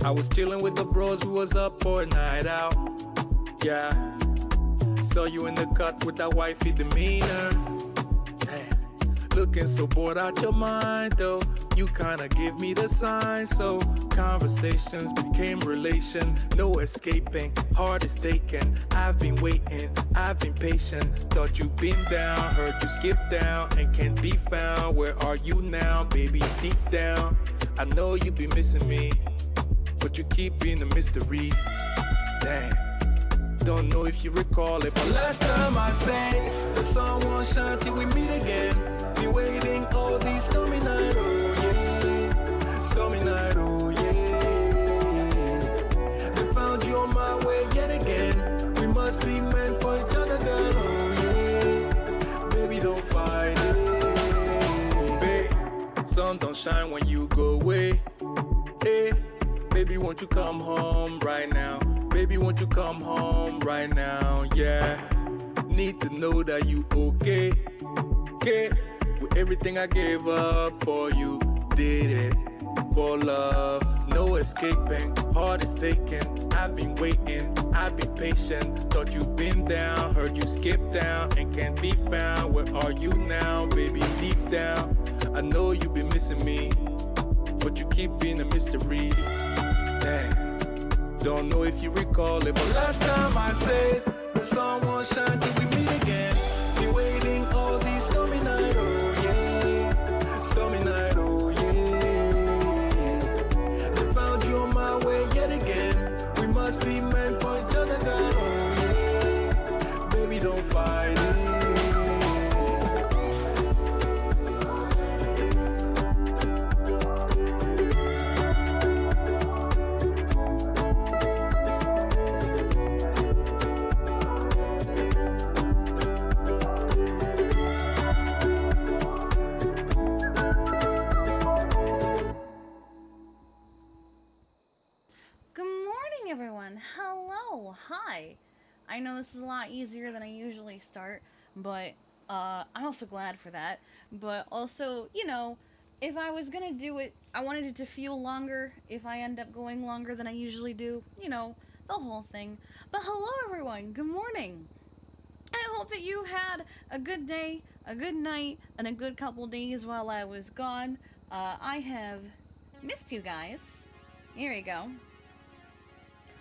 I was chilling with the bros, we was up for a night out. Yeah, saw you in the cut with that wifey demeanor. Hey, looking so bored out your mind though. You kinda give me the sign, so conversations became relation. No escaping, heart is taken. I've been waiting, I've been patient. Thought you'd been down, heard you skip down and can't be found. Where are you now, baby? Deep down, I know you be missing me, but you keep being a mystery. Damn, don't know if you recall it, but last time I said the sun won't shine till we meet again. Been waiting all these stormy nights, oh yeah, stormy night, oh yeah. They found you on my way yet again. We must be meant for each other, girl, oh yeah. Baby, don't fight it, babe. Sun don't shine when you go away. Hey, baby, won't you come home right now? Baby, won't you come home right now? Yeah, need to know that you okay. Okay, with everything I gave up for you, did it for love. No escaping, heart is taken. I've been waiting, I've been patient. Thought you'd been down, heard you skip down and can't be found. Where are you now, baby? Deep down, I know you've been missing me, but you keep being a mystery. Damn, don't know if you recall it, but last time I said the sun won't shine till we meet again. Been waiting all these stormy nights, oh yeah, stormy night, oh yeah. They found you on my way yet again. We must be meant for each other, girl, oh yeah. Baby, don't fight it. Hello, hi. I know this is a lot easier than I usually start, but I'm also glad for that. But also, you know, if I was gonna do it, I wanted it to feel longer. If I end up going longer than I usually do, you know, the whole thing. But hello everyone, good morning. I hope that you had a good day, a good night, and a good couple days while I was gone. I have missed you guys. Here we go.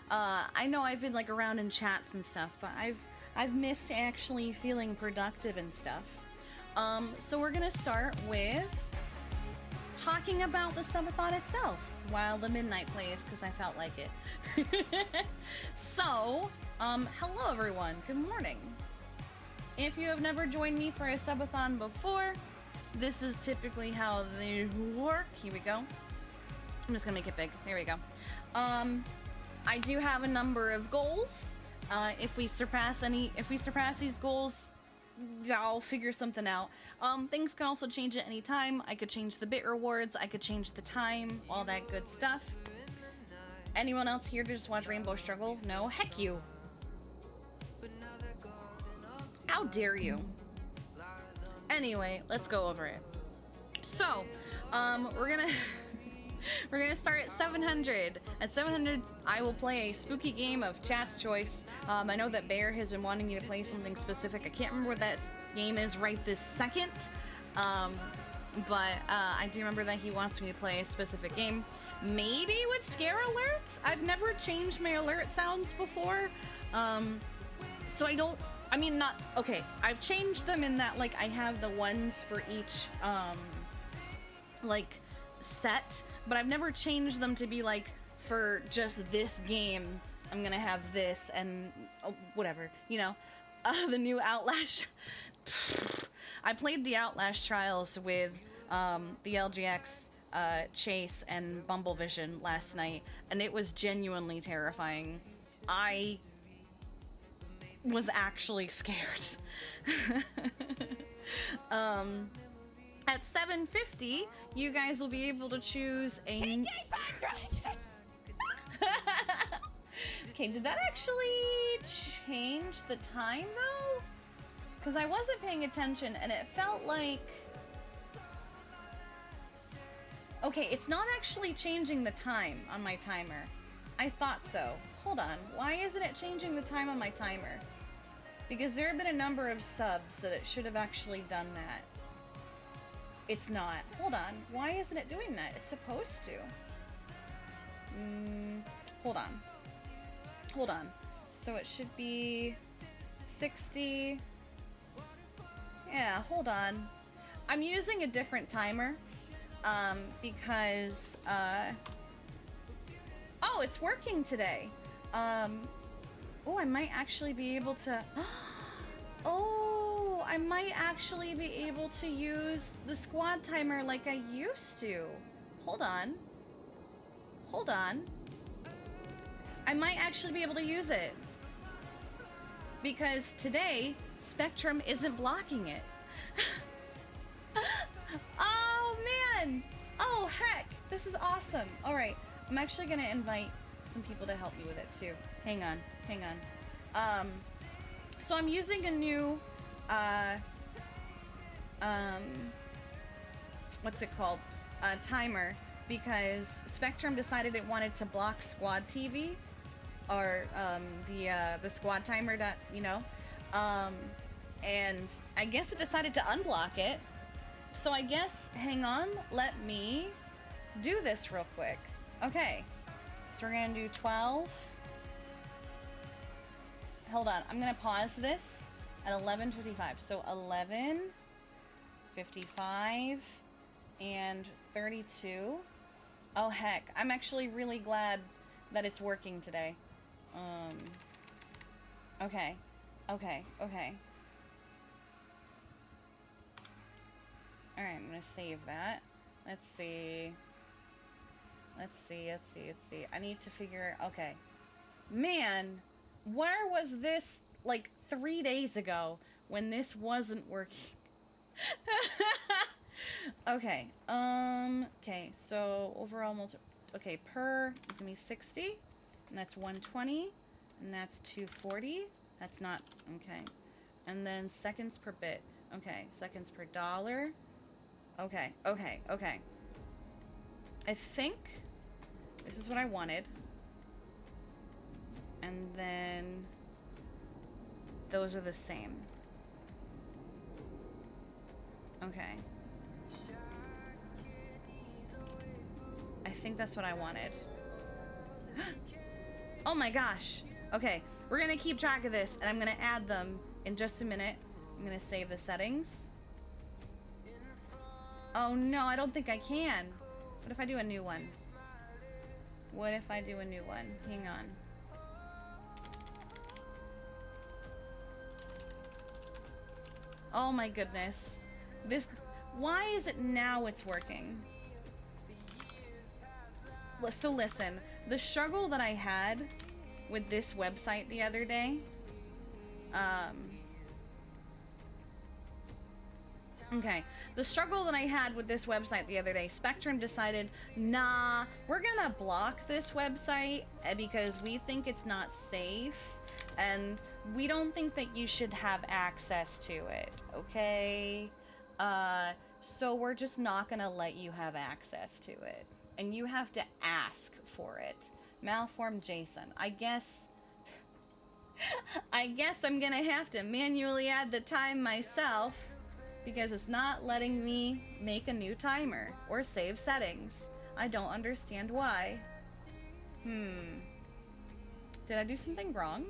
I know I've been like around in chats and stuff, but I've missed actually feeling productive and stuff. So we're gonna start with talking about the subathon itself while the midnight plays, because I felt like it. So, hello everyone, good morning. If you have never joined me for a subathon before, this is typically how they work. Here we go. I'm just gonna make it big. There we go. I do have a number of goals. If we surpass these goals, I'll figure something out. Things can also change at any time. I could change the bit rewards, I could change the time, all that good stuff. Anyone else here to just watch Rainbow struggle? No? Heck you. How dare you? Anyway, let's go over it. So, we're gonna start at 700. At 700, I will play a spooky game of chat's choice. I know that Bear has been wanting me to play something specific. I can't remember what that game is right this second, but I do remember that he wants me to play a specific game. Maybe with scare alerts? I've never changed my alert sounds before, so okay, I've changed them in that, like, I have the ones for each, like, set, but I've never changed them to be like, for just this game I'm gonna have this and whatever, you know. The new Outlast I played the Outlast Trials with the LGX, Chase, and Bumblevision last night, and it was genuinely terrifying. I was actually scared. At 750, you guys will be able to choose a... Okay, did that actually change the time, though? Because I wasn't paying attention, and it felt like... Okay, it's not actually changing the time on my timer. I thought so. Hold on. Why isn't it changing the time on my timer? Because there have been a number of subs that it should have actually done that. It's not. Hold on. Why isn't it doing that? It's supposed to. Hold on. Hold on. So it should be 60. Yeah, hold on. I'm using a different timer because oh, it's working today. Oh, I might actually be able to oh, I might actually be able to use the squad timer like I used to. Hold on. Hold on. I might actually be able to use it. Because today, Spectrum isn't blocking it. Oh, man. Oh, heck. This is awesome. All right. I'm actually going to invite some people to help me with it, too. Hang on. Hang on. So I'm using a new, what's it called? Timer, because Spectrum decided it wanted to block Squad TV, or the Squad timer that, you know, and I guess it decided to unblock it. So I guess, hang on, let me do this real quick. Okay, so we're gonna do 12. Hold on, I'm gonna pause this at 11:55. So 11:55 and 32. Oh heck, I'm actually really glad that it's working today. Okay. Alright, I'm gonna save that. Let's see. I need to figure, okay. Man, where was this like 3 days ago when this wasn't working? Okay, okay, so overall okay, per is gonna be 60, and that's 120, and that's 240. That's not, okay. And then seconds per bit. Okay, seconds per dollar. Okay. I think this is what I wanted. And then those are the same. Okay. I think that's what I wanted. Oh my gosh. Okay, we're gonna keep track of this, and I'm gonna add them in just a minute. I'm gonna save the settings. Oh no, I don't think I can. What if I do a new one? Hang on. Oh my goodness. Why is it now it's working? So listen, the struggle that I had with this website the other day, okay, the struggle that I had with this website the other day, Spectrum decided, nah, we're gonna block this website because we think it's not safe, and we don't think that you should have access to it, okay? So we're just not gonna let you have access to it. And you have to ask for it. Malformed Jason. I guess I'm gonna have to manually add the time myself because it's not letting me make a new timer or save settings. I don't understand why. Did I do something wrong?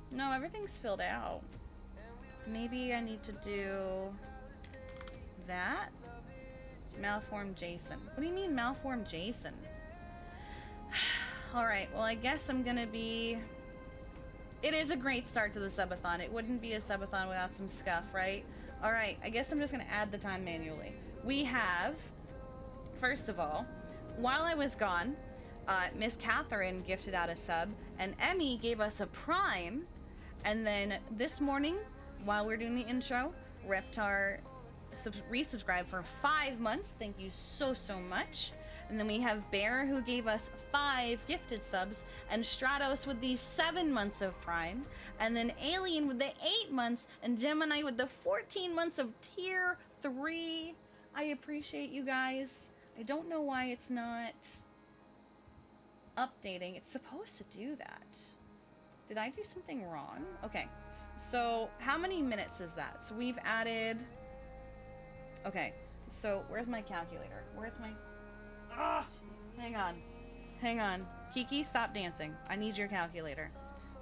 No, everything's filled out. Maybe I need to do that? Malformed Jason. What do you mean malformed Jason? Alright, well I guess I'm gonna be... It is a great start to the subathon. It wouldn't be a subathon without some scuff, right? Alright, I guess I'm just gonna add the time manually. We have, first of all, while I was gone, Miss Catherine gifted out a sub, and Emmy gave us a prime, and then this morning, while we were doing the intro, Reptar resubscribed for 5 months. Thank you so much. And then we have Bear, who gave us 5 gifted subs, and Stratos with the 7 months of Prime, and then Alien with the 8 months, and Gemini with the 14 months of Tier 3. I appreciate you guys. I don't know why it's not updating. It's supposed to do that. Did I do something wrong? Okay. So how many minutes is that? So we've added... Okay. So where's my calculator? Where's my... Ah! Hang on. Hang on. Kiki, stop dancing. I need your calculator.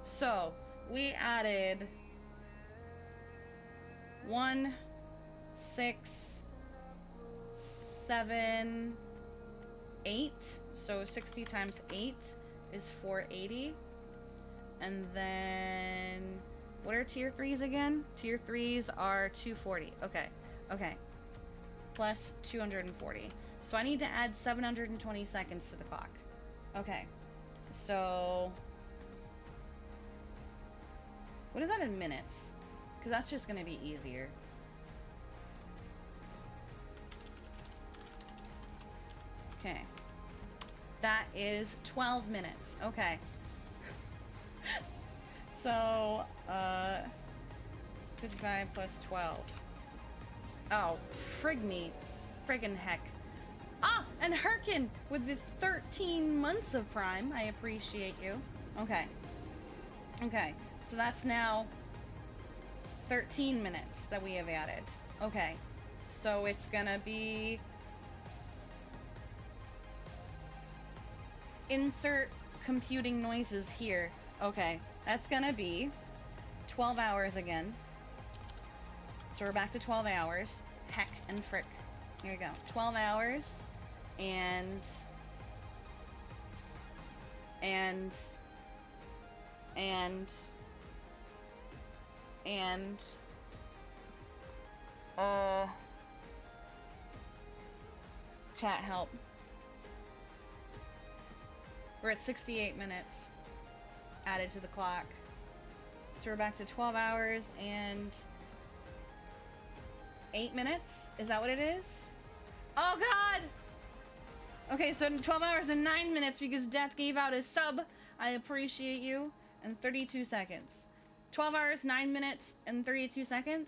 So we added 1, 6, 7, 8. So 60 times 8 is 480. And then, what are tier 3s again? Tier 3s are 240. Okay, okay. Plus 240. So I need to add 720 seconds to the clock. Okay, so... What is that in minutes? Because that's just going to be easier. Okay. That is 12 minutes. Okay. So, 55 plus 12. Oh, frig me. Friggin' heck. Ah, and Herkin with the 13 months of Prime. I appreciate you. Okay. Okay, so that's now 13 minutes that we have added. Okay, so it's gonna be... Insert computing noises here. Okay, that's gonna be 12 hours again. So we're back to 12 hours. Heck and frick. Here we go. 12 hours and chat help. We're at 68 minutes added to the clock. So we're back to 12 hours and 8 minutes? Is that what it is? Oh god! Okay, so 12 hours and 9 minutes because Death gave out his sub. I appreciate you. And 32 seconds. 12 hours, 9 minutes, and 32 seconds?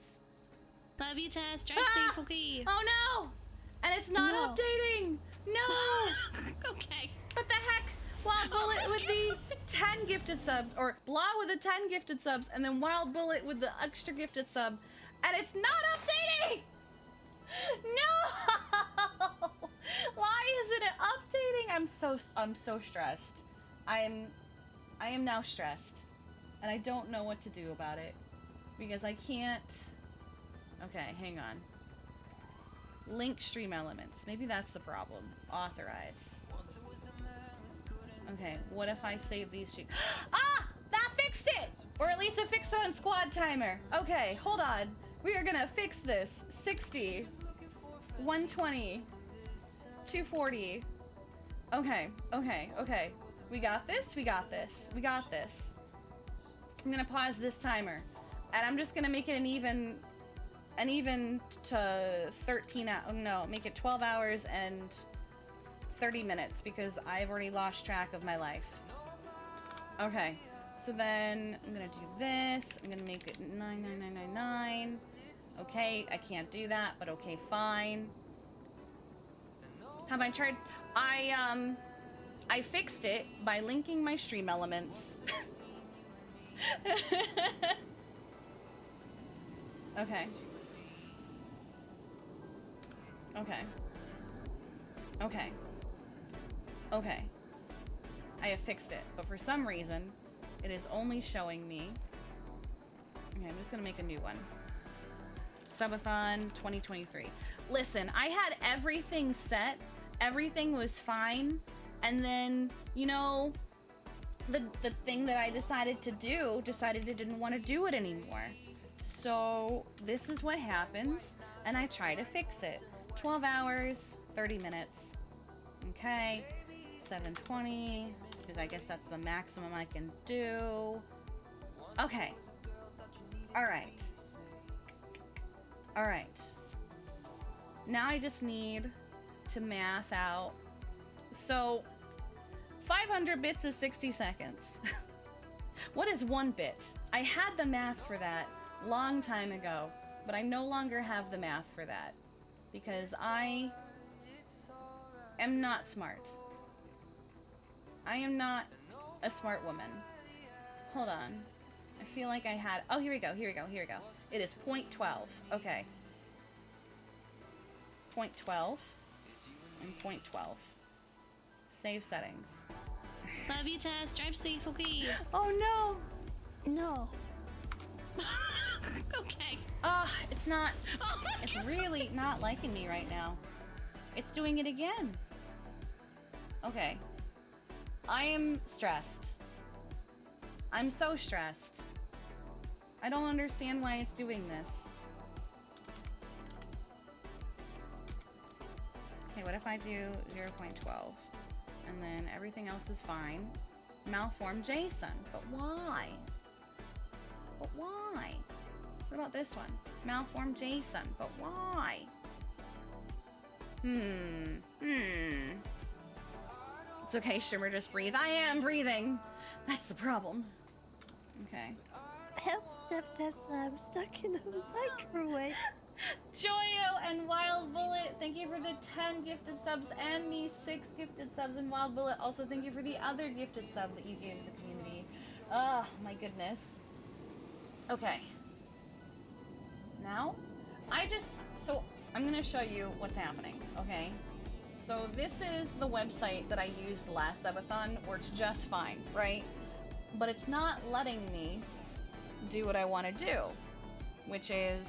Love you, Tess. Drive safe, okay? Oh no! And it's not updating! No! Okay. What the heck? Wild Bullet with the 10 gifted subs, or Blah with the 10 gifted subs, and then Wild Bullet with the extra gifted sub, and it's not updating! No! Why isn't it updating? I'm so stressed. I am now stressed, and I don't know what to do about it because I can't. Okay, hang on. Link stream elements. Maybe that's the problem. Authorize. Okay, what if I save these streams? Ah! That fixed it! Or at least it fixed it on squad timer. Okay, hold on. We are gonna fix this. 60, 120, 240. Okay, okay, okay. We got this, we got this, we got this. I'm gonna pause this timer. And I'm just gonna make it an even to 13 hours. No, make it 12 hours and 30 minutes because I've already lost track of my life. Okay, so then I'm gonna do this. I'm gonna make it 99999. Okay, I can't do that, but okay, fine. Have I tried? I fixed it by linking my stream elements. Okay. Okay. Okay. Okay. I have fixed it, but for some reason, it is only showing me... Okay, I'm just gonna make a new one. Subathon 2023. Listen, I had everything set. Everything was fine. And then, you know, the thing that I decided to do, decided I didn't want to do it anymore. So this is what happens, and I try to fix it. 12 hours, 30 minutes. Okay, 720, because I guess that's the maximum I can do. Okay. Alright. Alright. Now I just need to math out. So, 500 bits is 60 seconds. What is 1 bit? I had the math for that long time ago, but I no longer have the math for that because I am not smart. I am not a smart woman. Hold on. I feel like I had... Oh, here we go, here we go, here we go. It is 0.12. Okay. 0.12 and 0.12. Save settings. Love you, Tess. Drive safe, okay? Oh no! No. Okay. It's not... Oh my It's God. really not liking me right now. It's doing it again. Okay. I am stressed. I'm so stressed. I don't understand why it's doing this. Okay, what if I do 0.12? And then everything else is fine. Malform JSON. But why? But why? What about this one? Malform JSON. But why? It's okay, Shimmer, just breathe. I am breathing! That's the problem. Okay. Help, Step Tessa. I'm stuck in the microwave. Joyo and Wild Bullet, thank you for the 10 gifted subs and me 6 gifted subs. And Wild Bullet, also thank you for the other gifted sub that you gave the community. Oh, my goodness. Okay. Now, so I'm gonna show you what's happening, okay? So this is the website that I used last subathon, worked just fine, right? But it's not letting me do what I want to do, which is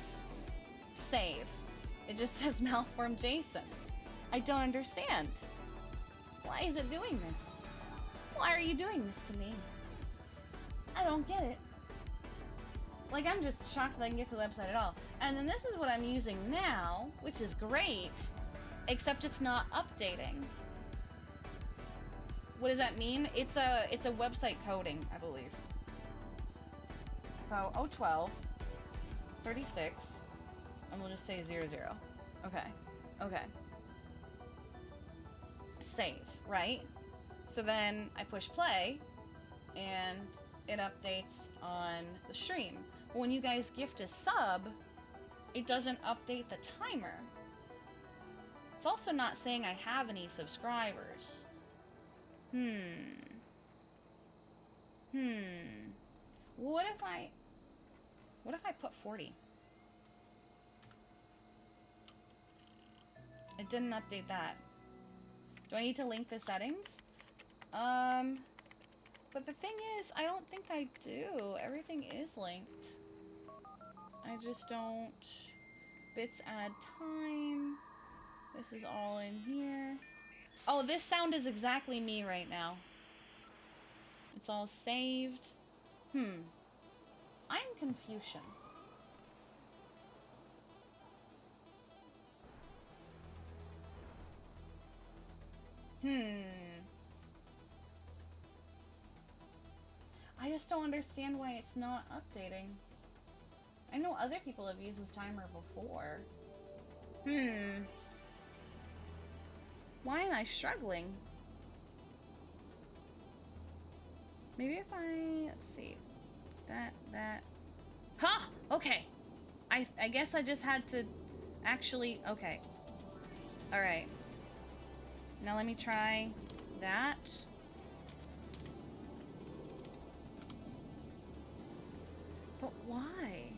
save. It just says malform JSON. I don't understand. Why is it doing this? Why are you doing this to me? I don't get it. Like, I'm just shocked that I can get to the website at all. And then this is what I'm using now, which is great, except it's not updating. What does that mean? It's a website coding, I believe. So 012, 36, and we'll just say 00. Okay. Okay. Save, right? So then I push play, and it updates on the stream. But when you guys gift a sub, it doesn't update the timer. It's also not saying I have any subscribers. What if I put 40? It didn't update that. Do I need to link the settings? But the thing is, I don't think I do. Everything is linked. I just don't. Bits add time. This is all in here. Oh, this sound is exactly me right now. It's all saved. I'm Confucian. I just don't understand why it's not updating. I know other people have used this timer before. Why am I struggling? Maybe if let's see. That. Ha! Okay. I guess I just had to actually, okay. Alright. Now let me try that. But why?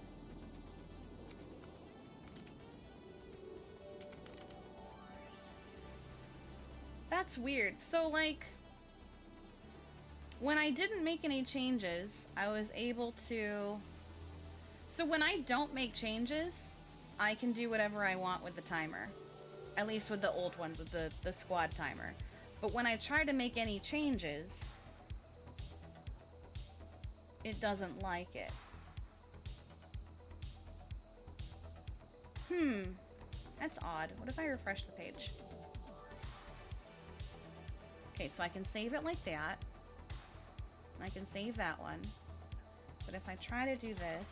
That's weird. So, like, when I didn't make any changes, I was able to... So when I don't make changes, I can do whatever I want with the timer. At least with the old ones, with the squad timer. But when I try to make any changes, it doesn't like it. That's odd. What if I refresh the page? Okay, so I can save it like that. I can save that one. But if I try to do this,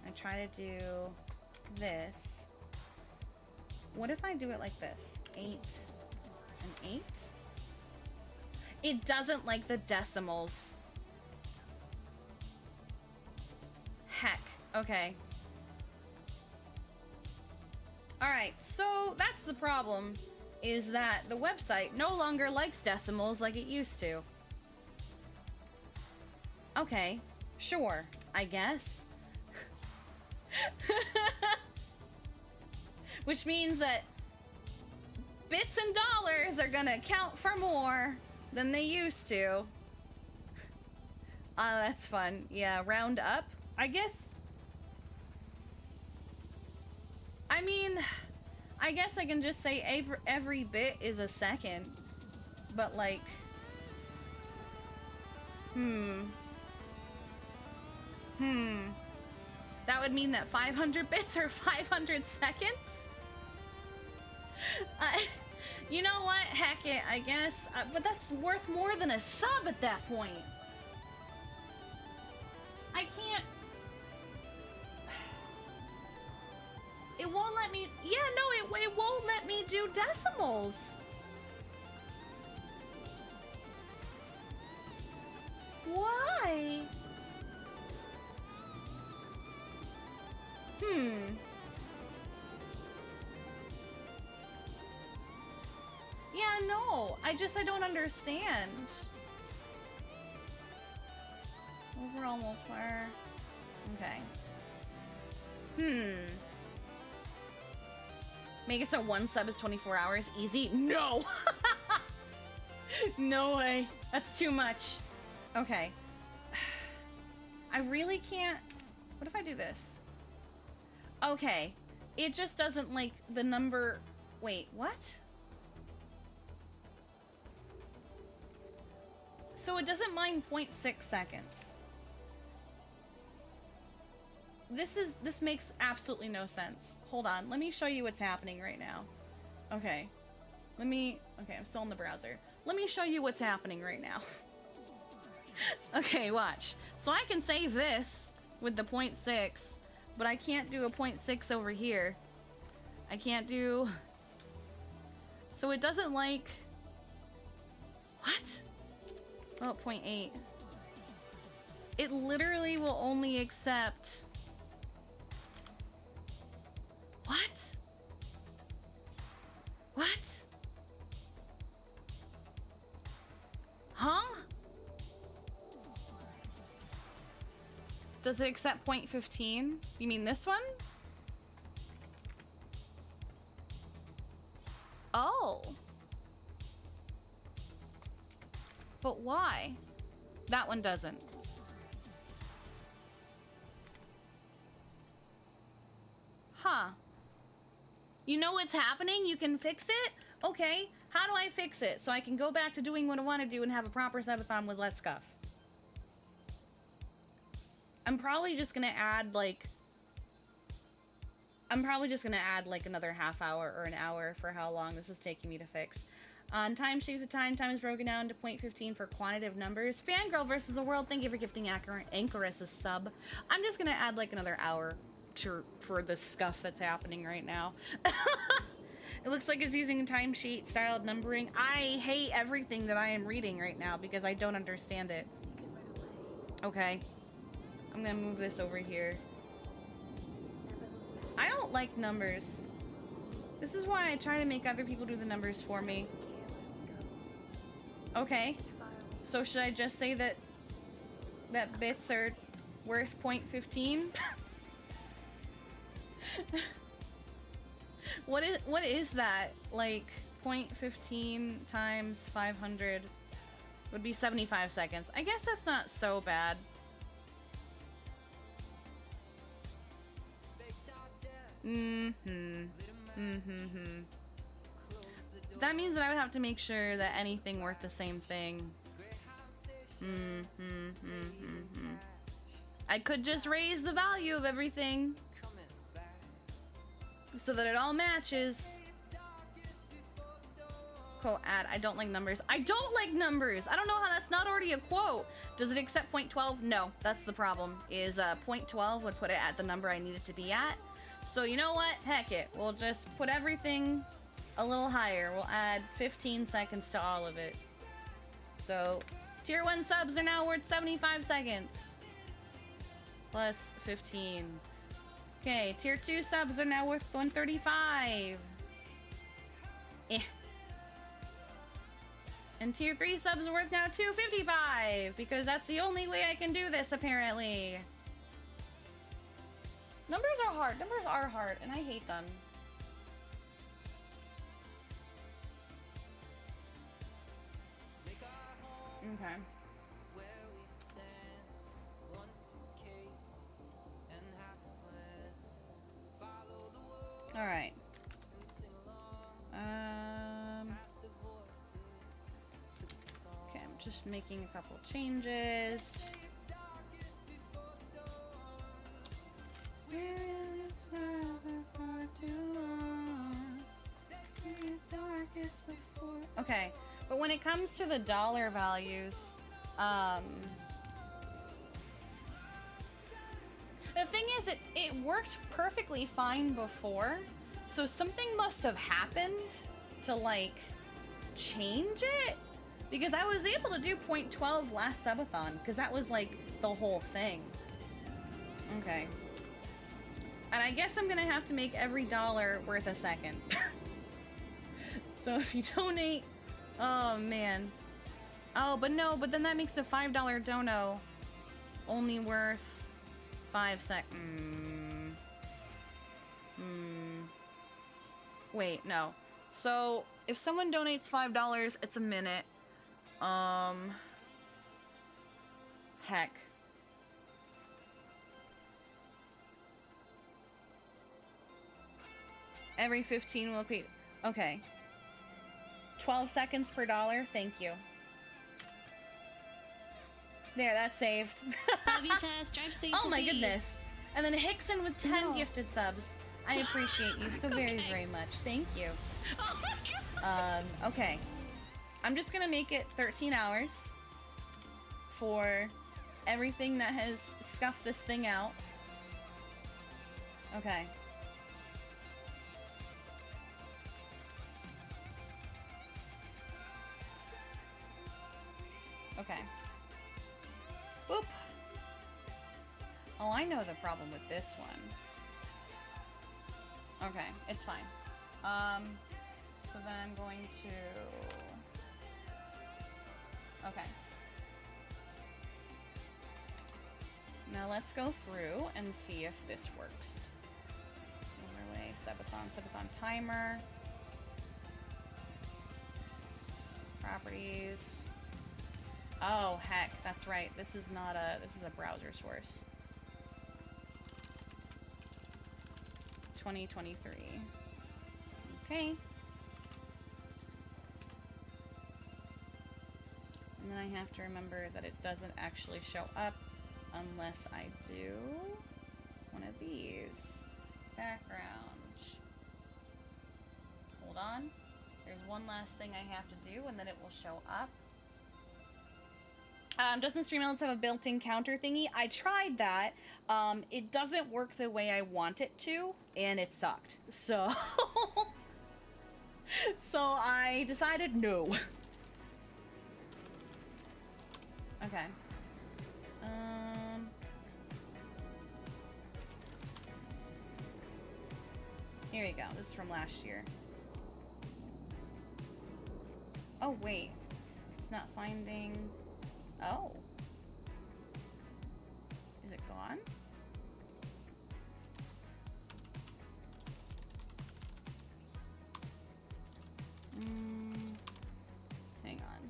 I try to do this. What if I do it like this? 8 and 8? It doesn't like the decimals. Heck. Okay. Alright, so that's the problem. is that the website no longer likes decimals like it used to. Okay, sure, I guess. Which means that bits and dollars are gonna count for more than they used to. That's fun. Yeah, round up, I guess. I mean, I guess I can just say every bit is a second. But like, that would mean that 500 bits are 500 seconds? You know what? Heck it, I guess. But that's worth more than a sub at that point. I can't... It won't let me... Yeah, no, it won't let me do decimals. Why? Yeah, no. I don't understand. We're almost where... Okay. Make it so one sub is 24 hours. Easy? No! No way. That's too much. Okay. I really can't... What if I do this? Okay. It just doesn't like the number... Wait, what? So it doesn't mind 0.6 seconds. This makes absolutely no sense. Hold on, let me show you what's happening right now. Okay. Okay, I'm still in the browser. Let me show you what's happening right now. Okay, watch. So I can save this with the 0.6, but I can't do a 0.6 over here. I can't do... So it doesn't like... What? Oh, 0.8. It literally will only accept... What? What? Huh? Does it accept 0.15? You mean this one? Oh. But why? That one doesn't. Huh. You know what's happening? You can fix it? Okay. How do I fix it so I can go back to doing what I want to do and have a proper subathon with less scuff? I'm probably just gonna add like... another half hour or an hour for how long this is taking me to fix. On timesheets, the time is broken down to 0.15 for quantitative numbers. Fangirl versus the world, thank you for gifting Anchorus a sub. I'm just gonna add like another hour for the scuff that's happening right now. It looks like it's using timesheet styled numbering. I hate everything that I am reading right now because I don't understand it. Okay. I'm gonna move this over here. I don't like numbers. This is why I try to make other people do the numbers for me. Okay. So should I just say that bits are worth 0.15? What is that? Like 0.15 times 500 would be 75 seconds. I guess that's not so bad. That means that I would have to make sure that anything worth the same thing. I could just raise the value of everything so that it all matches. Quote ad, I don't like numbers. I don't like numbers! I don't know how that's not already a quote. Does it accept 0.12? No, that's the problem. Is 0.12 would put it at the number I need it to be at. So you know what? Heck it. We'll just put everything a little higher. We'll add 15 seconds to all of it. So tier 1 subs are now worth 75 seconds. Plus 15. Okay, tier 2 subs are now worth 135. And tier 3 subs are worth now $2.55 because that's the only way I can do this apparently. Numbers are hard. Numbers are hard and I hate them. Okay. All right. Okay, I'm just making a couple changes. Okay, but when it comes to the dollar values, the thing is, it worked perfectly fine before, so something must have happened to, like, change it? Because I was able to do 0.12 last subathon, because that was, like, the whole thing. Okay. And I guess I'm gonna have to make every dollar worth a second. So if you donate... Oh, man. Oh, but no, but then that makes a $5 dono only worth 5 seconds. Wait, no. So, if someone donates $5, it's a minute. Heck. Every 15 will be... Okay. 12 seconds per dollar, thank you. There, that's saved. Love you, Tess. Drive safe. Oh my goodness. And then Hickson with 10 gifted subs. I appreciate you so very, very much. Thank you. Oh my god. Okay. I'm just gonna make it 13 hours for everything that has scuffed this thing out. Okay. Okay. Boop. Oh, I know the problem with this one. Okay, it's fine. So then I'm going to... Okay. Now let's go through and see if this works. Overlay, subathon timer. Properties. Oh, heck, that's right. This is not a, this is a browser source. 2023. Okay. And then I have to remember that it doesn't actually show up unless I do one of these. Background. Hold on. There's one last thing I have to do and then it will show up. Doesn't StreamYards have a built-in counter thingy? I tried that. It doesn't work the way I want it to, and it sucked. So, so I decided no. Okay. Here we go. This is from last year. Oh wait, it's not finding. Oh. Is it gone? Hang on.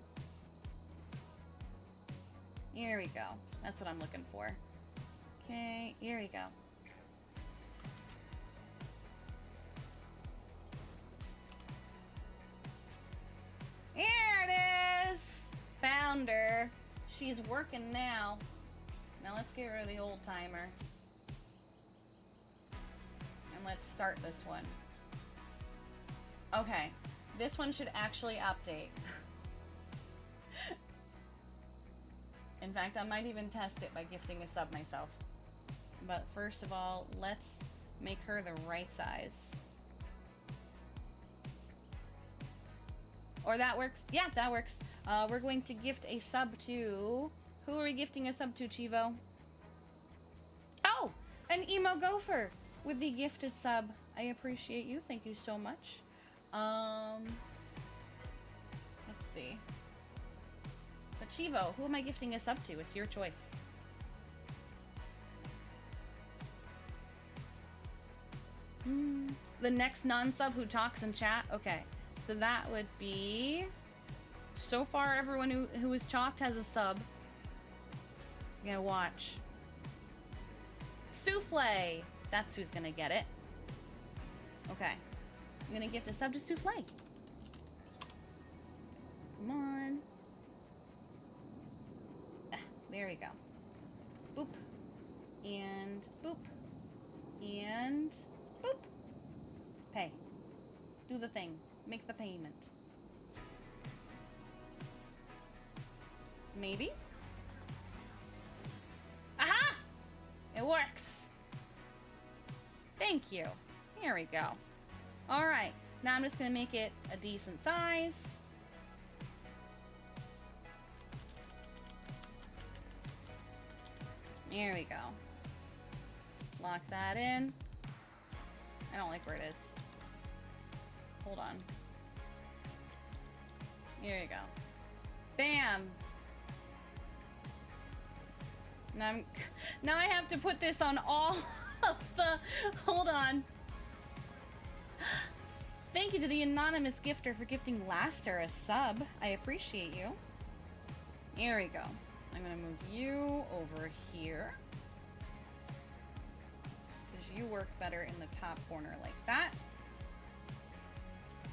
Here we go. That's what I'm looking for. Okay, here we go. Here it is! Found her. She's working now. Now let's get rid of the old timer. And let's start this one. Okay. This one should actually update. In fact, I might even test it by gifting a sub myself. But first of all, let's make her the right size. Or that works. Yeah, that works. We're going to gift a sub to... Who are we gifting a sub to, Chivo? Oh! An Emo Gopher with the gifted sub. I appreciate you. Thank you so much. Let's see. Chivo, who am I gifting a sub to? It's your choice. The next non-sub who talks in chat? Okay, so that would be... So far, everyone who is chopped has a sub. You gotta watch. Souffle! That's who's gonna get it. Okay. I'm gonna gift a sub to Souffle. Come on. Ah, there we go. Boop. And boop. And boop. Pay. Do the thing. Make the payment. Maybe? Aha! It works. Thank you. Here we go. Alright. Now I'm just going to make it a decent size. There we go. Lock that in. I don't like where it is. Hold on. Here we go. Bam! Now I have to put this on all of the... Hold on. Thank you to the anonymous gifter for gifting Laster a sub. I appreciate you. Here we go. I'm gonna move you over here. Because you work better in the top corner like that.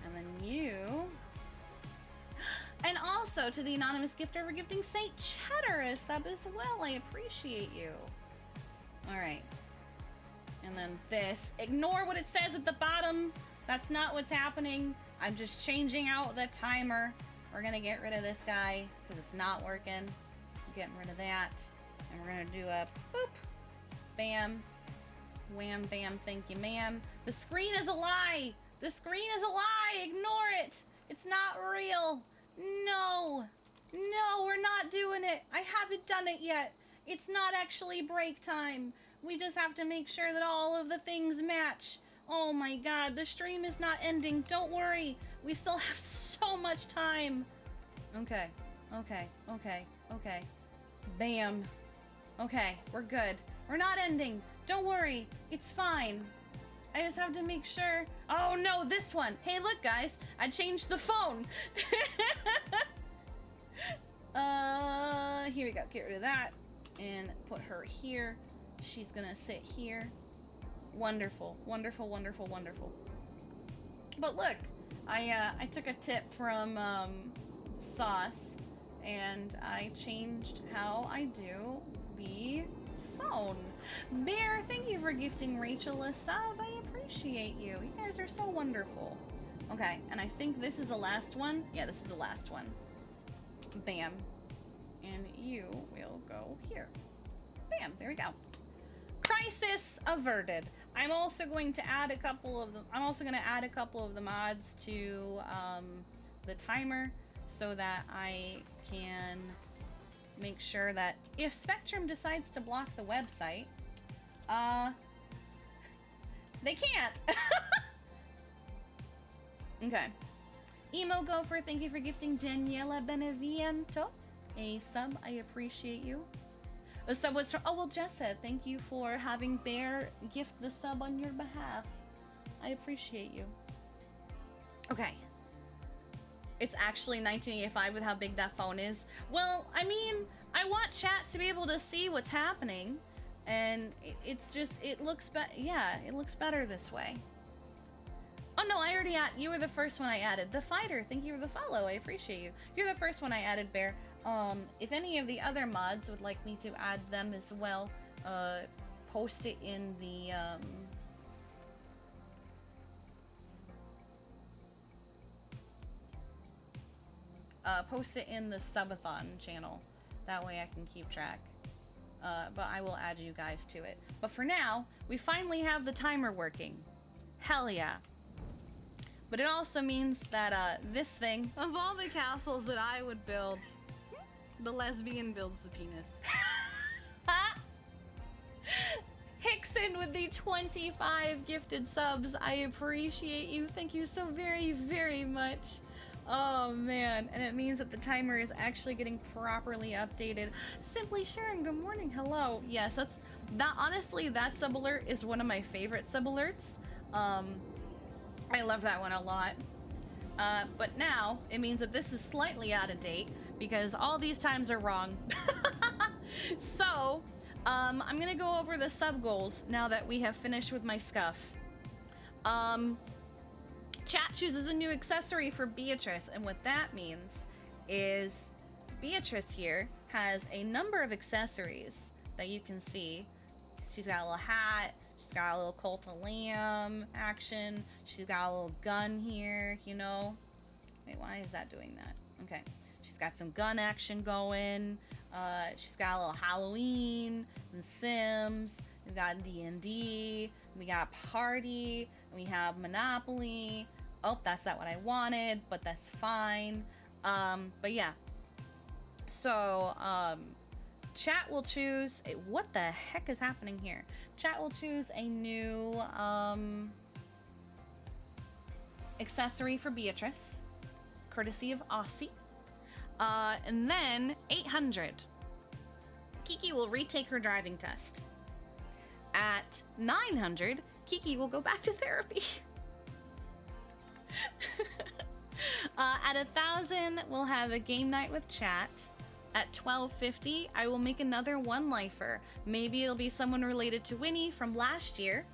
And then you... And also to the anonymous gifter for gifting Saint Cheddar a sub as well. I appreciate you. Alright. And then this. Ignore what it says at the bottom. That's not what's happening. I'm just changing out the timer. We're gonna get rid of this guy because it's not working. Getting rid of that. And we're gonna do a boop. Bam. Wham, bam, thank you, ma'am. The screen is a lie. The screen is a lie. Ignore it. It's not real. No. No, we're not doing it. I haven't done it yet. It's not actually break time. We just have to make sure that all of the things match. Oh my god, the stream is not ending. Don't worry. We still have so much time. Okay. Okay. Okay. Okay. Bam. Okay, we're good. We're not ending. Don't worry. It's fine. I just have to make sure. Oh no, this one. Hey, look, guys. I changed the phone. Here we go. Get rid of that. And put her here. She's gonna sit here. Wonderful. Wonderful, wonderful, wonderful. But look, I took a tip from Sauce, and I changed how I do the phone. Bear, thank you for gifting Rachel a sub. I appreciate you. You guys are so wonderful. Okay, and I think this is the last one. Yeah, this is the last one. Bam. And you will go here. Bam, there we go. Crisis averted. I'm also going to add a couple of the mods to the timer so that I can make sure that if Spectrum decides to block the website, they can't. Okay. Emo Gopher, thank you for gifting Daniela Beneviento a sub. I appreciate you. The sub was from... Oh, well, Jessa, thank you for having Bear gift the sub on your behalf. I appreciate you. Okay. It's actually 1985 with how big that phone is. Well, I mean, I want chat to be able to see what's happening. And it's just... It looks better. Yeah, it looks better this way. Oh, no, I already added... You were the first one I added. The Fighter, thank you for the follow. I appreciate you. You're the first one I added, Bear. If any of the other mods would like me to add them as well, post it in the, post it in the Subathon channel. That way I can keep track. But I will add you guys to it. But for now, we finally have the timer working. Hell yeah. But it also means that, this thing, of all the castles that I would build, the lesbian builds the penis. Hickson with the 25 gifted subs. I appreciate you. Thank you so very, very much. Oh man, and it means that the timer is actually getting properly updated. Simply Sharon, good morning, hello. Yes, that honestly, that sub alert is one of my favorite sub alerts. I love that one a lot. But now it means that this is slightly out of date because all these times are wrong. So, I'm gonna go over the sub goals now that we have finished with my scuff. Chat chooses a new accessory for Beatrice, and what that means is Beatrice here has a number of accessories that you can see. She's got a little hat, she's got a little Cult of Lamb action, she's got a little gun here, you know. Wait, why is that doing that? Okay. She's got some gun action going, she's got a little Halloween, and Sims, we've got D&D, we got Party, we have Monopoly. Oh, that's not what I wanted, but that's fine. But yeah. So, chat will choose what the heck is happening here? Chat will choose a new accessory for Beatrice, courtesy of Aussie. And then 800. Kiki will retake her driving test. At 900, Kiki will go back to therapy. At 1,000, we'll have a game night with chat. At 1250, I will make another one lifer. Maybe it'll be someone related to Winnie from last year.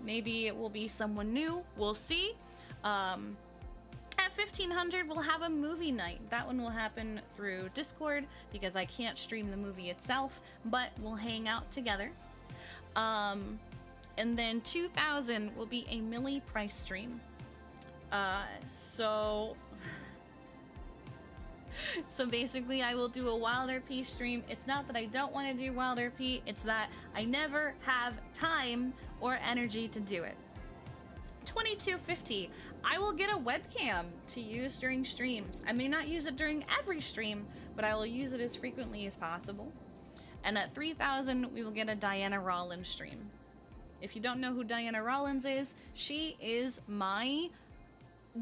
Maybe it will be someone new. We'll see. At 1500, we'll have a movie night. That one will happen through Discord because I can't stream the movie itself, but we'll hang out together. And then 2000 will be a Millie price stream. So basically I will do a Wild RP stream. It's not that I don't want to do Wild RP, it's that I never have time or energy to do it. 2250, I will get a webcam to use during streams. I may not use it during every stream, but I will use it as frequently as possible. And at 3000, we will get a Diana Rollins stream. If you don't know who Diana Rollins is, she is my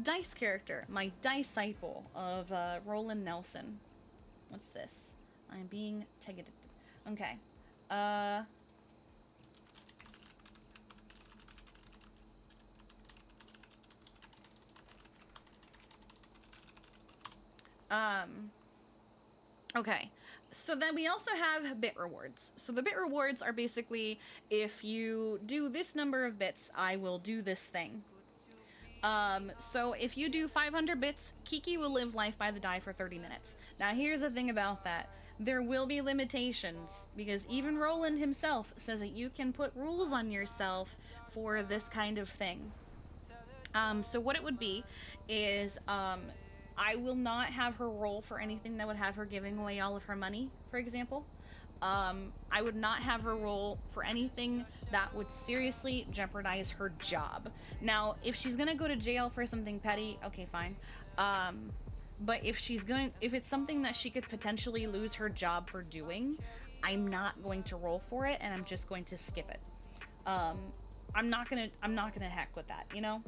dice character, my disciple of Roland Nelson. What's this? I'm being tagged. Okay. Okay. So then we also have bit rewards. So the bit rewards are basically, if you do this number of bits, I will do this thing. So if you do 500 bits, Kiki will live life by the die for 30 minutes. Now here's the thing about that. There will be limitations, because even Roland himself says that you can put rules on yourself for this kind of thing. So what it would be is, I will not have her roll for anything that would have her giving away all of her money, for example. I would not have her roll for anything that would seriously jeopardize her job. Now, if she's gonna go to jail for something petty, okay, fine. But if it's something that she could potentially lose her job for doing, I'm not going to roll for it, and I'm just going to skip it. I'm not gonna heck with that, you know?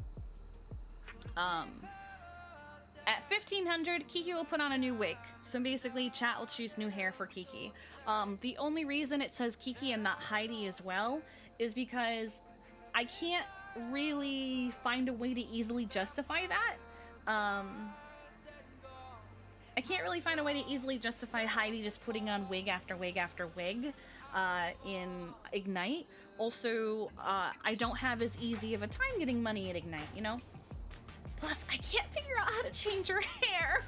At 1500, Kiki will put on a new wig. So basically, chat will choose new hair for Kiki. The only reason it says Kiki and not Heidi as well is because I can't really find a way to easily justify that. I can't really find a way to easily justify Heidi just putting on wig after wig after wig in Ignite. Also, I don't have as easy of a time getting money at Ignite, you know? Plus, I can't figure out how to change her hair.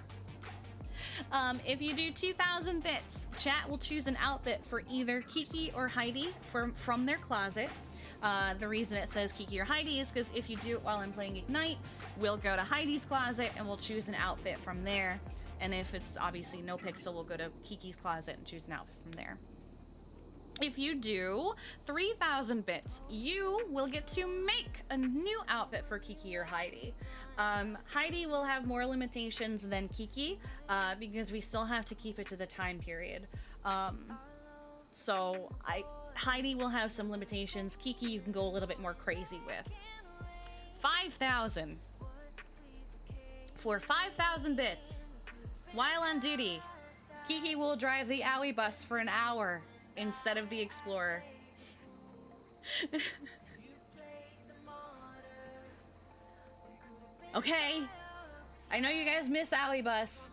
If you do 2,000 bits, chat will choose an outfit for either Kiki or Heidi from their closet. The reason it says Kiki or Heidi is because if you do it while I'm playing Ignite, we'll go to Heidi's closet and we'll choose an outfit from there. And if it's obviously NoPixel, we'll go to Kiki's closet and choose an outfit from there. If you do 3,000 bits, you will get to make a new outfit for Kiki or Heidi. Heidi will have more limitations than Kiki because we still have to keep it to the time period. Heidi will have some limitations. Kiki you can go a little bit more crazy with. 5,000. for 5,000 bits. While on duty, Kiki will drive the Owie bus for an hour instead of the Explorer. Okay, I know you guys miss Owie bus,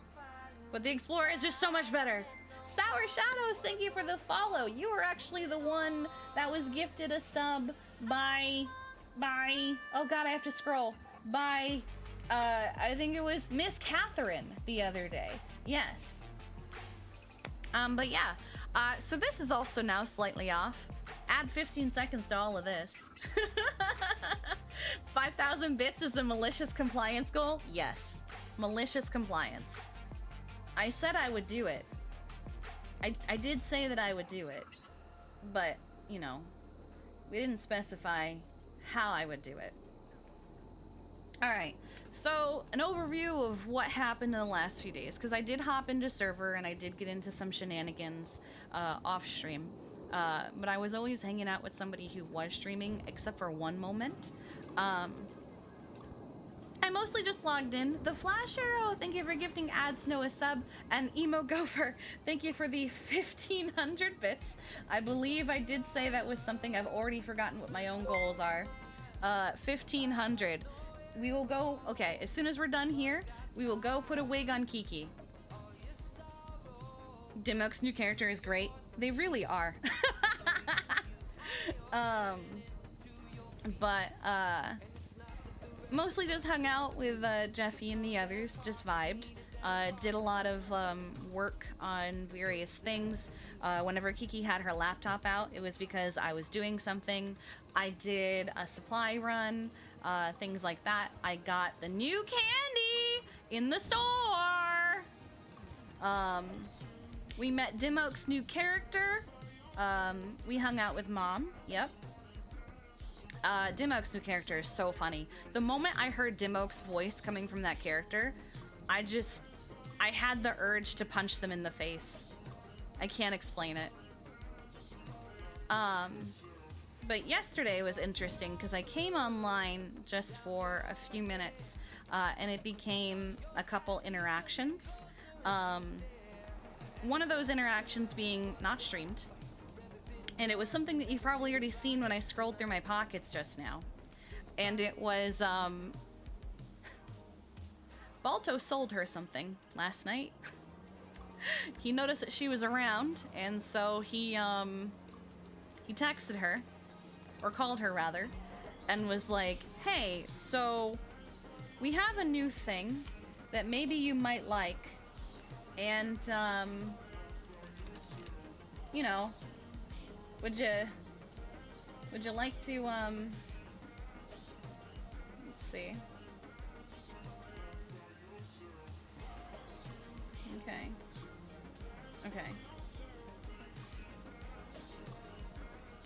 but the Explorer is just so much better. Sour Shadows, thank you for the follow. You were actually the one that was gifted a sub by, oh god, I have to scroll, by, I think it was Miss Catherine the other day. Yes. But yeah, so this is also now slightly off. Add 15 seconds to all of this. 5,000 bits is a malicious compliance goal? Yes. Malicious compliance. I said I would do it. I did say that I would do it. But, you know, we didn't specify how I would do it. Alright, so an overview of what happened in the last few days, because I did hop into server and I did get into some shenanigans off stream. But I was always hanging out with somebody who was streaming, except for one moment. I mostly just logged in. The Flash Arrow, thank you for gifting Ads Know a sub. And Emo Gopher, thank you for the 1,500 bits. I believe I did say that was something I've already forgotten what my own goals are. 1,500. We will go, okay, as soon as we're done here, we will go put a wig on Kiki. Dimok's new character is great. They really are. Mostly just hung out with Jeffy and the others, just vibed. Did a lot of work on various things. Whenever Kiki had her laptop out, it was because I was doing something. I did a supply run, things like that. I got the new candy in the store. We met Dimok's new character. We hung out with Mom. Yep. Dimok's new character is so funny. The moment I heard Dimok's voice coming from that character, I had the urge to punch them in the face. I can't explain it. But yesterday was interesting because I came online just for a few minutes, and it became a couple interactions. One of those interactions being not streamed. And it was something that you've probably already seen when I scrolled through my pockets just now. And it was, Balto sold her something last night. He noticed that she was around, and so he texted her, or called her rather, and was like, hey, so we have a new thing that maybe you might like. And, you know, would you like to, let's see. Okay.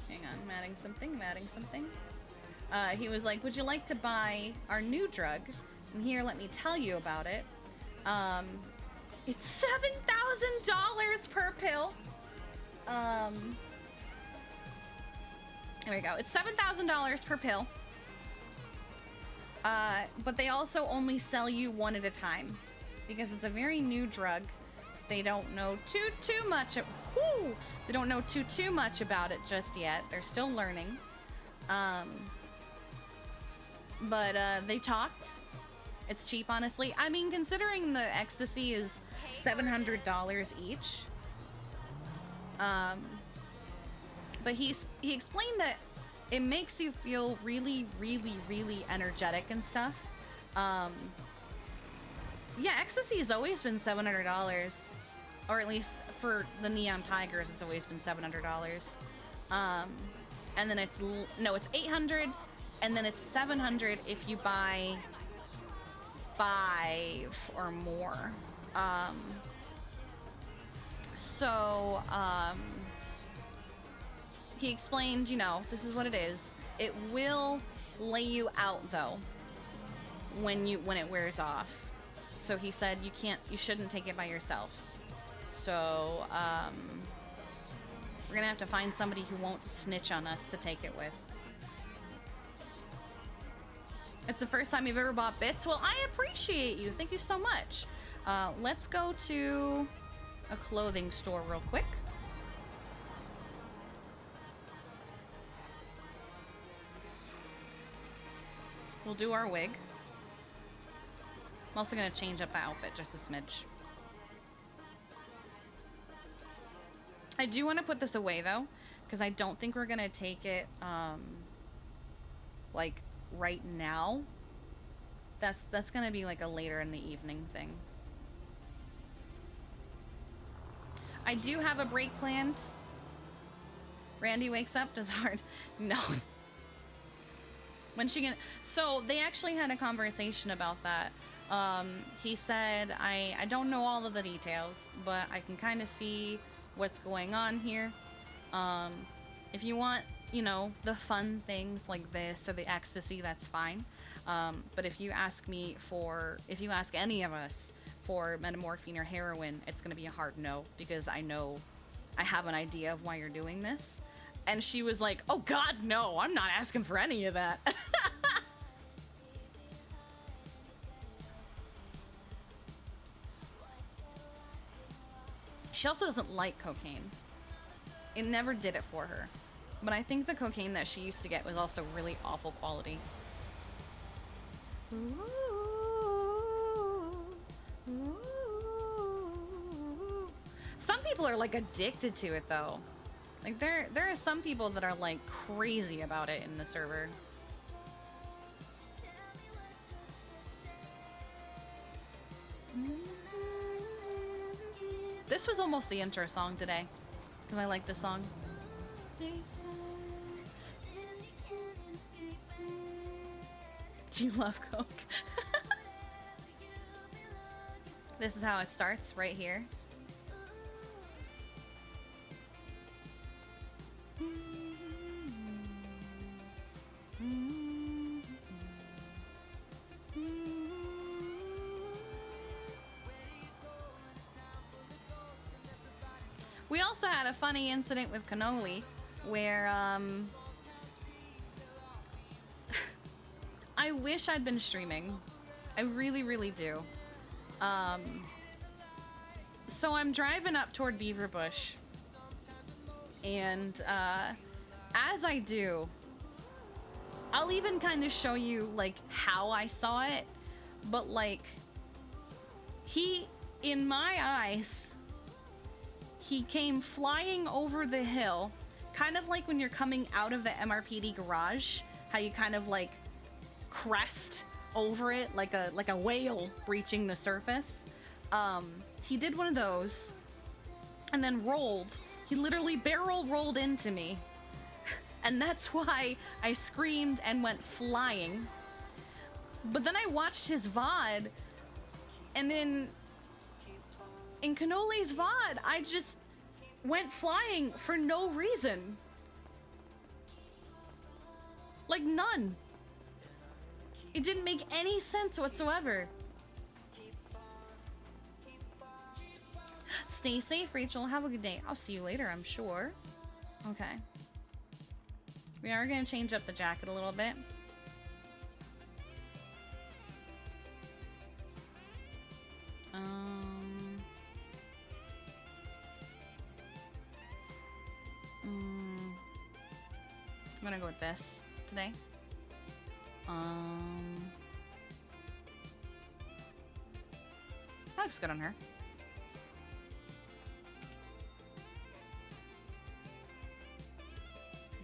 Hang on, I'm adding something. He was like, would you like to buy our new drug? And here, let me tell you about it. It's $7,000 per pill. There we go. It's $7,000 per pill. But they also only sell you one at a time because it's a very new drug. They don't know too much. They don't know too much about it just yet. They're still learning. But they talked. It's cheap, honestly. I mean, considering the ecstasy is $700 each. But he explained that it makes you feel really, really, really energetic and stuff. Yeah, ecstasy has always been $700, or at least for the Neon Tigers, it's always been $700. And then it's $800, and then it's $700 if you buy 5 or more. He explained, you know, this is what it is. It will lay you out though when it wears off. So he said you shouldn't take it by yourself. So we're gonna have to find somebody who won't snitch on us to take it with. It's the first time you've ever bought bits. Well, I appreciate you. Thank you so much. Let's go to a clothing store real quick. We'll do our wig. I'm also gonna change up the outfit just a smidge. I do want to put this away though, because I don't think we're gonna take it like right now. That's gonna be like a later in the evening thing. I do have a break planned. Randy wakes up, does hard. No. When she gonna... So they actually had a conversation about that. He said, I don't know all of the details, but I can kind of see what's going on here. If you want, you know, the fun things like this or the ecstasy, that's fine. But if you ask any of us for metamorphine or heroin, it's gonna be a hard no, because I have an idea of why you're doing this. And she was like, oh God, no, I'm not asking for any of that. She also doesn't like cocaine. It never did it for her. But I think the cocaine that she used to get was also really awful quality. Some people are like addicted to it though. Like there are some people that are like crazy about it in the server. This was almost the intro song today, because I like this song. Do you love Coke? This is how it starts right here. We also had a funny incident with Cannoli where I wish I'd been streaming. I really, really do. So I'm driving up toward Beaverbush, and as I do, I'll even kind of show you like how I saw it, but like in my eyes, he came flying over the hill, kind of like when you're coming out of the MRPD garage, how you kind of like crest over it like a whale breaching the surface. He did one of those and then rolled. He literally barrel rolled into me. And that's why I screamed and went flying. But then I watched his VOD, and in Cannoli's VOD, I just went flying for no reason. Like none. It didn't make any sense whatsoever. Stay safe, Rachel. Have a good day. I'll see you later, I'm sure. Okay. We are going to change up the jacket a little bit. I'm gonna go with this today. That looks good on her.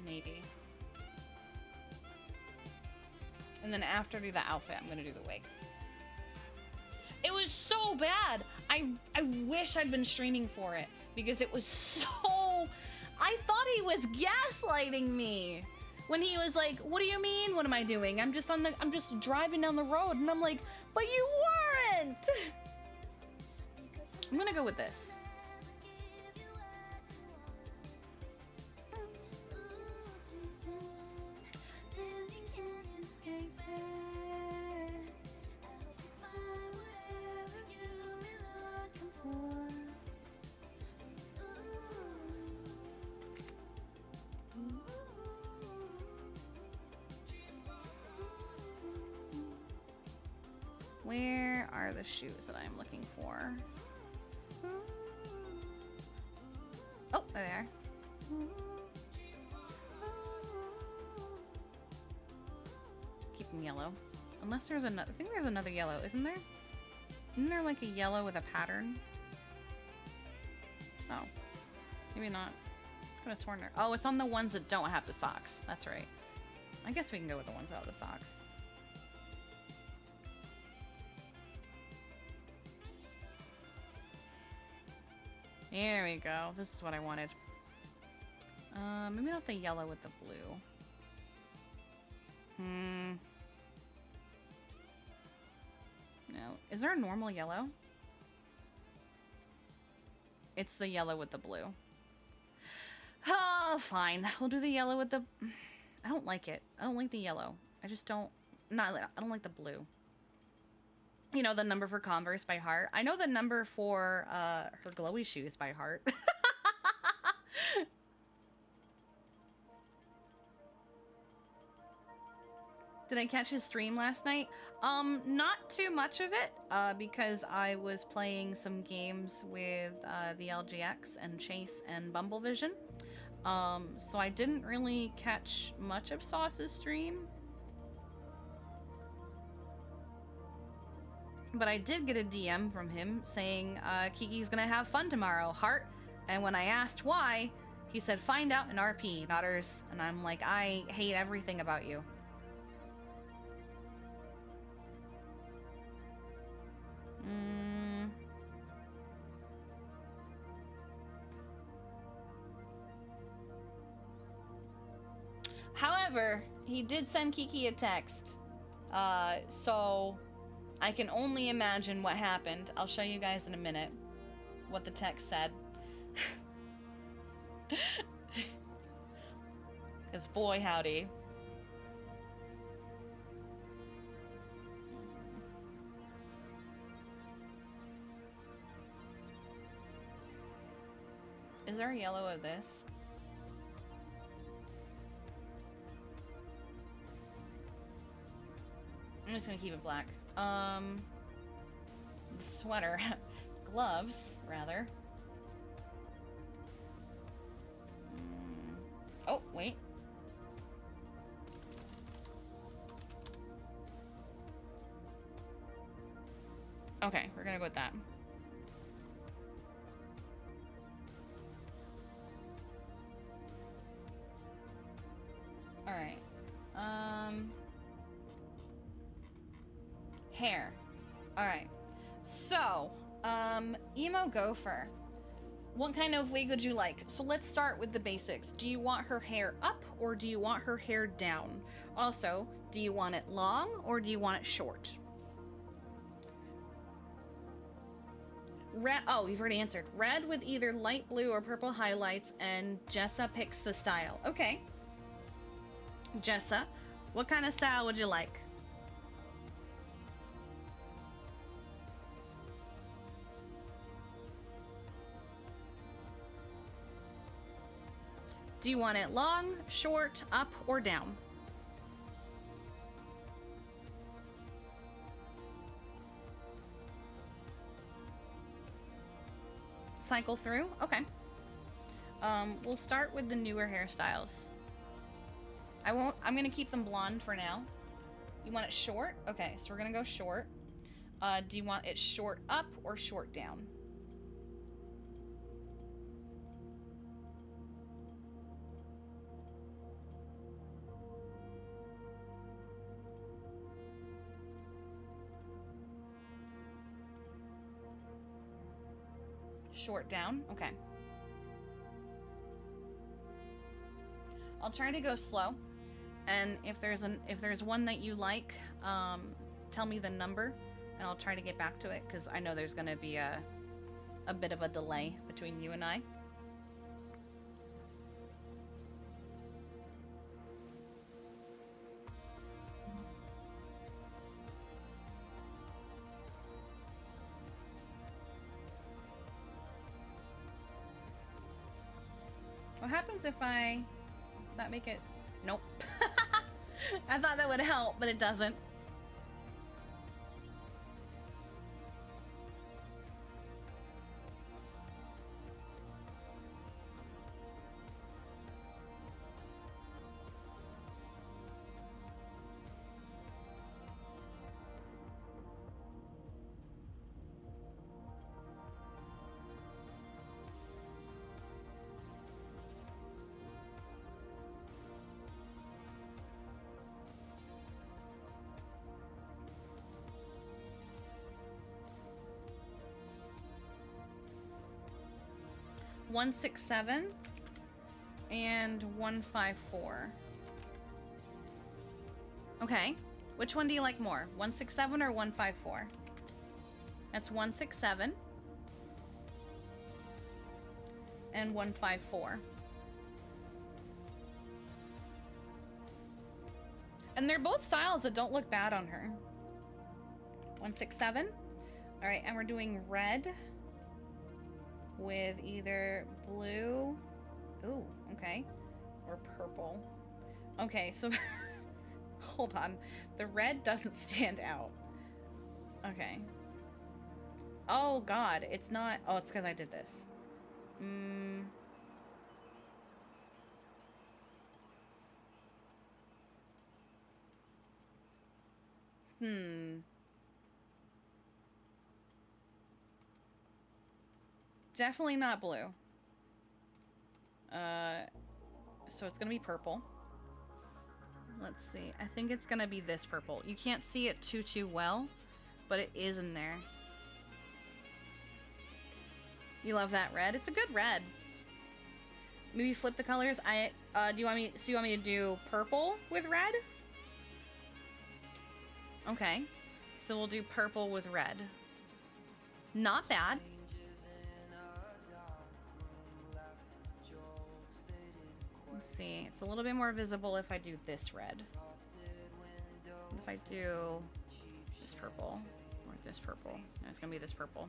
Maybe. And then after I do the outfit, I'm gonna do the wig. It was so bad. I wish I'd been streaming for it, because it was so... I thought he was gaslighting me when he was like, "What do you mean? What am I doing? I'm just driving down the road." And I'm like, "But you weren't." I'm gonna go with this. Where are the shoes that I'm looking for? Oh, there they are. Keep them yellow. Unless there's another, I think there's another yellow, isn't there? Isn't there like a yellow with a pattern? Oh, maybe not. I could have sworn there. Oh, it's on the ones that don't have the socks. That's right. I guess we can go with the ones without the socks. There we go. This is what I wanted. Maybe not the yellow with the blue. No. Is there a normal yellow? It's the yellow with the blue. Oh, fine. We'll do the yellow with the... I don't like it. I don't like the yellow. I just don't... I don't like the blue. You know, the number for Converse by heart. I know the number for her glowy shoes by heart. Did I catch his stream last night? Not too much of it, because I was playing some games with the LGX and Chase and Bumblevision. So I didn't really catch much of Sauce's stream. But I did get a DM from him saying, Kiki's gonna have fun tomorrow, heart. And when I asked why, he said, find out in RP, not hers. And I'm like, I hate everything about you. However, he did send Kiki a text. So I can only imagine what happened. I'll show you guys in a minute what the text said. Because boy howdy. Is there a yellow of this? I'm just gonna keep it black. The sweater. Gloves, rather. Oh, wait. Okay, we're gonna go with that. Alright. Hair. Alright. So, Emo Gopher. What kind of wig would you like? So let's start with the basics. Do you want her hair up or do you want her hair down? Also, do you want it long or do you want it short? Red. Oh, you've already answered. Red with either light blue or purple highlights, and Jessa picks the style. Okay. Jessa, what kind of style would you like? Do you want it long, short, up, or down? Cycle through? Okay. We'll start with the newer hairstyles. I'm gonna keep them blonde for now. You want it short? Okay, so we're gonna go short. Do you want it short up or short down? Short down? Okay. I'll try to go slow. And if there's one that you like, tell me the number and I'll try to get back to it, because I know there's gonna be a bit of a delay between you and I. What happens if does that make it? Nope. I thought that would help, but it doesn't. 167 and 154. Okay. Which one do you like more? 167 or 154? That's 167 and 154. And they're both styles that don't look bad on her. 167. All right, and we're doing red with either blue, ooh, okay, or purple. Okay, so hold on. The red doesn't stand out. Okay. Oh God, it's not, oh, it's because I did this. Definitely not blue. So it's gonna be purple. Let's see. I think it's gonna be this purple. You can't see it too well, but it is in there. You love that red? It's a good red. Maybe flip the colors. Do you want me to do purple with red? Okay. So we'll do purple with red. Not bad. Let's see. It's a little bit more visible if I do this red. If I do this purple or this purple. No, it's gonna be this purple.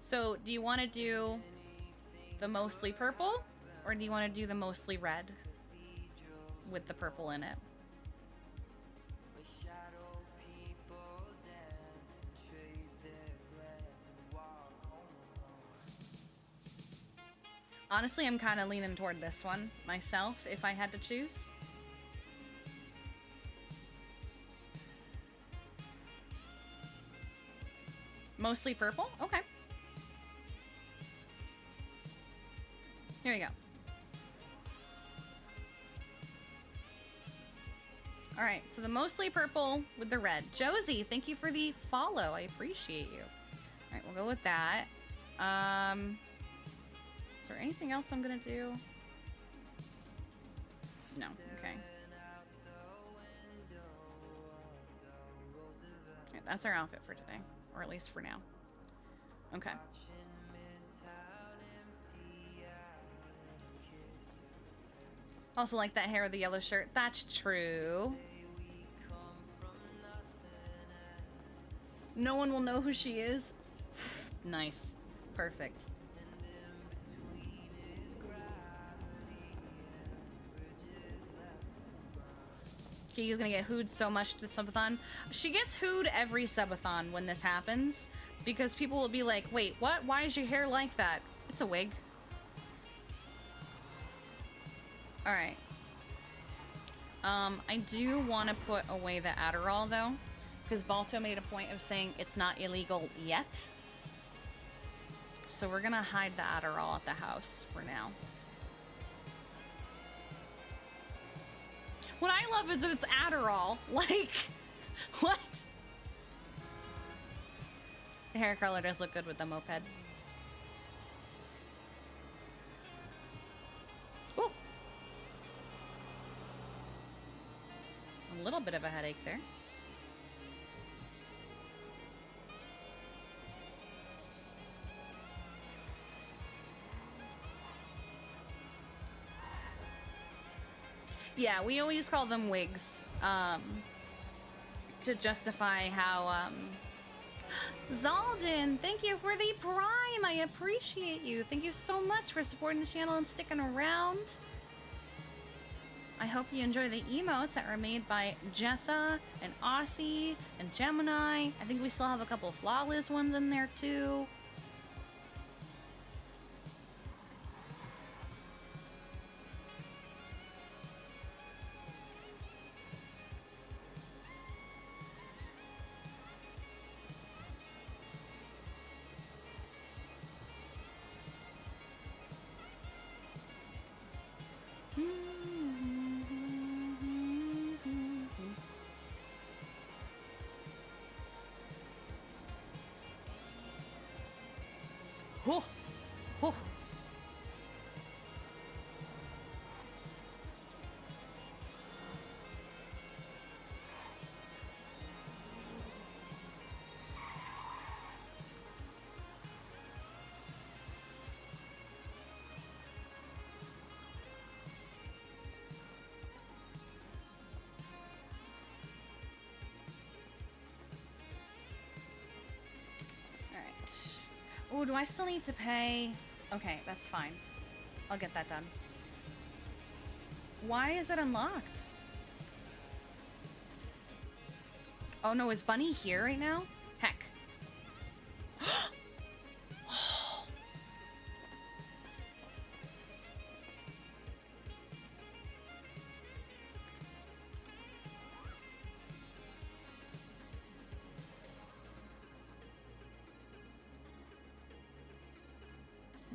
So do you want to do the mostly purple or do you want to do the mostly red with the purple in it? Honestly, I'm kind of leaning toward this one myself if I had to choose. Mostly purple? Okay. Here we go. All right, so the mostly purple with the red. Josie, thank you for the follow. I appreciate you. All right, we'll go with that. Is there anything else I'm gonna do? No, okay. Okay, that's our outfit for today, or at least for now. Okay. Also like that hair with the yellow shirt. That's true. No one will know who she is. Nice. Perfect. Kiki's gonna get hooed so much to subathon. She gets hooed every subathon when this happens because people will be like, wait, what? Why is your hair like that? It's a wig. Alright. I do want to put away the Adderall though, because Balto made a point of saying it's not illegal yet. So we're gonna hide the Adderall at the house for now. What I love is that it's Adderall. Like, what? The hair color does look good with the moped. Ooh. A little bit of a headache there. Yeah, we always call them wigs, to justify how, Zaldin, thank you for the Prime! I appreciate you. Thank you so much for supporting the channel and sticking around. I hope you enjoy the emotes that were made by Jessa and Aussie and Gemini. I think we still have a couple flawless ones in there too. Oh, oh. Oh, do I still need to pay? Okay, that's fine. I'll get that done. Why is it unlocked? Oh no, is Bunny here right now? Heck.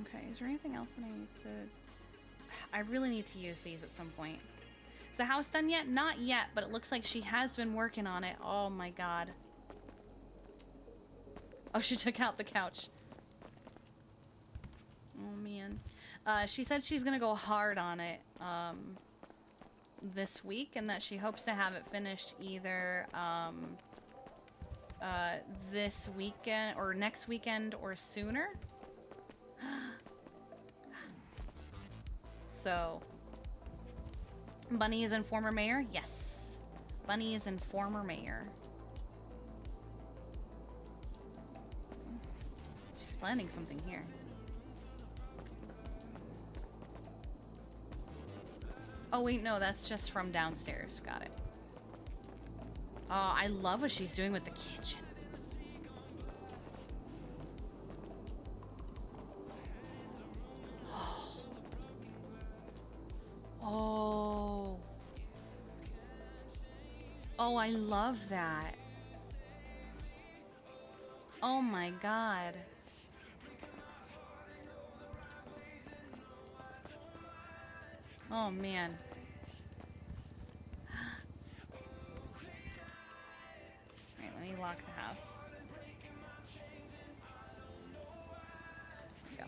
Okay, is there anything else that I need to... I really need to use these at some point. Is the house done yet? Not yet, but it looks like she has been working on it. Oh my god. Oh, she took out the couch. Oh man. She said she's gonna go hard on it this week, and that she hopes to have it finished either this weekend or next weekend or sooner. So, Bunny is in former mayor? Yes. Bunny is in former mayor. She's planning something here. Oh wait, no, that's just from downstairs. Got it. Oh, I love what she's doing with the kitchen. Oh. Oh, I love that. Oh my god. Oh man. Alright, let me lock the house. Go.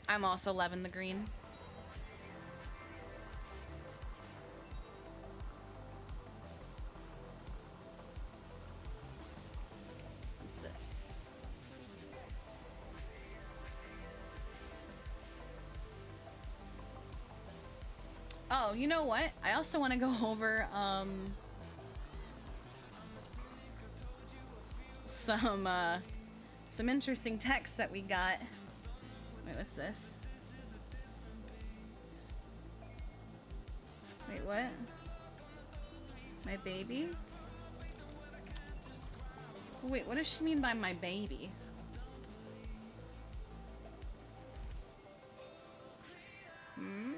I'm also loving the green. What's this? Oh, you know what? I also want to go over some interesting texts that we got. Wait, what's this? Wait, what? My baby? Wait, what does she mean by my baby? Hmm?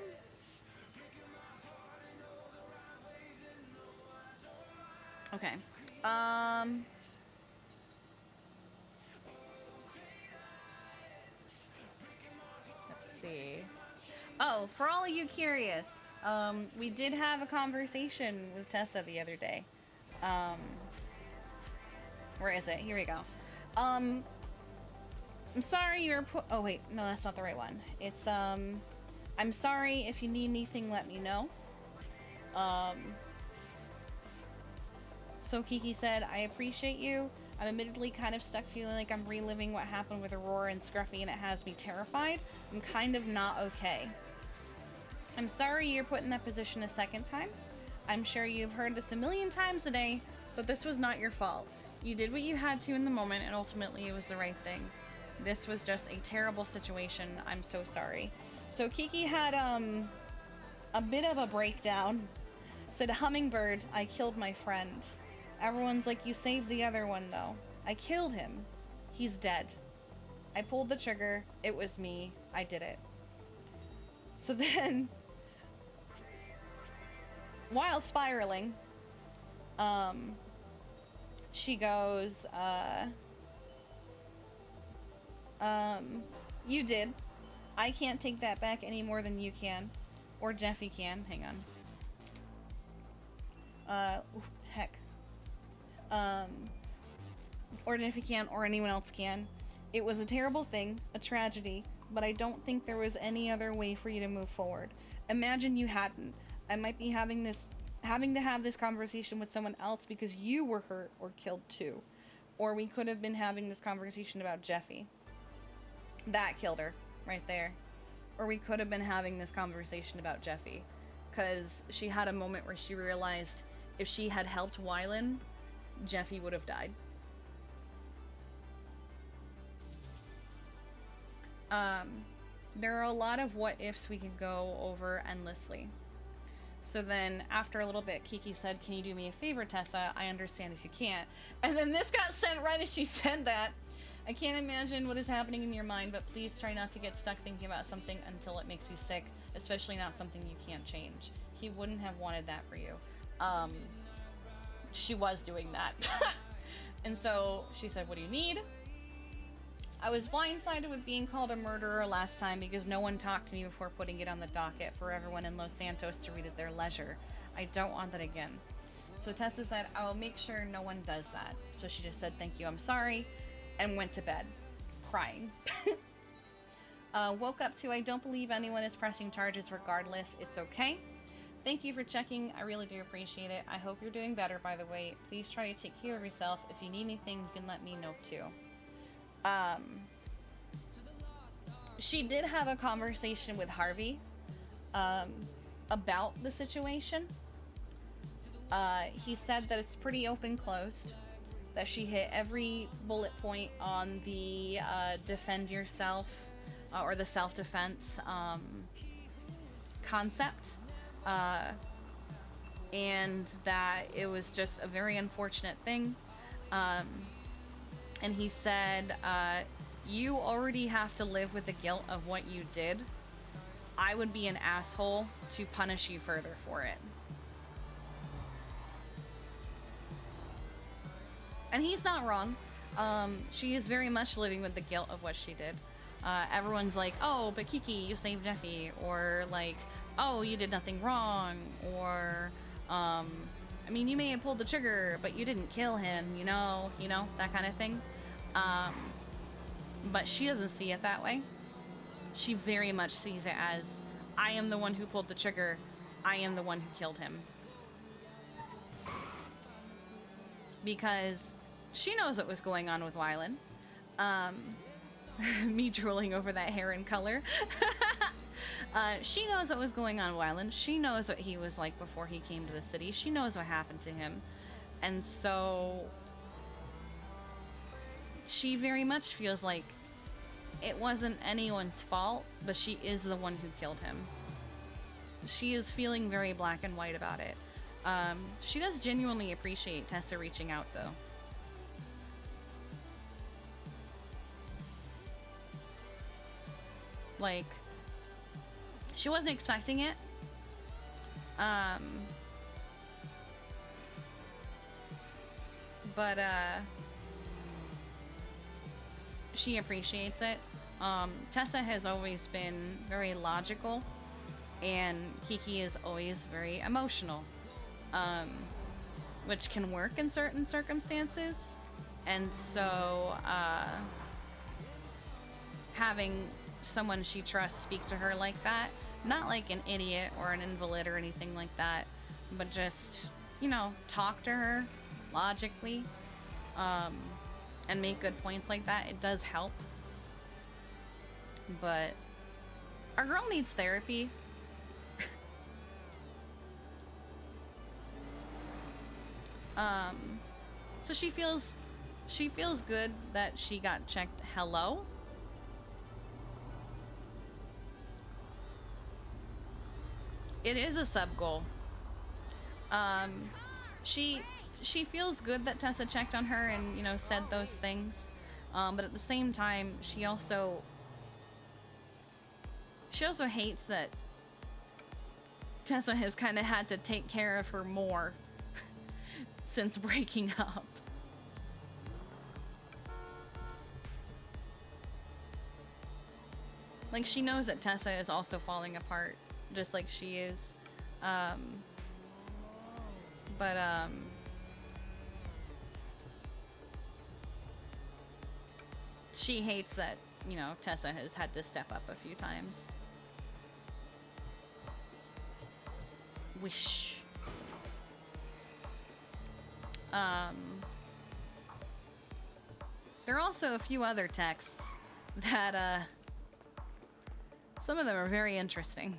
Okay. Let's see. Oh, for all of you curious, we did have a conversation with Tessa the other day. Where is it? Here we go. I'm sorry you're oh wait, no, that's not the right one. It's, I'm sorry, if you need anything, let me know. So Kiki said, I appreciate you. I'm admittedly kind of stuck feeling like I'm reliving what happened with Aurora and Scruffy, and it has me terrified. I'm kind of not okay. I'm sorry you're put in that position a second time. I'm sure you've heard this a million times today, but this was not your fault. You did what you had to in the moment, and ultimately it was the right thing. This was just a terrible situation. I'm so sorry. So Kiki had a bit of a breakdown. Said, Hummingbird, I killed my friend. Everyone's like, you saved the other one though. I killed him. He's dead. I pulled the trigger. It was me. I did it. So then, while spiraling, she goes, you did. I can't take that back any more than you can. Or Jeffy can. Hang on. Heck. Or Jeffy can, or anyone else can. It was a terrible thing, a tragedy, but I don't think there was any other way for you to move forward. Imagine you hadn't. I might be having to have this conversation with someone else because you were hurt or killed too. Or we could have been having this conversation about Jeffy. That killed her, right there. Or we could have been having this conversation about Jeffy. Because she had a moment where she realized if she had helped Wylan, Jeffy would have died. There are a lot of what ifs we could go over endlessly. So then after a little bit, Kiki said, can you do me a favor, Tessa? I understand if you can't. And then this got sent right as she said that. I can't imagine what is happening in your mind, but please try not to get stuck thinking about something until it makes you sick, especially not something you can't change. He wouldn't have wanted that for you. She was doing that. And so she said, what do you need? I was blindsided with being called a murderer last time because no one talked to me before putting it on the docket for everyone in Los Santos to read at their leisure. I don't want that again. So Tessa said, I will make sure no one does that. So she just said, thank you, I'm sorry, and went to bed, crying. Woke up to, I don't believe anyone is pressing charges regardless. It's okay. Thank you for checking. I really do appreciate it. I hope you're doing better, by the way. Please try to take care of yourself. If you need anything, you can let me know too. She did have a conversation with Harvey about the situation. He said that it's pretty open-closed, that she hit every bullet point on the defend yourself or the self-defense concept, and that it was just a very unfortunate thing. And he said, you already have to live with the guilt of what you did. I would be an asshole to punish you further for it. And he's not wrong. She is very much living with the guilt of what she did. Everyone's like, oh, but Kiki, you saved Neffy. Or like, oh, you did nothing wrong. Or, I mean, you may have pulled the trigger, but you didn't kill him, you know, that kind of thing. But she doesn't see it that way. She very much sees it as, I am the one who pulled the trigger. I am the one who killed him. Because she knows what was going on with Wylan. Me drooling over that hair and color. She knows what was going on with Wylan. She knows what he was like before he came to the city. She knows what happened to him. And so she very much feels like it wasn't anyone's fault, but she is the one who killed him. She is feeling very black and white about it. She does genuinely appreciate Tessa reaching out, though. Like, she wasn't expecting it. But she appreciates it. Tessa has always been very logical, and Kiki is always very emotional, which can work in certain circumstances. And so having someone she trusts speak to her like that, not like an idiot or an invalid or anything like that, but just, you know, talk to her logically, and make good points like that, it does help. But our girl needs therapy. So she feels good that she got checked. Hello? It is a sub goal. She feels good that Tessa checked on her and, you know, said those things. But at the same time, she also hates that Tessa has kind of had to take care of her more since breaking up. Like, she knows that Tessa is also falling apart, just like she is. She hates that, you know, Tessa has had to step up a few times. Wish. There are also a few other texts that, some of them are very interesting.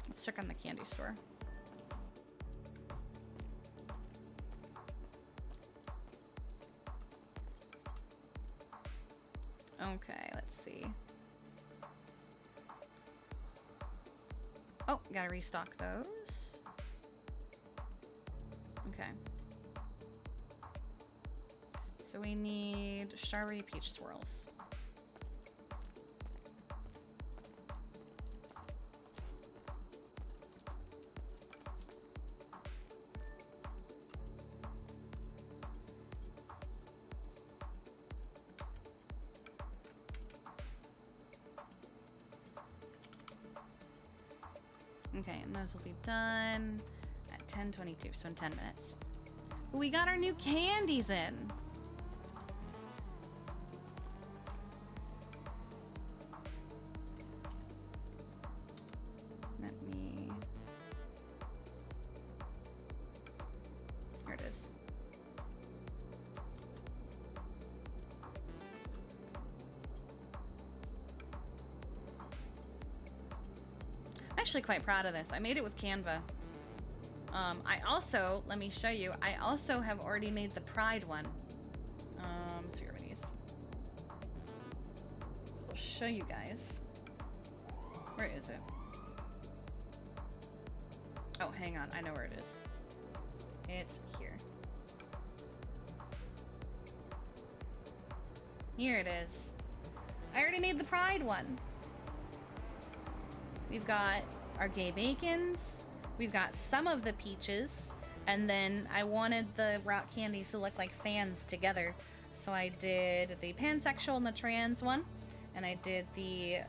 Let's check on the candy store. Okay, let's see. Oh, gotta restock those. Okay. So we need strawberry peach swirls. Okay, and those will be done at 10:22, so in 10 minutes. We got our new candies in. Let me... Here it is. I'm actually quite proud of this. I made it with Canva. I also, let me show you, I also have already made the Pride one. So here it is. I'll show you guys. Where is it? Oh, hang on. I know where it is. It's here. Here it is. I already made the Pride one. We've got our gay bacons. We've got some of the peaches. And then I wanted the rock candies to look like fans together. So I did the pansexual and the trans one. And I did the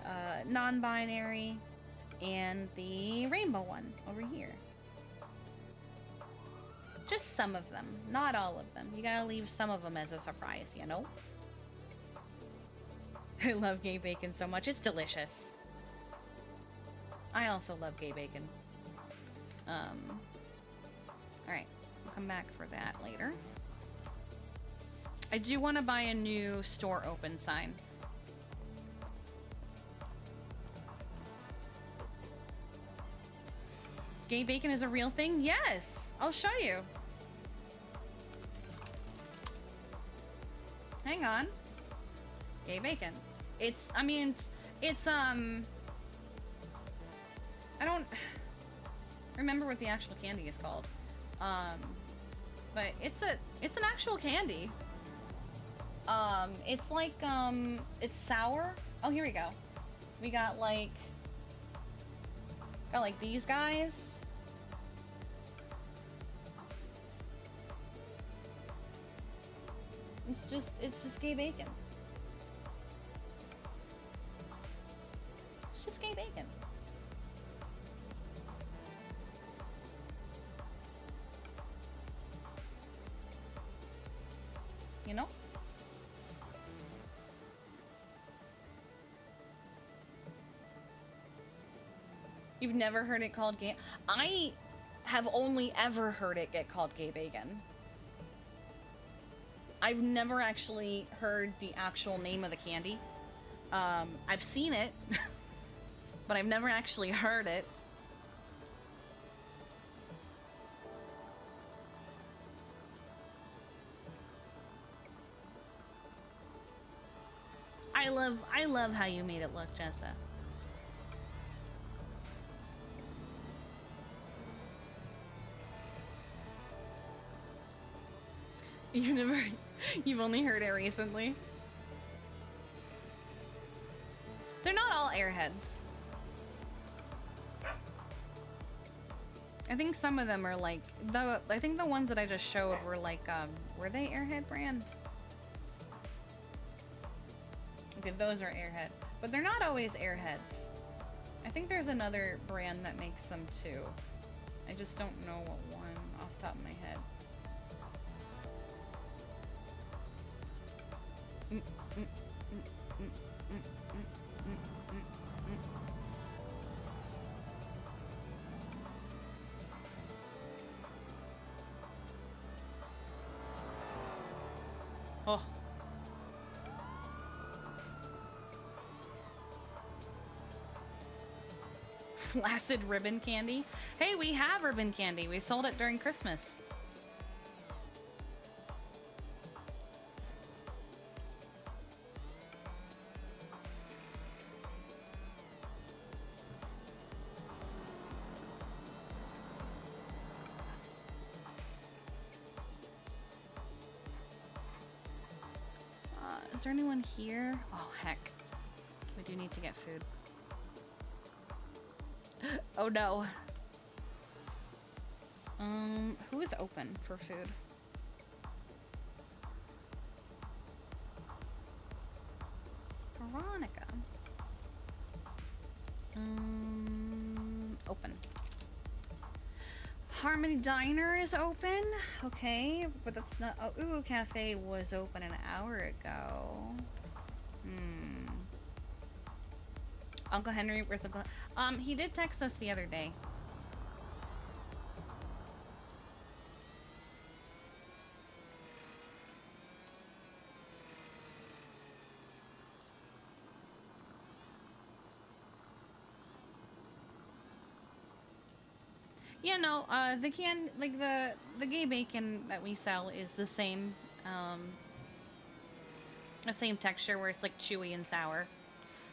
non-binary and the rainbow one over here. Just some of them, not all of them. You gotta leave some of them as a surprise, you know? I love gay bacon so much. It's delicious. I also love gay bacon. Alright, we'll come back for that later. I do want to buy a new store open sign. Gay bacon is a real thing? Yes! I'll show you. Hang on. Gay bacon. It's, I mean, it's I don't remember what the actual candy is called. But it's an actual candy. It's like, it's sour. Oh, here we go. We got like these guys. It's just gay bacon. It's just gay bacon. You know? You've never heard it called gay? I have only ever heard it get called gay bacon. I've never actually heard the actual name of the candy. I've seen it, but I've never actually heard it. I love how you made it look, Jessa. You've only heard it recently. They're not all airheads. I think some of them are like, I think the ones that I just showed were like, were they airhead brand? Okay, those are airhead, but they're not always airheads. I think there's another brand that makes them too. I just don't know what one off the top of my head. Oh. Flaccid ribbon candy. Hey, we have ribbon candy. We sold it during Christmas. Is there anyone here? Oh, heck. We do need to get food. Oh, no. Who is open for food? Veronica. Open. Harmony Diner is open. Okay, but that's not. Oh, Ooh Cafe was open an hour ago. Uncle Henry, where's Uncle? He did text us the other day. Yeah, no, the gay bacon that we sell is the same texture where it's like chewy and sour.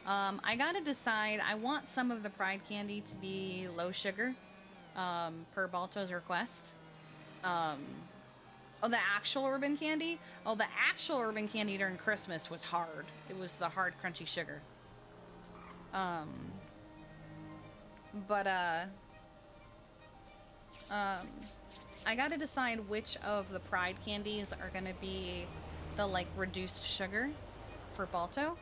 I gotta decide. I want some of the Pride candy to be low sugar, per Balto's request. Oh, the actual urban candy? Oh, the actual urban candy during Christmas was hard. It was the hard, crunchy sugar. I gotta decide which of the Pride candies are gonna be the, like, reduced sugar for Balto.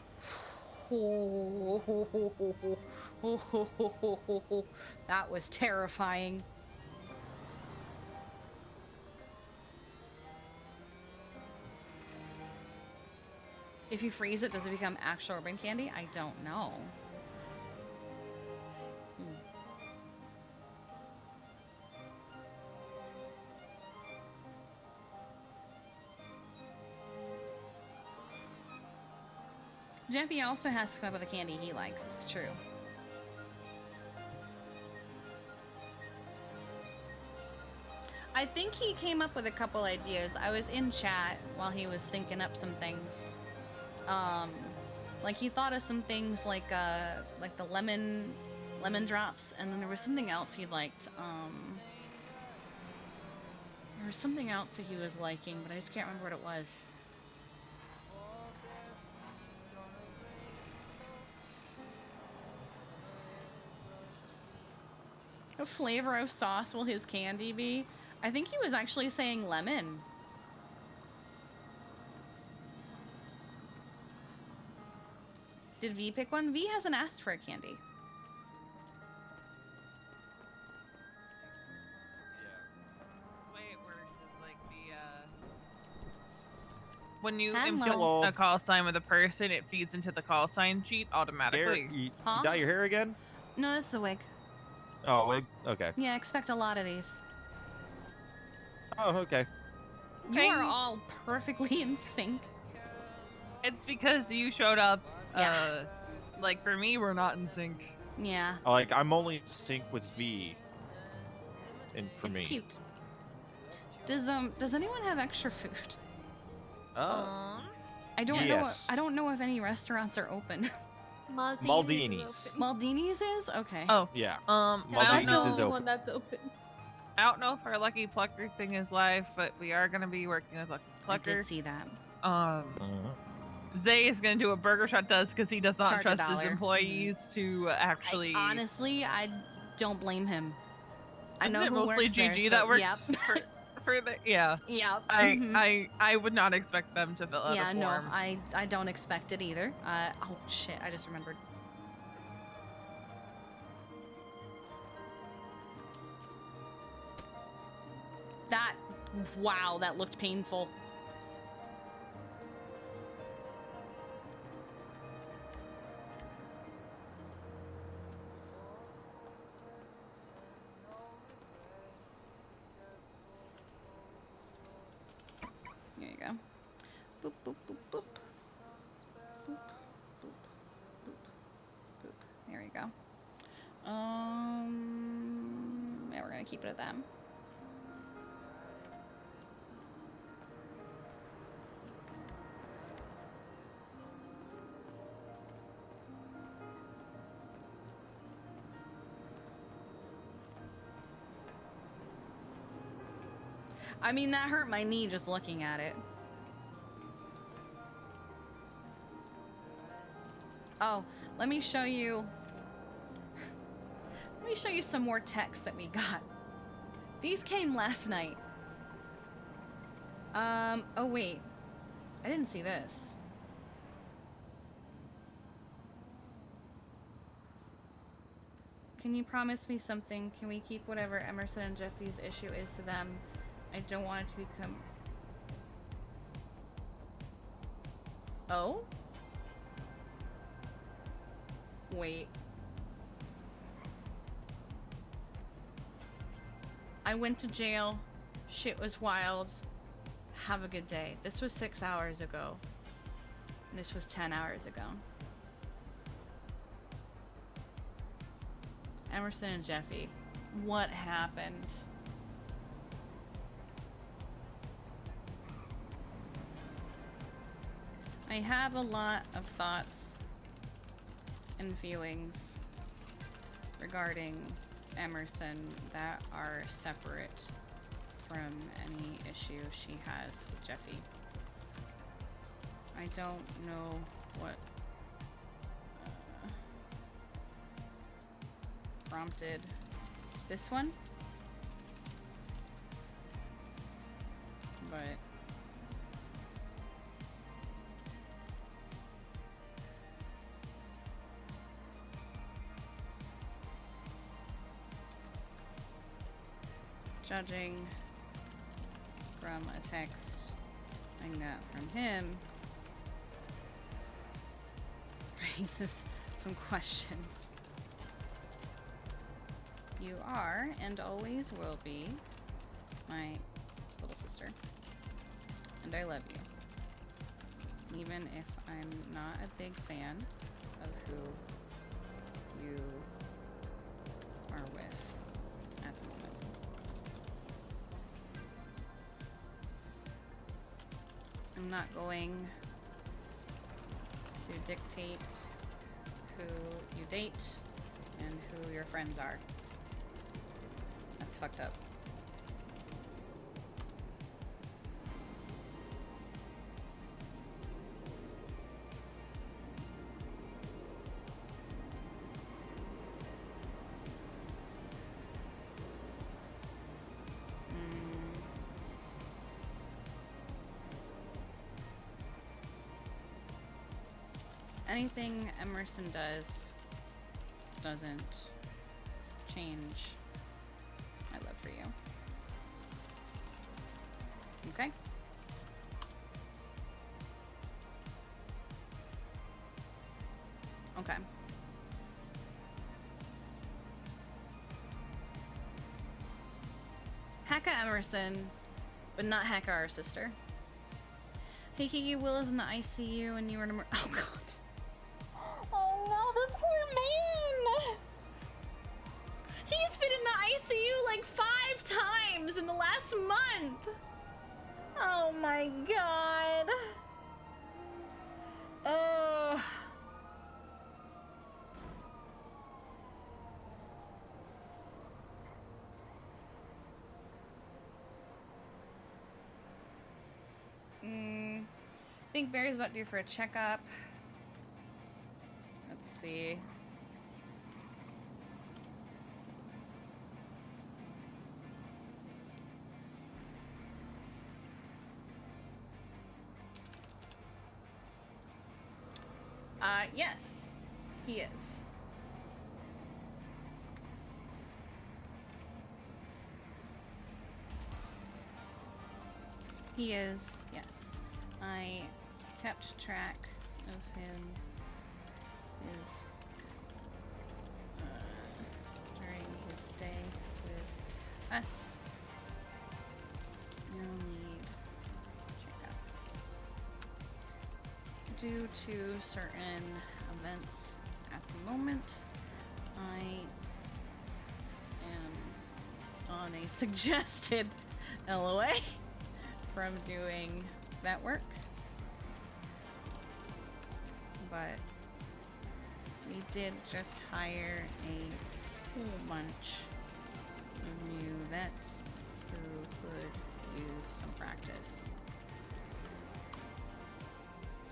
That was terrifying. If you freeze it, does it become actual urban candy? I don't know. Jeffy also has to come up with a candy he likes. It's true. I think he came up with a couple ideas. I was in chat while he was thinking up some things. Like he thought of some things like the lemon drops, and then there was something else he liked. There was something else that he was liking, but I just can't remember what it was. What flavor of sauce will his candy be? I think he was actually saying lemon. Did V pick one? V hasn't asked for a candy. Yeah. The way it works is like when you Hello. input a call sign with a person, it feeds into the call sign sheet automatically. You Huh? dye your hair again? No, this is a wig. Oh, wig? Okay. Yeah, expect a lot of these. Oh, okay. You are all perfectly in sync. It's because you showed up. Yeah. Like for me, we're not in sync. Yeah. Like, I'm only in sync with V. And for It's me. cute. Does anyone have extra food? Uh, I don't know. yes. I don't know if any restaurants are open. Maldini's. Maldini's is? Okay. Oh, Yeah. I Maldini's don't know. is open. One that's open. I don't know if our Lucky Plucker thing is live, but we are gonna be working with Lucky I Plucker. did see that. Zay is gonna do what Burger Shot does because he does not Charge trust $1. his employees to actually. Honestly, I don't blame him. I Isn't know it who mostly works there, GG so, that works yep. for the yeah. Yep. I would not expect them to fill out Yeah, a no, form. I don't expect it either. Oh shit, I just remembered. Wow, that looked painful. There you go. Boop, boop, boop, boop. Boop, boop, boop, boop. There you go. Yeah, we're gonna keep it at that. I mean, that hurt my knee just looking at it. Oh, let me show you. Let me show you some more texts that we got. These came last night. Oh wait. I didn't see this. Can you promise me something? Can we keep whatever Emerson and Jeffy's issue is to them? I don't want it to become... Oh? Wait. I went to jail. Shit was wild. Have a good day. This was 6 hours ago. And this was 10 hours ago. Emerson and Jeffy. What happened? I have a lot of thoughts and feelings regarding Emerson that are separate from any issue she has with Jeffy. I don't know what prompted this one, but judging from a text I got from him raises some questions. You are, and always will be, my little sister. And I love you. Even if I'm not a big fan of who you are with at the moment. I'm not going to dictate who you date and who your friends are. That's fucked up. Anything Emerson does doesn't change my love for you. Okay? Okay. Hecka Emerson, but not Hecka our sister. Hey Kiki, Will is in the ICU and you were number— oh god. Oh no, this poor man! He's been in the ICU like 5 times in the last month! Oh my god. Oh. I think Barry's about due for a checkup. Let's see. Yes, he is. He is, yes. I kept track of him, during his stay with us. You'll need checkup. Due to certain events at the moment, I am on a suggested LOA from doing that work. But we did just hire a whole bunch of new vets who could use some practice.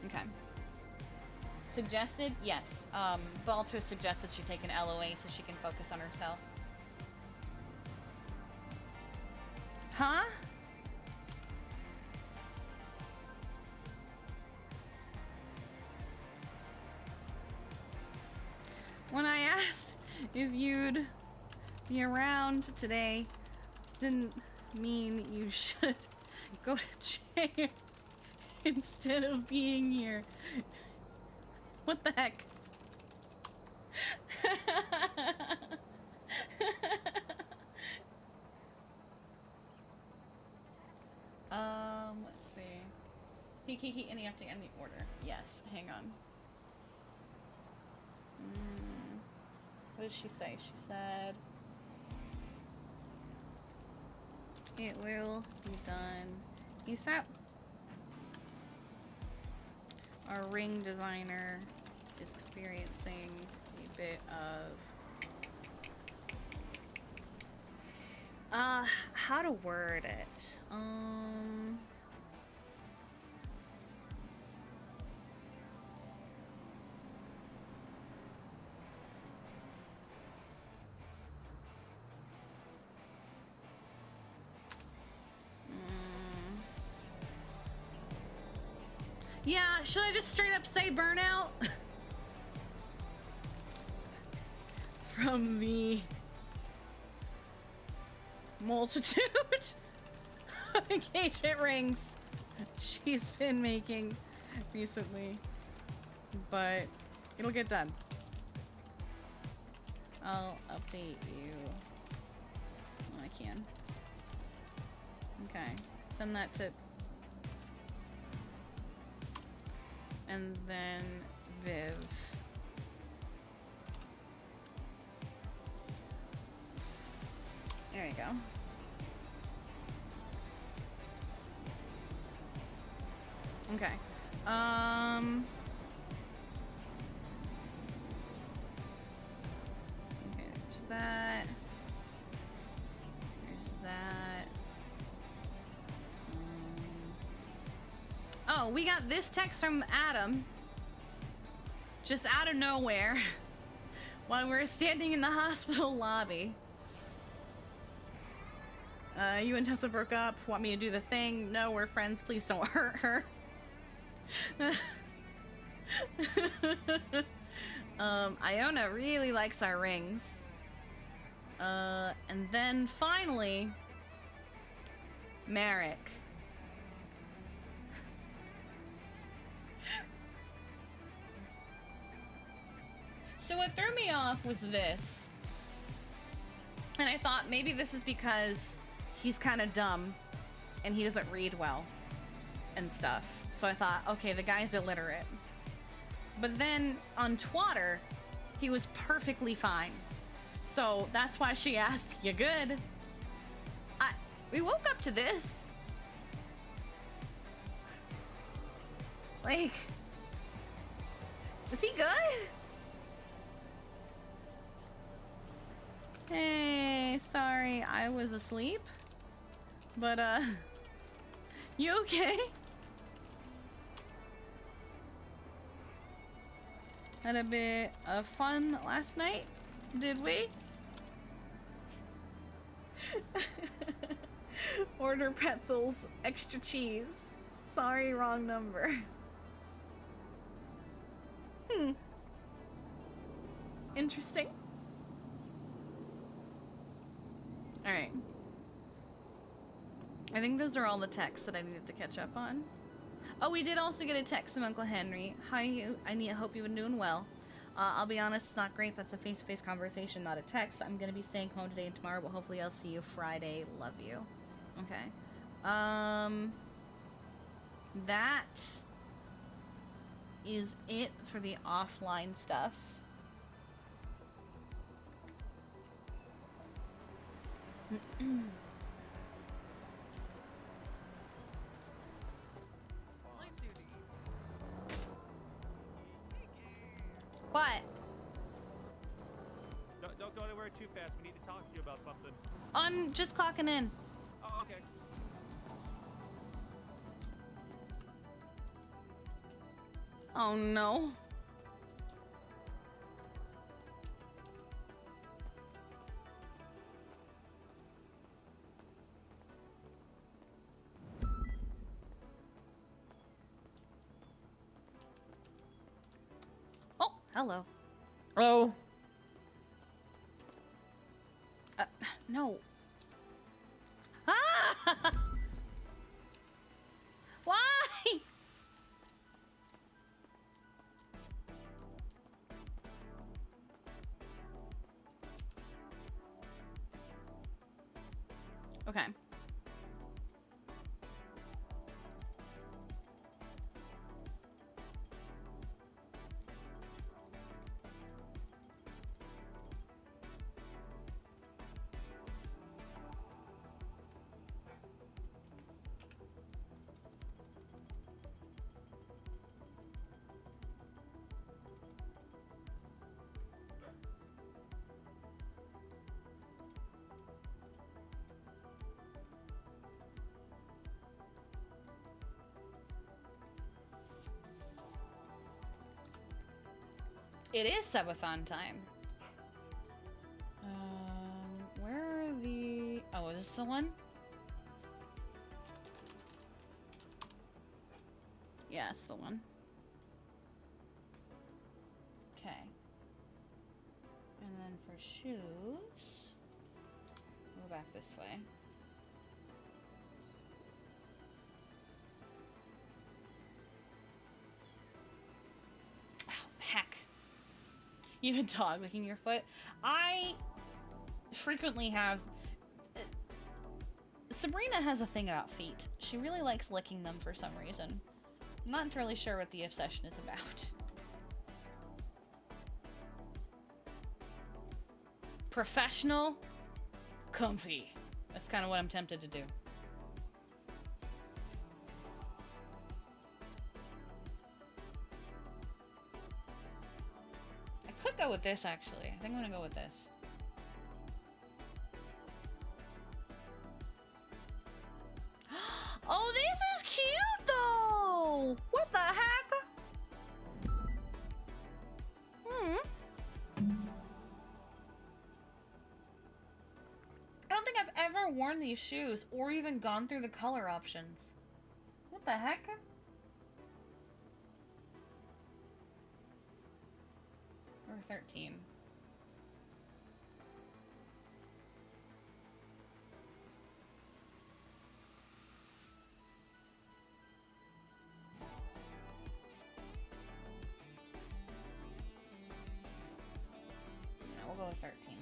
Okay. suggested, yes. Balto suggested she take an LOA so she can focus on herself. Huh? When I asked if you'd be around today, didn't mean you should go to jail instead of being here. What the heck? Let's see. Kiki, any update on the order? Yes, hang on. What did she say? She said it will be done ASAP. Our ring designer is experiencing a bit of how to word it. Yeah, should I just straight up say burnout? From the multitude of engagement rings she's been making recently. But it'll get done. I'll update you when I can. Okay, send that to... And then Viv. There you go. Okay. Okay, there's that. There's that. Oh, we got this text from Adam. Just out of nowhere. While we were standing in the hospital lobby. You and Tessa broke up. Want me to do the thing? No, we're friends. Please don't hurt her. Iona really likes our rings. And then finally, Merrick. So what threw me off was this. And I thought maybe this is because he's kind of dumb and he doesn't read well and stuff. So I thought, okay, the guy's illiterate. But then on Twatter, he was perfectly fine. So that's why she asked, "You good?" We woke up to this. Like, is he good? Hey, sorry, I was asleep. But, you okay? Had a bit of fun last night, did we? Order pretzels, extra cheese. Sorry, wrong number. Interesting. Alright. I think those are all the texts that I needed to catch up on. Oh, we did also get a text from Uncle Henry. Hi, I hope you've been doing well. I'll be honest, it's not great. That's a face-to-face conversation, not a text. I'm gonna be staying home today and tomorrow, but hopefully I'll see you Friday. Love you. Okay. That is it for the offline stuff. What? Don't go anywhere too fast. We need to talk to you about something. I'm just clocking in. Oh, okay. Oh no. Hello. Oh. No. Ah! Why? Okay. It is subathon time. Where are the... Oh, is this the one? Yeah, it's the one. Okay. And then for shoes... Go back this way. Oh, heck. You a dog licking your foot? I frequently have... Sabrina has a thing about feet. She really likes licking them for some reason. I'm not entirely sure what the obsession is about. Professional, comfy. That's kind of what I'm tempted to do. I could go with this, actually. I think I'm gonna go with this. Oh, this is cute, though! What the heck? Hmm. I don't think I've ever worn these shoes or even gone through the color options. What the heck? Or 13. No, we'll go with 13.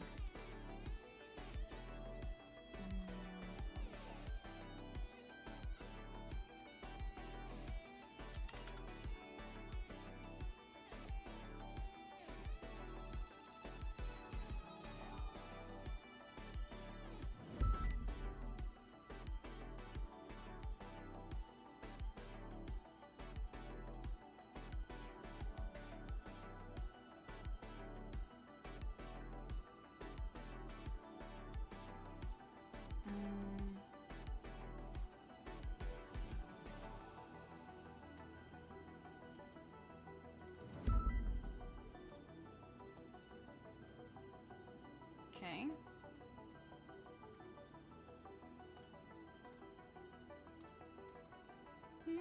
Okay. The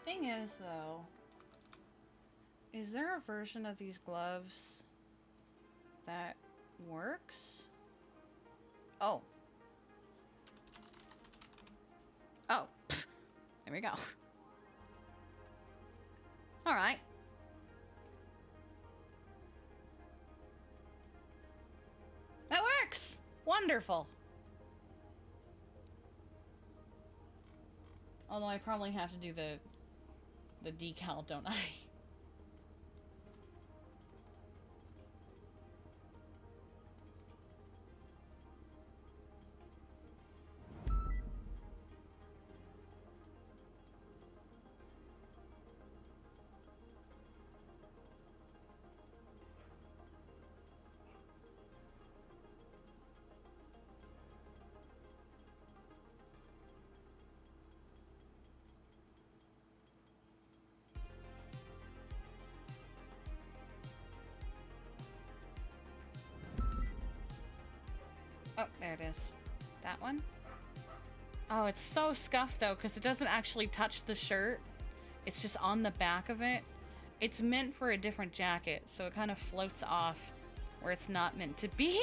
thing is, though, is there a version of these gloves that works? Oh. Oh. Pfft. There we go. All right. That works! Wonderful! Although I probably have to do the decal, don't I? Oh, there it is. That one? Oh, it's so scuffed though, because it doesn't actually touch the shirt. It's just on the back of it. It's meant for a different jacket, so it kind of floats off where it's not meant to be.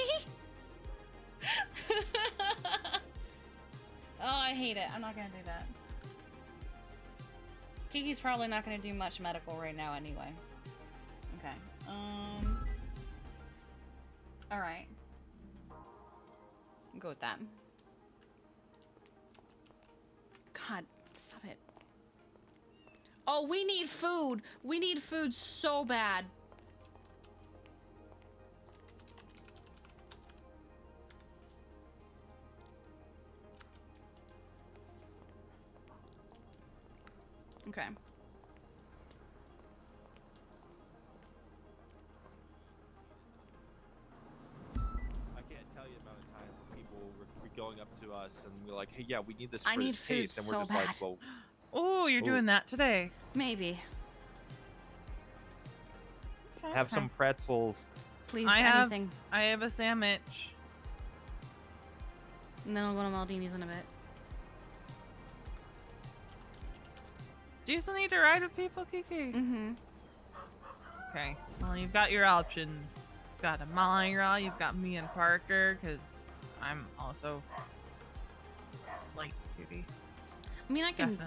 Oh, I hate it. I'm not gonna do that. Kiki's probably not gonna do much medical right now anyway. Okay. Alright. Go with that. God, stop it. Oh, we need food. We need food so bad. Okay. I can't tell you the amount of times people were going up to us and we're like, hey, yeah, we need this I for need this food case. And we're so just bad. like, well, Oh, you're doing that today. Maybe. Okay, have okay. some pretzels. Please, I have- anything. I have a sandwich. And then I'll go to Maldini's in a bit. Do you still need to ride with people, Kiki? Mm-hmm. Okay. Well, you've got your options. You've got Amira, you've got me and Parker, because I'm also light duty. I mean, I can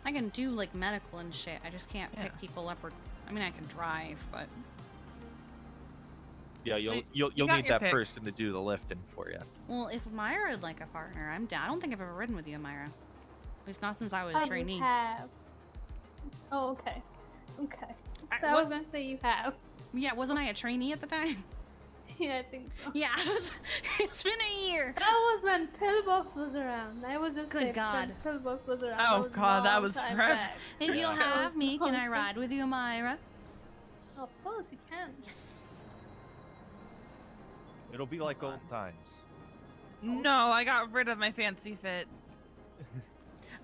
Definite. do like medical and shit. I just can't Yeah. pick people up or. I mean, I can drive, but Yeah, So you'll you got need your that pick. person to do the lifting for you. well, if Myra would like a partner, I'm down. I don't think I've ever ridden with you, Myra. At least not since I was a Oh, trainee. you have. Oh, okay. Okay. I- So I was what- gonna say you have. Yeah, wasn't I a trainee at the time? Yeah, I think so. Yeah, it's been a year. That was when Pillbox was around. I was just Good saying God. when Pillbox was around. Oh, That was God, that long was time forever. back. If you'll Yeah. have me, can I ride with you, Myra? Of course you can. Yes. It'll be like old times. No, I got rid of my fancy fit.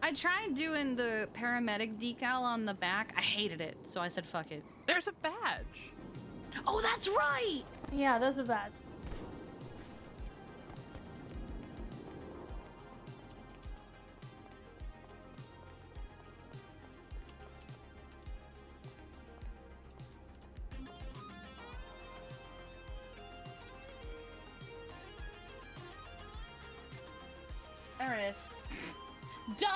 I tried doing the paramedic decal on the back. I hated it, so I said fuck it. There's a badge. Oh, that's right! Yeah, those are bad. There it is. Duh!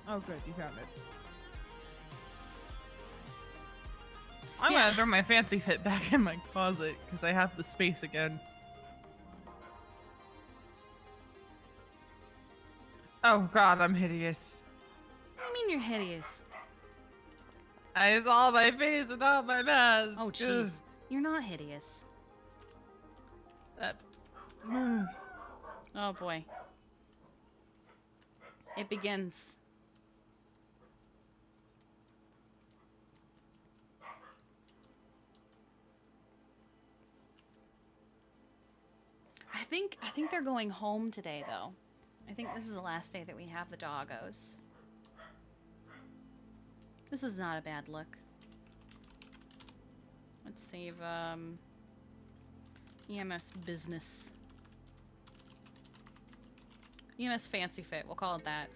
Oh, good, you found it. I'm Yeah. gonna throw my fancy fit back in my closet because I have the space again. Oh God, I'm hideous. I mean, you're hideous. I saw my face without my mask. Oh, jeez. You're not hideous. That. Oh, boy. It begins. I think they're going home today, though. I think this is the last day that we have the doggos. This is not a bad look. Let's save, EMS business. EMS fancy fit, we'll call it that.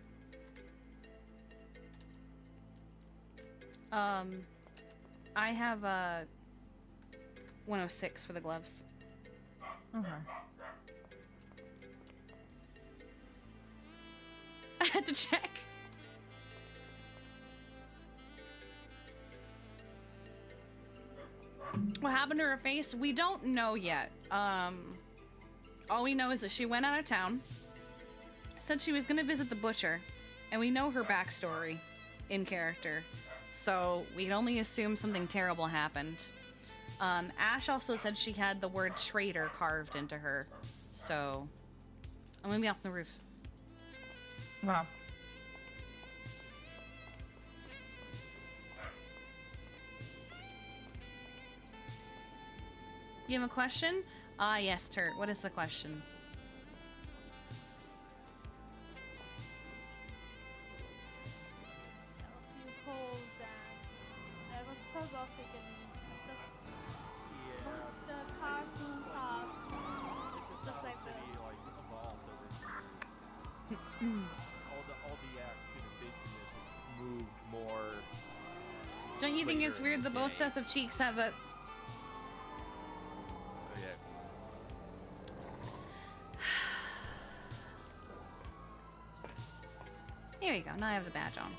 I have, 106 for the gloves. Okay. I had to check. What happened to her face? We don't know yet. All we know is that she went out of town, said she was gonna visit the butcher, and we know her backstory in character. So we can only assume something terrible happened. Ash also said she had the word traitor carved into her. So I'm gonna be off the roof. Wow. You have a question? Ah, yes, Turt. What is the question? You called I was Pillbox again. The cartoon top. Just like the. Don't you think Later it's weird in that the both game. sets of cheeks have a... Okay. Here we go. Now I have the badge on.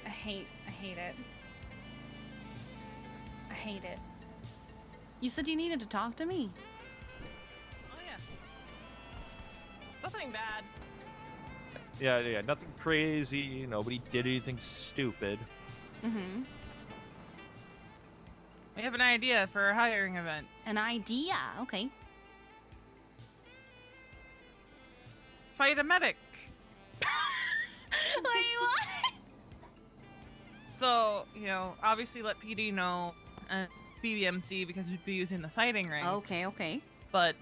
I hate it. I hate it. You said you needed to talk to me. Oh yeah. Nothing bad. Yeah, nothing crazy. Nobody did anything stupid. Mm-hmm. We have an idea for a hiring event. An idea. Okay. Fight a medic. Wait, what? So, obviously let PD know and BBMC because we'd be using the fighting ring. Okay. But,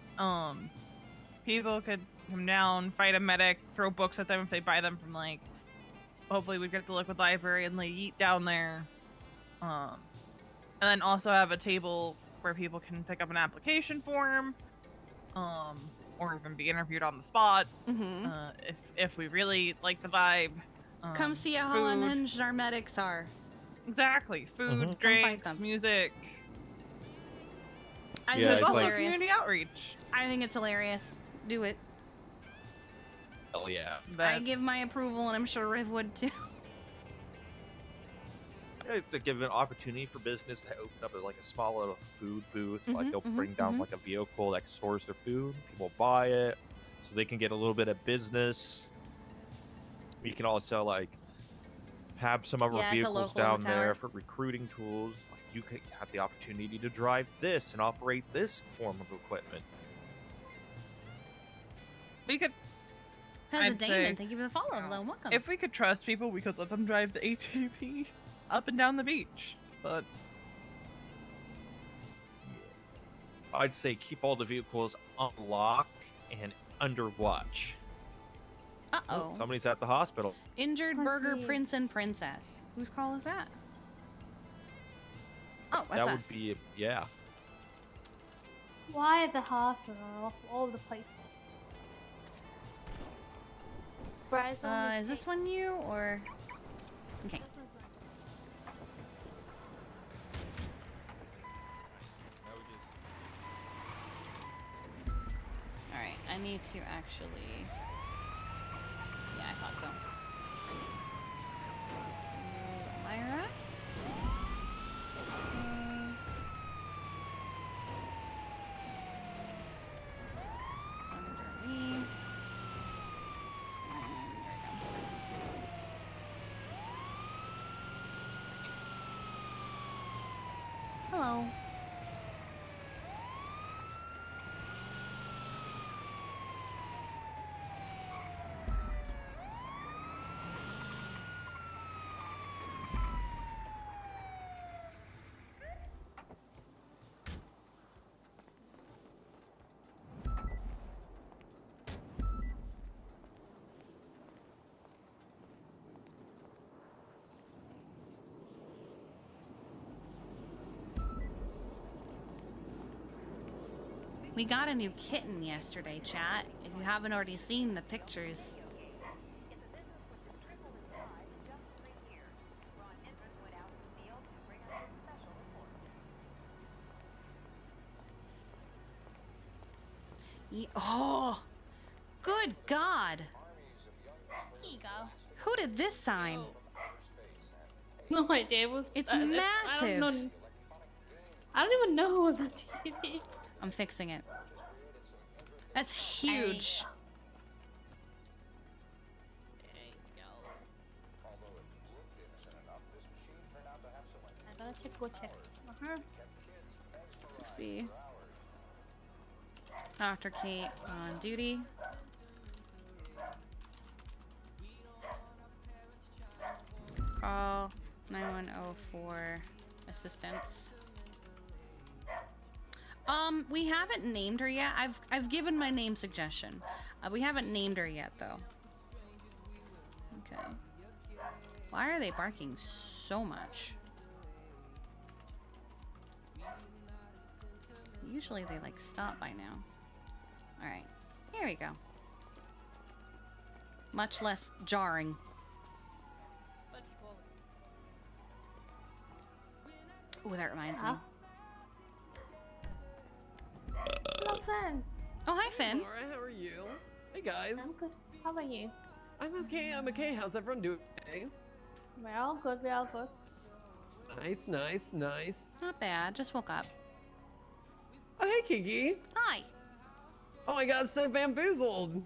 people could come down, fight a medic, throw books at them if they buy them from, hopefully we'd get the liquid library and eat down there. And then also have a table where people can pick up an application form, or even be interviewed on the spot. Mm-hmm. If we really like the vibe. Come see how food. unhinged our medics are. Exactly. Food, Mhm. Come fight drinks, them. music. I Yeah, think it's it's also like- hilarious. community outreach. I think it's hilarious. Do it. Hell yeah. I give my approval, and I'm sure Riv would too. Yeah, to give an opportunity for business to open up a small little food booth. Mhm, They'll mhm, bring down mhm. a vehicle that stores their food. People buy it, so they can get a little bit of business. We can also have some of Yeah, our it's a vehicles local in down the there tower. for recruiting tools. You could have the opportunity to drive this and operate this form of equipment. We could, How's I'd Damon? say- Thank you for the follow. Hello, welcome. if we could trust people, we could let them drive the ATV up and down the beach. But I'd say keep all the vehicles on lock and under watch. Uh-oh. Somebody's at the hospital. Injured Burger Pussy. Prince and Princess. Whose call is that? Oh, that's That us. would be, yeah. Why the hospital of all the places? Fries on the Is this one you, or... Okay. Alright, I need to actually... Yeah, I thought so. Myra? Under me. And there we go. Hello. We got a new kitten yesterday, chat. If you haven't already seen the pictures. Oh, good God. Here you go. Who did this sign? No idea. It was. It's I don't massive. know. I don't even know who was on TV. I'm fixing it. That's huge. There you go. I gotta check. Go check. Let's see. Dr. Kate on duty. Call 9104 assistance. We haven't named her yet. I've given my name suggestion. We haven't named her yet though. Okay. Why are they barking so much? Usually they stop by now. Alright. Here we go. Much less jarring. Oh, that reminds me. Hello, Finn. Oh, hi, Finn. Laura, how are you? Hey guys. I'm good. How about you? I'm okay. How's everyone doing? We're all good. We're all good. Nice. Not bad. Just woke up. Oh, hey, Kiki. Hi. Oh my god, so bamboozled.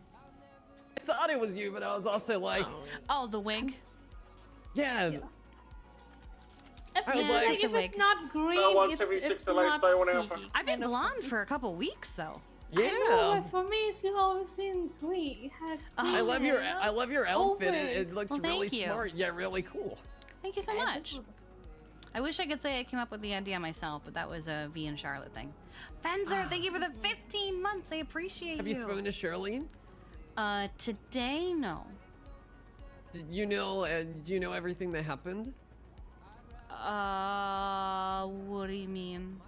I thought it was you, but I was also like, Oh, the wig. yeah. I was Yeah, like, just a If wig. it's not green, once it's, every it's 6 not lights, stay 1 alpha. Kiki. I've been Kind of blonde thing. for a couple weeks, though. I know, yeah. but for me, it's always been green. It had I love green your hair. I love your outfit. Over. It looks Well, really thank you. smart. Yeah, really cool. Thank you so Yeah, much. this I wish I could say I came up with the idea myself, but that was a V and Charlotte thing. Fenzer, thank you for the 15 months. I appreciate Have you spoken to Shirley? Today, no. Do you know everything that happened? What do you mean?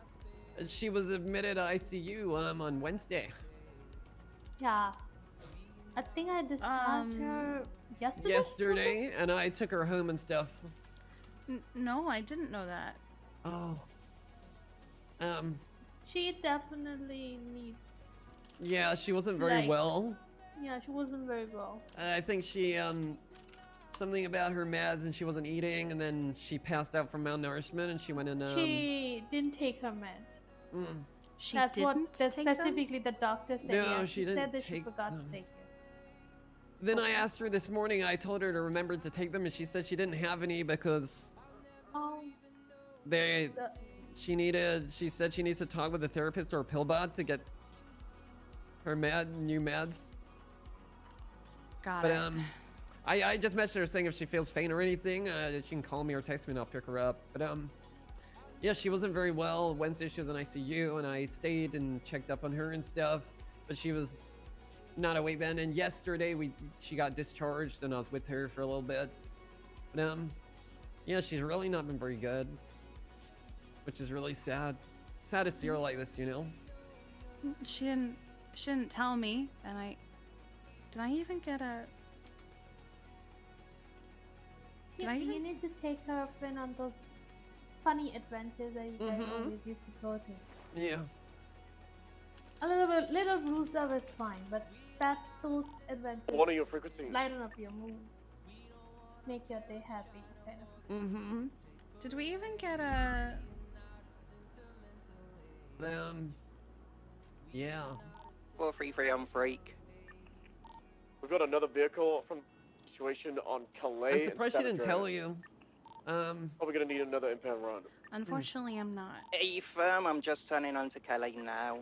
She was admitted to ICU on Wednesday. Yeah. I think I discharged her yesterday. Yesterday, and I took her home and stuff. No, I didn't know that. Oh. She definitely needs. Yeah, she wasn't very Like- well. Yeah, she wasn't very well. I think she something about her meds and she wasn't eating, and then she passed out from malnourishment, and she went in She didn't take her meds. She That's didn't what that take them? specifically the doctor said. No, Yeah, she didn't said that she take forgot them. to take it. Then I asked her this morning, I told her to remember to take them, and she said she didn't have any because Oh, they the, she said she needs to talk with a therapist or a pill bot to get her new meds. Got But it. I just messaged her saying if she feels faint or anything, she can call me or text me and I'll pick her up. But yeah, she wasn't very well. Wednesday she was in ICU, and I stayed and checked up on her and stuff. But she was not awake then. And yesterday she got discharged, and I was with her for a little bit. But yeah, she's really not been very good, which is really sad. Sad to see her like this, you know. She didn't tell me, and did I even get a? Did I you even? need to take her Finn on those funny adventures that you guys always used to go to. Yeah. A little bruised up is fine, but those adventures What are your frequencies? lighten up your mood, make your day happy, kind of. Did we even get a? Yeah. 433 on freak. We've got another vehicle from situation on Calais. I'm surprised she didn't tell you. Probably gonna need another impound run. Unfortunately, I'm not. Are you firm? I'm just turning on to Calais now.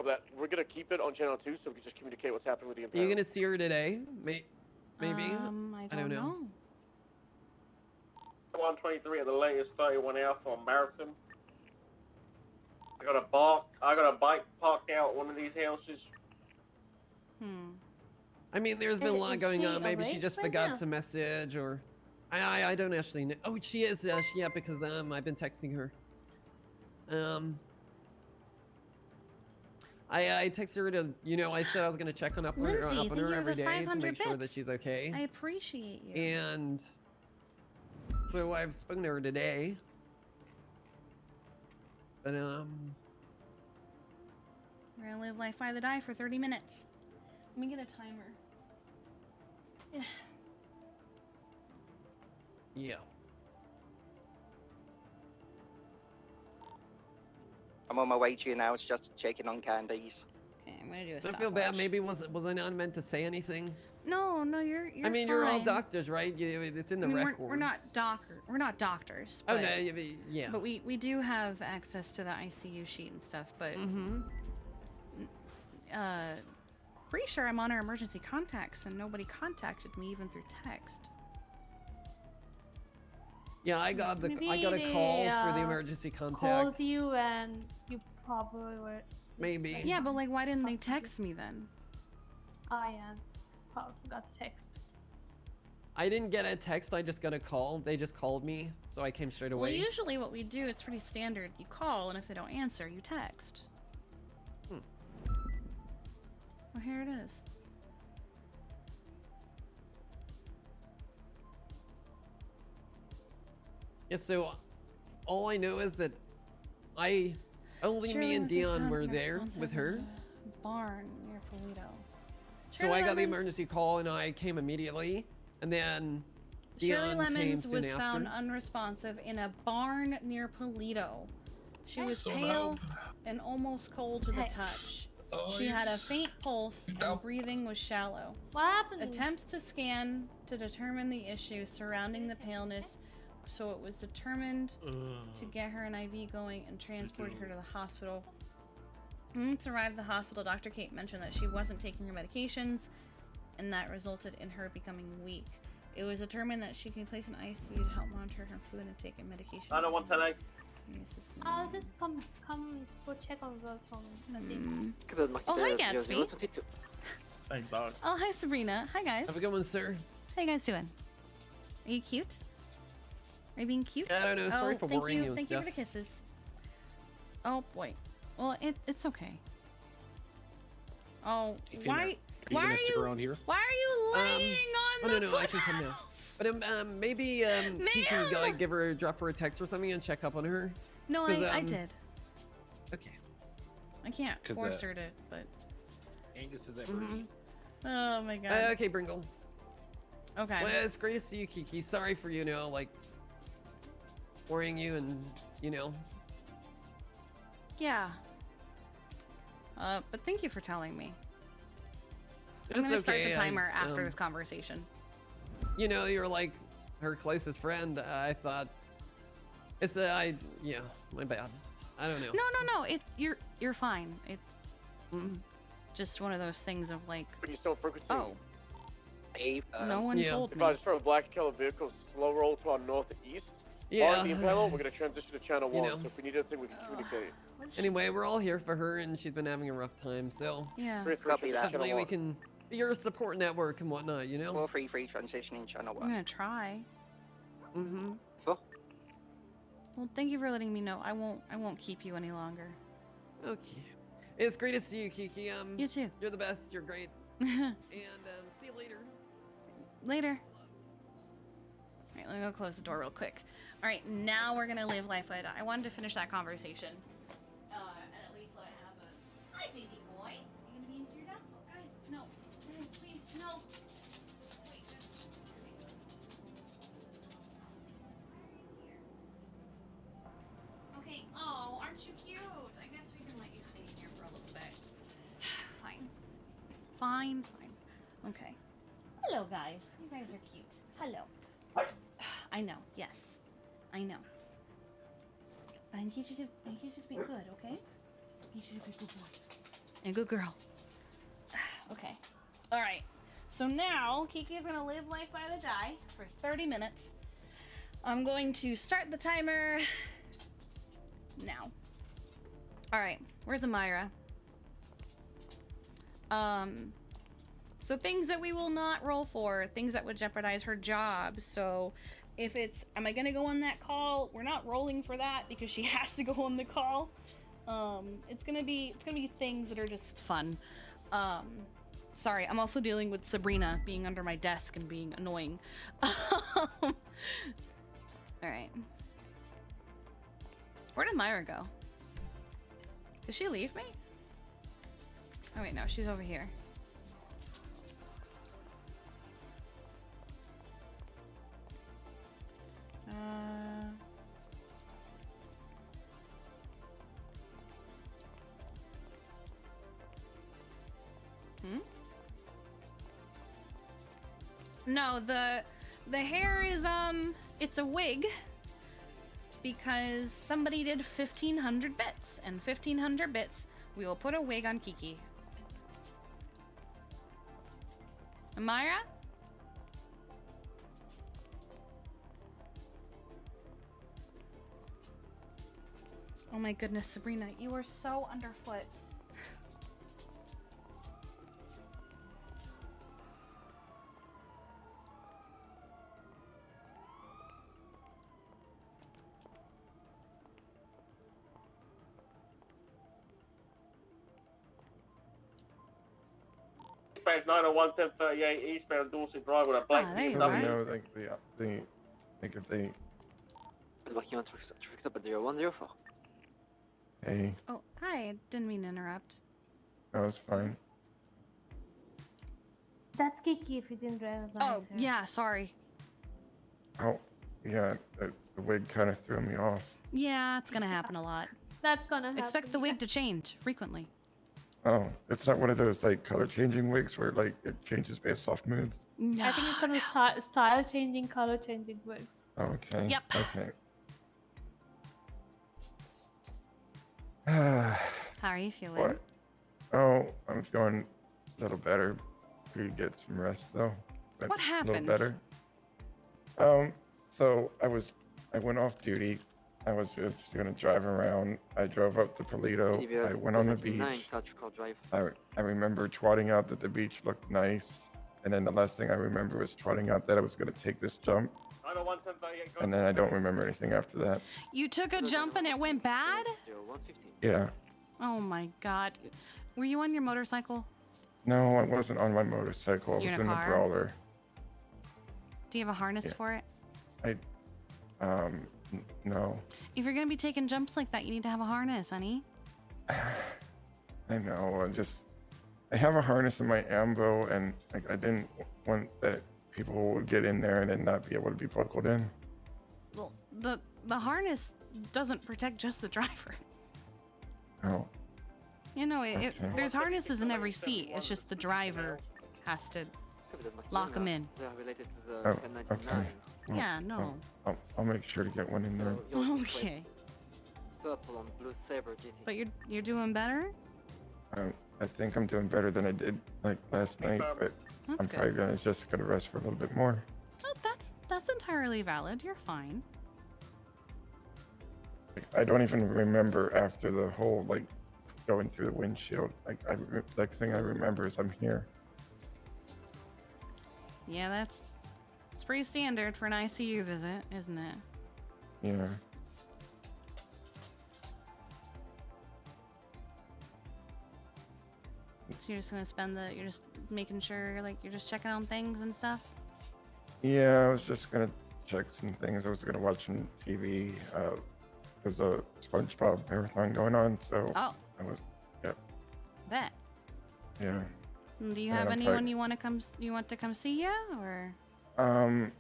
That we're gonna keep it on channel 2 so we can just communicate what's happening with the Are impound. you gonna see her today? Maybe. I don't know. 123 at the latest 31 Alpha on Marathon. I got a bike parked out one of these houses. I mean, there's been a lot Is going she on. Maybe she awake just right forgot now? to message, or I don't actually know. Oh, she is. Yeah, because I've been texting her. I texted her to, I said I was gonna check on up on her, Lindsay, thank you for every the day to 500 make sure that bits. she's okay. I appreciate you. And so I've spoken to her today. But We're gonna live life by the die for 30 minutes. Let me get a timer. yeah. I'm on my way to you now. It's just checking on candies. Okay, I'm gonna do a I stopwatch. feel bad. Maybe was I not meant to say anything? No, you're I mean, you're all fine. doctors, right? It's in the I mean, records. we're not doctors. Oh But, no, yeah. But we do have access to the ICU sheet and stuff. But pretty sure I'm on our emergency contacts, and nobody contacted me even through text. Yeah, I got a Maybe call for the they, emergency contact. Called you and you probably were. Maybe. Yeah, but like, why didn't they Possibly. text me then? I probably forgot to text. I didn't get a text. I just got a call. They just called me, so I came straight Well, away. usually what we do, it's pretty standard. You call, and if they don't answer, you text. Well, here it is. Yeah, so all I know is that only me Shirley and was Dion found were there responsive with her. in a barn near Polito. So Shirley I got the Lemons- emergency call and I came immediately. And then Shirley Dion Lemons came soon was after. found unresponsive in a barn near Polito. She was So pale help. and almost cold to the touch. She had a faint pulse and breathing was shallow. What happened? Attempts to scan to determine the issue surrounding the paleness, so it was determined to get her an IV going and transport her to the hospital. Once arrived at the hospital, Dr. Kate mentioned that she wasn't taking her medications, and that resulted in her becoming weak. It was determined that she can be placed in ICU to help monitor her food and take medication. I don't want today. I'll just come go check on work from nothing. Oh, hi, Gatsby. Thanks, dog. Oh, hi, Sabrina. Hi, guys. Have a good one, sir. How you guys doing? Are you cute? Are you being cute? I don't know. Sorry for thank worrying you. you and Thank you stuff. for the kisses. Oh boy. Well, it's okay. Oh, why? Why are you? Around here? Why are you laying on Oh the no, I can come now. But maybe Kiki, like, drop her a text or something and check up on her. No, 'Cause, I did. Okay. I can't 'Cause, force her to, but. Angus is at Brady. Oh my god. Okay, Bringle. Okay. Well, it's great to see you, Kiki. Sorry for, like, worrying you and, Yeah. But thank you for telling me. I'm It's gonna start the okay, timer it's, after this conversation. You're like her closest friend. I thought it's my bad. I don't know. No. You're fine. It's just one of those things of like. When you still frequency. Oh. No one told If me. I just start black color vehicles, slow roll to our northeast. Yeah. Being panel, we're gonna transition to channel 1. know. So if we need anything, we can communicate. Anyway, we're all here for her, and she's been having a rough time. So Yeah. Copy that. hopefully we can be your support network and whatnot. More free transitioning channel I'm 1. gonna try. Mm-hmm. Well, thank you for letting me know. I won't keep you any longer. Okay. It's great to see you, Kiki. You too. You're the best. You're great. And see you later. Later. Alright, let me go close the door real quick. Alright, now we're gonna live life by die. I wanted to finish that conversation. And at least let it have a... Hi, baby boy. Are you gonna be into your dad? Oh, guys, no. Guys, please, no. Wait. Okay, oh, aren't you cute? I guess we can let you stay in here for a little bit. Fine. Fine. Okay. Hello, guys. You guys are cute. Hello. I know. Yes, I know. But I need you to be good, okay? I need you to be a good boy. And a good girl. Okay. All right. So now Kiki is gonna live life by the die for 30 minutes. I'm going to start the timer now. All right. Where's Amira? So things that we will not roll for, things that would jeopardize her job. So if it's, am I gonna go on that call? We're not rolling for that because she has to go on the call. It's gonna be things that are just fun. Sorry, I'm also dealing with Sabrina being under my desk and being annoying. All right. Where did Myra go? Did she leave me? Oh wait, no, she's over here. No, the hair is it's a wig because somebody did 1,500 bits, and 1,500 bits we will put a wig on Kiki. Amira? Oh my goodness, Sabrina, you are so underfoot. Dispatch 901 1038 eastbound Dorset Drive with a black there you So are. they know, like, like if they, hey, Oh, hi. I didn't mean to interrupt. that was fine. That's Kiki if you didn't recognize Oh, her. yeah, sorry. Oh, yeah, the wig kind of threw me off. Yeah, it's gonna happen a lot. That's gonna happen. Expect the wig to change frequently. Oh, it's not one of those like color changing wigs where like it changes based off moods. No. I think it's gonna style changing, color changing wigs. Okay. Yep. Okay. How are you feeling? What? Oh, I'm feeling a little better. Could get some rest though. But What A happened? little better. So I went off duty. I was just gonna drive around. I drove up to Polito. I went on the beach. I remember trotting out that the beach looked nice. And then the last thing I remember was trotting out that I was gonna take this jump. 901 1038. And then I don't remember anything after that. You took a jump and it went bad? Yeah. Oh my god. Were you on your motorcycle? No, I wasn't on my motorcycle. I You're was in a in the car? brawler. Do you have a harness Yeah. for it? No. If you're gonna be taking jumps like that, you need to have a harness, honey. I know. I have a harness in my ambo, and like I didn't want that people would get in there and then not be able to be buckled in. Well, the harness doesn't protect just the driver. Oh. You know, Okay. there's harnesses in every seat. It's just the driver has to lock them in. Oh, okay. Well, Yeah, no. I'll make sure to get one in there. Okay. But you're doing better? I think I'm doing better than I did like last night, but That's I'm probably good. just gonna rest for a little bit more. Oh, that's entirely valid. You're fine. Like, I don't even remember after the whole like going through the windshield. Like next thing I remember is I'm here. Yeah, that's pretty standard for an ICU visit, isn't it? Yeah. So you're just gonna you're just making sure, like, you're just checking on things and stuff? Yeah, I was just gonna check some things. I was gonna watch some TV. There's a SpongeBob marathon going on, so Oh, I was, yep, bet. yeah. And do you And have I'm anyone probably- you want to come see you, or? Dispatch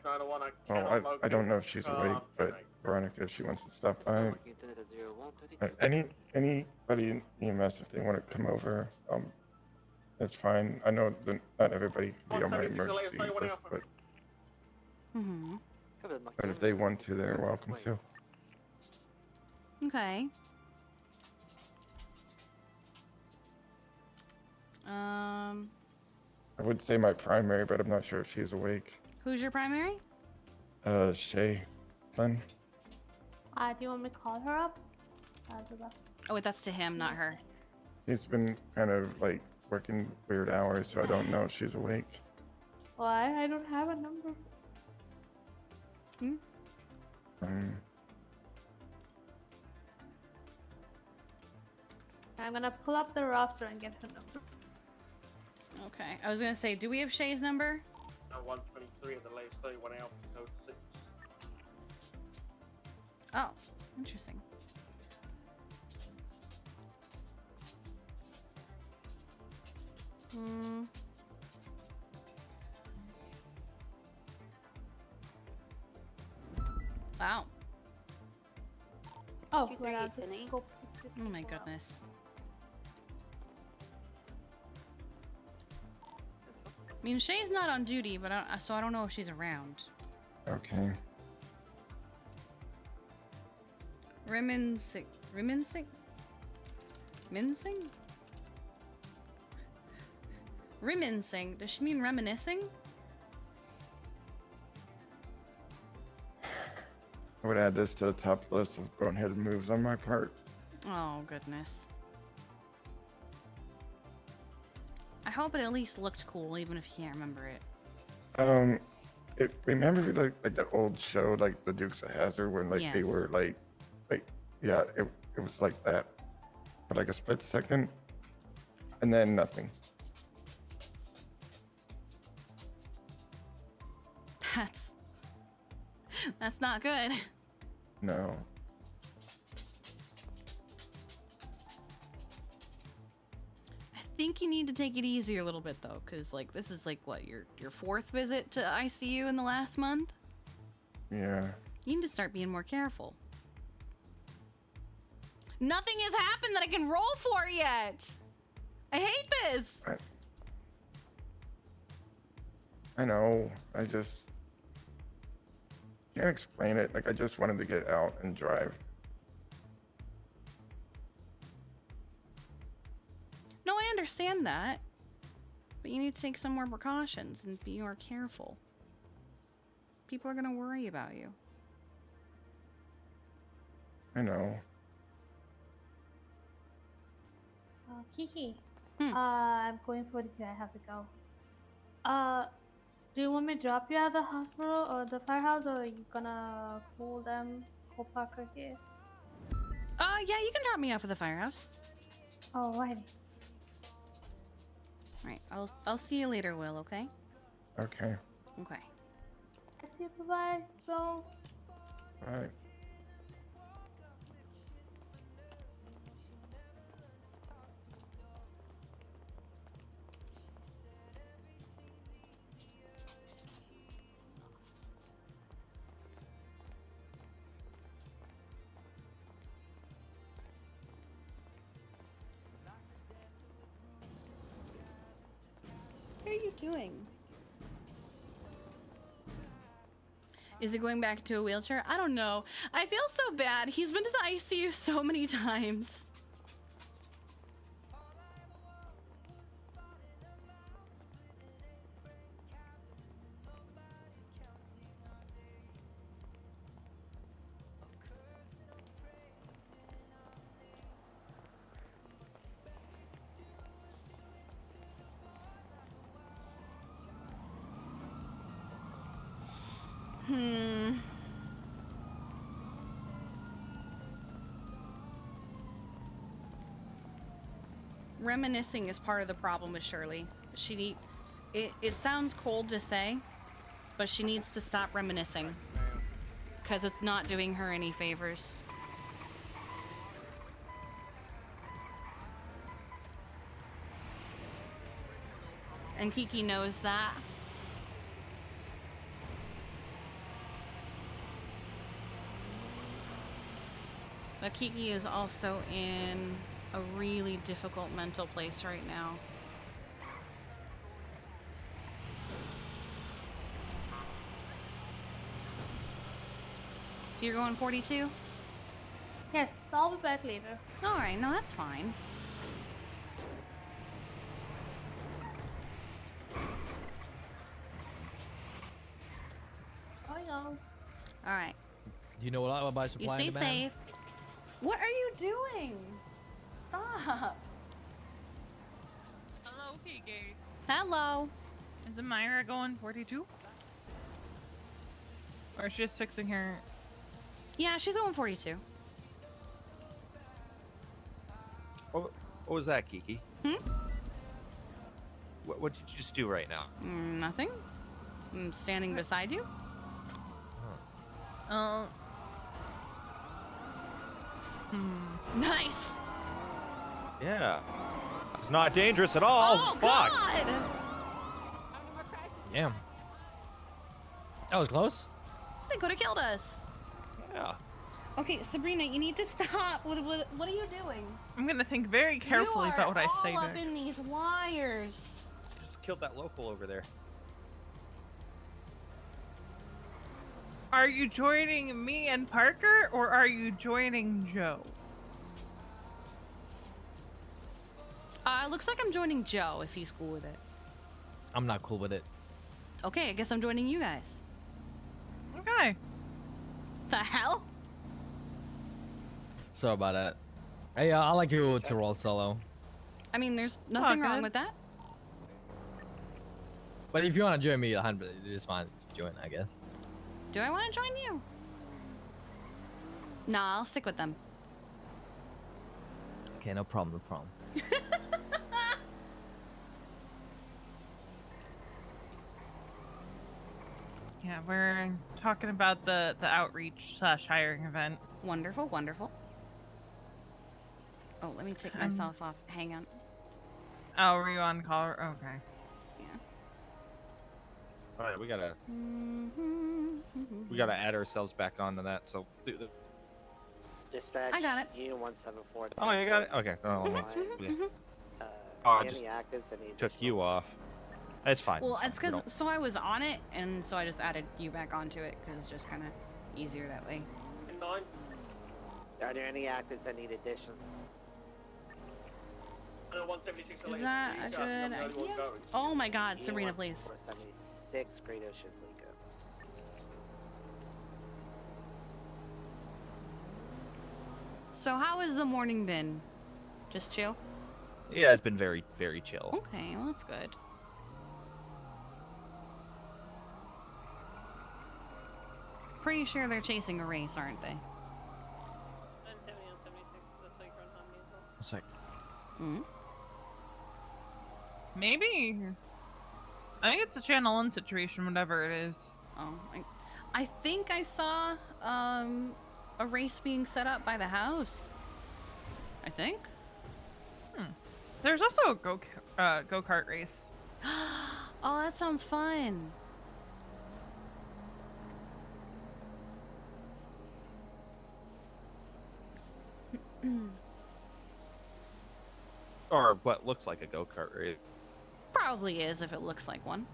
901 I Well, cannot I don't locate know if she's awake, but Veronica, if she wants to stop by. Anybody in EMS, if they want to come over, that's fine. I know that not everybody can be on my 176 emergency Alpha. list, but Mm-hmm. if they want to, they're welcome to. Okay. I would say my primary, but I'm not sure if she's awake. Who's your primary? Shay, son. Do you want me to call her up? I'll do that. Oh, wait, that's to him, not her. She's been kind of like working weird hours, so I don't know if she's awake. Why? I don't have a number. I'm gonna pull up the roster and get her number. Okay. I was gonna say, do we have Shay's number? 123 of the latest 31 Alpha code 6. Oh, interesting. Hmm. Wow. Oh, well, I'll just go. Oh my goodness. I mean, Shay's not on duty, but so I don't know if she's around. Okay. Reminiscing? Mincing? Reminiscing? Does she mean reminiscing? I would add this to the top list of boneheaded moves on my part. Oh, goodness. I hope it at least looked cool, even if you can't remember it. Remember like that old show, like the Dukes of Hazzard, when like they Yes. were like yeah, it was like that for like a split second. and then nothing. That's not good. No. I think you need to take it easy a little bit though, because like this is like what your fourth visit to ICU in the last month. Yeah. You need to start being more careful. Nothing has happened that I can roll for yet. I hate this. I know. I just can't explain it. Like I just wanted to get out and drive. No, I understand that. But you need to take some more precautions and be more careful. People are gonna worry about you. I know. Kiki, I'm going for this. I have to go. Do you want me to drop you at the hospital or the firehouse, or are you gonna call them, call Parker here? Yeah, you can drop me off at the firehouse. Alright. Alright, I'll see you later, Will, okay? Okay. Okay. I see you. Bye-bye. Go. Bye. What are you doing? Is he going back to a wheelchair? I don't know. I feel so bad. He's been to the ICU so many times. Reminiscing is part of the problem with Shirley. It sounds cold to say, but she needs to stop reminiscing because it's not doing her any favors. And Kiki knows that. But Kiki is also in a really difficult mental place right now. So you're going 42? Yes, I'll be back later. Alright, no, that's fine. I know. Alright. You know what I will buy supply You and stay demand? safe. What are you doing? Stop. Hello, Kiki. Hello. Is Amira going 42? Or is she just fixing her? Yeah, she's going 42. What was that, Kiki? What did you just do right now? Nothing. I'm standing beside you. Nice. Yeah. It's not dangerous at all. Oh, fuck. God. Damn. That was close. They could have killed us. Yeah. Okay, Sabrina, you need to stop. What are you doing? I'm gonna think very carefully about what I say You are all up next. in these wires. You just killed that local over there. Are you joining me and Parker, or are you joining Joe? Looks like I'm joining Joe if he's cool with it. I'm not cool with it. Okay, I guess I'm joining you guys. Okay. The hell? Sorry about that. Hey, I like you to roll solo. I mean, there's nothing wrong good. with that. But if you want to join me, 100, it's fine. Just join, I guess. Do I want to join you? Nah, I'll stick with them. Okay, no problem, no problem. Yeah, we're talking about the outreach / hiring event. Wonderful, wonderful. Oh, let me take myself off. Hang on. Oh, were you on call? Okay. Yeah. All right, we gotta add ourselves back onto that. So do the. Dispatch. I got it. Unit 174. Oh, you got it. Okay. Oh, I just actives and took you off. It's fine. Well, it's it's fine. because I was on it, and so I just added you back onto it because it's just kind of easier that way. Nine. Are there any actives that need addition? 176. Is that a good idea? Oh my God, Serena, please. 476. Great Ocean Fleeco. So how has the morning been? Just chill? Yeah, it's been very, very chill. Okay, well that's good. Pretty sure they're chasing a race, aren't they? It's like, Hmm? Maybe. I think it's a Channel 1 situation, whatever it is. Oh, I think I saw a race being set up by the house. I think. There's also a go-kart race. Oh, that sounds fun. Or what looks like a go-kart race. Probably is if it looks like one.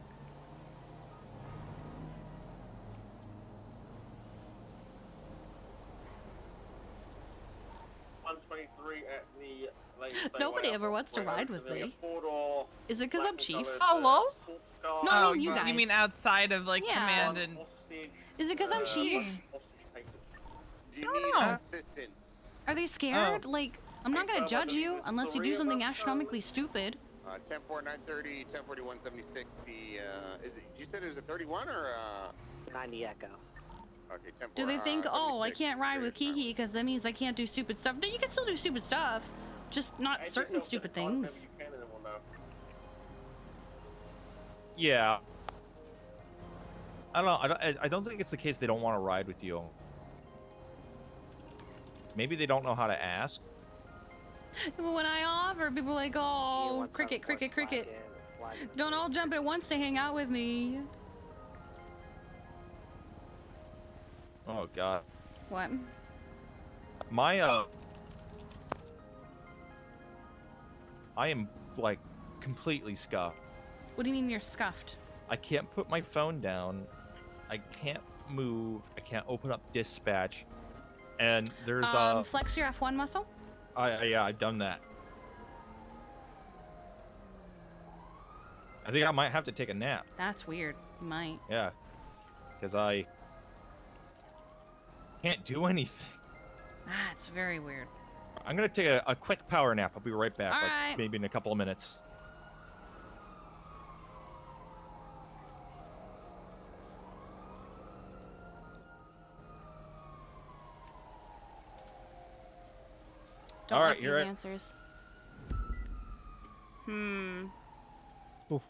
At the Nobody ever wants to ride with me. Is it because I'm chief? Hello? No, I mean you guys. You mean outside of like Yeah. command and? Is it because I'm chief? Do you I don't need know. assistance? Are they scared? Like, I'm not gonna judge you unless you do something astronomically stupid. 10-4, 930, 10-40, 176. You said it was a 31 or 90 Echo. Okay, 10 Do they think, oh, I can't ride with Kiki because that means I can't do stupid stuff? No, you can still do stupid stuff, just not certain stupid things. Yeah. I don't know. I don't think it's the case they don't want to ride with you. Maybe they don't know how to ask. When I offer, people are like, oh, cricket, cricket, cricket. Don't all jump at once to hang out with me. Oh God. What? My I am like completely scuffed. What do you mean you're scuffed? I can't put my phone down. I can't move. I can't open up dispatch. And there's flex your F1 muscle. yeah, I've done that. I think I might have to take a nap. That's weird. You might. Yeah, because I can't do anything. That's very weird. I'm gonna take a quick power nap. I'll be right back. All like right. maybe in a couple of minutes. Don't All like right, these you're right. answers. Oof.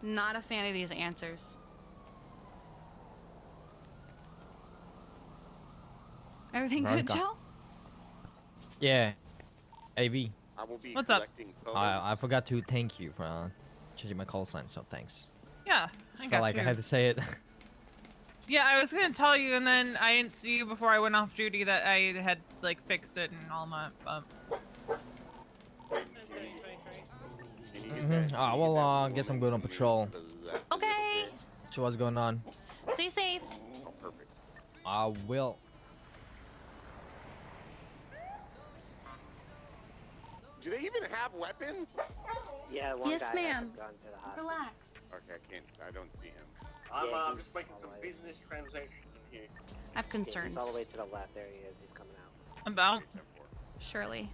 Not a fan of these answers. Everything good, Veronica. Joe? yeah. AV. I will be What's up? collecting photos. I forgot to thank you for changing my call sign, so thanks. Yeah, I Just got felt like you. I had to say it. Yeah, I was gonna tell you, and then I didn't see you before I went off duty that I had like fixed it and all my. Ah, well, guess I'm good on patrol. Okay. So what's going on? Stay safe. Oh, perfect. I will. Do they even have weapons? Yeah, one Yes, guy ma'am. has a gun to the hospital. Relax. Okay, I don't see him. I'm just making some business transactions here. I have concerns. He's all the way to the left. There he is. He's coming out. About. Surely.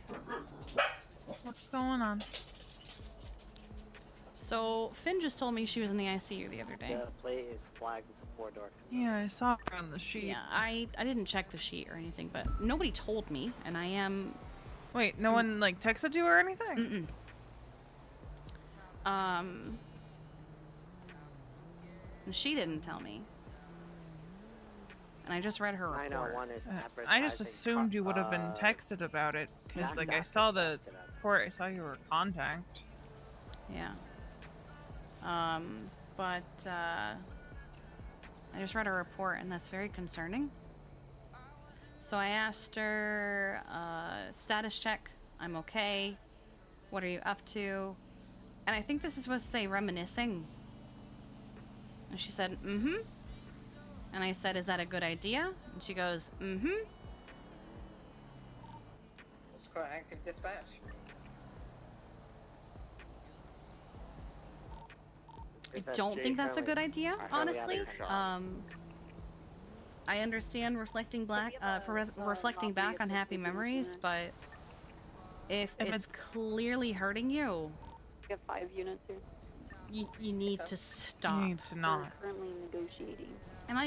What's going on? So, Finn just told me she was in the ICU the other day. The plate is flagged as a 4-door. Yeah, I saw her on the sheet. Yeah, I didn't check the sheet or anything, but nobody told me, and I am... Wait, no one like texted you or anything? And she didn't tell me. And I just read her report. 901 is I just assumed you would have been texted about it, because like I saw the report, I saw you were in contact. Yeah. But I just read her report, and that's very concerning. So I asked her, status check, I'm okay. What are you up to? And I think this is supposed to say reminiscing. And she said, mm-hmm. And I said, is that a good idea? And she goes, mm-hmm. What's got active dispatch? I don't think that's a good idea, honestly. I understand reflecting reflecting back on happy memories, but if it's clearly hurting you, Get 5 units here. you need to stop. You need to not. We're currently negotiating. Am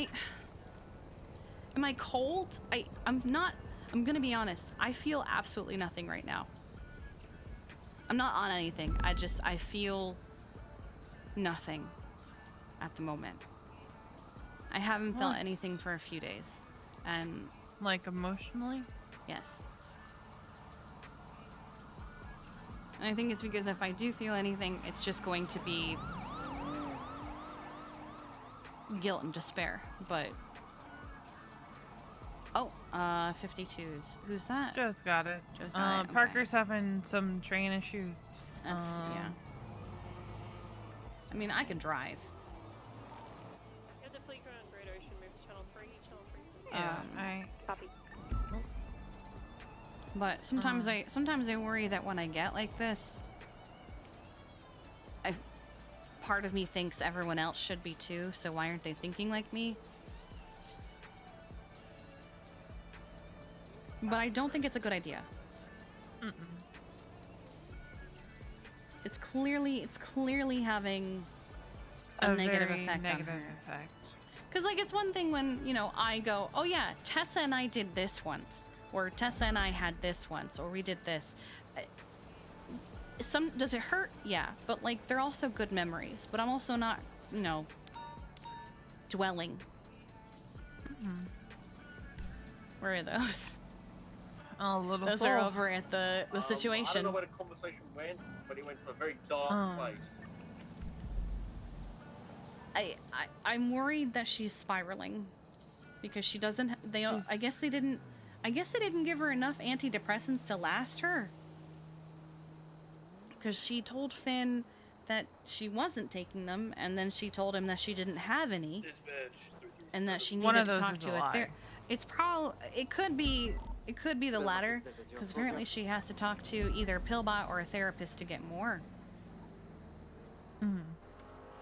I cold? I'm not. I'm gonna be honest. I feel absolutely nothing right now. I'm not on anything. I feel nothing at the moment. I haven't felt anything for a few days. And like emotionally? Yes. And I think it's because if I do feel anything, it's just going to be guilt and despair. But 52s. Who's that? Joe's got it. Joe's got it. Okay. Parker's having some train issues. That's yeah. I mean, I can drive. Get the fleet ground Great Ocean, move to channel 3, Yeah, Copy. But sometimes I worry that when I get like this, part of me thinks everyone else should be too, so why aren't they thinking like me? But I don't think it's a good idea. It's clearly having a negative effect on her. Because like it's one thing when, you know, I go, oh yeah, Tessa and I did this once, or Tessa and I had this once, or we did this. Does it hurt? Yeah, but like they're also good memories. But I'm also not, you know, dwelling. Where are those? Oh, little those soul. are over at the situation. I don't know where the conversation went, but it went to a very dark place. I'm worried that she's spiraling because she doesn't. I guess they didn't give her enough antidepressants to last her. Because she told Finn that she wasn't taking them, and then she told him that she didn't have any, and that she needed to talk to a therapist. It's probably it could be the latter, because apparently she has to talk to either a pillbot or a therapist to get more.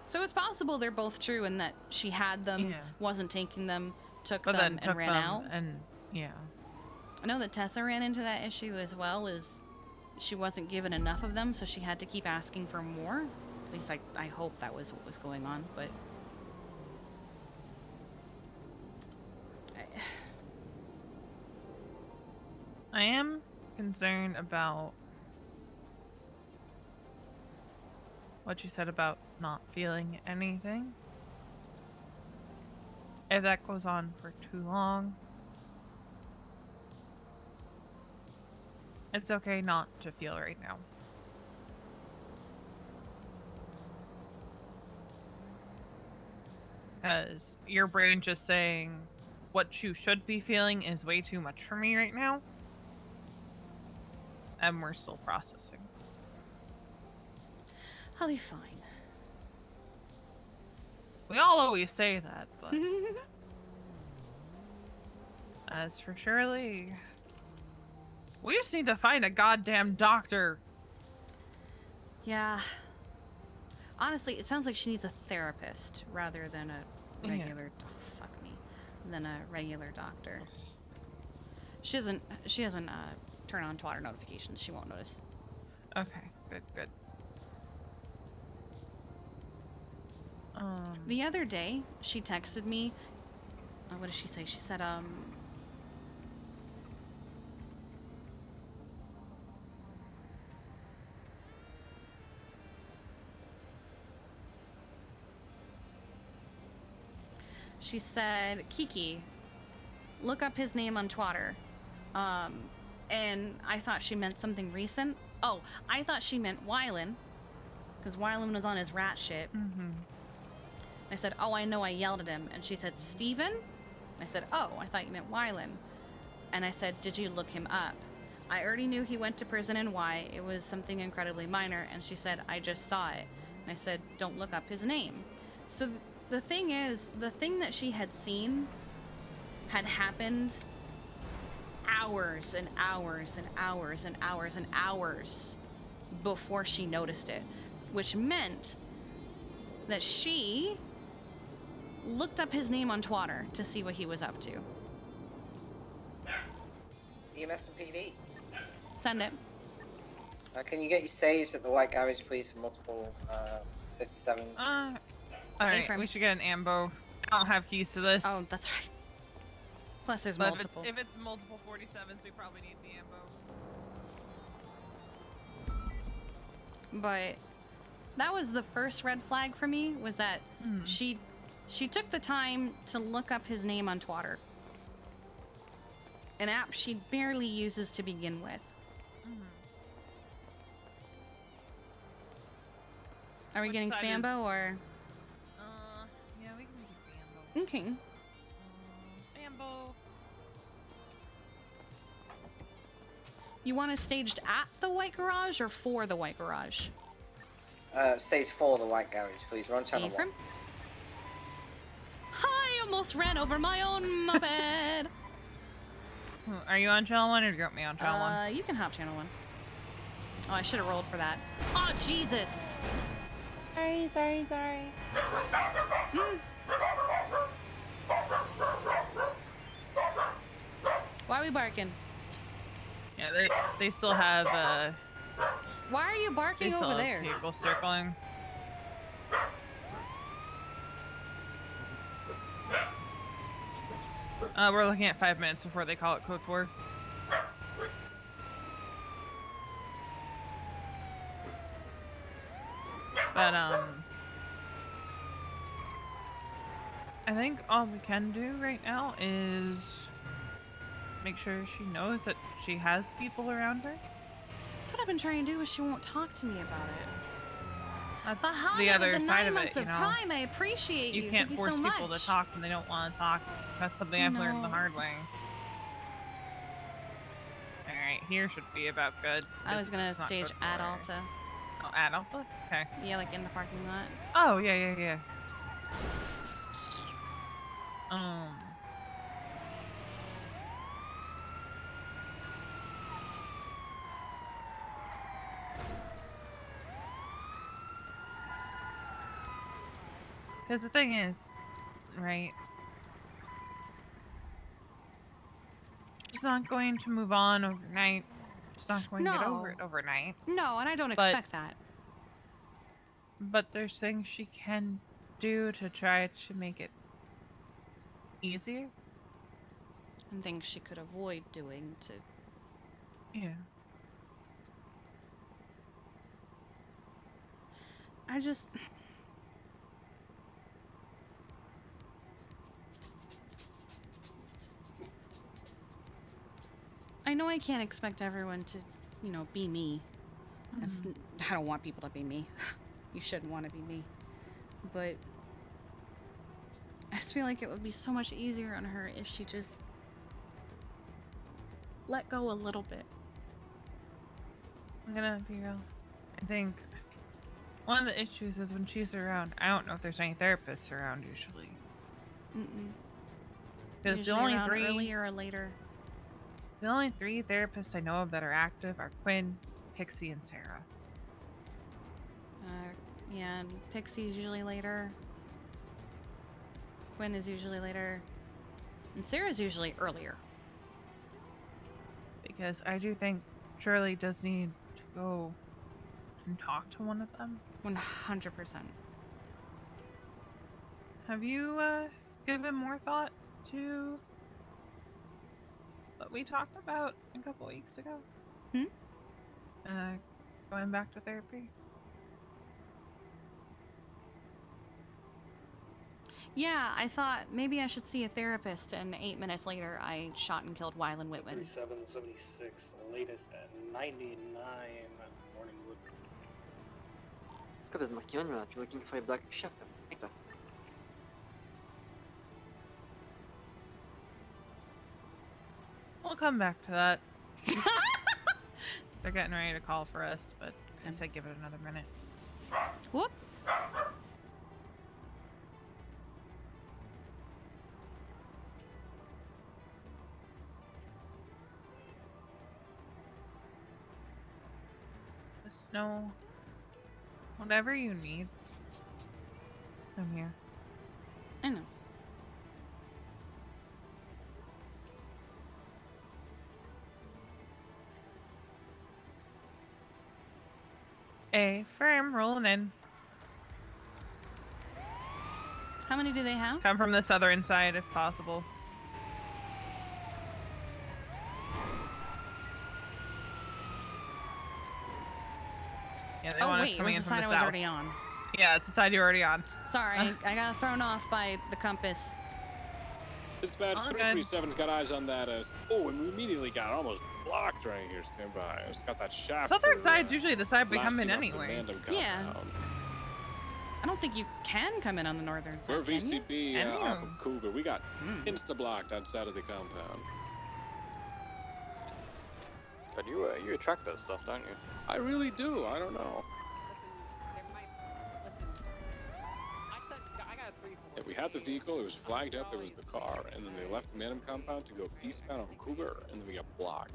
So it's possible they're both true, and that she had them, wasn't taking them, took them, and ran out. And yeah, I know that Tessa ran into that issue as well. Is she wasn't given enough of them, so she had to keep asking for more. At least I hope that was what was going on, but I am concerned about what you said about not feeling anything. If that goes on for too long, it's okay not to feel right now. Because your brain just saying what you should be feeling is way too much for me right now. And we're still processing. I'll be fine. We all always say that, but as for Shirley, we just need to find a goddamn doctor. Yeah. Honestly, it sounds like she needs a therapist rather than a regular than a regular doctor. She doesn't turn on Twitter notifications. She won't notice. Okay, good. The other day, she texted me. What did she say? She said, She said, Kiki, look up his name on Twitter. And I thought she meant something recent. Oh, I thought she meant Wylan, because Wylan was on his rat shit. I said, oh, I know, I yelled at him. And she said, Steven? I said, oh, I thought you meant Wylan. And I said, did you look him up? I already knew he went to prison and why. It was something incredibly minor. And she said, I just saw it. And I said, don't look up his name. So the thing is, the thing that she had seen had happened hours and hours and hours and hours and hours before she noticed it, which meant that she looked up his name on Twitter to see what he was up to. EMS and PD. Send it. Can you get your staged at the White Garage, please, for multiple 57s? Alright, we should get an ambo. I don't have keys to this. Oh, that's right. Plus there's But multiple. If it's multiple 47s, we probably need the ambo. But that was the first red flag for me, was that she took the time to look up his name on Twitter. An app she barely uses to begin with. Are we getting Fambo or? Yeah, we can do Fambo. Okay. Fambo. You want it staged at the White Garage or for the White Garage? Stage 4, the White Garage, please. We're on channel 1. I almost ran over my own moped. Are you on channel 1 or do you want me on channel 1? You can hop channel 1. Oh, I should have rolled for that. Oh, Jesus! Sorry. Why are we barking? Yeah, they still have Why are you barking over there? People circling. We're looking at 5 minutes before they call it code 4. But I think all we can do right now is make sure she knows that she has people around her. That's what I've been trying to do, is she won't talk to me about it. That's Bahama the other with the side 9 of months it, of you know. Prime, I appreciate you. You can't Thank force you so people much. to talk when they don't want to talk. That's something I've learned the No. hard way. Alright, here should be about good. I was gonna It's not stage code at 4. Alta. Oh, at Alpha? Okay. Yeah, like in the parking lot. Oh, yeah. Because the thing is, right? She's not going to move on overnight. She's not going to get over it overnight. No, and I don't expect that. But there's things she can do to try to make it easier. And things she could avoid doing to... Yeah. I just... I know I can't expect everyone to, you know, be me. I don't want people to be me. You shouldn't want to be me. But I just feel like it would be so much easier on her if she just let go a little bit. I'm gonna be real. I think one of the issues is when she's around, I don't know if there's any therapists around usually. Because the only around three earlier or later. The only 3 therapists I know of that are active are Quinn, Pixie, and Sarah. Yeah, and Pixie's usually later. Quinn is usually later. And Sarah's usually earlier. Because I do think Shirley does need to go and talk to one of them. 100%. Have you given more thought to what we talked about a couple weeks ago? Going back to therapy? Yeah, I thought maybe I should see a therapist, and 8 minutes later, I shot and killed Wyland Whitman. 3776, latest at 99 Morningwood. Quoi, vous marqué là? Tu looking for a black shift? We'll come back to that. They're getting ready to call for us, but I said give it another minute. Whoop. The snow. Whatever you need. I'm here. I know. A firm rolling in. How many do they have? Come from the southern side if possible. Yeah, they Oh want us wait, it coming was in the from side the I was south. already on. Yeah, it's the side you're already on. Sorry, I got thrown off by the compass. Dispatch All good. 337's got eyes on that. Oh, and we immediately got almost blocked right here. Stand by. It's got that shaft. Southern for, side's usually the side we come in blasting off the anyway. Mandem Yeah. compound. I don't think you can come in on the northern We're side, can you? VCB Can off you? of Cougar. We got insta-blocked outside of the compound. But you attract that stuff, don't you? I really do. I don't know. Yeah, we had the vehicle. It was flagged up. There was the car, and then they left the Mandem compound to go eastbound on Cougar, and then we got blocked.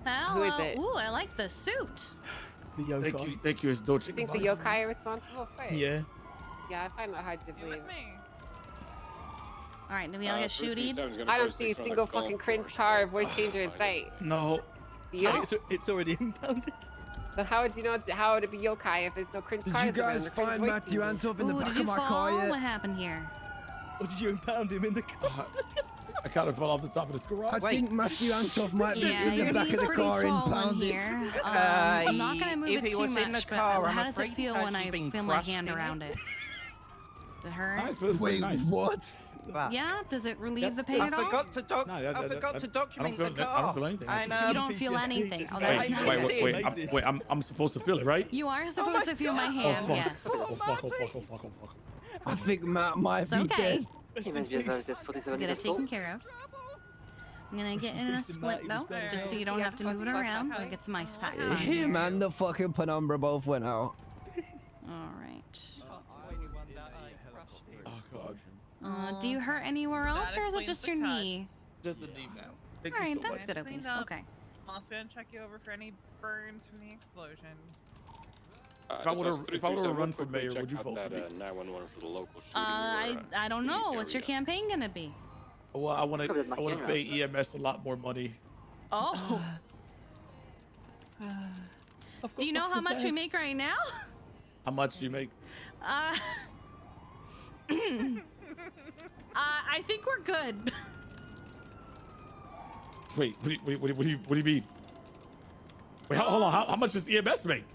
Hello. Who is it? Ooh, I like the suit. Thank you, it's Dolce. You think the yokai are responsible for it? Yeah. Yeah, I find that hard to believe. All right, do we all get shooted? I don't see a single fucking cringe car or voice changer in sight. No. Do you? It's already impounded. So how would you know? How would it be yokai if there's no cringe cars? Did you guys around or cringe find voice Matthew changers? Antov in the Ooh, back did you of my fall? car yet? What happened here? Or did you impound him in the car? I kind of fell off the top of this garage. I think Matthew Antov might be Yeah, in the back of he's the pretty car swollen impounded. here. I'm not gonna move if it he too was in the much, car, but I'm how does it afraid feel he's when I actually been feel my crushed hand in around it? Does it hurt? Wait, what? Yeah, does it relieve the pain I at all? forgot to document the car. I don't feel anything. You don't feel anything. Oh, Wait, that's nice. wait, I'm supposed to feel it, right? You are supposed to feel my hand, fuck. yes. Oh, fuck. I think Matt might It's be okay. dead. We'll get it taken care of. I'm gonna get in a split though, just so you don't have to move it around. I'll get some ice packs on here. Him and the fucking penumbra both went out. Alright. Oh, God. Do you hurt anywhere else, or is it just your knee? Just the knee now. Alright, that's good at least. Okay. I'm also gonna check you over for any burns from the explosion. If I were to run for mayor, would you vote that, for me? 911 for the local shooting? I don't know. What's your campaign gonna be? Well, I want to pay EMS a lot more money. Oh. Do you know how much we make right now? How much do you make? I think we're good. Wait, what do you mean? Wait, hold on. How much does EMS make?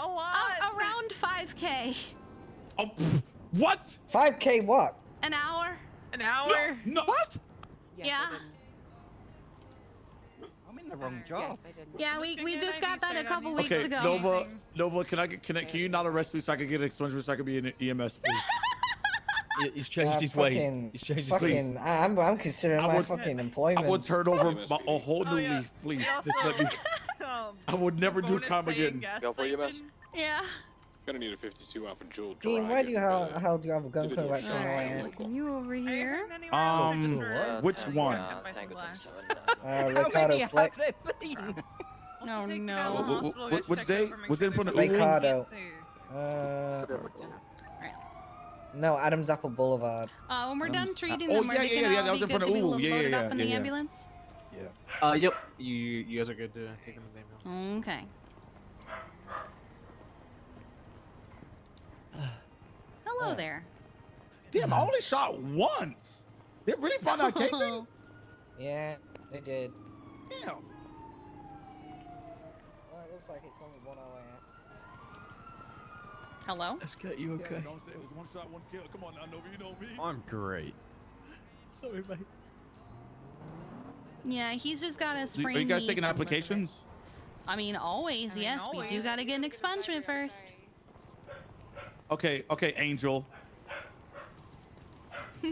A lot. Around 5K. Oh, what? 5K what? An hour. An hour? No. What? Yeah. I'm in the wrong job. Yeah, we just got that a couple weeks Okay, ago. Nova, can you not arrest me so I can get an expungement so I can be in EMS, please? He's changed his way. He's changed his Fucking, I'm considering my fucking employment. I would turn over a whole new leaf, please. Just let me. I would never do crime again. Go for EMS. Yeah. Gonna need a 52 off of Jewel. Dean, why do you how do you have a gun collection on your Alright, can you over here? Which one? Ricardo Fleck. Oh no. Which day? Was it in front of Ricardo. No, Adams Apple Boulevard. When we're done treating oh, them, are yeah, they yeah, gonna yeah, that all was be in good front to be of- ooh, yeah, loaded yeah, up in the yeah. ambulance? Yep. You guys are good to take them in the ambulance. Okay. Hello there. Damn, I only shot once. They really found out casing? Yeah, they did. Damn. looks like it's only one OAS. Hello? Let's get you okay. Don't say it was one shot, one kill. Come on now, Nova, you know me. I'm great. Sorry, mate. Yeah, he's just got his Are frame. you guys taking applications? I mean, always, yes. We do gotta get an expungement first. Okay, Angel. Yeah,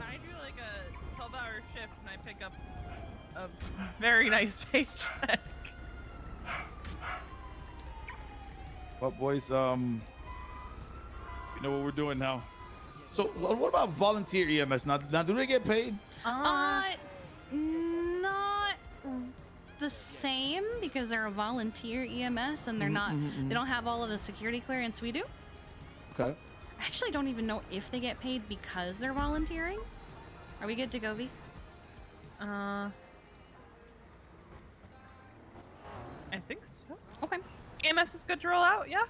I do like a 12-hour shift and I pick up a very nice paycheck. Well, boys, you know what we're doing now. So, what about volunteer EMS? Now, do they get paid? Not the same because they're a volunteer EMS and they're not. They don't have all of the security clearance we do. Okay. I actually don't even know if they get paid because they're volunteering. Are we good to go, V? I think so. Okay. EMS is good to roll out, yeah?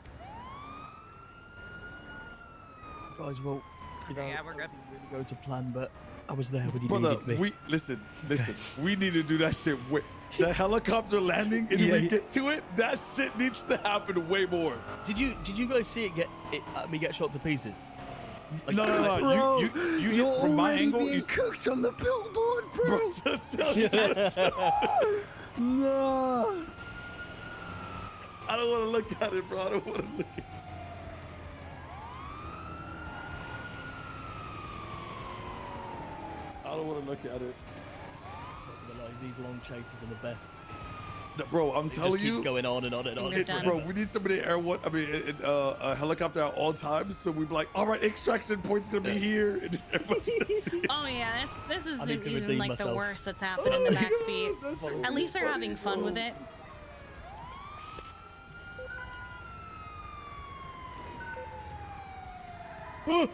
Guys, well, you know, Yeah, we're good. I didn't really go to plan, but I was there when you Brother, needed me. we listen. We need to do that shit. The helicopter landing and we get to it. That shit needs to happen way more. Did you guys see me get shot to pieces? Like, No. Bro, You hit from my angle. You cooked on the billboard, bro. No. I don't want to look at it, bro. I don't want to look at it. I don't want to look at it. These long chases are the best. No, bro, I'm telling just you. Keeps going on and on and on. Bro, we need somebody a helicopter at all times. So we'd be like, all right, extraction point's gonna be here. And just Oh yeah, this I need isn't to even redeem like the myself. worst that's happened in the back seat. At least they're having fun with it. Hmm?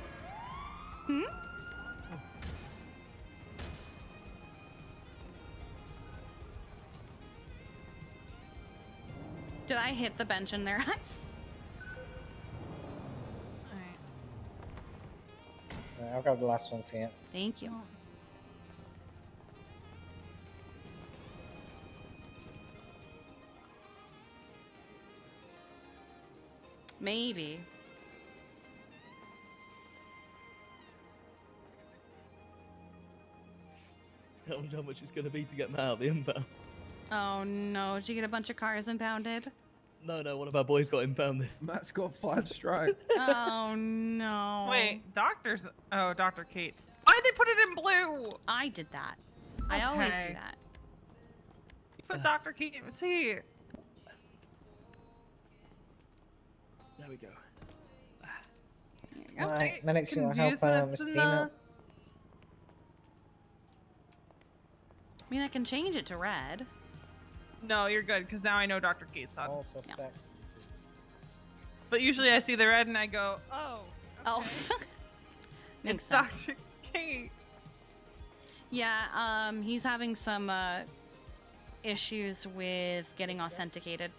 Did I hit the bench in their eyes? I'll grab the last one for you. Thank you. Maybe. I don't know how much it's going to be to get Matt out the impound. Oh no, did you get a bunch of cars impounded? No, one of our boys got impounded. Matt's got 5 strikes. Oh no. Wait, Dr. Kate. Why did they put it in blue? I did that. I always do that. Put Dr. Kate in C. There we go. Alright, medics, you want to help Miss Dina? I mean, I can change it to red. No, you're good, because now I know Dr. Kate's on. All suspects. But usually I see the red and I go, oh. Oh. It's Dr. Kate. Yeah, he's having some issues with getting authenticated.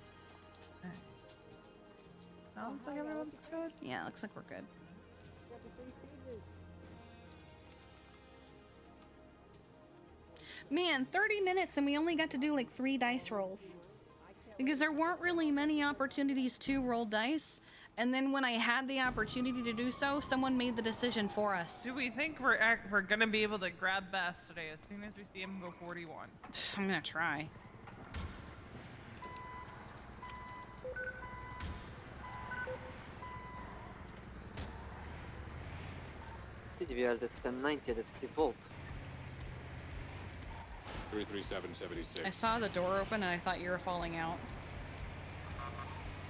Sounds like everyone's good. Yeah, looks like we're good. Man, 30 minutes and we only got to do like 3 dice rolls. Because there weren't really many opportunities to roll dice. And then when I had the opportunity to do so, someone made the decision for us. Do we think we're gonna be able to grab Beth today as soon as we see him go 41? I'm gonna try. CDVR, that's 1090, that's the vault. 33776. I saw the door open and I thought you were falling out.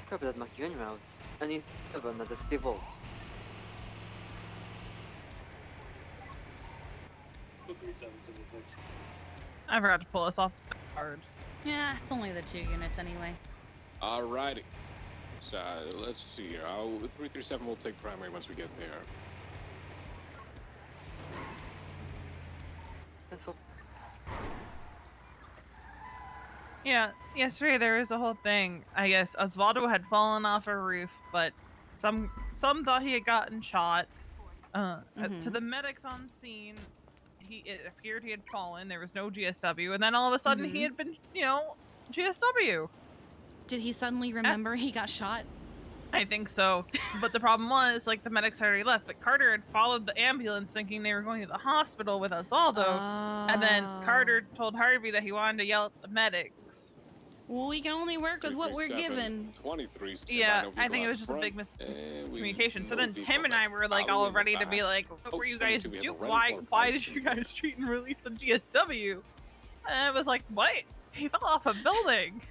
Copy that, Mark, you're en route. I need 7, that's the vault. I forgot to pull us off hard. Yeah, it's only the 2 units anyway. Alrighty. So let's see here. 337 will take primary once we get there. Yeah, yesterday there was a whole thing. I guess Osvaldo had fallen off a roof, but some thought he had gotten shot. To the medics on scene, it appeared he had fallen. There was no GSW, and then all of a sudden he had been, GSW. Did he suddenly remember he got shot? I think so. But the problem was, like, the medics had already left, but Carter had followed the ambulance thinking they were going to the hospital with Osvaldo. And then Carter told Harvey that he wanted to yell at the medics. Well, we can only work with what we're given. 23. Yeah, I think it was just a big miscommunication. So then Tim and I were like all ready to be like, what were you guys doing? Why did you guys treat and release a GSW? And it was like, what? He fell off a building.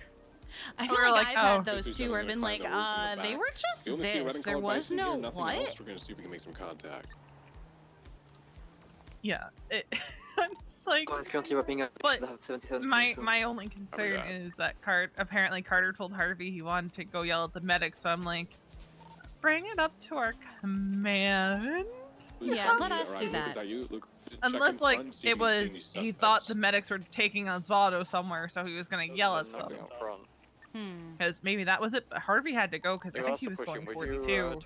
I feel like I've had those too where I've been like, they were just this. There was no what? We're gonna see if we can make some contact. Yeah, I'm just like, but my only concern is that apparently Carter told Harvey he wanted to go yell at the medics, so I'm like, bring it up to our command. Yeah, let us do that. Unless like it was he thought the medics were taking Osvaldo somewhere, so he was gonna yell at them. Because maybe that was it, but Harvey had to go because I think he was going 42.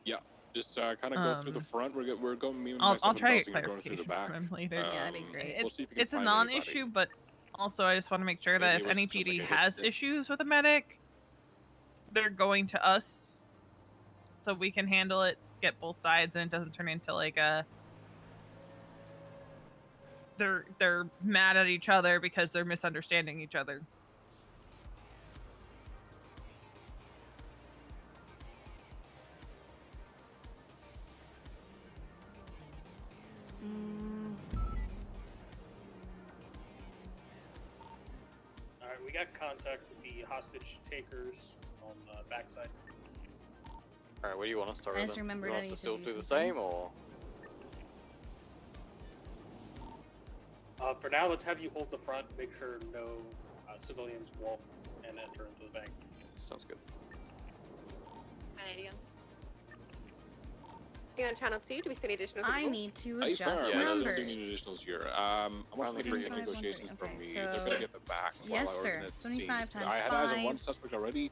Yeah, just kind of go through the front. We're going. Me and I'll try to get going through the clarification back. from him later. Yeah, that'd be great. We'll see if we can It's a find non-issue, but also I just want to make sure that if any PD has issues with a medic, they're going to us, so we can handle it, get both sides, and it doesn't turn into like a they're mad at each other because they're misunderstanding each other. Alright, we got contact with the hostage takers on the backside. Alright, what do you want to start I with? just remembered You I want need us to to still do do the something. same, or? For now, let's have you hold the front, make sure no civilians walk and enter into the bank. Sounds good. Canadians. You on channel 2? Do we see any additional I people? need to Hey, adjust fair. Yeah, there's numbers. any additionals here. I want to bring in 75, negotiations from 130. me. Okay, They're so- gonna get the back. Yes, while I sir. organize 75 scenes. times I had eyes on 5. one suspect already.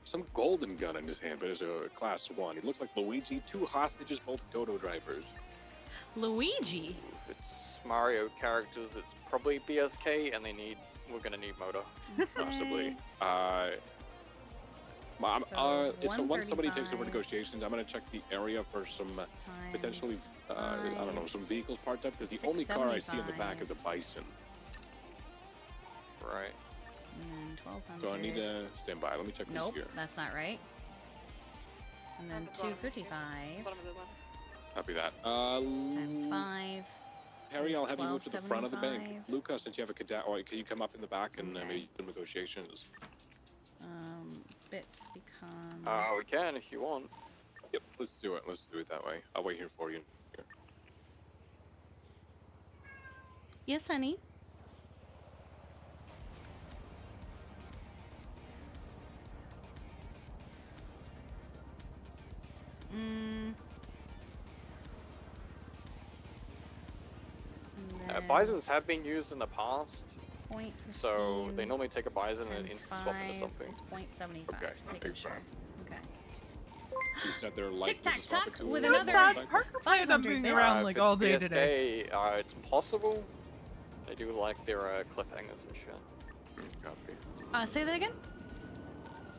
Some golden gun in his hand, but it's a class 1. He looks like Luigi. 2 hostages, both Dodo drivers. Luigi? If it's Mario characters, it's probably BSK, and we're gonna need motor. Possibly. It's once somebody takes over negotiations, I'm gonna check the area for some potentially, I don't know, some vehicles parked up, because the only car I see in the back is a Bison. Right. And 1200. So I need to stand by. Let me check Nope, who's here. that's not right. And then 255 Copy that. times 5. Harry, is I'll have you move to the front of the bank. 1275. Luca, since you have a cadet, can you come up in the back and maybe do negotiations? Bits become. We can if you want. Yep, let's do it. Let's do it that way. I'll wait here for you. Here. Yes, honey. Bisons have been used in the past, Point so they normally take a bison and times instant swap into 5 something. is 0.75. Okay, Just making sure. Okay. You said they're light. Tic tac tuck with What's another that? Parker played on 500 being bits. around like If all it's day BSK, today. It's possible. They do like their cliffhangers and shit. Copy. Say that again?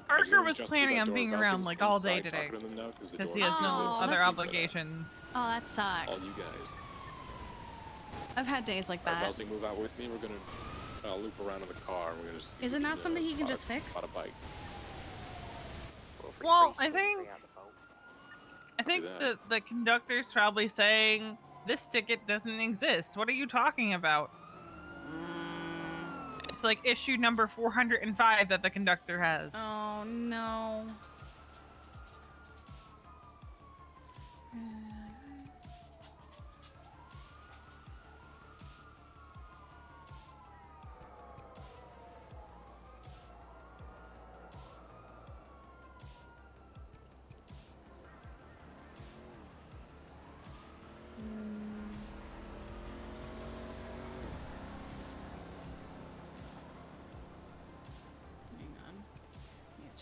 Parker was planning on being around like all day today because he has no other obligations. Oh, that sucks. All you guys. I've had days like that. Belsing, move out with me. We're gonna loop around in the car. We're gonna. Is it not something he can just fix? Spot a bike. Well, I think the conductor's probably saying this ticket doesn't exist. What are you talking about? It's like issue number 405 that the conductor has. Oh no.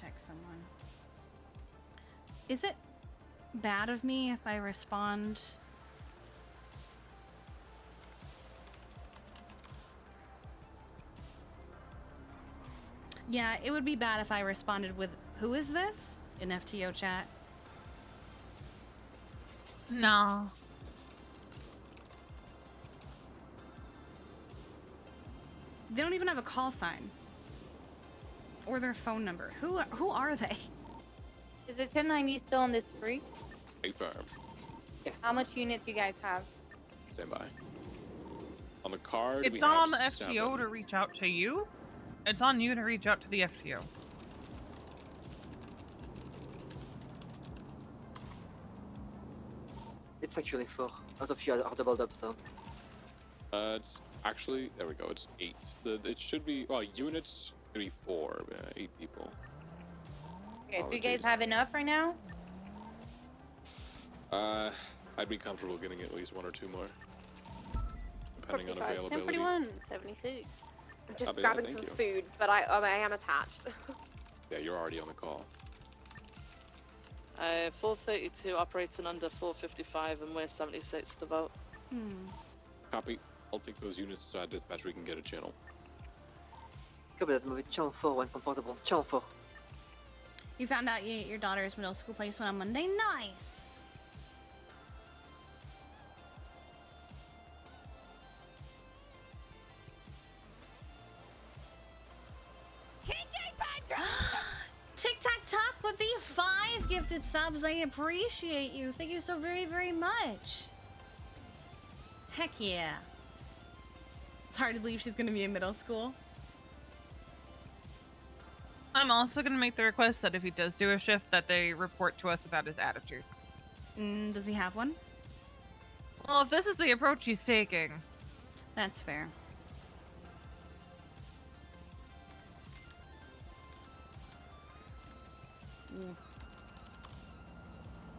Check someone. Is it bad of me if I respond? Yeah, it would be bad if I responded with, "Who is this?" in FTO chat. No. They don't even have a call sign. Or their phone number. Who are they? Is the 1090 still on this free? Confirm. How much units you guys have? Stand by. On the card, It's we not have on the FTO 7. to reach out to you. It's on you to reach out to the FTO. It's actually 4. Out of you are doubled up, so. It's actually, there we go, it's 8. It should be, well, units, should be 4, 8 people. Okay, so you guys have enough right now? I'd be comfortable getting at least 1 or 2 more. Depending on 45, availability. 1041, 76. I'm just Copy that, grabbing thank some you. food, but I am attached. Yeah, you're already on the call. 432 operates in under 455 and we're 76 the vote. Copy. I'll take those units to dispatch. We can get a channel. Copy that, move it. Channel 4 when comfortable. Channel 4. You found out your daughter's middle school placement on Monday? Nice! Tic-tac-tock with the 5 gifted subs. I appreciate you. Thank you so very, very much. Heck yeah. It's hard to believe she's gonna be in middle school. I'm also going to make the request that if he does do a shift, that they report to us about his attitude. Does he have one? Well, if this is the approach he's taking. That's fair.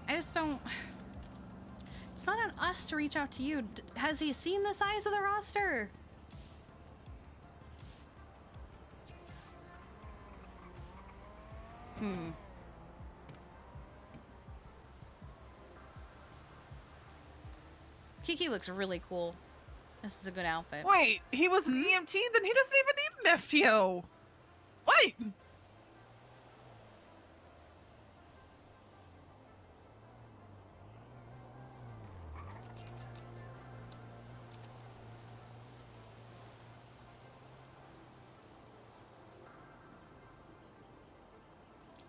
I just don't... It's not on us to reach out to you. Has he seen the size of the roster? Kiki looks really cool. This is a good outfit. Wait, he was an EMT? Then he doesn't even need an FTO. Wait!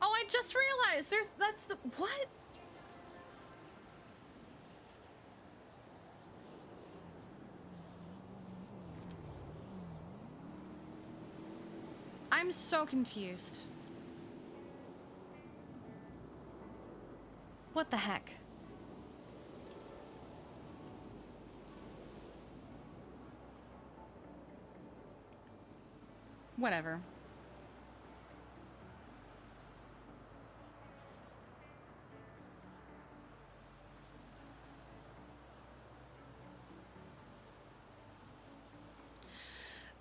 Oh, I just realized that's the, what? I'm so confused. What the heck? Whatever.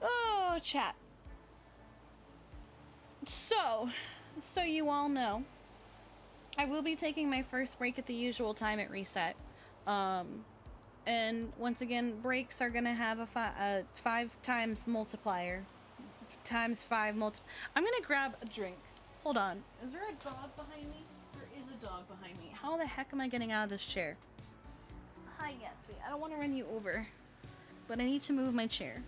Oh, chat. So you all know, I will be taking my first break at the usual time at reset. And once again, breaks are gonna have a 5 times multiplier. Times 5 I'm gonna grab a drink. Hold on. Is there a dog behind me? There is a dog behind me. How the heck am I getting out of this chair? Hi, Gatsby. I don't want to run you over, but I need to move my chair.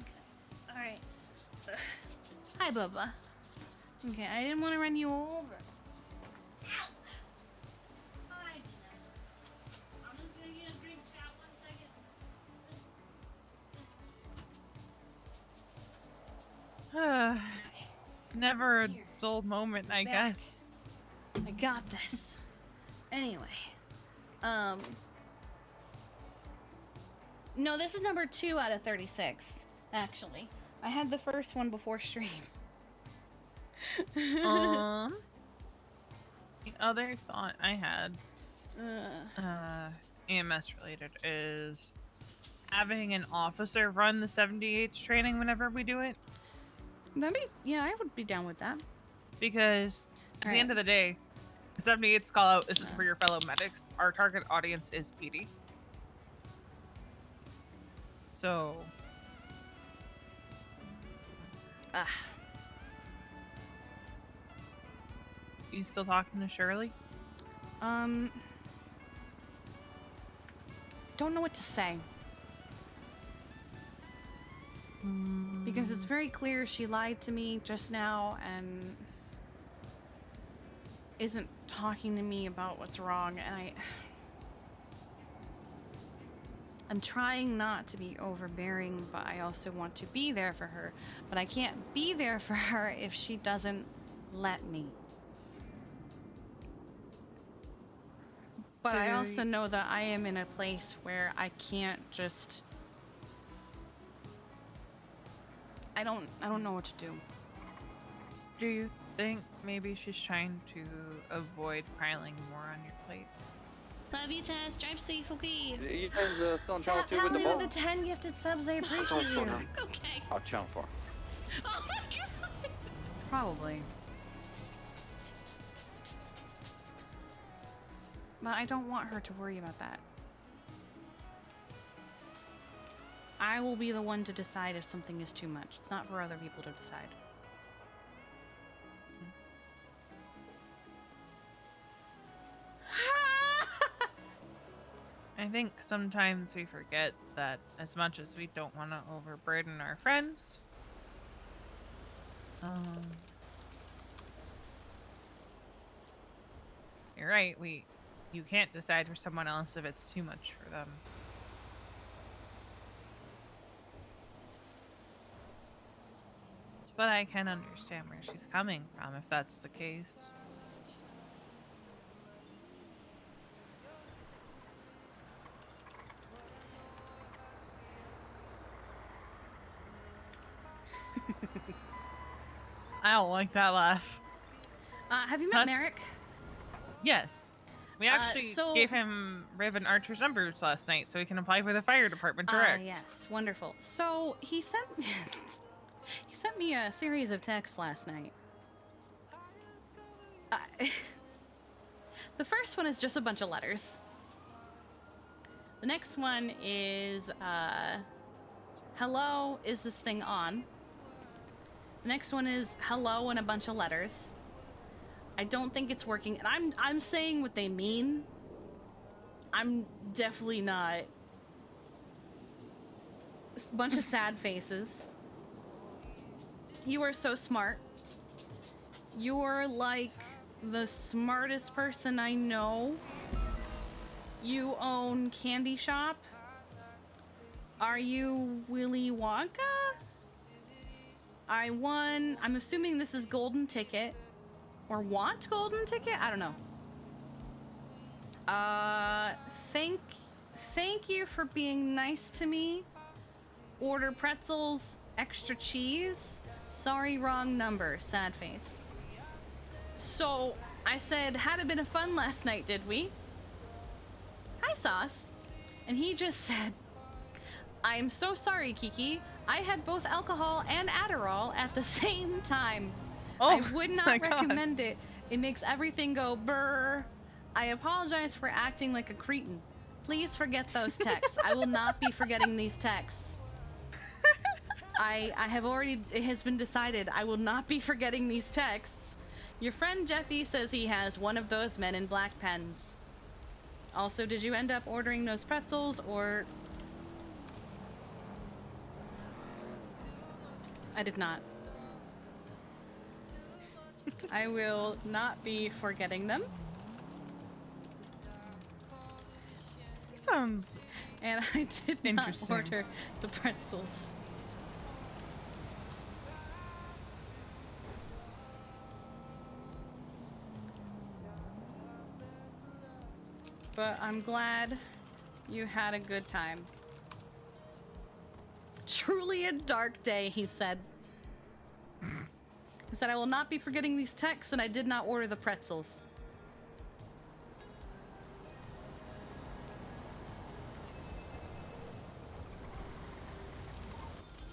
Okay. Alright. Hi, Bubba. Okay, I didn't want to run you over. Ow! Hi, Dina. I'm just gonna get a drink, chat. 1 second. Never a dull moment, I guess. I got this. Anyway. No, this is number 2 out of 36, actually. I had the first one before stream. The other thought I had, EMS related, is having an officer run the 78 training whenever we do it. That'd be, yeah, I would be down with that. Because at the end of the day, the 78's call out isn't for your fellow medics. Our target audience is PD. So You still talking to Shirley? Don't know what to say. Because it's very clear she lied to me just now and isn't talking to me about what's wrong, and I'm trying not to be overbearing, but I also want to be there for her. But I can't be there for her if she doesn't let me. But I also know that I am in a place where I can't just... I don't know what to do. Do you think maybe she's trying to avoid piling more on your plate? Love you, Tess. Drive safe, okay? You guys still on channel 2 with the Value ball? the 10 gifted subs, I appreciate you. Okay. Oh, channel 4. Oh my god. Probably. But I don't want her to worry about that. I will be the one to decide if something is too much. It's not for other people to decide. I think sometimes we forget that as much as we don't want to overburden our friends, you're right, you can't decide for someone else if it's too much for them. But I can understand where she's coming from if that's the case. I don't like that laugh. Have you met Merrick? Yes. We actually gave him Raven Archer's numbers last night so he can apply for the fire department direct. Yes, wonderful. So he sent he sent me a series of texts last night. The first one is just a bunch of letters. The next one is hello, is this thing on? The next one is hello and a bunch of letters. I don't think it's working, and I'm saying what they mean. I'm definitely not. A bunch of sad faces. You are so smart. You're like the smartest person I know. You own candy shop. Are you Willy Wonka? I won. I'm assuming this is golden ticket. Or want golden ticket? I don't know. Thank you for being nice to me. Order pretzels, extra cheese. Sorry, wrong number. Sad face. So I said, had a bit of fun last night, did we? Hi, Sauce. And he just said, I'm so sorry, Kiki. I had both alcohol and Adderall at the same time. I would not recommend it. It makes everything go brr. I apologize for acting like a cretin. Please forget those texts. I will not be forgetting these texts. I have already, it has been decided, I will not be forgetting these texts. Your friend Jeffy says he has one of those men in black pens. Also, did you end up ordering those pretzels or... I did not. I will not be forgetting them. Sounds and I did not order the pretzels. But I'm glad you had a good time. Truly a dark day, he said. He said, I will not be forgetting these texts, and I did not order the pretzels.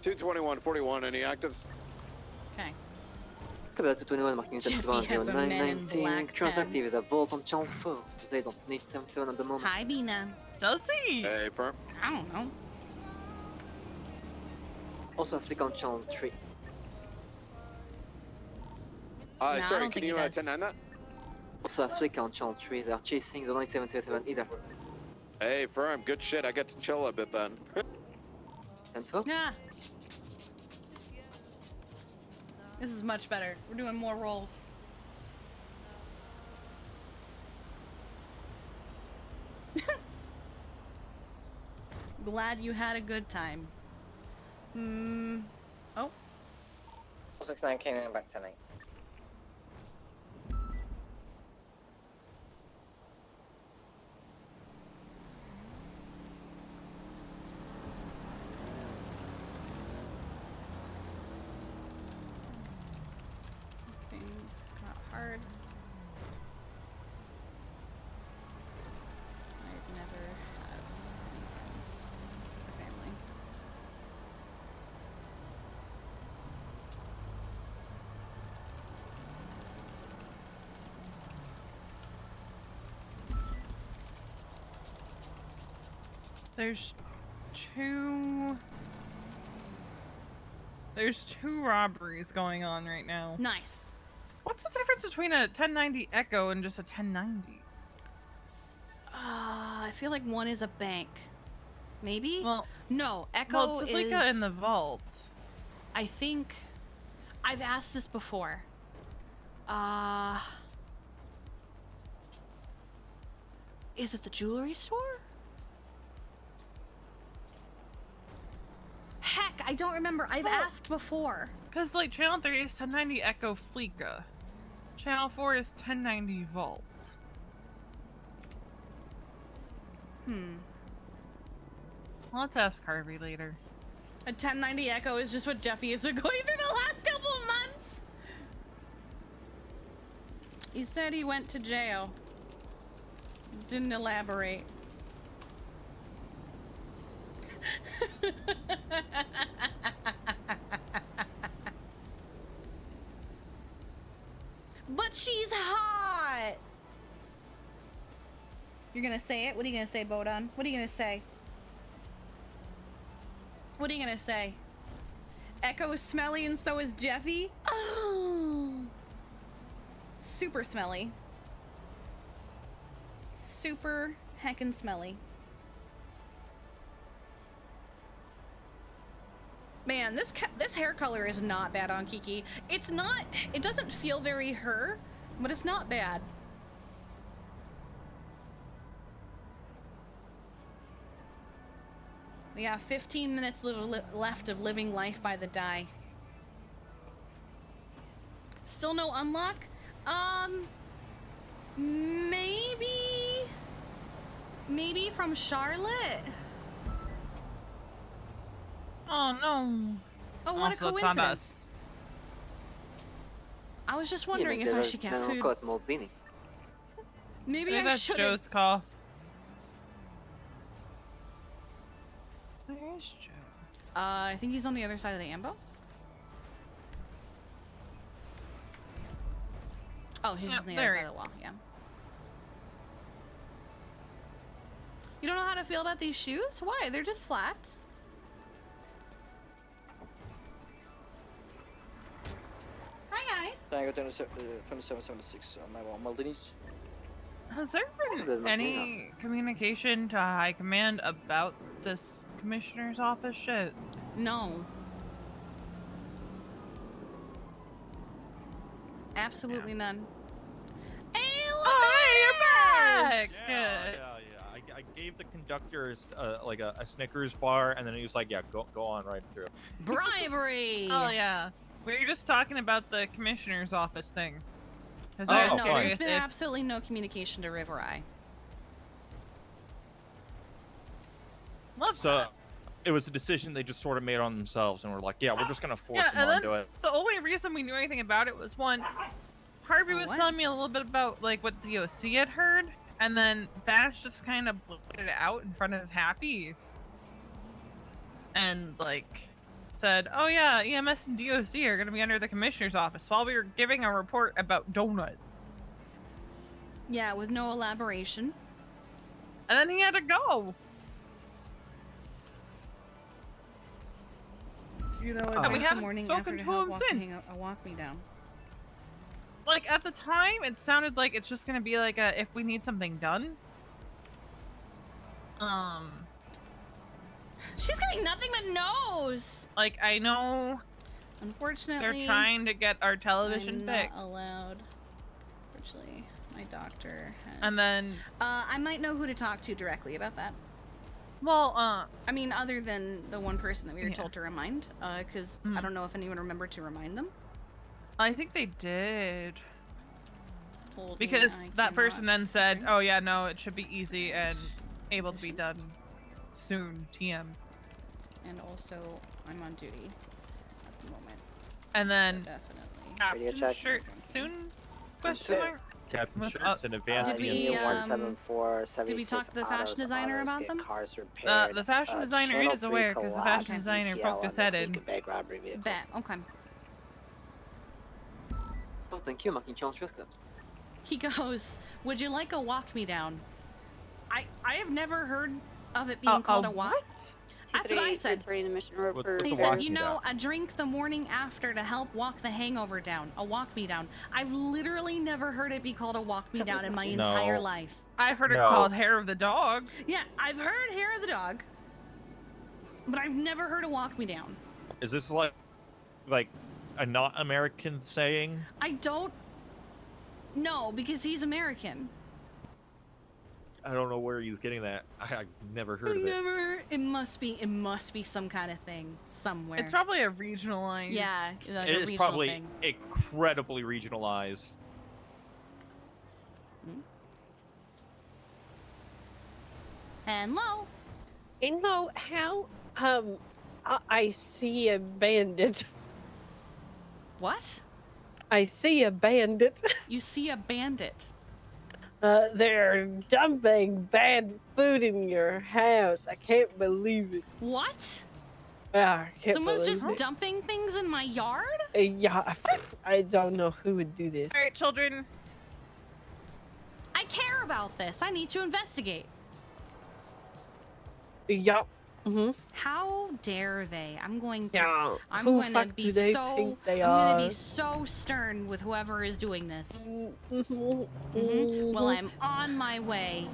$221.41, any actives? Okay. Capital 21 marking Jeffy has a man in black pen. Active the vault on channel 4. They don't need 77 at the moment. Hi, Bina. Does he? Hey, Perp. I don't know. Also, flick on channel 3. I Sorry, don't can think you he does. 10-9 that? Also, a flick on channel 3. They're chasing the 9727 either. Hey, firm, good shit. I get to chill a bit then. And so? Yeah. This is much better. We're doing more rolls. Glad you had a good time. Oh. 69 came in back tonight. Things got hard. I've never had weekends for family. There's two robberies going on right now. Nice. What's the difference between a 1090 Echo and just a 1090? I feel like one is a bank. Maybe? Well, no, Echo well, it's is... like in the vault. I think... I've asked this before. Is it the jewelry store? Heck, I don't remember. I've asked before. Because, like, Channel 3 is 1090 Echo Fleeka. Channel 4 is 1090 Vault. I'll have to ask Harvey later. A 1090 Echo is just what Jeffy has been going through the last couple of months. He said he went to jail. Didn't elaborate. But she's hot. You're gonna say it? What are you gonna say, Bodon? What are you gonna say? What are you gonna say? Echo is smelly and so is Jeffy? Oh. Super smelly. Super heckin' smelly. Man, this hair color is not bad on Kiki. It's not, it doesn't feel very her, but it's not bad. We have 15 minutes left of living life by the die. Still no unlock? Maybe from Charlotte? Oh no. Oh, what a Also, it's on coincidence. us. I was just wondering if I should get food. Maybe I that's should. Joe's call. Where is Joe? I think he's on the other side of the ambo. Oh, he's just on the other side of the wall, yeah. You don't know how to feel about these shoes? Why? They're just flats. Hi, guys. Tango 2776 on my wall. Maldini's. Has there been any communication to High Command about this commissioner's office shit? No. Absolutely none. Hey, look you're back! Yeah. I gave the conductors like a Snickers bar, and then he was like, "Yeah, go on right through." Bribery. Oh yeah, we were just talking about the commissioner's office thing. No, fine. there's been absolutely no communication to River Eye. So it was a decision they just sort of made on themselves, and were like, "Yeah, we're just gonna force them and onto then it." the only reason we knew anything about it was one, Harvey was What? telling me a little bit about like what DOC had heard, and then Bash just kind of blurted it out in front of Happy, and like said, "Oh yeah, EMS and DOC are gonna be under the commissioner's office," while we were giving a report about Donut. Yeah, with no elaboration. And then he had to go. You know, And we haven't morning spoken after to him walk since. walk me down. like at the time, it sounded like it's just gonna be like a if we need something done. She's getting nothing but no's. Like I know. Unfortunately, they're trying to get our television I'm not fixed. allowed. Unfortunately, my doctor has. And then I might know who to talk to directly about that. Well, I mean, other than the one person that we were told to remind, because I don't know if anyone remembered to remind them. I think they did. Told me Because I that person cannot then said, "Oh yeah, no, it should be easy and able to be done soon." TM. And also, I'm on duty at the moment. And then definitely. Radio check. shirt soon? Question mark. Captain With, Shirts in advance. Did we talk to the fashion designer about them? The fashion designer is aware because the fashion designer poked his head in. Bet. Okay. Oh, thank you, Marking Challenge Club. He goes, "Would you like a walk me down?" I have never heard of it being called a walk. That's what I said. He said, "You know, a drink the morning after to help walk the hangover down. A walk me down." I've literally never heard it be called a walk me down in my entire life. I've heard it called hair of the dog. Yeah, I've heard hair of the dog, but I've never heard a walk me down. Is this like a not American saying? I don't know because he's American. I don't know where he's getting that. I've never heard of it. Never. It must be some kind of thing somewhere. It's probably a regionalized. Yeah, like It a is regional probably thing. incredibly regionalized. Hello. Hello, how, I see a bandit. What? I see a bandit. You see a bandit? They're dumping bad food in your house. I can't believe it. What? I can't Someone's believe just it. dumping things in my yard? Yeah, I don't know who would do this. All right, children. I care about this. I need to investigate. Yeah. How dare they? I'm going to. Yeah. I'm Who going fuck to be do they so. think they I'm going are? to be so stern with whoever is doing this. Mm-hmm. Well, I'm on my way.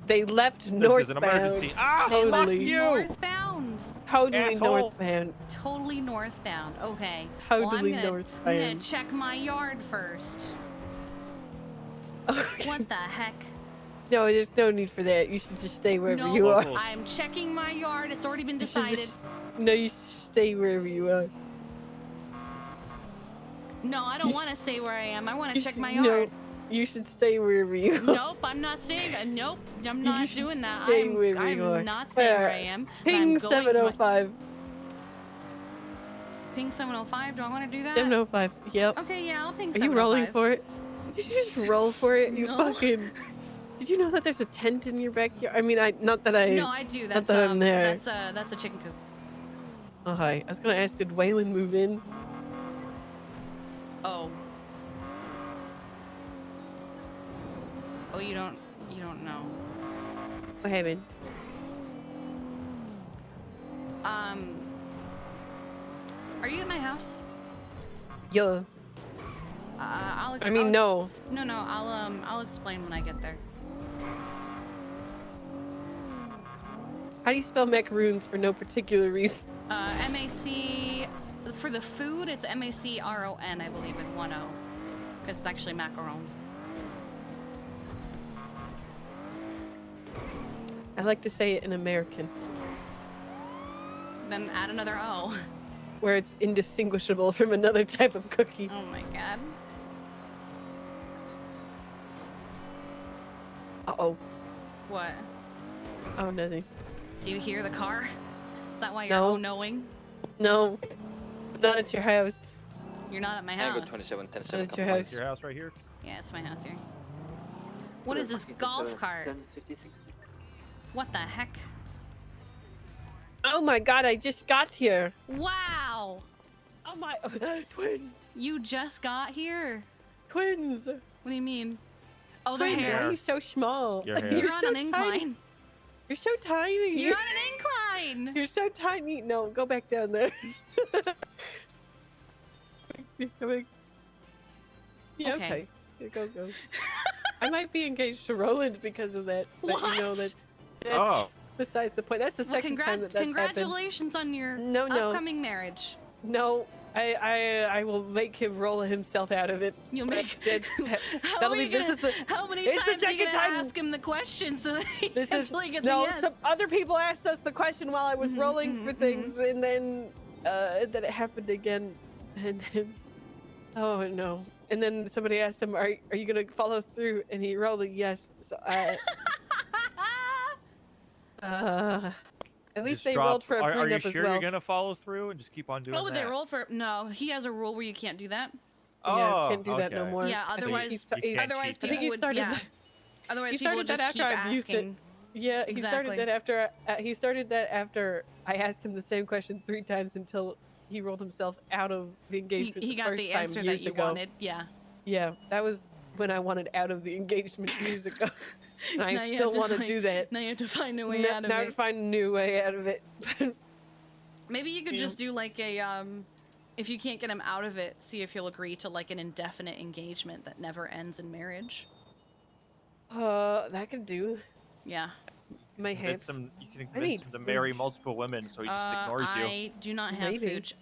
They left This northbound. is an emergency. Ah, They left totally. northbound. Totally Asshole. northbound. Totally northbound. Okay. Totally well, I'm gonna northbound. check my yard first. What the heck? No, there's no need for that. You should just stay wherever No, you are. I'm checking my yard. It's already been You should decided. No, you should stay wherever you are. No, I don't want to stay where I am. I want to check my No, yard. you should stay wherever you are. Nope, I'm not staying. Nope, I'm not should doing that. stay wherever you are. I'm not staying where I Alright. am. Ping I'm going to my- 705. Ping 705. Do I want to do that? 705. Yep. Okay, yeah, I'll ping Are 705. you rolling for it? Did you just roll for it? You No. fucking. Did you know that there's a tent in your backyard? I mean, not that I. No, I do. Not That's that I'm there. that's a chicken coop. Oh, hi. I was gonna ask, did Waylon move in? Oh. Oh, you don't know. What happened? Are you at my house? Yeah. I'll. I mean, no. No, I'll explain when I get there. How do you spell macaroons for no particular reason? MAC for the food. It's MACRON, I believe, with 1 O. It's actually macaron. I like to say it in American, Then add another O. where it's indistinguishable from another type of cookie. Oh my god. Uh-oh. What? Oh, nothing. Do you hear the car? Is that why you're No. oh-knowing? No. Not at your house. You're not at my Tango house. 27, 10, Not 7, at your couple house. Your house right here? Yeah, it's my house here. What is this golf cart? 56. What the heck? Oh my god, I just got here. Wow! Oh my... Twins. You just got here? Twins. What do you mean? Oh, the Twins, hair. why are you so small? Your hair. You're You're on so an tiny. incline. You're so tiny. You're on an incline! You're so tiny. No, go back down there. You're coming. Yeah, okay. Yeah, go. I might be engaged to Roland because of that. But What? you know, that's Oh. besides the point. That's the Well, second time that's happened. congratulations on your No. upcoming marriage. No, I will make him roll himself out of it. You'll make. How many times are you gonna ask him the question so that he actually gets a yes? Some other people asked us the question while I was rolling for things, and then it happened again, and then oh no, and then somebody asked him, "Are you gonna follow through?" And he rolled a yes. So at least they rolled for a prenup Are you as sure well. you're gonna follow through and just keep on doing Oh, but that? they rolled for no. He has a rule where you can't do that. Yeah, can't do that no more. Yeah, otherwise people would. Yeah. Otherwise He people would started just that keep after I abused it. asking. Yeah, he Exactly. started that after I asked him the same question 3 times until he rolled himself out of the engagement. He the got first the time answer years that you ago. wanted. Yeah. Yeah, that was when I wanted out of the engagement years ago. And Now I you still have to want to find- do that. Now you have to find a way out of now it. to find a new way out of it. Maybe you could just do like a if you can't get him out of it, see if he'll agree to like an indefinite engagement that never ends in marriage. That could do. Yeah. My You hands. can I convince need him to marry food. multiple women, so he just ignores you. I do not have Maybe. food.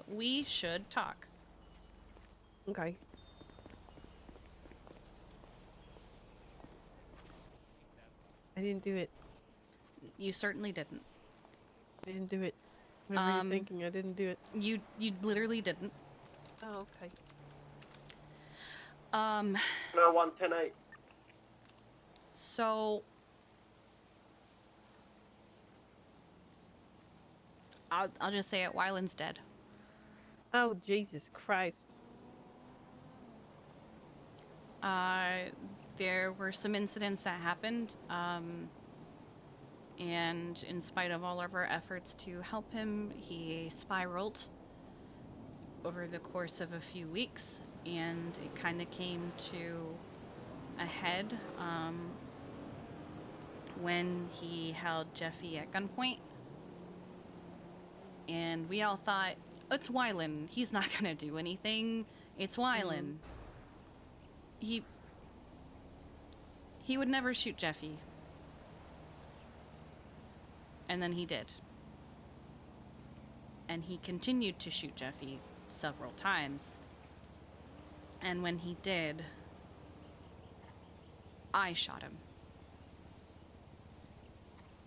We should talk. Okay. I didn't do it. You certainly didn't. I didn't do it. Whatever you're thinking, I didn't do it. You literally didn't. Oh, okay. No, 110-8. So I'll just say it. Wyland's dead. Oh, Jesus Christ. There were some incidents that happened, and in spite of all of our efforts to help him, he spiraled over the course of a few weeks, and it kind of came to a head when he held Jeffy at gunpoint. And we all thought, it's Wyland. He's not gonna do anything. It's Wyland. He would never shoot Jeffy. And then he did. And he continued to shoot Jeffy several times. And when he did, I shot him.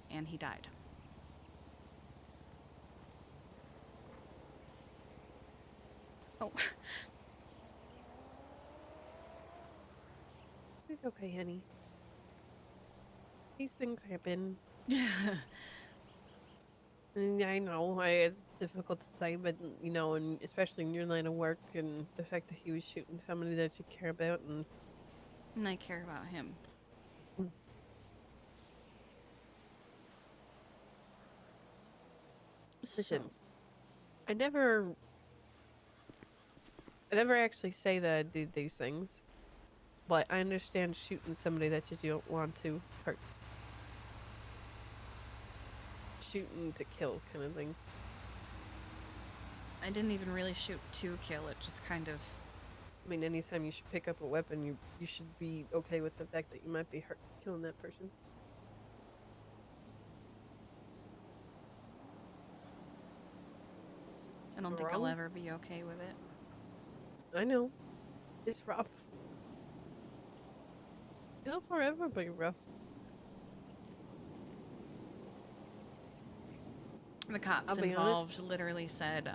And he died. Oh. It's okay, honey. These things happen. And I know it's difficult to say, but you know, and especially in your line of work, and the fact that he was shooting somebody that you care about, and I care about him. Listen, I never actually say that I did these things, but I understand shooting somebody that you don't want to hurt. Shooting to kill kind of thing. I didn't even really shoot to kill it, just kind of. I mean, anytime you should pick up a weapon, you should be okay with the fact that you might be killing that person. I don't think I'll ever be okay with it. I know. It's rough. It'll forever be rough. The cops I'll be involved literally said,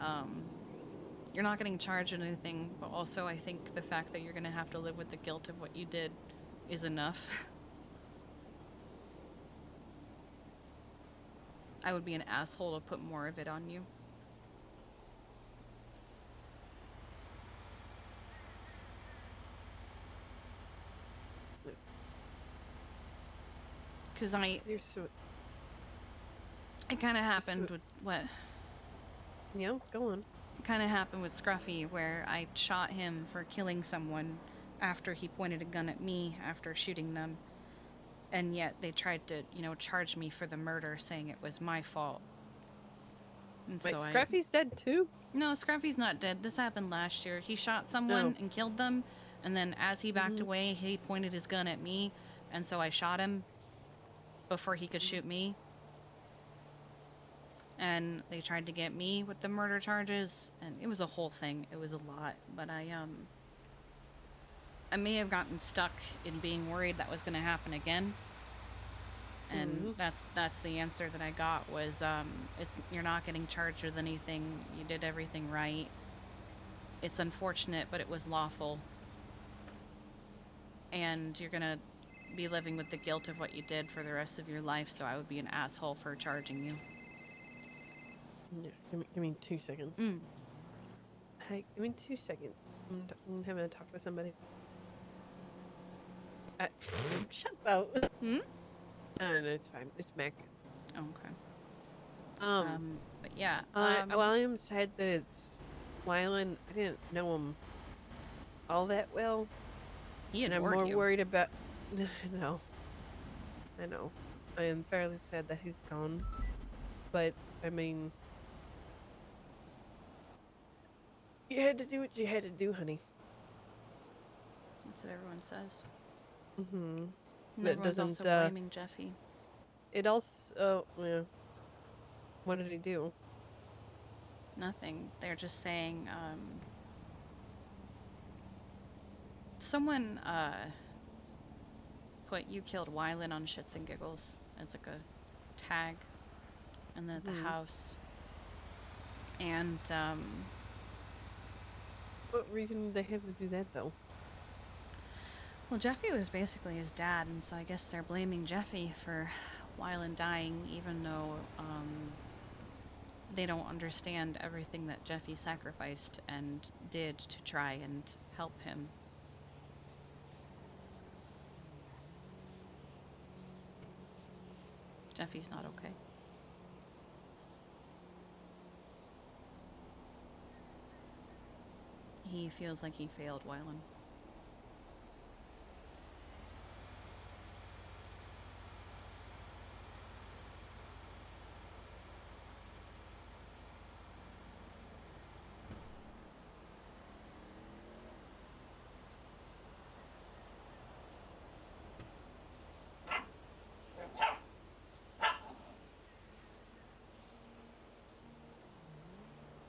you're not getting charged with anything, but also I think the fact that you're going to have to live with the guilt of what you did is enough. I would be an asshole to put more of it on you. Because You're so... It kind of happened with what? Yeah, go on. It kind of happened with Scruffy, where I shot him for killing someone after he pointed a gun at me after shooting them, and yet they tried to, charge me for the murder, saying it was my fault. And Wait, so Scruffy's dead too? No, Scruffy's not dead. This happened last year. He shot someone and killed them, And then as he backed away, he pointed his gun at me, and so I shot him before he could shoot me. And they tried to get me with the murder charges, and it was a whole thing. It was a lot, but I may have gotten stuck in being worried that was going to happen again. And that's the answer that I got was, you're not getting charged with anything. You did everything right. It's unfortunate, but it was lawful. And you're gonna be living with the guilt of what you did for the rest of your life, so I would be an asshole for charging you. Yeah, give me 2 seconds. Hey, give me 2 seconds. I'm having a talk with somebody. Shut up. No, it's fine. It's Mac. Okay. But yeah. Well, I am sad that it's Wylan. I didn't know him all that well. He and I'm adored more you. worried about. No. I know. I am fairly sad that he's gone. But, I mean. You had to do what you had to do, honey. That's what everyone says. And And everyone's also blaming Jeffy. It also. Yeah. What did he do? Nothing. They're just saying, someone, put "you killed Wylan" on Shits and Giggles as like a tag in the house. And, What reason did they have to do that, though? well, Jeffy was basically his dad, and so I guess they're blaming Jeffy for Wylan dying, even though, they don't understand everything that Jeffy sacrificed and did to try and help him. Jeffy's not okay. He feels like he failed Wylan.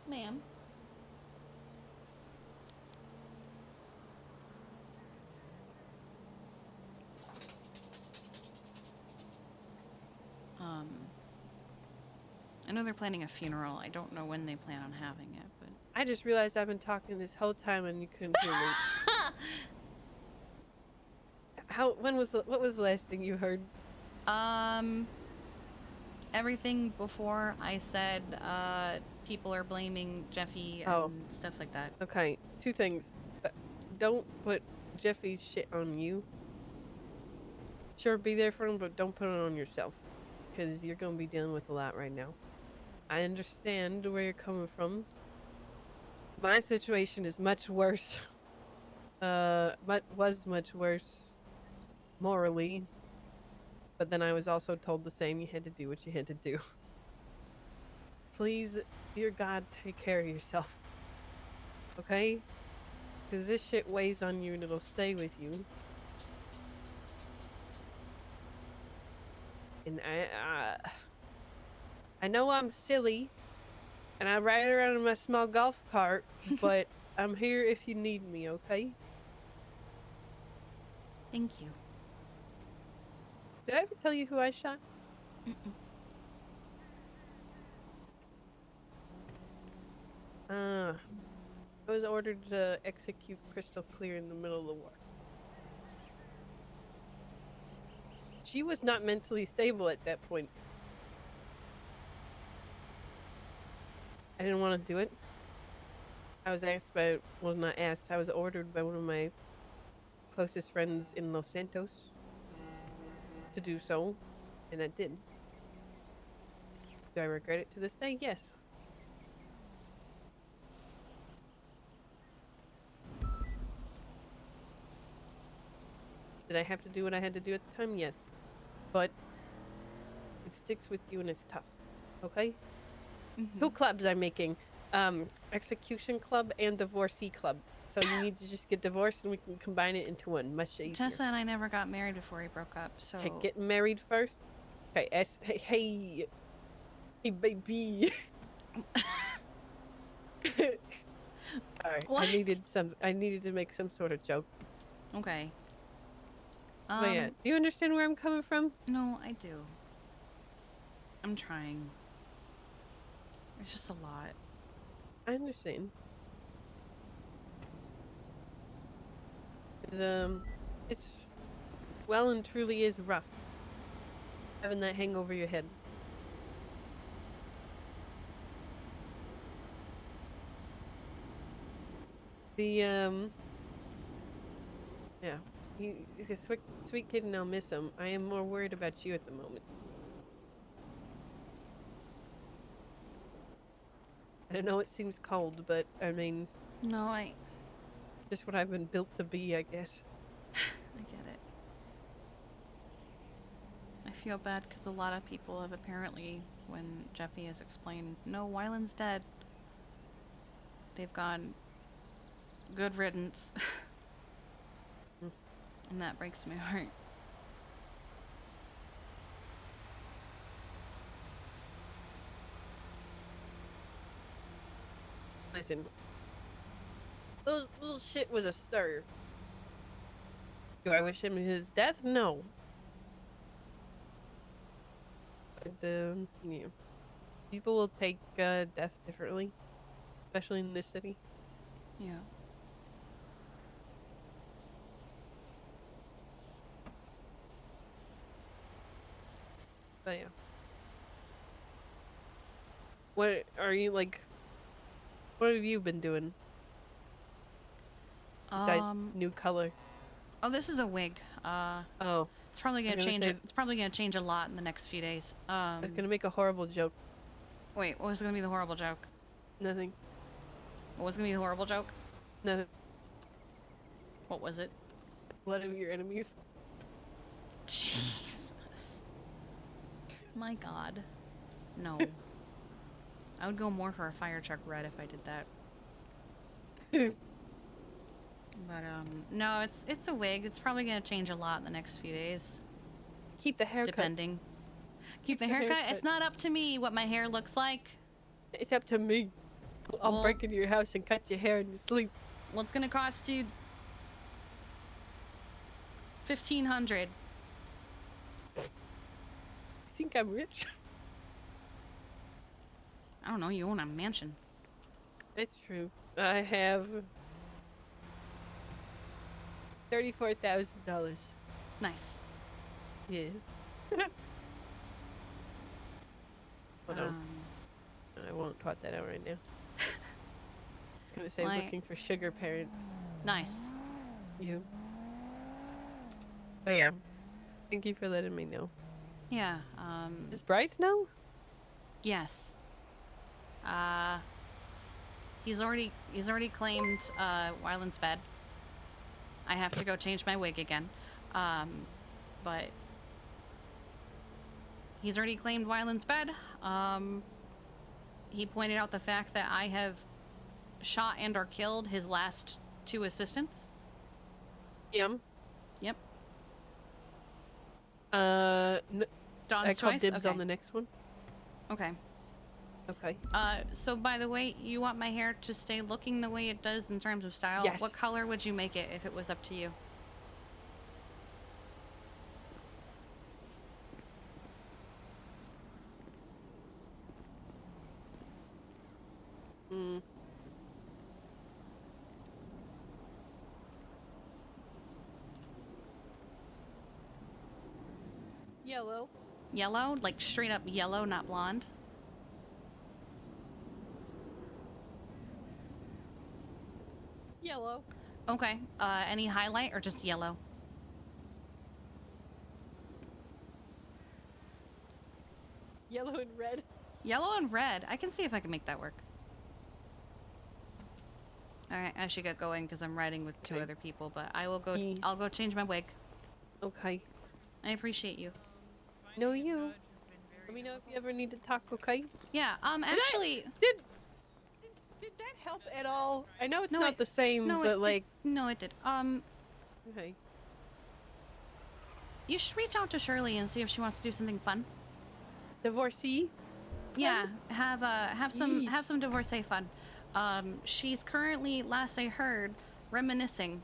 Ma'am. I know they're planning a funeral. I don't know when they plan on having it, but I just realized I've been talking this whole time and you couldn't hear me. What was the last thing you heard? Everything before I said, people are blaming Jeffy and stuff like that. Okay, 2 things. Don't put Jeffy's shit on you. Sure, be there for him, but don't put it on yourself. Because you're going to be dealing with a lot right now. I understand where you're coming from. My situation is much worse. Was much worse morally. But then I was also told the same. You had to do what you had to do. Please, dear God, take care of yourself. Okay? Because this shit weighs on you and it'll stay with you. And I know I'm silly. And I ride around in my small golf cart. But I'm here if you need me, okay? Thank you. Did I ever tell you who I shot? I was ordered to execute Crystal Clear in the middle of the war. She was not mentally stable at that point. I didn't want to do it. I was asked by, well, not asked, I was ordered by one of my closest friends in Los Santos to do so, and I did. Do I regret it to this day? Yes. Did I have to do what I had to do at the time? Yes. But it sticks with you and it's tough. Okay? Who clubs I'm making? execution club and divorcee club. So you need to just get divorced and we can combine it into one. Much easier. Tessa and I never got married before we broke up, so... Okay, get married first. Okay, hey, baby. Alright, What? I needed to make some sort of joke. Okay. But yeah, do you understand where I'm coming from? No, I do. I'm trying. It's just a lot. I understand. It's well and truly is rough having that hang over your head. Yeah, he's a sweet kid and I'll miss him. I am more worried about you at the moment. I know it seems cold, but I mean... No, just what I've been built to be, I guess. I get it. I feel bad because a lot of people have apparently, when Jeffy has explained, no, Wyland's dead, they've gone, good riddance. And that breaks my heart. Listen. Little shit was a stir. Do I wish him his death? No. But, yeah. People will take death differently. Especially in this city. Yeah. But yeah. What are you like? What have you been doing? Besides new color. Oh, this is a wig. Oh. It's probably gonna change. Say, It's probably gonna change a lot in the next few days. I was gonna make a horrible joke. Wait, what was gonna be the horrible joke? Nothing. What was gonna be the horrible joke? Nothing. What was it? Blood of your enemies. Jesus. My God. No. I would go more for a fire truck red if I did that. But no, it's a wig. It's probably gonna change a lot in the next few days. Keep the haircut. Depending. Keep the haircut. It's not up to me what my hair looks like. It's up to me. I'll break into your house and cut your hair in your sleep. Well, it's gonna cost you $1,500. You think I'm rich? I don't know. You own a mansion. It's true. I have $34,000. Nice. Yeah. Hold on. I won't twat that out right now. It's gonna say looking for sugar parent. Nice. You. Oh yeah. Thank you for letting me know. Yeah. Does Bryce know? Yes. He's already claimed Wyland's bed. I have to go change my wig again. But he's already claimed Wyland's bed. He pointed out the fact that I have shot and or killed his last 2 assistants. Yep. Dawn's I called choice? dibs Okay. on the next one. Okay. Okay. So by the way, you want my hair to stay looking the way it does in terms of style? Yes. What color would you make it if it was up to you? Yellow. Yellow? Like straight up yellow, not blonde? Yellow. Okay. Any highlight or just yellow? Yellow and red. Yellow and red. I can see if I can make that work. Alright, I should get going because I'm riding with 2 other people, but I will go. I'll go change my wig. Okay. I appreciate you. No, you. Let me know if you ever need to talk, okay? Yeah, actually... Did that help at all? I know it's No, not the same, no, but like. No, it did. Okay. You should reach out to Shirley and see if she wants to do something fun. Divorcee? Yeah, have some divorcee fun. She's currently, last I heard, reminiscing,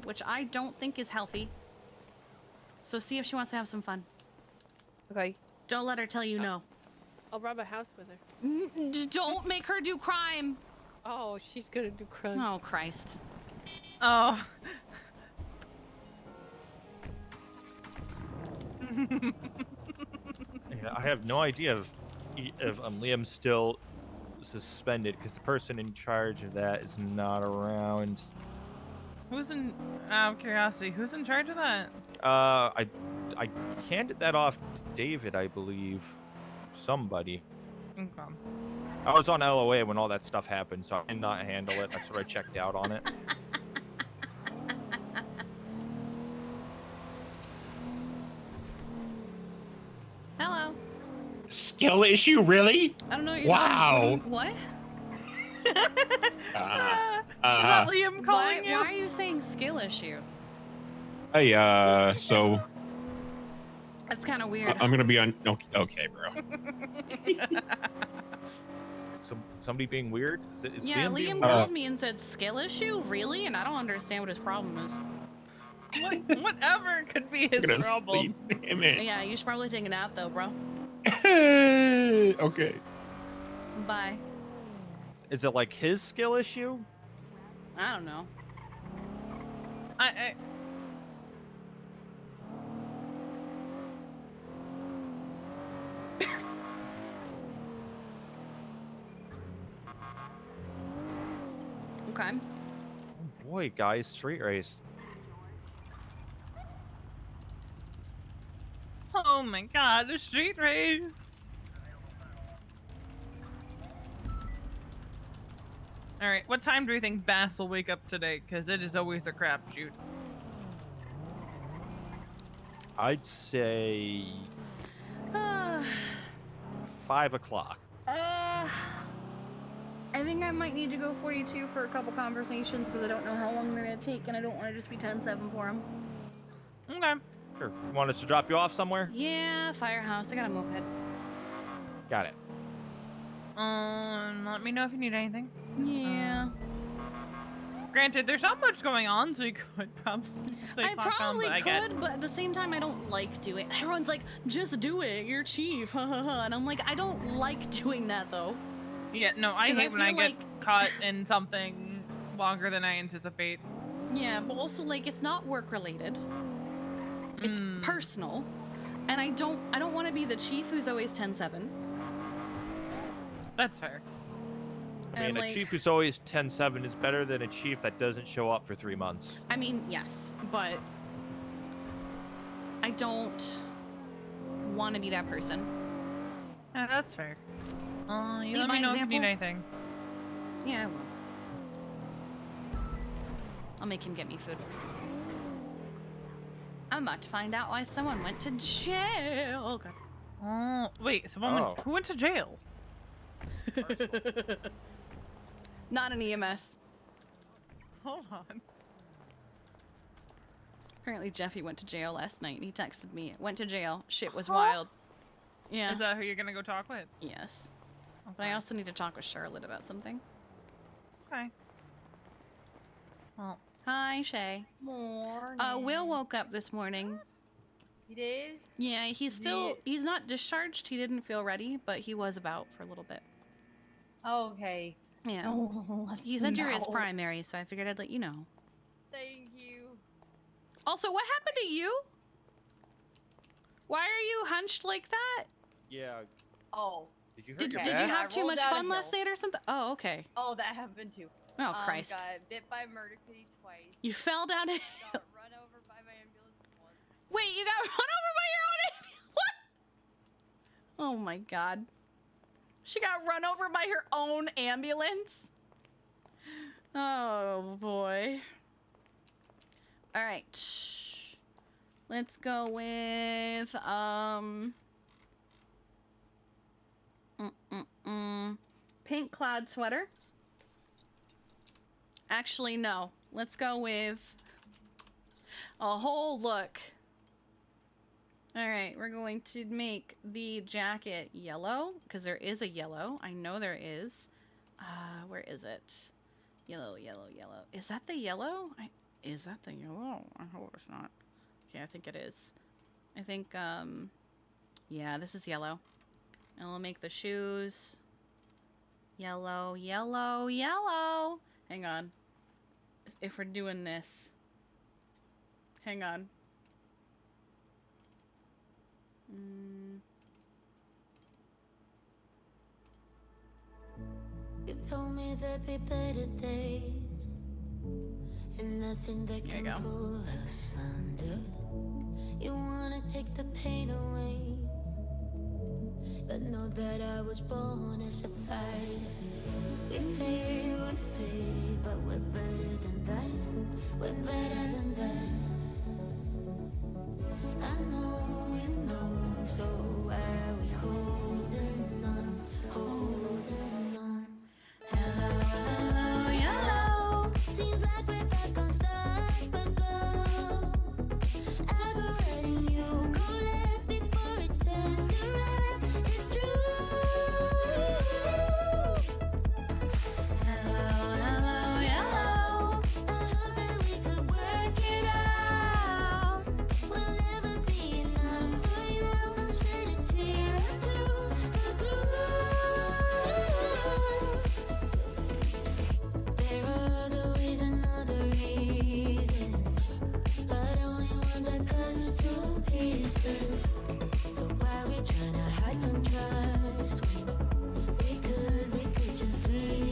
which I don't think is healthy. So see if she wants to have some fun. Okay. Don't let her tell you no. I'll rob a house with her. Don't make her do crime. Oh, she's gonna do crime. Oh, Christ. Oh. Yeah, I have no idea if Liam's still suspended because the person in charge of that is not around. Who's in? Out of curiosity, who's in charge of that? I handed that off to David, I believe. Somebody. Okay. I was on LOA when all that stuff happened, so I did not handle it. That's where I checked out on it. Hello. Skill issue, really? I don't know what you're Wow. What? Is that Liam calling you? Why are you saying skill issue? Hey, so That's kind of weird. I'm gonna be on. Okay, bro. Somebody being weird? Is Yeah, Liam being Liam weird? called me and said skill issue? Really? And I don't understand what his problem is. Whatever could be his gonna problem. sleep. Damn it. Yeah, you should probably take a nap though, bro. Okay. Bye. Is it like his skill issue? I don't know. I Okay. Oh boy, guys, street race. Oh my god, the street race. Alright, what time do we think Bass will wake up today? Because it is always a crapshoot. I'd say 5 o'clock. I think I might need to go 42 for a couple conversations because I don't know how long they're gonna take and I don't want to just be 10-7 for them. Okay. Sure. You want us to drop you off somewhere? Yeah, firehouse. I got a moped. Got it. Let me know if you need anything. Yeah. Granted, there's not much going on, so you could probably say I fuck 'em, probably but I get- could, but at the same time, I don't like doing it. Everyone's like, just do it. You're chief. And I'm like, I don't like doing that though. Yeah, no, I 'Cause I hate when I feel get like- caught in something longer than I anticipate. Yeah, but also like it's not work related. It's personal, and I don't want to be the chief who's always 10-7. That's fair. I mean, And, a like- chief who's always 10-7 is better than a chief that doesn't show up for 3 months. I mean, yes, but I don't want to be that person. Yeah, that's fair. You Lead let by me know if you example. need anything. Yeah, I will. I'll make him get me food. I'm about to find out why someone went to jail. Oh, God. Oh, wait, someone Oh. who went to jail? Not an EMS. Hold on. Apparently Jeffy went to jail last night and he texted me. Went to jail. Shit was wild. Yeah. Is that who you're gonna go talk with? Yes. But I also need to talk with Charlotte about something. Okay. Well. Hi, Shay. Morning. Will woke up this morning. You did? Yeah, he's not discharged. He didn't feel ready, but he was about for a little bit. Okay. Yeah. Oh, he said you're his no. primary, so I figured I'd let you know. Thank you. Also, what happened to you? Why are you hunched like that? Yeah. Oh. Did you hurt Did your you back? have too much fun last night or something? Oh, okay. Oh, that happened too. Oh, Christ. Got bit by a murder kitty twice. You fell down a Got run over by my ambulance once. Wait, you got run over by your own ambulance? What? Oh my God. She got run over by her own ambulance? Oh boy. All right. Let's go with pink cloud sweater. Actually, no. Let's go with a whole look. Alright, we're going to make the jacket yellow, because there is a yellow. I know there is. Where is it? Yellow, yellow, yellow. Is that the yellow? Is that the yellow? I hope it's not. Okay, I think it is. I think, yeah, this is yellow. And we'll make the shoes yellow, yellow, yellow. Hang on. If we're doing this. Hang on. You told me there'd be better days, and nothing that can pull us under. You wanna take the pain away, but know that I was born as a fighter. We fade, but we're better than that. We're better than that. I know you know, so why are we holding on, holding on? Hello, hello, hello. Seems like we're back on start, but go. I go right and you go left before it turns to right. It's true. Hello, hello, hello. I hope that we could work it out. We'll never be enough for you. I'll shed a tear or two. There are other ways and other reasons, but only one that cuts to pieces. So why we tryna hide from trust when we could just leave?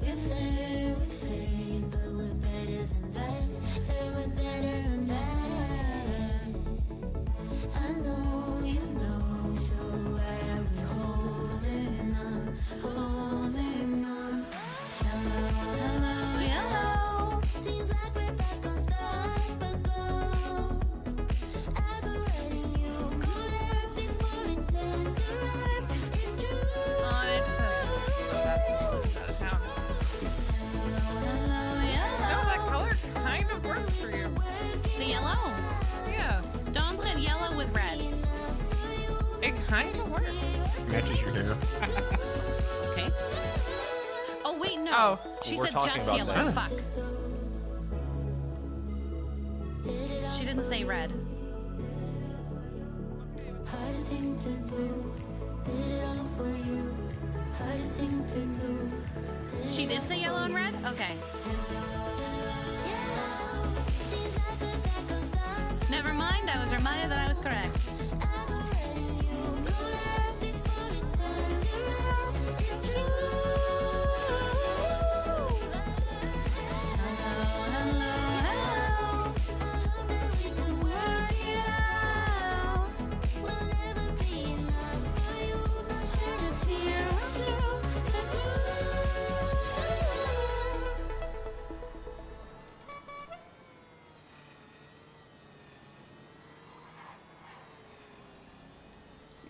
We fade, but we're better than that. Yeah, we're better than that. I know you know, so why are we holding on, holding on? Hello, hello, hello. Seems like we're back on start, but go. I go right and you go left before it turns to right. It's true. No, that color kind of works for you. The yellow? Yeah. Dawn said yellow with red. It kind of works. Matches your hair. Okay. Oh, wait, no. Oh. She We're said talking just about yellow. that. Fuck. She didn't say red. Hardest thing to do, did it all for you. Hardest thing to do. She did say yellow and red? Okay. Never mind, I was reminded that I was correct.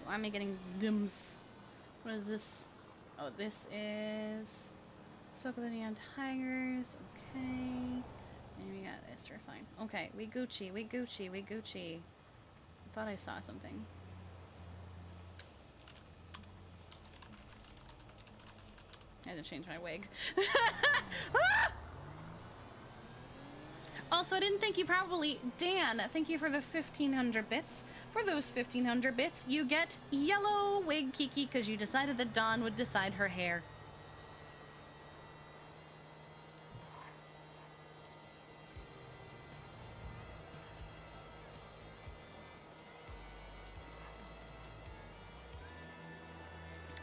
Why am I getting dims? What is this? Oh, this is Smoke of the Neon Tigers. Okay. And we got this. We're fine. Okay, we Gucci. We Gucci. We Gucci. I thought I saw something. I had to change my wig. Ah! Also, I didn't think you probably... Dan, thank you for the 1,500 bits. For those 1,500 bits, you get yellow wig Kiki because you decided that Dawn would decide her hair.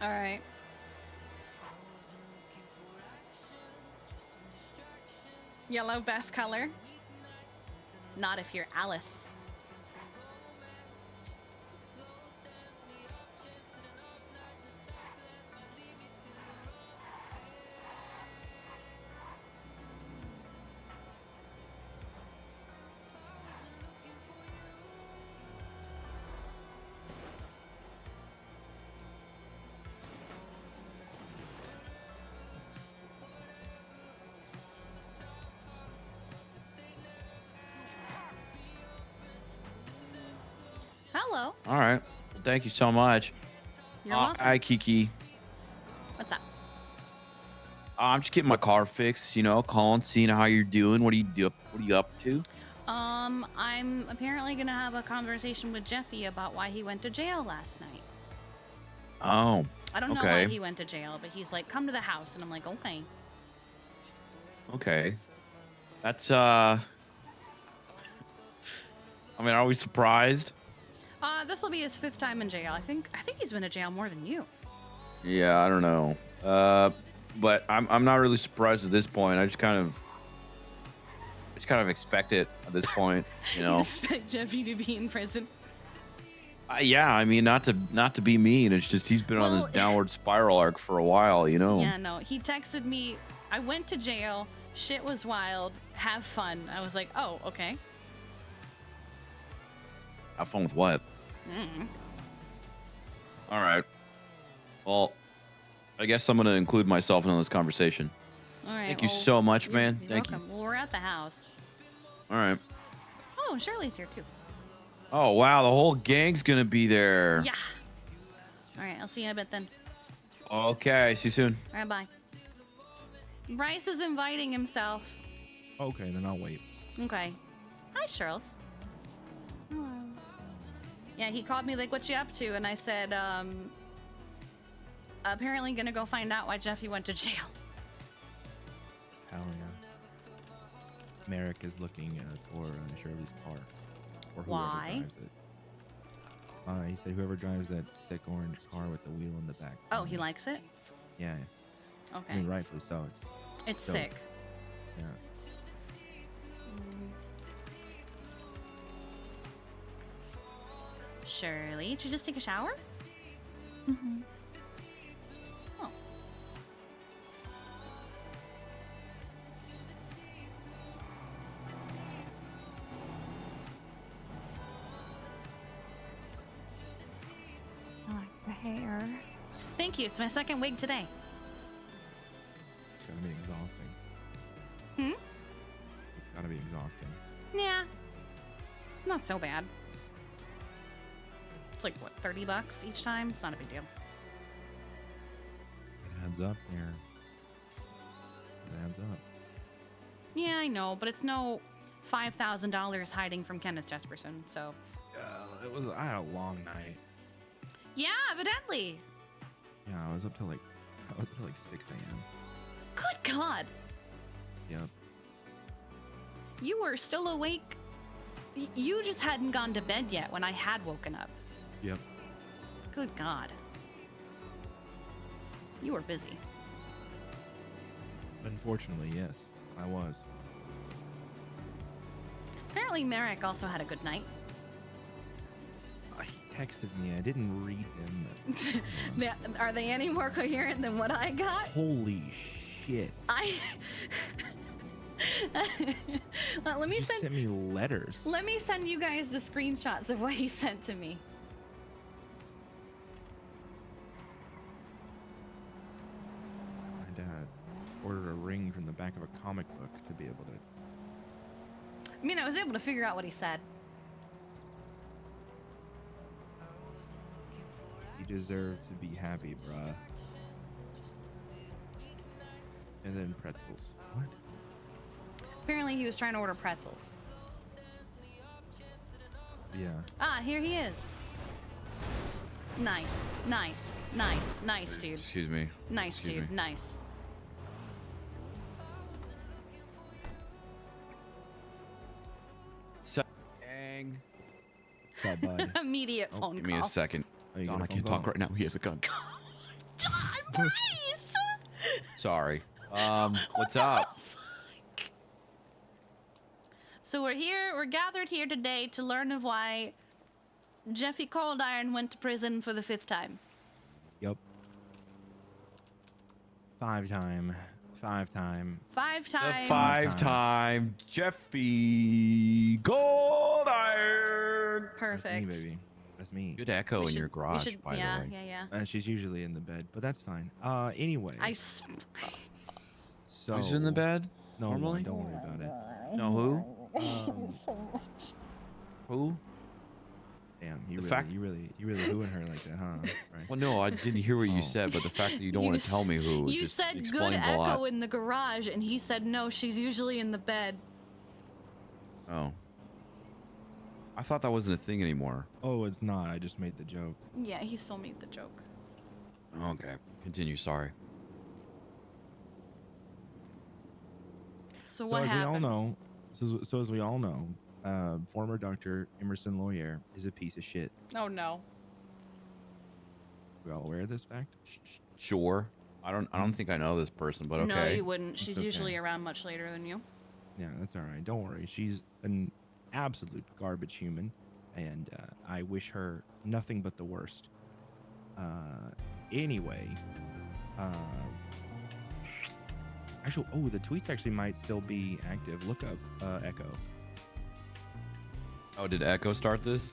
Alright. Yellow, best color. Not if you're Alice. Hello. All right. Well, thank you so much. You're welcome. Hi, Kiki. What's up? I'm just getting my car fixed. You know, calling, seeing how you're doing. What are you up to? I'm apparently gonna have a conversation with Jeffy about why he went to jail last night. Oh. I don't know why he went to jail, but he's like, come to the house, and I'm like, okay. Okay. That's I mean, are we surprised? This will be his 5th time in jail. I think he's been to jail more than you. Yeah, I don't know. But I'm not really surprised at this point. I just kind of expect it at this point, you know. You expect Jeffy to be in prison? Yeah, I mean, not to be mean. It's just he's been on this downward spiral arc for a while, you know. Yeah, no. He texted me, I went to jail, shit was wild, have fun. I was like, oh, okay. Have fun with what? All right. Well, I guess I'm gonna include myself in this conversation. All right. Thank you so much, man. You're Thank welcome. Well, we're at the house. you. All right. Oh, Shirley's here too. Oh wow, the whole gang's gonna be there. Yeah. All right, I'll see you in a bit then. Okay, see you soon. All right, bye. Bryce is inviting himself. Okay, then I'll wait. Okay. Hi, Charles. Hello. Yeah, he called me like, what you up to? And I said, apparently gonna go find out why Jeffy went to jail. Hell yeah. Merrick is looking for Shirley's car. Or whoever Why? drives it. He said whoever drives that sick orange car with the wheel in the back. Oh, he likes it? Yeah. Okay. I mean, rightfully so. It's dope. sick. Yeah. Shirley, did you just take a shower? Mm-hmm. Oh. I like the hair. Thank you. It's my 2nd wig today. It's gotta be exhausting. Hmm? It's gotta be exhausting. Yeah. Not so bad. It's like, what, $30 each time? It's not a big deal. It adds up here. It adds up. Yeah, I know, but it's no $5,000 hiding from Kenneth Jesperson, so. I had a long night. Yeah, evidently. Yeah, I was up till like 6 a.m. Good God. Yep. You were still awake. You just hadn't gone to bed yet when I had woken up. Yep. Good God. You were busy. Unfortunately, yes, I was. Apparently Merrick also had a good night. He texted me. I didn't read them. Are they any more coherent than what I got? Holy shit. Let me He just sent me letters. Let me send you guys the screenshots of what he sent to me. My dad ordered a ring from the back of a comic book to be able to. I mean, I was able to figure out what he said. You deserve to be happy, bruh. And then pretzels. What? Apparently he was trying to order pretzels. Yeah. Ah, here he is. Nice, nice, nice, nice, dude. Excuse me. Nice, Excuse dude, me. nice. So, gang. What's up, bud? Immediate phone call. Give me a second. you Don, got a I phone can't call? talk right now. He has a gun. Bryce! Sorry. What's up? So we're gathered here today to learn of why Jeffy Cold Iron went to prison for the 5th time. Yep. 5-time. 5-time. 5 times. The 5-time Jeffy Gold Iron. Perfect. That's me, baby. That's me. Good echo in your garage, by the way. Yeah. She's usually in the bed, but that's fine. Anyway. So. Who's in the bed? No, normally? don't worry about it. No, who? So much. Who? Damn, you The really, fact- you really hooing her like that, huh? Right. Well, no, I didn't hear what you Oh. said, but the fact that you don't You want to tell me who You just said good explains a echo lot. in the garage, and he said no, she's usually in the bed. Oh. I thought that wasn't a thing anymore. Oh, it's not. I just made the joke. Yeah, he still made the joke. Okay. Continue, sorry. So So what as happened? we all know, so as we all know, former Dr. Emerson Lawyer is a piece of shit. Oh no. We all aware of this fact? Sure. I don't think I know this person, but okay. No, you wouldn't. She's okay. usually around much later than you. Yeah, that's all right. Don't worry. She's an absolute garbage human, and I wish her nothing but the worst. Anyway, actually, oh, the tweets actually might still be active. Look up Echo. Oh, did Echo start this?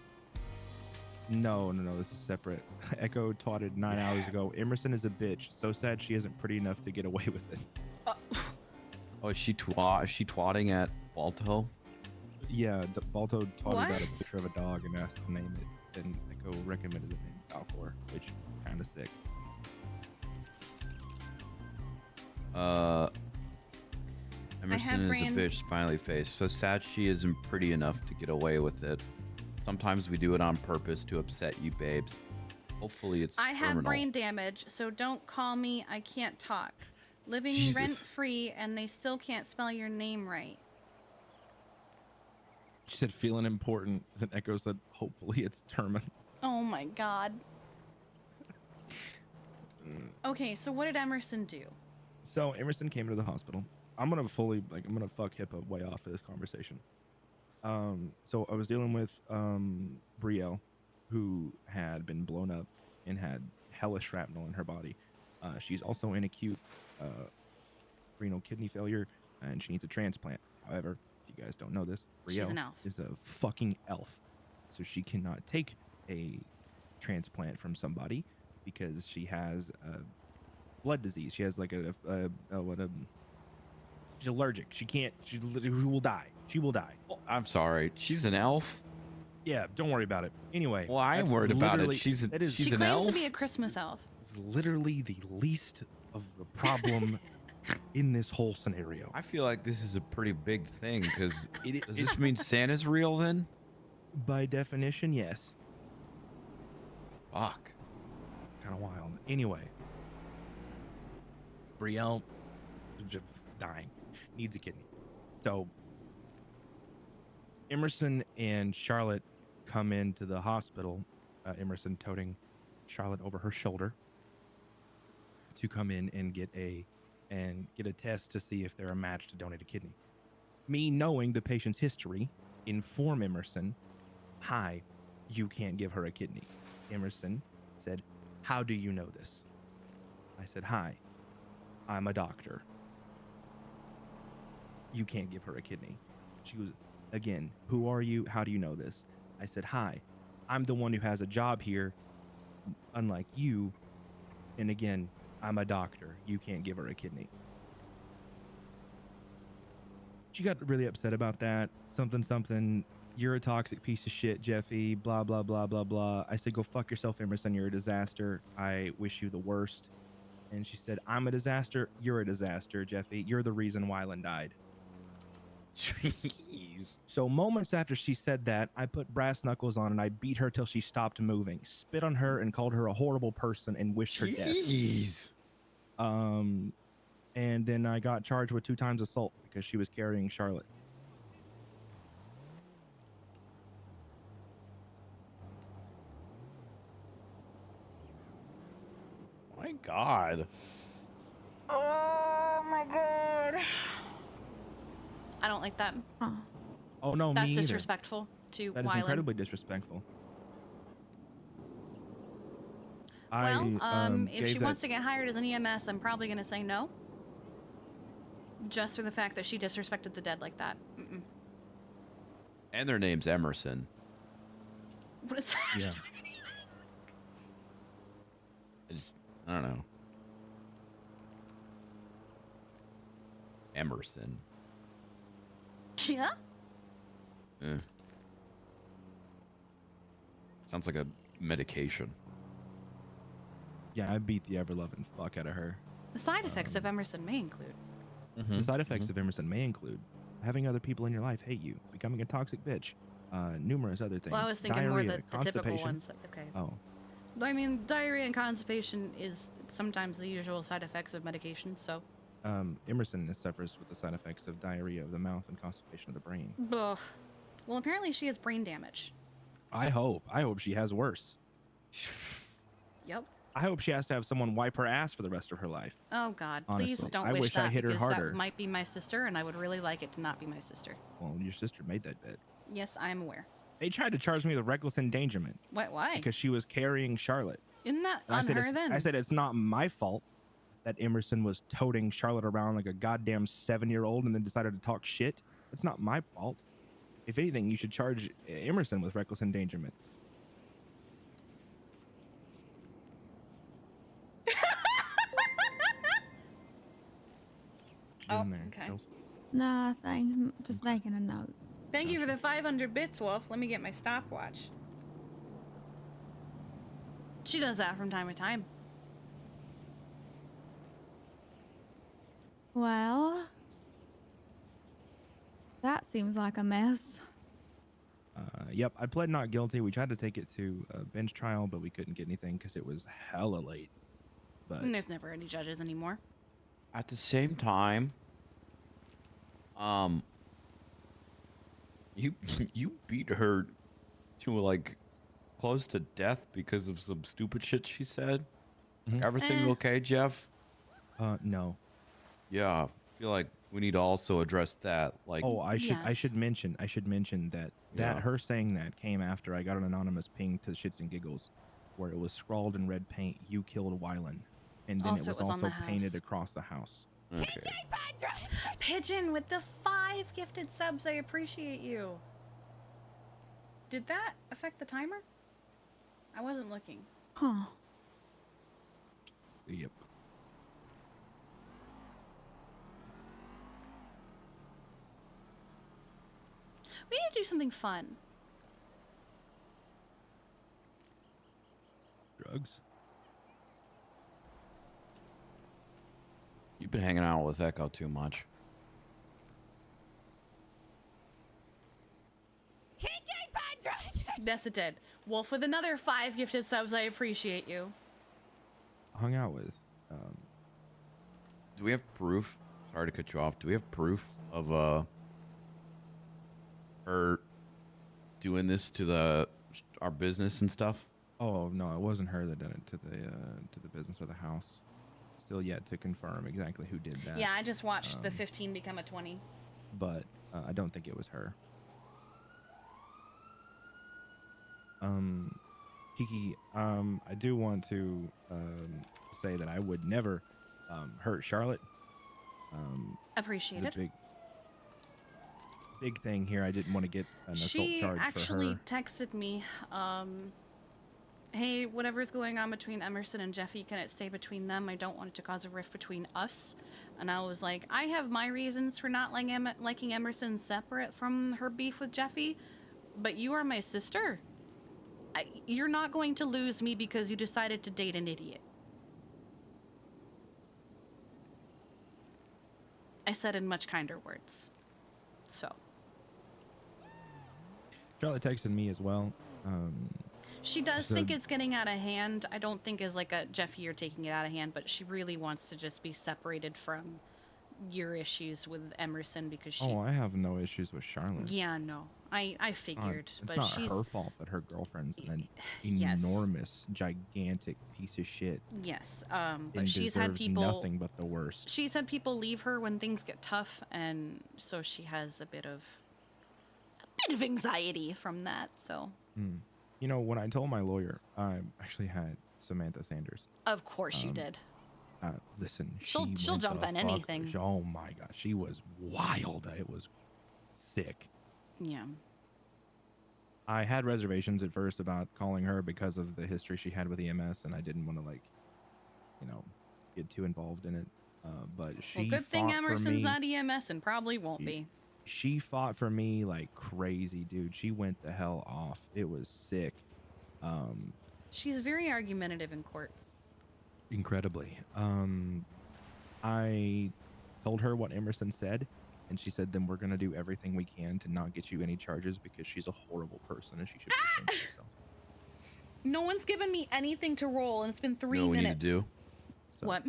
No, this is separate. Echo twatted 9 hours ago. Emerson is a bitch. So sad she isn't pretty enough to get away with it. Oh, is she twatting at Balto? Yeah, Balto twatted What? out a picture of a dog and asked to name it. And Echo recommended the name Falcor, which kind of sick. Emerson is a bitch, smiley face. So sad she isn't pretty enough to get away with it. Sometimes we do it on purpose to upset you, babes. Hopefully it's I have terminal. brain damage, so don't call me. I can't talk. Living Jesus. rent free, and they still can't spell your name right. She said feeling important. Then Echo said, hopefully it's terminal. Oh my god. Okay, so what did Emerson do? So Emerson came to the hospital. I'm gonna fuck HIPAA way off of this conversation. So I was dealing with Brielle, who had been blown up and had hella shrapnel in her body. She's also in acute renal kidney failure, and she needs a transplant. However, if you guys don't know this, She's an Brielle elf. is a fucking elf, so she cannot take a transplant from somebody because she has a blood disease. She has like she's allergic. She can't. She will die. She will die. I'm sorry. She's an elf? Yeah, don't worry about it. Anyway. Well, I am that's worried about it. literally- She's that is- She an claims elf? to be a Christmas elf. It's literally the least of the problem in this whole scenario. I feel like this is a pretty big thing because does this mean Santa's real then? By definition, yes. Fuck. Kind of wild. Anyway. Brielle just dying. Needs a kidney. So Emerson and Charlotte come into the hospital. Emerson toting Charlotte over her shoulder to come in and get a test to see if they're a match to donate a kidney. Me knowing the patient's history, inform Emerson, hi, you can't give her a kidney. Emerson said, how do you know this? I said, hi, I'm a doctor. You can't give her a kidney. She goes, again, who are you? How do you know this? I said, hi, I'm the one who has a job here, unlike you. And again, I'm a doctor. You can't give her a kidney. She got really upset about that. Something. You're a toxic piece of shit, Jeffy. Blah, blah, blah, blah, blah. I said, go fuck yourself, Emerson. You're a disaster. I wish you the worst. And she said, I'm a disaster. You're a disaster, Jeffy. You're the reason Wyland died. Jeez. So moments after she said that, I put brass knuckles on and I beat her till she stopped moving, spit on her and called her a horrible person and wished her death. Jeez. And then I got charged with 2 times assault because she was carrying Charlotte. My God. Oh my god. I don't like that. Oh no, That's me either. disrespectful to That is Wyland. incredibly disrespectful. Well, I if she wants to get hired as an EMS, I'm probably going to say no. Just for the fact that she disrespected the dead like that. Mm-mm. And their name's Emerson. What is that? Yeah. I don't know. Emerson. Yeah? Eh. Sounds like a medication. Yeah, I beat the ever-loving fuck out of her. The side effects of Emerson may include. The side effects of Emerson may include having other people in your life hate you, becoming a toxic bitch, numerous other things. Well, I was thinking Diarrhea, more the typical constipation. ones. Okay. Oh, I mean, diarrhea and constipation is sometimes the usual side effects of medication, so. Emerson suffers with the side effects of diarrhea of the mouth and constipation of the brain. Ugh. Well, apparently she has brain damage. I hope she has worse. Yep. I hope she has to have someone wipe her ass for the rest of her life. Oh God, Honestly, please don't I wish wish that I hit her because harder. that might be my sister, and I would really like it to not be my sister. Well, your sister made that bet. Yes, I am aware. They tried to charge me with reckless endangerment. Why? Because she was carrying Charlotte. Isn't that And on her then? I said it's not my fault that Emerson was toting Charlotte around like a goddamn 7-year-old and then decided to talk shit. It's not my fault. If anything, you should charge Emerson with reckless endangerment. Oh, In there, okay. Jules. Nothing. Just making a note. Thank you for the 500 bits, Wolf. Let me get my stopwatch. She does that from time to time. Well, that seems like a mess. Yep, I pled not guilty. We tried to take it to a bench trial, but we couldn't get anything because it was hella late. But And there's never any judges anymore. At the same time, you you beat her to like close to death because of some stupid shit she said. Everything okay, Jeff? No. Yeah, I feel like we need to also address that. Like, oh, I should mention that Yeah. her saying that came after I got an anonymous ping to Shits and Giggles, where it was scrawled in red paint, "You killed Wylan," and then Also, it it was was on also the painted house. across the house. Okay. Pigeon with the 5 gifted subs. I appreciate you. Did that affect the timer? I wasn't looking. Huh. Yep. We need to do something fun. Drugs. You've been hanging out with Echo too much. Yes, it did. Wolf with another 5 gifted subs. I appreciate you. Hung out with. Do we have proof? Sorry to cut you off. Do we have proof of her doing this to our business and stuff? Oh no, it wasn't her that did it to the business or the house. Still yet to confirm exactly who did that. Yeah, I just watched the 15 become a 20. But I don't think it was her. Kiki, I do want to say that I would never hurt Charlotte. Appreciate it's it. a big thing here. I didn't want to get an assault She charge actually for her. texted me, hey, whatever's going on between Emerson and Jeffy, can it stay between them? I don't want it to cause a rift between us. And I was like, I have my reasons for not liking Emerson separate from her beef with Jeffy, but you are my sister. You're not going to lose me because you decided to date an idiot. I said in much kinder words. So. Charlotte texted me as well. She does said- think it's getting out of hand. I don't think as like a Jeffy, you're taking it out of hand, but she really wants to just be separated from your issues with Emerson because she. Oh, I have no issues with Charlotte. Yeah, no. I figured, It's but not she's. her fault that her girlfriend's an Yes. enormous, gigantic piece of shit. Yes, and but she's had deserves people. nothing but the worst. She's had people leave her when things get tough, and so she has a bit of anxiety from that. So. You know, when I told my lawyer, I actually had Samantha Sanders. Of course you did. Listen, She'll went jump the on fuck- anything. Oh my gosh, she was wild. It was sick. Yeah. I had reservations at first about calling her because of the history she had with EMS, and I didn't want to get too involved in it. But she. Well, good thing fought for Emerson's me. not EMS and probably won't be. She fought for me like crazy, dude. She went the hell off. It was sick. She's very argumentative in court. Incredibly. I told her what Emerson said, and she said, then we're going to do everything we can to not get you any charges because she's a horrible person and she should be ashamed of herself. No one's given me anything to roll, and it's been 3 You know what we minutes. need to do? What?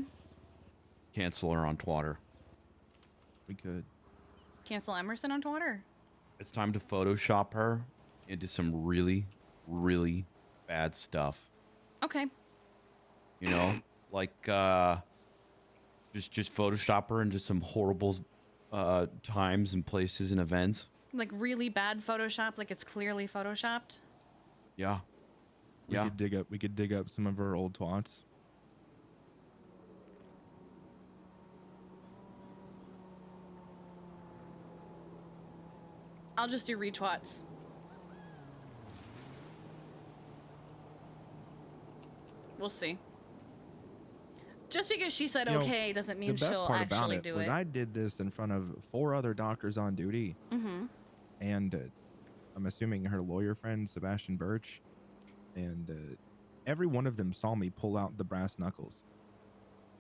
Cancel her on Twitter. We could. Cancel Emerson on Twitter? It's time to Photoshop her into some really, really bad stuff. Okay. You know, like just Photoshop her into some horrible times and places and events. Like really bad Photoshop, like it's clearly Photoshopped? Yeah. We could dig up some of her old twats. I'll just do retweets. We'll see. Just because she said You know, okay doesn't mean the best she'll part about actually it do was it. I did this in front of 4 other doctors on duty. Mm-hmm. And I'm assuming her lawyer friend, Sebastian Birch, and every one of them saw me pull out the brass knuckles.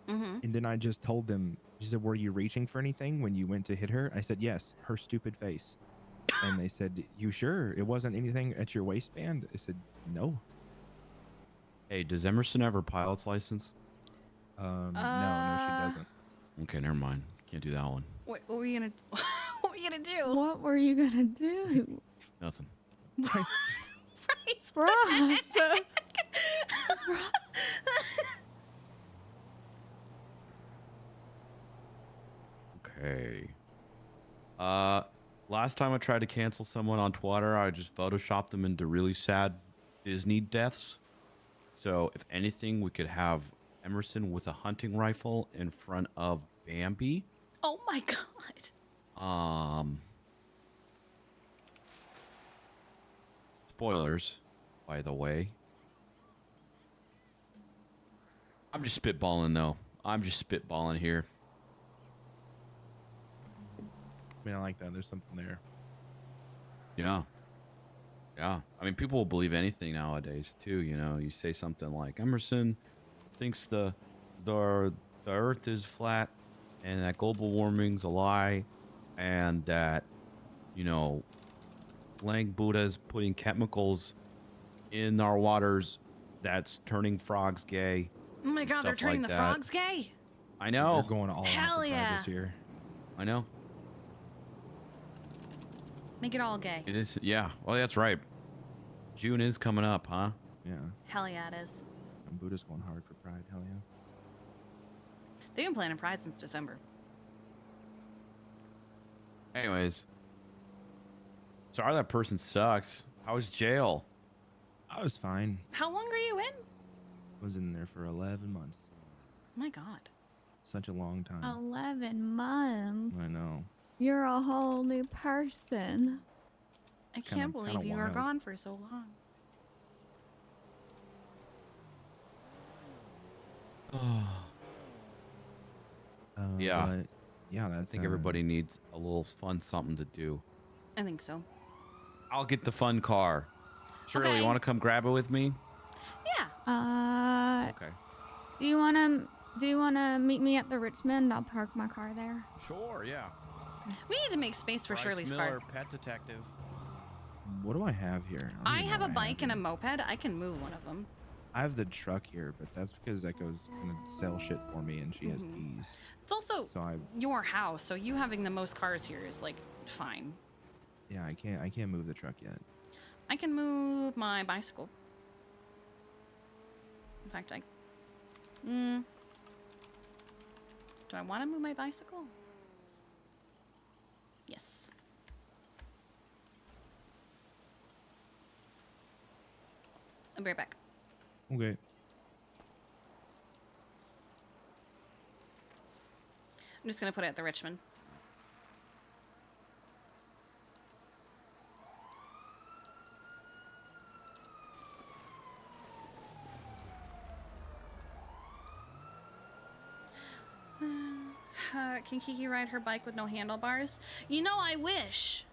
Mm-hmm. And then I just told them, she said, were you reaching for anything when you went to hit her? I said, yes, her stupid face. And they said, you sure it wasn't anything at your waistband? I said, no. Hey, does Emerson have her pilot's license? No, she doesn't. Okay, never mind. Can't do that one. What were you gonna what were you gonna do? What were you gonna do? Nothing. Price Ross. Okay. Last time I tried to cancel someone on Twitter, I just photoshopped them into really sad Disney deaths. So if anything, we could have Emerson with a hunting rifle in front of Bambi. Oh my god. Spoilers, by the way. I'm just spitballing though. I'm just spitballing here. I mean, I like that. There's something there. Yeah. Yeah. I mean, people will believe anything nowadays, too. You know, you say something like Emerson thinks the Earth is flat and that global warming's a lie and that, you know, Lang Buddha's putting chemicals in our waters that's turning frogs gay. Oh my god, they're stuff turning like the that. frogs gay? I know. They're going all Hell out for yeah. Pride this year. I know. Make it all gay. It is. Yeah. Well, that's right. June is coming up, huh? Yeah. Hell yeah, it is. And Buddha's going hard for Pride. Hell yeah. They've been planning Pride since December. Anyways. Sorry that person sucks. How was jail? I was fine. How long were you in? Was in there for 11 months. Oh my god. Such a long time. 11 months. I know. You're a whole new person. I can't believe you were wild. gone for so long. Yeah. But, yeah, that's. I think everybody needs a little fun something to do. I think so. I'll get the fun car. Shirley, Okay. you want to come grab it with me? Yeah. Okay. Do you wanna meet me at the Richmond? I'll park my car there. Sure, yeah. We need to make space for Bryce Shirley's Miller, car. pet detective. What do I have here? don't I even know have a what bike and a moped. I can move one of them. I have the truck here, but that's because Echo's gonna sell shit for me, and she has keys. It's also So I, your house, so you having the most cars here is like fine. yeah, I can't move the truck yet. I can move my bicycle. In fact, do I want to move my bicycle? Yes. I'll be right back. Okay. I'm just gonna put it at the Richmond. Can Kiki ride her bike with no handlebars? You know, I wish.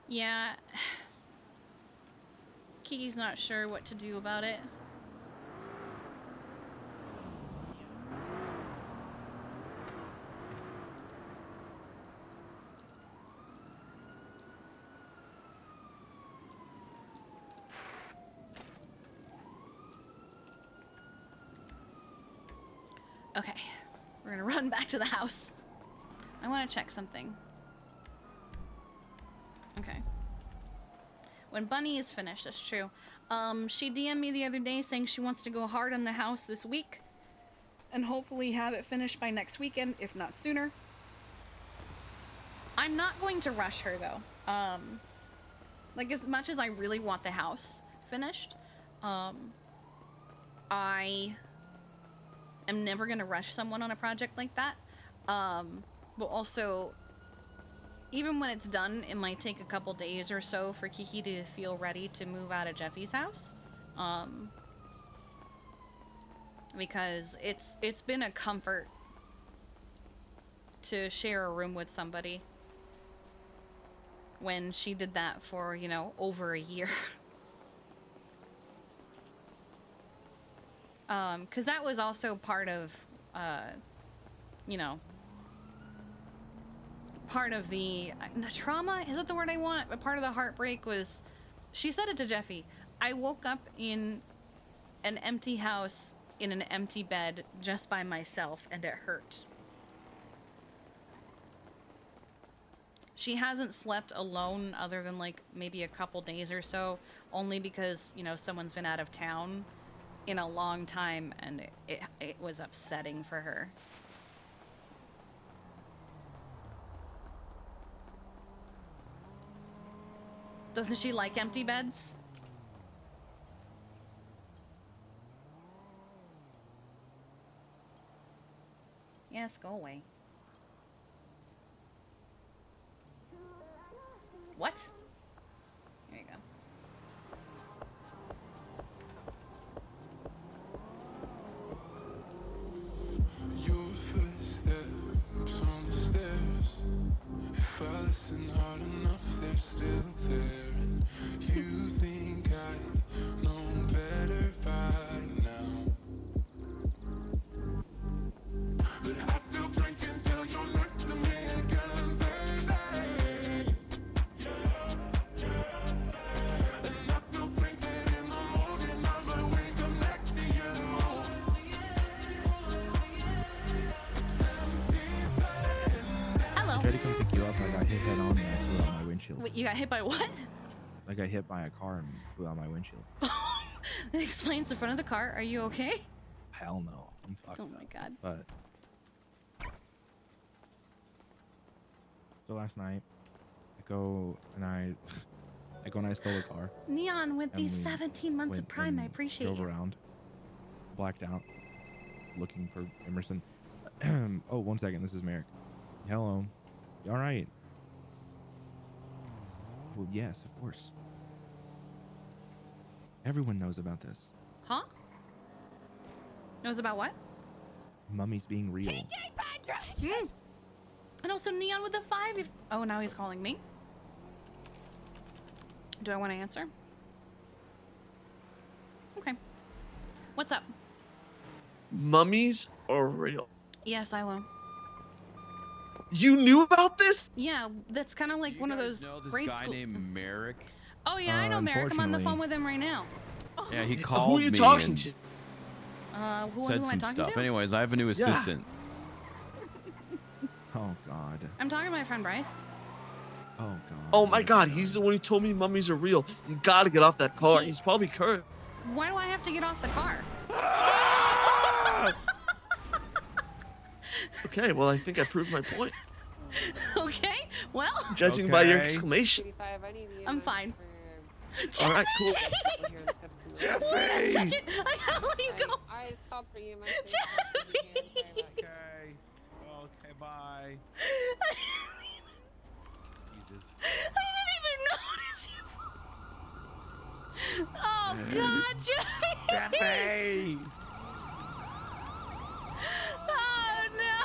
Yeah. Kiki's not sure what to do about it. Okay, we're gonna run back to the house. I want to check something. Okay. When Bunny is finished, that's true. She DM'd me the other day saying she wants to go hard on the house this week and hopefully have it finished by next weekend, if not sooner. I'm not going to rush her though. Like as much as I really want the house finished, I am never gonna rush someone on a project like that. But also, even when it's done, it might take a couple days or so for Kiki to feel ready to move out of Jeffy's house. Because it's been a comfort to share a room with somebody when she did that for, you know, over a year. Because that was also part of, you know, part of the trauma, is that the word I want? But part of the heartbreak was, she said it to Jeffy, I woke up in an empty house in an empty bed just by myself and it hurt. She hasn't slept alone other than like maybe a couple days or so, only because, you know, someone's been out of town in a long time and it was upsetting for her. Doesn't she like empty beds? Yes, go away. What? There you go. Your footsteps on the stairs. If I listen hard enough, they're still there. And you think I know better by now. But I still drink until you're next to me again, baby. And I still think that in the morning I might wake up next to you. Hello. I tried to come pick you up. I got hit head on and I flew out my windshield. Wait, you got hit by what? I got hit by a car and flew out my windshield. That explains the front of the car. Are you okay? Hell no. I'm fucked. Oh my god. But so last night, I go and I stole a car. Neon with And these we 17 months of went prime, I and appreciate drove you. around, blacked out, looking for Emerson. Oh, 1 second. This is Merrick. Hello. You all right? Well, yes, of course. Everyone knows about this. Huh? Knows about what? Mummies being real. Mm. And also Neon with the 5. Oh, now he's calling me. Do I want to answer? Okay. What's up? Mummies are real. Yes, I will. You knew about this? Yeah, that's kind of like one of those Know this grade guy school. named Merrick? Oh yeah, I know Merrick. I'm on the phone with him right now. Yeah, he called Who are you me talking and to? Who said am I some talking stuff. to? Anyways, I have a new assistant. Oh God. I'm talking to my friend Bryce. Oh God. Oh my God, he's the one who told me mummies are real. You gotta get off that car. He's probably cursed. Why do I have to get off the car? Okay, well I think I proved my point. Okay, well. Judging by your exclamation. I'm fine. All right, cool. Wait a second. I let you go. I called for you. Jeffy. Okay. Okay. Bye. Jesus. I didn't even notice you. Oh God, Jeffy. Jeffy. Oh no.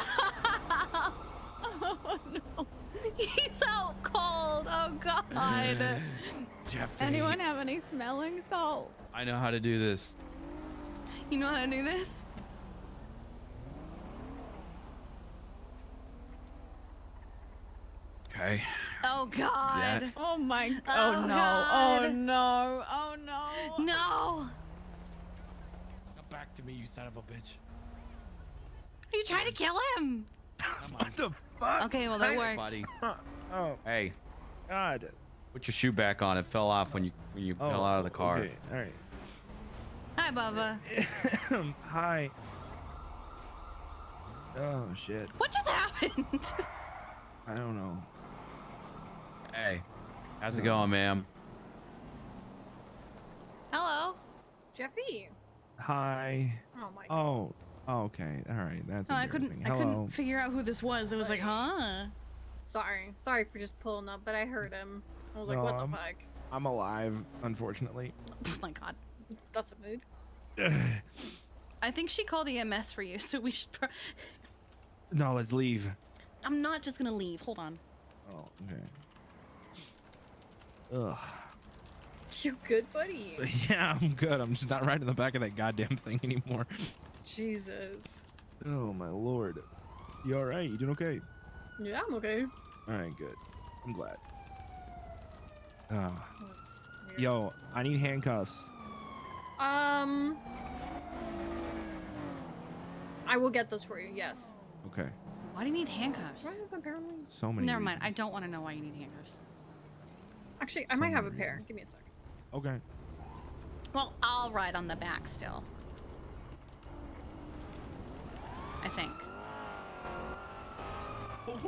Oh no. He's out cold. Oh God. Jeffrey. Anyone have any smelling salts? I know how to do this. You know how to do this? Okay. Oh God. That- Oh my. Oh, Oh no. God. Oh no. Oh no. No. Come back to me, you son of a bitch. Are you trying to kill him? What the fuck? Okay, well that worked. Buddy. Oh, Hey, God. put your shoe back on. It fell off when you fell out of the car. Okay, all right. Hi, Bubba. Hi. Oh, shit. What just happened? I don't know. Hey, how's it going, ma'am? Hello. Jeffy. Hi. Oh my. Oh, okay. All right. That's Oh, I embarrassing. couldn't Hello. figure out who this was. It was like, huh? Sorry for just pulling up, but I heard him. I was like, No, what the I'm- fuck? I'm alive, unfortunately. Oh my God. That's a mood. I think she called EMS for you, so we should. No, let's leave. I'm not just gonna leave. Hold on. Oh, okay. Ugh. You good, buddy? Yeah, I'm good. I'm just not riding the back of that goddamn thing anymore. Jesus. Oh my lord. You all right? You doing okay? Yeah, I'm okay. All right, good. I'm glad. Yo, I need handcuffs. I will get those for you. Yes. Okay. Why do you need handcuffs? I have apparently. So many. Never mind. I don't want to know why you need handcuffs. Actually, I might have a pair. Give me a second. Okay. Well, I'll ride on the back still. I think.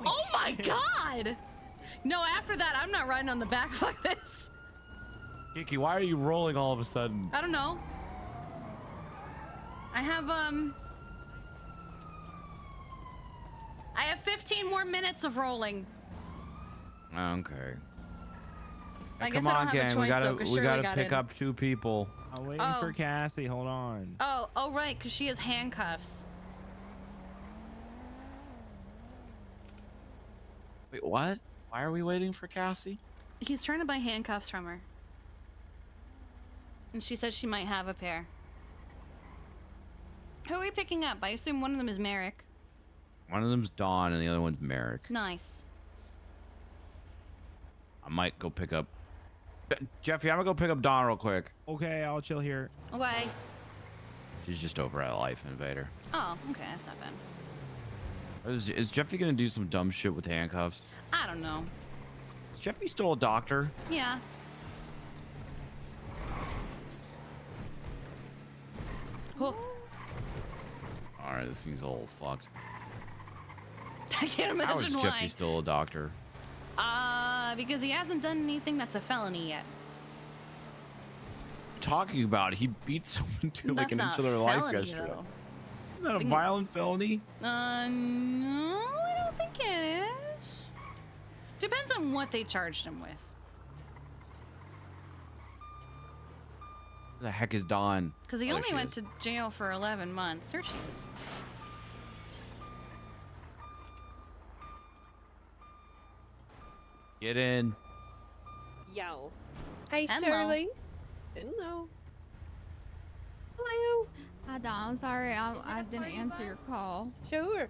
Oh my God! No, after that, I'm not riding on the back like this. Kiki, why are you rolling all of a sudden? I don't know. I have 15 more minutes of rolling. Okay. I guess Come I don't on, have a gang. choice, We gotta though, 'cause we Shirley gotta got pick in. up 2 people. I'm waiting Oh. for Cassie. Hold on. Oh, right, because she has handcuffs. Wait, what? Why are we waiting for Cassie? He's trying to buy handcuffs from her. And she said she might have a pair. Who are we picking up? I assume one of them is Merrick. One of them's Dawn and the other one's Merrick. Nice. I might go pick up. Jeffy, I'm gonna go pick up Dawn real quick. Okay, I'll chill here. Okay. She's just over at Life Invader. Oh, okay, that's not bad. Is Jeffy gonna do some dumb shit with handcuffs? I don't know. Is Jeffy still a doctor? Yeah. Oh. Alright, this thing's a little fucked. I can't How is imagine Jeffy why. still a doctor? Because he hasn't done anything that's a felony yet. Talking about he beat someone to like That's an not inch of their life felony, yesterday. though. Isn't that a Thing- violent felony? No, I don't think it is. Depends on what they charged him with. Who the heck is Dawn? Because he Oh, only she went is. to jail for 11 months. There she is. Get in. Yo. Hey, Hello. Shirley. Hello. Hello. Hi, Don. I'm sorry. I didn't answer your call. Sure.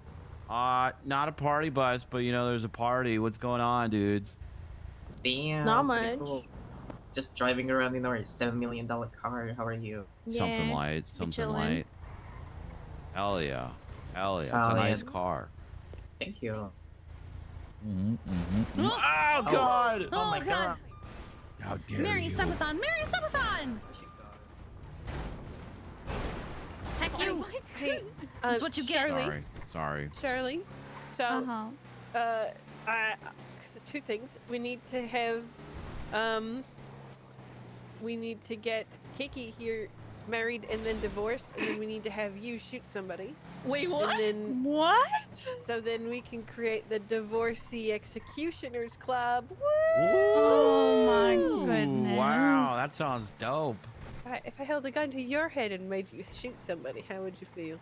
Not a party bus, but you know there's a party. What's going on, dudes? Damn. Not pretty much. cool. Just driving around in our $7 million car. How are you? Something light, something light. Hell yeah. Hell yeah. It's Oh, a nice yeah. car. Thank you. Oh, God! Oh, my God. How dare Mary you? Subathon! Mary Subathon! Heck you! Hey, That's what you get. Sorry. Shirley. So, so 2 things. We need to have, we need to get Kiki here married and then divorced, and then we need to have you shoot somebody. Wait, what? And then, What? so then we can create the Divorcee Executioners Club. Oh my Ooh, goodness. Wow, that sounds dope. If I held a gun to your head and made you shoot somebody, how would you feel?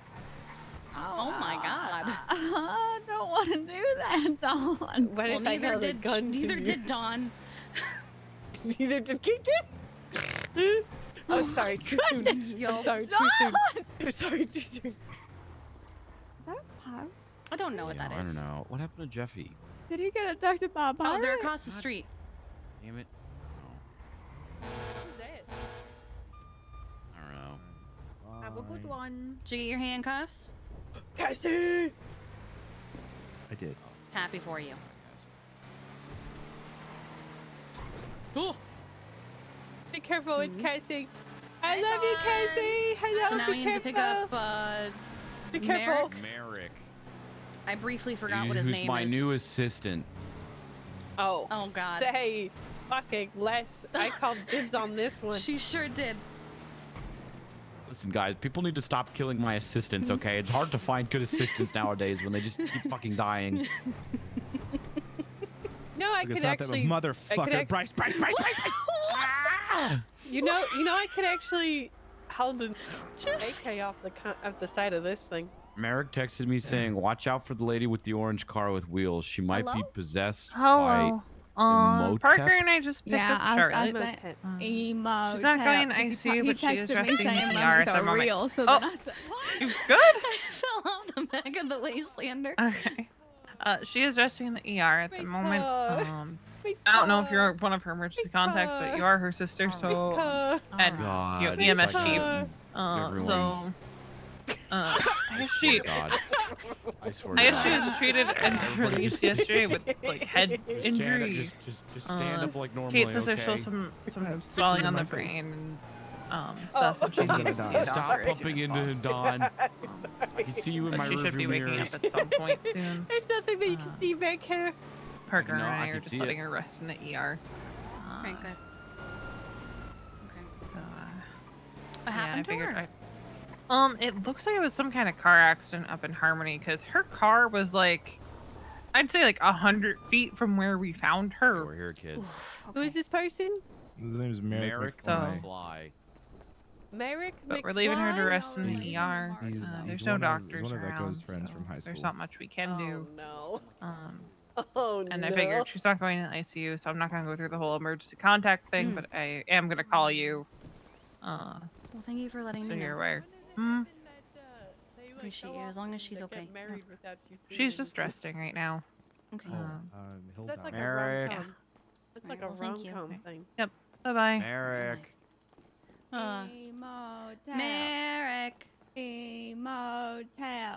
Oh my God. I don't want want to do that, Dawn. What Well, if I neither held a did gun to neither you? did Dawn. Neither did Kiki. Oh, sorry, too soon. I'm sorry, too soon. I'm sorry, too soon. Is that a pirate? I don't know what that I is. don't know. What happened to Jeffy? Did he get abducted by a pirate? Oh, they're across the street. Damn it. Who's that? I don't know. Have a good one. Did you get your handcuffs? Cassie! I did. Happy for you. Oh. Be careful with Cassie. I love you, Cassie. Hello. So now be we need to pick careful. up Be careful. Merrick. I briefly forgot what his who's name my is. new assistant. Oh. Oh God. Say fucking less. I called dibs on this one. She sure did. Listen, guys, people need to stop killing my assistants, okay? It's hard to find good assistants nowadays when they just keep fucking dying. No, I Look, could it's not that actually. motherfucker. Bryce. You know, I could actually hold an AK off the side of this thing. Merrick texted me saying, "Watch out for the lady with the orange car with wheels. She might be Hello? possessed Hello. by Parker Imhotep." and I just picked Yeah, up I Charlotte. said emo. She's not going tap. ICU, but she is texted me resting in saying the ER mummies at the are moment. real, so Oh. then I said, what? You good? I fell off the back of the wastelander. Okay. She is resting in the ER at the moment. Please I don't know if you're one of her emergency contacts, but you are her sister, so and God, you it's EMS like chief. everyone's- So I guess she, God. I swear I to guess she God. was treated and Everybody released just- yesterday with like head Just injury. Just stand up like normally, Kate says there's still okay? some swelling on the brain and stuff, and she needs to see a Stop doctor as soon bumping as into him, possible. Don. I can see you in But my she should be rearview waking mirrors. up at some point soon. There's nothing that you can see back here. Parker and No, I I are can just see letting it. her rest in the ER. Right, good. So, What happened to her? It looks like it was some kind of car accident up in Harmony because her car was like, I'd say like 100 feet from where we found her. We're here, kids. Who is this person? His name is Merrick. Merrick McFly. McFly. Merrick But we're leaving her to McFly? rest in the ER. He's There's one no of- doctors he's one of around, Echo's friends so from high there's school. not much we can do. No. And no. I figured she's not going to the ICU, so I'm not going to go through the whole emergency contact thing, but I am going to call you. Well, thank you for letting So me you're know. aware. Appreciate you as long as she's okay. She's just resting right now. Okay. That's like Merrick. a rom-com. That's like Alright, a well, thank you. rom-com thing. Yep. Bye-bye. Merrick. Merrick. Emotep.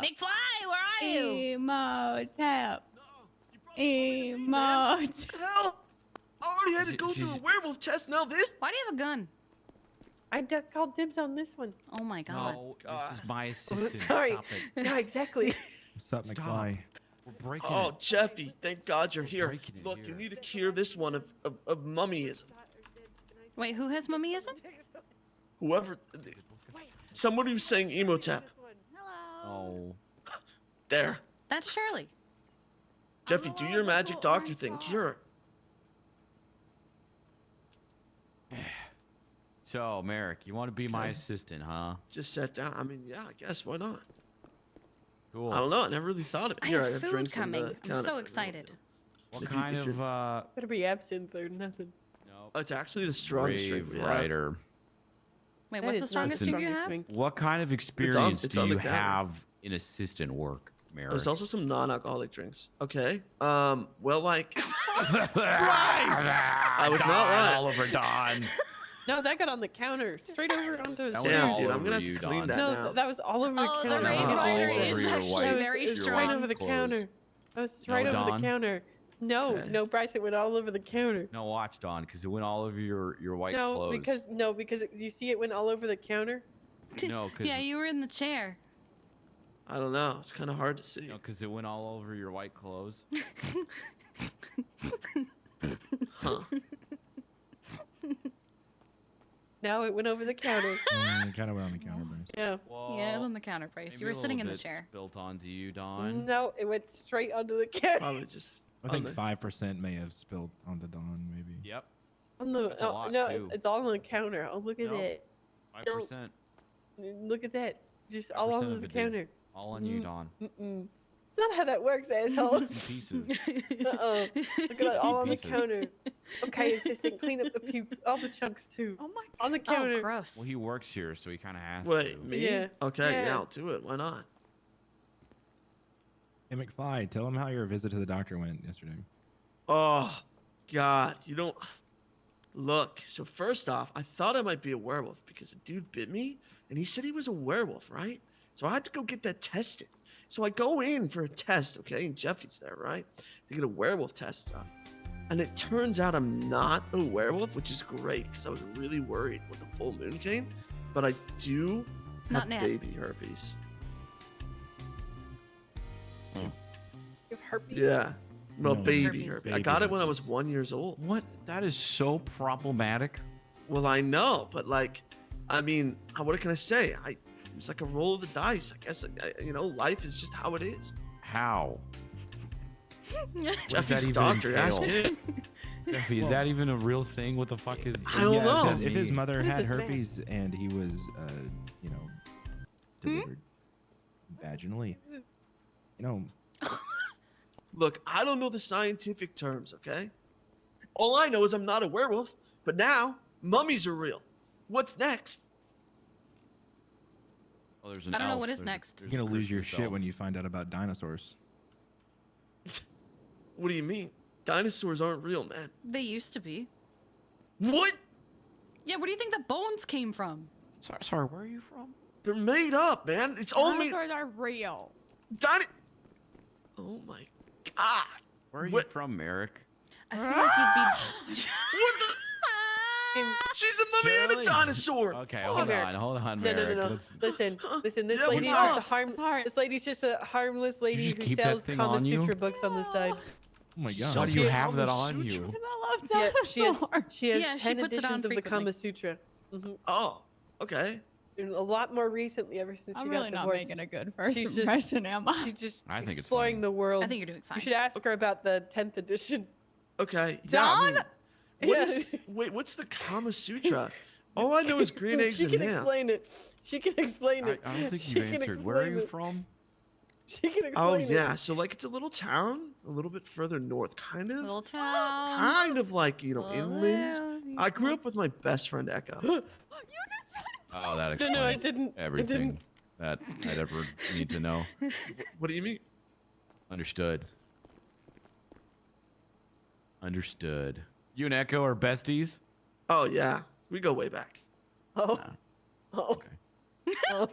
McFly, where are you? Emotep. Emotep. Hell, I already had to go through a werewolf test. Now this? Why do you have a gun? I just called dibs on this one. Oh my God. No, this is my assistant. Sorry. Stop it. Yeah, exactly. What's up, Stop. McFly? We're breaking Oh, it. Jeffy, thank God you're here. breaking it Look, here. you need to cure this one of mummyism. Wait, who has mummyism? Whoever, somebody was saying emotep. Oh. There, That's Shirley. Jeffy, do your magic doctor thing. Cure her. So, Merrick, you want to be my assistant, huh? Just sat down. I mean, yeah, I guess why not? Cool. I don't know. I never really thought of it. I Here, have have food drinks on the coming. I'm counter. so excited. What If you- kind if of you're- Better be absinthe or nothing. Oh, it's actually the strongest drink rave we have. writer? Wait, That what's the is not the strongest drink you strongest have? drink. What kind of experience it's do on the you counter. have in assistant work, Merrick? There's also some non-alcoholic drinks. Okay. Well, like, I was not lying. all over Don. No, that got on the counter. Straight over onto the That was damn, all dude, I'm over gonna have to you, clean Don. that No, now. that was all over the Oh, the counter. rave all rider over is your actually white- very It's your right white over the clothes. counter. That was No, right over Don? the counter. No, Okay. no, Bryce, it went all over the counter. No, watch, Don, because it went all over your white No, clothes. because you see it went all over the counter. No, because Yeah, you were in the chair. I don't know. It's kind of hard to see. it went all over your white clothes. Huh. No, it went over the counter. Kind of went on the counter, Bryce. Yeah. Yeah, it was on the counter, Bryce. Maybe You were a sitting in little the bit chair. Spilt onto you, Don. No, it went straight onto the counter. Probably just. I think 5% may have spilled onto Dawn, maybe. Yep. On the That's a lot, no, too. it's all on the counter. Oh, look at Nope. it. 5%. Look at that. Just all 5% on of the it did. counter. All on you, Don. Mm-mm. That's not how that works, asshole. Bits and pieces. Look at it all on the Pieces. counter. Okay, assistant, clean up the puke, all the chunks too. Oh my On the counter. Oh, gross. Well, he works here, so he kind of has Wait, to. me? Yeah. Okay, yeah. Yeah. I'll do it. Why not? Hey, McFly, tell him how your visit to the doctor went yesterday. Oh, God. You don't. Look, so first off, I thought I might be a werewolf because a dude bit me and he said he was a werewolf, right? So I had to go get that tested. So I go in for a test, okay? And Jeffy's there, right? To get a werewolf test stuff. And it turns out I'm not a werewolf, which is great because I was really worried when the full moon came. But I do Not have Nat. baby herpes. You have herpes? Yeah. Well, No. baby Herpes. herpes. I got it when I was 1 year old. What? That is so problematic. Well, I know, but like, I mean, what can I say? It was like a roll of the dice. I guess, life is just how it is. How? Jeffy's even a doctor. entail? Ask him. Jeffy, is that even a real thing? What the fuck is? I don't know. If his mother What is had this, man? herpes and he was, delivered vaginally, Look, I don't know the scientific terms, okay? All I know is I'm not a werewolf, but now mummies are real. What's next? Oh, there's an I don't know elf. what is There's- next. there's you're a gonna lose your Christmas shit elf. when you find out about dinosaurs. What do you mean? Dinosaurs aren't real, man. They used to be. What? Yeah, where do you think the bones came from? Sorry, where are you from? They're made up, man. It's all made. Dinosaurs are real. Oh my God. Where are you What? from, Merrick? I feel like you'd be. What the? She's a mummy and a Shirley? dinosaur. Okay, Fuck. hold on, No, Merrick. no. Let's- Listen. This Yeah, lady's what's just a up? This lady's just a harmless lady just who keep that sells thing Kama on you? Sutra books on the side. Oh my god. How do you have that on you? Because I love Yeah, dinosaurs. she has Yeah, she 10 puts it on editions of the frequently. Kama Sutra. Oh, okay. And a lot more recently, ever since I'm she really got not divorced. making a good first She's just- impression, am I? She's just I think it's exploring fine. the world. I think you're doing fine. You should ask her about the 10th edition. Okay. Don? Wait, what's the Kama Sutra? All I know is green eggs She and can ham. explain it. She can explain it. I don't think She you've can answered. Where are explain you it. from? She can Oh explain it. yeah, so like it's a little town, a little bit further north, kind of. Little town. Kind of like inland. I grew up with my best friend Echo. Oh, that No, no, I explains didn't. I everything didn't. that I'd ever need to know. What do you mean? Understood. Understood. You and Echo are besties? Oh yeah, we go way back. Oh. Oh. Oh.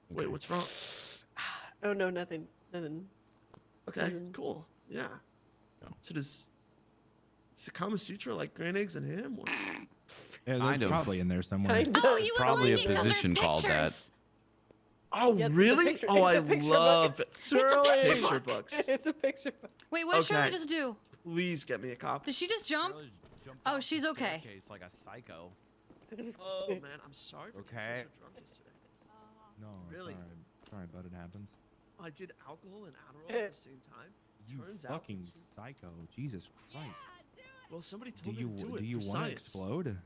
Wait, what's wrong? Oh no, nothing. Nothing. Okay, cool. Yeah. So does the Kama Sutra like green eggs and ham? Or... Yeah, there's Kind of. probably in there somewhere. Kind of. Oh, you would Probably a like it 'cause there's position called that. pictures. Oh Yeah, it's a really? picture- Oh, it's I a picture love book. picture book. books. It's a picture book. Wait, what did Shirley Okay. just do? Please get me a copy. Did she just jump? Oh, she's okay. It's like a psycho. Oh man, I'm sorry. For Okay. getting so drunk yesterday. No, Really? sorry, but it happens. I did alcohol and Adderall at the same time. You Turns out. fucking psycho! Jesus Christ! Well, somebody Do told me you to do it do you for want to science. explode?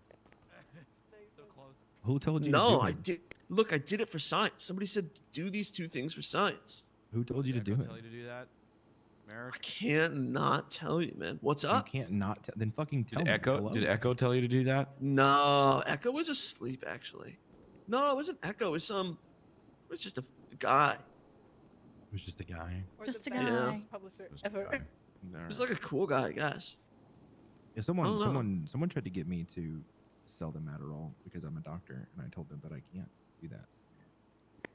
Who told you? No, to do I it? did. Look, I did it for science. Somebody said do these two things for science. Who told you to do it? Tell you to do that, I Merrick. can't not tell you, man. What's You up? can't not then fucking tell Did me. Echo? Hello? Did Echo tell you to do that? No, Echo was asleep actually. No, it wasn't Echo. It was It was just a guy. It was just a guy. Or Just the a best guy. Publisher Just a ever. guy. He was like a cool guy, I guess. Yeah, I don't know. someone tried to get me to sell them Adderall because I'm a doctor, and I told them that I can't do that.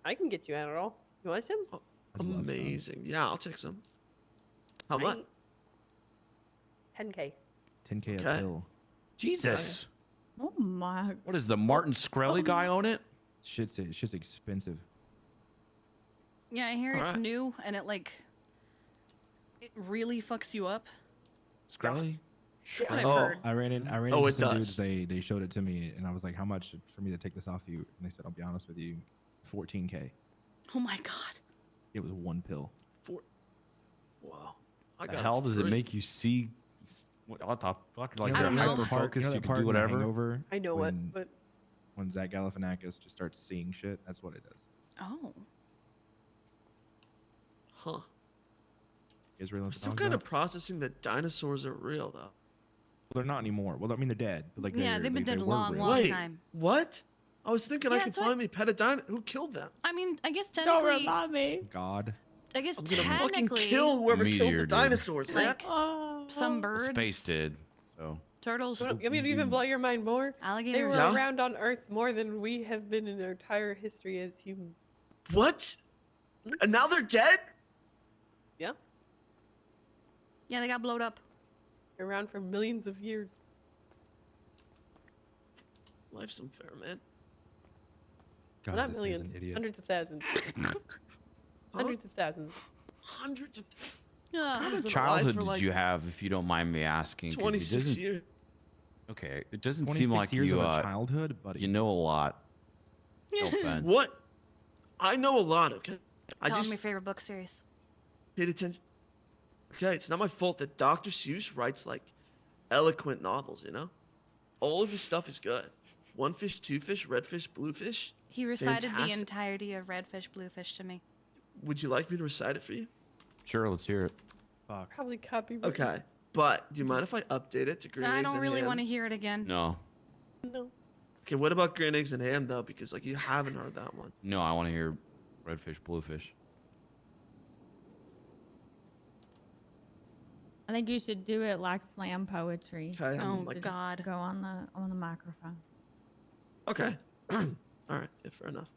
I can get you Adderall. You want some? Oh, I'd love some. amazing. Yeah, I'll take some. How Right? much? 10K. 10K a Okay. pill. Jesus. Oh my. What is the Martin Shkreli guy on it? Shit's expensive. Yeah, I hear it's Alright. new and it it really fucks you up. Shkreli? That's what I've Oh. heard. I ran Oh, into it some does. dudes. They showed it to me, and I was like, "How much for me to take this off you?" And they said, "I'll be honest with you, 14K." Oh my god. It was one pill. Wow. I The got hell for does it free. make you see? What the fuck? Like I you're don't know. hyper focused, you that can part do in The whatever. Hangover I know when, but when Zach Galifianakis just starts seeing shit. That's what it does. Oh. Huh. Israel I'm and still dogs kind up. of processing that dinosaurs are real, though. Well, they're not anymore. Well, I mean, they're dead. But like, Yeah, they've been dead a long, long Wait, time. what? I was thinking I Yeah, could that's what- finally pet a dino. Who killed them? I mean, I guess Don't technically. remind me. God. I guess I'm gonna fucking technically. kill whoever killed Meteor the did. dinosaurs, man. Like some birds. Space did. So. Turtles. You want me to even blow your mind more? They Alligators. were Yeah? around on Earth more than we have been in our entire history as humans. What? And now they're dead? Yeah. Yeah, they got blowed up. They're around for millions of years. Life's unfair, man. God, Well, not this guy's millions. an idiot. Hundreds of thousands. Hundreds of thousands. Hundreds of. Yeah. I've been alive Childhood for did like you have, if you don't mind me asking? 'Cause it 26 doesn't- years. Okay, it doesn't 26 seem like years you of a childhood, buddy. you know a lot. No offense. What? I know a lot, okay? I Tell them just your favorite book series. paid attention. Okay, it's not my fault that Dr. Seuss writes like eloquent novels, you know? All of his stuff is good. One fish, two fish, red fish, blue fish. He recited the Fantastic. entirety of Redfish, Bluefish to me. Would you like me to recite it for you? Sure, let's hear it. Fuck. Probably copyright. Okay, but do you mind if I update it to green I eggs don't and really ham? want to hear it again. No, No. Okay, what about green eggs and ham though? Because like you haven't heard that one. no, I want to hear redfish, bluefish. I think you should do it like slam poetry. Okay, Oh I'm like, God. Go on the microphone. okay, all right, yeah, fair enough.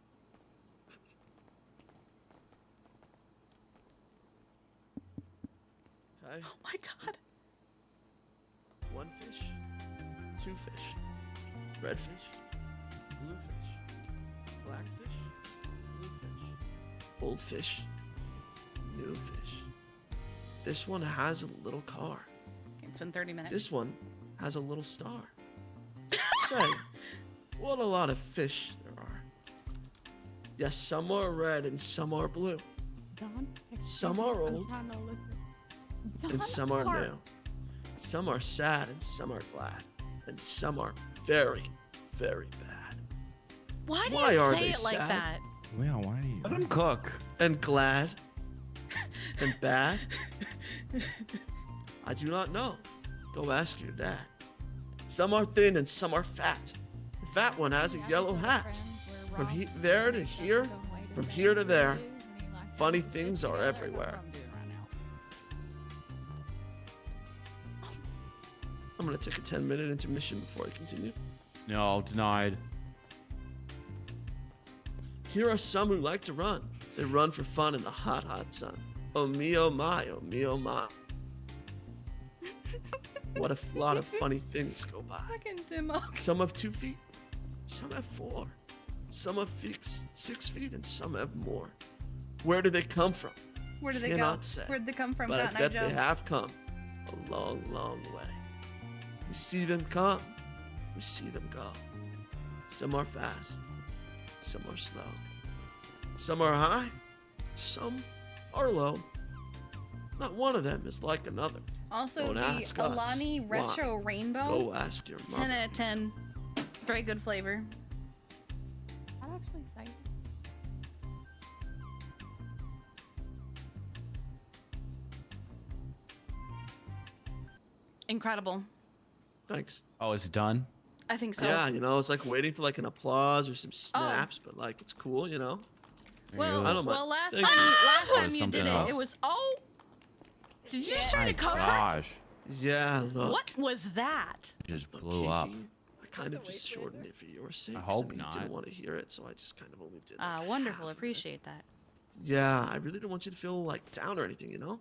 Okay, Oh my God. one fish, two fish, red fish, blue fish, black fish, blue fish, old fish, new fish. This one has a little car. It's been 30 minutes. This one has a little star. Say, what a lot of fish there are. Yes, some are red and some are blue. Don, Some are I'm old trying to listen. and Don, some are Clark. new. Some are sad and some are glad. And some are very, very bad. Why do Why you are say they it like sad? that? Well, why do you? Let him cook. And glad and bad? I do not know. Go ask your dad. Some are thin and some are fat. The fat one has a yellow hat. From there to here, from here to there, funny things are everywhere. I'm gonna take a 10-minute intermission before I continue. No, denied. Here are some who like to run. They run for fun in the hot, hot sun. Oh me, oh my, oh me, oh my. What a lot of funny things go by. Fucking Timo. Some have 2 feet, some have 4. Some have 6 feet, and some have more. Where do they come from? Where did they go? Cannot say. Where'd they come from, But I Cotton Eye bet Joe? they have come a long, long way. We see them come, we see them go. Some are fast, some are slow. Some are high, some are low. Not one of them is like another. Also, Don't the ask us Alani why. Retro Rainbow. Go ask your 10 mother. out of 10. Very good flavor. I'd actually say. Incredible. Thanks. Oh, it's done. I think so. Yeah, you know, it's like waiting for like an applause or some Oh. snaps, but like it's cool, you know. Well, I don't mind. well, last Thank time, you. last Oh, time you something did it, else. it was Did you just try to cover? Gosh, Yeah, look. What was that? it just blew up. Kiki, I kind of just shortened it for your sake. I 'cause hope you not. didn't want to hear it, so I just kind of only did. Like Wonderful. half of it. Appreciate that. Yeah, I really don't want you to feel like down or anything, you know.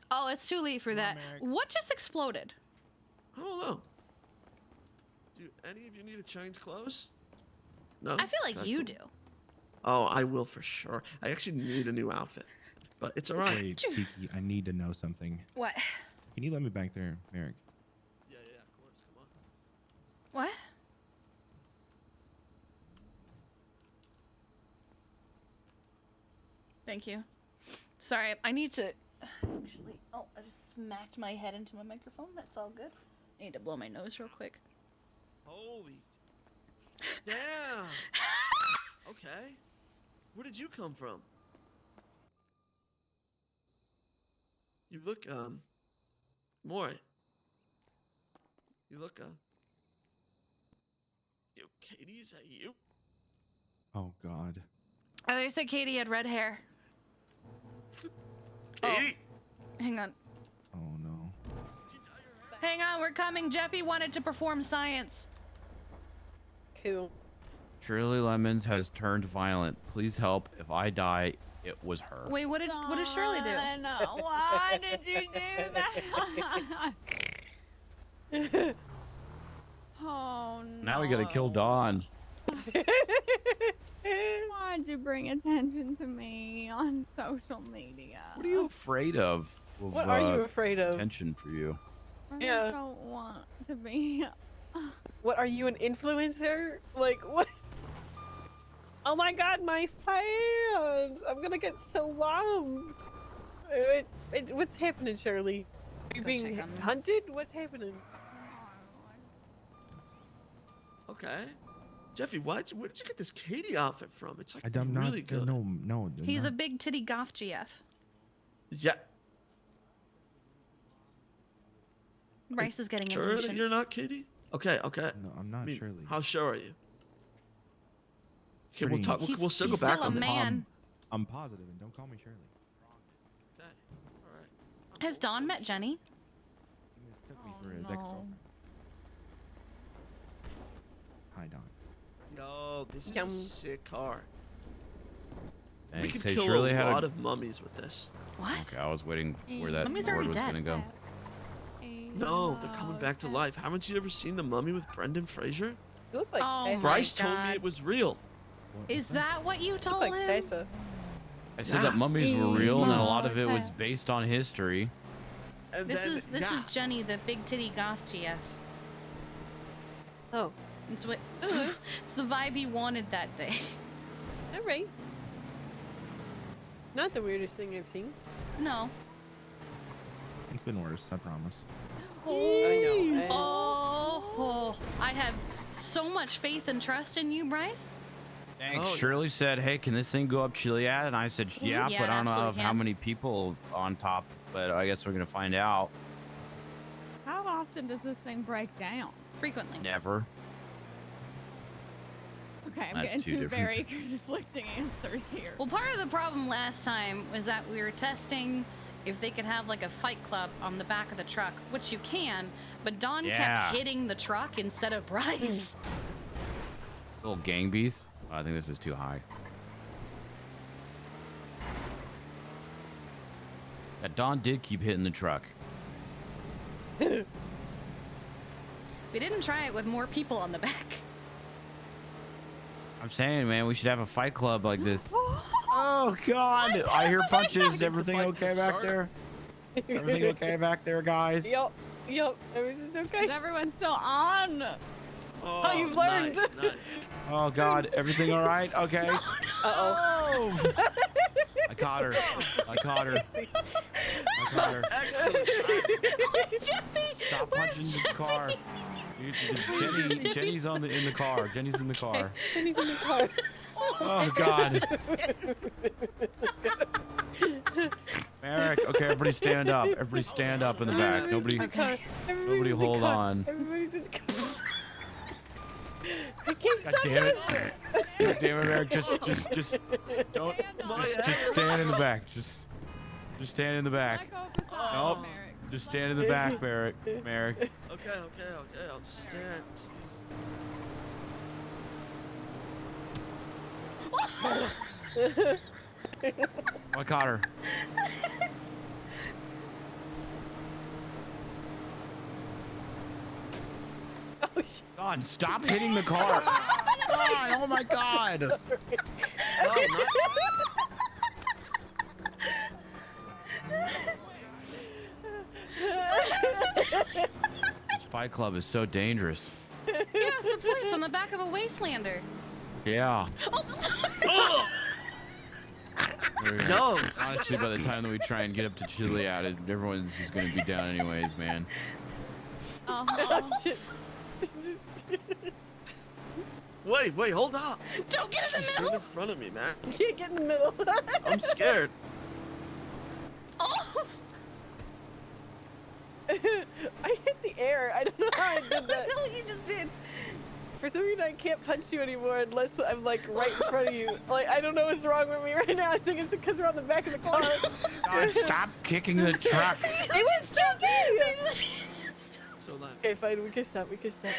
Oh, it's too late for that. What just exploded? I don't know. Do any of you need to change clothes? No. I feel like Okay, you cool. do. Oh, I will for sure. I actually need a new outfit, but it's all right. Wait, Kiki, I need to know something. What? Can you let me back there, Merrick? Yeah, of course. Come on. What? Thank you. Sorry, I need to actually. Oh, I just smacked my head into my microphone. That's all good. I need to blow my nose real quick. Holy. Damn. Okay. Where did you come from? You look more. You look Yo, Katie, is that you? Oh God. Oh, they said Katie had red hair. Katie. Oh, hang on. Oh no. Hang on, we're coming. Jeffy wanted to perform science. Cool. Shirley Lemons has turned violent. Please help. If I die, it was her. Wait, what did Shirley do? No, why did you do that? Oh no. Now we gotta kill Dawn. Why'd you bring attention to me on social media? What are you afraid of? What are you afraid of? Attention for you. I Yeah. just don't want to be. What, are you an influencer? Like, what? Oh my god, my fans! I'm gonna get so warm. What's happening, Shirley? Are you Go being check on them. hunted? What's happening? Okay. Jeffy, where'd you get this Katie outfit from? It's like I'm really not. good. No. they're He's a not. big titty goth GF. Yeah. Bryce is getting Sure that information. you're not Katie? Okay. No, I'm not Shirley. How sure are you? Okay, we'll Pretty talk. much. We'll circle he's back still a on this. man. I'm positive, and don't call me Shirley. Okay. All right. Has Dawn met Jenny? He mistook me for his no. ex-girlfriend. Hi, Don. Yo, this is Yum. a sick car. We Thanks. could Hey, kill Shirley a had lot a. of mummies with this. What? Okay, I was waiting where that Mummy's word already was dead. gonna go. No, they're coming back to life. Haven't you ever seen The Mummy with Brendan Fraser? You look like Oh Sessa. my Bryce told me God. it was real. Is that what you You look told like him? Sessa. I said that mummies were real, and that a lot of it was Okay. based on history. And This then, is yeah. Jenny, the big titty goth GF. Oh, It's what it's the vibe he wanted that day. alright. Not the weirdest thing I've seen. No. It's been worse, I promise. I know. Oh, I have so much faith and trust in you, Bryce. Thanks. Oh, Shirley said, "Hey, can this thing go up Chiliad?" And I said, "Yeah, Yeah, but I don't know absolutely how can. many people on top. But I guess we're gonna find out. How often does this thing break down? Frequently. Never." Okay, I'm That's getting two two different very conflicting answers here. Well, part of the problem last time was that we were testing if they could have like a fight club on the back of the truck, which you can, but Dawn Yeah. kept hitting the truck instead of Bryce. Little gang beasts. Oh, I think this is too high. That Don did keep hitting the truck. We didn't try it with more people on the back. I'm saying, man, we should have a fight club like this. Oh God! I hear punches. Everything okay back there? Everything okay back there, guys? Yup, everything's okay. Is everyone still on? Oh, you've learned. Nice, nice. Oh God! Everything all right? Okay. Uh-oh. I caught her. I caught her. I caught her. Excellent. Jeffy! Stop Where's punching the Jeffy? car. Jenny's in the car. Jenny's in the car. Jenny's in the car. Oh God. Merrick, okay, everybody stand up. Everybody stand up in the back. Nobody, Okay. nobody hold on. Everybody's in the car. I can't God stop damn it. this. God damn it, Merrick. Just don't. Just stand in the back. Just stand in the back. Nope. Just stand in the back, Merrick. Merrick. Okay, I'll just stand. I caught her. Oh, shit. God, stop hitting the car. God, oh my God. This fight club is so dangerous. Yeah, supports on the back of a wastelander. Yeah. Oh, No. Honestly, by the time that we try and get up to Chiliad, everyone's just gonna be down anyways, man. Oh, shit. Wait, hold up. Don't get in the She's middle. in front of me, man. Can't get in the middle. I'm scared. Oh. the air. I don't know how I did that. No, you just did. For some reason, I can't punch you anymore unless I'm like right in front of you. Like I don't know what's wrong with me right now. I think it's because we're on the back of the car. God, stop kicking the truck. It was kicking. So like, Okay, fine. We can stop. We can stop.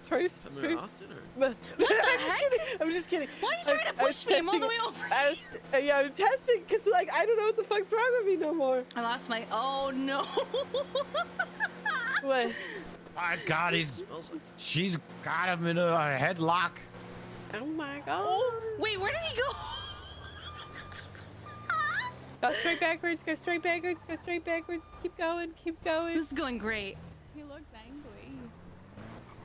Trace. come here often or? What the heck? I'm just kidding. Why are you trying to push me? I'm all the way over. Yeah, I'm testing because like I don't know what the fuck's wrong with me no more. I lost my. Oh no. What? My God, she's got him in a headlock. Oh my God. Oh, wait, where did he go? Go straight backwards. Go straight backwards. Go straight backwards. Keep going. Keep going. This is going great. He looks angry.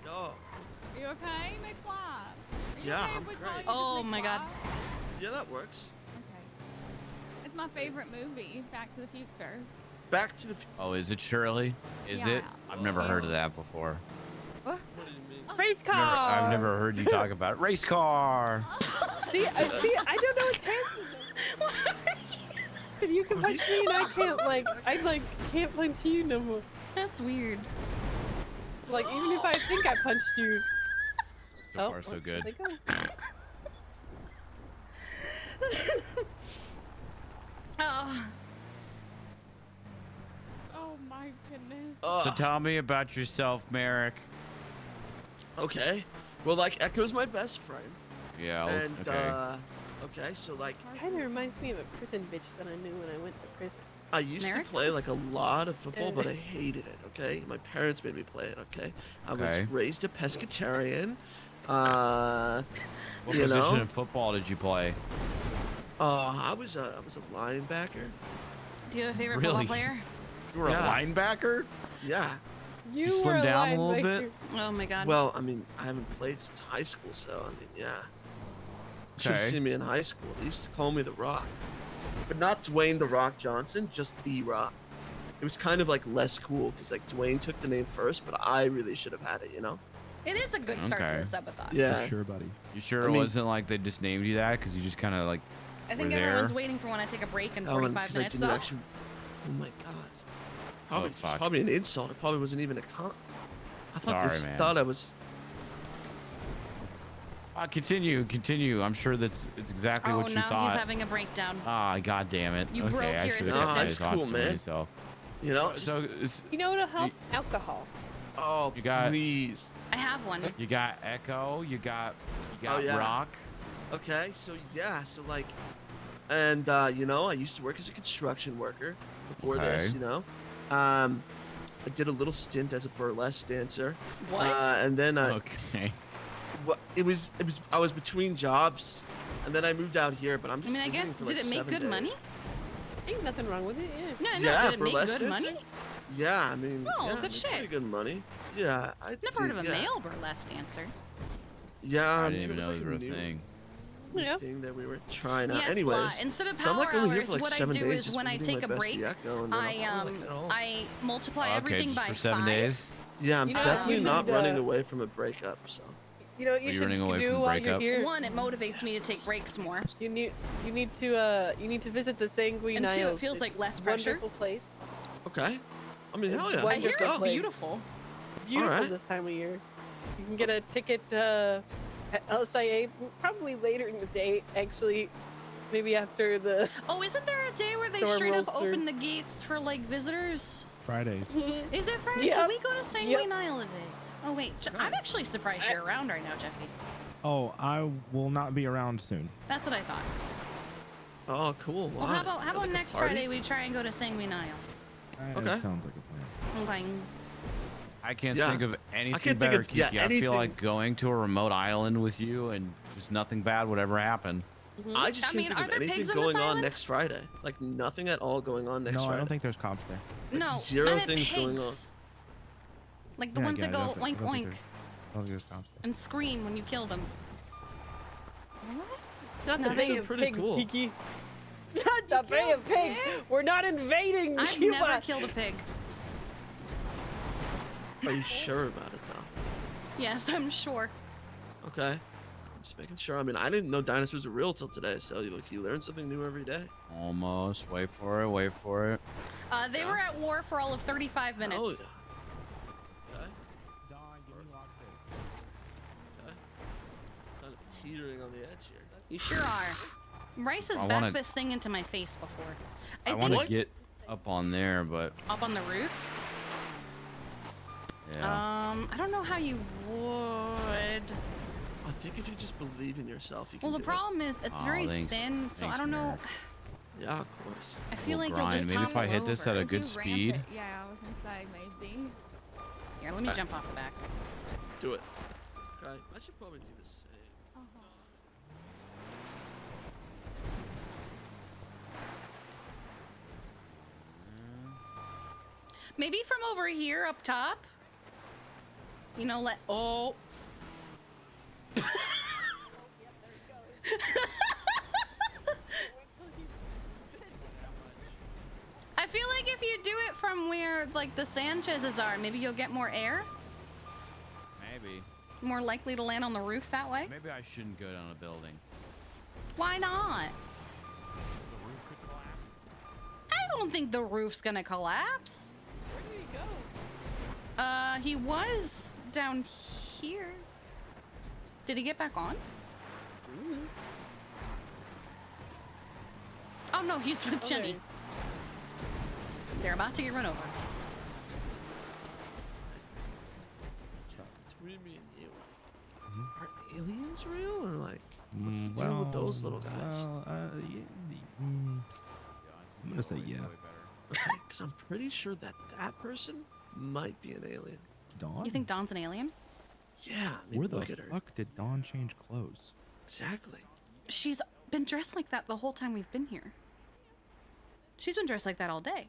No. Are you okay, McFlop? Yeah, okay I'm if we great. call you Oh just my God. McFlop? Yeah, that works. Okay. It's my favorite movie, Back to the Future. Back to the. Oh, is it Shirley? Is Yeah. it? I've never heard of that before. What? What do you mean? Race car. I've never heard you talk about it. Race car. See, I don't know what's happening. And you can punch me and I can't I can't punch you no more. That's weird. Like even if I think I punched you. So far, so good. There they go. Oh. Oh my goodness. So tell me about yourself, Merrick. Okay. Well, like Echo's my best friend. Yeah. And Okay. okay, so like Kind of reminds me of a prison bitch that I knew when I went to prison. I used to play like a lot of football, but I Yeah. hated it. Okay, my parents made me play it. Okay, I Okay. was raised a pescatarian. What you position know, in football did you play? I was a linebacker. Do you have a favorite Really? football player? You were Yeah. a linebacker? Yeah. You slim were a down a little linebacker. bit? Oh my God. Well, I mean, I haven't played since high school, so I mean, yeah. Should have Okay. seen me in high school. They used to call me The Rock, but not Dwayne The Rock Johnson, just The Rock. It was kind of like less cool because like Dwayne took the name first, but I really should have had it, you know? It is a good start Okay. to the subathon. Yeah. For sure, buddy. You sure I it mean- wasn't like they just named you that because you just kind of like I think were everyone's there? waiting for when I take a break in Oh, and 45 because I minutes. didn't though. actually. Oh my god. Probably, it's fuck. probably an insult. It probably wasn't even a con. I thought Sorry, they man. thought I was. Continue. I'm sure it's exactly Oh, what you now thought. he's having a breakdown. Ah, god damn it. You okay, broke I your should've assistant. said That's thoughts cool, to man. myself. You know. Just, So it's, You know what'll help? Alcohol. oh, you got- please. I have one. you got Echo, you got Oh, yeah. Rock. Okay, so yeah, so like, and you know, I used to work as a construction worker before this. Okay. You know, I did a little stint as a burlesque dancer. What? And then Okay. it was I was between jobs, and then I moved out here. But I'm I just. mean, I guess, visiting for, did like, it make 7 good days. money? Ain't nothing wrong with it. Yeah. No, Yeah, did it make burlesque good dancing? money? Yeah, I mean, Oh, yeah, good it was shit. Pretty good money. Yeah, I Never heard of a yeah. male burlesque dancer. Yeah, I I'm didn't sure even it was know like those were a new thing. Yeah. thing that we were trying out. Yes, Anyways, Blah. Instead of so I'm power like only here hours, for like what I 7 do days is just when I visiting take my a bestie break, Echo, and then I'm like, oh. I multiply Okay, everything just by for 7 5. days. Yeah, I'm You know, definitely you not should, running away from a breakup. So You know what Are you you should running away do from while breakup? you're here? One, it motivates me to take breaks more. You need to visit the Sanguine And two, it Isles. feels It's like less a pressure. Wonderful place. okay, I mean, hell yeah, I hear let's go. it's beautiful. Beautiful Alright. this time of year. You can get a ticket at LSIA probably later in the day. Actually, maybe after the. Oh, isn't there a day where they Storm straight up rolls through. open the gates for like visitors? Fridays. Is it Friday? Yep. Can we go to Sanguine Isle today? Oh wait, I'm actually surprised you're around right now, Jeffy. Oh, I will not be around soon. That's what I thought. Oh, cool. Well, Why? how about Like a next party? Friday we try and go to Sanguine Isle? That Okay. sounds like a plan. Okay. I can't Yeah. think of anything can't think better, of- yeah, Kiki. I anything. feel like going to a remote island with you and just nothing bad would ever happen. I just I can't mean, think are of there anything pigs on going this on island? next Friday. Like nothing at all going on next No, Friday. I don't think there's cops there. No, zero I meant things going pigs. on. Like the Yeah, I ones get that it. I go don't think- oink I don't think oink there's- I don't think there's cops there. and scream when you kill them. Not No, the those Bay are of pretty Pigs, cool. Kiki. Not the Bay of Pigs. We're not invading I've Cuba. never killed a pig. Are you sure about it though? Yes, I'm sure. Okay. Just making sure. I mean, I didn't know dinosaurs were real till today, so you learn something new every day. Almost. Wait for it. Wait for it. They were at war for all of 35 minutes. Oh yeah. teetering on the edge here. You sure are. Rice has I backed wanna- this thing into my face before. I think want to get up on there, but up on the roof. yeah. I don't know how you would. I think if you just believe in yourself, you can Well, the do problem is it's very thanks. thin, so I Thanks, don't know. Merrick. it. Yeah, of course. I feel like Grind. you'll just Maybe if I topple hit this at over. a good You ramp speed. it. Yeah, I was gonna say maybe. Here, let me jump off the back. Do it. Okay, I should probably do the same. Maybe from over here up top. You know, oh. I feel like if you do it from where like the Sanchez's are, maybe you'll get more air. Maybe. More likely to land on the roof that way. Maybe I shouldn't go down a building. Why not? I don't think the roof's gonna collapse. Where did he go? He was down here. Did he get back on? Oh no, he's with Okay. Jenny. They're about to get run over. Between me and you, are aliens real or like what's the deal with those little guys? I'm gonna say yeah. Okay, because I'm pretty sure that that person might be an alien. Dawn? You think Dawn's an alien? Yeah, I mean, Where the look at her. fuck did Dawn change clothes? Exactly. She's been dressed like that the whole time we've been here. She's been dressed like that all day.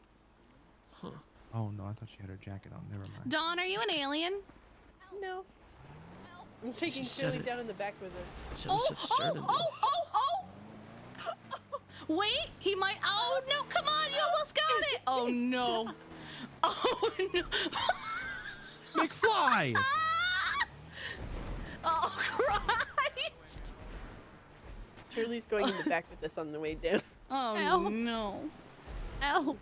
Huh. Oh no, I thought she had her jacket on. Never mind. Dawn, are you an alien? No. I'm shaking She said Shirley it. down in the back with her. She said certainly. Wait, he might. Oh no, come on, you almost got it. Oh no. Oh no. McFly! Oh Christ. Shirley's going in the back with us on the way down. Oh no. Ow.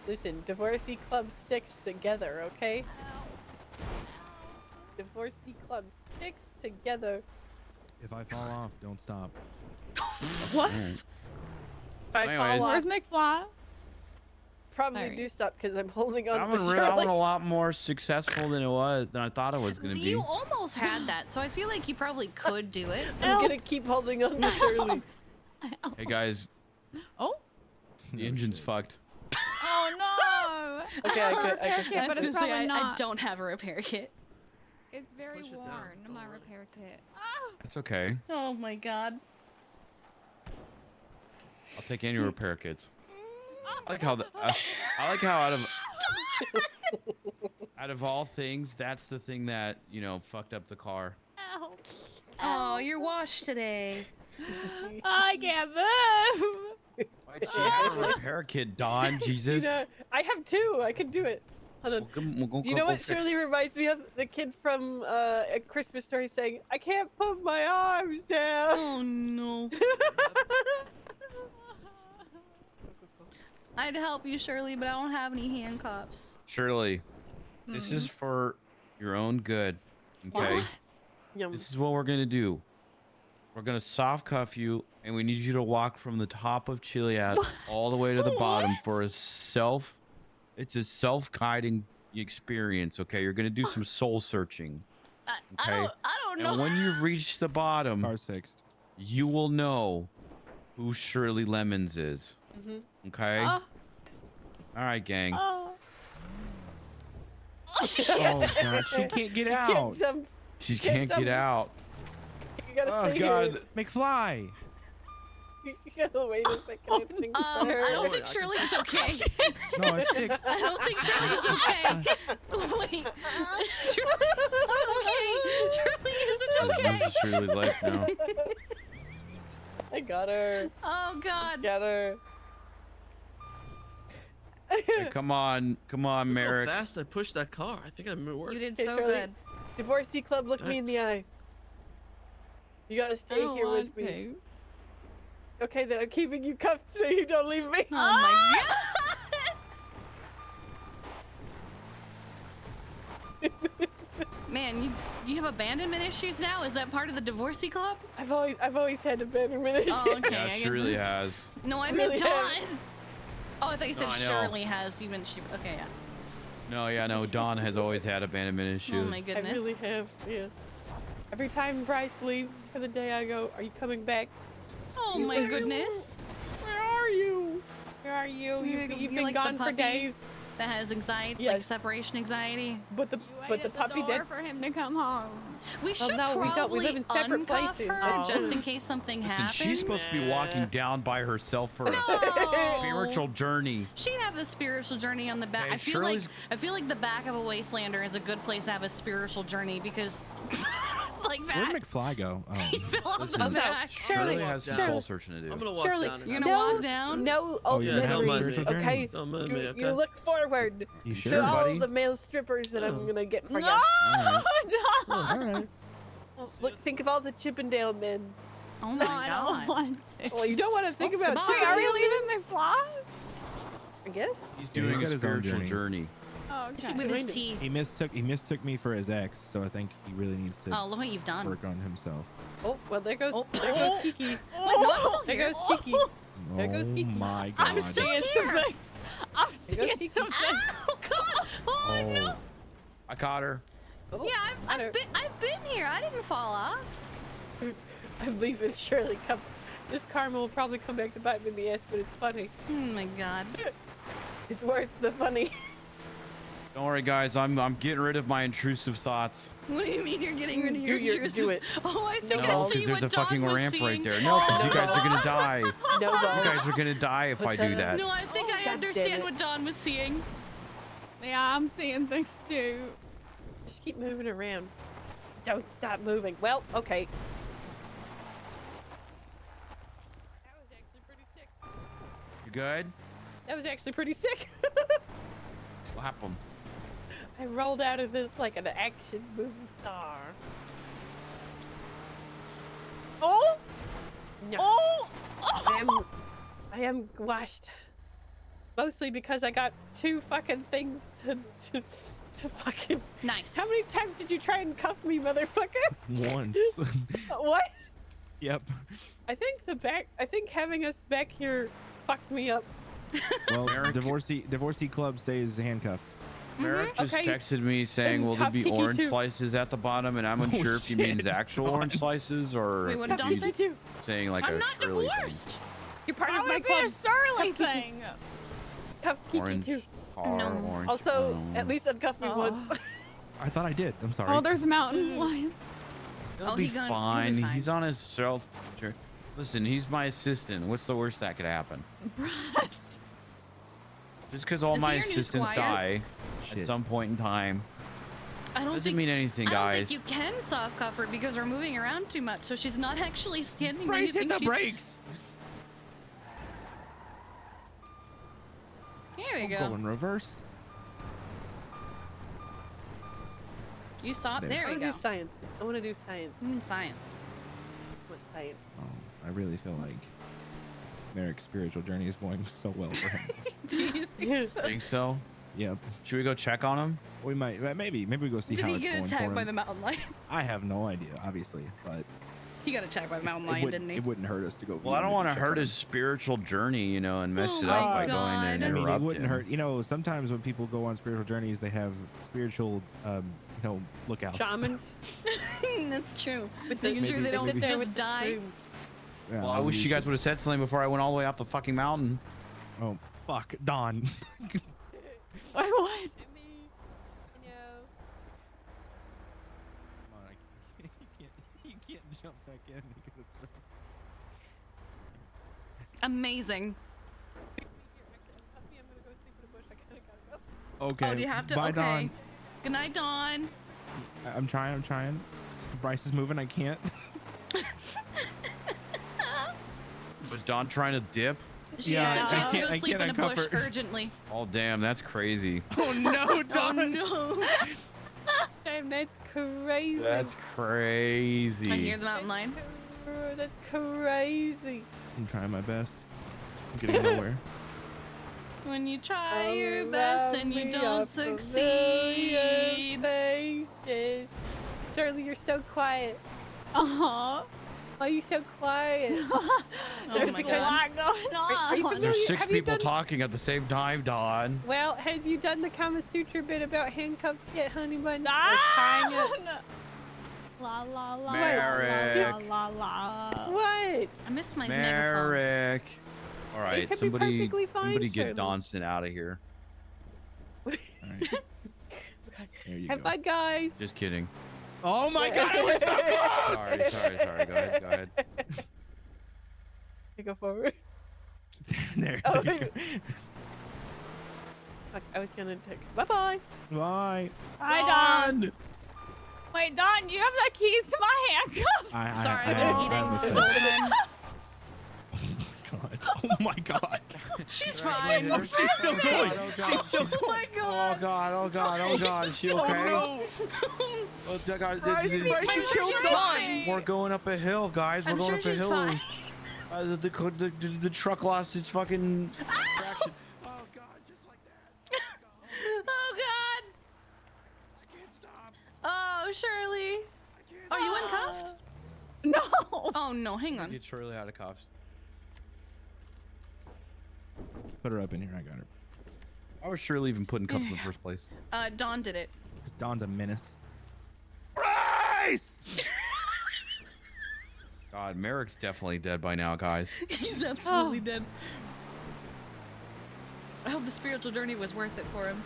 Listen, divorcee club sticks together, okay? Divorcee club sticks together. If I fall off, don't stop. What? Alright. If I Anyways. fall off, Where's McFly? probably Alright. do stop because I'm holding on I'm to a Shirley. lot more successful than I thought it was gonna be. You almost had that, so I feel like you probably could do it. I'm gonna keep holding on to Shirley. Hey guys, Oh. the engine's fucked. Oh no. Okay, I could- I but was it's gonna say, probably I not. don't have a repair kit. It's very Push it down, worn. don't My worry. repair kit. It's okay. Oh my god. I'll take any repair kits. I like how I like how out of all things, that's the thing that fucked up the car. Ow. Oh, you're washed today. I can't move. Why'd she have a repair kit, Don? Jesus. You know, I have two. I could do it. Hold on. We'll go, Do you know what fix- Shirley reminds me of? The kid from A Christmas Story saying, I can't put my arms down. Oh no. I'd help you, Shirley, but I don't have any handcuffs. Shirley, this is for your own good. Okay. What? Yum. This is what we're gonna do. We're gonna soft cuff you, and we need you to walk from the top of Chiliad all the way to the bottom for it's a self-guiding experience. Okay, you're gonna do some soul searching. Okay. I don't know. And when you reach the bottom, Car's fixed. you will know who Shirley Lemons is. Mm-hmm. Okay. All right, gang. Oh. Oh god, she can't get out. Can't jump. She can't can't get jump. out. You gotta Oh stay god. here. McFly. You gotta wait a second. I think I don't think Shirley's okay. No, it's fixed. I don't think Shirley's okay. Wait. Shirley's not okay. Shirley isn't okay. This is Shirley's life now. I got her. Oh god. Got her. Hey, come on, Merrick. How fast I pushed that car. I think I worked. You did Hey, so Shirley. good. Divorcee club, look me in the eye. You gotta stay here with me. Okay, then I'm keeping you cuffed so you don't leave me. Oh my god. man, you have abandonment issues now? Is that part of the divorcee club? I've always had abandonment issues. Oh, okay. Yeah, I she guess really it's- has. No, I Really meant has. Dawn. Oh, I thought you said No, I know. Shirley has. You meant she. Okay, yeah. No, yeah, no. Dawn has always had abandonment issues. Oh my goodness. I really have. Yeah. Every time Bryce leaves for the day, I go, "Are you coming back?" Oh He's my like, goodness. Where are you? Where are you? You've been like gone the for puppy days. that has anxiety, Yes. like separation anxiety. But the puppy door did. for him to come home. We Well, should no, we probably don't. We live in separate uncuff places. her Oh. just in case something Listen, happens. she's supposed to be walking down by herself for a No. spiritual journey. She'd have a spiritual journey on the back. Okay, I feel like the back of a wastelander is a good place to have a spiritual journey because like Where'd that. McFly go? Oh. Listen, on the back. Shirley has some Shirley. soul searching to do. I'm gonna walk Shirley, down. You're gonna walk down? No Oh, old you're gonna have a memories. spiritual journey? Okay. Don't mind You, me, okay? you look forward You to sure, all buddy? the male strippers that I'm gonna get for No, you. All Dawn. right. Look, think of all the Chippendale men. Oh No, my I god. don't want to. Well, you don't want to think about Bye. Wait, are we Chippendale men? leaving McFly? I guess. He's Yeah, doing he a got his own spiritual journey. journey. Oh, okay. With his teeth. He mistook me for his ex, so I think he really needs to Oh, look what you've done. work on himself. Oh, well, there goes Kiki. Wait, no, I'm still There here. goes Kiki. There goes Oh Kiki. my god. I'm still Seeing here. some things. I'm There goes seeing Kiki. some things. Oh god. Oh, no. I caught her. Oh, Yeah, I've been here. I didn't fall off. I believe it's Shirley. This karma will probably come back to bite me in the ass, but it's funny. Oh my god. It's worth the funny. Don't worry, guys. I'm getting rid of my intrusive thoughts. What do you mean you're getting rid of Do your your- intrusive? do it. Oh, I think No, I see because there's what a fucking Dawn was ramp right seeing. there. No, because you guys are gonna die. No, You guys are gonna die if I do that. No, I think I God damn understand it. what Dawn was seeing. Yeah, I'm seeing things too. Just keep moving around. Don't stop moving. Well, okay. That was actually pretty sick. You good? That was actually pretty sick. What happened? I rolled out of this like an action movie star. Oh! No. Oh! I am washed. Mostly because I got two fucking things to fucking. Nice. How many times did you try and cuff me, motherfucker? Once. What? Yep. I think having us back here fucked me up. Well, divorcee club stays handcuffed. Merrick just Okay. texted me saying, Then "Will there cuff be Kiki orange too. slices at the bottom?" And I'm unsure if he means shit. actual orange slices or Wait, what if did Dawn he's say? too. saying like I'm a not Shirley thing. divorced. You're part That of my would be a club. Shirley Cuff Kiki. thing. Cuff Kiki Orange too. car, No. orange. Also, car. at least uncuff me Oh. once. I thought I did. I'm sorry. Oh, there's a mountain lion. He'll Oh, be he'll be fine. fine. He's on his self. Listen, he's my assistant. What's the worst that could happen? Just because all Is he my your new assistants squire? die at Shit. some point in time I don't doesn't think mean anything, I don't guys. think you can soft cuff her because we're moving around too much, so she's not actually standing where Bryce, you hit think the she's. brakes. Here we Go go. in reverse. You saw it. There I we want to go. do science. I want to do science. Science. What science? Oh, I really feel like Merrick's spiritual journey is going so well for him. Do you think so? Think so? Yep. Should we go check on him? We might. Maybe we go see Did how he it's get going attacked for by him. the mountain lion? I have no idea, obviously, but He got attacked by the mountain it, lion, would, didn't he? it wouldn't hurt us to go. Well, I don't want to check hurt on his him. spiritual journey, you know, and mess Oh it my up by God. going and I mean, it interrupting. wouldn't hurt. You know, sometimes when people go on spiritual journeys, they have spiritual, lookouts. Shamans. That's true. With Making sure maybe- they don't maybe- just die. Yeah, Well, I wish you guys would have said something before I went all the way off the fucking mountain. Oh, fuck, Don. What? You can't jump back in. Amazing. Okay. Oh, do you have to? Bye, Okay. Don. Good night, Dawn. I'm trying. Bryce is moving. I can't. Was Don trying to dip? She Yeah, said she I has to can't- go I sleep can't in a bush uncover. urgently. Oh, damn, that's crazy. Oh no, Don. Oh no. Damn, that's crazy. That's crazy. I hear the mountain lion. That's crazy. I'm trying my best. I'm getting nowhere. When you try your best and you don't succeed. Faces. Shirley, you're so quiet. Uh-huh. Why are you so quiet? There's a lot going on. Are you familiar? There's 6 have you people done- talking at the same time, Don. Well, has you done the Kama Sutra bit about handcuffs yet, honey bun? Ah! La la la Merrick. la la la. What? I missed my megaphone. Merrick. All right, could be somebody, perfectly fine, somebody get Shirley. Donson out of here. All right. There you Have go. fun, guys. Just kidding. Oh my God! It was so close. Sorry. Go ahead. Go forward. There. Oh, there you go. Fuck, I was gonna text. Bye-bye. Bye. Hi, Don. Wait, Don, you have the keys to my handcuffs. Sorry, I've been eating the whole time. Oh my God. She's fine. She's still going. She's still Oh my god. Oh God. Is she okay? no. Oh God, I'm sure she's fine. We're going up a hill, guys. We're I'm going sure up a she's hill. fine. The truck lost its fucking traction. Oh god. I can't stop. Oh, Shirley. Are you uncuffed? No. Oh no, hang on. Get Shirley out of cuffs. Put her up in here. I got her. Why was Shirley even put in cuffs in the first place? Dawn did it. Because Don's a menace. God, Merrick's definitely dead by now, guys. He's absolutely dead. I hope the spiritual journey was worth it for him.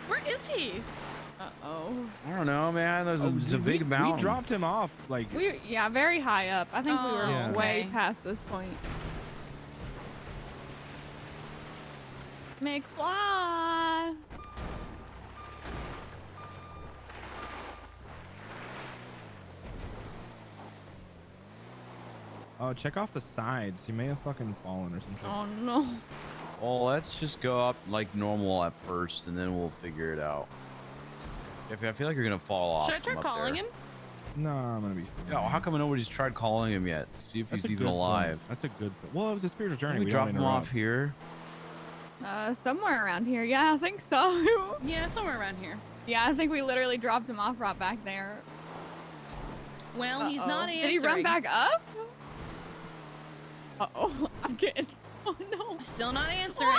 Where is he? Uh-oh. I don't know, man. There's a big mountain. We dropped him off like. Yeah, very high up. I think we were Yeah. way Okay. past this point. McFly. Oh, check off the sides. He may have fucking fallen or something. Oh no. Well, let's just go up like normal at first, and then we'll figure it out. If I feel like you're gonna fall off. Should I try from up calling there. him? No, I'm gonna be. Yeah, well, how come nobody's tried calling him yet? See if That's he's a even good alive. point. That's a good. Well, it was a spiritual journey. Can we We drop don't him off interrupt. here? Somewhere around here. Yeah, I think so. Yeah, somewhere around here. Yeah, I think we literally dropped him off right back there. Well, he's Uh-oh. not answering. Did he run back up? Uh-oh. I'm getting... Oh, no. Still not answering.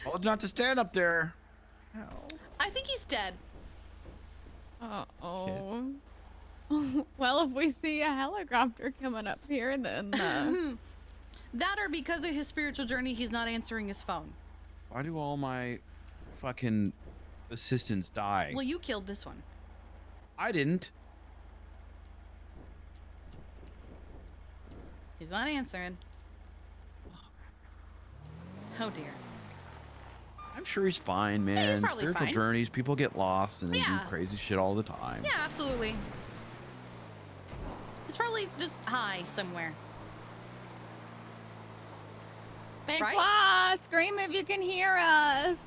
Told not to stand up there. I think he's dead. Uh-oh. Well, if we see a helicopter coming up here, then... That or because of his spiritual journey, he's not answering his phone. Why do all my fucking assistants die? Well, you killed this one. I didn't. He's not answering. Oh dear. I'm sure he's fine, man. probably Spiritual fine. journeys, people get lost and they Yeah. do crazy shit all the time. Yeah, absolutely. He's probably just high somewhere. McFly, scream if you can hear us.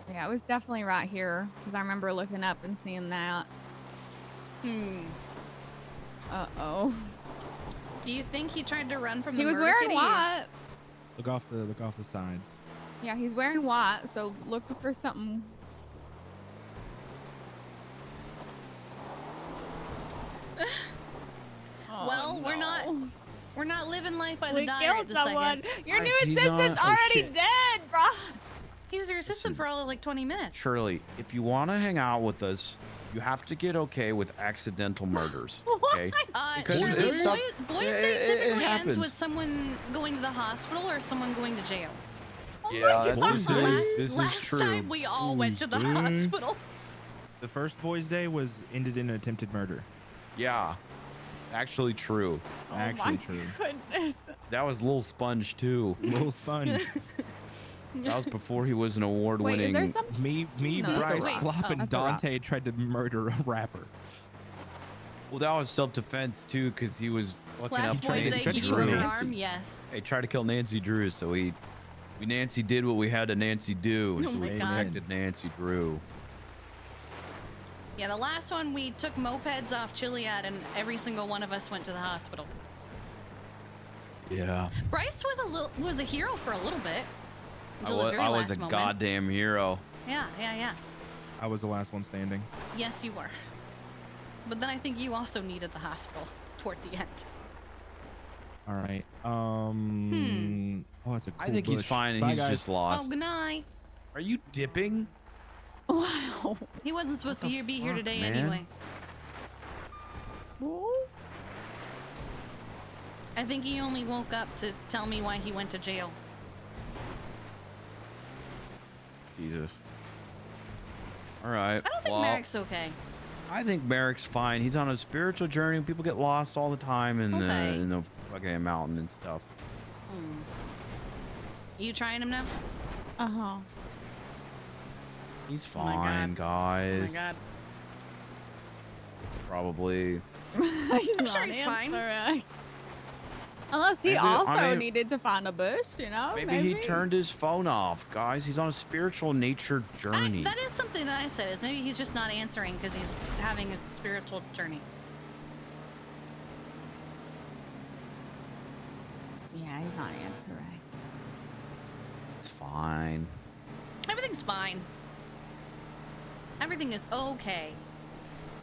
Yeah, it was definitely right here because I remember looking up and seeing that. Uh-oh. Do you think he tried to run from He the was murder wearing kitty? white. Look off the sides. Yeah, he's wearing white, so look for something. Well, Oh, we're not living life by the we diet killed this someone. second. Your Guys, new he's assistant's on- oh, already shit. dead, bro. He was your assistant for all of like 20 minutes. Shirley, if you want to hang out with us, you have to get okay with accidental murders. Okay? Because Shirley, it's stuff- boys it- day it typically ends happens. with someone going to the hospital or someone going to jail. Yeah, this is Last true. time we all went to the Boys Day. hospital. The first Boys' Day was ended in attempted murder. Yeah, actually true. Actually true. Goodness. That was Lil Sponge too. Little sponge. That was before he was an award-winning. Wait, is there some? me, No, that's a Bryce, rock. Flop, Oh, and that's a rock. Dante tried to murder a rapper. Well, that was self-defense too, because he was fucking Last up Boys Day, Nancy Kiki Drew. broke her arm. Yes. He tried to kill Nancy Drew, so we Nancy did what we had to Nancy do, and Oh so my we God. protected Nancy Drew. Yeah, the last one we took mopeds off Chiliad and every single one of us went to the hospital. Yeah. Bryce was a hero for a little bit. Until the very I last was a moment. goddamn hero. Yeah. I was the last one standing. Yes, you were. But then I think you also needed the hospital toward the end. All right. Oh, that's a cool I think he's bush. fine and Bye, he's guys. just lost. Oh, good night. Are you dipping? Wow. He wasn't supposed to be here today man? anyway. I think he only woke up to tell me why he went to jail. Jesus. All right. I don't think Merrick's okay. I think Merrick's fine. He's on a spiritual journey. People get lost all the time in the fucking mountain and stuff. You trying him now? Uh-huh. He's Oh my fine, God. guys. Oh my God. Probably. I'm sure he's fine. Unless he Maybe- also I mean- needed to find a bush, you know? Maybe he turned his phone off, guys. He's on a spiritual nature journey. That is something that I said, is maybe he's just not answering because he's having a spiritual journey. Yeah, he's not answering. It's fine. Everything's fine. Everything is okay.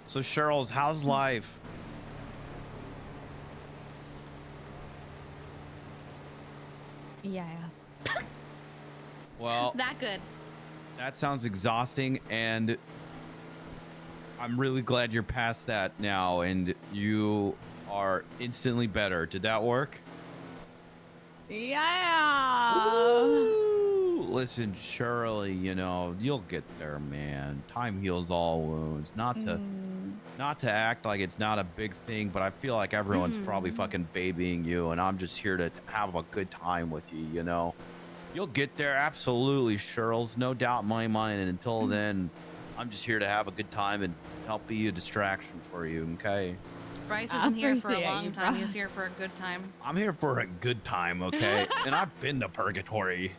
So Cheryl's, how's life? Yes. Well, That good. that sounds exhausting, and I'm really glad you're past that now, and you are instantly better. Did that work? Yeah. Ooh, listen, Shirley, you know, you'll get there, man. Time heals all wounds. Not to act like it's not a big thing, but I feel like everyone's probably fucking babying you, and I'm just here to have a good time with you, you know? You'll get there, absolutely, Shirls, no doubt in my mind, and until then, I'm just here to have a good time and help be a distraction for you, okay? Bryce I isn't here for a appreciate long you, time. Bryce. He's here for a good time. I'm here for a good time, okay? And I've been to purgatory.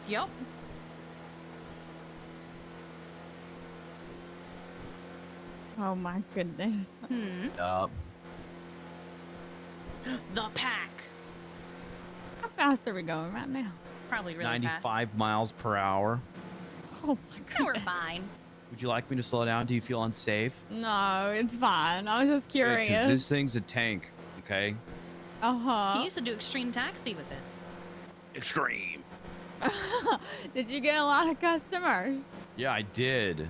Yep. Oh my goodness. Yup. The pack. How fast are we going right now? Probably really 95 miles per hour. Oh my fast. We're fine. Would you like me to slow down? Do you feel unsafe? No, it's fine. I was just Because curious. this thing's a tank, okay? Uh-huh. He used to do extreme taxi with this. Extreme. Did you get a lot of customers? Yeah, I did.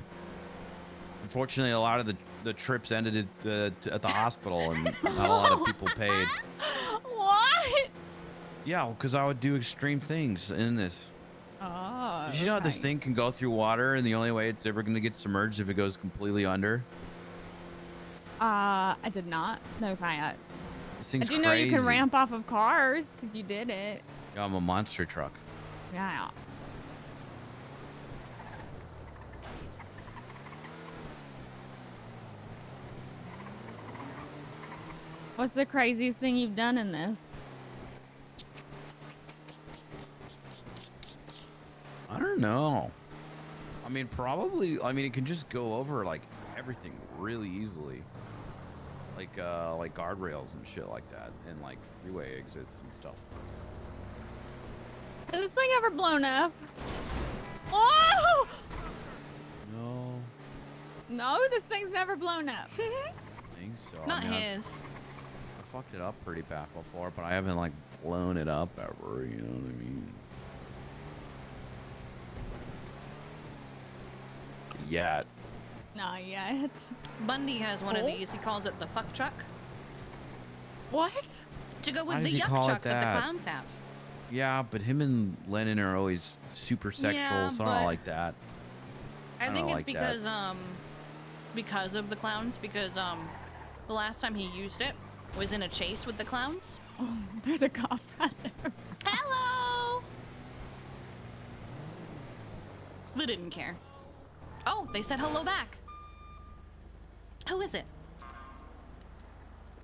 Unfortunately, a lot of the trips ended at the hospital, and not a lot of people paid. What? Yeah, because I would do extreme things in this. Oh. Did you know this thing can go through water, and the only way it's ever going to get submerged if it goes completely under? I did not know that. This I thing's do know you can crazy. ramp off of cars because you did it. Yeah, I'm a monster truck. Yeah. What's the craziest thing you've done in this? I don't know. I mean, probably. I mean, it can just go over like everything really easily, like guardrails and shit like that, and like freeway exits and stuff. Has this thing ever blown up? Oh! No, No, this thing's never blown up. I think so. Not I mean, his. I fucked it up pretty bad before, but I haven't like blown it up ever. You know what I mean? Yet. Not yet. Bundy has one of Oh. these. He calls it the fuck truck. What? To go Why with does the he yuck call it truck that the that? clowns have. Yeah, but him and Lennon are always super sexual, Yeah, so I but- don't like that. I I think don't it's like that. because of the clowns. Because the last time he used it was in a chase with the clowns. Oh, there's a cop right there. Hello. They didn't care. Oh, they said hello back. Who is it?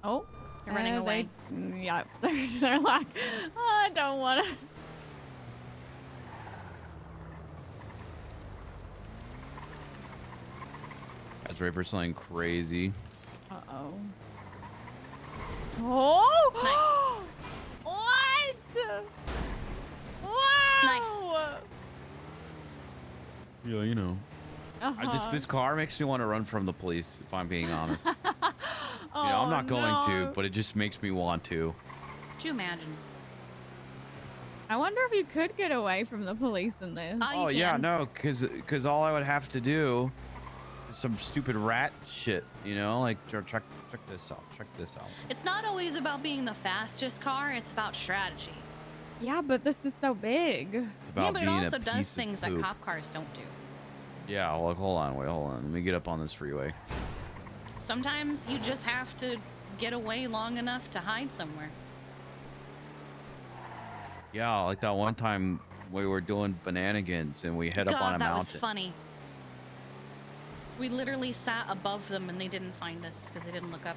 Oh. They're running away. Yeah. They're like, oh, I don't want to. Guys ready for something crazy? Uh-oh. Oh! Nice. What? Wow! Nice. Yeah, you know. This car makes me want to run from the police, if I'm being honest. I'm not going to, but it just makes me want to. Could you imagine? I wonder if you could get away from the police in this. Oh yeah, no, because all I would have to do is some stupid rat shit, like check this out, check this out. It's not always about being the fastest car, it's about strategy. Yeah, but this is so big. Yeah, but it also does things that cop cars don't do. Yeah, look, hold on. Let me get up on this freeway. Sometimes you just have to get away long enough to hide somewhere. Yeah, like that one time we were doing bananigans and we hit up on a mountain. That was funny. We literally sat above them and they didn't find us because they didn't look up.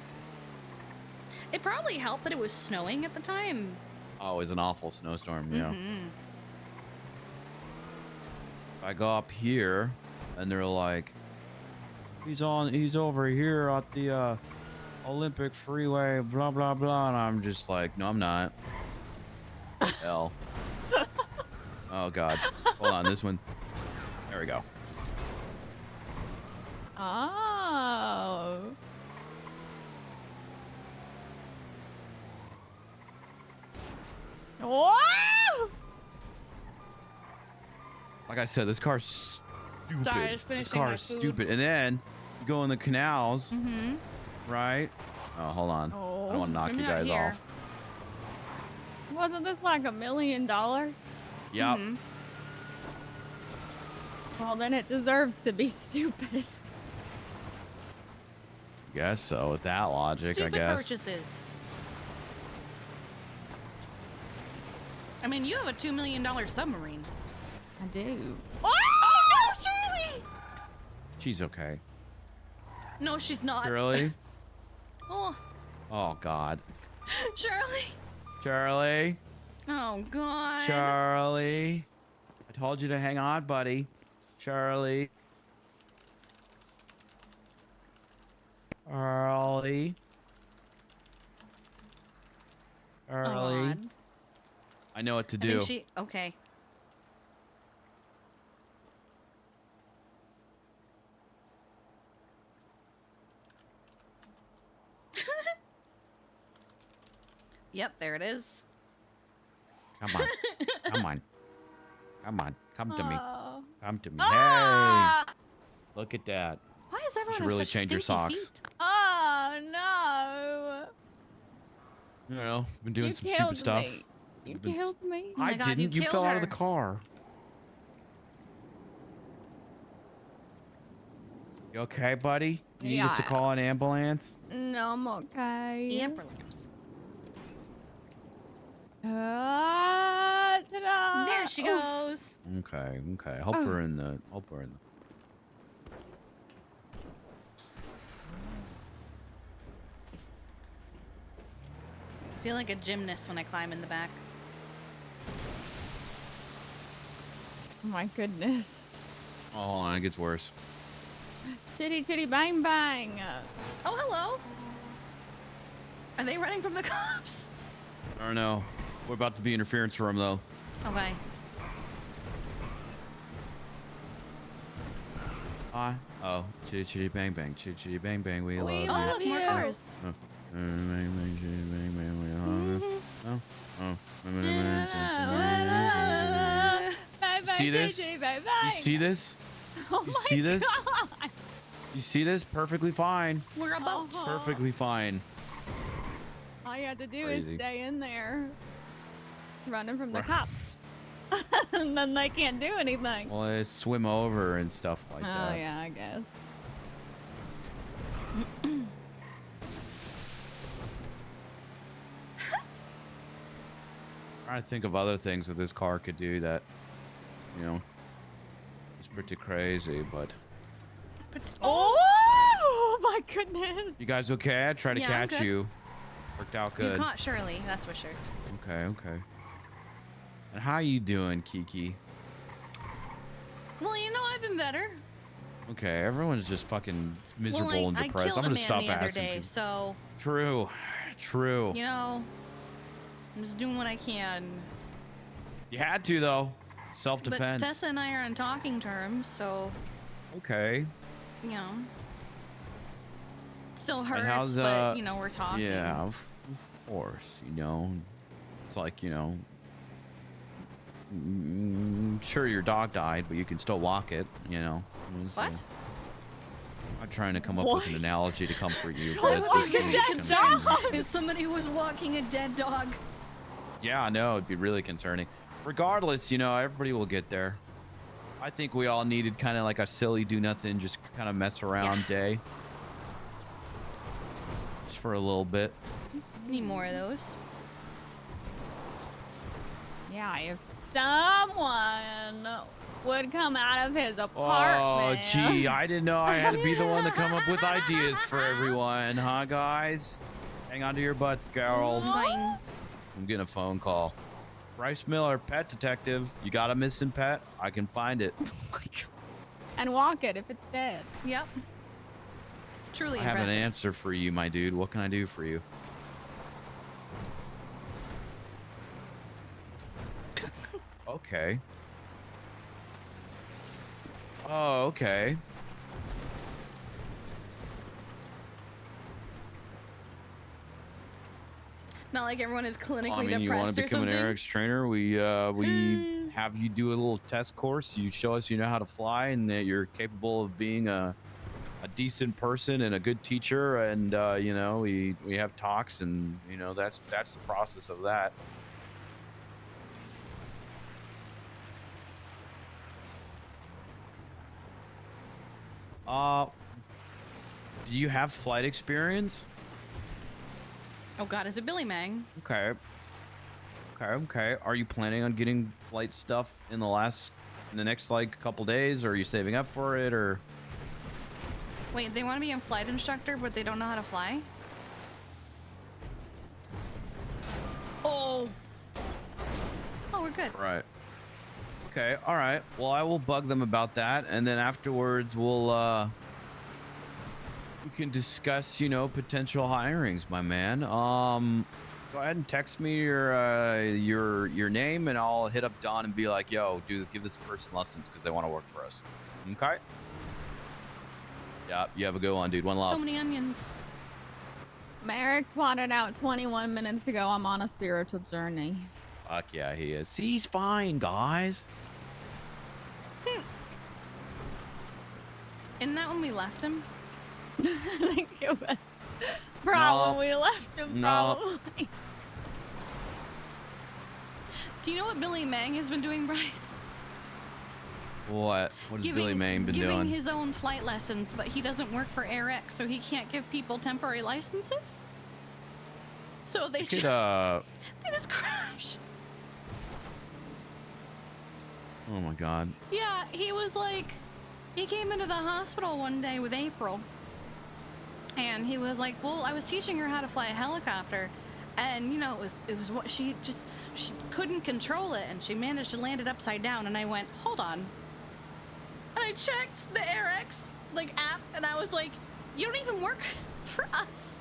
It probably helped that it was snowing at the time. Oh, it was an awful snowstorm, yeah. Mm-hmm. I go up here and they're like, he's over here at the Olympic Freeway, blah blah blah, and I'm just like, no, I'm not. Hell. Oh god. Hold on, this one. There we go. Oh. Whoa! Like I said, this car's stupid. Sorry, I was this finishing car my is food. stupid. And then you go in the canals, Mm-hmm. right? Oh, hold on. Oh, I don't want to knock I'm you not guys here. off. Wasn't this like $1 million? Yep. Mm-hmm. Well, then it deserves to be stupid. Guess so. With that logic, Stupid I guess. purchases. I mean, you have a $2 million submarine. I do. Oh no, Shirley! She's okay. No, she's not. Shirley? Oh, Oh, God. Shirley. Charlie? Oh God. Charlie? I told you to hang on, buddy. Charlie? Charlie? Charlie? God. I know what to I do. think okay. Yep, there it is. Come on. Come on. Come on. Come to me. Oh. Come to me. Ah! Hey! Look at that. Why does You everyone should have really such change your stinky socks. feet? Oh no! You know, been doing You some stupid killed stuff. me. You You've been killed me. Oh my I God, didn't. you You killed fell out of her. the car. You okay, buddy? You need us to Yeah. call an ambulance? No, I'm okay. Amberlamps. Ta-da! There she Oof. goes. Okay, okay. Help her in the. Help her in the. I feel like a gymnast when I climb in the back. Oh my goodness. Oh, hold on, it gets worse. Chitty chitty bang bang. Oh, hello. Are they running from the cops? I don't know. We're about to be interference for him though. Okay. Hi. Oh, chitty chitty bang bang, chitty chitty bang bang. We love you. Oh, look, more cars. Oh. Bang bang, chitty bang bang. We love you. Oh. Oh. Bye bye, See this? chitty bye You bye. see this? Oh You my see this? God. You see this? Perfectly fine. We're a boat. Perfectly fine. All you have to do Crazy. is stay in there, running from the Right. cops, and then they can't do anything. Well, they swim over and stuff like Oh that. yeah, I guess. Trying to think of other things that this car could do that, you know, is pretty crazy. But Oh my goodness! you guys okay? I tried to Yeah, I'm catch good. you. Worked out You good. caught Shirley, that's for sure. Okay, okay. And how you doing, Kiki? Well, you know, I've been better. Okay, everyone's just fucking miserable well, and I depressed. killed I'm a gonna man stop the other asking. day, so True. you know, I'm just doing what I can. You had to though. But Self-defense. Tessa and I are on talking terms, so Okay. you know, still And hurts, how's but you know, we're talking. Yeah, of course. You know, it's like, you know, sure your dog died, but you can still walk it. You know. What? I'm trying to come up with an analogy to comfort you. I But it's would just be gonna really be concerned concerning. if somebody was walking a dead dog. Yeah, I know. It'd be really concerning. Regardless, you know, everybody will get there. I think we all needed kind of like a silly do nothing, just kind of mess around day. Just for a little bit. Need more of those. Yeah, if someone would come out of his Oh, apartment. gee, I didn't know I had to be the one to come up with ideas for everyone, huh, guys? Hang on to your butts, girls. Fine. I'm getting a phone call. Bryce Miller, pet detective. You got a missing pet? I can find it. And walk it if it's dead. Yep. Truly I have an impressive. answer for you, my dude. What can I do for you? Okay. Oh, okay. Not like everyone is clinically I mean, you want depressed to or become an something. Eric's trainer? We have you do a little test course. You show us you know how to fly and that you're capable of being a decent person and a good teacher. And you know, we have talks, and you know that's the process of that. Do you have flight experience? Oh God, is it Billy Mang? Okay. Okay. Are you planning on getting flight stuff in the next like couple days, or are you saving up for it, or? Wait, they want to be a flight instructor, but they don't know how to fly? Oh. Oh, we're good. Right. Okay. All right. Well, I will bug them about that, and then afterwards we can discuss, you know, potential hirings, my man. Go ahead and text me your name, and I'll hit up Don and be like, yo, give this person lessons because they want to work for us. Okay. Yeah. You have a good one, dude. One love. So many onions. Merrick twatted out 21 minutes ago. I'm on a spiritual journey. Fuck yeah, he is. He's fine, guys. Isn't that when we left him? I think it was probably we left him. No. Probably. Do you know what Billy Mang has been doing, Bryce? What? What has Billy Maine been giving doing? his own flight lessons, but he doesn't work for AirX, so he can't give people temporary licenses. So they Could, they just crash. Oh my God. Yeah, he was like, he came into the hospital one day with April, and he was like, well, I was teaching her how to fly a helicopter, and you know, it was what she couldn't control it, and she managed to land it upside down. And I went, hold on. And I checked the AirX like app, and I was like, you don't even work for us.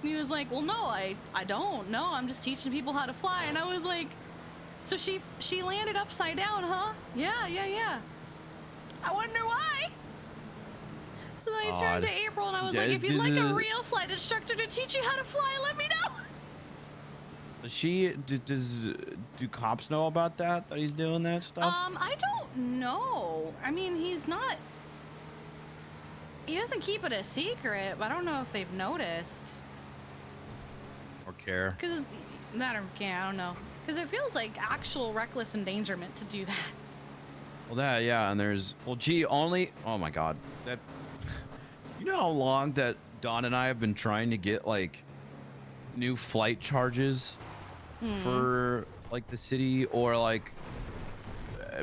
And he was like, well, no, I don't. No, I'm just teaching people how to fly. And I was like, so she landed upside down, huh? Yeah. I wonder why. So then I turned to April and I was like, if you'd like a real flight instructor to teach you how to fly, let me know. Do cops know about that he's doing that stuff? I don't know. I mean, he doesn't keep it a secret, but I don't know if they've noticed. Or care? Cause I don't know. Cause it feels like actual reckless endangerment to do that. Well, and there's, oh my God. You know how long that Don and I have been trying to get like new flight charges for like the city, or like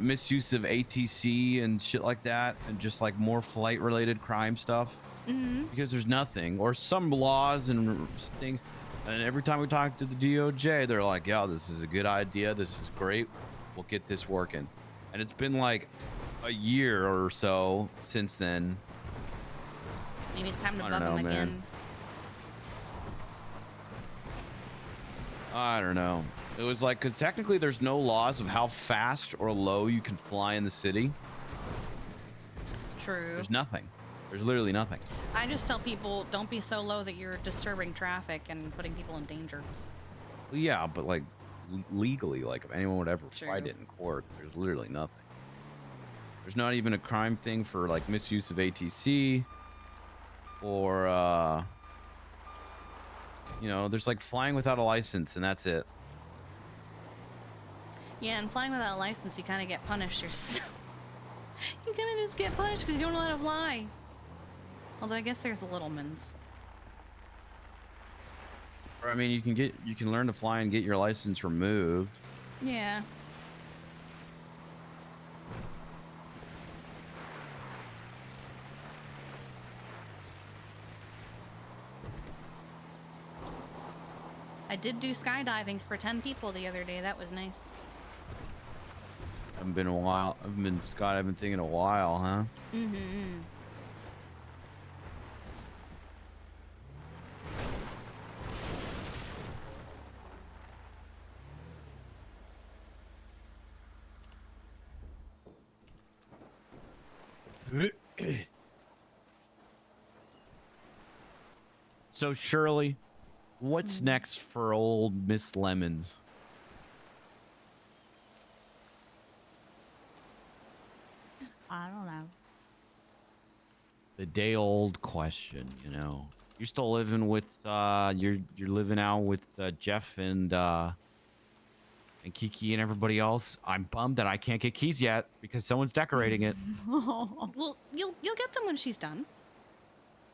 misuse of ATC and shit like that, and just like more flight related crime stuff? Because there's nothing, or some laws and things. And every time we talk to the DOJ, they're like, yeah, this is a good idea. This is great. We'll get this working. And it's been like a year or so since then. Maybe it's time to I bug don't know, them man. again. I don't know. It was like, because technically there's no laws of how fast or low you can fly in the city. True. There's nothing. There's literally nothing. I just tell people, don't be so low that you're disturbing traffic and putting people in danger. Well, yeah, but like legally, like if anyone would ever fight True. it in court, there's literally nothing. There's not even a crime thing for like misuse of ATC or, you know, there's like flying without a license and that's it. Yeah, and flying without a license, you kind of get punished yourself. You kind of just get punished because you don't know how to fly. Although I guess there's the Littlemans. Or I mean, you can learn to fly and get your license removed. Yeah. I did do skydiving for 10 people the other day. That was nice. Haven't been a while. I've been skydiving thing in a while, huh? Mm-hmm. So Shirley, what's next for old Miss Lemons? I don't know. The day-old question, you know. You're still living with you're living out with Jeff and Kiki and everybody else. I'm bummed that I can't get keys yet because someone's decorating it. Well, you'll get them when she's done.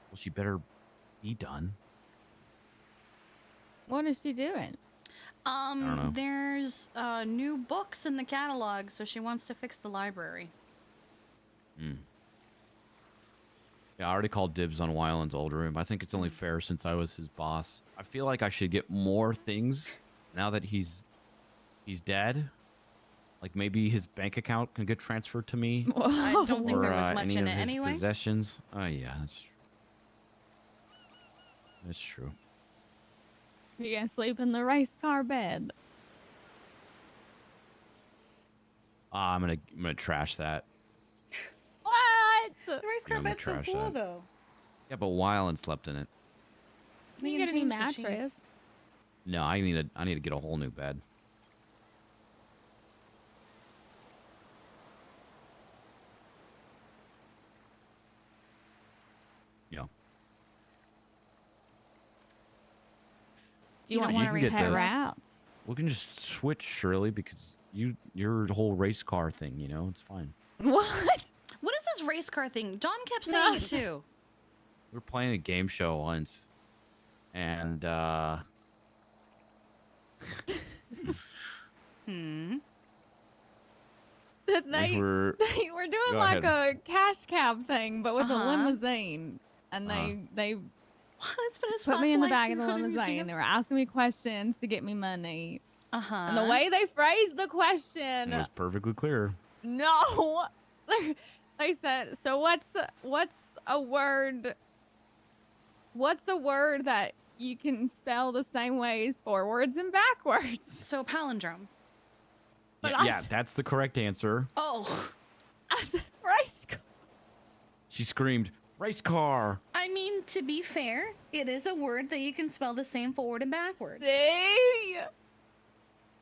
Well, she better be done. What is she doing? don't know. There's new books in the catalog, so she wants to fix the library. Yeah, I already called dibs on Wyland's old room. I think it's only fair since I was his boss. I feel like I should get more things now that he's dead. Like maybe his bank account can get transferred to me. I don't think there was much any in of it his anyway. possessions. Oh yeah, that's true. That's true. You gonna sleep in the race car bed? I'm gonna trash that. What? The race car I'm gonna bed's so trash cool, that. though. Yeah, but Wyland slept in it. You can get a new change the mattress. sheets. No, I need to get a whole new bed. Yeah. Do you want to race pet rats? We can just switch, Shirley, because your whole race car thing, you know, it's fine. What? What is this race car thing? Dawn kept saying it too. We were playing a game show once, and They were doing Go like ahead. a cash cab thing, but with a limousine, and they put me in the back of the limousine. They were asking me questions to get me money. And the way they phrased the question, it was perfectly clear. no, they said, "So what's a word? What's a word that you can spell the same ways forwards and backwards?" So palindrome. Yeah, that's the correct answer. Oh. I said race car. She screamed, "Race car!" I mean, to be fair, it is a word that you can spell the same forward and backwards. See?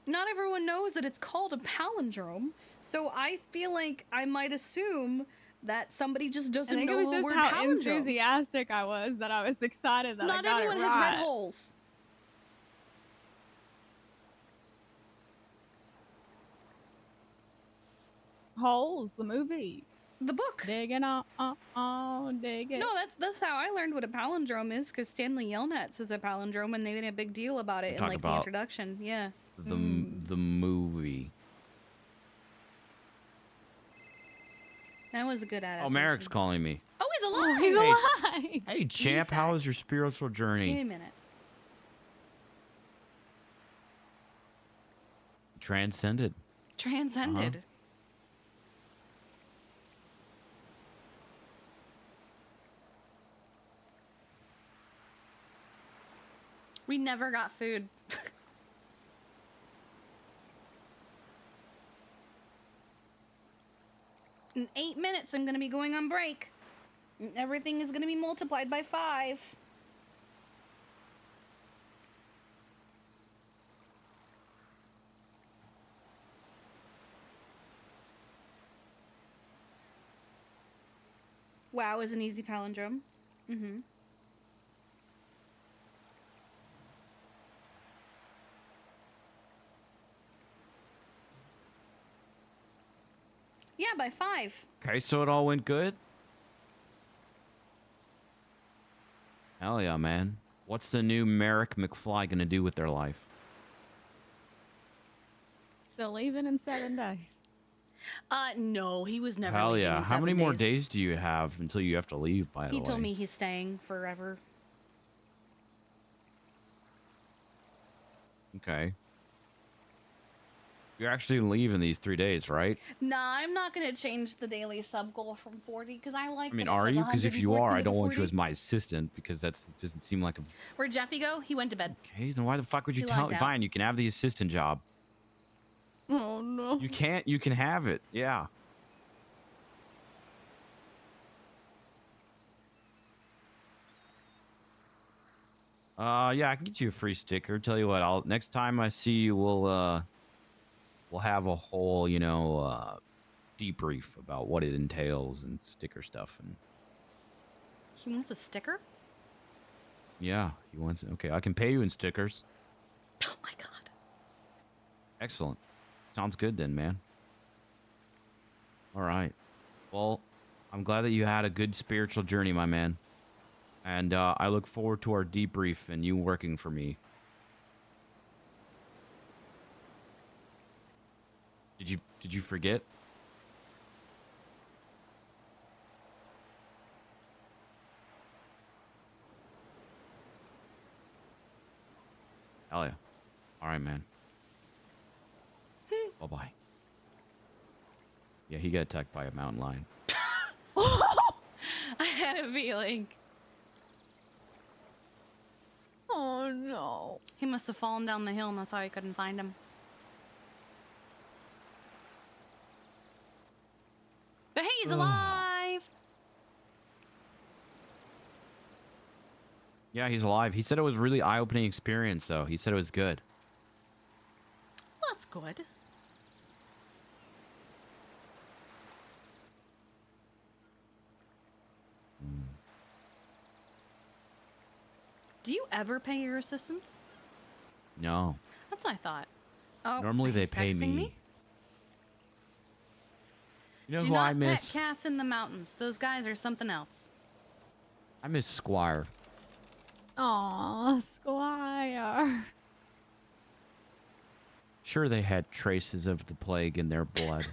Not everyone knows that it's called a palindrome, so I feel like I might assume that somebody just I doesn't think it know was the just word how palindrome. enthusiastic I was that I was excited that I Not got everyone it has right. red holes. Holes, the movie. The book. Digging dig it. No, that's how I learned what a palindrome is, because Stanley Yelnats is a palindrome, and they made a big deal about it in Talk like the about introduction. Yeah. The movie. That was a good adaptation. Oh, Merrick's calling me. Oh, he's alive. He's alive. Hey, champ, how was your spiritual journey? Give me a minute. Transcended. Transcended. We never got food. In 8 minutes, I'm gonna be going on break. Everything is gonna be multiplied by 5. Wow is an easy palindrome. Mm-hmm. Yeah, by 5. Okay, so it all went good? Hell yeah, man. What's the new Merrick McFly gonna do with their life? Still leaving in 7 days. No, he was never Hell leaving yeah. in How 7 many more days. days do you have until you have to leave, by the He way? told me he's staying forever. Okay. You're actually leaving these 3 days, right? Nah, I'm not gonna change the daily sub goal from 40 because I like. I mean, that it are says you? Because if you are, 114 I to don't want you 40. as my assistant because it doesn't seem like a... Where'd Jeffy go? He went to bed. Okay, then why the fuck would you He tell logged me? out. Fine, you can have the assistant job. Oh, no. You can't. You can have it. Yeah. Yeah, I can get you a free sticker. Tell you what, next time I see you, we'll have a whole, debrief about what it entails and sticker stuff. And He wants a sticker? yeah, he wants. Okay, I can pay you in stickers. Oh my god. Excellent. Sounds good then, man. All right. Well, I'm glad that you had a good spiritual journey, my man. And I look forward to our debrief and you working for me. Did you forget? Hell yeah. All right, man. Bye-bye. Yeah, he got attacked by a mountain lion. I had a feeling. Oh no. He must have fallen down the hill and that's why I couldn't find him. But hey, he's alive! Yeah, he's alive. He said it was a really eye-opening experience, though. He said it was good. Well, that's good. Do you ever pay your assistants? No. That's what I thought. Oh, Normally they he's pay texting me. You know Do who not I miss? pet cats in the mountains. Those guys are something else. I miss Squire. Aw, Squire. Sure, they had traces of the plague in their blood.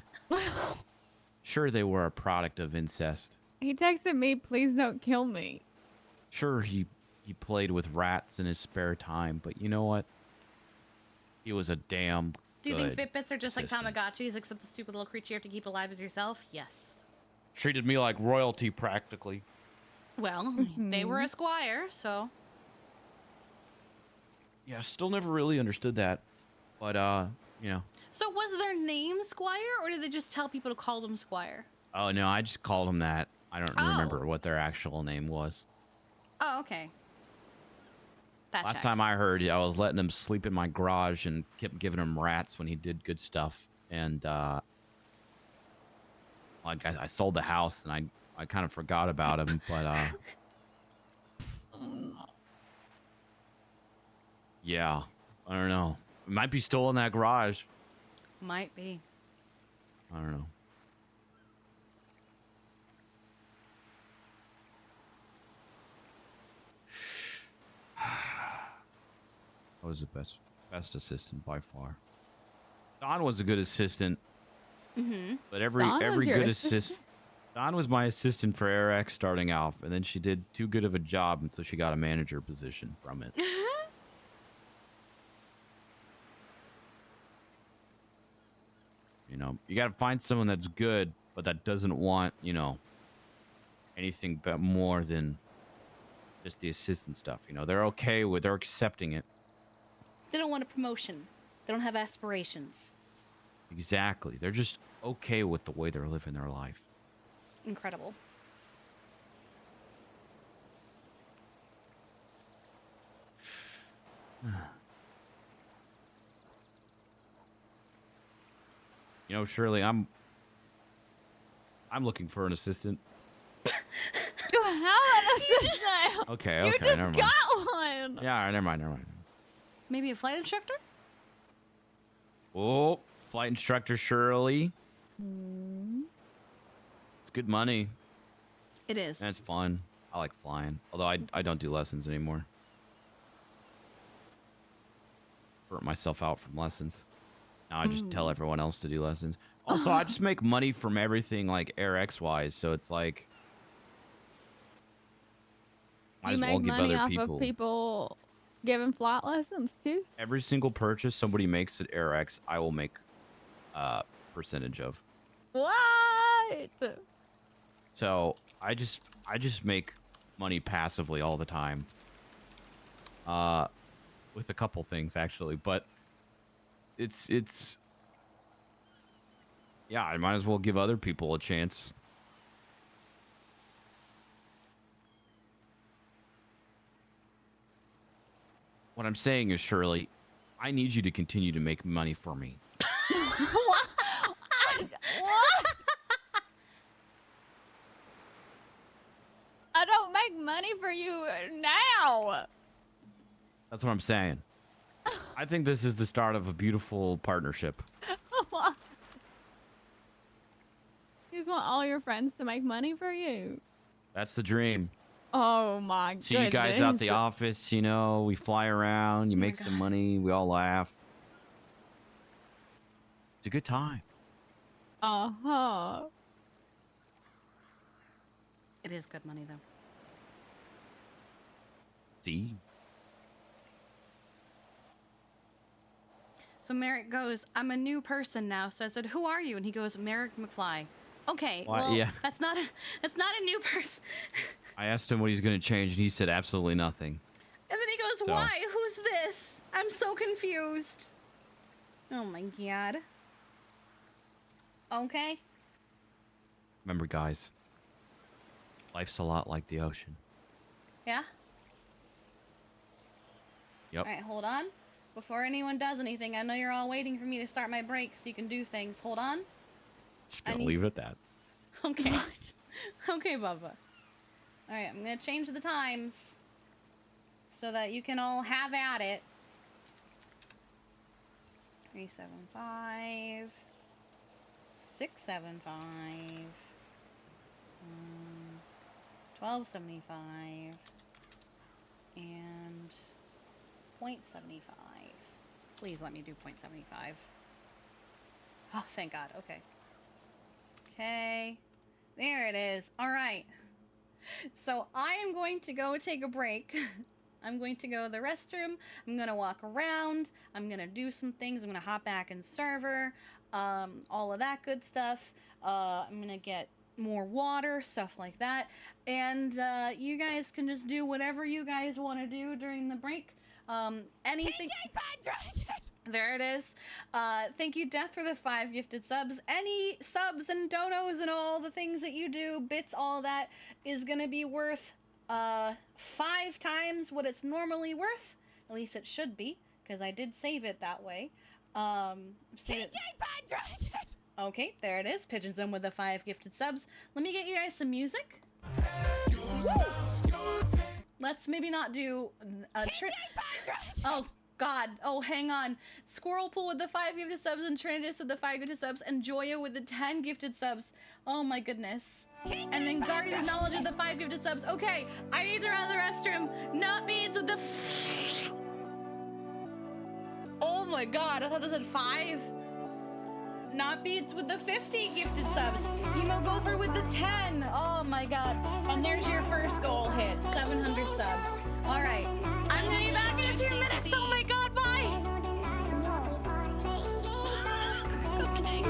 Sure, they were a product of incest. He texted me, please don't kill me. Sure, he played with rats in his spare time, but you know what? He was a damn Do you think good Fitbits are just assistant. like Tamagotchis, except the stupid little creature you have to keep alive as yourself? Yes. Treated me like royalty, practically. Well, they were a squire, so. Yeah, still never really understood that. But, you know. So was their name Squire, or did they just tell people to call them Squire? Oh, no, I just called him that. I don't remember what their actual name was. Oh, okay. That Last checks. time I heard, I was letting him sleep in my garage and kept giving him rats when he did good stuff. And, like, I sold the house and I kind of forgot about him, but, yeah, I don't know. It might be still in that garage. Might be. I don't know. I was the best assistant by far. Don was a good assistant, Mm-hmm. but every good assistant. Don was my assistant for AirX starting off, and then she did too good of a job until she got a manager position from it. You know, you got to find someone that's good, but that doesn't want, you know, anything but more than just the assistant stuff. You know, they're accepting it. They don't want a promotion. They don't have aspirations. Exactly. They're just okay with the way they're living their life. Incredible. You know, Shirley, I'm looking for an assistant. You have an assistant. Okay, You okay, just never mind. got one. Yeah, all right, never mind. Maybe a flight instructor? Oh, flight instructor Shirley. It's good money. It is. That's fun. I like flying. Although I don't do lessons anymore. Burnt myself out from lessons. Now I just tell everyone else to do lessons. Also, I just make money from everything like AirX wise, so it's like might You as well make give money other off people. of people giving flight lessons too. Every single purchase somebody makes at AirX, I will make a percentage of. What? So I just make money passively all the time. With a couple things actually, but it's yeah, I might as well give other people a chance. What I'm saying is, Shirley, I need you to continue to make money for me. What? I don't make money for you now. That's what I'm saying. I think this is the start of a beautiful partnership. You just want all your friends to make money for you. That's the dream. Oh my goodness. See you guys out the office, you know, we fly around, you make some money, we all laugh. It's a good time. Uh-huh. It is good money, though. See? So Merrick goes, I'm a new person now. So I said, who are you? And he goes, Merrick McFly. Okay, Why, well, yeah. that's not a new person. I asked him what he's going to change, and he said absolutely nothing. And then he goes, So- why? Who's this? I'm so confused. Oh my god. Okay. Remember, guys, life's a lot like the ocean. Yeah? Yep. All right, hold on. Before anyone does anything, I know you're all waiting for me to start my break so you can do things. Hold on. Just gonna leave it at that. Okay. Okay, Bubba. Alright, I'm gonna change the times so that you can all have at it. 375, 675, 1275, and 0.75. Please let me do 0.75. Oh, thank God. Okay. Okay. There it is. All right. So I am going to go take a break. I'm going to go to the restroom. I'm going to walk around. I'm going to do some things. I'm going to hop back in server. All of that good stuff. I'm going to get more water, stuff like that. And you guys can just do whatever you guys want to do during the break. Anything. There it is. Thank you, Death, for the 5 gifted subs. Any subs and donos and all the things that you do, bits, all that, is going to be worth 5 times what it's normally worth. At least it should be, because I did save it that way. Okay, there it is. Pigeon Zone with the 5 gifted subs. Let me get you guys some music. Woo! Let's maybe not do a trick. Oh, God. Oh, hang on. Squirrel Pool with the 5 gifted subs, and Trinitas with the 5 gifted subs, and Joya with the 10 gifted subs. Oh, my goodness. And then Guardian of Knowledge with the 5 gifted subs. Okay, I need to run to the restroom. Not Beads with the... Oh, my God. I thought this had 5. Not Beats with the 50 gifted subs. Emo Gopher with the 10. Oh my god. And there's your first goal hit. 700 subs. Alright. I'm gonna be back in a few minutes. Oh my god, bye! Okay.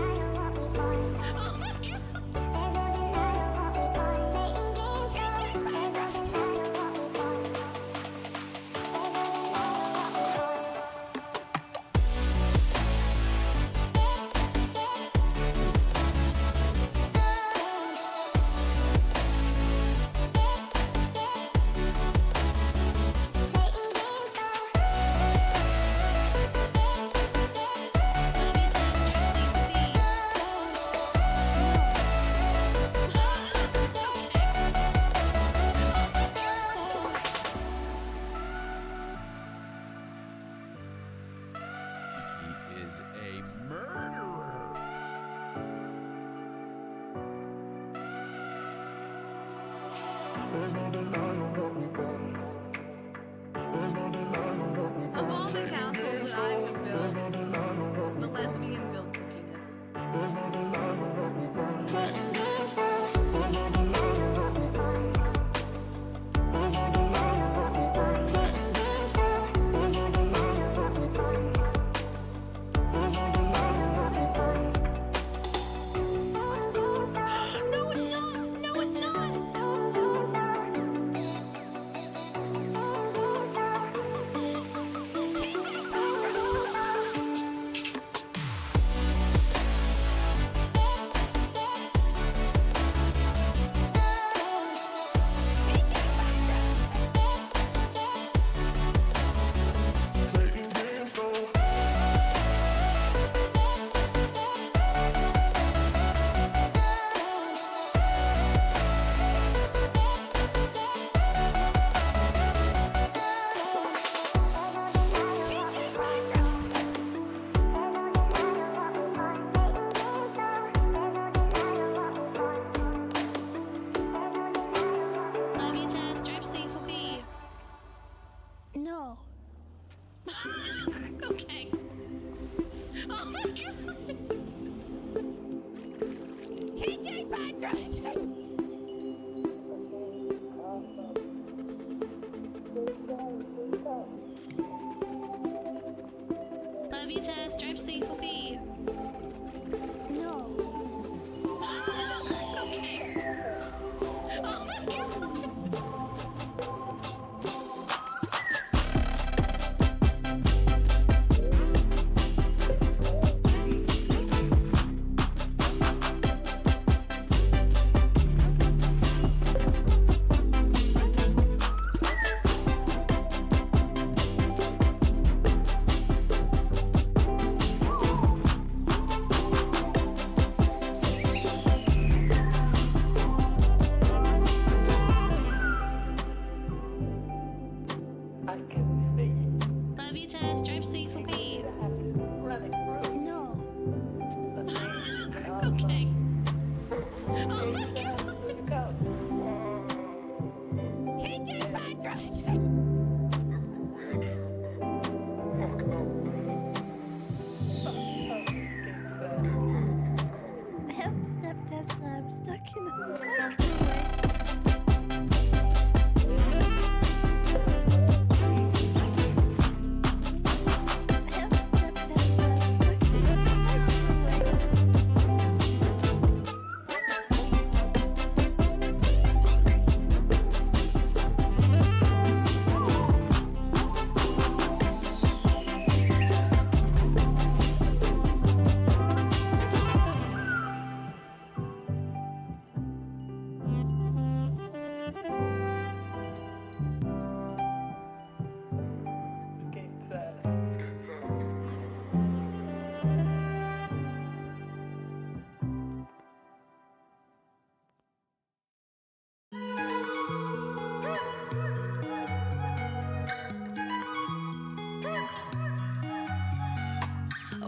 Of all the castles that I would build, the lesbian builds the penis. No, it's not! No, it's Love you, Tess. Drive safely. No. Okay. Oh my god. Kiki, Pendragon. Love you, Tess. Drive safely. No. Okay. Oh my god. Love you, Tess. Drive safely. No. Okay. Oh my god. Kiki, Pendragon. Help, stepdad. I'm stuck in a microwave.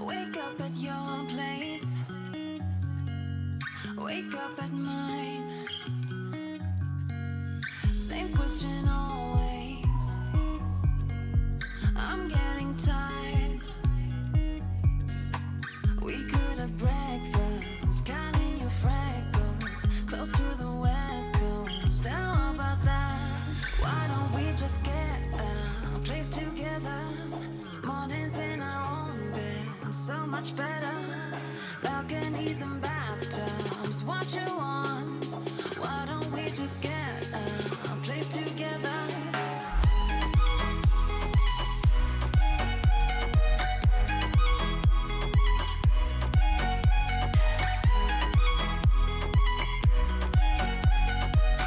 Wake up at your place. Wake up at mine. Same question always. I'm getting tired. We could have breakfast, counting your freckles, close to the west coast. How about that? Why don't we just get a place together? Mornings in our own bed, so much better. Balconies and bathtubs, what you want? Why don't we just get a place together?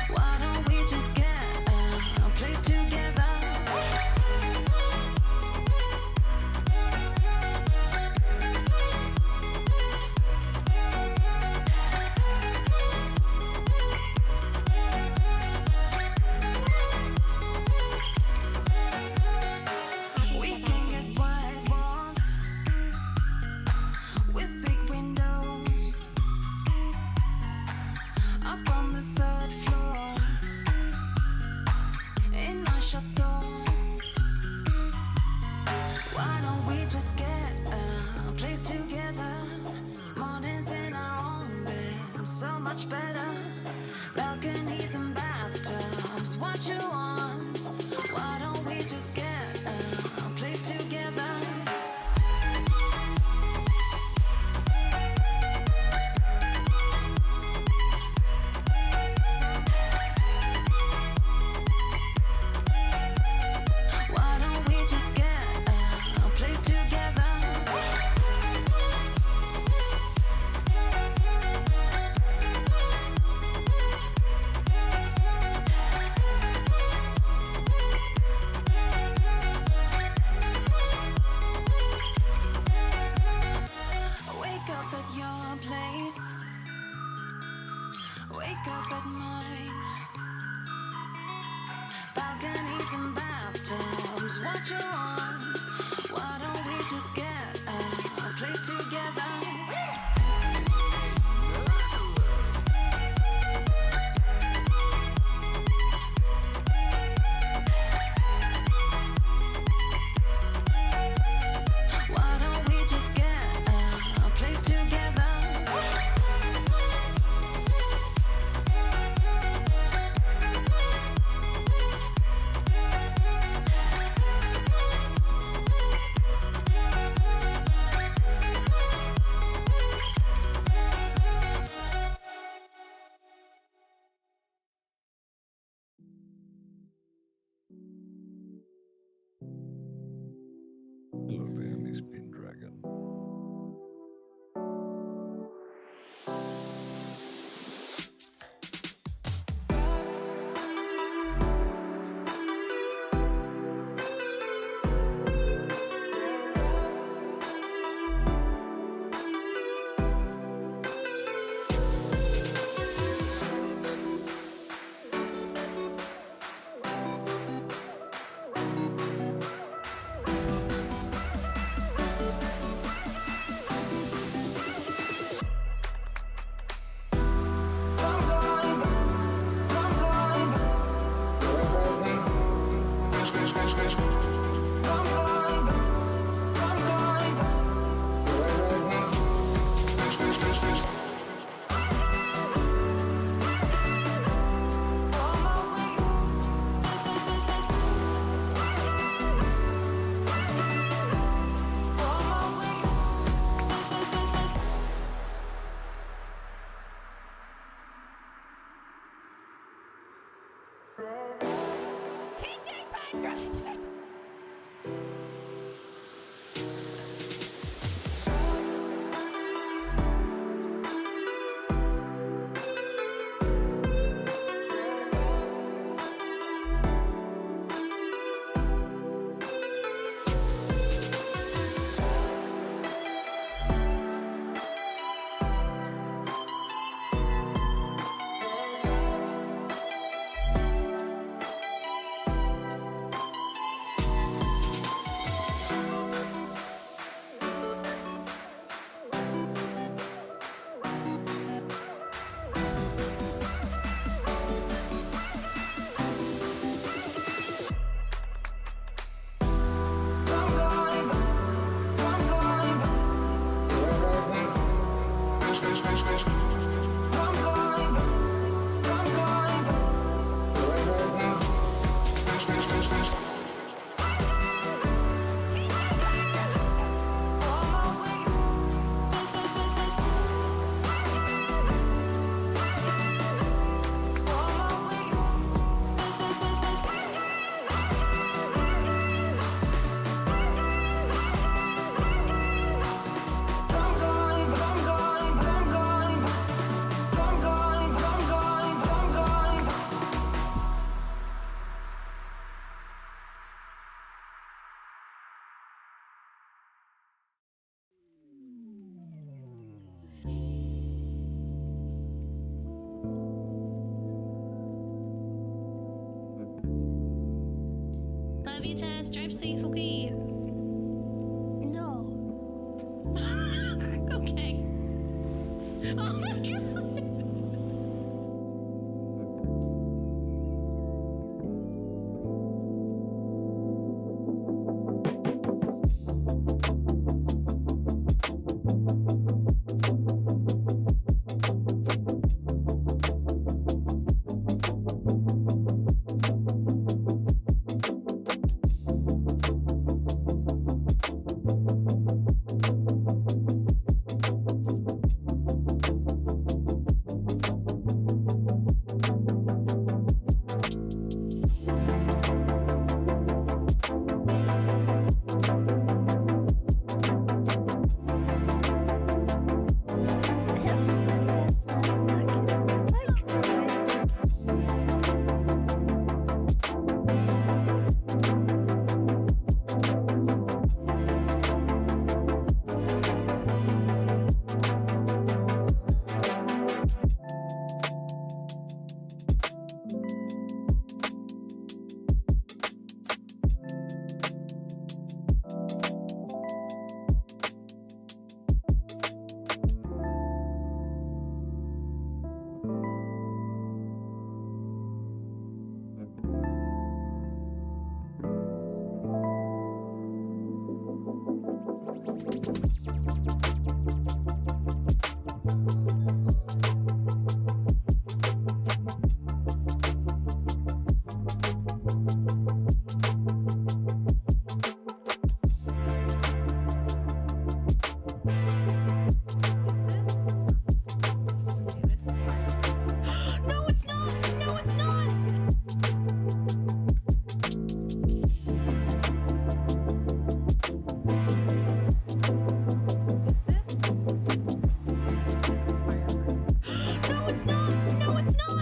Why don't we just get a place together? what you want. Why don't we just get a place together? Why don't we just get a place together? Wake up at your place. Wake up at mine. Balconies and bathtubs, what you want? Why don't we just get a place together? Why don't we just get a place together? Hello, fam. It's Pendragon. Love you, Tess. Drive safe, okay? No. Okay. Oh my god. No, it's not! No, it's not! No, it's not! No, it's not!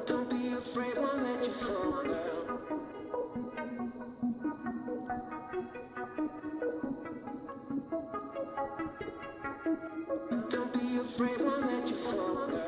Don't be afraid, won't let you fall, girl. Don't be afraid, won't let you fall, girl.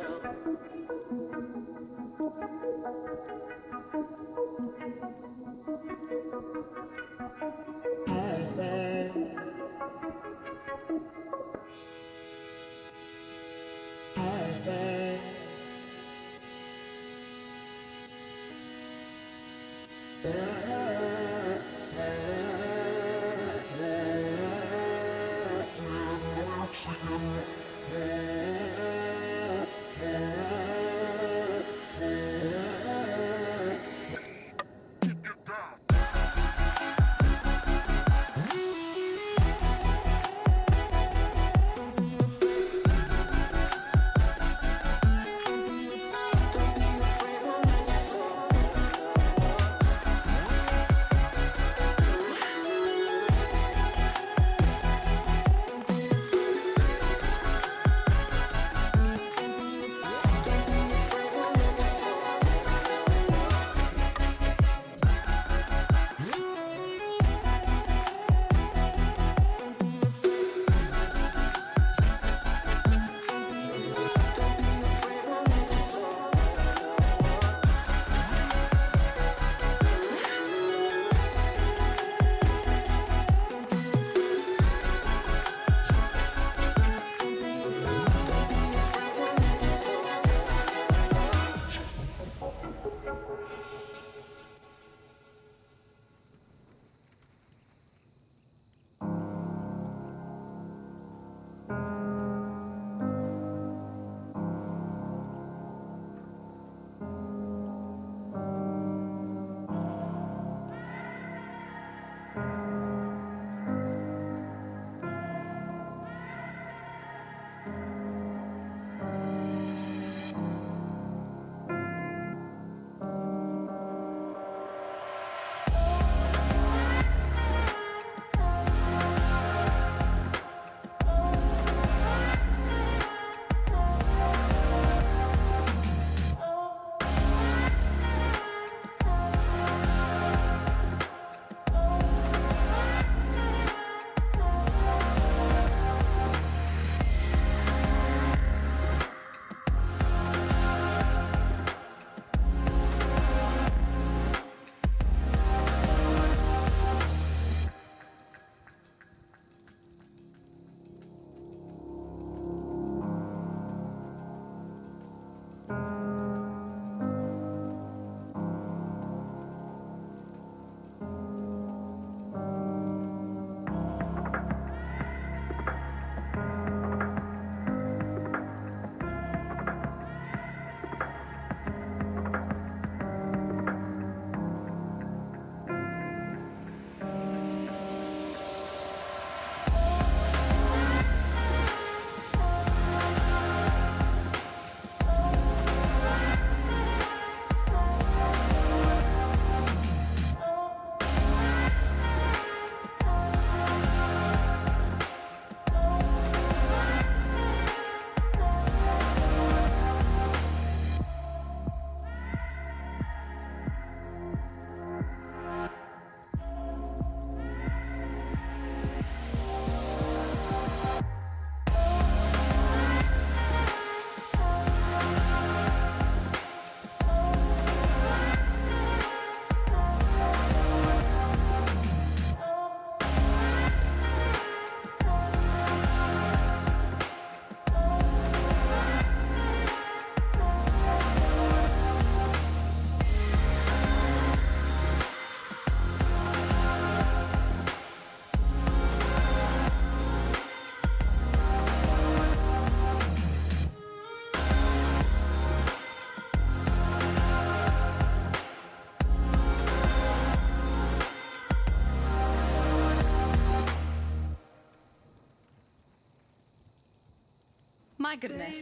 My goodness.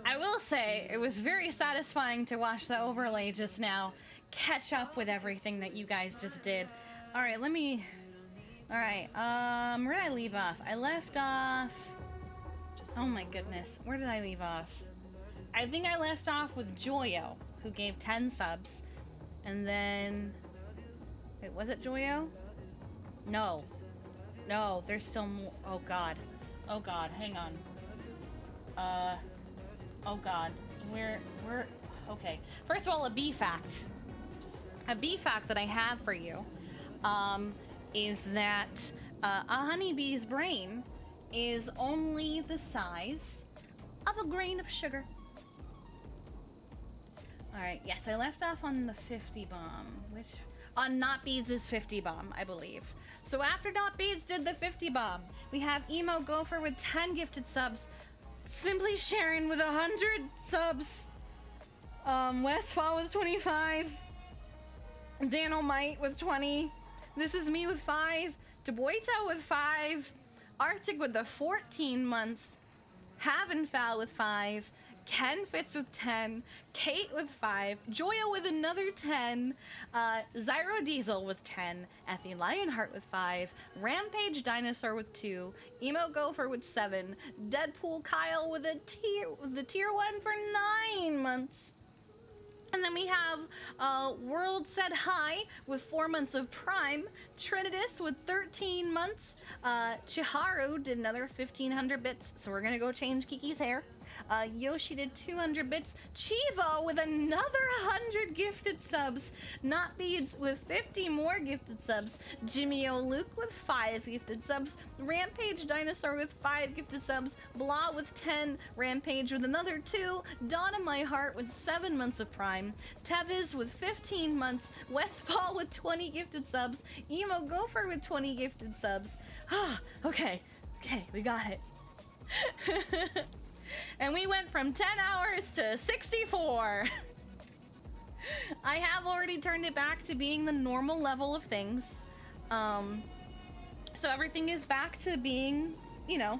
I will say, it was very satisfying to watch the overlay just now catch up with everything that you guys just did. Alright, let me... Alright, where did I leave off? I left off... Oh my goodness, where did I leave off? I think I left off with Joyo, who gave 10 subs. And then... Wait, was it Joyo? No. No, there's still more. Oh god. Oh god, hang on. Oh god. We're... Okay. First of all, a B fact. A B fact that I have for you, is that a honeybee's brain is only the size of a grain of sugar. Alright, yes, I left off on the 50 bomb, which... On Not Beads' 50 bomb, I believe. So after Not Beads did the 50 bomb, we have Emo Gopher with 10 gifted subs, Simply Sharon with 100 subs, Westfall with 25, Danomite with 20, This Is Me with 5, Deboito with 5, Arctic with the 14 months, Havenfowl with 5, Ken Fitz with 10, Kate with 5, Joya with another 10, Zyro Diesel with 10, Effie Lionheart with 5, Rampage Dinosaur with 2, Emo Gopher with 7, Deadpool Kyle with the tier 1 for 9 months. And then we have World Said Hi with 4 months of Prime, Trinitas with 13 months, Chiharu did another 1,500 bits, so we're gonna go change Kiki's hair. Yoshi did 200 bits, Chivo with another 100 gifted subs, Not Beads with 50 more gifted subs, Jimmy O'Luke with 5 gifted subs, Rampage Dinosaur with 5 gifted subs, Blah with 10, Rampage with another 2, Dawn of My Heart with 7 months of Prime, Teviz with 15 months, Westfall with 20 gifted subs, Emo Gopher with 20 gifted subs. Okay, we got it. And we went from 10 hours to 64. I have already turned it back to being the normal level of things. So everything is back to being, you know,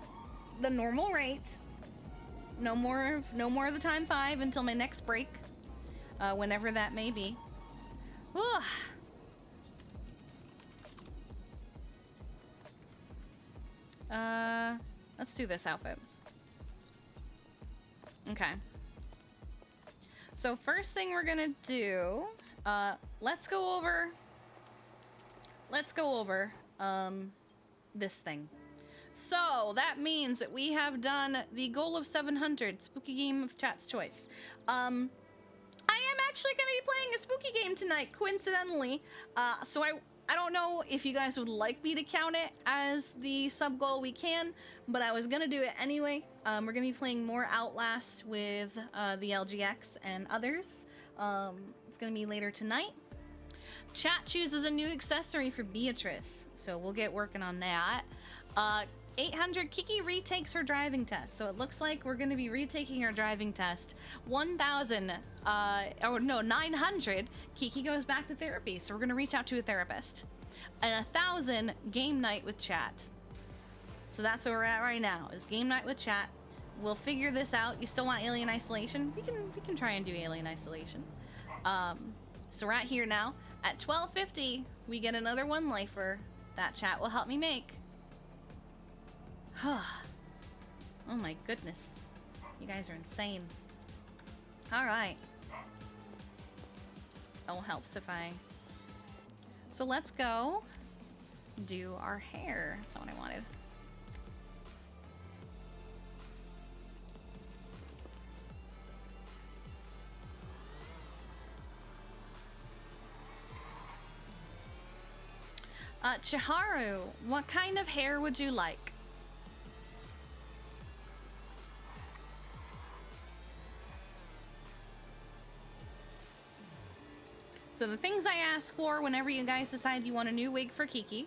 the normal rate. No more of the time 5 until my next break. Whenever that may be. Whew. Let's do this outfit. Okay. So first thing we're gonna do, let's go over this thing. So that means that we have done the goal of 700, spooky game of chat's choice. I am actually gonna be playing a spooky game tonight, coincidentally. So I don't know if you guys would like me to count it as the sub goal. We can, but I was gonna do it anyway. We're gonna be playing more Outlast with the LGX and others. It's gonna be later tonight. Chat chooses a new accessory for Beatrice, so we'll get working on that. 800, Kiki retakes her driving test. So it looks like we're going to be retaking our driving test. 900, Kiki goes back to therapy. So we're going to reach out to a therapist. And 1,000, game night with chat. So that's where we're at right now, is game night with chat. We'll figure this out. You still want alien isolation? We can try and do alien isolation. So we're at here now. At 1250, we get another 1 lifer. That chat will help me make. Oh my goodness. You guys are insane. Alright. Oh, helps if I... So let's go do our hair. That's not what I wanted. Chiharu, what kind of hair would you like? So the things I ask for whenever you guys decide you want a new wig for Kiki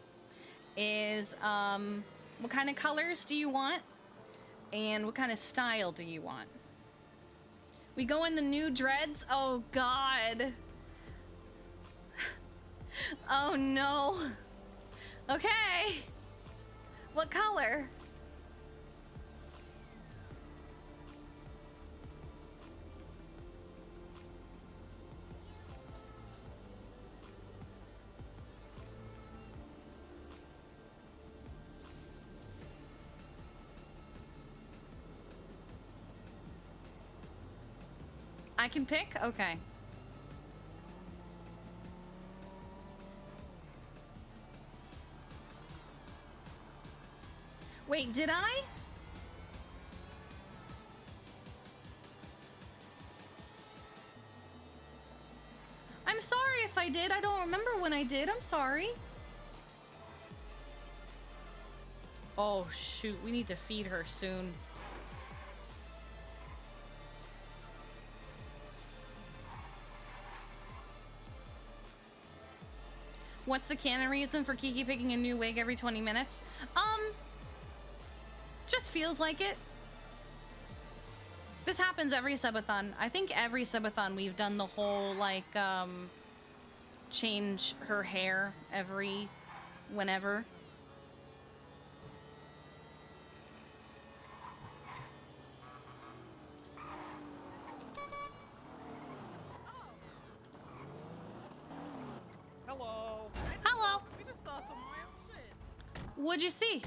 is what kind of colors do you want and what kind of style do you want? We go in the new dreads. Oh God. Oh no. Okay. What color? I can pick? Okay. Wait, did I? I'm sorry if I did. I don't remember when I did. I'm sorry. Oh, shoot. We need to feed her soon. What's the canon reason for Kiki picking a new wig every 20 minutes? Just feels like it. This happens every subathon. I think every subathon we've done the whole, like, change her hair every whenever. Hello. Hello. We just saw some wild shit. What'd you see?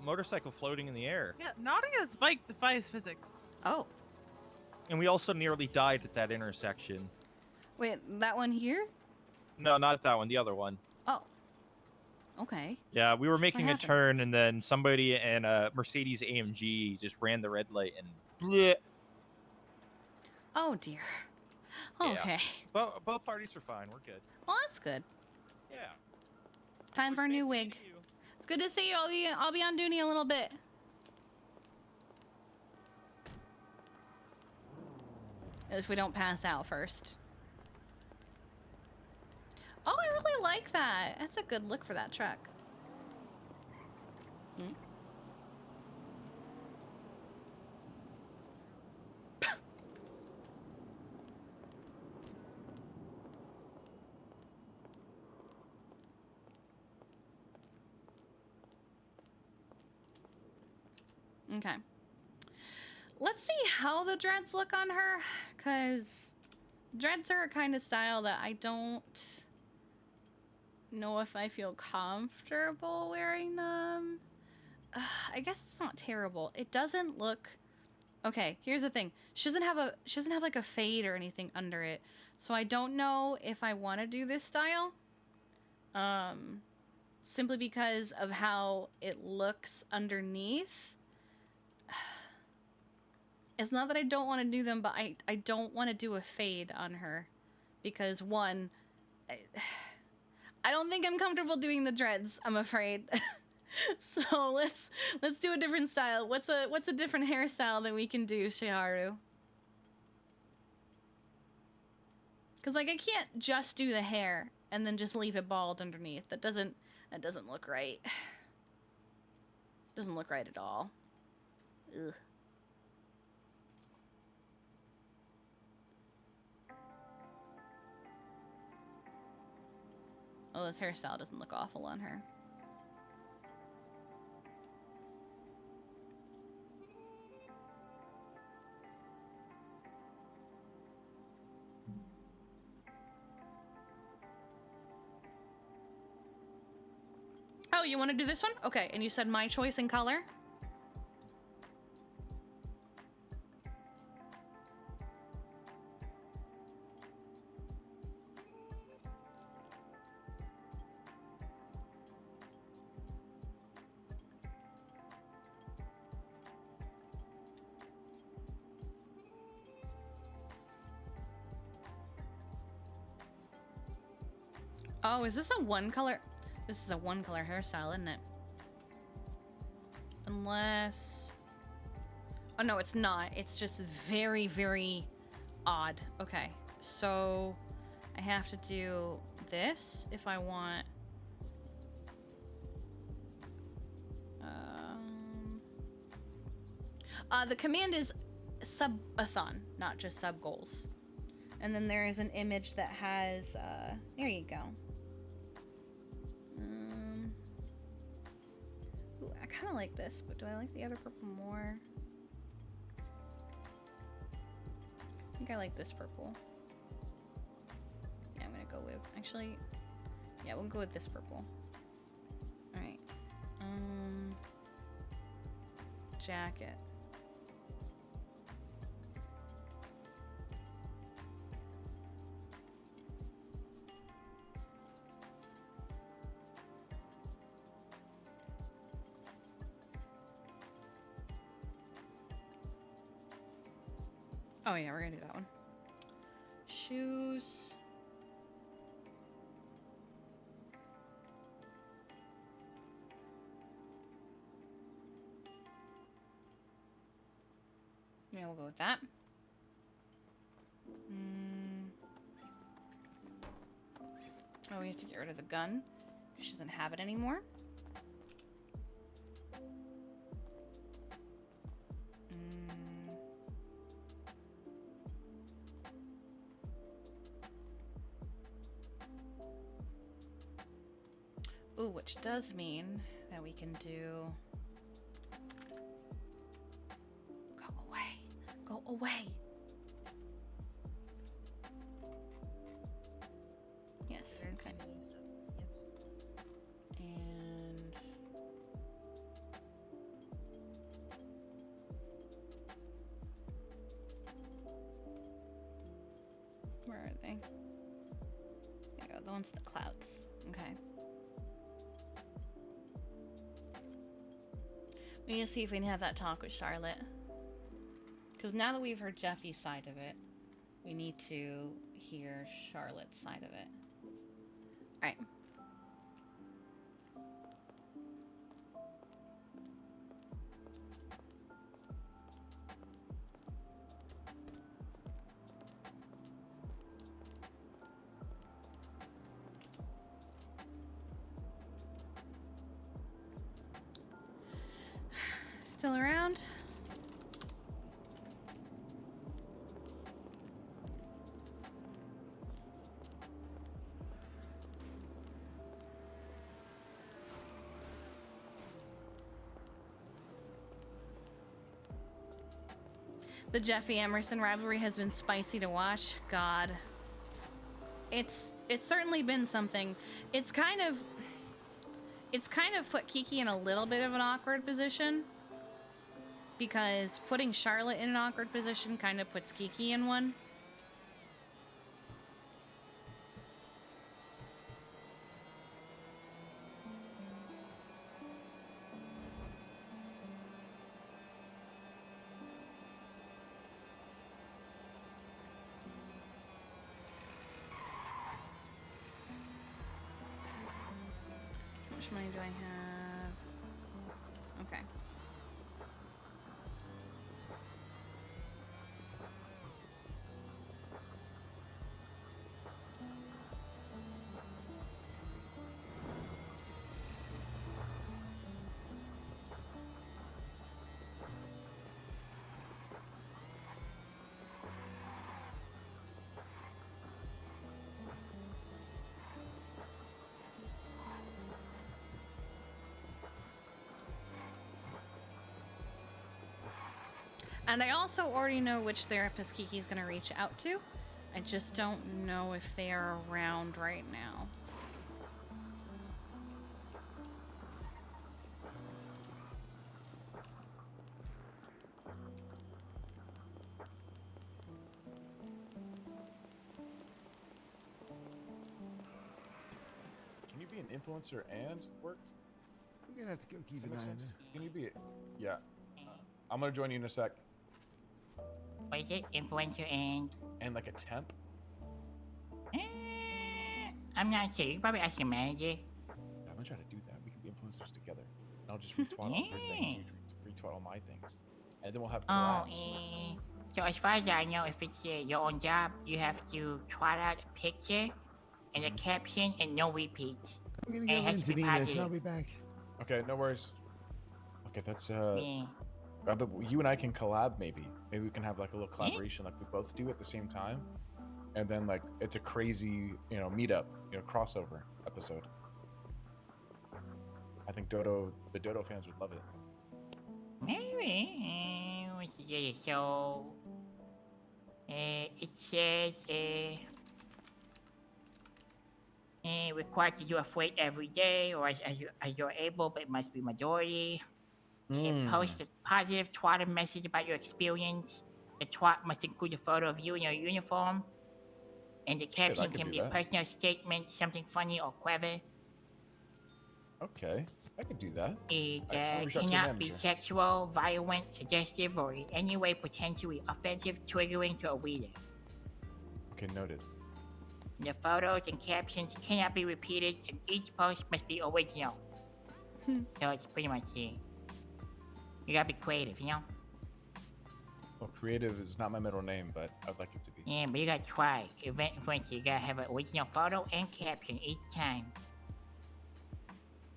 Motorcycle floating in the air. Yeah, Nadia's bike defies physics. Oh. And we also nearly died at that intersection. Wait, that one here? No, not that one. The other one. Oh. Okay. Yeah, we were making a happened? turn, and then somebody in a Mercedes AMG just ran the red light and bleh. Oh, dear. Yeah. Okay. Both parties are fine. We're good. Well, that's good. Yeah. Time for a new wig. It's good to see you. I'll be on duty a little bit. If we don't pass out first. Oh, I really like that. That's a good look for that truck. Hmm? Okay. Let's see how the dreads look on her, because dreads are a kind of style that I don't know if I feel comfortable wearing them. I guess it's not terrible. It doesn't look... Okay, here's the thing. She doesn't have like a fade or anything under it. So I don't know if I want to do this style. Simply because of how it looks underneath. It's not that I don't want to do them, but I don't want to do a fade on her. Because one, I don't think I'm comfortable doing the dreads, I'm afraid. So let's do a different style. What's a different hairstyle that we can do, Shiharu? Cause like I can't just do the hair and then just leave it bald underneath. That doesn't look right. Doesn't look right at all. Ugh. Oh, this hairstyle doesn't look awful on her. Oh, you want to do this one? Okay, and you said my choice in color? Oh, is this a one color? This is a one color hairstyle, isn't it? Unless... Oh, no, it's not. It's just very, very odd. Okay, so I have to do this if I want... the command is SUBATHON, not just sub goals. And then there is an image that has, there you go. Ooh, I kind of like this, but do I like the other purple more? I think I like this purple. Yeah, I'm gonna go with, actually, yeah, we'll go with this purple. All right. Jacket. Oh yeah, we're gonna do that one. Shoes. Yeah, we'll go with that. Oh, we have to get rid of the gun. She doesn't have it anymore. Ooh, which does mean that we can do... Go away. Go away. Yes, okay. And... Where are they? There you go, the ones with the clouds. Okay. We need to see if we can have that talk with Charlotte. Because now that we've heard Jeffy's side of it, we need to hear Charlotte's side of it. Alright. Still around? The Jeffy Emerson rivalry has been spicy to watch. God. It's certainly been something. It's kind of put Kiki in a little bit of an awkward position. Because putting Charlotte in an awkward position kind of puts Kiki in one. How much money do I have? Okay. And I also already know which therapist Kiki's gonna reach out to. I just don't know if they are around right now. Can you be an influencer and work? We're gonna have to go keep Does that an make eye on sense? it. Can you be? Yeah. I'm gonna join you in a sec. What is it? Influencer and... And like a temp? I'm not sure. You can probably ask your manager. Yeah, I'm gonna try to do that. We can be influencers together. And I'll just retweet all her things. You retweet all my things. And then we'll have collabs. So as far as I know, if it's your own job, you have to try out a picture and a caption and no repeats. I'm gonna And go it has rinse to be and eat this. I'll positive. be back. Okay, no worries. Okay, that's Yeah. but you and I can collab maybe. Maybe we can have like a little collaboration like we both do at the same time. And then like it's a crazy, meetup, crossover episode. I think the Dodo fans would love it. Maybe. What's the other show? It says required to do a freight every day, or as you're able, but it must be majority. Post a positive Twitter message about your experience. The twat must include a photo of you in your uniform. And the Shit, I caption could can do be a that. personal statement, something funny or clever. Okay. I could do that. It I'll reach out to the cannot be manager. sexual, violent, suggestive, or in any way potentially offensive, triggering to a reader. Okay, noted. The photos and captions cannot be repeated, and each post must be original. So it's pretty much you gotta be creative, you know? Well, creative is not my middle name, but I'd like it to be. Yeah, but you gotta try. Event influencer, you gotta have an original photo and caption each time.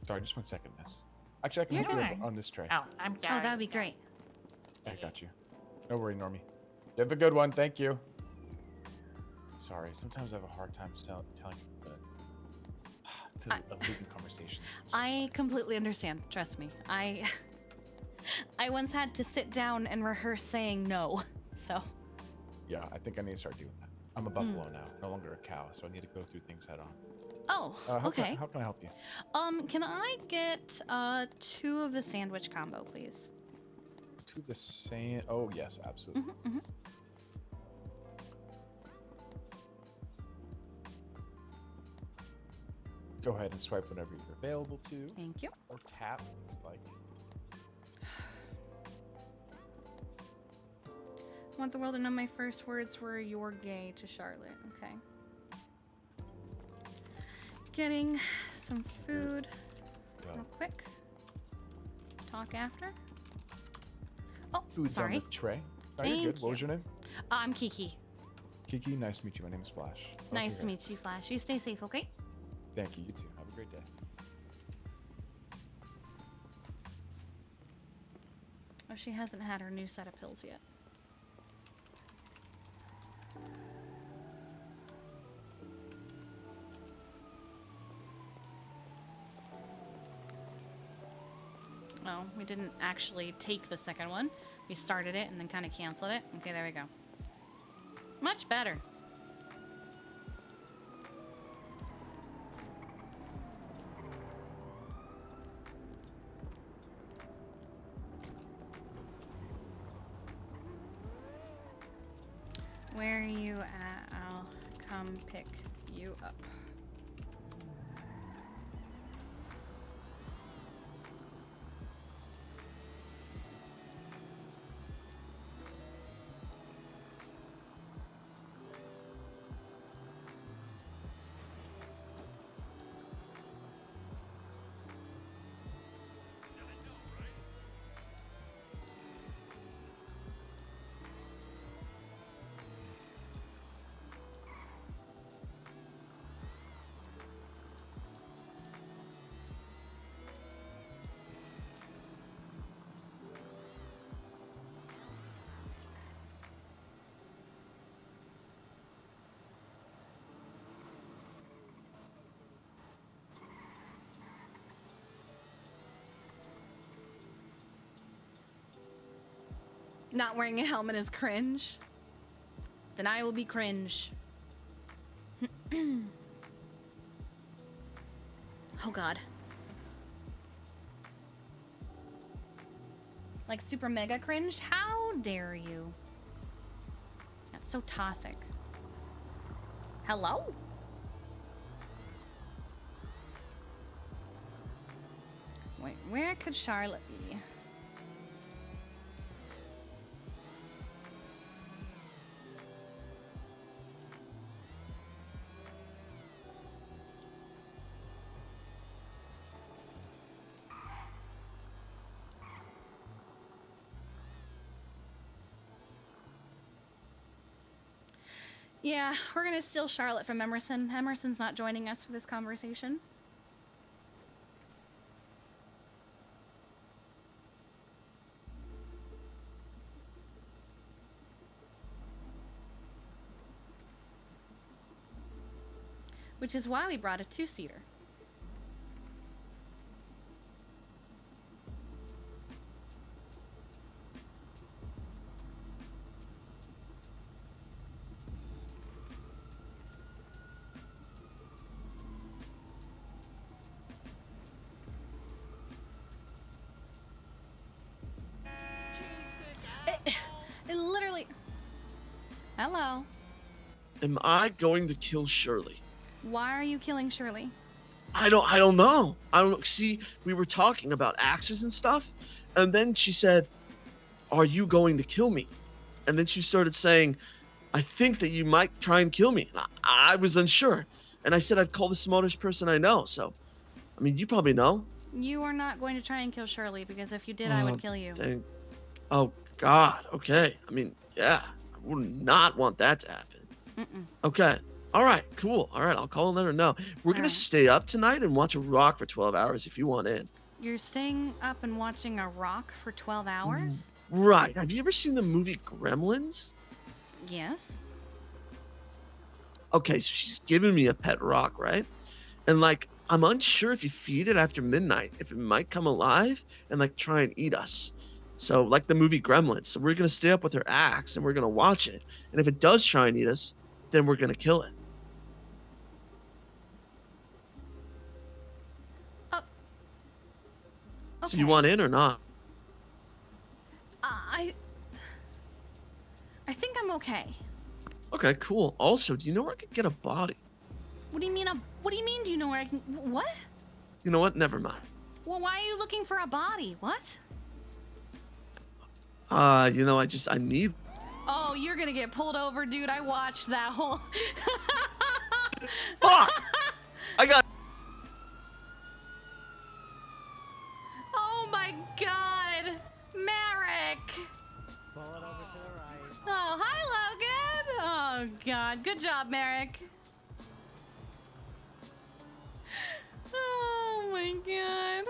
Sorry, just 1 second, miss. Actually, I can You're hook you up good. on this tray. Oh, I'm sorry. Oh, that would be great. I got you. No worry, Normie. You have a good one. Thank you. Sorry, sometimes I have a hard time telling people to leave conversations. I completely understand. Trust me. I once had to sit down and rehearse saying no. So. Yeah, I think I need to start doing that. I'm a buffalo now, no longer a cow, so I need to go through things head on. Oh, okay. How can I help you? Can I get 2 of the sandwich combo, please? To the same. Oh yes, absolutely. Go ahead and swipe whenever you're available to. Thank you. Or tap, if you'd like. I want the world to know my first words were "you're gay" to Charlotte. Okay. Getting some food real quick. Talk after. Oh, Food's sorry. on the tray. Oh, Thank you're good. What was you. your name? I'm Kiki. Kiki, nice to meet you. My name is Flash. Nice to meet you, Flash. You stay safe, okay? Thank you. You too. Have a great day. Oh, she hasn't had her new set of pills yet. Oh, we didn't actually take the second one. We started it and then kind of canceled it. Okay, there we go. Much better. Where are you at? I'll come pick you up. Not wearing a helmet is cringe. Then I will be cringe. Oh god. Like super mega cringe? How dare you? That's so toxic. Hello? Wait, where could Charlotte be? Yeah, we're gonna steal Charlotte from Emerson. Emerson's not joining us for this conversation. Which is why we brought a 2-seater. It literally... Hello. Am I going to kill Shirley? Why are you killing Shirley? I don't know. I don't know. See, we were talking about axes and stuff, and then she said, "Are you going to kill me?" And then she started saying, "I think that you might try and kill me." And I was unsure, and I said I'd call the smartest person I know. So, I mean, you probably know. You are not going to try and kill Shirley, because if you did, I would kill you. Oh God. Okay. I mean, yeah, I would not want that to happen. Okay. All right. Cool. All right. I'll call and let her know. We're gonna stay up tonight and watch a rock for 12 hours if you want in. You're staying up and watching a rock for 12 hours? Right. Have you ever seen the movie Gremlins? Yes. Okay, so she's giving me a pet rock, right? And like, I'm unsure if you feed it after midnight, if it might come alive and like try and eat us. So, like the movie Gremlins. So, we're gonna stay up with her axe and we're gonna watch it. And if it does try and eat us, then we're gonna kill it. So, you want in or not? I think I'm okay. Okay, cool. Also, do you know where I could get a body? What do you mean? What do you mean? Do you know where I can? What? You know what? Never mind. Well, why are you looking for a body? What? You know, I need. Oh, you're gonna get pulled over, dude. I watched that whole. Fuck! I got. Oh my God, Merrick! Pull it over to the right. Oh, hi, Logan! Oh God, good job, Merrick. Oh my God.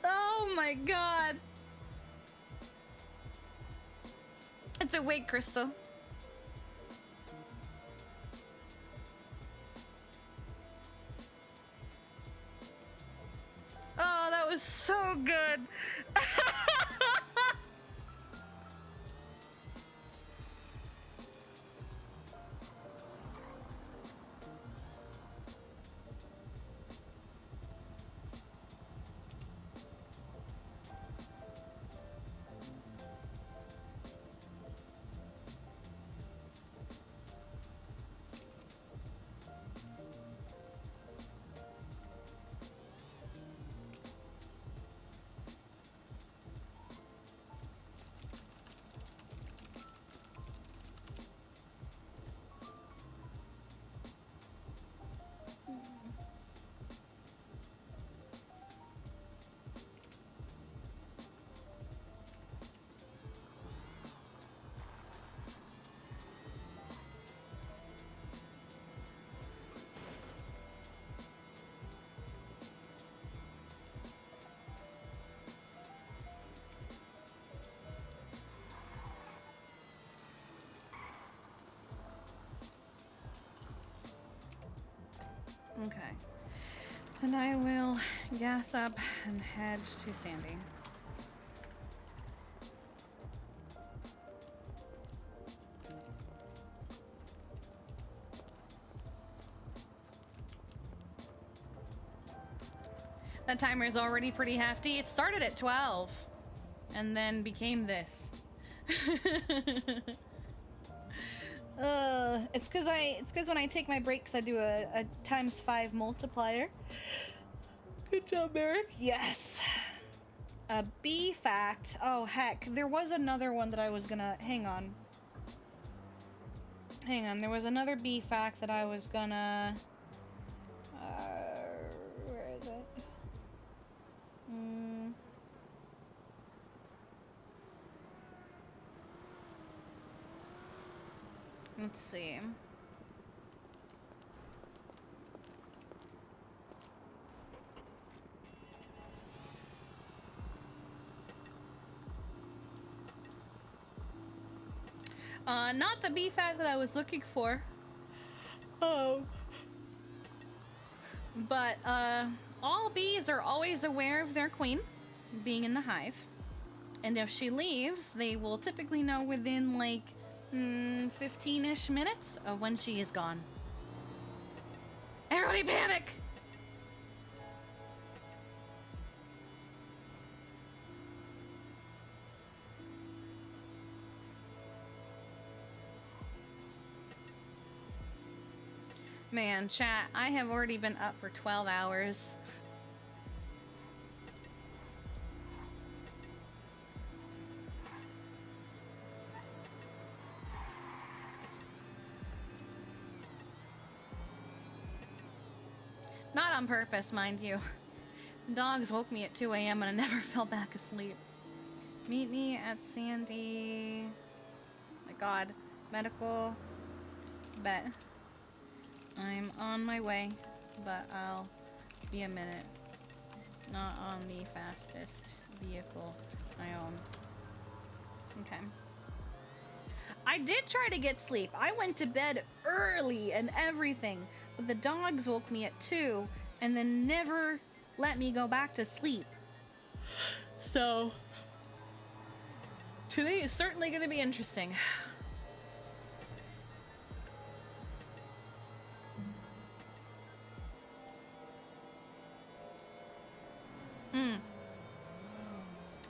Oh my God. It's a wig, Crystal. Oh, that was so good. Okay. Then I will gas up and head to Sandy. That timer is already pretty hefty. It started at 12 and then became this. It's cause when I take my breaks I do a ×5 multiplier. Good job, Eric. Yes. A B fact. Oh heck, there was another one that I was gonna hang on. There was another B fact that I was gonna where is it? Let's see. Not the B fact that I was looking for. Oh. But, all bees are always aware of their queen being in the hive. And if she leaves, they will typically know within, like, 15-ish minutes of when she is gone. Everybody panic! Man, chat, I have already been up for 12 hours. Not on purpose, mind you. Dogs woke me at 2 a.m. and I never fell back asleep. Meet me at Sandy. My god. Medical. Bet. I'm on my way, but I'll be a minute. Not on the fastest vehicle I own. Okay. I did try to get sleep. I went to bed early and everything, but the dogs woke me at 2 and then never let me go back to sleep. So, today is certainly going to be interesting.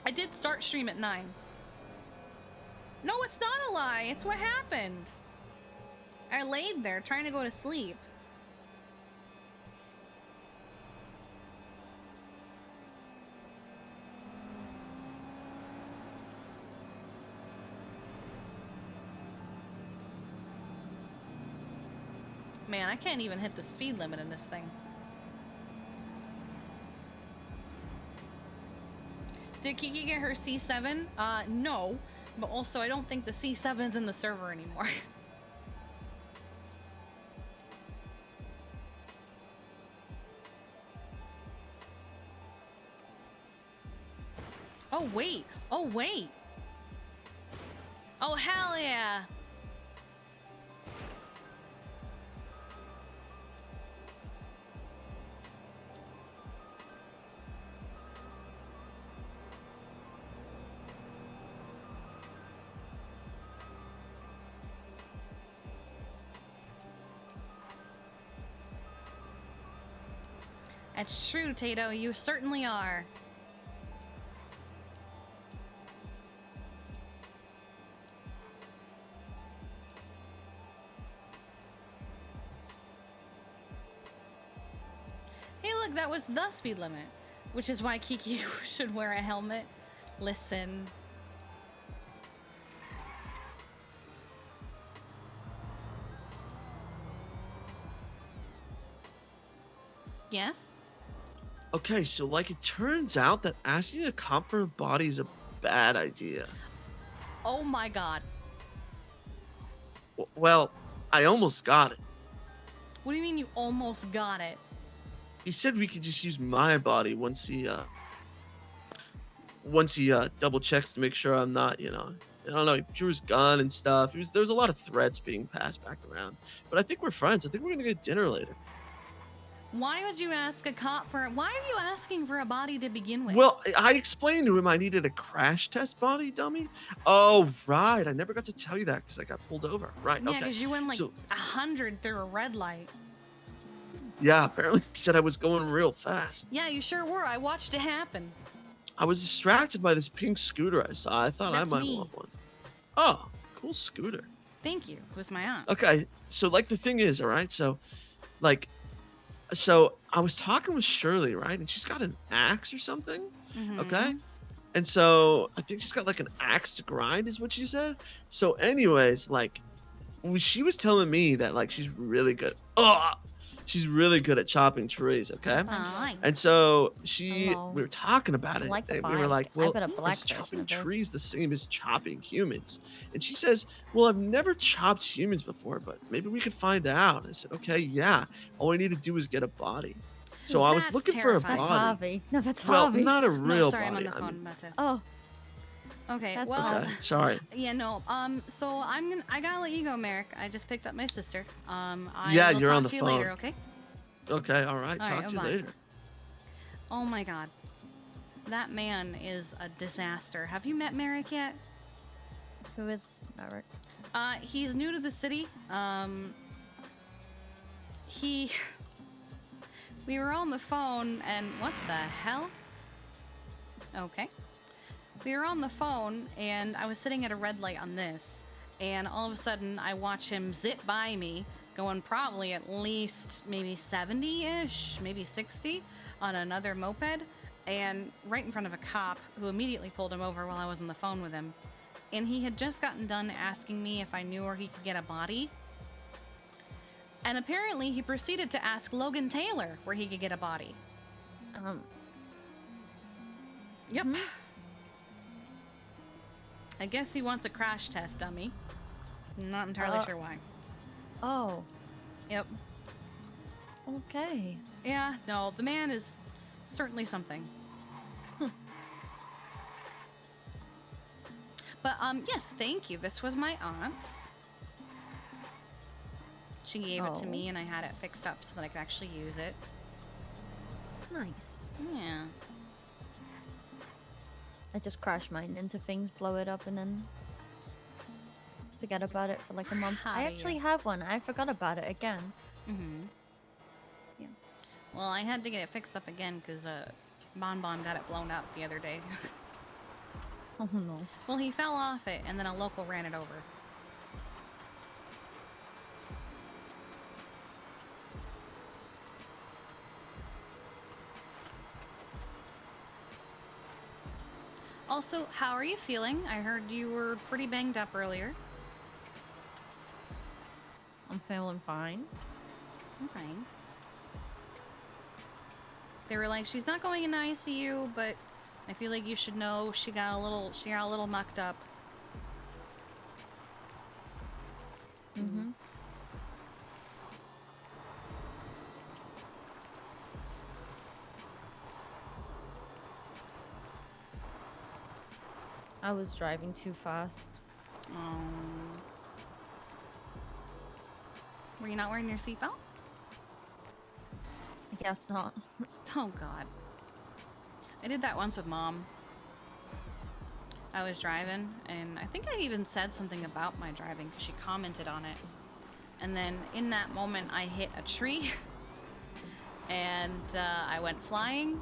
I did start stream at 9. No, it's not a lie. It's what happened. I laid there trying to go to sleep. Man, I can't even hit the speed limit in this thing. Did Kiki get her C7? No. But also, I don't think the C7's in the server anymore. Oh, wait. Oh, wait. Oh, hell yeah. That's true, Tato. You certainly are. Hey, look, that was the speed limit, which is why Kiki should wear a helmet. Listen. Yes? Okay, so like it turns out that asking a cop for a body is a bad idea. Oh my god. Well, I almost got it. What do you mean you almost got it? He said we could just use my body once he double checks to make sure I'm not, I don't know, he drew his gun and stuff. There was a lot of threats being passed back around. But I think we're friends. I think we're gonna get dinner later. Why would you ask a cop for... Why are you asking for a body to begin with? Well, I explained to him I needed a crash test body, dummy. Oh, right. I never got to tell you that because I got pulled over. Right, Yeah, okay. because you went like So, 100 through a red light. yeah, apparently he said I was going real fast. Yeah, you sure were. I watched it happen. I was distracted by this pink scooter I saw. I thought That's I might me. want one. Oh, cool scooter. Thank you. It was my aunt. Okay, so like the thing is, all right, so I was talking with Shirley, right? And she's got an axe or something. Okay. And so I think she's got like an axe to grind, is what she said. So, anyways, like she was telling me that like she's really good. She's really good at chopping trees, okay? And so we were talking about it, like the and we were bike. like, I well, got a black is version chopping of this. trees the same as chopping humans? And she says, well, I've never chopped humans before, but maybe we could find out. I said, okay, yeah. All we need to do is get a body. So I was That's looking for a terrifying. body. That's Harvey. No, that's Well, Harvey. not a real No, sorry, body. I'm on the I phone. mean- About to... Oh. Okay, That's well... Okay, sorry. Yeah, no, so I gotta let you go, Merrick. I just picked up my sister. I Yeah, will you're talk on the to you phone. later, okay? Okay, all right. All Talk right, to you bye. later. Oh my god. That man is a disaster. Have you met Merrick yet? Who is Merrick? He's new to the city. We were on the phone and what the hell? Okay. We were on the phone and I was sitting at a red light on this, and all of a sudden I watch him zip by me going probably at least maybe 70-ish, maybe 60 on another moped, and right in front of a cop who immediately pulled him over while I was on the phone with him. And he had just gotten done asking me if I knew where he could get a body. And apparently he proceeded to ask Logan Taylor where he could get a body. Yep. I guess he wants a crash test dummy. I'm not entirely sure why. Oh. Yep. Okay. Yeah, no, the man is certainly something. But, yes, thank you. This was my aunt's. She gave it to me, and I had it fixed up so that I could actually use it. Nice. Yeah. I just crash mine into things, blow it up, and then forget about it for like a month. I actually have one. I forgot about it again. Yeah. Well, I had to get it fixed up again because Bon Bon got it blown up the other day. Oh no. Well, he fell off it, and then a local ran it over. Also, how are you feeling? I heard you were pretty banged up earlier. I'm feeling fine. Okay. They were like, she's not going in ICU, but I feel like you should know she got a little mucked up. Mm-hmm. I was driving too fast. Oh. Were you not wearing your seatbelt? I guess not. Oh God. I did that once with Mom. I was driving, and I think I even said something about my driving because she commented on it. And then in that moment, I hit a tree, and I went flying.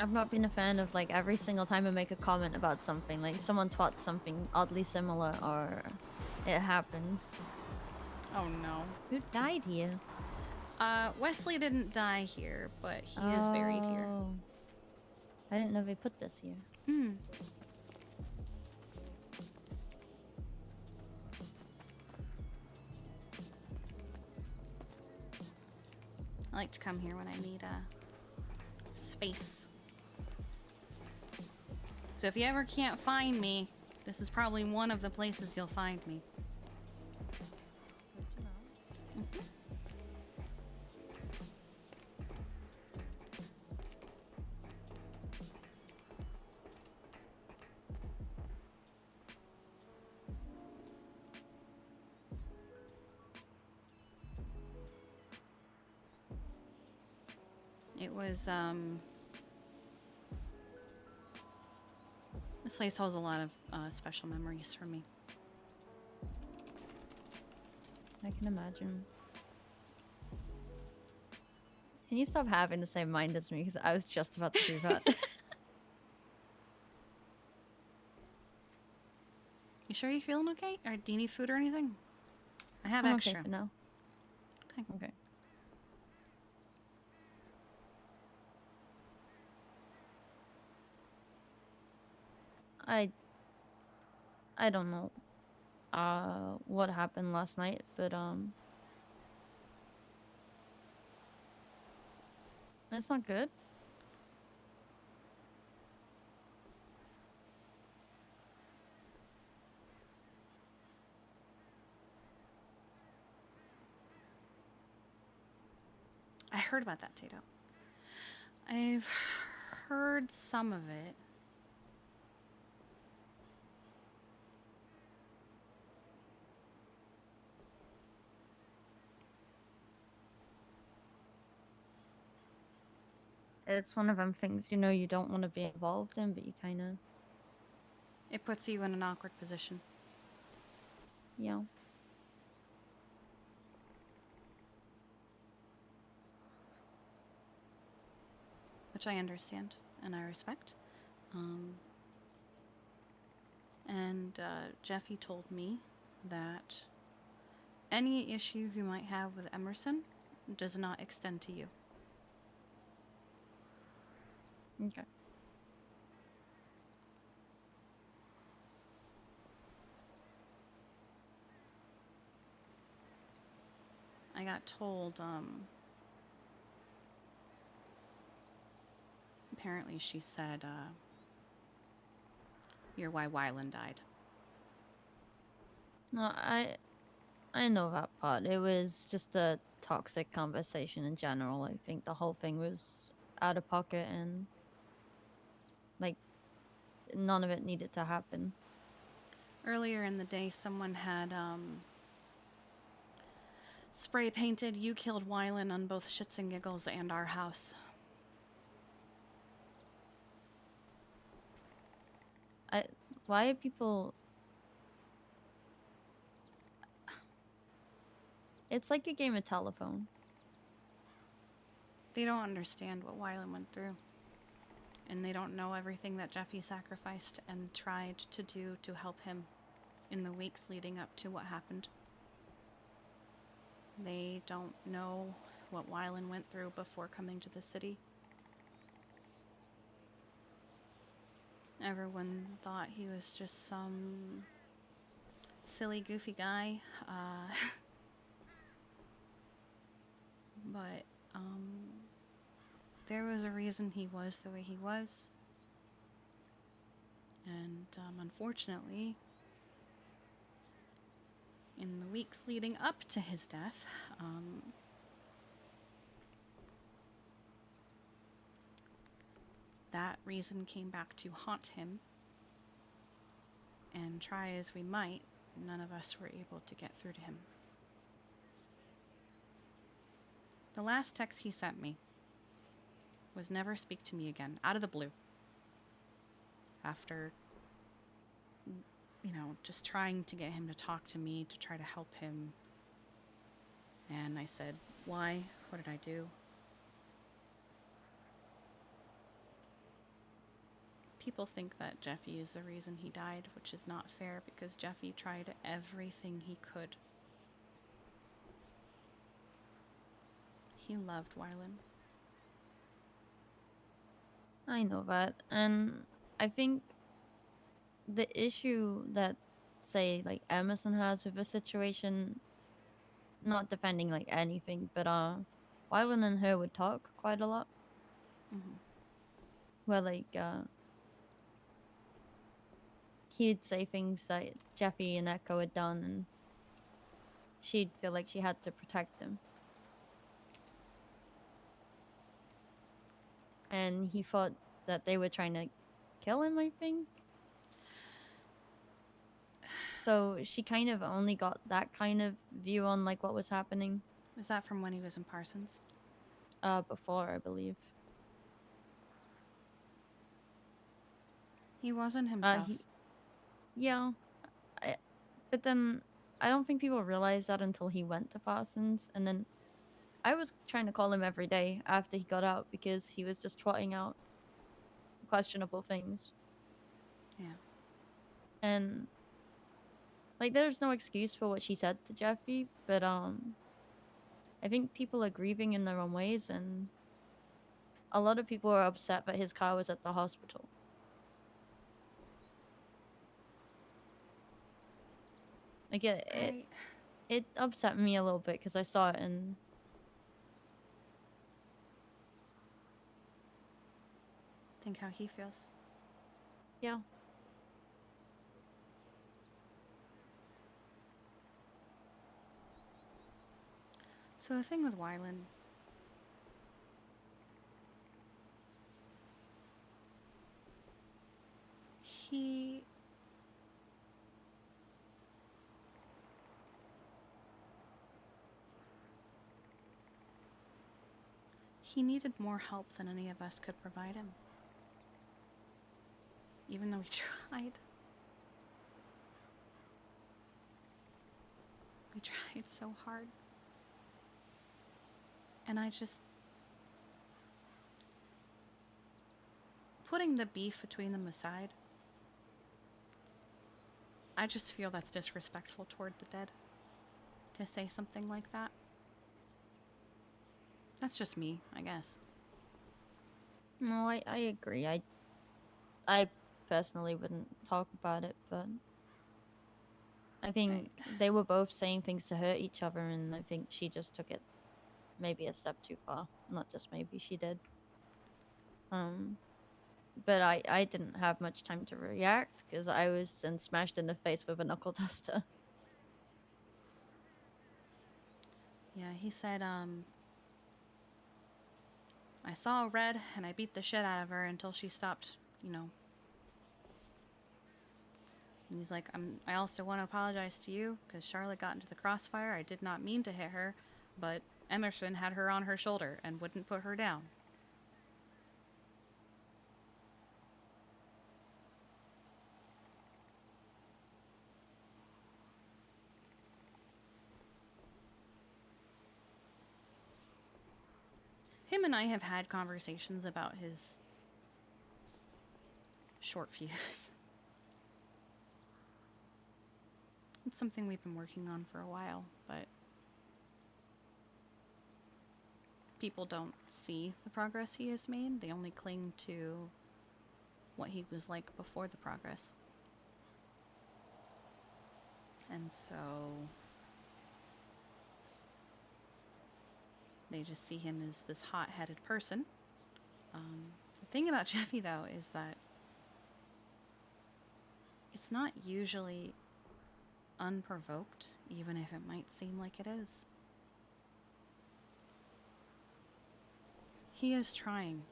I've not been a fan of like every single time I make a comment about something, like someone taught something oddly similar or it happens. Oh no. Who died here? Wesley didn't die here, but he is buried here. I didn't know they put this here. Hmm. I like to come here when I need space. So if you ever can't find me, this is probably one of the places you'll find me. Mhm. It was, this place holds a lot of special memories for me. I can imagine. Can you stop having the same mind as me? Because I was just about to do that. You sure you're feeling okay? Or do you need food or anything? I have I'm extra. okay for now. Okay. Okay. I don't know what happened last night, but it's not good. I heard about that, Tato. I've heard some of it. It's one of them things, you know, you don't want to be involved in, but you kind of... It puts you in an awkward position. Yeah. Which I understand and I respect. And Jeffy told me that any issue you might have with Emerson does not extend to you. Okay. I got told, apparently she said, you're why Wyland died. No, I know that part. It was just a toxic conversation in general. I think the whole thing was out of pocket and like none of it needed to happen. Earlier in the day, someone had spray painted "You killed Wyland" on both Shits and Giggles and our house. Why are people... It's like a game of telephone. They don't understand what Wyland went through. And they don't know everything that Jeffy sacrificed and tried to do to help him in the weeks leading up to what happened. They don't know what Wyland went through before coming to the city. Everyone thought he was just some silly, goofy guy. But there was a reason he was the way he was. And unfortunately, in the weeks leading up to his death, that reason came back to haunt him. And try as we might, none of us were able to get through to him. The last text he sent me was never speak to me again, out of the blue. After, you know, just trying to get him to talk to me, to try to help him. And I said, why? What did I do? People think that Jeffy is the reason he died, which is not fair because Jeffy tried everything he could. He loved Wyland. I know that. And I think the issue that, say, like Emerson has with the situation, not defending like anything, but Wyland and her would talk quite a lot. Mm-hmm. Where like he'd say things that Jeffy and Echo had done, and she'd feel like she had to protect him. And he thought that they were trying to kill him, I think. So she kind of only got that kind of view on like what was happening. Was that from when he was in Parsons? Before, I believe. He wasn't himself. Yeah. But then I don't think people realized that until he went to Parsons. And then I was trying to call him every day after he got out because he was just trotting out questionable things. Yeah. And like there's no excuse for what she said to Jeffy, but I think people are grieving in their own ways, and a lot of people are upset that his car was at the hospital. Like it upset me a little bit because I saw it and Think how he feels. yeah. So the thing with Wyland, he needed more help than any of us could provide him. Even though we tried. We tried so hard. And I just... Putting the beef between them aside, I just feel that's disrespectful toward the dead to say something like that. That's just me, I guess. No, I agree. I personally wouldn't talk about it, but I think they were both saying things to hurt each other, and I think she just took it maybe a step too far. Not just maybe, she did. But I didn't have much time to react because I was then smashed in the face with a knuckle duster. Yeah, he said, I saw red and I beat the shit out of her until she stopped, you know. And he's like, I also want to apologize to you because Charlotte got into the crossfire. I did not mean to hit her, but Emerson had her on her shoulder and wouldn't put her down. Him and I have had conversations about his short fuse. It's something we've been working on for a while, but people don't see the progress he has made. They only cling to what he was like before the progress. And so they just see him as this hot-headed person. The thing about Jeffy, though, is that it's not usually unprovoked, even if it might seem like it is. He is trying.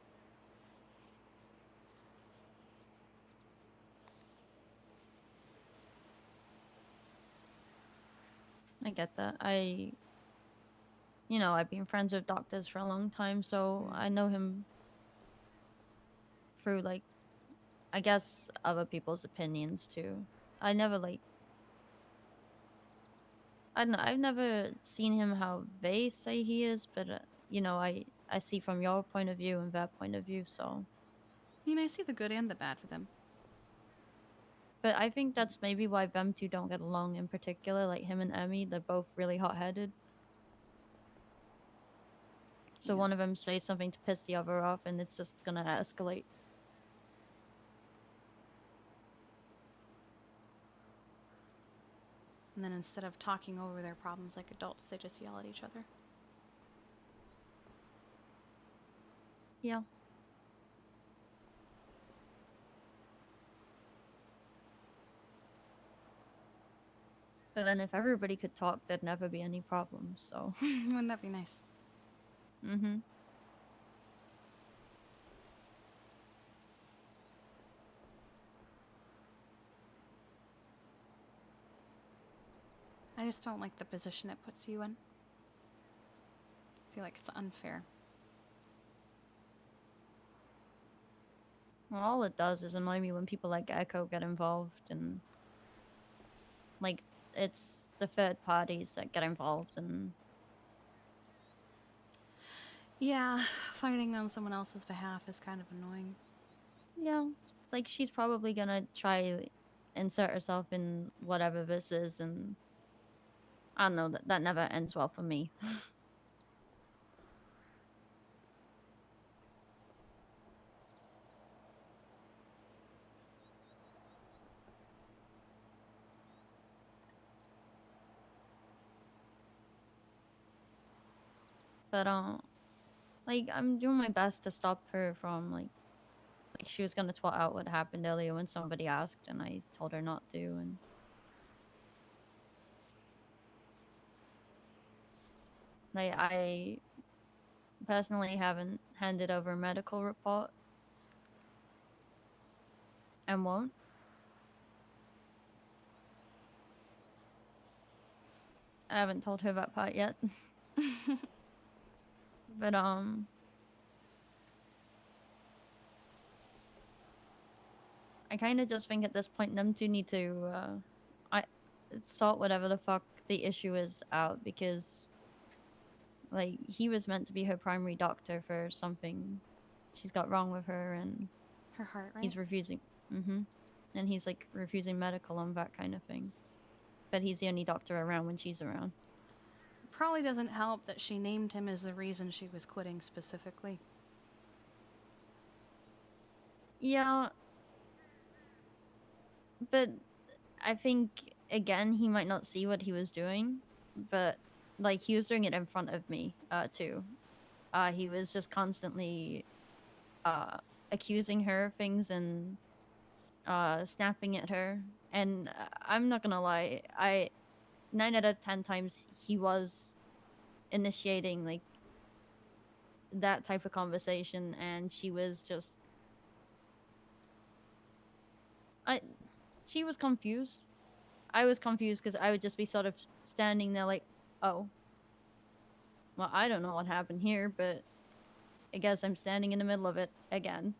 I get that. I've been friends with doctors for a long time, so I know him through, like, I guess other people's opinions too. I never, like, I don't know, I've never seen him how they say he is, but, I see from your point of view and their point of view, so. I see the good and the bad with him. But I think that's maybe why them two don't get along in particular, like him and Emmy, they're both really hot-headed. So one of them says something to piss the other off, and it's just gonna escalate. And then instead of talking over their problems like adults, they just yell at each other. Yeah. But then if everybody could talk, there'd never be any problems, so. Wouldn't that be nice? Mm-hmm. I just don't like the position it puts you in. I feel like it's unfair. Well, all it does is annoy me when people like Echo get involved, and like it's the third parties that get involved, and yeah, fighting on someone else's behalf is kind of annoying. Yeah, like she's probably gonna try insert herself in whatever this is, and I don't know, that never ends well for me. But like I'm doing my best to stop her from like she was gonna twat out what happened earlier when somebody asked, and I told her not to, and like I personally haven't handed over a medical report and won't. I haven't told her that part yet. But I kind of just think at this point them two need to sort whatever the fuck the issue is out, because like he was meant to be her primary doctor for something she's got wrong with her, and her heart, right? he's refusing. And and he's like refusing medical and that kind of thing. But he's the only doctor around when she's around. Probably doesn't help that she named him as the reason she was quitting specifically. Yeah. But I think, again, he might not see what he was doing, but like he was doing it in front of me too. He was just constantly accusing her of things and snapping at her. And I'm not gonna lie, 9 out of 10 times he was initiating like that type of conversation, and she was just she was confused. I was confused because I would just be sort of standing there like, oh, well, I don't know what happened here, but I guess I'm standing in the middle of it again.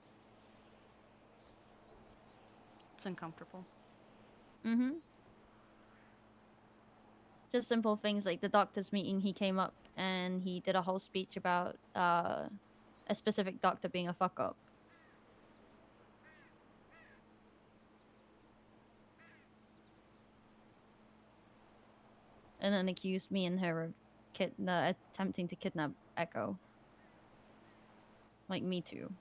It's uncomfortable. Mm-hmm. Just simple things like the doctor's meeting, he came up and he did a whole speech about a specific doctor being a fuck up. And then accused me and her of attempting to kidnap Echo. Like, me too.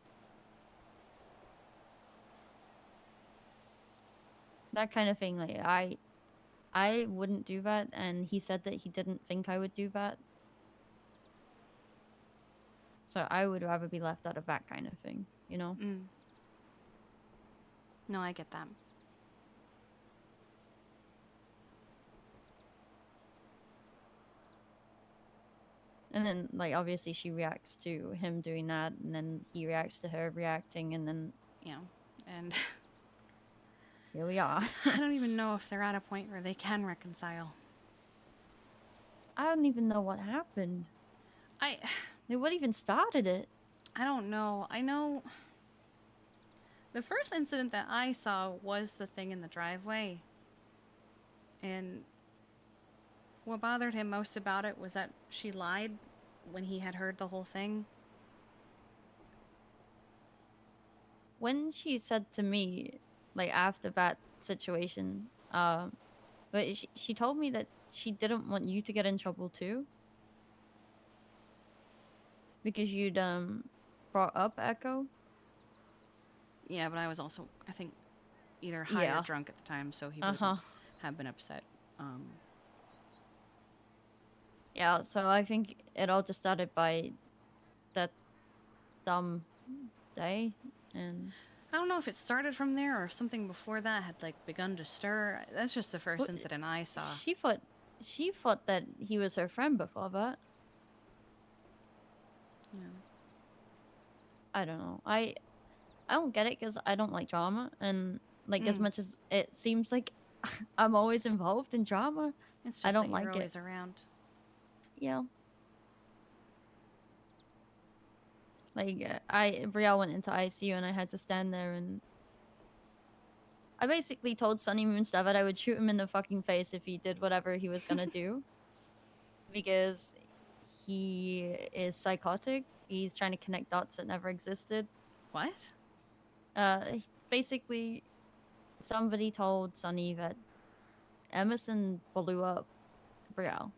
That kind of thing, like, I wouldn't do that, and he said that he didn't think I would do that. So I would rather be left out of that kind of thing, you know? Mm. No, I get that. And then, like, obviously she reacts to him doing that, and then he reacts to her reacting, and then... Yeah, and... here we are. I don't even know if they're at a point where they can reconcile. I don't even know what happened. What even started it? I don't know. I know... The first incident that I saw was the thing in the driveway. And what bothered him most about it was that she lied when he had heard the whole thing. When she said to me, like, after that situation, but she told me that she didn't want you to get in trouble too. Because you'd, brought up Echo. Yeah, but I was also, I think, either high or drunk at the time, so he wouldn't have been upset. Yeah, so I think it all just started by that dumb day, and... I don't know if it started from there or if something before that had, like, begun to stir. That's just the first incident I saw. She thought that he was her friend before that. Yeah. I don't know. I don't get it because I don't like drama, and like as much as it seems like I'm always involved in drama, It's just I don't that like you're it. always around. Yeah. Like Brielle went into ICU and I had to stand there, and I basically told Sunny Moonstar that I would shoot him in the fucking face if he did whatever he was gonna do, because he is psychotic. He's trying to connect dots that never existed. What? Basically, somebody told Sunny that Emerson blew up Brielle,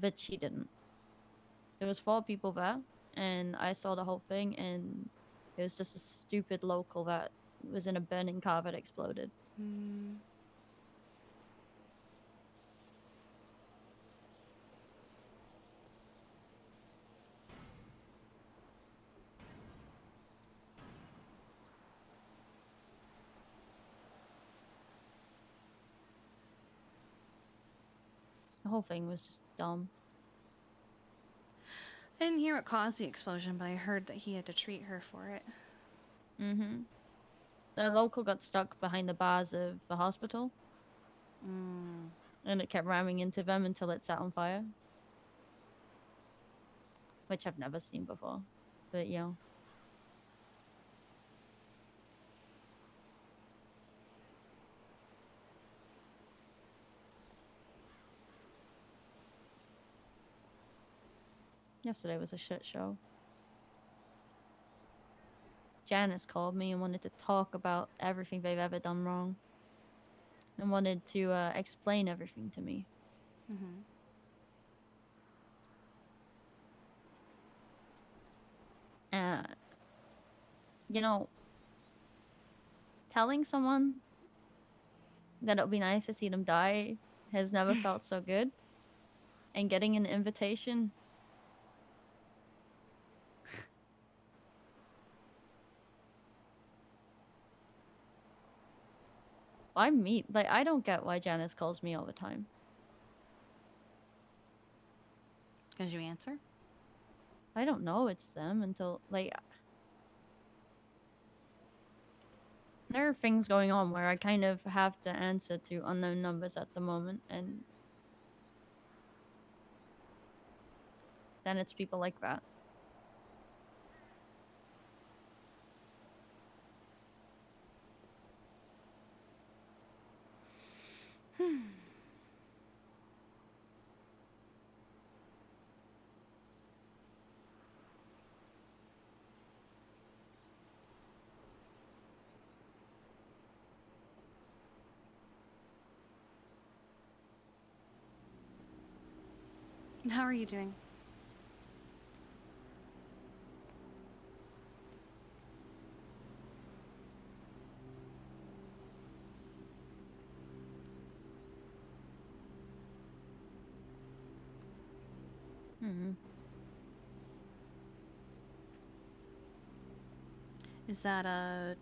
but she didn't. There was 4 people there, and I saw the whole thing, and it was just a stupid local that was in a burning car that exploded. The whole thing was just dumb. I didn't hear what caused the explosion, but I heard that he had to treat her for it. Mm-hmm. The local got stuck behind the bars of the hospital. And it kept ramming into them until it set on fire. Which I've never seen before. But, yeah. Yesterday was a shit show. Janice called me and wanted to talk about everything they've ever done wrong. And wanted to explain everything to me. Mm-hmm. You know, telling someone that it would be nice to see them die has never felt so good. And getting an invitation. I don't get why Janice calls me all the time. Because you answer? I don't know it's them until, like... There are things going on where I kind of have to answer to unknown numbers at the moment, and... then it's people like that. How are you doing? Mm-hmm. Is that a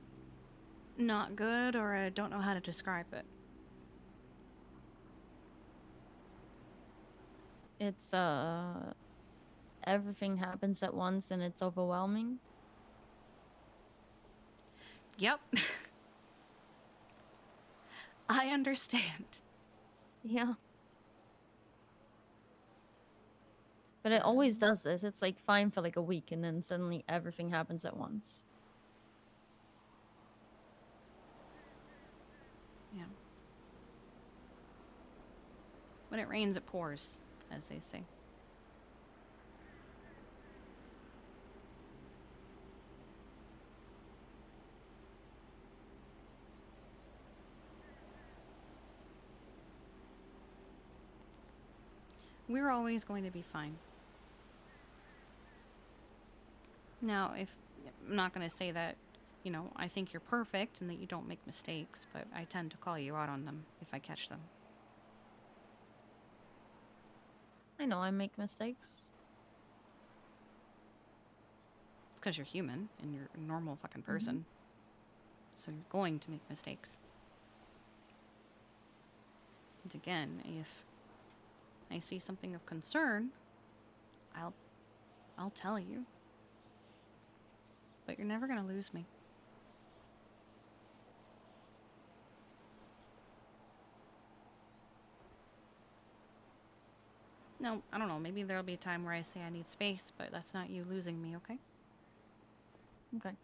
not good, or I don't know how to describe it? It's, everything happens at once and it's overwhelming. Yep. I understand. Yeah. But it always does this. It's like fine for like a week and then suddenly everything happens at once. Yeah. When it rains, it pours, as they say. We're always going to be fine. Now, I'm not going to say that, you know, I think you're perfect and that you don't make mistakes, but I tend to call you out on them if I catch them. I know I make mistakes. It's because you're human and you're a normal fucking person. So you're going to make mistakes. And again, if I see something of concern, I'll tell you. But you're never gonna lose me. No, I don't know. Maybe there'll be a time where I say I need space, but that's not you losing me, okay? Okay.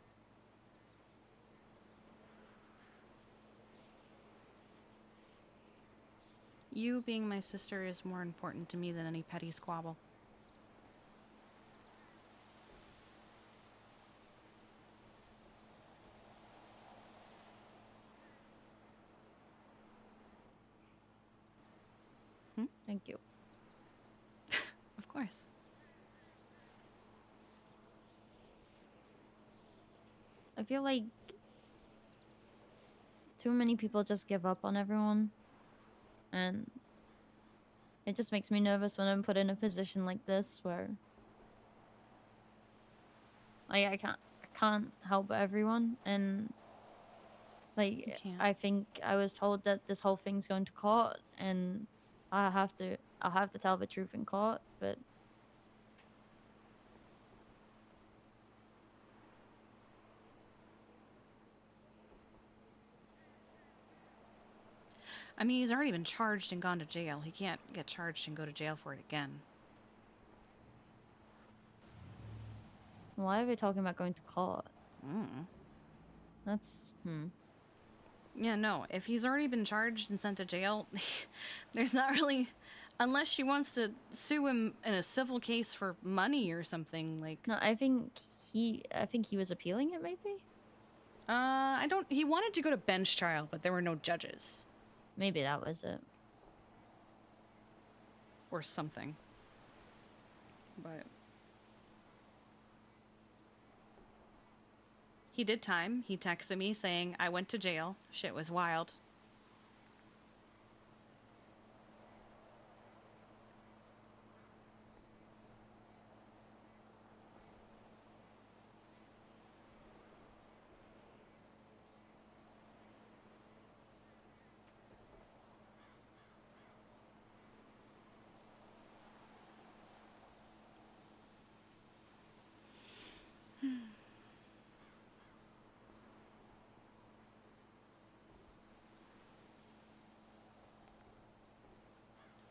You being my sister is more important to me than any petty squabble. Thank you. Of course. I feel like too many people just give up on everyone. And it just makes me nervous when I'm put in a position like this where I can't help everyone, and like I think I was told that this whole thing's going to court and I'll have to tell the truth in court, but I mean, he's already been charged and gone to jail. He can't get charged and go to jail for it again. why are we talking about going to court? That's Yeah, no. If he's already been charged and sent to jail, there's not really... Unless she wants to sue him in a civil case for money or something, like... No, I think he was appealing it, maybe? I don't. He wanted to go to bench trial, but there were no judges. Maybe that was it. Or something. But he did time. He texted me saying, I went to jail. Shit was wild.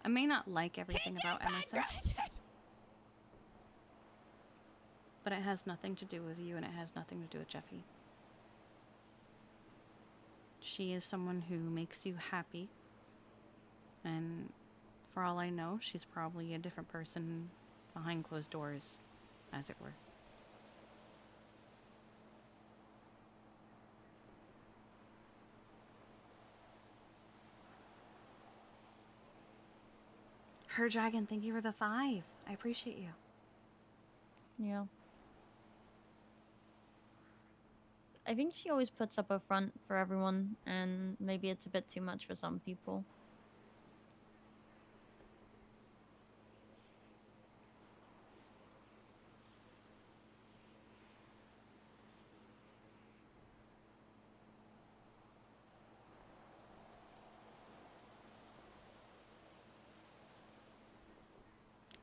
I may not like everything about Emerson, but it has nothing to do with you, and it has nothing to do with Jeffy. She is someone who makes you happy, and for all I know, she's probably a different person behind closed doors, as it were. Her Dragon, thank you for the 5. I appreciate you. Yeah. I think she always puts up a front for everyone, and maybe it's a bit too much for some people.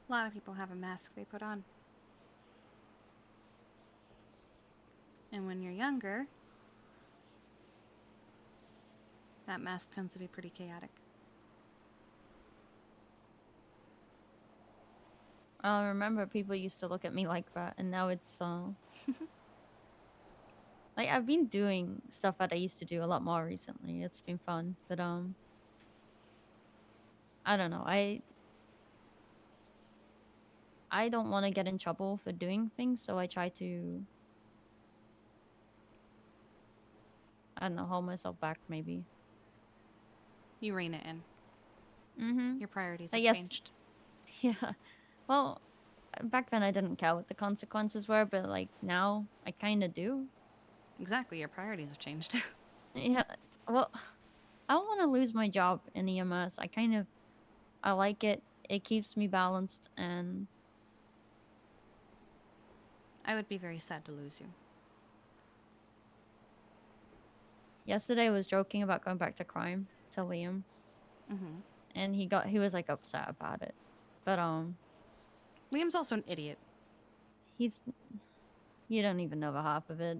A lot of people have a mask they put on. And when you're younger, that mask tends to be pretty chaotic. I remember people used to look at me like that, and now it's like I've been doing stuff that I used to do a lot more recently. It's been fun, but I don't know. I don't want to get in trouble for doing things, so I try to, I don't know, hold myself back maybe. You rein it in. Mm-hmm. Your priorities I have guess- changed. Yeah. Well, back then I didn't care what the consequences were, but like now I kind of do. Exactly, your priorities have changed. Yeah. Well, I don't want to lose my job in EMS. I like it. It keeps me balanced, and I would be very sad to lose you. yesterday I was joking about going back to crime to Liam, Mm-hmm. and he was like upset about it, but Liam's also an idiot. You don't even know the half of it.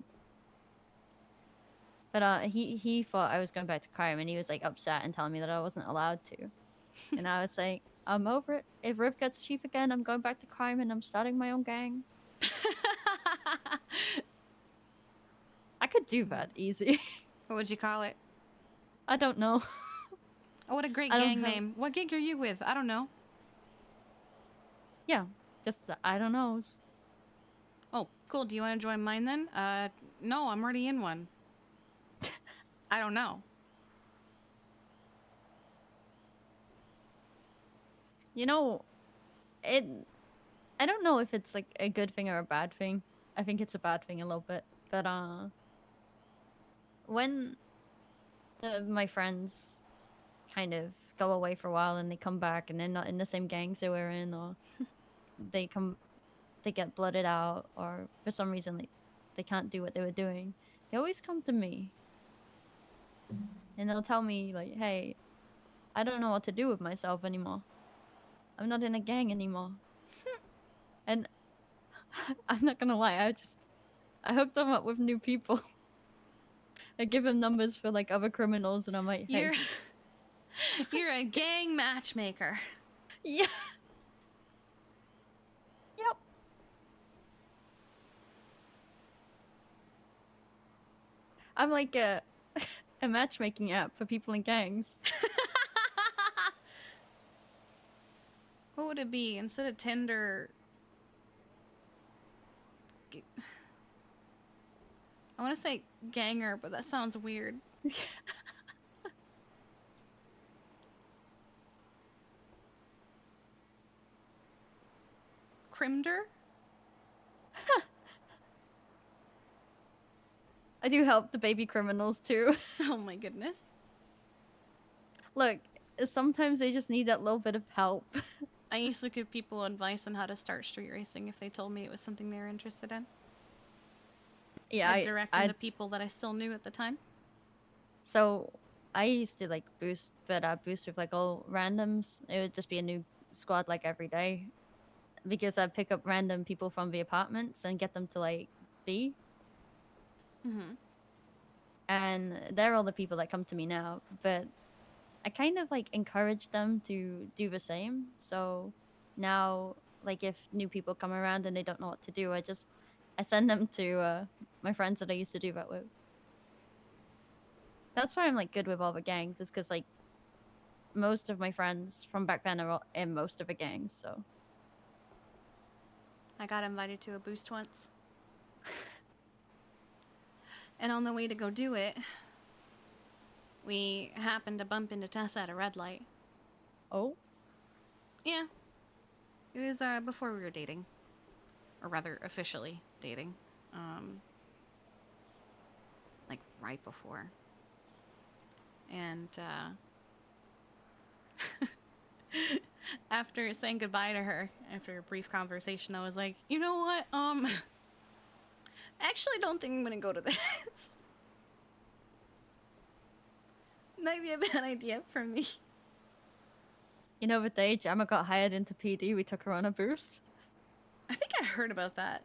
But he thought I was going back to crime, and he was like upset and telling me that I wasn't allowed to. And I was like, I'm over it. If Riv gets chief again, I'm going back to crime, and I'm starting my own gang. I could do that easy. What would you call it? I don't know. Oh, what a great I don't gang have- name. What gig are you with? I don't know. Yeah, just the I don't knows. Oh, cool. Do you want to join mine then? No, I'm already in one. I don't know. You know, I don't know if it's like a good thing or a bad thing. I think it's a bad thing a little bit. But when my friends kind of go away for a while and they come back and they're not in the same gangs they were in, or they get blooded out, or for some reason they can't do what they were doing, they always come to me. And they'll tell me like, hey, I don't know what to do with myself anymore. I'm not in a gang anymore. And I'm not gonna lie, I hook them up with new people. I give them numbers for like other criminals, and I'm like, hey. You're a gang matchmaker. Yeah. Yep. I'm like a matchmaking app for people in gangs. What would it be instead of Tinder? I want to say ganger, but that sounds weird. Crimder? I do help the baby criminals too. Oh my goodness. Look, sometimes they just need that little bit of help. I used to give people advice on how to start street racing if they told me it was something they were interested in. Yeah, I'd direct them to people that I still knew at the time. So I used to like boost, but boost with like all randoms. It would just be a new squad like every day, because I'd pick up random people from the apartments and get them to like B. Mm-hmm. And they're all the people that come to me now, but I kind of like encourage them to do the same. So now, like if new people come around and they don't know what to do, I send them to my friends that I used to do that with. That's why I'm like good with all the gangs, is because like most of my friends from back then are all in most of the gangs. So I got invited to a boost once. And on the way to go do it, we happened to bump into Tessa at a red light. Oh? Yeah. It was before we were dating. Or rather, officially dating. Like, right before. And, after saying goodbye to her, after a brief conversation, I was like, you know what, I actually don't think I'm gonna go to this. Might be a bad idea for me. you know, the day Gemma got hired into PD, we took her on a boost. I think I heard about that.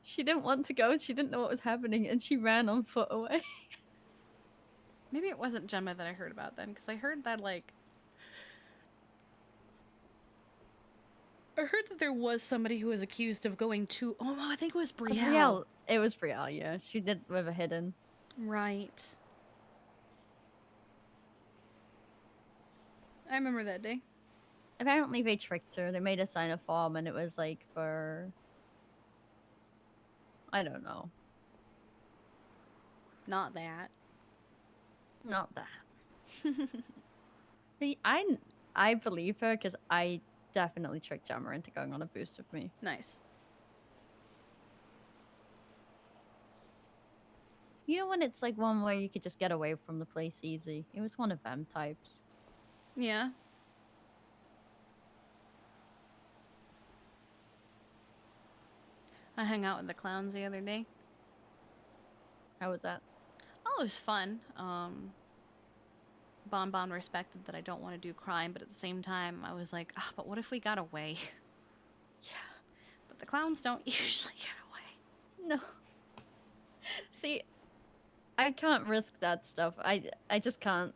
She didn't want to go. She didn't know what was happening, and she ran on foot away. Maybe it wasn't Gemma that I heard about then, because I heard that, like... I heard that there was somebody who was accused of going to... Oh, I think it was Brielle. Brielle. It was Brielle, yeah. She did with a hidden. Right. I remember that day. Apparently they tricked her. They made her sign a form, and it was like for... I don't know. Not that. Not that. See, I believe her because I definitely tricked Jammer into going on a boost with me. Nice. You know when it's like one where you could just get away from the place easy? It was one of them types. Yeah. I hung out with the clowns the other day. How was that? Oh, it was fun. Bon respected that I don't want to do crime, but at the same time, I was like, but what if we got away? Yeah. But the clowns don't usually get away. No. See, I can't risk that stuff. I just can't.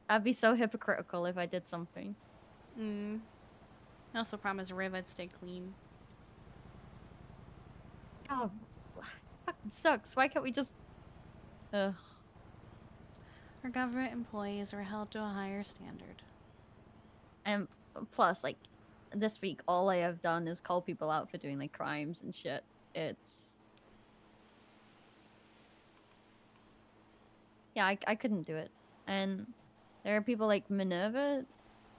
I'd be so hypocritical if I did something. I also promised Riv I'd stay clean. Oh, fucking sucks. Why can't we just... Ugh. Our government employees are held to a higher standard. And plus, like, this week, all I have done is call people out for doing, like, crimes and shit. It's... Yeah, I couldn't do it. And there are people like Minerva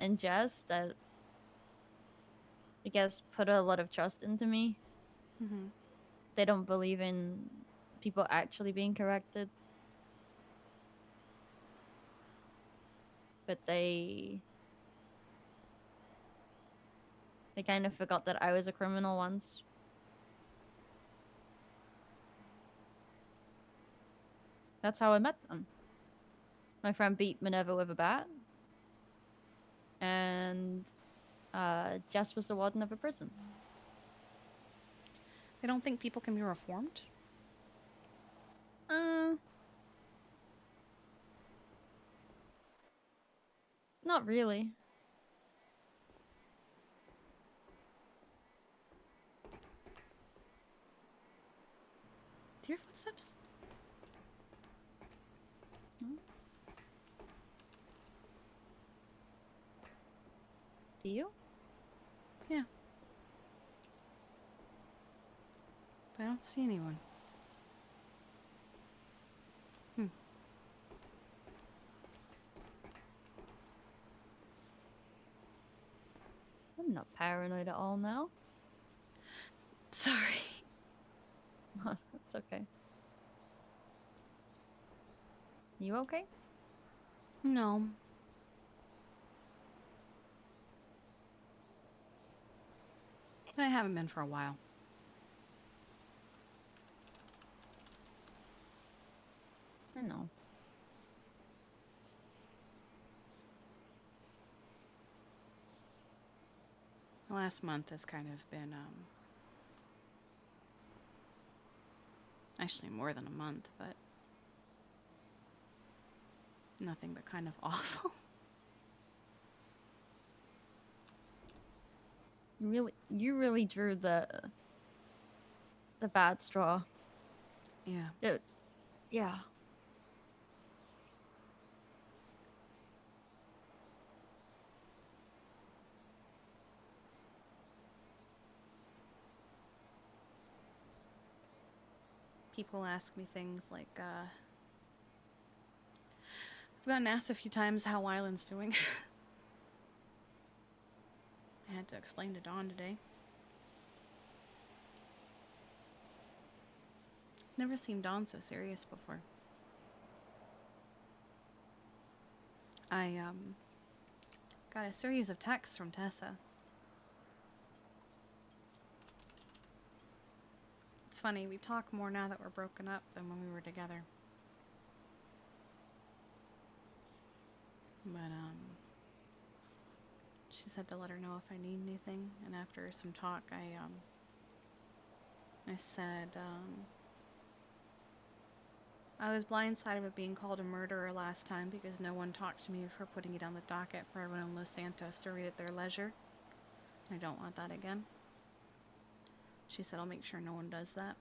and Jess that, I guess, put a lot of trust into me. Mm-hmm. They don't believe in people actually being corrected. But they kind of forgot that I was a criminal once. That's how I met them. My friend beat Minerva with a bat. And Jess was the warden of a prison. They don't think people can be reformed? Not really. Do you hear footsteps? Do you? Yeah. But I don't see anyone. I'm not paranoid at all now. Sorry. It's okay. You okay? No. But I haven't been for a while. I know. The last month has kind of been, actually more than a month, but nothing but kind of awful. You really drew the bad straw. Yeah. Yeah. People ask me things like, I've gotten asked a few times how Wyland's doing. I had to explain to Dawn today. Never seen Dawn so serious before. I, got a series of texts from Tessa. It's funny, we talk more now that we're broken up than when we were together. But, she said to let her know if I need anything, and after some talk, I said, I was blindsided with being called a murderer last time because no one talked to me before putting it on the docket for everyone in Los Santos to read at their leisure. I don't want that again. She said I'll make sure no one does that.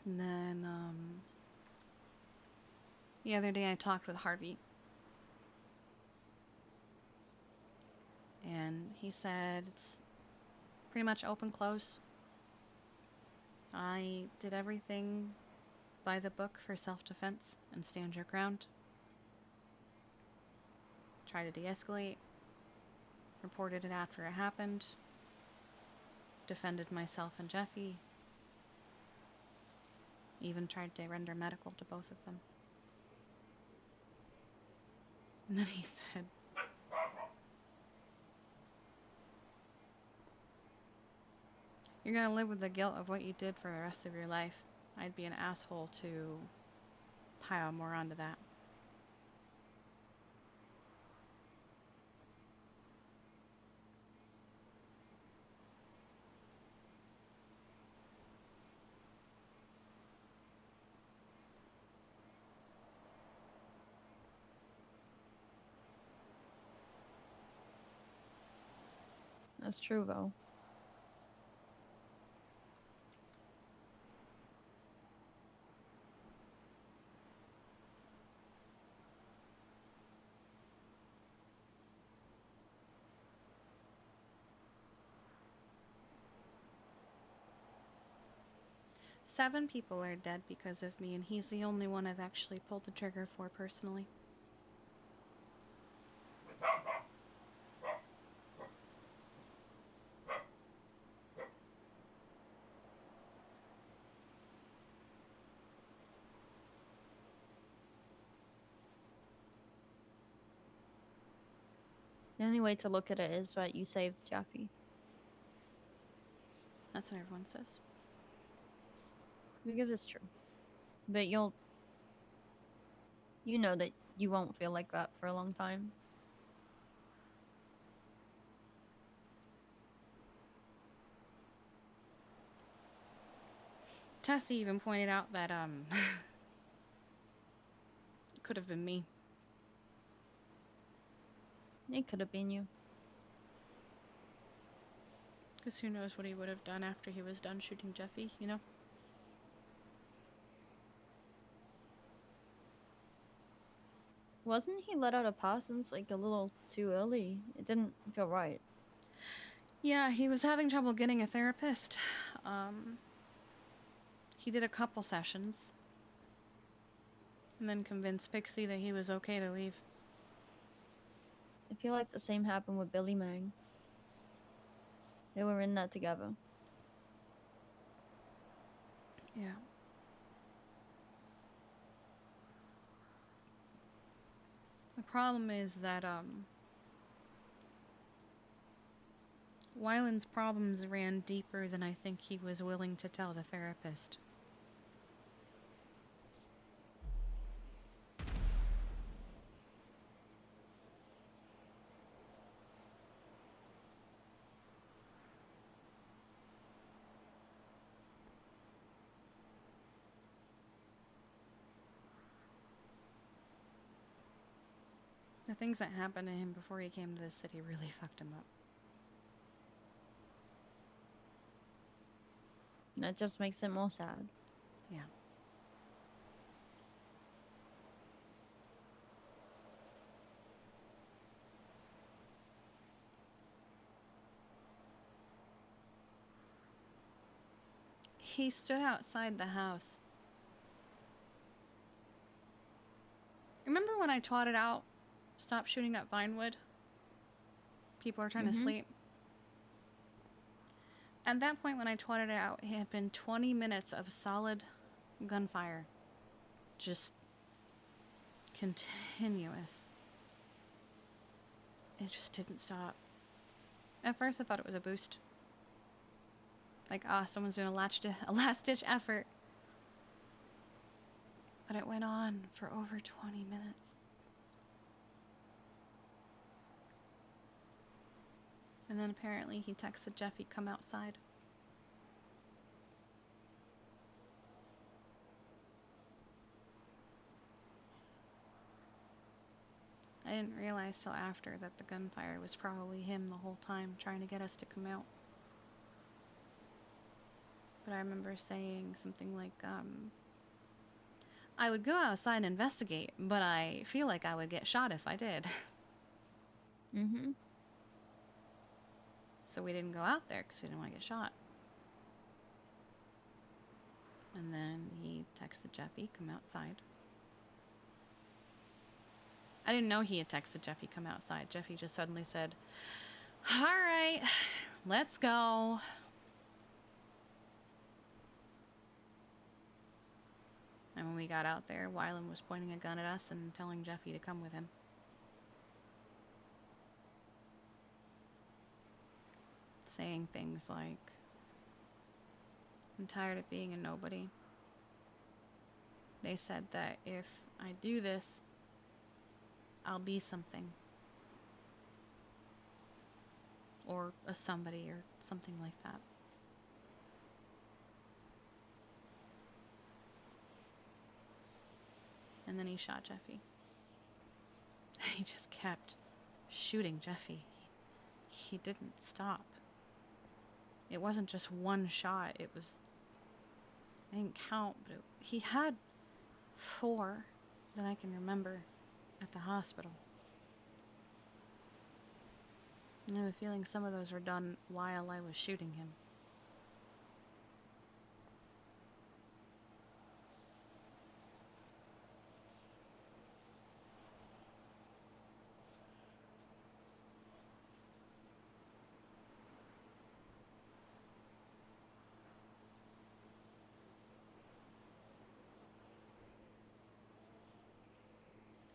And then, the other day I talked with Harvey. And he said it's pretty much open close. I did everything by the book for self-defense and stand your ground. Try to de-escalate. Reported it after it happened. Defended myself and Jeffy. Even tried to render medical to both of them. And then he said, you're gonna live with the guilt of what you did for the rest of your life. I'd be an asshole to pile more onto that. That's true, though. Seven people are dead because of me, and he's the only one I've actually pulled the trigger for personally. The only way to look at it is that you saved Jeffy. That's what everyone says. Because it's true. But you know that you won't feel like that for a long time. Tessie even pointed out that, it could have been me. It could have been you. Because who knows what he would have done after he was done shooting Jeffy, you know? Wasn't he let out of Parsons like a little too early? It didn't feel right. Yeah, he was having trouble getting a therapist. He did a couple sessions. And then convinced Pixie that he was okay to leave. I feel like the same happened with Billy Mang. They were in that together. Yeah. The problem is that Wyland's problems ran deeper than I think he was willing to tell the therapist. The things that happened to him before he came to this city really fucked him up. That just makes it more sad. Yeah. He stood outside the house. Remember when I trotted out, stop shooting that Vinewood? People are trying to sleep. At that point when I trotted it out, it had been 20 minutes of solid gunfire. Just continuous. It just didn't stop. At first I thought it was a boost. Like, someone's doing a last-ditch effort. But it went on for over 20 minutes. And then apparently he texted Jeffy, come outside. I didn't realize till after that the gunfire was probably him the whole time trying to get us to come out. But I remember saying something like, I would go outside and investigate, but I feel like I would get shot if I did. So we didn't go out there because we didn't want to get shot. And then he texted Jeffy, come outside. I didn't know he had texted Jeffy, come outside. Jeffy just suddenly said, all right, let's go. And when we got out there, Wyland was pointing a gun at us and telling Jeffy to come with him. Saying things like, I'm tired of being a nobody. They said that if I do this, I'll be something. Or a somebody or something like that. And then he shot Jeffy. He just kept shooting Jeffy. He didn't stop. It wasn't just one shot. It was... I didn't count, but he had 4 that I can remember at the hospital. And I have a feeling some of those were done while I was shooting him.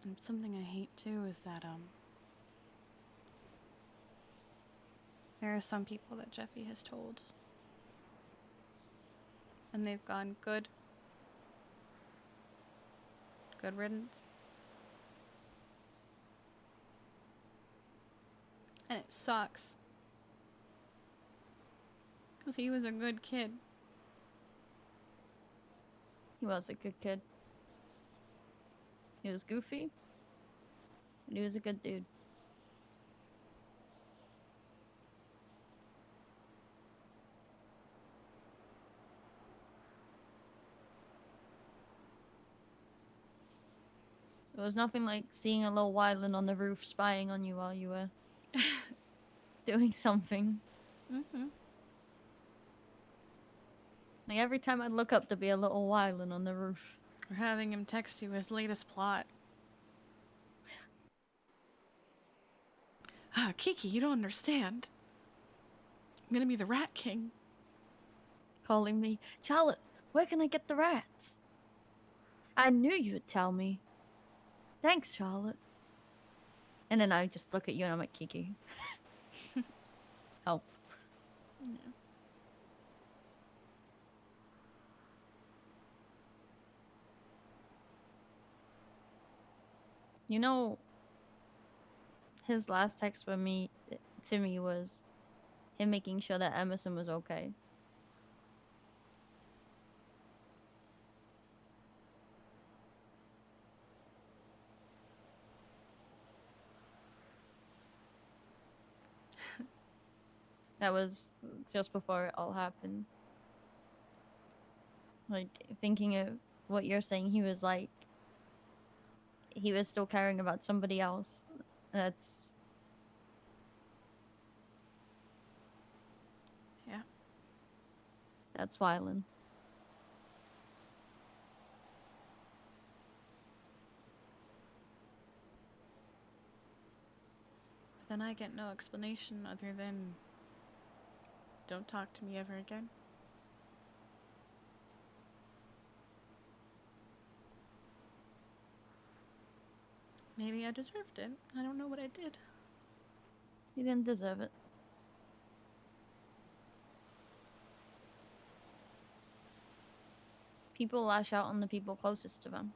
And something I hate too is that there are some people that Jeffy has told, and they've gone good riddance. And it sucks. Because he was a good kid. He was a good kid. He was goofy, but he was a good dude. It was nothing like seeing a little Wyland on the roof spying on you while you were doing something. Like every time I'd look up, there'd be a little Wyland on the roof. Or having him text you his latest plot. Kiki, you don't understand. I'm gonna be the Rat King. Calling me, Charlotte, where can I get the rats? I knew you would tell me. Thanks, Charlotte. And then I just look at you and I'm like, Kiki. Help. Yeah. You know, his last text to me was him making sure that Emerson was okay. That was just before it all happened. Like, thinking of what you're saying, he was like, he was still caring about somebody else. That's... Yeah. That's violent. But then I get no explanation other than don't talk to me ever again. Maybe I deserved it. I don't know what I did. You didn't deserve it. People lash out on the people closest to them.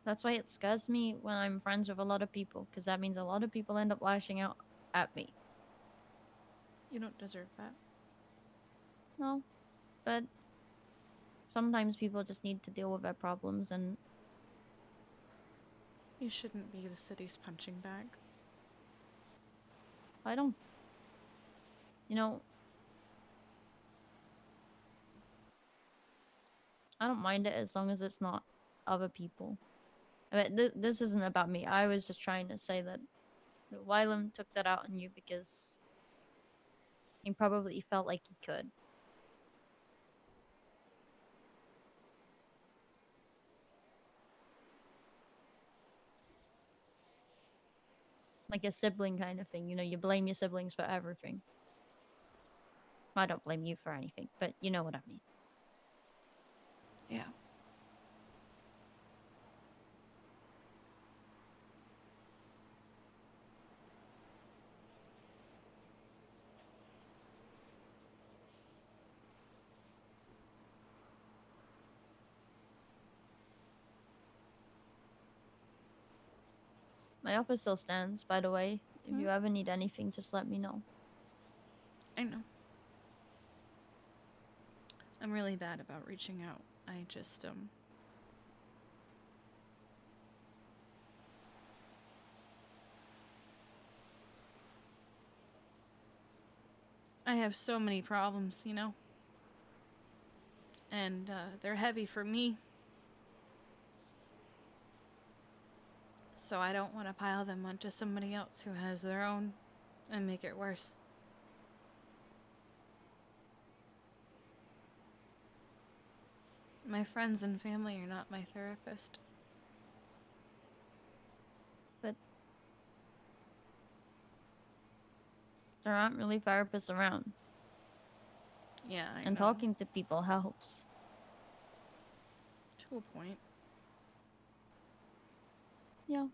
That's why it scares me when I'm friends with a lot of people, because that means a lot of people end up lashing out at me. You don't deserve that. No, but sometimes people just need to deal with their problems, and You shouldn't be the city's punching bag. I don't... You know, I don't mind it as long as it's not other people. I mean, this isn't about me. I was just trying to say that Wylam took that out on you because he probably felt like he could. Like a sibling kind of thing. You know, you blame your siblings for everything. I don't blame you for anything, but you know what I mean. Yeah. My offer still stands, by the way. If you ever need anything, just let me know. I know. I'm really bad about reaching out. I just, I have so many problems, you know? And, they're heavy for me. So I don't want to pile them onto somebody else who has their own and make it worse. My friends and family are not my therapist. But there aren't really therapists around. Yeah, I And know. talking to people helps. To a point. Yeah.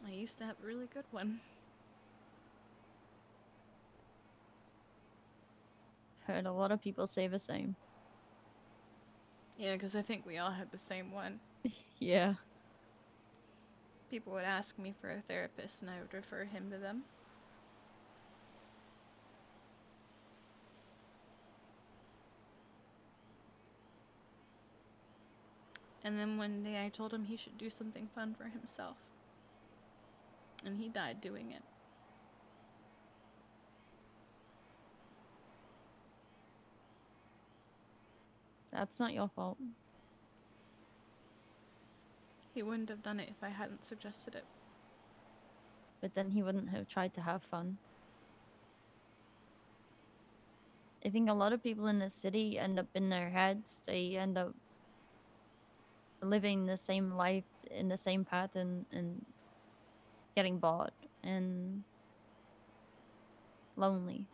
I used to have a really good one. Heard a lot of people say the same. Yeah, because I think we all had the same one. Yeah. People would ask me for a therapist and I would refer him to them. And then one day I told him he should do something fun for himself. And he died doing it. That's not your fault. He wouldn't have done it if I hadn't suggested it. But then he wouldn't have tried to have fun. I think a lot of people in the city end up in their heads. They end up living the same life in the same pattern and getting bored and lonely.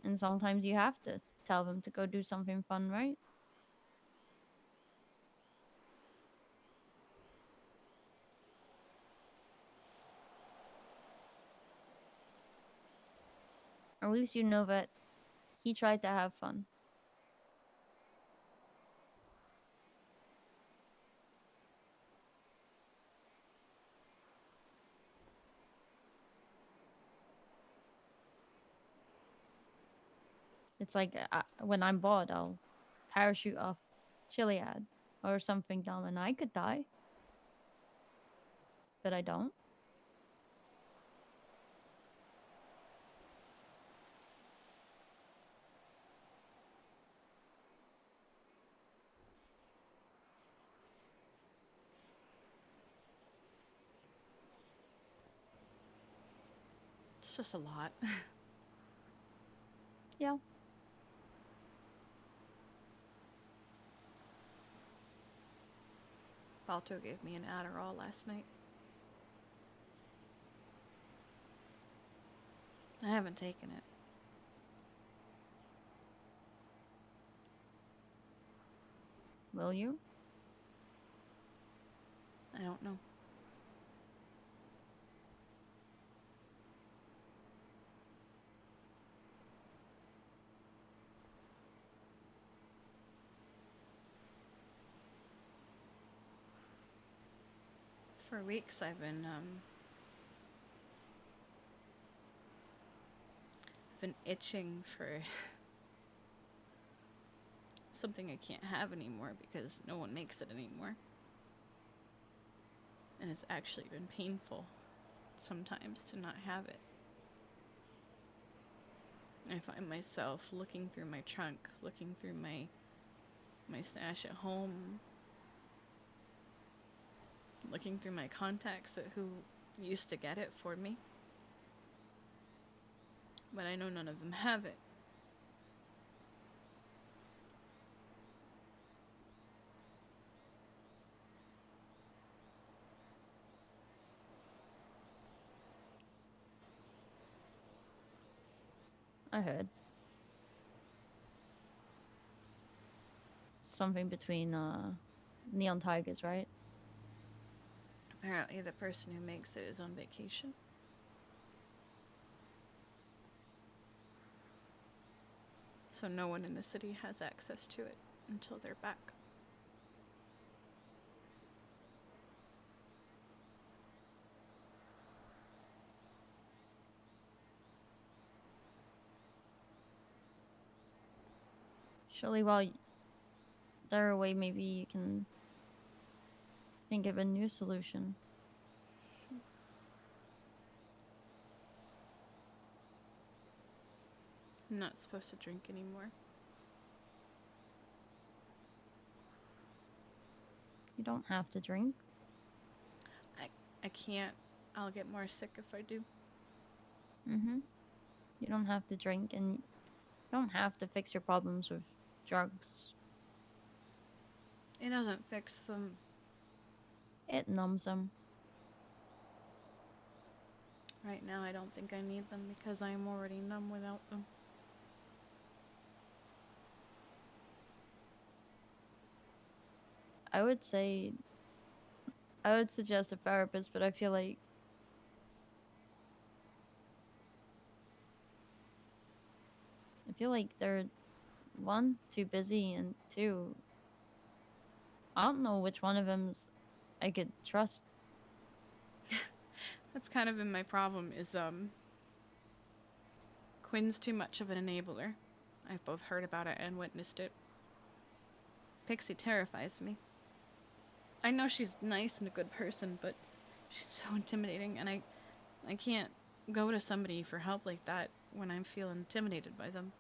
And sometimes you have to tell them to go do something fun, right? Or at least you know that he tried to have fun. It's like when I'm bored, I'll parachute off Chiliad or something dumb, and I could die. But I don't. It's just a lot. Yeah. Balto gave me an Adderall last night. I haven't taken it. Will you? I don't know. For weeks I've been itching for something I can't have anymore because no one makes it anymore. And it's actually been painful sometimes to not have it. I find myself looking through my trunk, looking through my stash at home, looking through my contacts at who used to get it for me. But I know none of them have it. I heard. Something between Neon Tigers, right? Apparently the person who makes it is on vacation. So no one in the city has access to it until they're back. Surely while they're away, maybe you can think of a new solution. I'm not supposed to drink anymore. You don't have to drink. I can't. I'll get more sick if I do. Mm-hmm. You don't have to drink, and you don't have to fix your problems with drugs. It doesn't fix them. It numbs them. Right now I don't think I need them because I'm already numb without them. I would suggest a therapist, but I feel like they're one, too busy, and two, I don't know which one of them I could trust. That's kind of been my problem is Quinn's too much of an enabler. I've both heard about it and witnessed it. Pixie terrifies me. I know she's nice and a good person, but she's so intimidating, and I can't go to somebody for help like that when I feel intimidated by them.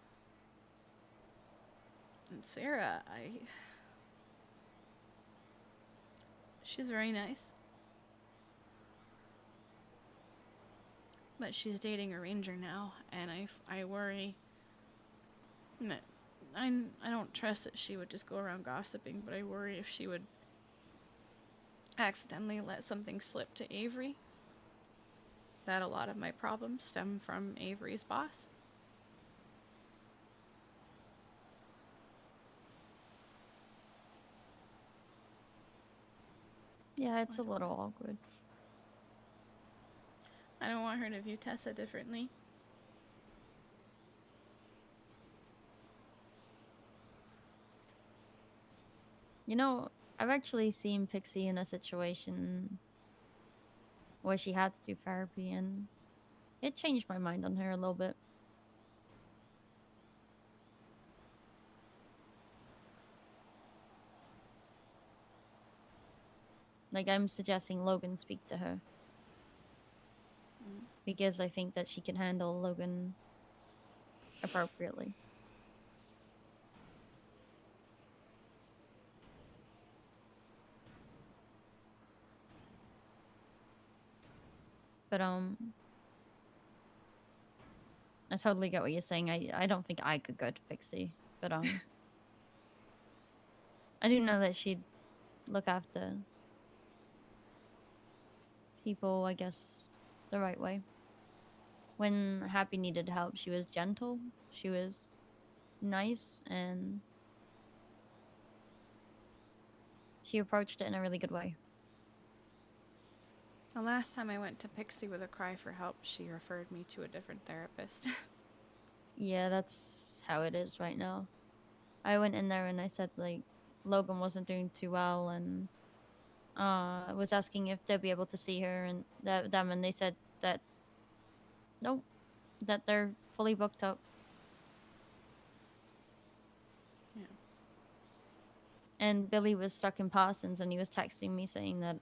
And Sarah, She's very nice. But she's dating a ranger now, and I worry. I don't trust that she would just go around gossiping, but I worry if she would accidentally let something slip to Avery. That a lot of my problems stem from Avery's boss. Yeah, it's a little awkward. I don't want her to view Tessa differently. You know, I've actually seen Pixie in a situation where she had to do therapy, and it changed my mind on her a little bit. Like, I'm suggesting Logan speak to her. Because I think that she can handle Logan appropriately. But, I totally get what you're saying. I don't think I could go to Pixie. But, I do know that she'd look after people, I guess, the right way. When Happy needed help, she was gentle, she was nice, and she approached it in a really good way. The last time I went to Pixie with a cry for help, she referred me to a different therapist. Yeah, that's how it is right now. I went in there and I said, like, Logan wasn't doing too well, and I was asking if they'd be able to see her and them, and they said that nope, that they're fully booked up. Yeah. And Billy was stuck in Parsons, and he was texting me saying that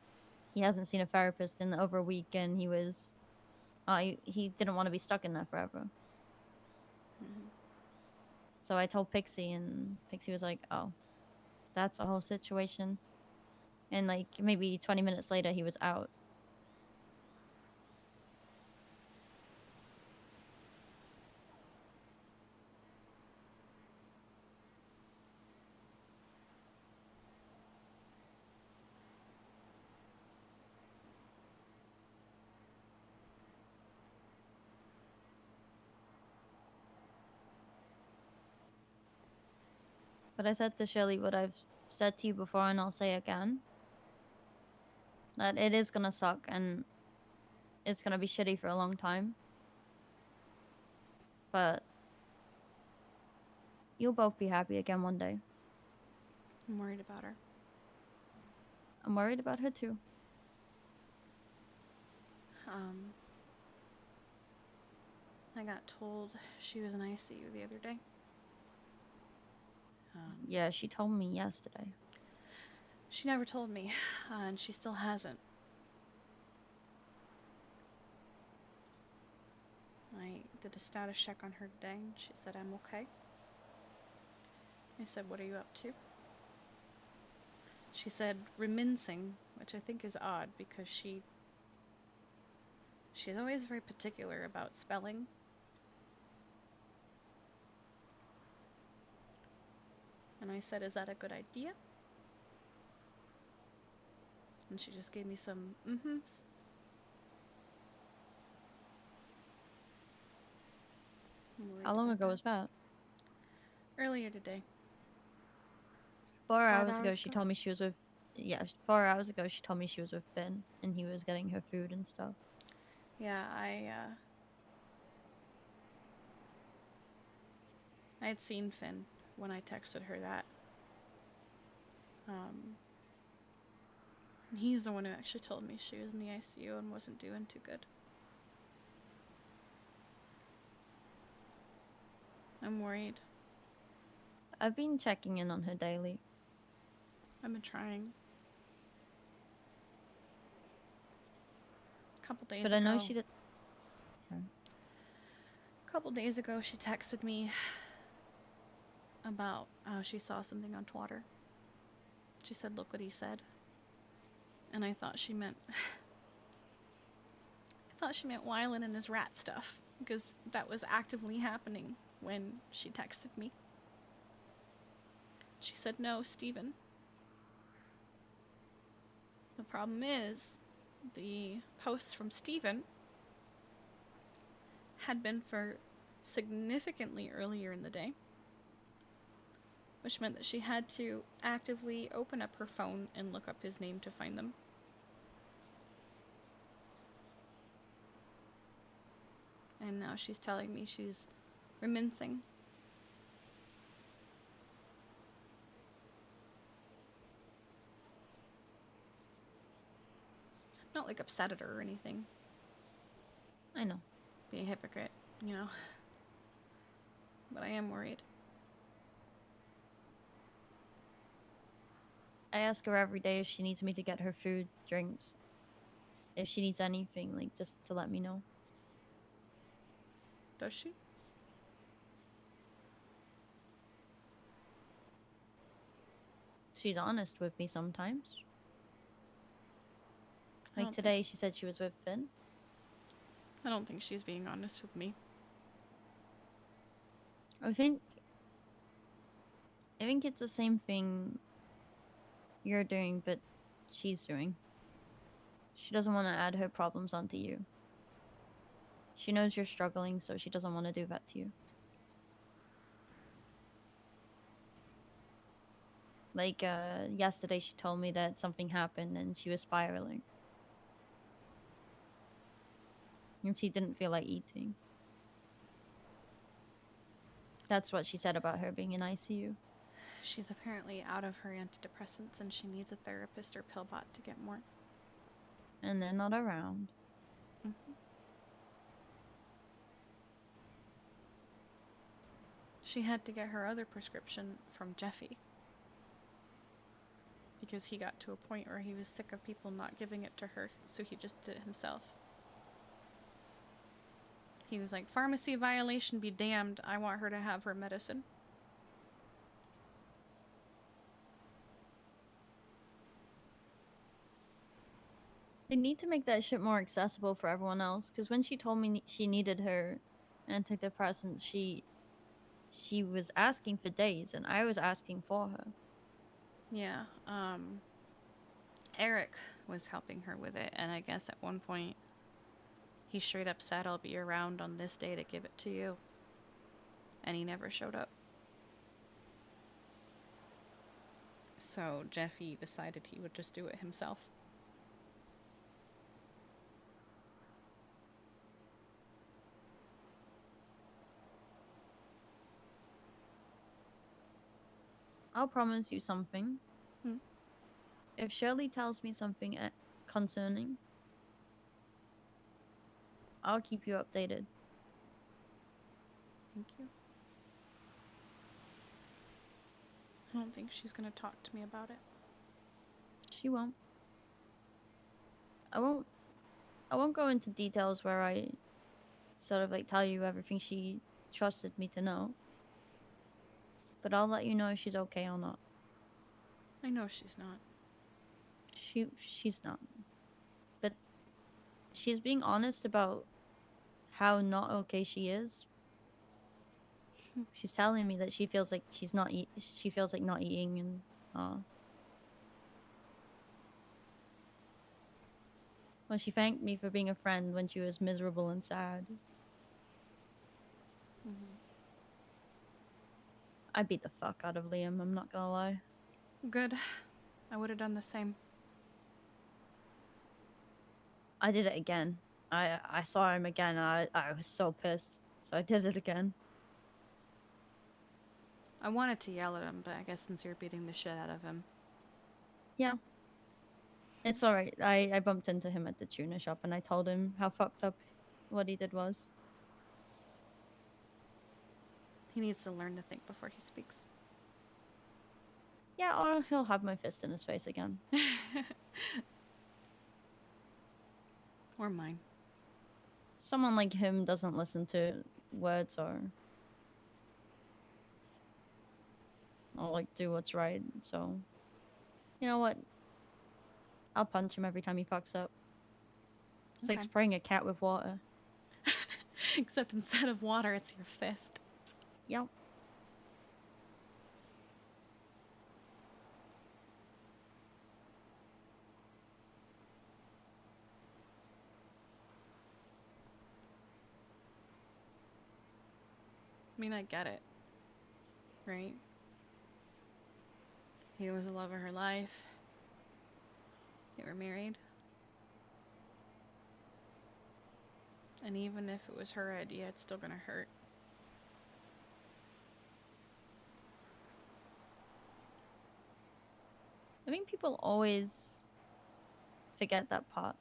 he hasn't seen a therapist in over a week, and he was he didn't want to be stuck in there forever. So I told Pixie, and Pixie was like, oh, that's a whole situation. And like maybe 20 minutes later, he was out. But I said to Shirley what I've said to you before, and I'll say again. That it is gonna suck, and it's gonna be shitty for a long time. But you'll both be happy again one day. I'm worried about her. I'm worried about her too. I got told she was in ICU the other day. Yeah, she told me yesterday. She never told me, and she still hasn't. I did a status check on her today, and she said I'm okay. I said, what are you up to? She said remincing, which I think is odd because she's always very particular about spelling. And I said, is that a good idea? And she just gave me some mm-hms. How long ago was that? Earlier today. 4 5 hours ago, hours she ago? told me she was with. Yeah, 4 hours ago, she told me she was with Finn, and he was getting her food and stuff. Yeah, I had seen Finn when I texted her that. He's the one who actually told me she was in the ICU and wasn't doing too good. I'm worried. I've been checking in on her daily. I've been trying. A couple days But ago. I know she did. A couple days ago, she texted me about how she saw something on Twitter. She said, look what he said. And I thought she meant Wylan and his rat stuff, because that was actively happening when she texted me. She said, no, Steven. The problem is, the posts from Steven had been for significantly earlier in the day, which meant that she had to actively open up her phone and look up his name to find them. And now she's telling me she's remincing. Not like upset at her or anything. I know. Be a hypocrite, you know. But I am worried. I ask her every day if she needs me to get her food, drinks, if she needs anything, like, just to let me know. Does she? She's honest with me sometimes. I Like don't today, she said she was with Finn. I don't think she's being honest with me. I think it's the same thing you're doing, but she's doing. She doesn't want to add her problems onto you. She knows you're struggling, so she doesn't want to do that to you. Like, yesterday she told me that something happened and she was spiraling. And she didn't feel like eating. That's what she said about her being in ICU. She's apparently out of her antidepressants and she needs a therapist or pill bot to get more. And they're not around. Mm-hmm. She had to get her other prescription from Jeffy. Because he got to a point where he was sick of people not giving it to her, so he just did it himself. He was like, pharmacy violation be damned, I want her to have her medicine. They need to make that shit more accessible for everyone else, because when she told me she needed her antidepressants, she was asking for days, and I was asking for her. Yeah, Eric was helping her with it, and I guess at one point he straight up said, I'll be around on this day to give it to you. And he never showed up. So Jeffy decided he would just do it himself. I'll promise you something. Hmm. If Shirley tells me something concerning, I'll keep you updated. Thank you. I don't think she's gonna talk to me about it. She won't. I won't go into details where I sort of like tell you everything she trusted me to know. But I'll let you know if she's okay or not. I know she's not. She's not. But she's being honest about how not okay she is. She's telling me that she feels like she's not she feels like not eating and well, she thanked me for being a friend when she was miserable and sad. Mm-hmm. I beat the fuck out of Liam, I'm not gonna lie. Good. I would have done the same. I did it again. I saw him again and I was so pissed. So I did it again. I wanted to yell at him, but I guess since you're beating the shit out of him. Yeah. It's alright. I bumped into him at the tuna shop and I told him how fucked up what he did was. He needs to learn to think before he speaks. Yeah, or he'll have my fist in his face again. Or mine. Someone like him doesn't listen to words or like do what's right, so you know what? I'll punch him every time he fucks up. It's like Okay. spraying a cat with water. Except instead of water, it's your fist. Yep. I mean, I get it. Right? He was the love of her life. They were married. And even if it was her idea, it's still gonna hurt. I think people always forget that part.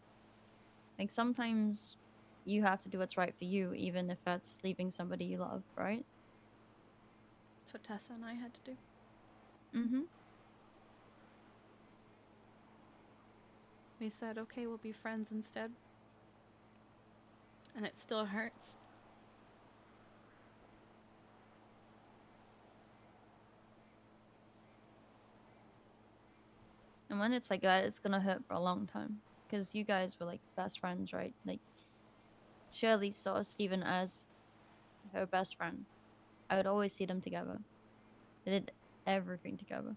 Like sometimes you have to do what's right for you, even if that's leaving somebody you love, right? That's what Tessa and I had to do. Mm-hmm. We said, okay, we'll be friends instead. And it still hurts. And when it's like that, it's gonna hurt for a long time. Because you guys were like best friends, right? Like, Shirley saw Steven as her best friend. I would always see them together. They did everything together.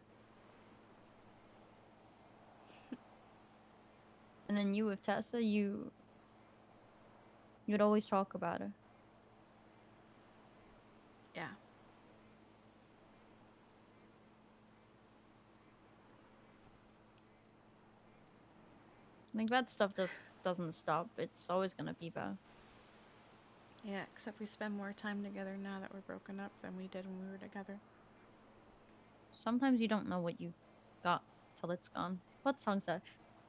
And then you with Tessa, you would always talk about her. Yeah. Like that stuff just doesn't stop. It's always gonna be bad. Yeah, except we spend more time together now that we're broken up than we did when we were together. Sometimes you don't know what you've got till it's gone. What song's that?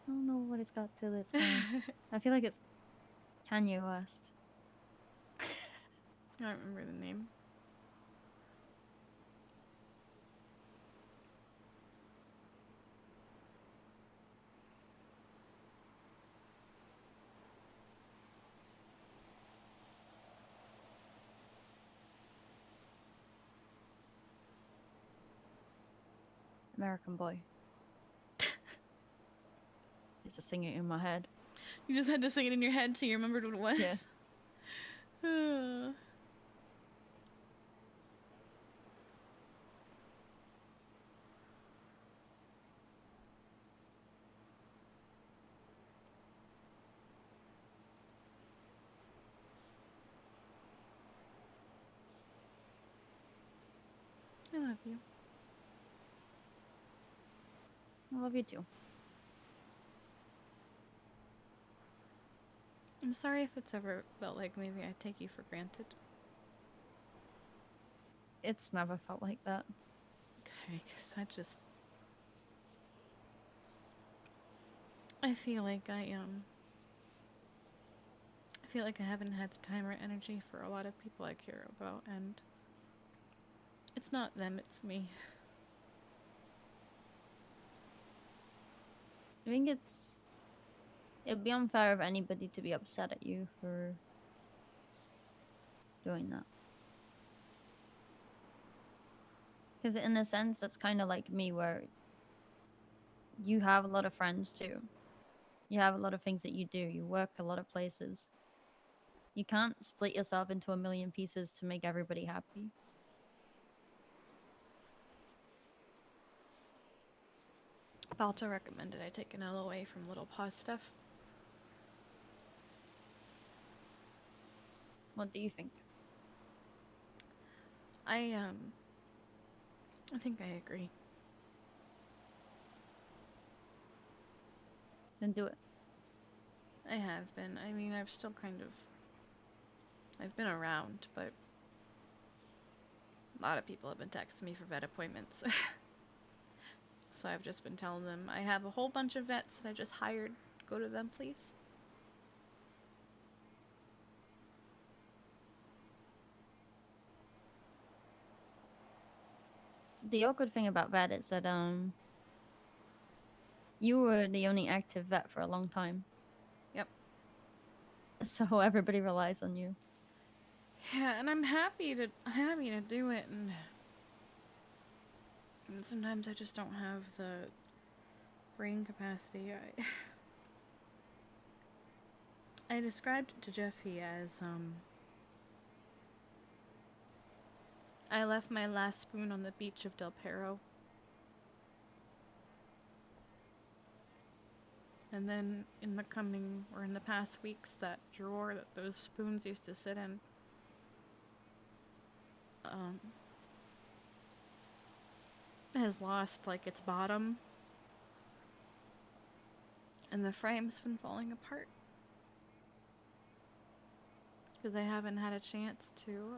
I don't know what it's got till it's gone. I feel like it's Kanye West. I don't remember the name. American Boy. Used to sing it in my head. You just had to sing it in your head till you remembered what it was? Yeah. I love you. I love you too. I'm sorry if it's ever felt like maybe I take you for granted. It's never felt like that. Okay, because I feel like I feel like I haven't had the time or energy for a lot of people I care about, and it's not them, it's me. I think it'd be unfair of anybody to be upset at you for doing that. Because in a sense, it's kind of like me, where you have a lot of friends too. You have a lot of things that you do. You work a lot of places. You can't split yourself into a million pieces to make everybody happy. Balto recommended I take an LOA from Little Paws stuff. What do you think? I think I agree. Then do it. I have been. I mean, I've been around, but a lot of people have been texting me for vet appointments. So I've just been telling them, I have a whole bunch of vets that I just hired. Go to them, please. The awkward thing about vet is that you were the only active vet for a long time. Yep. So everybody relies on you. Yeah, and I'm happy to do it, and sometimes I just don't have brain capacity. I described it to Jeffy as, I left my last spoon on the beach of Del Perro. And then in the past weeks, that drawer that those spoons used to sit in, has lost, like, its bottom. And the frame's been falling apart. Because I haven't had a chance to,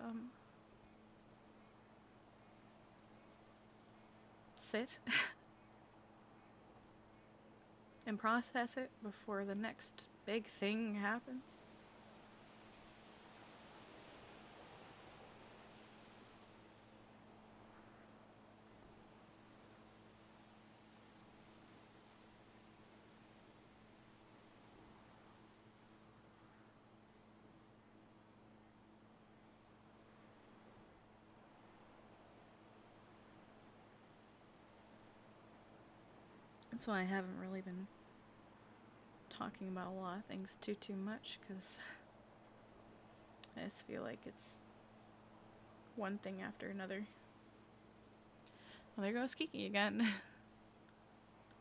sit and process it before the next big thing happens. That's why I haven't really been talking about a lot of things too much, because I just feel like it's one thing after another. Well, there goes Kiki again.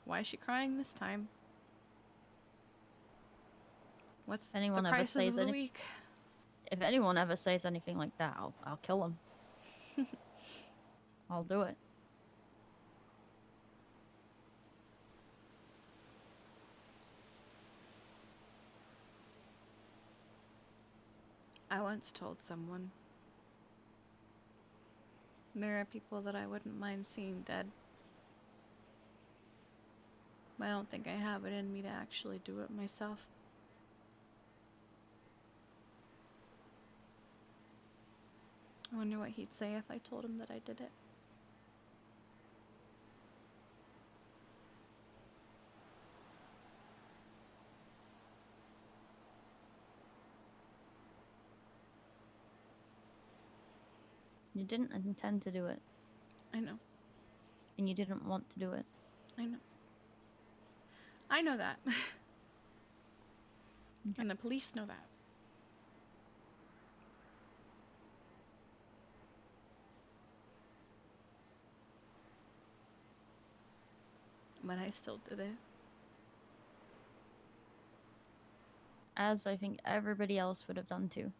Why is she crying this time? What's the prices of the week? If anyone ever says anything like that, I'll kill them. I'll do it. I once told someone, there are people that I wouldn't mind seeing dead. But I don't think I have it in me to actually do it myself. I wonder what he'd say if I told him that I did it. You didn't intend to do it. I know. And you didn't want to do it. I know. I know that. And the police know that. But I still did it. As I think everybody else would have done too.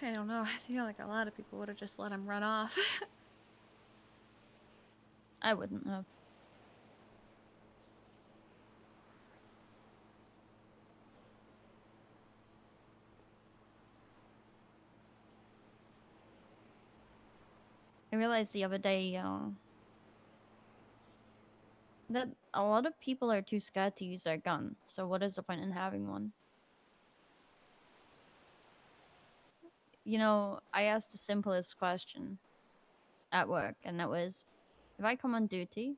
I don't know. I feel like a lot of people would have just let him run off. I wouldn't have. I realized the other day that a lot of people are too scared to use their gun. So what is the point in having one? You know, I asked the simplest question at work, and that was, if I come on duty,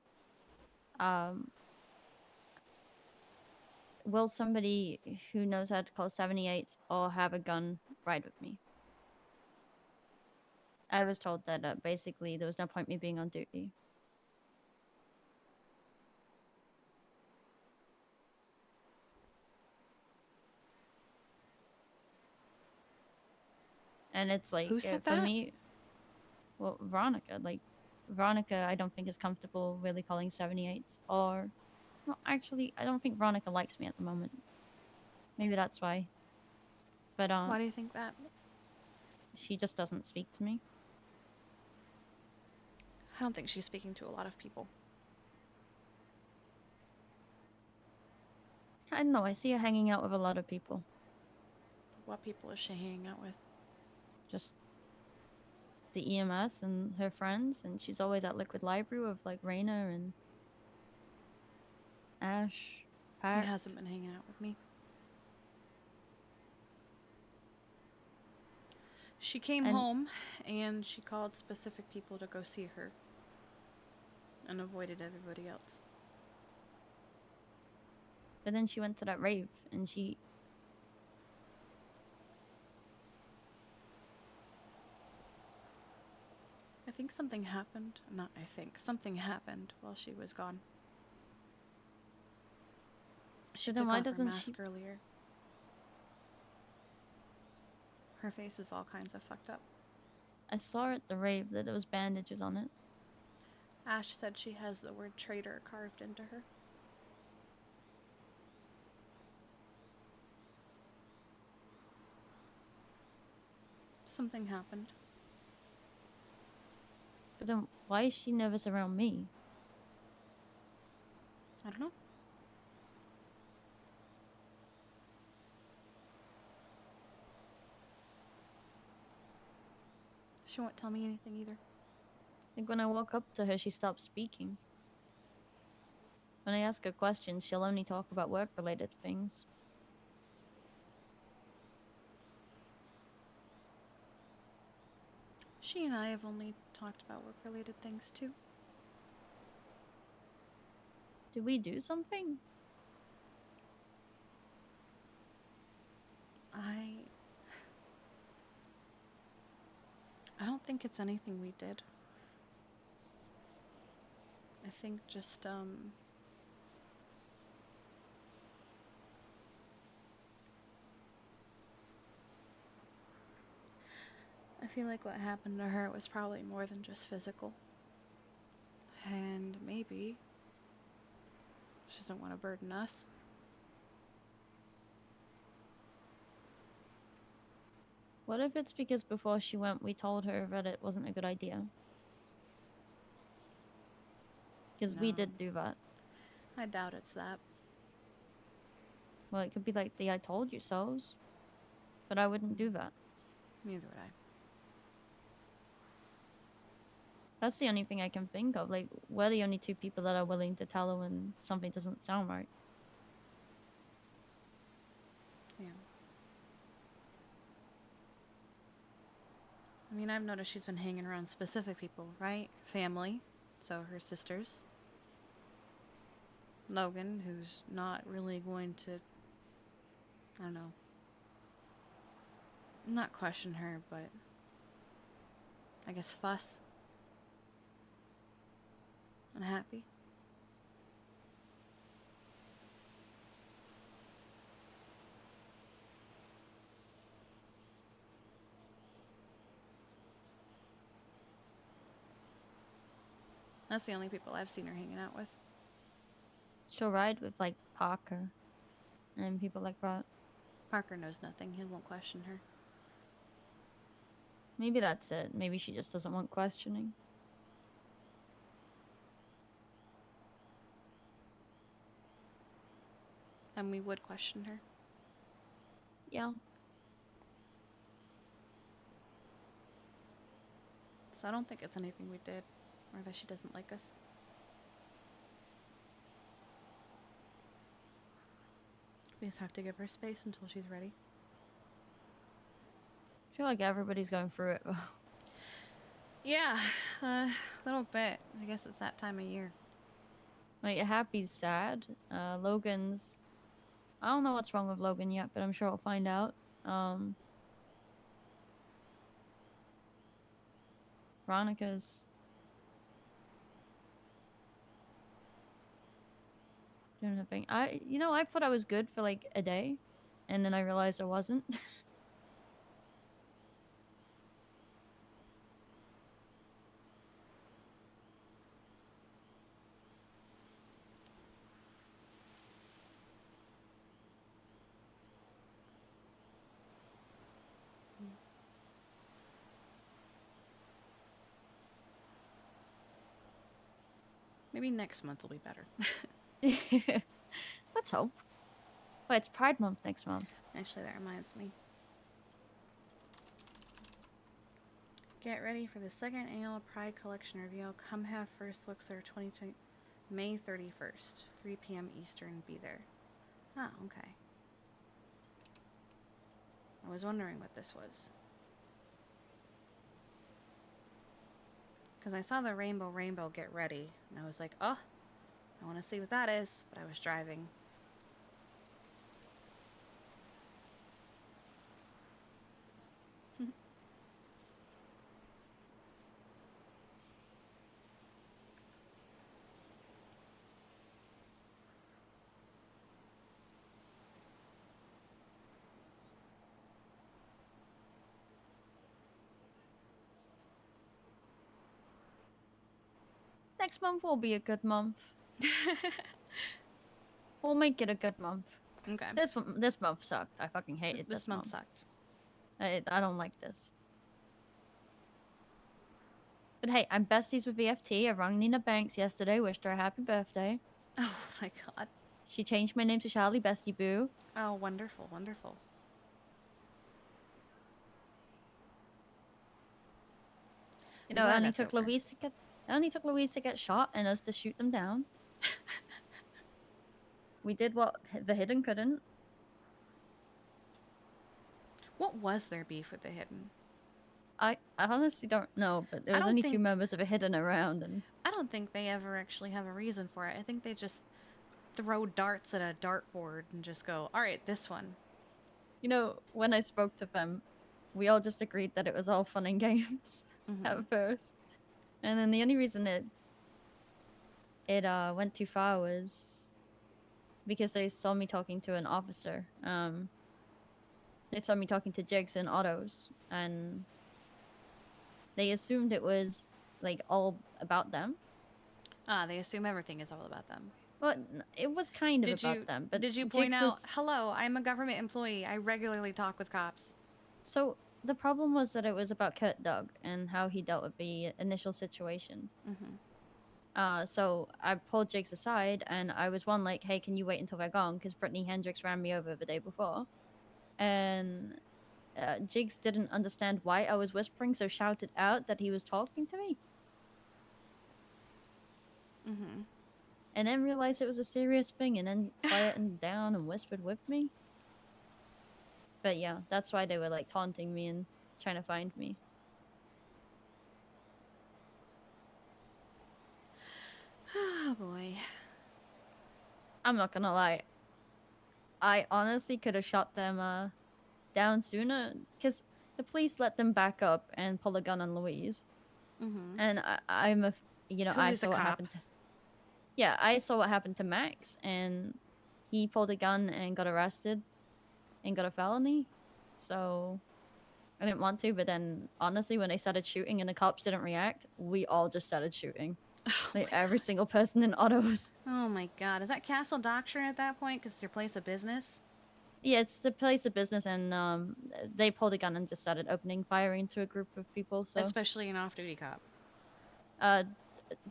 will somebody who knows how to call 78s or have a gun ride with me? I was told that basically there was no point me being on duty. And it's like, Who said for that? me, well, Veronica, I don't think is comfortable really calling 78s, or, well, actually, I don't think Veronica likes me at the moment. Maybe that's why. But, Why do you think that? she just doesn't speak to me. I don't think she's speaking to a lot of people. I don't know, I see her hanging out with a lot of people. What people is she hanging out with? Just the EMS and her friends, and she's always at Liquid Library with, like, Raina and Ash. Pat. He hasn't been hanging out with me. She came home, and she called specific people to go see her. And avoided everybody else. But then she went to that rave, and she think something happened. Not I think. Something happened while she was gone. She then took why off her doesn't mask she- earlier. Her face is all kinds of fucked up. I saw at the rave that there was bandages on it. Ash said she has the word traitor carved into her. Something happened. But then why is she nervous around me? I don't know. She won't tell me anything either. Like when I walk up to her, she stops speaking. When I ask her questions, she'll only talk about work-related things. She and I have only talked about work-related things too. Did we do something? I don't think it's anything we did. I think just I feel like what happened to her was probably more than just physical. And maybe she doesn't want to burden us. What if it's because before she went, we told her that it wasn't a good idea? Because we No. did do that. I doubt it's that. Well, it could be like the I told you so's. But I wouldn't do that. Neither would I. That's the only thing I can think of. Like, we're the only two people that are willing to tell her when something doesn't sound right. Yeah. I mean, I've noticed she's been hanging around specific people, right? Family, so her sisters. Logan, who's not really going to, I don't know, not question her, but I guess fuss. Unhappy. That's the only people I've seen her hanging out with. She'll ride with, like, Parker and people like that. Parker knows nothing. He won't question her. Maybe that's it. Maybe she just doesn't want questioning. And we would question her. Yeah. So I don't think it's anything we did, or that she doesn't like us. We just have to give her space until she's ready. I feel like everybody's going through it. Yeah, a little bit. I guess it's that time of year. Like, Happy's sad. Logan's... I don't know what's wrong with Logan yet, but I'm sure I'll find out. Veronica's... doing her thing. I thought I was good for, like, a day. And then I realized I wasn't. Maybe next month will be better. Let's hope. Well, it's Pride Month next month. Actually, that reminds me. Get ready for the second annual Pride Collection reveal. Come have first looks are 2020 May 31st, 3 p.m. Eastern. Be there. Oh, okay. I was wondering what this was. Because I saw the rainbow get ready. And I was like, oh, I want to see what that is. But I was driving. Next month will be a good month. We'll make it a good month. Okay. This month sucked. I fucking hated This month sucked. I don't like this. But hey, I'm besties with VFT. I rang Nina Banks yesterday, wished her a happy birthday. Oh my god. She changed my name to Charlie Bestie Boo. Oh, wonderful, wonderful. You know, Glad I only that's took over. Louise to get shot and us to shoot them down. We did what the Hidden couldn't. What was their beef with the Hidden? I honestly don't know, but there I was don't only think- 2 members of a Hidden around, and I don't think they ever actually have a reason for it. I think they just throw darts at a dartboard and just go, all right, this one. you know, when I spoke to them, we all just agreed that it was all fun and games at first, and then the only reason it went too far was because they saw me talking to an officer. They saw me talking to Jigs and Autos, and they assumed it was like all about them. They assume everything is all about them. Well, it was kind of about them. But did you Jigs point was- out, hello, I'm a government employee. I regularly talk with cops. So the problem was that it was about Kurt Doug and how he dealt with the initial situation. So I pulled Jigs aside, and I was like, hey, can you wait until we're gone? Because Brittany Hendricks ran me over the day before. And Jigs didn't understand why I was whispering, so shouted out that he was talking to me. And then realized it was a serious thing, and then quietened down and whispered with me. But yeah, that's why they were like taunting me and trying to find me. Oh boy. I'm not gonna lie. I honestly could have shot them down sooner, because the police let them back up and pull a gun on Louise. And I'm a, you know, Who I is a saw what cop? happened to. Yeah, I saw what happened to Max, and he pulled a gun and got arrested, and got a felony. So I didn't want to, but then honestly, when they started shooting and the cops didn't react, we all just started shooting. Like every single person in autos. Oh my god. Is that Castle Doctrine at that point? Because it's your place of business? Yeah, it's the place of business, and they pulled a gun and just started opening fire into a group of people. So Especially an off-duty cop.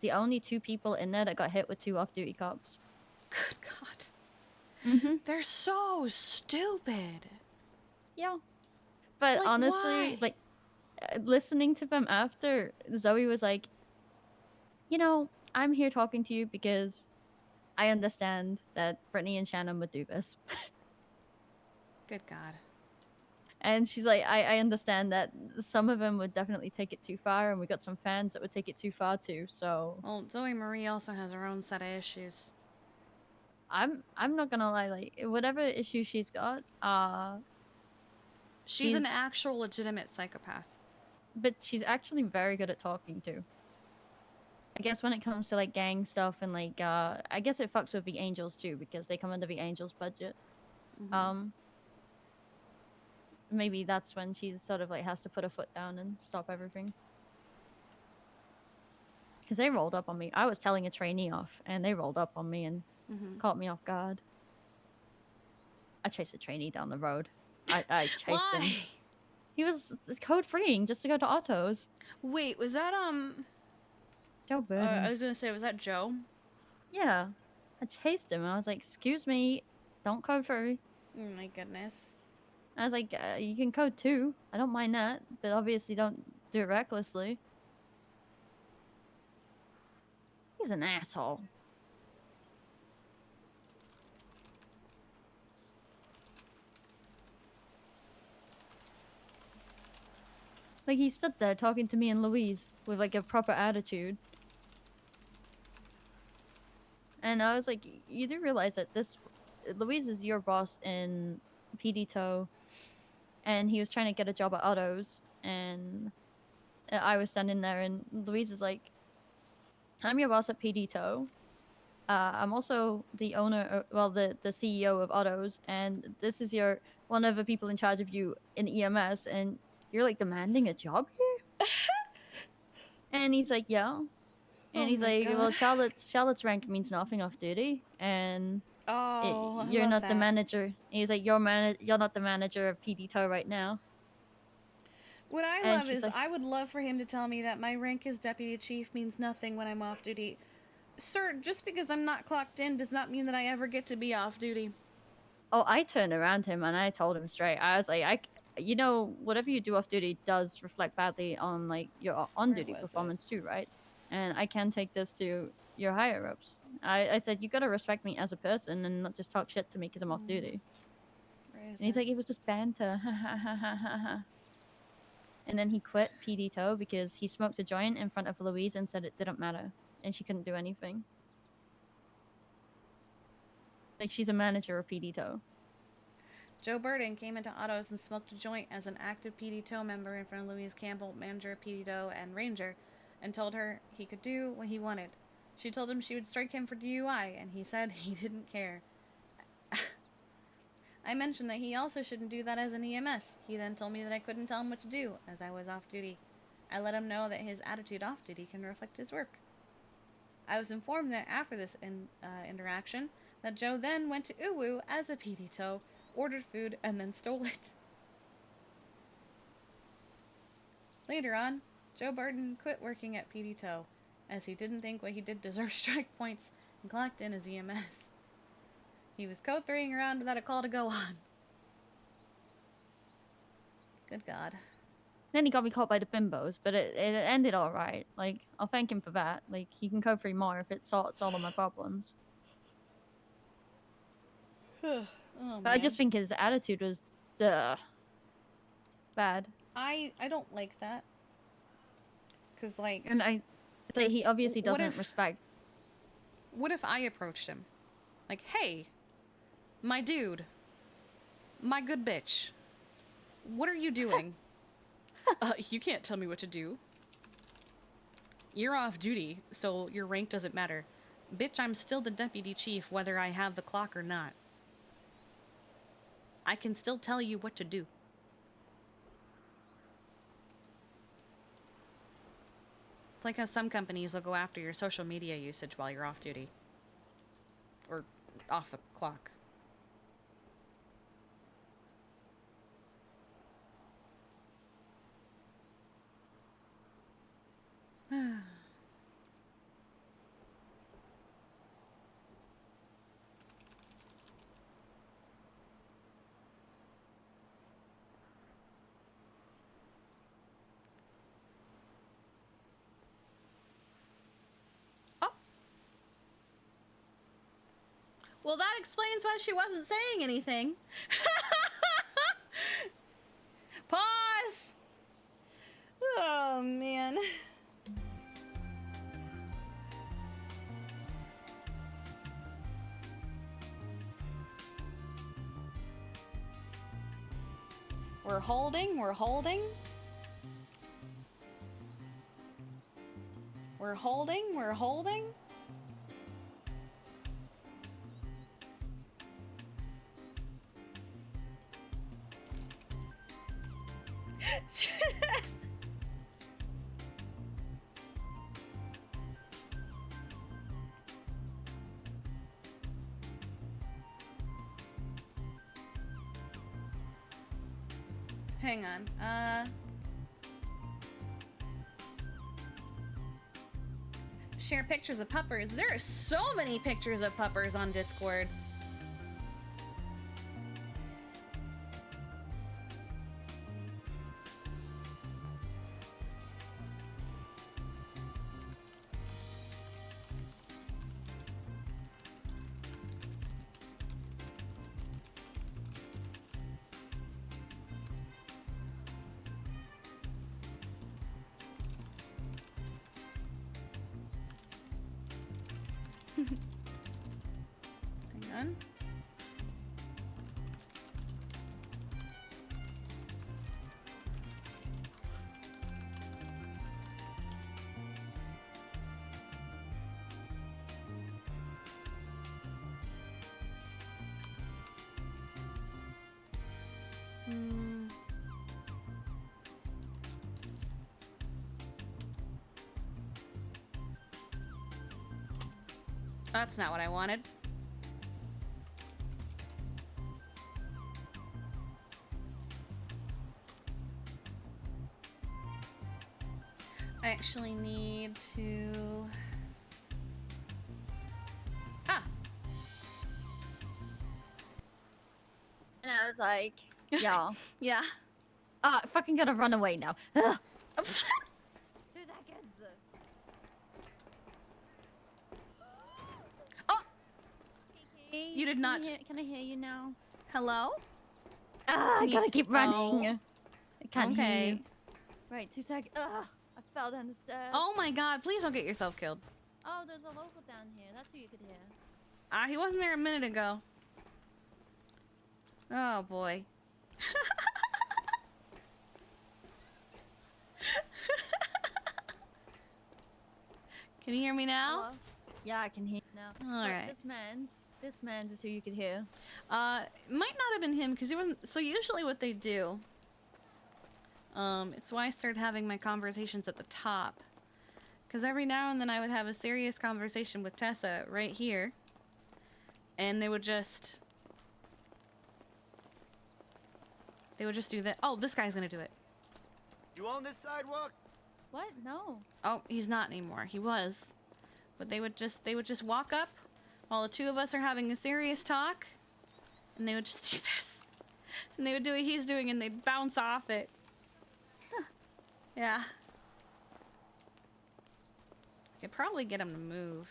The only 2 people in there that got hit were 2 off-duty cops. Good god. They're so stupid. Yeah. But Like, honestly, why? like, listening to them after, Zoe was like, you know, I'm here talking to you because I understand that Brittany and Shannon would do this. Good god. And she's like, I understand that some of them would definitely take it too far, and we got some fans that would take it too far too. So Well, Zoe Marie also has her own set of issues. I'm not gonna lie, like whatever issue she's got, She's an actual legitimate psychopath. but she's actually very good at talking too. I guess when it comes to like gang stuff and like I guess it fucks with the Angels too, because they come under the Angels budget. Maybe that's when she sort of like has to put her foot down and stop everything. Because they rolled up on me. I was telling a trainee off, and they rolled up on me and caught me off guard. I chased a trainee down the road. I chased him. He was code freeing just to go to autos. Wait, was that Joe Burden. I was gonna say, was that Joe? Yeah. I chased him. I was like, excuse me, don't code free. Oh my goodness. I was like, you can code too. I don't mind that, but obviously don't do it recklessly. He's an asshole. Like, he stood there talking to me and Louise with like a proper attitude. And I was like, you do realize that Louise is your boss in PD2, and he was trying to get a job at Autos, and I was standing there, and Louise is like, I'm your boss at PD2. I'm also the owner, the CEO of Autos, and this is one of the people in charge of you in EMS, and you're like demanding a job here? And he's like, yeah. And Oh he's my like, God. well, Charlotte's rank means nothing off duty, and Oh, I you're love not the that. manager. And he's like, you're not the manager of PD Tow right now. What I And love she's is like, I would love for him to tell me that my rank as deputy chief means nothing when I'm off duty. Sir, just because I'm not clocked in does not mean that I ever get to be off duty. oh, I turned around to him and I told him straight. I was like, you know, whatever you do off duty does reflect badly on like your on duty performance too, right? And I can take this to your higher ups. I said, you gotta respect me as a person and not just talk shit to me because I'm off duty. And he's like, it was just banter. Ha ha ha ha ha ha. And then he quit PD Tow because he smoked a joint in front of Louise and said it didn't matter and she couldn't do anything. Like, she's a manager of PD Tow. Joe Burden came into Otto's and smoked a joint as an active PD Tow member in front of Louise Campbell, manager of PD Tow and Ranger, and told her he could do what he wanted. She told him she would strike him for DUI, and he said he didn't care. I mentioned that he also shouldn't do that as an EMS. He then told me that I couldn't tell him what to do, as I was off duty. I let him know that his attitude off duty can reflect his work. I was informed that after this interaction, that Joe then went to Uwu as a PD Tow, ordered food, and then stole it. Later on, Joe Barton quit working at PD Tow, as he didn't think what he did deserved strike points, and clocked in as EMS. He was code 3ing around without a call to go on. Good God. Then he got me caught by the bimbos, but it ended all right. Like, I'll thank him for that. Like, he can code 3 more if it sorts all of my problems. Oh, But I just think his attitude was bad. I don't like that. Cause like, and like he obviously what doesn't if- respect. What if I approached him? Like, hey, my dude, my good bitch, what are you doing? You can't tell me what to do. You're off duty, so your rank doesn't matter. Bitch, I'm still the deputy chief whether I have the clock or not. I can still tell you what to do. It's like how some companies will go after your social media usage while you're off duty. Or off the clock. Well, that explains why she wasn't saying anything. Pause! Oh, man. We're holding, we're holding. We're holding, we're holding. Hang on. Share pictures of puppers. There are so many pictures of puppers on Discord. Hang on. That's not what I wanted. I actually need to... Ah! And I was like, yeah. Yeah. Ah, I fucking gotta run away now. Ugh. 2 seconds. Oh! Kiki, You did not... Can I hear you now? Hello? Ah, I gotta keep running. Oh. I can't hear Okay. you. Right, 2 seconds. Ugh, I fell down the stairs. Oh my god, please don't get yourself killed. Oh, there's a local down here. That's who you could hear. He wasn't there a minute ago. Oh boy. Can you hear me now? Hello? Yeah, I can hear you now. All Look, right. This man's is who you could hear. Might not have been him because he wasn't. So usually what they do. It's why I started having my conversations at the top. Because every now and then I would have a serious conversation with Tessa right here. And they would just do that. Oh, this guy's gonna do it. You on this sidewalk? What? No. Oh, he's not anymore. He was. But they would just walk up while the two of us are having a serious talk. And they would just do this. And they would do what he's doing and they'd bounce off it. Yeah. I could probably get him to move.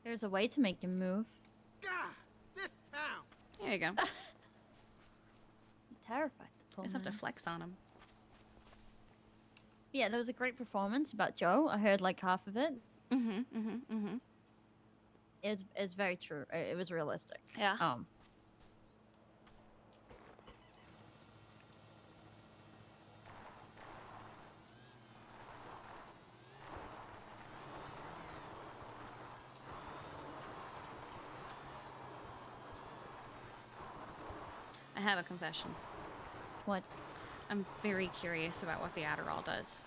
There's a way to make him move. God, this town. There you go. I'm terrified. I just have to flex on him. Yeah, there was a great performance about Joe. I heard like half of it. It's very true. It was realistic. Yeah. I have a confession. What? I'm very curious about what the Adderall does.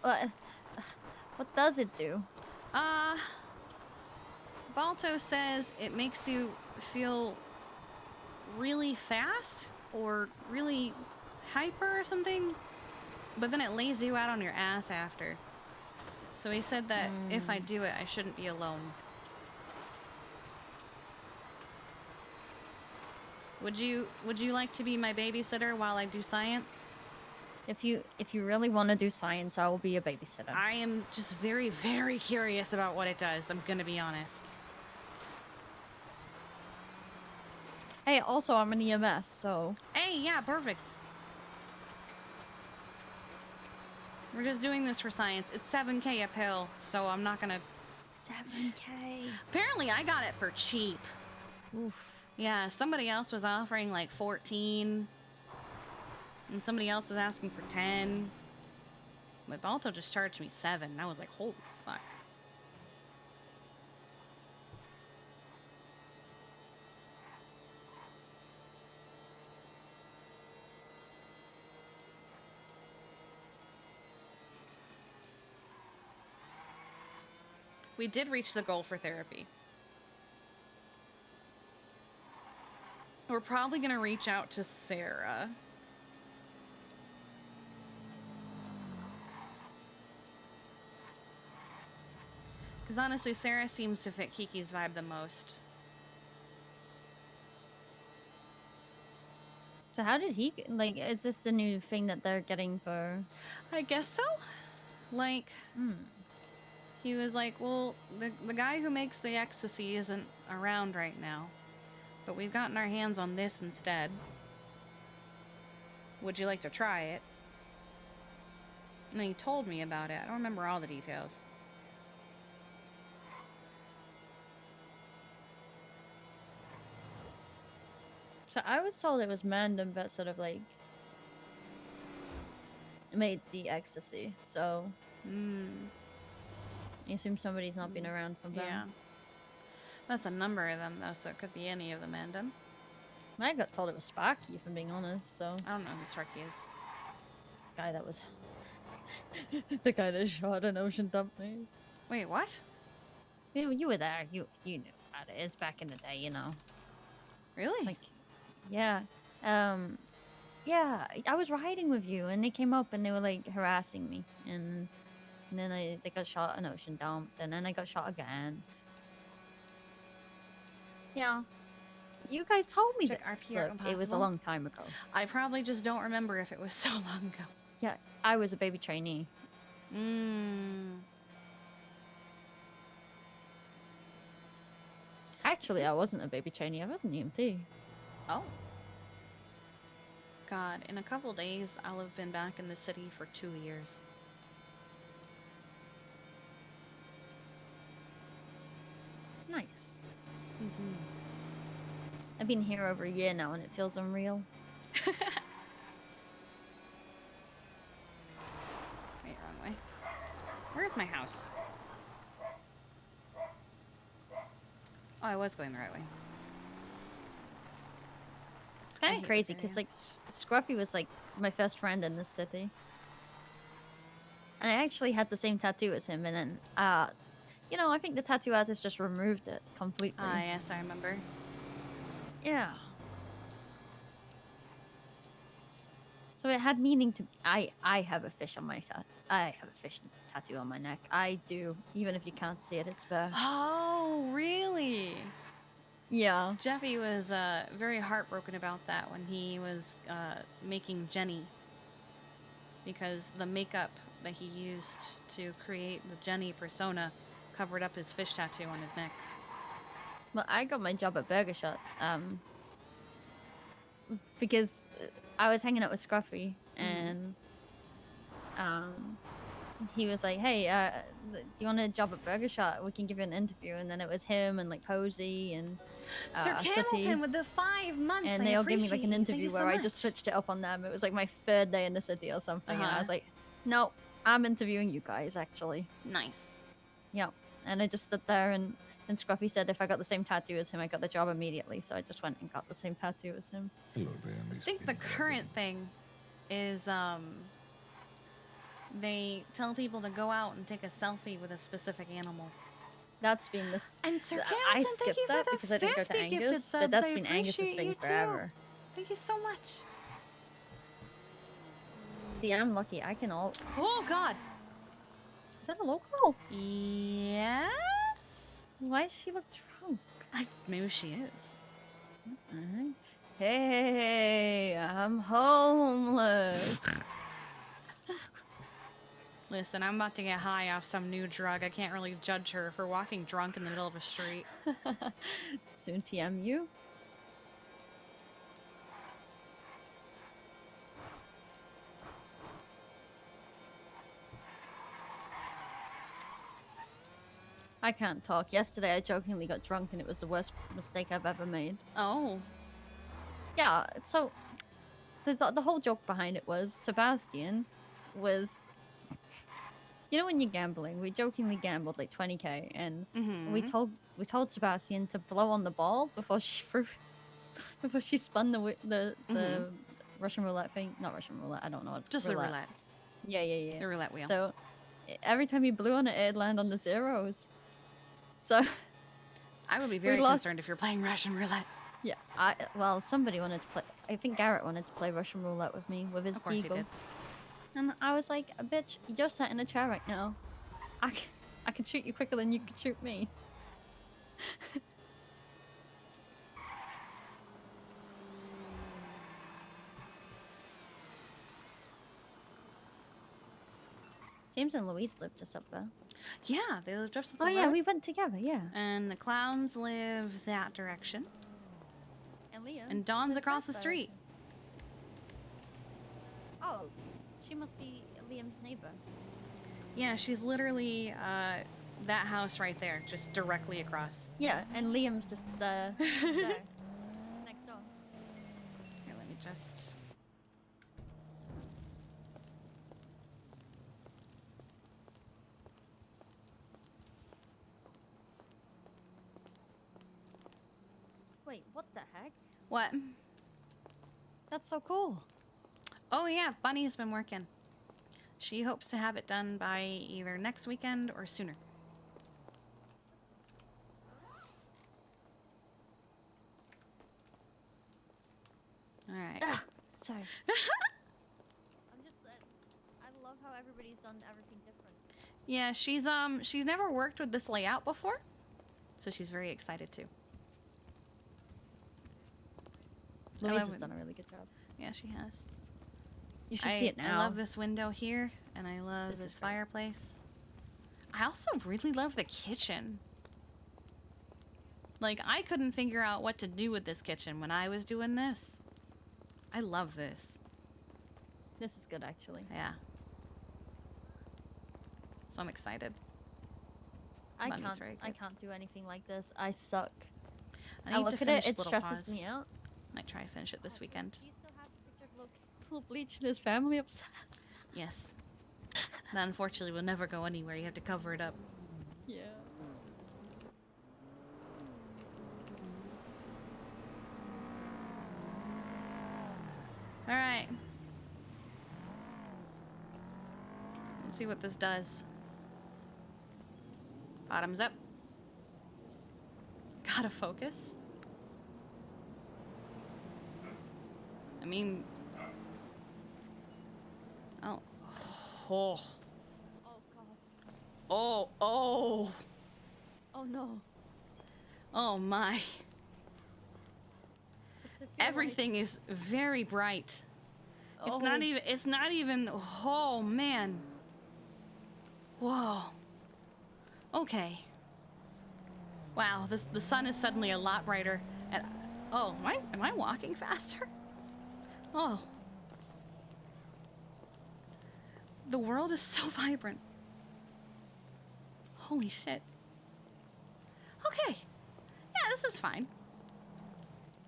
What does it do? Balto says it makes you feel really fast or really hyper or something, but then it lays you out on your ass after. So he said that if I do it, I shouldn't be alone. Would you like to be my babysitter while I do science? If you really want to do science, I will be a babysitter. I am just very, very curious about what it does. I'm gonna be honest. Hey, also I'm an EMS, so. Hey, yeah, perfect. We're just doing this for science. It's 7K uphill, so I'm not gonna... 7K? Apparently I got it for cheap. Oof. Yeah, somebody else was offering like 14. And somebody else was asking for 10. But Balto just charged me 7. And I was like, holy fuck. We did reach the goal for therapy. We're probably gonna reach out to Sarah. Because honestly, Sarah seems to fit Kiki's vibe the most. So how did he, like, is this a new thing that they're getting for... I guess so. Like, he was like, well, the guy who makes the ecstasy isn't around right now. But we've gotten our hands on this instead. Would you like to try it? And then he told me about it. I don't remember all the details. So I was told it was Mandem that sort of, like, made the ecstasy, so... I assume somebody's not been around from them. Yeah. That's a number of them, though, so it could be any of the Mandem. I got told it was Sparky, if I'm being honest, so... I don't know who Sparky is. Guy that was The guy that shot an ocean dumped me. Wait, what? You were there. You knew about it. It's back in the day, you know. Really? Like, yeah. Yeah, I was riding with you, and they came up and they were like harassing me, and then they got shot an ocean dumped, and then I got shot again. Yeah. You guys told me Check that. RPR Look, it was a impossible. long time ago. I probably just don't remember if it was so long ago. Yeah, I was a baby trainee. Actually, I wasn't a baby trainee. I was an EMT. Oh. God, in a couple days, I'll have been back in the city for 2 years. Nice. I've been here over a year now, and it feels unreal. Wait, wrong way. Where's my house? Oh, I was going the right way. It's kind of crazy because like Scruffy was like my first friend in this city, and I actually had the same tattoo as him. And then, you know, I think the tattoo artist just removed it completely. Ah, yes, I remember. Yeah. So it had meaning to. I have a fish on my I have a fish tattoo on my neck. I do, even if you can't see it. It's there. Oh, really? Yeah. Jeffy was very heartbroken about that when he was making Jenny, because the makeup that he used to create the Jenny persona covered up his fish tattoo on his neck. Well, I got my job at Burger Shot because I was hanging out with Scruffy, and he was like, "Hey, do you want a job at Burger Shot? We can give you an interview." And then it was him and like Posey and Sir Sooty, Hamilton with the 5 months. and I they all gave me like an appreciate you. Thank interview you so where I much. just switched it up on them. It was like my 3rd day in the city or something, and I Uh-huh. was like, "No, I'm interviewing you guys actually." Nice. Yeah, and I just stood there, and Scruffy said if I got the same tattoo as him, I got the job immediately. So I just went and got the same tattoo as him. Hello there, Miss I think the current thing is they tell people to go out and take a selfie with a specific animal. That's been this. And Sir I Hamilton, thank skipped you for that the because I didn't go to 50 gifted Angus, subs. but that's I been Angus's appreciate thing you too. forever. Thank you so much. See, I'm lucky. I can all. Oh God. Is that a local? Yes. Why does she look drunk? Maybe she is. Hey, I'm homeless. Listen, I'm about to get high off some new drug. I can't really judge her for walking drunk in the middle of a street. Soon TM you. I can't talk. Yesterday I jokingly got drunk and it was the worst mistake I've ever made. Oh. Yeah, so the whole joke behind it was Sebastian was, you know, when you're gambling, we jokingly gambled like 20k, and we told Sebastian to blow on the ball before she spun the Russian roulette thing. Not Russian roulette. I don't know. It's Just the roulette. Yeah. The roulette wheel. So every time he blew on it, it'd land on the zeros. So I would be very concerned if you're playing Russian roulette. Yeah, well, somebody wanted to play. I think Garrett wanted to play Russian roulette with me with his Of course he eagle. did. And I was like, "Bitch, you're sat in a chair right now. I can shoot you quicker than you can shoot me." James and Louise live just up there. Yeah, they live just up the Oh yeah, road. we went together. Yeah. And the clowns live that direction. And Liam. And Dawn's across the that street. Oh, she must be Liam's neighbor. Yeah, she's literally that house right there, just directly across. Yeah, and Liam's just there. Next door. Here, let me just. Wait, what the heck? What? That's so cool. Oh yeah, Bunny's been working. She hopes to have it done by either next weekend or sooner. All right. Sorry. I'm just. I love how everybody's done everything different. Yeah, she's never worked with this layout before, so she's very excited too. Louise has done a really good job. Yeah, she has. You should see it now. I love this window here, and I love this fireplace. I also really love the kitchen. Like, I couldn't figure out what to do with this kitchen when I was doing this. I love this. This is good, actually. Yeah. So I'm excited. I Bunny's very I good. can't do anything like this. I suck. I need look to at finish it. It Little stresses Paws. me out. Might try to finish it this weekend. Do you still have the picture of Full Bleach and his family obsessed? Yes. That unfortunately will never go anywhere. You have to cover it up. Yeah. All right. Let's see what this does. Bottoms up. Gotta focus. I mean... Oh. Oh. Oh, God. Oh, oh. Oh, no. Oh, my. What's it feel Everything is very bright. It's Oh. not even, oh, man. Whoa. Okay. Wow, the sun is suddenly a lot brighter. And, oh, am I walking faster? Oh. The world is so vibrant. Holy shit. Okay. Yeah, this is fine.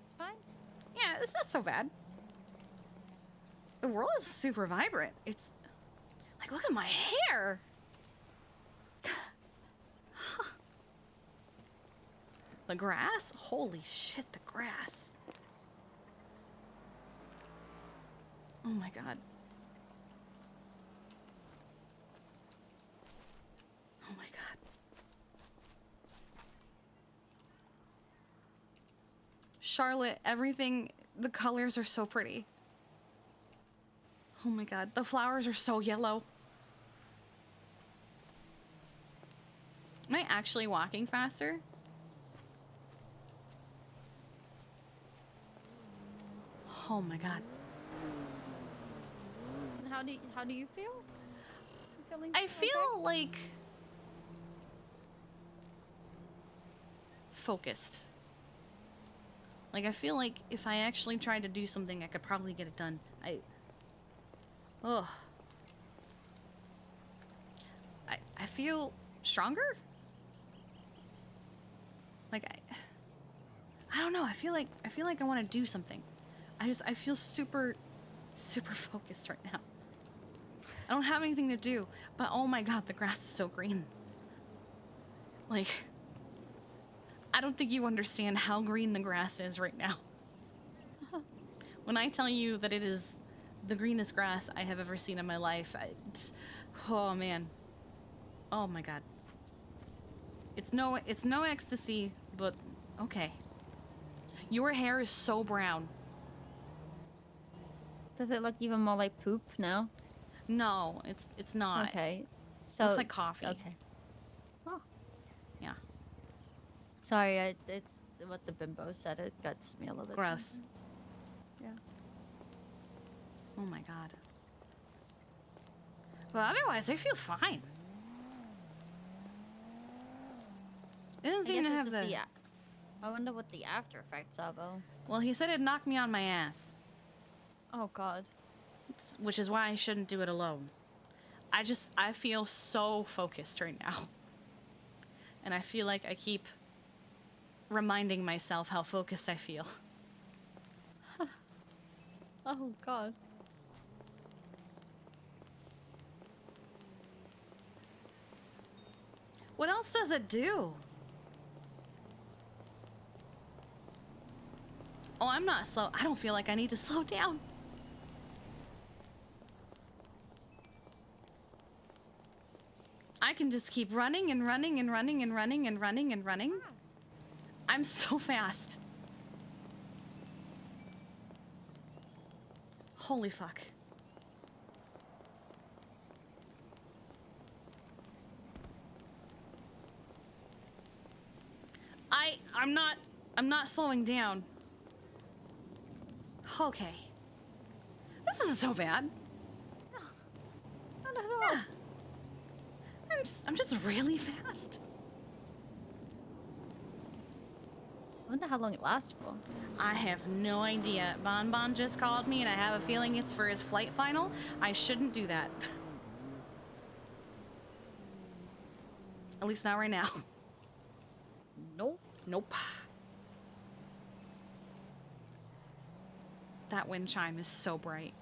It's fine. Yeah, it's not so bad. The world is super vibrant. It's like, look at my hair. The grass? Holy shit, the grass. Oh my god. Oh my god. Charlotte, everything, the colors are so pretty. Oh my god, the flowers are so yellow. Am I actually walking faster? Oh my god. And how do you feel? You feeling I feel like focused. Like, I feel like if I actually tried to do something, I could probably get it done. I feel stronger? Like, I don't know. I feel like I want to do something. I feel super focused right now. I don't have anything to do, but oh my god, the grass is so green. Like, I don't think you understand how green the grass is right now. When I tell you that it is the greenest grass I have ever seen in my life, oh man. Oh my god. It's no ecstasy, but okay. Your hair is so brown. Does it look even more like poop now? No, it's not. Okay. So looks like coffee. Okay. Oh. Yeah. Sorry, it's what the bimbo said. It guts me a little bit. Gross. sometimes. Yeah. Oh my god. But otherwise, I feel fine. It doesn't seem to have the... I wonder what the after effects are, though. Well, he said it knocked me on my ass. Oh, God. Which is why I shouldn't do it alone. I feel so focused right now. And I feel like I keep reminding myself how focused I feel. Oh, God. What else does it do? Oh, I'm not slow. I don't feel like I need to slow down. I can just keep running and running and running and running and running and running. I'm so fast. Holy fuck. I'm not slowing down. Okay. This isn't so bad. Not at all. Yeah. I'm just really fast. I wonder how long it lasts for. I have no idea. Bon Bon just called me and I have a feeling it's for his flight final. I shouldn't do that. At least not right now. Nope. Nope. That wind chime is so bright.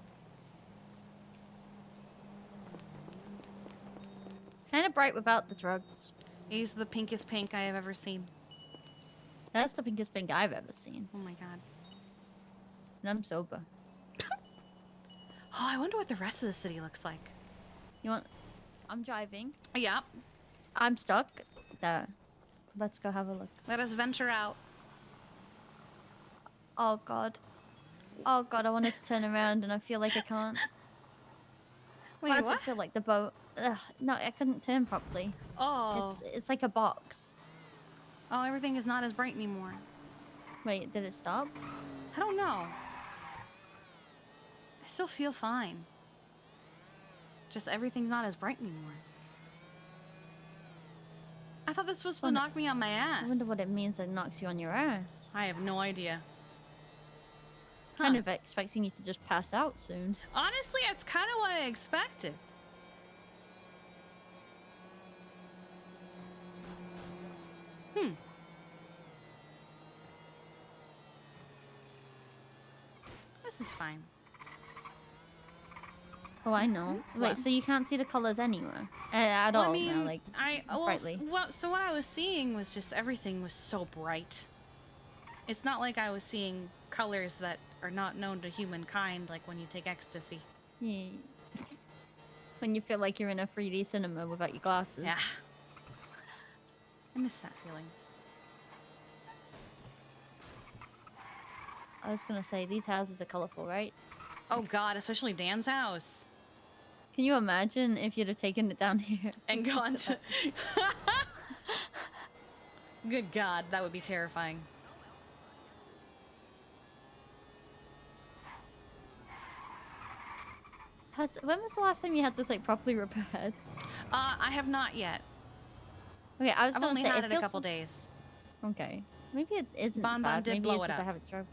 It's kind of bright without the drugs. He's the pinkest pink I have ever seen. That's the pinkest pink I've ever seen. Oh my god. And I'm sober. Oh, I wonder what the rest of the city looks like. You want... I'm driving. Yep. I'm stuck. There. Let's go have a look. Let us venture out. Oh god. Oh god, I wanted to turn around and I feel like I can't. Wait, Why does what? it feel like the boat? Ugh, no, I couldn't turn properly. Oh. It's like a box. Oh, everything is not as bright anymore. Wait, did it stop? I don't know. I still feel fine. Just everything's not as bright anymore. I thought this was supposed to knock me on my ass. I wonder what it means that it knocks you on your ass. I have no idea. Kind of expecting you to just pass out soon. Honestly, that's kind of what I expected. This is fine. Oh, I know. Wait, What? so you can't see the colors anywhere at all I mean, now, like brightly. So what I was seeing was just everything was so bright. It's not like I was seeing colors that are not known to humankind, like when you take ecstasy. Yeah. When you feel like you're in a 3D cinema without your glasses. Yeah. I miss that feeling. I was gonna say, these houses are colorful, right? Oh god, especially Dan's house. Can you imagine if you'd have taken it down here? And gone to... Good god, that would be terrifying. When was the last time you had this like properly repaired? I have not yet. Okay, I was I've gonna only say, had it a feels couple days. Okay. Maybe it isn't Bon Bon bad. did Maybe blow it's it just I up. haven't tried.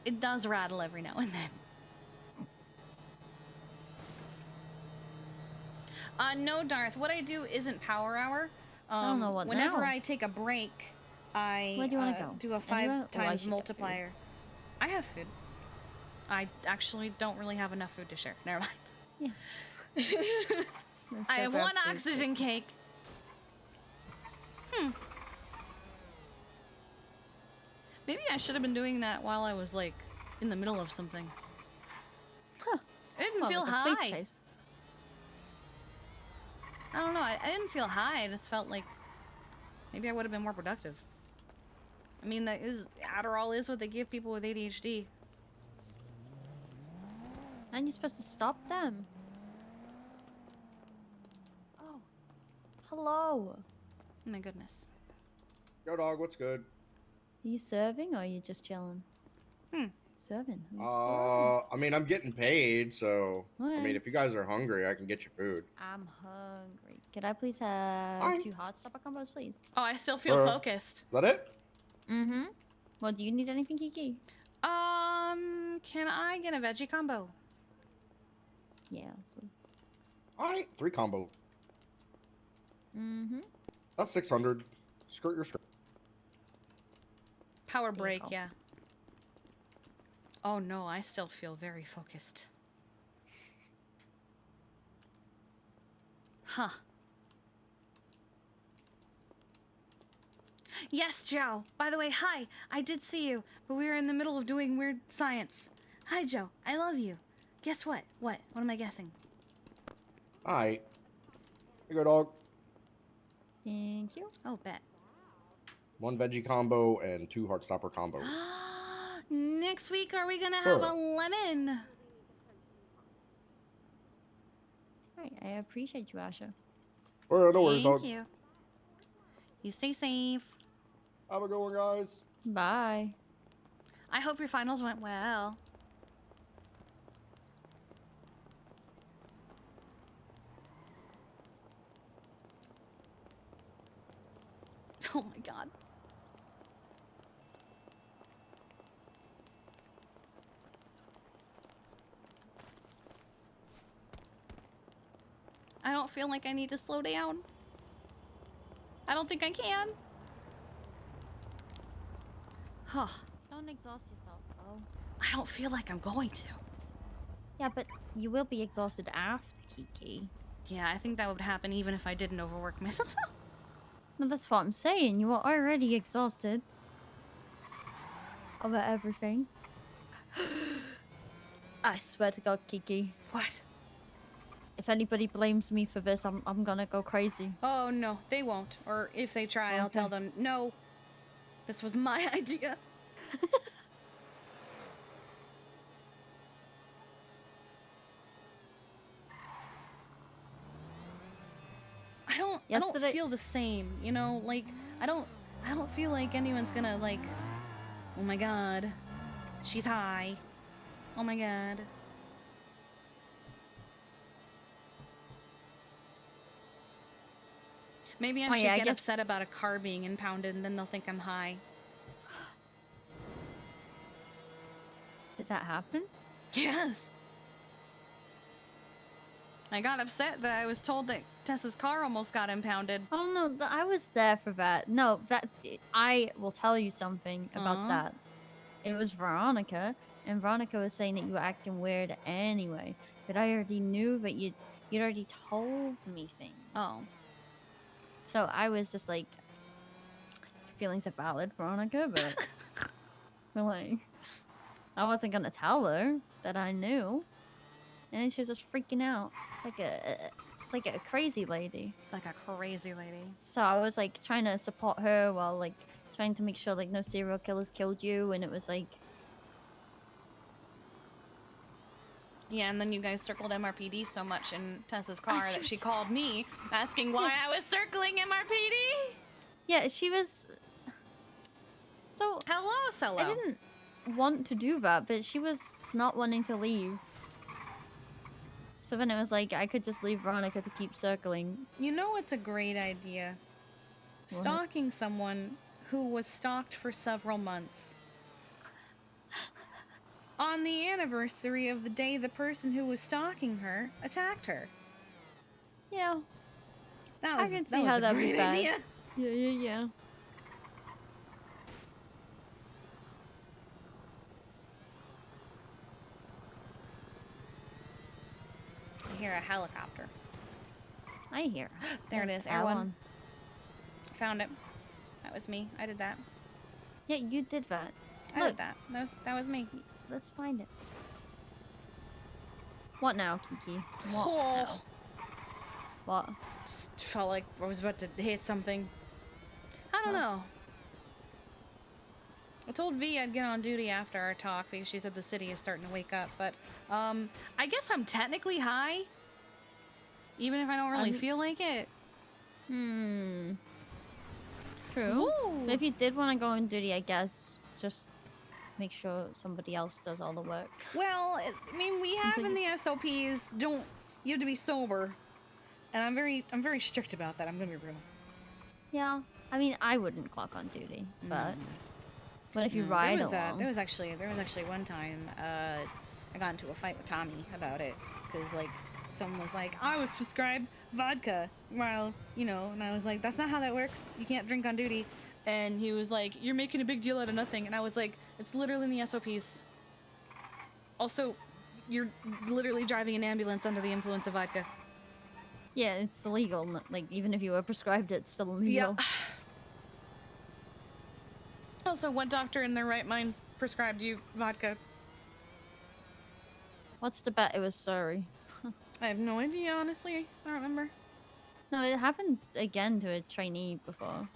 It does rattle every now and then. No, Darth. What I do isn't power hour. I don't know what Whenever now. I take a break, I Where do you wanna go? do a Anywhere? 5 Oh, I times should get multiplier. I have food. I actually don't really have enough food to share. Never mind. I have one oxygen cake. Maybe I should have been doing that while I was like in the middle of something. Huh. It didn't Well, feel with the police high. chase. I don't know. I didn't feel high. I just felt like maybe I would have been more productive. I mean, that is Adderall is what they give people with ADHD. And you're supposed to stop them. Oh. Hello. Oh my goodness. Yo, dog, what's good? Are you serving or are you just chilling? Serving. I mean, I'm getting paid, so I Okay. mean, if you guys are hungry, I can get you food. I'm hungry. Could I please have Alright. 2 hot stopper combos, please? Oh, I still feel focused. Is that it? Mm-hmm. Well, do you need anything, Kiki? Can I get a veggie combo? Yeah. So. All right, 3 combo. Mm-hmm. That's 600. Skirt your skirt. Power break, yeah. Oh no, I still feel very focused. Huh. Yes, Joe. By the way, hi. I did see you, but we were in the middle of doing weird science. Hi, Joe. I love you. Guess what? What? What am I guessing? Alright. Here you go, dog. Thank you. Oh, bet. 1 veggie combo and 2 Heartstopper combos. Next week, are we gonna have Sure. a lemon? Right, I appreciate you, Asha. Well, no worries, dog. Thank you. You stay safe. Have a good one, guys. Bye. I hope your finals went well. Oh my god. I don't feel like I need to slow down. I don't think I can. Huh. Don't exhaust yourself, though. I don't feel like I'm going to. Yeah, but you will be exhausted after, Kiki. Yeah, I think that would happen even if I didn't overwork myself. No, that's what I'm saying. You are already exhausted. About everything. I swear to God, Kiki. What? If anybody blames me for this, I'm gonna go crazy. Oh no, they won't. Or if they try, I'll tell them, no, this was my idea. I don't feel the same, you know, like I don't feel like anyone's gonna like, oh my god, she's high. Oh my god. Maybe I should get upset about a car being impounded and then they'll think I'm high. Did that happen? Yes. I got upset that I was told that Tessa's car almost got impounded. Oh no, I was there for that. No, I will tell you something about that. It was Veronica, and Veronica was saying that you were acting weird anyway. But I already knew that you'd already told me things. Oh. So I was just like, feelings are valid, Veronica, but like, I wasn't gonna tell her that I knew. And then she was just freaking out like a crazy lady. Like a crazy lady. So I was like trying to support her while like trying to make sure like no serial killers killed you, and it was like, yeah, and then you guys circled MRPD so much in Tessa's car that she called me asking why I was circling MRPD. Yeah, she was. So hello, Cello. I didn't want to do that, but she was not wanting to leave. So then it was like I could just leave Veronica to keep circling. You know what's a great idea? What? Stalking someone who was stalked for several months. On the anniversary of the day the person who was stalking her attacked her. Yeah. That was, I can that see was how a that'd be great bad. idea. Yeah. I hear a helicopter. I hear. There it is, Air One. Found it. That was me. I did that. Yeah, you did that. I did that. That was me. Let's find it. What now, Kiki? What Oh. now? What? Just felt like I was about to hit something. I don't know. I told V I'd get on duty after our talk because she said the city is starting to wake up, but I guess I'm technically high, even if I don't really feel like it. True. Ooh. But if you did want to go on duty, I guess just make sure somebody else does all the work. Well, I mean, we have in the SOPs, you have to be sober, and I'm very strict about that. I'm gonna be real. Yeah, I mean, I wouldn't clock on duty, but if you ride along, there was actually one time I got into a fight with Tommy about it because like someone was like, I was prescribed vodka while and I was like, that's not how that works. You can't drink on duty. And he was like, you're making a big deal out of nothing. And I was like, it's literally in the SOPs. Also, you're literally driving an ambulance under the influence of vodka. yeah, it's illegal. Like even if you were prescribed it, it's still illegal. Yeah. Also, what doctor in their right minds prescribed you vodka? What's the bet? It was Surrey. I have no idea, honestly. I don't remember. No, it happened again to a trainee before.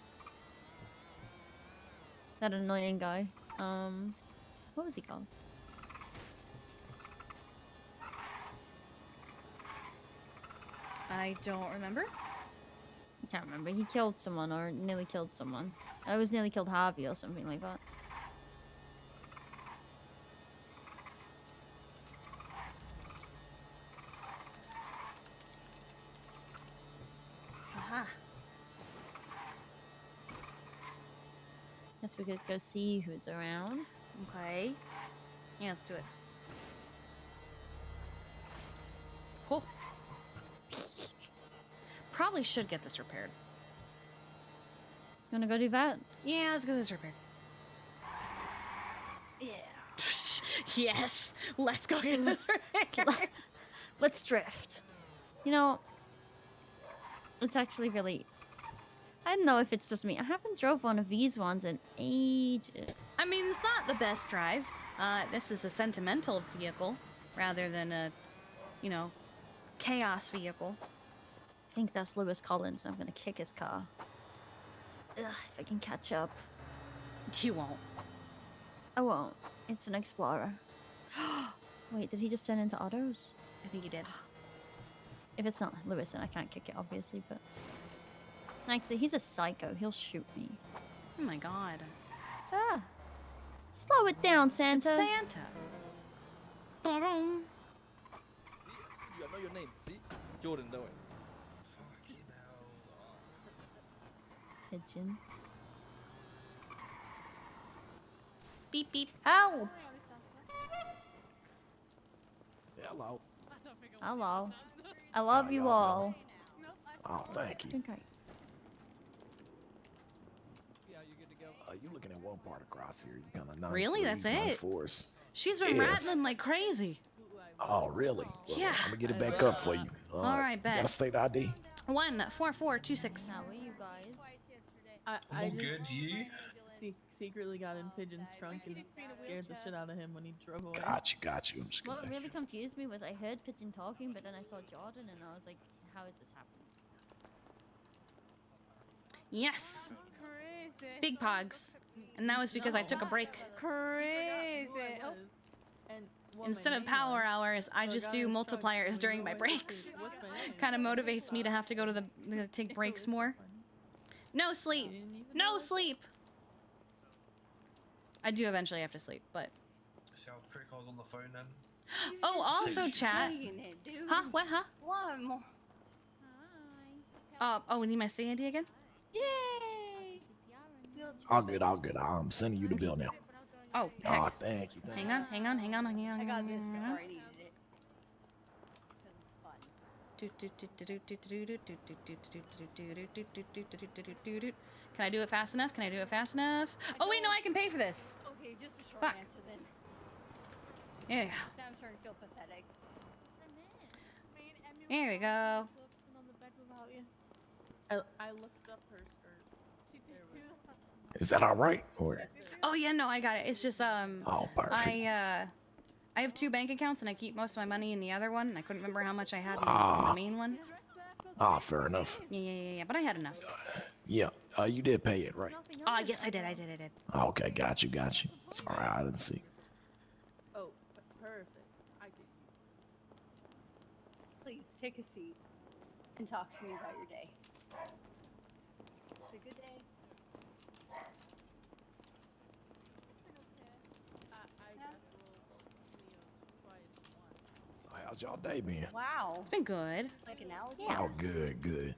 That annoying guy. What was he called? I don't remember. I can't remember. He killed someone or nearly killed someone. I was nearly killed Harvey or something like that. Aha. Guess we could go see who's around. Okay. Yeah, let's do it. Cool. Probably should get this repaired. You wanna go do that? Yeah, let's get this repaired. Yeah. Yes, let's go get this repaired. Let's drift. You know, it's actually really... I don't know if it's just me. I haven't drove one of these ones in ages. I mean, it's not the best drive. This is a sentimental vehicle rather than a, you know, chaos vehicle. I think that's Lewis Collins, and I'm gonna kick his car. Ugh, if I can catch up. You won't. I won't. It's an Explorer. Wait, did he just turn into autos? I think he did. If it's not Lewis, then I can't kick it, obviously, but... Actually, he's a psycho. He'll shoot me. Oh my god. Ah! Slow it down, Santa! It's Santa! Ba-dum. You know your name, see? Jordan, don't it? Pigeon. Beep beep. Help! Hello. Hello. I love you all. Oh, thank you. Okay. You looking at one part across here. You kind of Really? That's it? Force. She's been rattling like crazy. Oh, really? Well, Yeah. I'm gonna get it back up for you. All right, bet. You got a state ID? 14426. How are you guys? I just good, you? secretly got in Pigeon's trunk and scared the shit out of him when he drove away. Got you. I'm just gonna. What really confused me was I heard Pigeon talking, but then I saw Jordan and I was like, how is this happening? Yes. Big pogs. And that was because I took a break. Crazy. Oh. And Instead of power hours, I just do multipliers during my breaks. Kind of motivates me to have to go to the take breaks more. No sleep. No sleep. I do eventually have to sleep, but. See how quick I was on the phone then? Oh, also chat. Huh? What? Huh? One more. Oh, we need my stay handy again? Yay! All good. I'm sending you the bill now. Oh, Oh, thank you. hang on. I got this before I needed it. Can I do it fast enough? Oh wait, no, I can pay for this. Okay, just a short Fuck. answer then. Yeah. Now I'm starting to feel pathetic. Here we go. I looked up her skirt. Is that all right? Or Oh yeah, no, I got it. It's just oh, perfect. I have 2 bank accounts and I keep most of my money in the other one. And I couldn't remember how much I had in Ah. the main one. Fair enough. Yeah, but I had enough. Yeah. You did pay it, right? Oh, yes, I did. Okay, got you. Sorry, I didn't see. Oh, perfect. I could use Please take a seat and talk to me about your day. It's a good day. So how's y'all day been? Wow. It's been good. Like an alligator? Oh, good.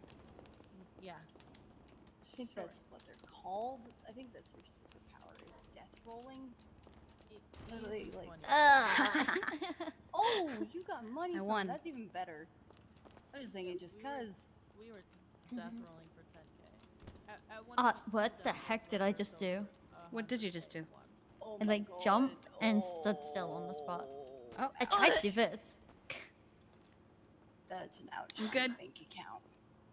Yeah. I think that's what they're called. I think that's your superpower is death rolling. Literally, like, oh, you got money. I from won. it. That's even better. I was just thinking, just cause. We were death rolling for 10K. At one point, What the heck did I just do? What did you just do? Oh I my like God. jumped and stood still on the spot. Oh, I tried to do this. That's an ouch. I'm good. Bank account.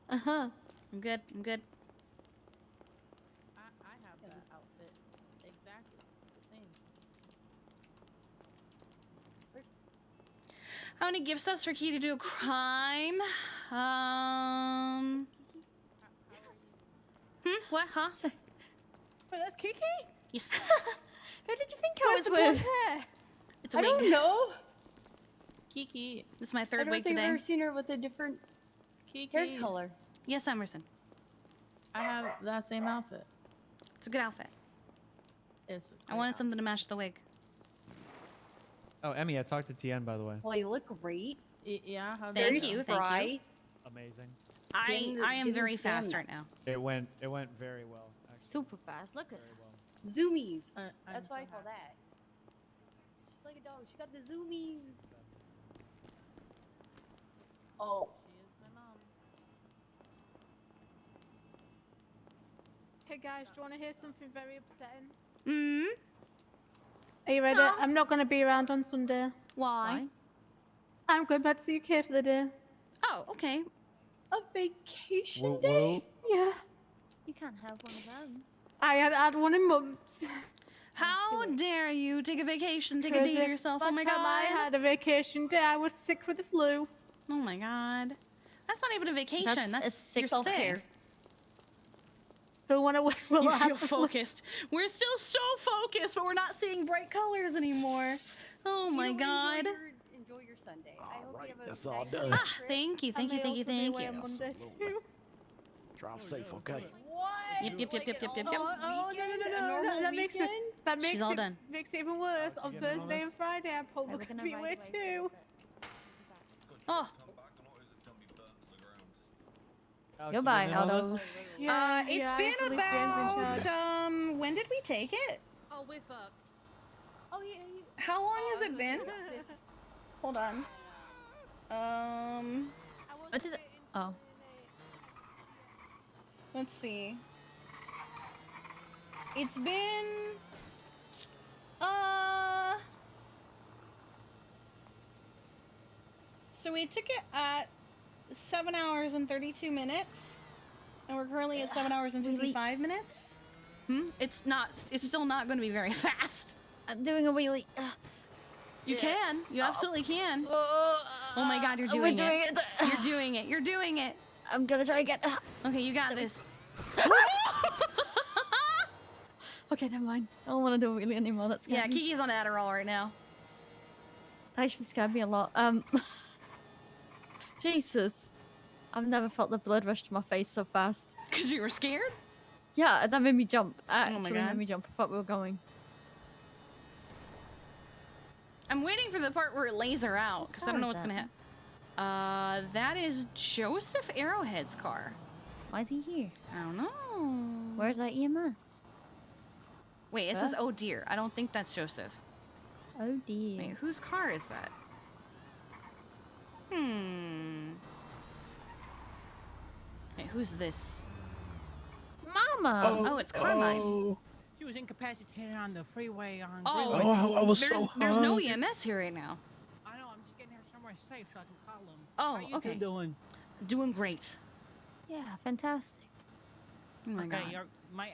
Uh-huh. I'm good. I have that outfit exactly the same. How many gift subs for Key to do a crime? What? Huh? Wait, that's Kiki? Yes. Who did you think I was Where's the blonde with? hair? It's a I wig. don't know. Kiki. This is my I third don't wig think today. I've ever seen her with a different Kiki. hair color. Yes, Emerson. I have that same outfit. It's a good outfit. It's I wanted something to match the wig. Oh, Emmy, I talked to TN, by the way. Well, you look great. Yeah, how Thank Very you, spry. thank you. Amazing. I am Didn't very stand fast that. right now. It went very well. Actually. Super fast. Look at Very well. Zoomies. I'm That's why I so call that. She's like a dog. She got the zoomies. Oh. She is my mom. Hey guys, do you want to hear something very upsetting? Hmm? Are you ready? No. I'm not going to be around on Sunday. Why? I'm going back to the UK for the day. Oh, okay. A vacation Woo, day? woo. Yeah. You can't have one of them. I had one in months. How dare you take a vacation, take a day to Crazy. yourself? Last Oh my time god. I had a vacation day, I was sick with the flu. Oh my god. That's not even a vacation. That's a That's sick you're self-care. sick. Still want to will You I have feel the flu? focused. We're still so focused, but we're not seeing bright colors anymore. Oh my You know, god. Enjoy your Sunday. I hope right, you have a that's all nice done. trip. Ah, thank you, I thank you, may thank you, also be thank away you. on Monday Absolutely. too. Drive safe, okay? What? Yep, yep, Like yep, an yep, yep, yep. almost No, weekend? no, A no, normal that makes it weekend? that makes She's all it done. makes it even worse. On you getting in on Thursday this? and Friday, I'm probably we're gonna gonna be away ride too. Oh. Alex, Goodbye, you getting in on this? Aldos. Yeah, It's yeah, I been believe Dan's in about charge. when did we take it? Oh, we fucked. Oh, yeah. How long has I it was been? about this. Hold on. What did it? Oh. Let's see. It's been so we took it at 7 hours and 32 minutes, and we're currently at 7 hours and 55 minutes. It's still not going to be very fast. I'm doing a wheelie. You can. You absolutely can. Oh my god, you're We're doing it. You're doing it. You're doing it. I'm gonna try again. Okay, you got this. Okay, never mind. I don't want to do a wheelie anymore. That's Yeah, Kiki's on Adderall right now. actually scared me a lot. Jesus, I've never felt the blood rush to my face so fast. Cause you were scared? Yeah, that made me jump. Actually my made God. me jump. I thought we were going. I'm waiting for the part where it laser out, because I don't know what's gonna happen. That is Joseph Arrowhead's car. Why is he here? I don't know. Where's that EMS? Wait, it says, oh dear. I don't think that's Joseph. Oh dear. Wait, whose car is that? Wait, who's this? Mama! Oh, it's Carmine. She was incapacitated on the freeway on Oh, Greenway. I was there's no EMS here right now. I know, I'm just getting her somewhere safe so I can call them. Oh, How you okay. two doing? Doing great. Yeah, fantastic. Oh my Okay, god. my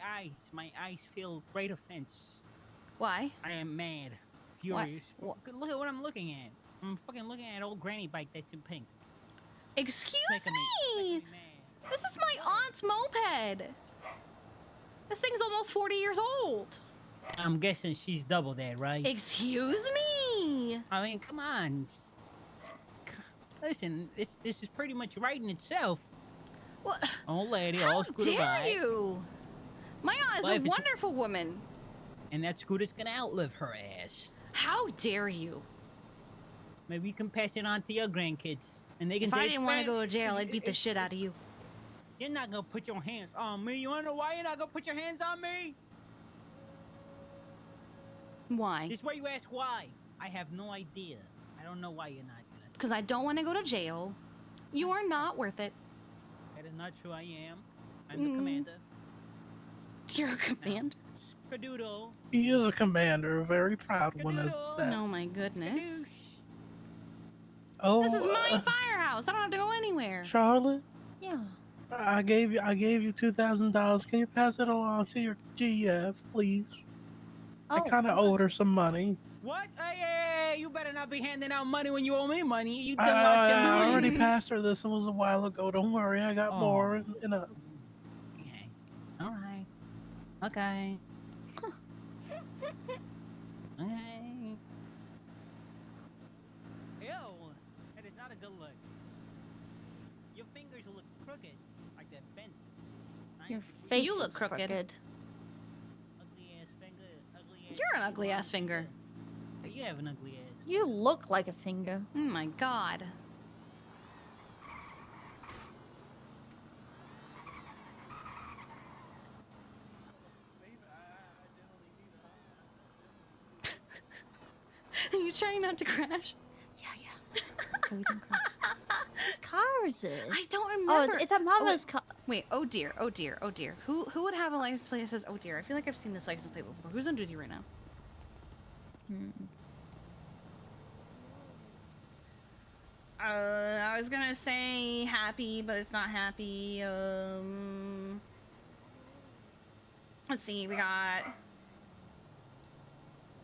eyes feel great offense. Why? I am mad, furious. Look at what I'm looking at. I'm fucking looking at an old granny bike that's in pink. Excuse Making me! This is my aunt's moped. This thing's almost 40 years old. I'm guessing she's double that, right? Excuse me! I mean, come on. Listen, this is pretty much writing itself. What? Old lady, How all scooter dare bike. you? My aunt is Well, a if it's- wonderful woman. And that scooter's gonna outlive her ass. How dare you? Maybe you can pass it on to your grandkids, and they can. If I say, didn't want to "Grand- go to jail, I'd beat the shit out of you. You're not gonna put your hands on me. You wanna know why you're not gonna put your hands on me? Why? This way you ask why. I have no idea. I don't know why you're not gonna. Because I don't want to go to jail. You are not worth it. That is not true. I am. I'm the commander. You're a commander. Skadoodle. He is a commander, a very proud one at that. Oh my goodness. Oh, This is my firehouse. I don't have to go anywhere. Charlotte, Yeah. I gave you $2,000. Can you pass it along to your GF, please? I Oh. kind of owed her some money. What? Hey, Hey, you better not be handing out money when you owe me money. You I already passed her this. It was a while ago. Don't worry, I got more enough. Okay. All right. Okay. Okay. Ew, that is not a good look. Your fingers look crooked, like they're bent. Your face You look looks crooked. Ugly ass finger. Ugly ass. You're an ugly ass finger. You have an ugly ass. You look like a finger. Oh my god. Are you trying not to crash? Whose car is this? I don't Oh, remember. it's at Mama's car. Wait, oh dear, oh dear, oh dear. Who would have a license plate that says oh dear? I feel like I've seen this license plate before. Who's on duty right now? I was gonna say happy, but it's not happy. Let's see, we got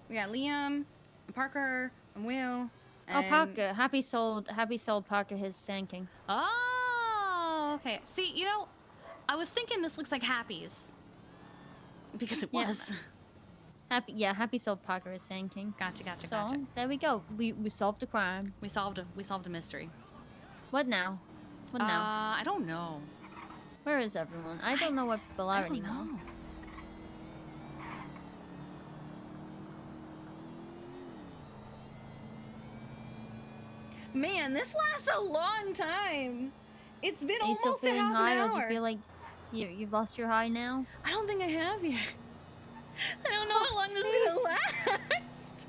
Liam, and Parker, and Will. Oh, Parker. Happy sold Parker his Sand King. Oh, okay. See, you know, I was thinking this looks like Happy's. Because it was. Happy sold Parker his Sand King. Gotcha. So, there we go. We solved the crime. We solved a mystery. What now? What now? I don't know. Where is everyone? I don't know where people are anymore. Know. Man, this lasts a long time. It's been Are you still almost a feeling half high, an or do hour. you feel like you've lost your high now? I don't think I have yet. I don't know how long this is gonna last.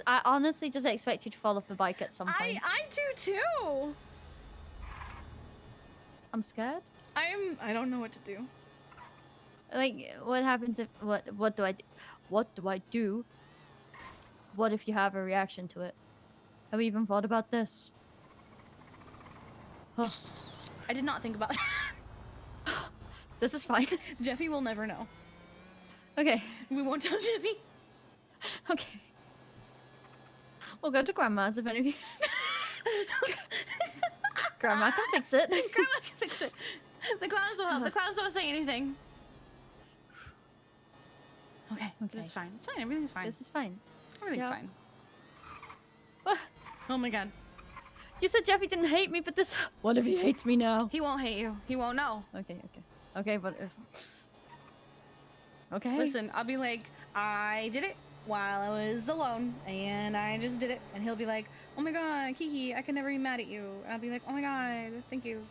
I honestly just expect you to fall off the bike at some point. I do too. I'm scared. I don't know what to do. Like, what happens if what do I do? What do I do? What if you have a reaction to it? Have we even thought about this? I did not think about that. This is fine. Jeffy will never know. Okay. We won't tell Jeffy. Okay. We'll go to Grandma's if any of you... Grandma can fix it. Grandma can fix it. The clowns will help. The clowns don't say anything. Okay. This is fine. It's fine. Everything's fine. This is fine. Everything's Yeah. fine. Oh my god. You said Jeffy didn't hate me, but this... What if he hates me now? He won't hate you. He won't know. Okay, but if... Okay. Listen, I'll be like, I did it while I was alone, and I just did it. And he'll be like, oh my god, Kiki, I can never be mad at you. And I'll be like, oh my god, thank you.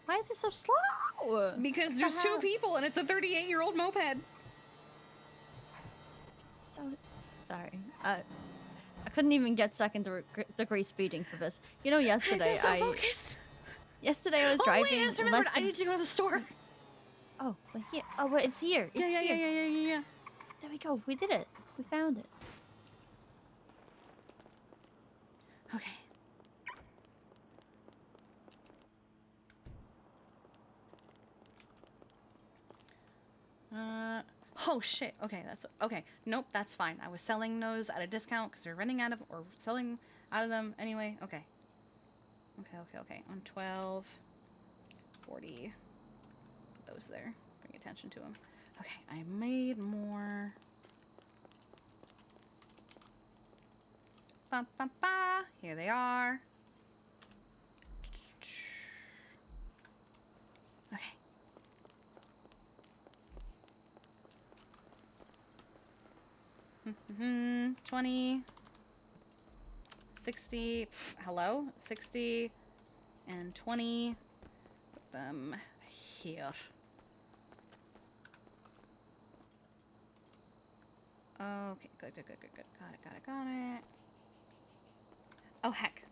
Why is it so slow? Because there's two people, and it's a 38-year-old moped. So... Sorry. I couldn't even get second degree speeding for this. You know, yesterday I feel so focused. Yesterday I was Oh driving. wait, I just remembered. I need to go to the store. Oh, but here. Oh, wait, it's here. It's here. Yeah. There we go. We did it. We found it. Okay. Oh shit. Okay, that's okay. Nope, that's fine. I was selling those at a discount because they're running out of, or selling out of them anyway. Okay. Okay. On 1240. Put those there. Bring attention to them. Okay, I made more. Ba ba ba. Here they are. Okay. Mm-hmm. 20, 60, hello, 60, and 20, put them here. Okay, good. Got it. Oh, heck.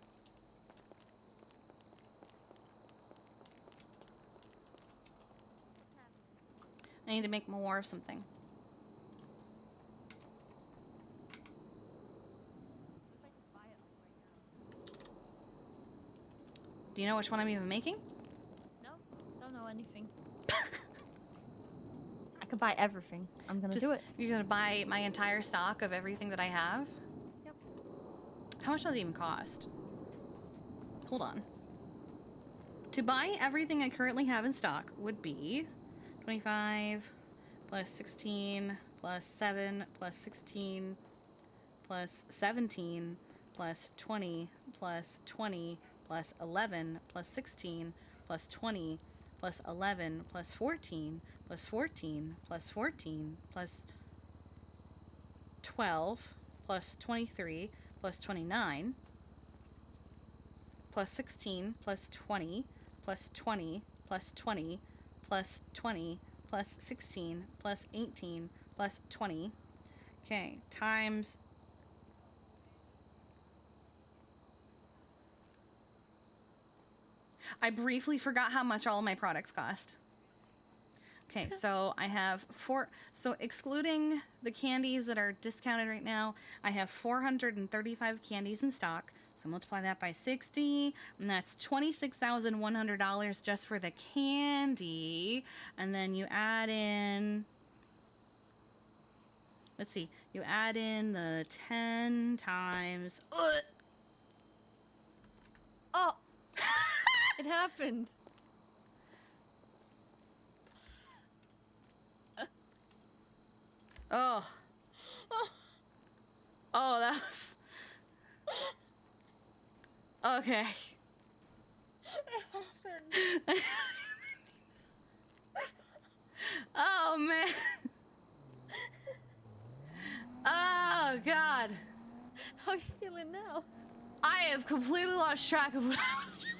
I need to make more of something. Do you know which one I'm even making? No, don't know anything. buy everything. I'm gonna Just- do it. You're gonna buy my entire stock of everything that I have? Yep. How much does it even cost? Hold on. To buy everything I currently have in stock would be 25 plus 16 plus 7 plus 16 plus 17 plus 20 plus 20 plus 11 plus 16 plus 20 plus 11 plus 14 plus 14 plus 14 plus 12 plus 23 plus 29 plus 16 plus 20 plus 20 plus 20 plus 20 plus 16 plus 18 plus 20. Okay, times I briefly forgot how much all of my products cost. Okay, so I have so excluding the candies that are discounted right now, I have 435 candies in stock. So multiply that by 60, and that's $26,100 just for the candy. And then you add in, let's see, you add in the 10 times. Oh, it happened. Oh. Oh, that was... Okay. It happened. Oh, man. Oh, God. How are you feeling now? I have completely lost track of what I was doing.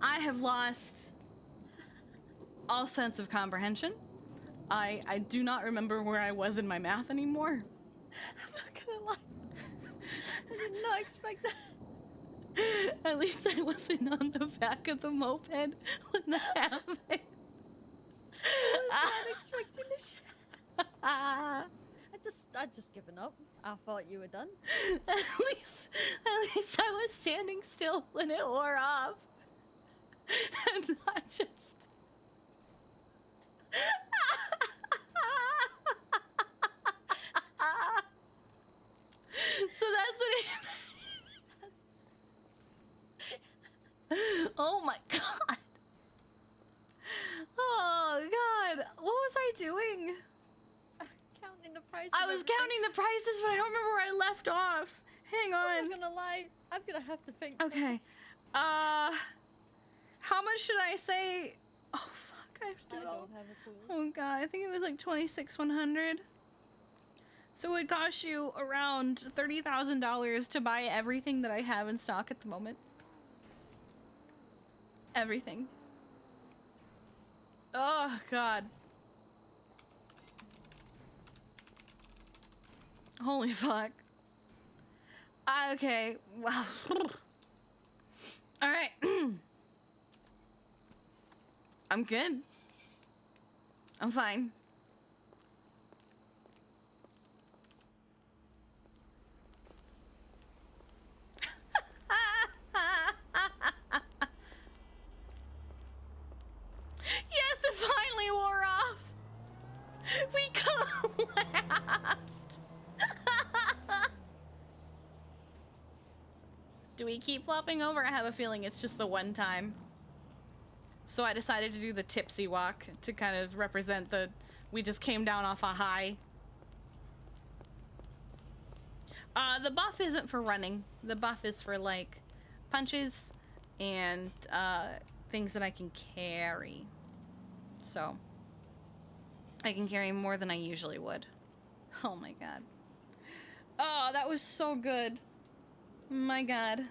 I have lost all sense of comprehension. I do not remember where I was in my math anymore. I'm not gonna lie. I did not expect that. At least I wasn't on the back of the moped when that happened. I was not expecting this shit. I just given up. I thought you were done. At least I was standing still when it wore off. And not just... So that's what it... Oh my god. Oh god. What was I doing? Counting the prices. I was counting the prices, but I don't remember where I left off. Hang on. I'm not gonna lie. I'm gonna have to think. Okay. How much should I say? Oh fuck, I have to do it all. Don't have a clue. Oh god, I think it was like 26,100. So it would cost you around $30,000 to buy everything that I have in stock at the moment. Everything. Oh god. Holy fuck. Okay. Wow. All right. I'm good. I'm fine. Yes, it finally wore off. We collapsed. Do we keep flopping over? I have a feeling it's just the one time. So I decided to do the tipsy walk to kind of represent the, we just came down off a high. The buff isn't for running. The buff is for like punches and things that I can carry. So I can carry more than I usually would. Oh my god. Oh, that was so good. My god.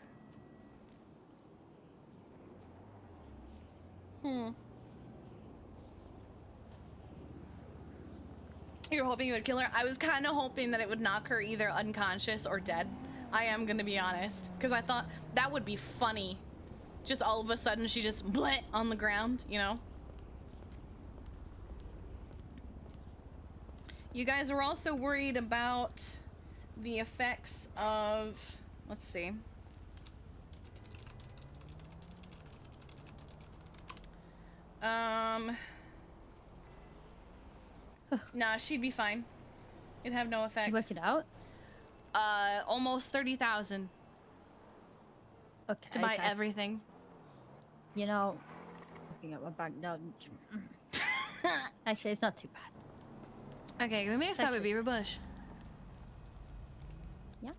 You were hoping you would kill her? I was kind of hoping that it would knock her either unconscious or dead. I am gonna be honest. Because I thought that would be funny. Just all of a sudden she just bleh on the ground, you know? You guys were also worried about the effects of... Let's see. Nah, she'd be fine. It'd have no effect. Did you work it out? Almost 30,000 Okay. to buy everything. You know, looking at my bank now. Actually, it's not too bad. Okay, give me a stop at Beaver Bush. Yeah.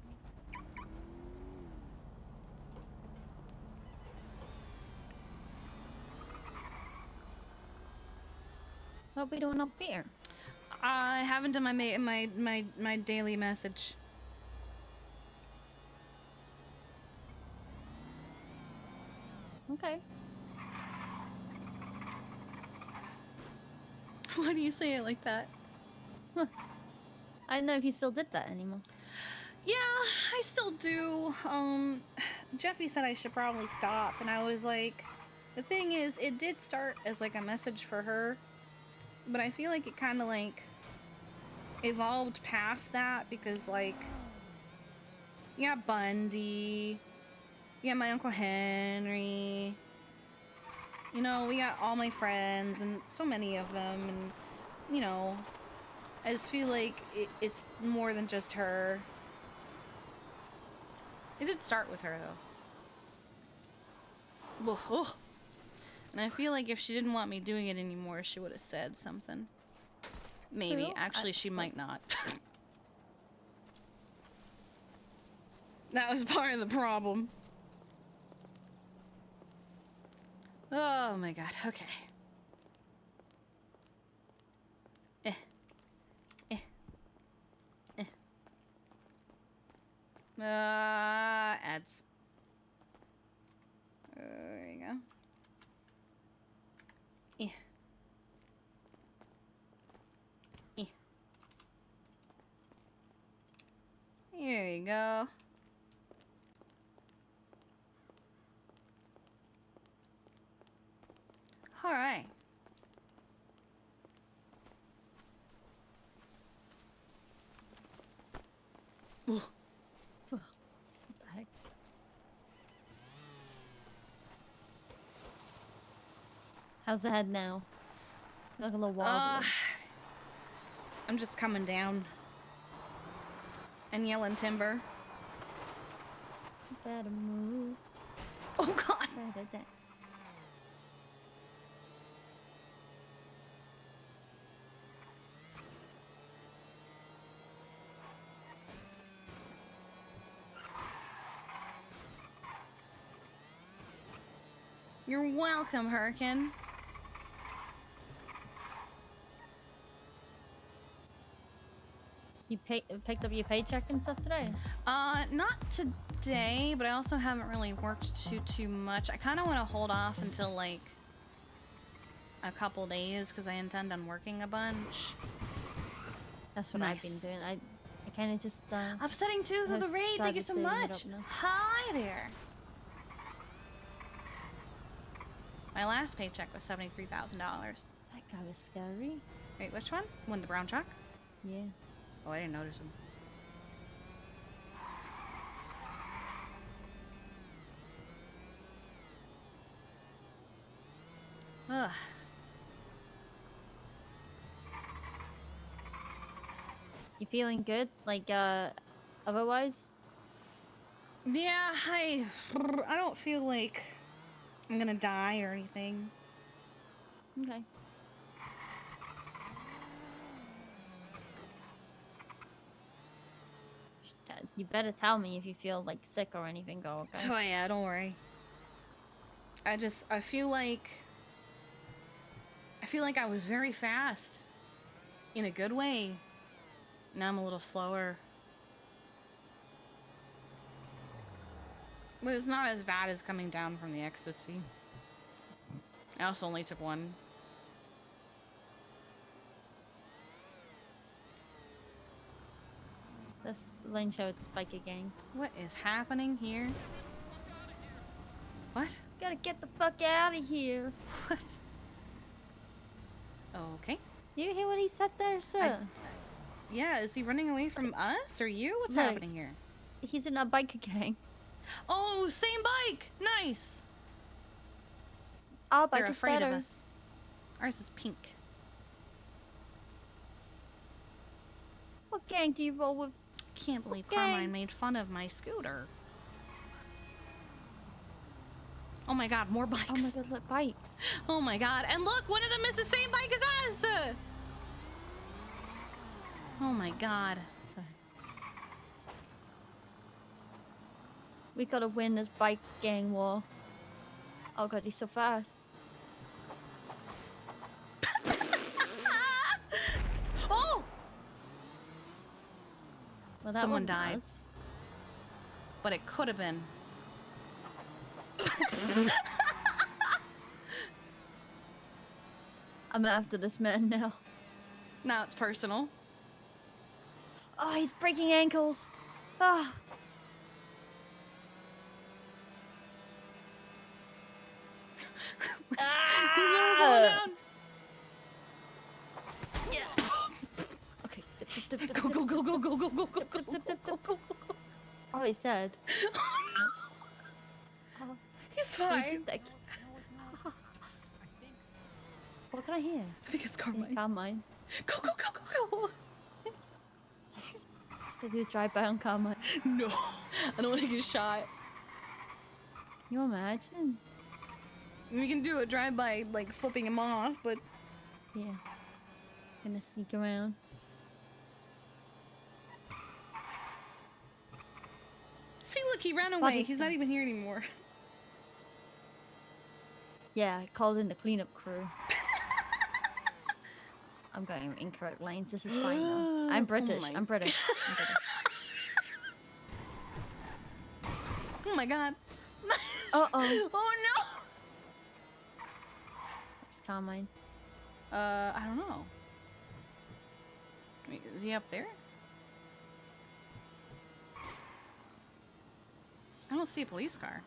What are we doing up here? I haven't done my daily message. Okay. Why do you say it like that? Huh. I don't know if you still did that anymore. Yeah, I still do. Jeffy said I should probably stop, and I was like, the thing is, it did start as like a message for her, but I feel like it kind of like evolved past that because like, you got Bundy, you got my Uncle Henry, you know, we got all my friends and so many of them, and you know, I just feel like it's more than just her. It did start with her though. Ugh. And I feel like if she didn't want me doing it anymore, she would have said something. Maybe. True. Actually, she might not. That was part of the problem. Oh my god. Okay. Ads. There you go. Yeah. Yeah. Here you go. All right. Ooh. What the heck? How's the head now? Look a little wobbly. I'm just coming down and yelling timber. Better move. Oh god. Better dance. You're welcome, Hurricane. You picked up your paycheck and stuff today? Not today, but I also haven't really worked too much. I kind of want to hold off until like a couple days because I intend on working a bunch. That's what I've been doing. I kind of just upsetting tooth of the raid. Thank you so much. Hi there. My last paycheck was $73,000. That guy was scary. Wait, which one? One the brown truck? Yeah. Oh, I didn't notice him. Ugh. You feeling good? Like, otherwise? Yeah, I don't feel like I'm gonna die or anything. Okay. You better tell me if you feel like sick or anything, go, okay? Oh yeah, don't worry. I feel like I was very fast. In a good way. Now I'm a little slower. But it's not as bad as coming down from the ecstasy. I also only took one. This lane show with the Spiker gang. What is happening here? What? Gotta get the fuck out of here. What? Okay. You hear what he said there, sir? Yeah, is he running away from us or you? What's Look, happening here? He's in a biker gang. Oh, same bike! Nice! Our bike They're is afraid better. of us. Ours is pink. What gang do you roll with? Can't believe Okay. Carmine made fun of my scooter. Oh my god, more bikes. Oh my god, look, bikes. Oh my god, and look, one of them is the same bike as us! Oh my god. We gotta win this bike gang war. Oh god, he's so fast. Oh! Well, that Someone wasn't died. us. But it could have been. I'm after this man now. Now it's personal. Oh, he's breaking ankles. Ah. He's almost going down. Okay. Go, go, go, go, go, go, go, go, go, go, go, go. Oh, he's dead. He's fine. What can I hear? I think it's Carmine. Carmine. Go, go, go, go, go. Let's go do a drive-by on Carmine. No, I don't want to get shot. Can you imagine? We can do a drive-by, like flipping him off, but yeah, gonna sneak around. See, look, he ran away. He's not even here anymore. Yeah, I called in the cleanup crew. I'm going incorrect lanes. This is fine though. I'm British. my I'm British. I'm British. Oh my god. Uh-oh. Oh no. It's Carmine. I don't know. Wait, is he up there? I don't see a police car.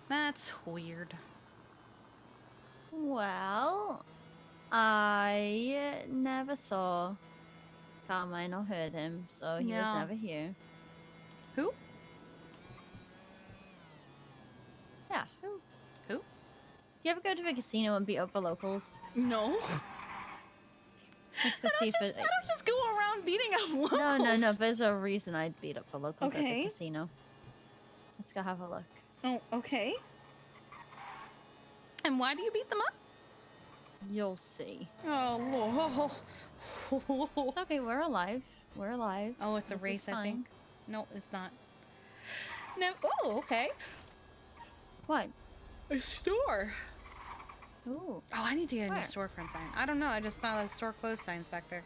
That's weird. Well, I never saw Carmine or heard him, so he was No. never here. Who? Yeah, who? Who? Do you ever go to a casino and beat up the locals? No. Let's go see if it. I don't just go around beating up locals. No. There's a reason I'd beat up the locals at Okay. the casino. Let's go have a look. Oh, okay. And why do you beat them up? You'll see. Oh, It's okay. We're alive. We're alive. Oh, it's a This is race, I fine. think. No, it's not. No. Oh, okay. What? A store. Ooh. Oh, I need to get a Where? new storefront sign. I don't know. I just saw the store closed signs back there.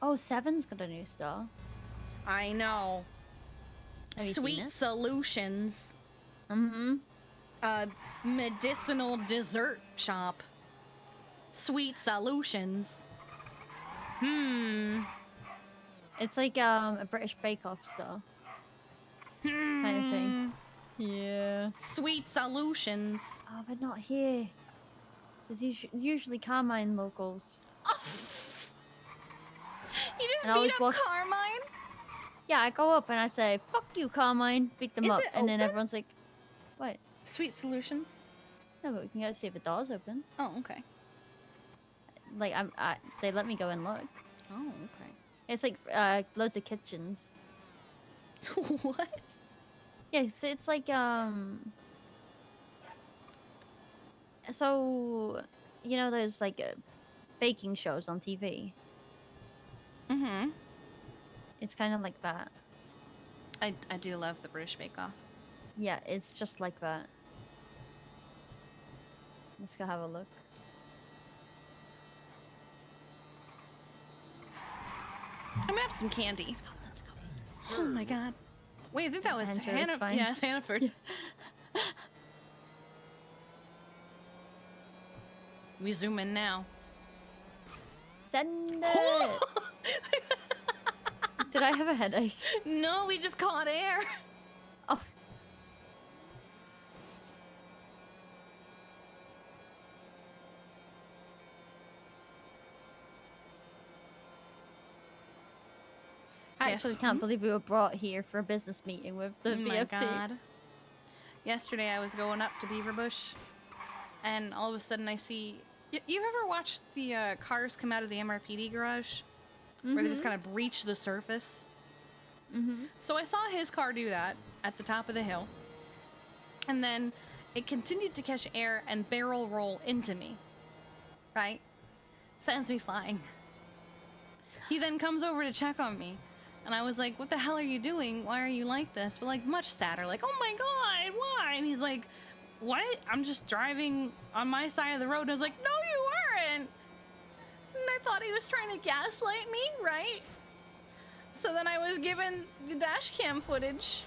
Oh, Seven's got a new store. I know. Have you seen Sweet it? Solutions. Mm-hmm. Medicinal dessert shop. Sweet Solutions. It's like a British Bake Off store. Kind of thing. Yeah. Sweet Solutions. Oh, but not here. There's usually Carmine locals. You just And I always beat up walk- Carmine? Yeah, I go up and I say, "Fuck you, Carmine!" Beat them Is up, it and then open? everyone's like, "What?" Sweet Solutions? No, but we can go see if the door's open. Oh, okay. Like they let me go and look. Oh, okay. It's like loads of kitchens. What? Yeah, so it's like so you know those like baking shows on TV. Mm-hmm. It's kind of like that. I do love the British Bake Off. Yeah, it's just like that. Let's go have a look. I'm gonna have some candy. Let's go. Oh my god. Wait, I think that was It's Hannaford, it's Hannah. fine. Yeah, it's Hannaford. We zoom in now. Send it. Did I have a headache? No, we just caught air. Oh. Hi, actually can't believe we were brought here for a business meeting with the Oh my BFT. god. Yesterday I was going up to Beaverbush, and all of a sudden I see... You've ever watched the cars come out of the MRPD garage? Where they just kind of breach the surface? So I saw his car do that at the top of the hill. And then it continued to catch air and barrel roll into me. Right? Sends me flying. He then comes over to check on me. And I was like, what the hell are you doing? Why are you like this? But like much sadder, like, oh my god, why? And he's like, what? I'm just driving on my side of the road. And I was like, no, you weren't. And I thought he was trying to gaslight me, right? So then I was given the dash cam footage.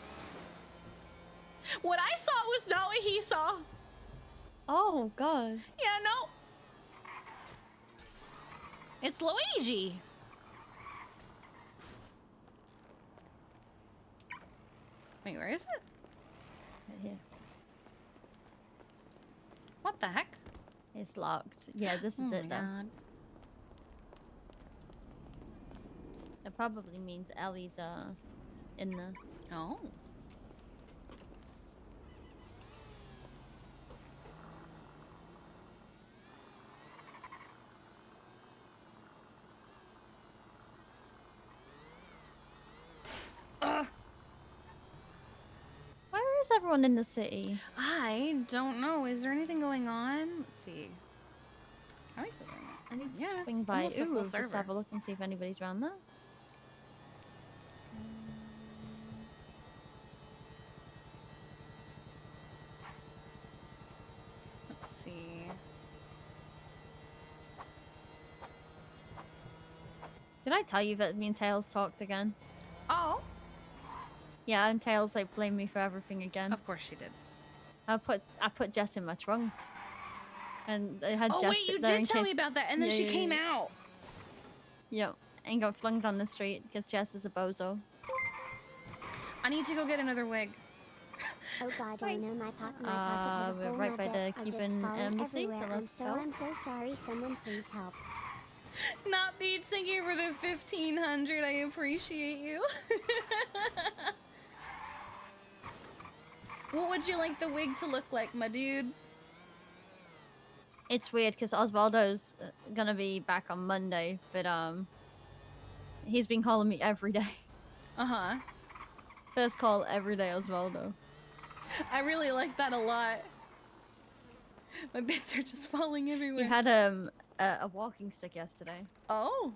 What I saw was not what he saw. Oh, God. Yeah, no. It's Luigi. Wait, where is it? Right here. What the heck? It's locked. Yeah, this is it then. God. It probably means Ellie's in the... Oh. Where is everyone in the city? I don't know. Is there anything going on? Let's see. I need to yeah, swing it's by. almost a full Ooh, just server. have a look and see if anybody's around there. Let's see. Did I tell you that me and Tails talked again? Oh. Yeah, and Tails like blamed me for everything again. Of course she did. I put Jess in my trunk. And I had Oh Jess wait, sit you there did in tell me case- about that, and then Yeah, she yeah, came yeah. out. Yep, and got flung down the street because Jess is a bozo. I need to go get another wig. Oh god, I know my pocket has a we're hole. right My by the bets are just Cuban falling embassy, so everywhere. let's go. I'm so sorry. Someone please help. Not beat singing for the 1500. I appreciate you. What would you like the wig to look like, my dude? It's weird because Osvaldo's gonna be back on Monday, but he's been calling me every day. Uh-huh. First call every day, Osvaldo. I really like that a lot. My bits are just falling everywhere. You had a walking stick yesterday. Oh.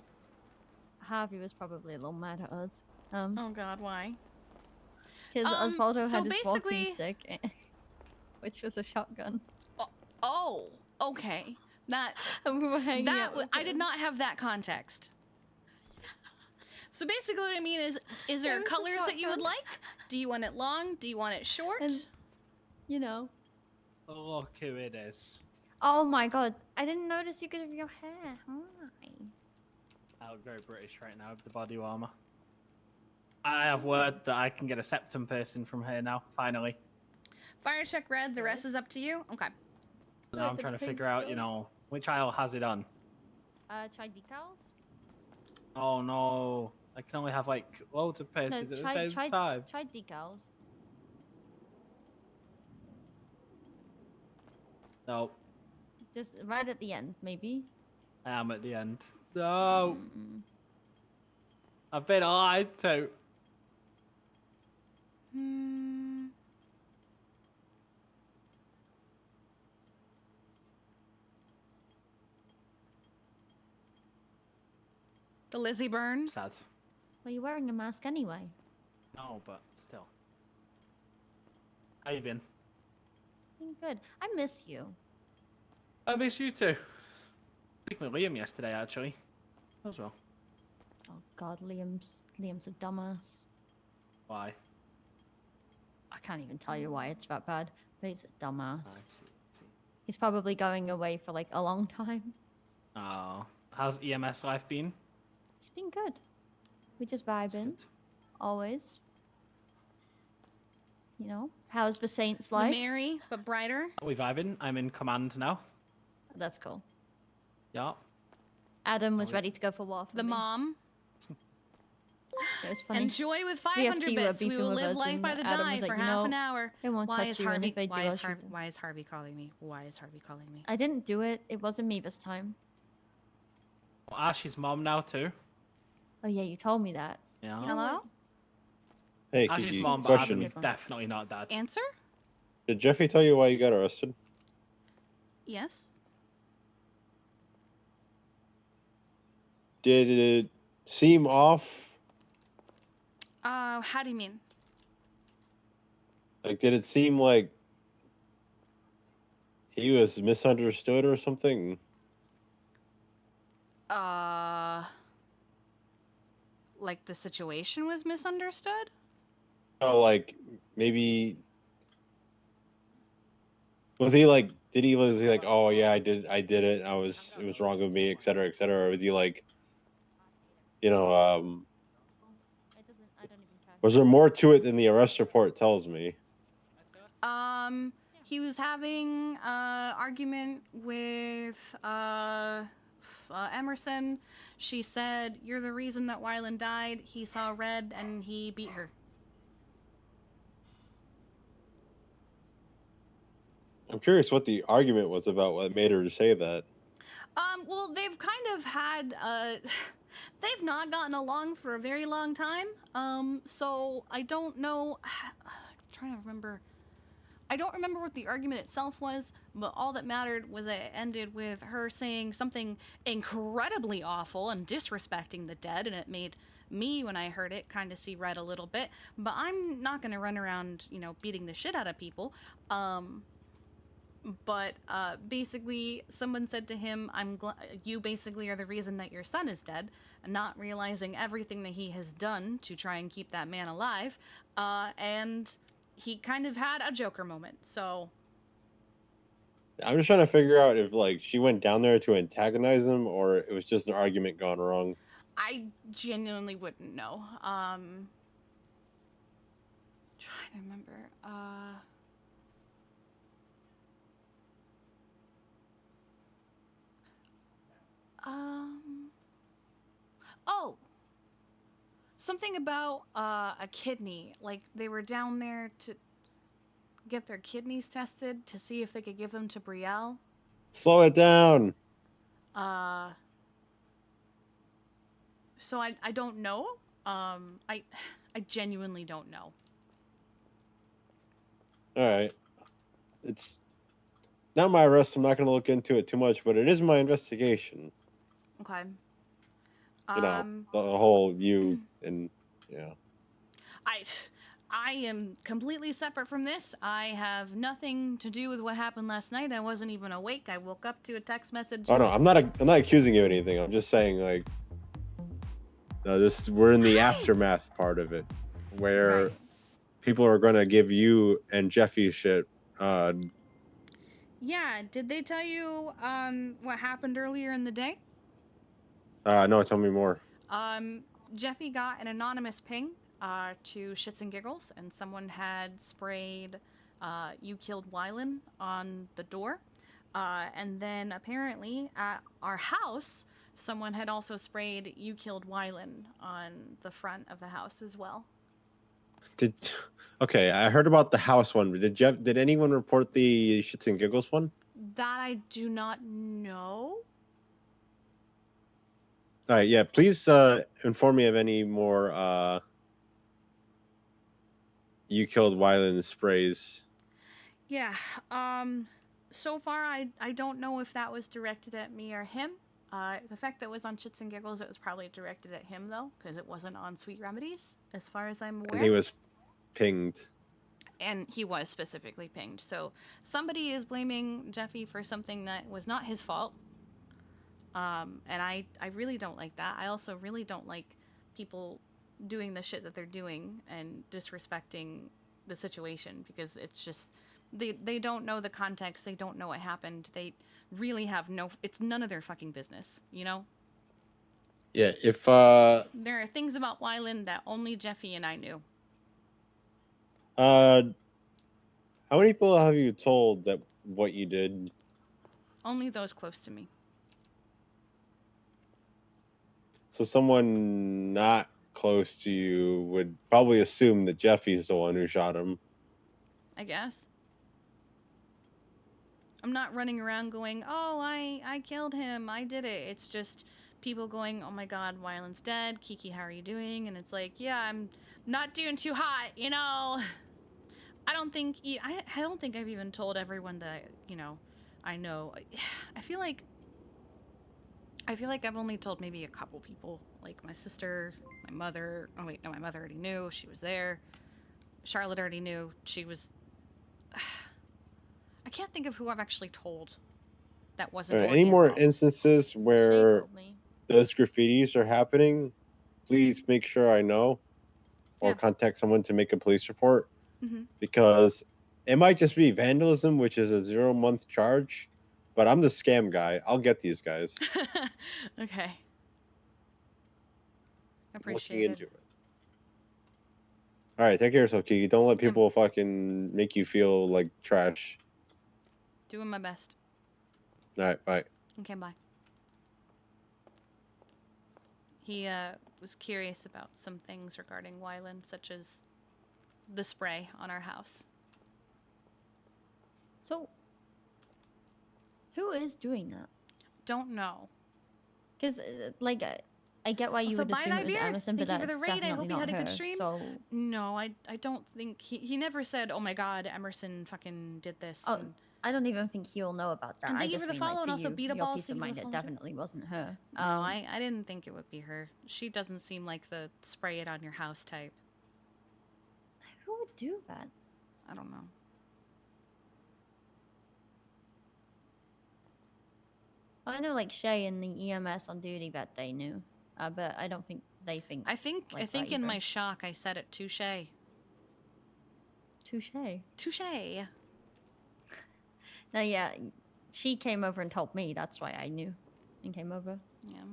Harvey was probably a little mad at us. Oh god, why? Because Osvaldo so had his walking basically- stick, which was a shotgun. Oh, okay. That And we were hanging out with I did him. not have that context. So basically what I mean is there It was a colors that you would shotgun. like? Do you want it long? Do you want it short? You know. Look who it is. Oh my god, I didn't notice you could have your hair. Hi. I'll go British right now with the body warmer. I have word that I can get a septum piercing from her now, finally. Fire check red, the rest is up to you. Okay. Now I'm trying to figure out, you know, which aisle has it on. Try decals? Oh no, I can only have like loads of piercings at the same time. Try decals. No, Just right at the end, maybe. I am at the end. No, Mm. I've been lied to. The Lizzie burn. Sad. Well, you're wearing a mask anyway. No, but still. How you been? Been good. I miss you. I miss you too. Speaking with Liam yesterday, actually, as well. Oh god, Liam's a dumbass. Why? I can't even tell you why it's that bad, but he's a dumbass. I see. He's probably going away for like a long time. Oh, how's EMS life been? It's been good. We just vibing. Always. You know? How's the Saints life? Merry, but brighter. Are we vibing? I'm in command now. That's cool. Yeah. Adam was ready to go for war for The me. mom. It was funny. Enjoy with We have 500 few bits. We beefing will with live us, life and by the Adam die was like, for you half know, an hour. they won't Why touch is you, and Harvey? if they Why do, is I'll shoot Harvey? them. Why is Harvey calling me? Why is Harvey calling me? I didn't do it. It wasn't me this time. Well, Ash's mom now too. Oh yeah, you told me that. Yeah. Hello? Hey, Ash's Kiki, mom, but Adam question. is definitely not dad. Answer? Did Jeffy tell you why you got arrested? Yes. Did it seem off? How do you mean? Like, did it seem like he was misunderstood or something? Like the situation was misunderstood? Oh, like maybe was he like? Was he like? Oh yeah, I did it. It was wrong of me, etc., etc. Or was he like? You know, was there more to it than the arrest report tells me? He was having argument with Emerson. She said, "You're the reason that Wyland died. He saw red and he beat her." I'm curious what the argument was about. What made her say that? Well, they've kind of had they've not gotten along for a very long time. So I don't know. I'm trying to remember. I don't remember what the argument itself was, but all that mattered was it ended with her saying something incredibly awful and disrespecting the dead, and it made me, when I heard it, kind of see red a little bit. But I'm not going to run around, beating the shit out of people. But basically, someone said to him, you basically are the reason that your son is dead, and not realizing everything that he has done to try and keep that man alive. And he kind of had a Joker moment, so... I'm just trying to figure out if, like, she went down there to antagonize him, or it was just an argument gone wrong. I genuinely wouldn't know. Trying to remember. Oh! Something about a kidney. Like, they were down there to get their kidneys tested to see if they could give them to Brielle. Slow it down. So I don't know. I genuinely don't know. All right. It's not my arrest. I'm not going to look into it too much, but it is my investigation. Okay. You know, the whole you and yeah. I am completely separate from this. I have nothing to do with what happened last night. I wasn't even awake. I woke up to a text message. Oh no, I'm not accusing you of anything. I'm just saying, like, we're in the aftermath part of it, where people are going to give you and Jeffy shit. Yeah, did they tell you what happened earlier in the day? No, tell me more. Jeffy got an anonymous ping to Shits and Giggles, and someone had sprayed "You Killed Wylan" on the door. And then apparently at our house, someone had also sprayed "You Killed Wylan" on the front of the house as well. Okay, I heard about the house one. Did anyone report the Shits and Giggles one? That I do not know. All right, yeah. Please inform me of any more "You Killed Wylan" sprays. Yeah. So far, I don't know if that was directed at me or him. The fact that it was on Shits and Giggles, it was probably directed at him, though, because it wasn't on Sweet Remedies, as far as I'm aware. And he was pinged. And he was specifically pinged. So somebody is blaming Jeffy for something that was not his fault. And I really don't like that. I also really don't like people doing the shit that they're doing and disrespecting the situation, because it's just... They don't know the context. They don't know what happened. They really have it's none of their fucking business, you know? Yeah, if there are things about Wyland that only Jeffy and I knew. how many people have you told that what you did? Only those close to me. So someone not close to you would probably assume that Jeffy's the one who shot him. I guess. I'm not running around going, oh, I killed him, I did it. It's just people going, oh my god, Wyland's dead. Kiki, how are you doing? And it's like, yeah, I'm not doing too hot, you know. I don't think I've even told everyone that, you know, I know. I feel like I've only told maybe a couple people, like my sister, my mother. Oh wait, no, my mother already knew. She was there. Charlotte already knew. She was... I can't think of who I've actually told that wasn't Any already more involved. instances where those graffitis are happening, please make sure I know or contact someone to make a police report. Mm-hmm. Because it might just be vandalism, which is a 0-month charge, but I'm the scam guy. I'll get these guys. Okay. Looking Appreciate into it. it. All right, take care of yourself, Kiki. Don't let people fucking make you feel like trash. Doing my best. All right, bye. Okay, bye. He was curious about some things regarding Wyland, such as the spray on our house. So, who is doing that? Don't know. Because, like, I get why you Also, would bye, assume it was Beard. Emerson, but Thank you for that's the raid. I definitely hope you not had a her. good stream. So, no, I don't think he never said, "Oh my God, Emerson fucking did this." oh, I don't even think he'll know about that. And I thank you just for the mean, like, follow, and also you, beat a your ball. peace of mind, it definitely wasn't her. No, I didn't think it would be her. She doesn't seem like the spray it on your house type. Who would do that? I don't know. I know, like, Shay and the EMS on duty that they knew, but I don't think they think. I think like in that my either. shock I said it touche. Touche. Touche. No, yeah, she came over and told me. That's why I knew, and came over. Yeah.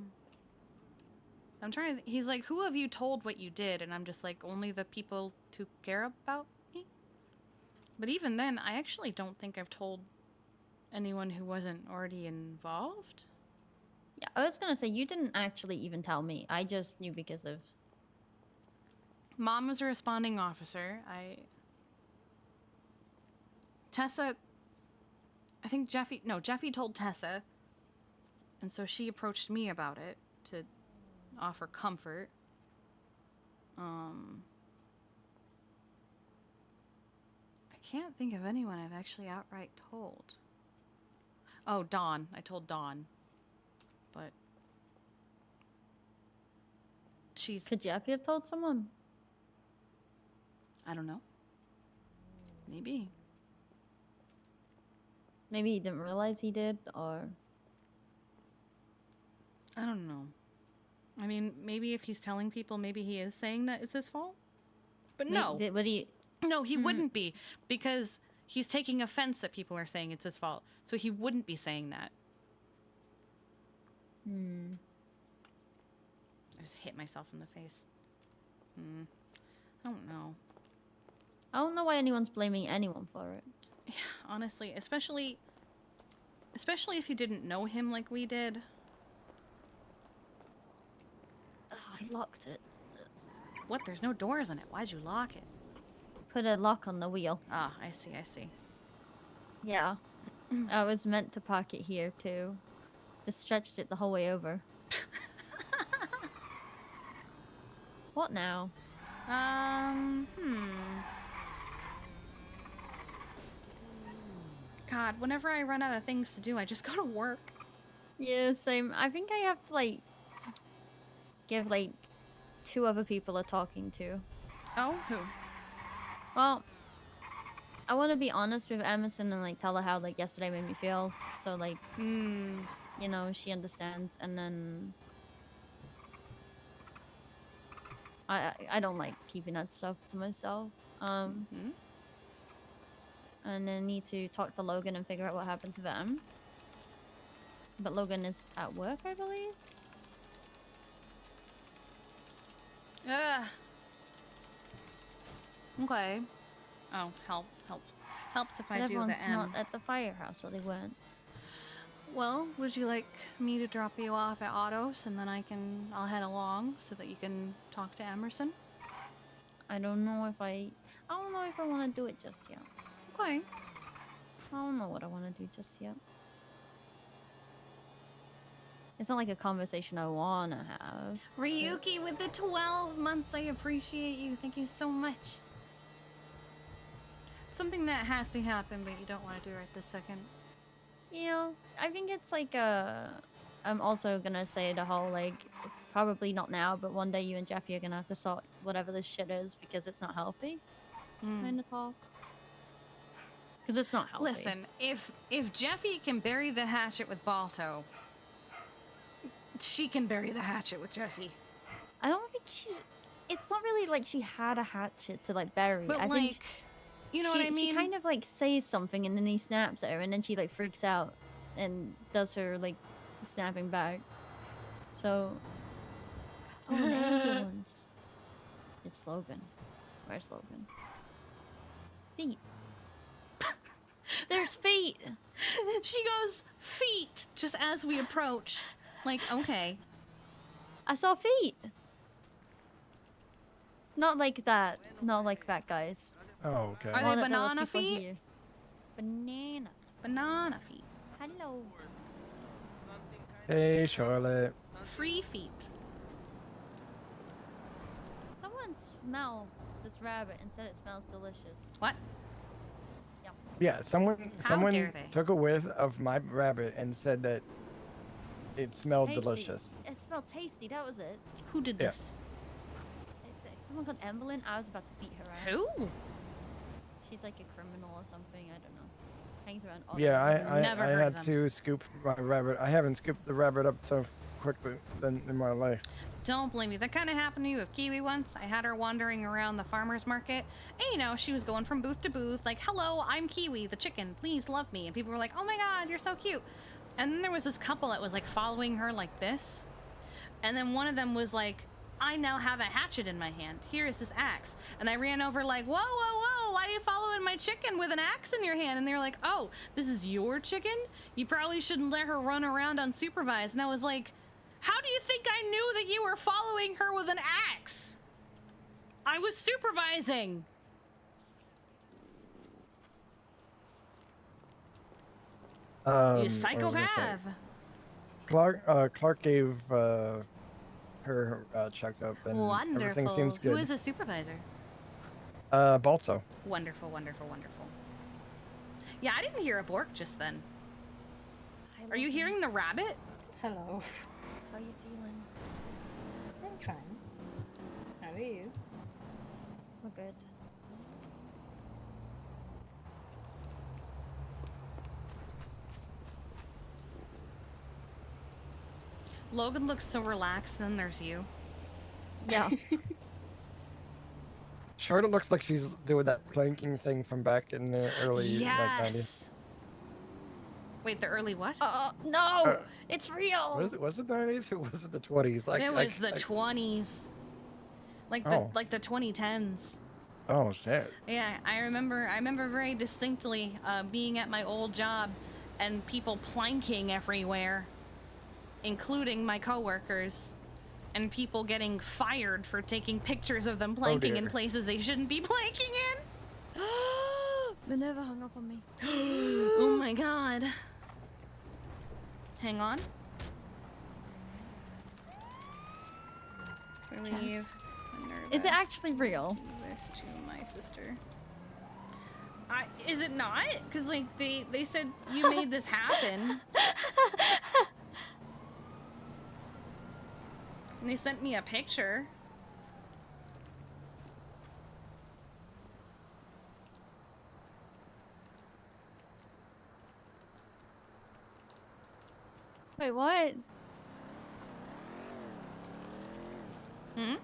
I'm trying to. He's like, "Who have you told what you did?" And I'm just like, "Only the people who care about me." But even then, I actually don't think I've told anyone who wasn't already involved. Yeah, I was gonna say you didn't actually even tell me. I just knew because of. Mom was a responding officer. Tessa. I think Jeffy told Tessa, and so she approached me about it to offer comfort. I can't think of anyone I've actually outright told. Oh, Dawn. I told Dawn. But she's... Could Jeffy have told someone? I don't know. Maybe. Maybe he didn't realize he did, or... I don't know. I mean, maybe if he's telling people, maybe he is saying that it's his fault. But no. Would he... No, he wouldn't be, because he's taking offense that people are saying it's his fault. So he wouldn't be saying that. I just hit myself in the face. I don't know. I don't know why anyone's blaming anyone for it. Yeah, honestly, especially if you didn't know him like we did. Oh, I locked it. What? There's no doors in it. Why'd you lock it? Put a lock on the wheel. Ah, I see. Yeah. I was meant to park it here, too. Just stretched it the whole way over. What now? God, whenever I run out of things to do, I just go to work. Yeah, same. I think I have to, like, give, like, 2 other people a talking to. Oh, who? Well, I want to be honest with Emerson and, like, tell her how, like, yesterday made me feel. So, like, you know, she understands. And then... I don't like keeping that stuff to myself. And then need to talk to Logan and figure out what happened to them. But Logan is at work, I believe. Okay. Oh, helps if But I do everyone's the M. not at the firehouse, or they weren't. Well, would you like me to drop you off at Otto's and then I'll head along so that you can talk to Emerson? I don't know if I want to do it just yet. Why? I don't know what I want to do just yet. It's not like a conversation I want to have. Ryuki with the 12 months, I appreciate you. Thank you so much. Something that has to happen, but you don't want to do right this second. You know, I think it's like I'm also gonna say the whole like, probably not now, but one day you and Jeffy are gonna have to sort whatever this shit is because it's not healthy. Kind of talk. Because it's not healthy. Listen, if Jeffy can bury the hatchet with Balto, she can bury the hatchet with Jeffy. I don't think it's not really like she had a hatchet to like bury. But I like, think you know what I mean? She kind of like says something and then he snaps at her and then she like freaks out and does her like snapping back. So, oh, an ambulance. It's Logan. Where's Logan? Feet. There's feet. She goes, feet, just as we approach. Like, okay. I saw feet. Not like that. Not like that, guys. Oh, okay. Are they banana feet? Here. Banana. Banana feet. Hello. Hey, Charlotte. Free feet. Someone smelled this rabbit and said it smells delicious. What? Yep. Yeah, someone dare they? took a whiff of my rabbit and said that it smelled Tasty. delicious. It smelled tasty. That was it. Who did Yeah. this? Someone called Evelyn. I was about to beat her ass. Who? She's like a criminal or something. I don't know. Hangs around. All Yeah, over. I had to scoop my rabbit. I haven't scooped the rabbit up so quickly in my life. Don't blame me. That kind of happened to me with Kiwi once. I had her wandering around the farmer's market. And, you know, she was going from booth to booth, like, hello, I'm Kiwi, the chicken. Please love me. And people were like, oh my God, you're so cute. And then there was this couple that was, like, following her like this. And then one of them was like, I now have a hatchet in my hand. Here is this axe. And I ran over like, whoa, whoa, whoa, why are you following my chicken with an axe in your hand? And they were like, oh, this is your chicken? You probably shouldn't let her run around unsupervised. And I was like, how do you think I knew that you were following her with an axe? I was supervising. You What was I gonna say? psychopath. Clark gave her checkup and everything Wonderful. seems good. Who is a supervisor? Balto. Wonderful, wonderful, wonderful. Yeah, I didn't hear a bork just then. Are you hearing the rabbit? Hello. How you feeling? I'm fine. How are you? We're good. Logan looks so relaxed, and then there's you. Yeah. Charlotte looks like she's doing that planking thing from back in the early like 90s. Yes. Wait, the early what? No! It's real! Was it the 90s or was it the 20s? It was the 20s. Like the 2010s. Oh shit. Yeah, I remember very distinctly being at my old job and people planking everywhere, including my coworkers, and people getting fired for taking pictures of them planking in dear. places they shouldn't be planking in. Minerva hung up on me. Oh my God. Hang on. Leave. Is it actually real? Do this to my sister. Is it not? Because like they said you made this happen. And they sent me a picture. Wait, what? Hmm?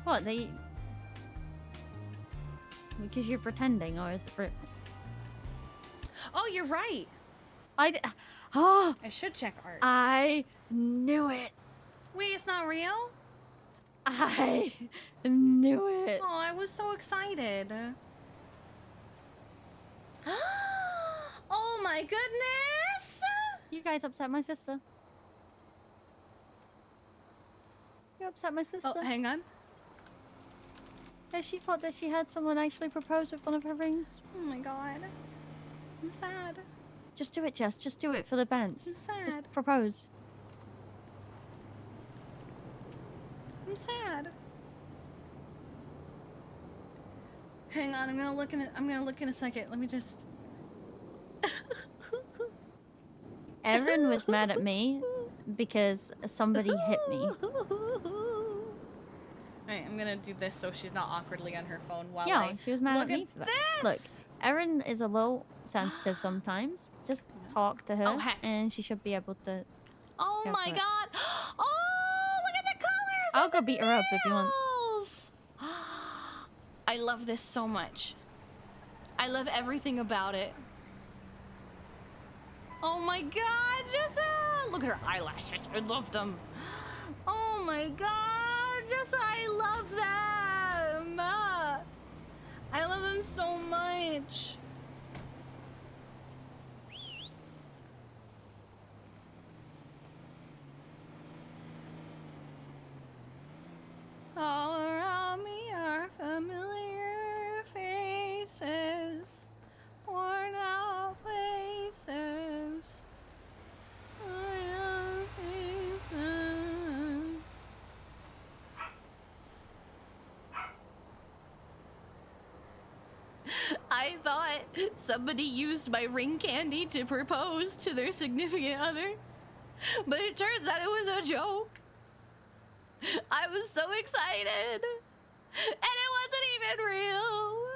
What, they... Because you're pretending, or is it for... Oh, you're right. Oh! I should check art. I knew it. Wait, it's not real? I knew it. Oh, I was so excited. Oh my goodness! You guys upset my sister. You upset my sister. Oh, hang on. Yeah, she thought that she had someone actually propose with one of her rings. Oh my god. I'm sad. Just do it, Jess. Just do it for the bands. I'm sad. Just propose. I'm sad. Hang on, I'm gonna look in a second. Let me just... Erin was mad at me because somebody hit me. Alright, I'm gonna do this so she's not awkwardly on her phone while Yeah, I she was mad look at me for that. this! Look, Erin is a little sensitive sometimes. Just talk to her, and she should be able to. Oh go my for it. god! Oh, look at the colors! I'll go beat her up if you want. I love this so much. I love everything about it. Oh my god, Jessa! Look at her eyelashes. I love them. Oh my god, Jessa, I love them! I love them so much. All around me are familiar faces, worn out places, worn out faces. I thought somebody used my ring candy to propose to their significant other, but it turns out it was a joke. I was so excited, and it wasn't even real.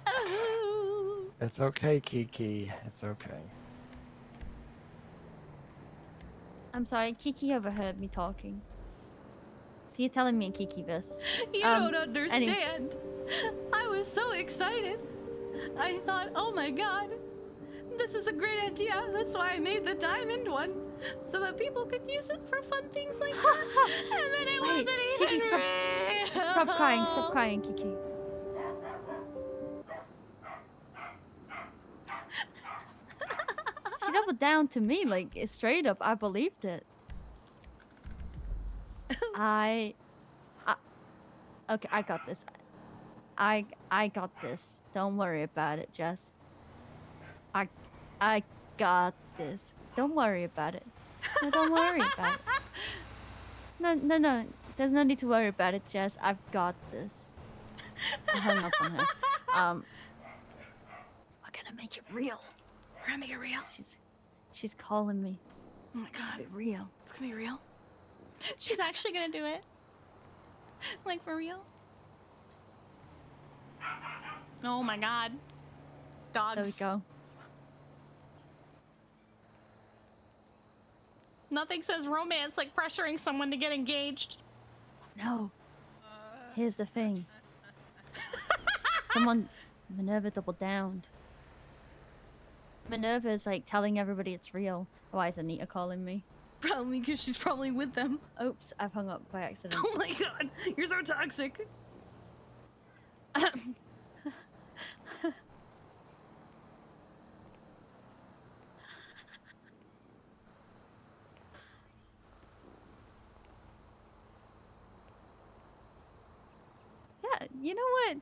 Oh. It's okay, Kiki. It's okay. I'm sorry, Kiki overheard me talking. So you're telling me and Kiki this? You don't understand. I was so excited. I thought, oh my god, this is a great idea. That's why I made the diamond one, so that people could use it for fun things like that. And then it wasn't even Kiki, real. stop crying, Kiki. She doubled down to me, like, straight up. I believed it. Okay, I got this. I got this. Don't worry about it, Jess. I got this. Don't worry about it. No, don't worry about it. No. There's no need to worry about it, Jess. I've got this. I hung up on her. We're gonna make it real. We're gonna make it real. She's calling me. Oh my god. It's real. It's gonna be real. She's actually gonna do it. Like, for real? Oh my god. Dogs. There we go. Nothing says romance like pressuring someone to get engaged. No. Here's the thing. Someone... Minerva doubled down. Minerva is like telling everybody it's real. Why is Anita calling me? Probably because she's probably with them. Oops, I've hung up by accident. Oh my god, you're so toxic. Yeah, you know what?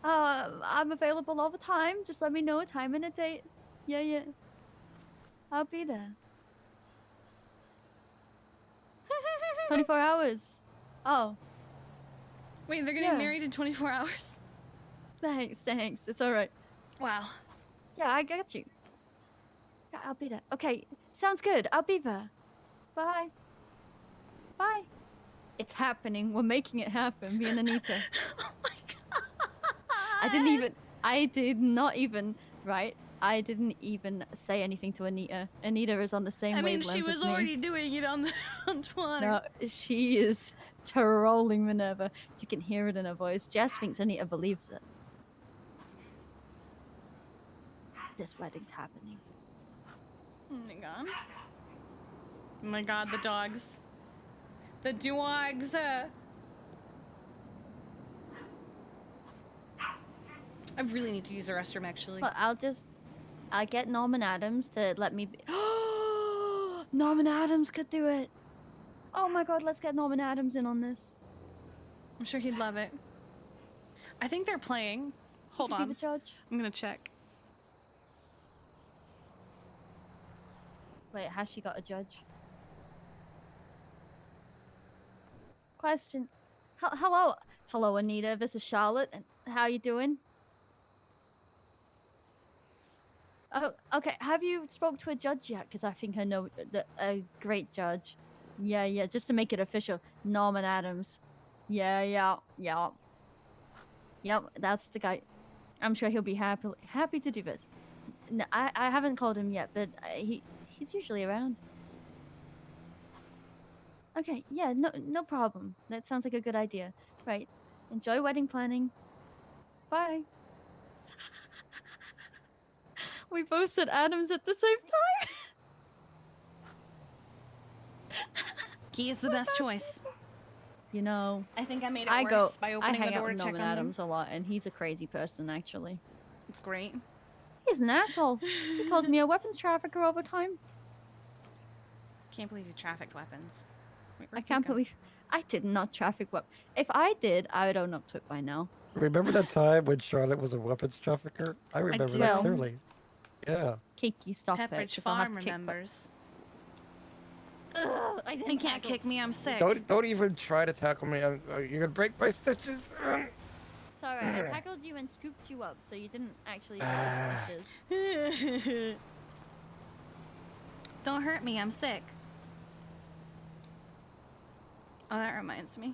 I'm available all the time. Just let me know a time and a date. Yeah. I'll be there. 24 hours. Oh. Wait, they're getting married in 24 hours? Thanks. It's alright. Wow. Yeah, I got you. Yeah, I'll be there. Okay, sounds good. I'll be there. Bye. Bye. It's happening. We're making it happen, me and Anita. Oh my god. I did not even right? I didn't even say anything to Anita. Anita is on the same I mean, wavelength she was as me. already doing it on the on Twitter. No, she is trolling Minerva. You can hear it in her voice. Jess thinks Anita believes it. This wedding's happening. Oh my god. Oh my god, the dogs. The dogs. I really need to use the restroom, actually. Well, I'll get Norman Adams to let me be. Norman Adams could do it. Oh my god, let's get Norman Adams in on this. I'm sure he'd love it. I think they're playing. Hold on. Be the judge. I'm gonna check. Wait, has she got a judge? Question. Hello, Anita. This is Charlotte. And how you doing? Oh, okay. Have you spoke to a judge yet? Because I think I know a great judge. Yeah. Just to make it official, Norman Adams. Yeah. Yep, that's the guy. I'm sure he'll be happy to do this. No, I haven't called him yet, but he's usually around. Okay, yeah, no problem. That sounds like a good idea. Right. Enjoy wedding planning. Bye. We both said Adams at the same time. He is the best choice. You know, I think I made it worse by opening I the hang out door with to check Norman on Adams a lot, and he's a crazy person, actually. It's great. He's an asshole. He calls me a weapons trafficker all the time. Can't believe you trafficked weapons. Wait, I can't believe I did not traffic weapons. If I did, I would own up to it by now. Remember that time when Charlotte was a weapons trafficker? I remember that clearly. Yeah. Kiki, stop it. Pepperidge 'cause I'll have Farm to kick remembers. Ugh, You can't kick me, I'm sick. Don't even try to tackle me. You're gonna break my stitches. Sorry, I tackled you and scooped you up, so you didn't actually break stitches. Don't hurt me, I'm sick. Oh, that reminds me.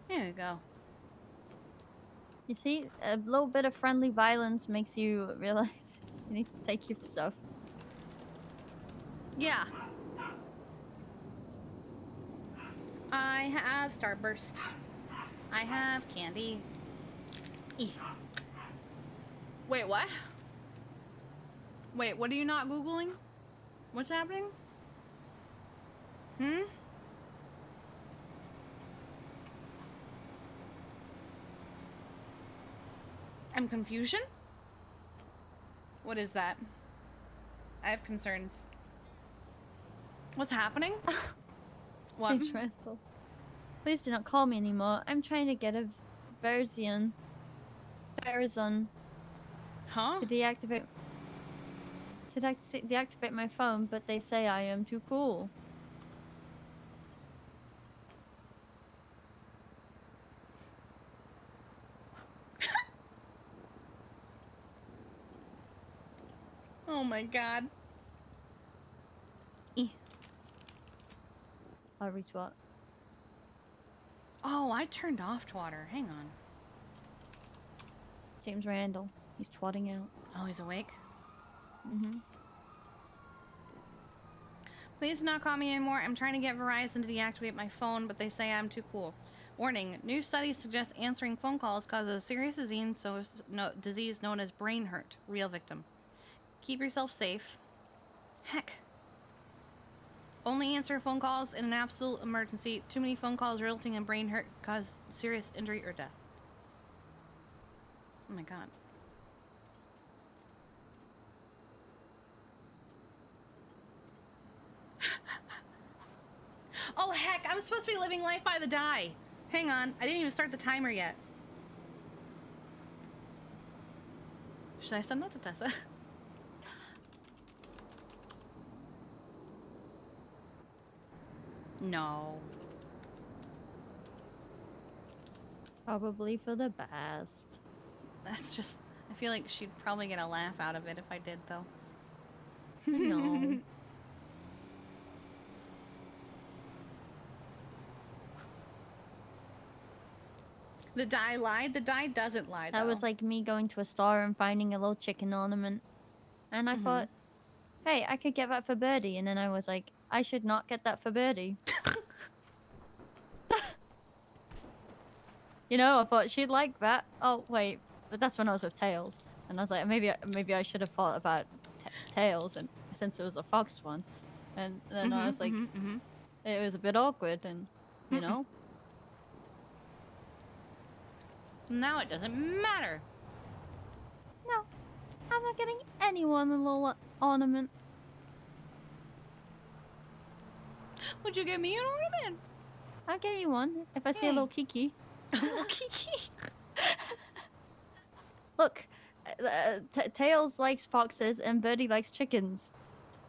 There you go. You see, a little bit of friendly violence makes you realize you need to take your stuff. Yeah. I have Starburst. I have candy. Eeh. Wait, what? Wait, what are you not Googling? What's happening? I'm confusion? What is that? I have concerns. What's happening? What? James Randall. Please do not call me anymore. I'm trying to get a Verizon. Huh? To deactivate my phone, but they say I am too cool. Oh my god. I'll retweet. Oh, I turned off Twatter. Hang on. James Randall. He's twatting out. Oh, he's awake? Mm-hmm. Please do not call me anymore. I'm trying to get Verizon to deactivate my phone, but they say I'm too cool. Warning, new studies suggest answering phone calls causes a serious disease known as brain hurt. Real victim. Keep yourself safe. Heck. Only answer phone calls in an absolute emergency. Too many phone calls resulting in brain hurt cause serious injury or death. Oh my god. Oh heck, I'm supposed to be living life by the die. Hang on, I didn't even start the timer yet. Should I send that to Tessa? No. Probably for the best. That's just... I feel like she'd probably get a laugh out of it if I did, though. No. The die lied? The die doesn't lie, though. That was like me going to a store and finding a little chicken ornament. And I thought, hey, I could get that for Birdie. And then I was like, I should not get that for Birdie. You know, I thought she'd like that. Oh, wait. But that's when I was with Tails. And I was like, maybe I should have thought about Tails, and since it was a fox one. And then I was like, it was a bit awkward, and, you know. Now it doesn't matter. No, I'm not getting anyone a little ornament. Would you give me an ornament? I'll get you one if I see a little Kiki. A little Kiki. Look, Tails likes foxes and Birdie likes chickens.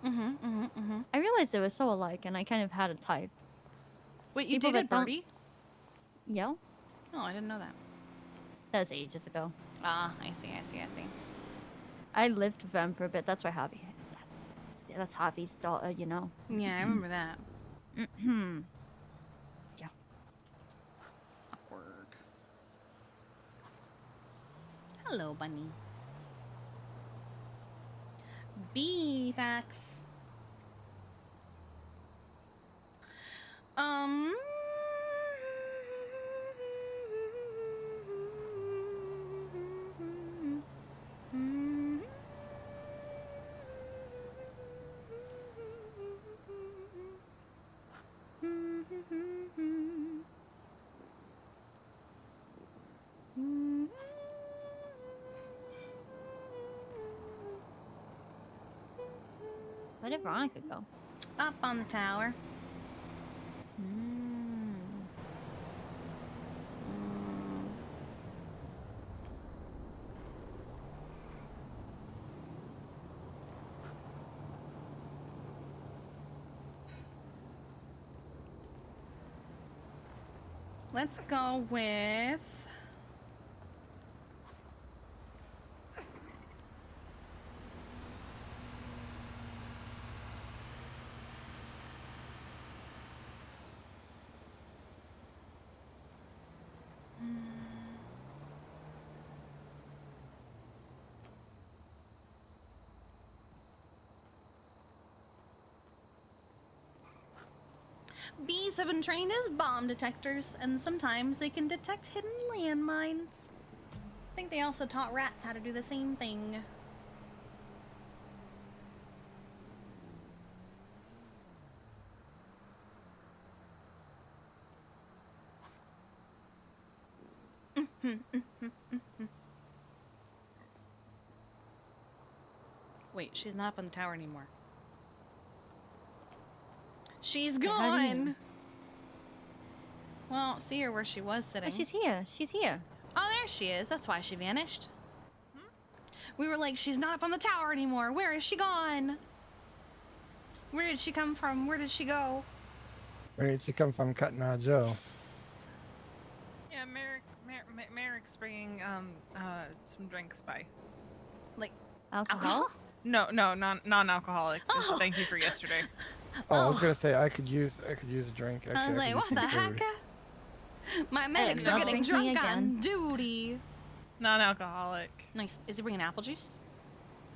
I realized they were so alike, and I kind of had a type. Wait, you People dated that don't- Birdie? Yeah, Oh, I didn't know that. that was ages ago. Ah, I see. I lived with them for a bit. That's why Harvey. That's Harvey's daughter, you know. Yeah, I remember that. Yeah. Awkward. Hello, bunny. Beefax. Where did Veronica go? Up on the tower. Let's go with... Bees have been trained as bomb detectors, and sometimes they can detect hidden landmines. I think they also taught rats how to do the same thing. Wait, she's not up on the tower anymore. She's gone. Well, see her where she was sitting. Oh, she's here. She's here. Oh, there she is. That's why she vanished. We were like, she's not up on the tower anymore. Where is she gone? Where did she come from? Where did she go? Where did she come from, Cutting Our Joe? Yeah, Merrick's bringing some drinks by. Like alcohol? No, non-alcoholic. Just Oh. thank you for yesterday. Oh, I was gonna say I could use a drink. Actually, I was like, what the heck? My medics are getting drunk on duty. Non-alcoholic. Nice. Is he bringing apple juice?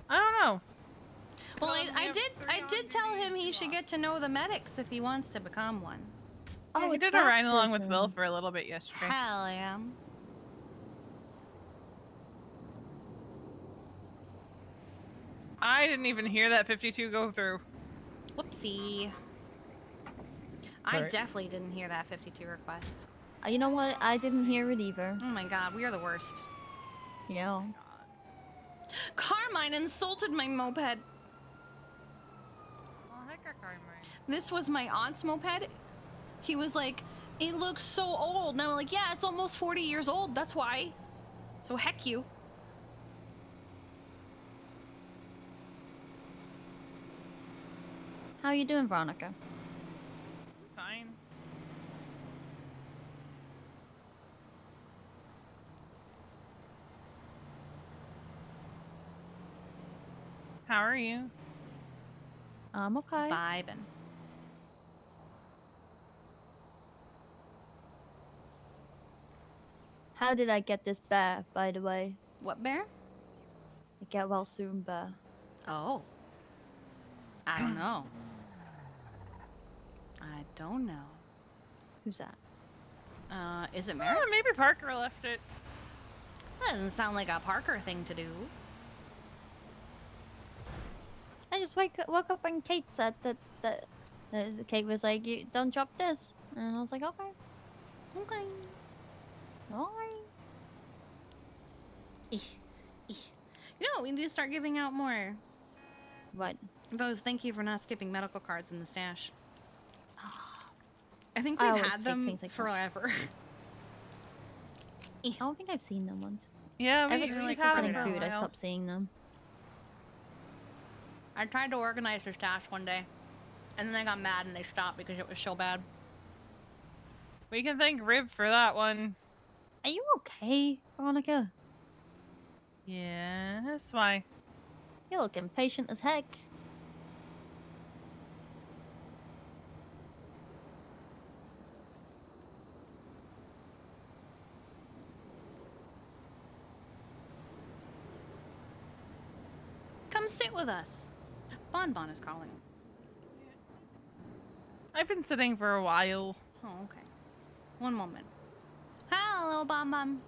I don't know. Well, I did tell him he should get to know the medics if he wants to become one. Yeah, he did a ride along with Will for a little bit yesterday. Hell yeah. I didn't even hear that 52 go through. Whoopsie. I Sorry. definitely didn't hear that 52 request. You know what? I didn't hear it either. Oh my god, we are the worst. Yeah. Carmine insulted my moped. Oh, heck, Carmine. This was my aunt's moped. He was like, it looks so old. And I'm like, yeah, it's almost 40 years old. That's why. So heck you. How you doing, Veronica? Fine. How are you? I'm okay. Vibing. How did I get this bear, by the way? What bear? The get well soon bear. Oh. I don't know. I don't know. Who's that? Is it Merrick? Maybe Parker left it. That doesn't sound like a Parker thing to do. I just woke up and Kate said that Kate was like, "You don't drop this," and I was like, "Okay, okay, alright." You know what? We need to start giving out more. What? Those thank you for not skipping medical cards in the stash. I think I we've always had take them things like that. forever. I don't think I've seen them once. Yeah, Ever we since I had stopped them getting for a food, I while. stopped seeing them. I tried to organize the stash one day, and then I got mad and they stopped because it was so bad. We can thank Rib for that one. Are you okay, Veronica? Yes, why? You look impatient as heck. Come sit with us. Bon Bon is calling. I've been sitting for a while. Oh, okay. One moment. Hello, Bon Bon.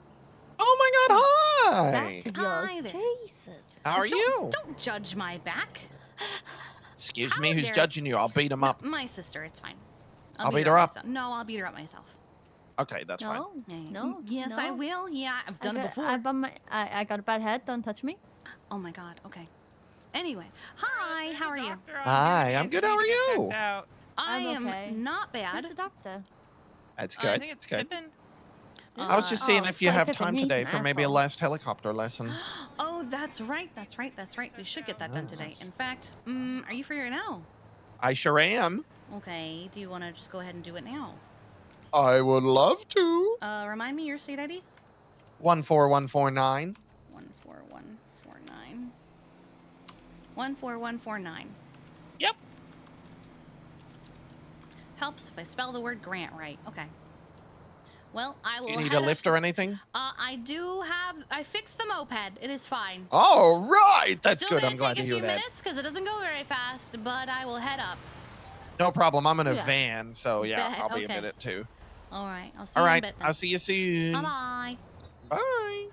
Oh my God! Hi. Hi there. Jesus. How are you? Don't judge my back. Excuse me, who's dare- judging you? I'll beat him up. My sister, it's fine. I'll beat her up. Myself. No, I'll beat her up myself. Okay, that's fine. No. Yes, I no. will. Yeah, I've done it before. I got a bad head. Don't touch me. Oh my God. Okay. Anyway, hi. How are you? Hi, I'm good. How are you? I I'm am okay. not bad. Who's the doctor? That's I good. think That's it's good. Pippin. I was just seeing if you have Pippin, time he's today an for maybe a asshole. last helicopter lesson. Oh, that's right. That's right. That's right. We should get that done today. In fact, are you free right now? I sure am. Okay. Do you want to just go ahead and do it now? I would love to. Remind me your state ID. 14149. 14149. 14149. Yep. Helps if I spell the word Grant right. Okay. Well, I will. You need head a lift up. or anything? I do have. I fixed the moped. It is fine. All right. That's Still good. I'm glad take to a hear few that. minutes because it doesn't go very fast, but I will head up. No problem. I'm in a Yeah. van, so yeah, Bet, probably okay. a minute too. All right. I'll see All you in a right. bit then. I'll see you soon. Bye-bye. Bye.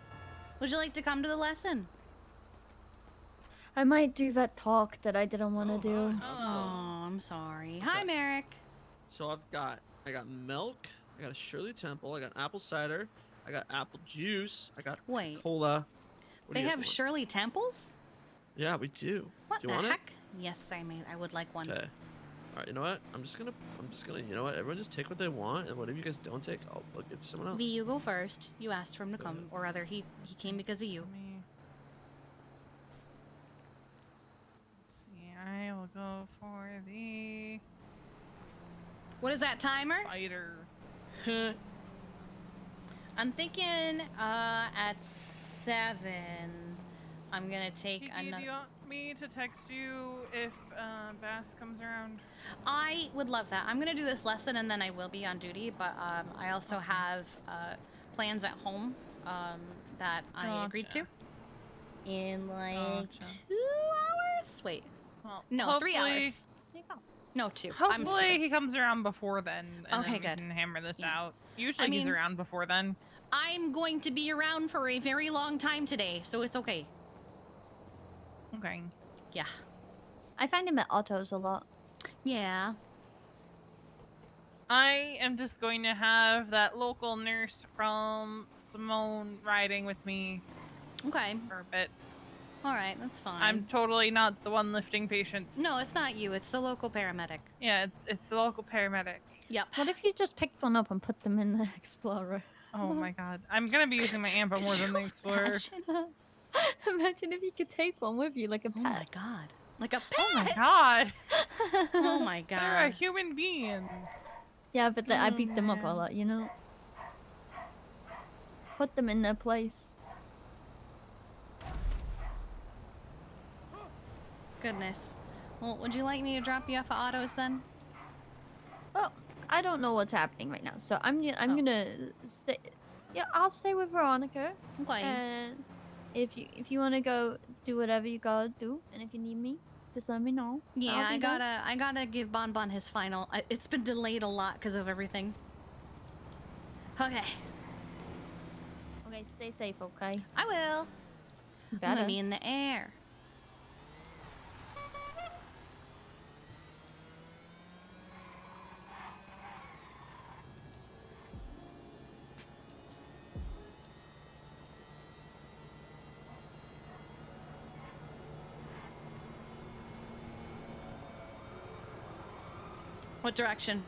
Would you like to come to the lesson? I might do that talk that I didn't want to do. Oh, I'm sorry. Hi, Merrick. So I got milk, I got a Shirley Temple, I got apple cider, I got apple juice, I got Wait. cola. What do They you guys have want? Shirley Temples? Yeah, we do. What Do you the want heck? Yes, I would like one. Okay. All right. You know what? I'm just gonna. You know what? Everyone just take what they want, and whatever you guys don't take, I'll get to someone else. V, you go first. You asked for him to come, or rather, he came because of you. Let's see. I will go for the What is that timer? cider. I'm thinking at 7. I'm gonna take Kiki, do another. you want me to text you if Bass comes around? I would love that. I'm gonna do this lesson and then I will be on duty, but I also have plans at home that I agreed to in like 2 hours. Wait, Well, no, 3 hopefully- hours. There you go. No, 2. I'm Hopefully stupid. he comes around before then, and Okay, then we good. can hammer this Yeah. out. Usually he's mean- around before then. I'm going to be around for a very long time today, so it's okay. Okay. Yeah. I find him at Otto's a lot. Yeah. I am just going to have that local nurse from Simone riding with me. Okay. For a bit. All right, that's fine. I'm totally not the one lifting patients. No, it's not you. It's the local paramedic. Yeah, it's the local paramedic. Yep. What if you just picked one up and put them in the Explorer? Oh my god. I'm gonna be using my Ampa more than the Explorer. Imagine if you could take one with you, like a pet. Oh my god. Like a pet? Oh my god. Oh my They're god. a human being. Yeah, but I beat them up a lot, you know? Put them in their place. Goodness. Well, would you like me to drop you off at Otto's then? Well, I don't know what's happening right now, so I'm gonna stay. Yeah, I'll stay with Veronica. Okay. And if you want to go do whatever you gotta do, and if you need me, just let me know. Yeah, I'll be there. I gotta give Bon Bon his final. It's been delayed a lot because of everything. Okay. Okay, stay safe, okay? I will. I'm Better. gonna be in the air. What direction?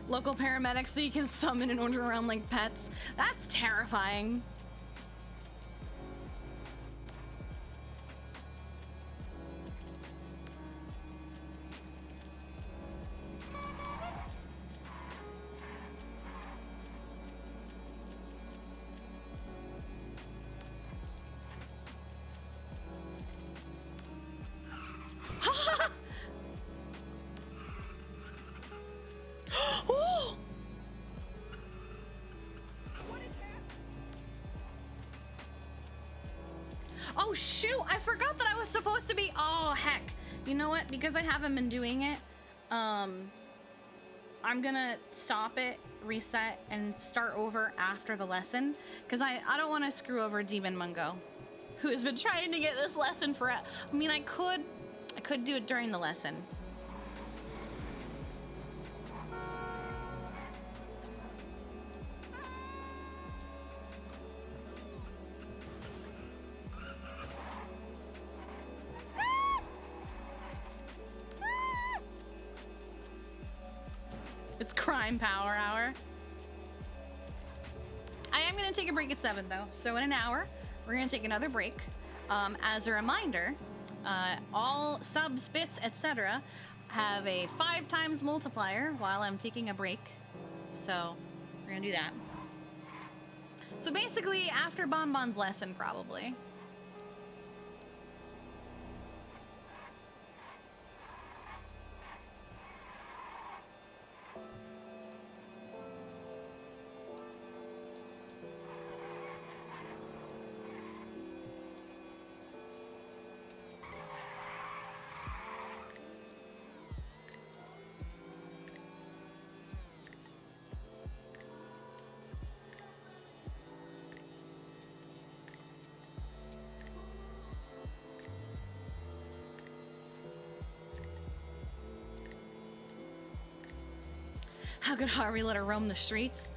Local paramedics so you can summon and order around like pets. That's terrifying. Oh! Oh shoot, I forgot that I was supposed to be, oh heck. You know what, because I haven't been doing it, I'm gonna stop it, reset, and start over after the lesson, because I don't want to screw over Demon Mungo, who has been trying to get this lesson for, I mean, I could do it during the lesson. It's crime power hour. I am going to take a break at 7 though. So in an hour, we're going to take another break. As a reminder, all subs, bits, etc. have a 5 times multiplier while I'm taking a break. So we're going to do that. So basically after Bon Bon's lesson probably. How could Harvey let her roam the streets?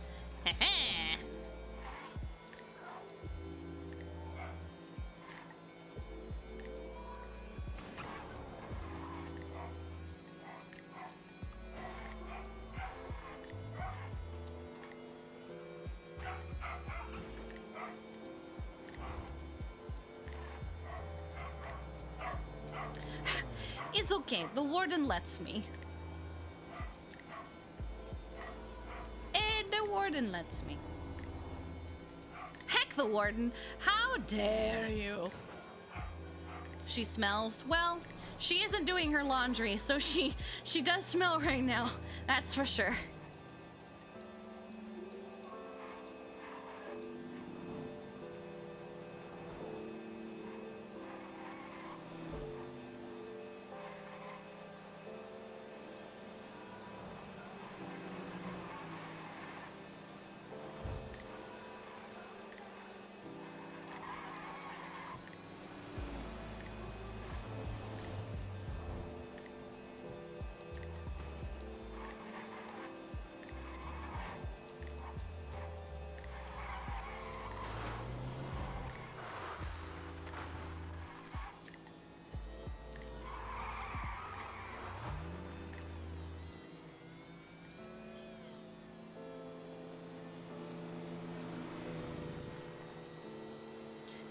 It's okay, the warden lets me. The warden lets me. Heck the warden, how dare you? She smells, well, she isn't doing her laundry, so she does smell right now, that's for sure.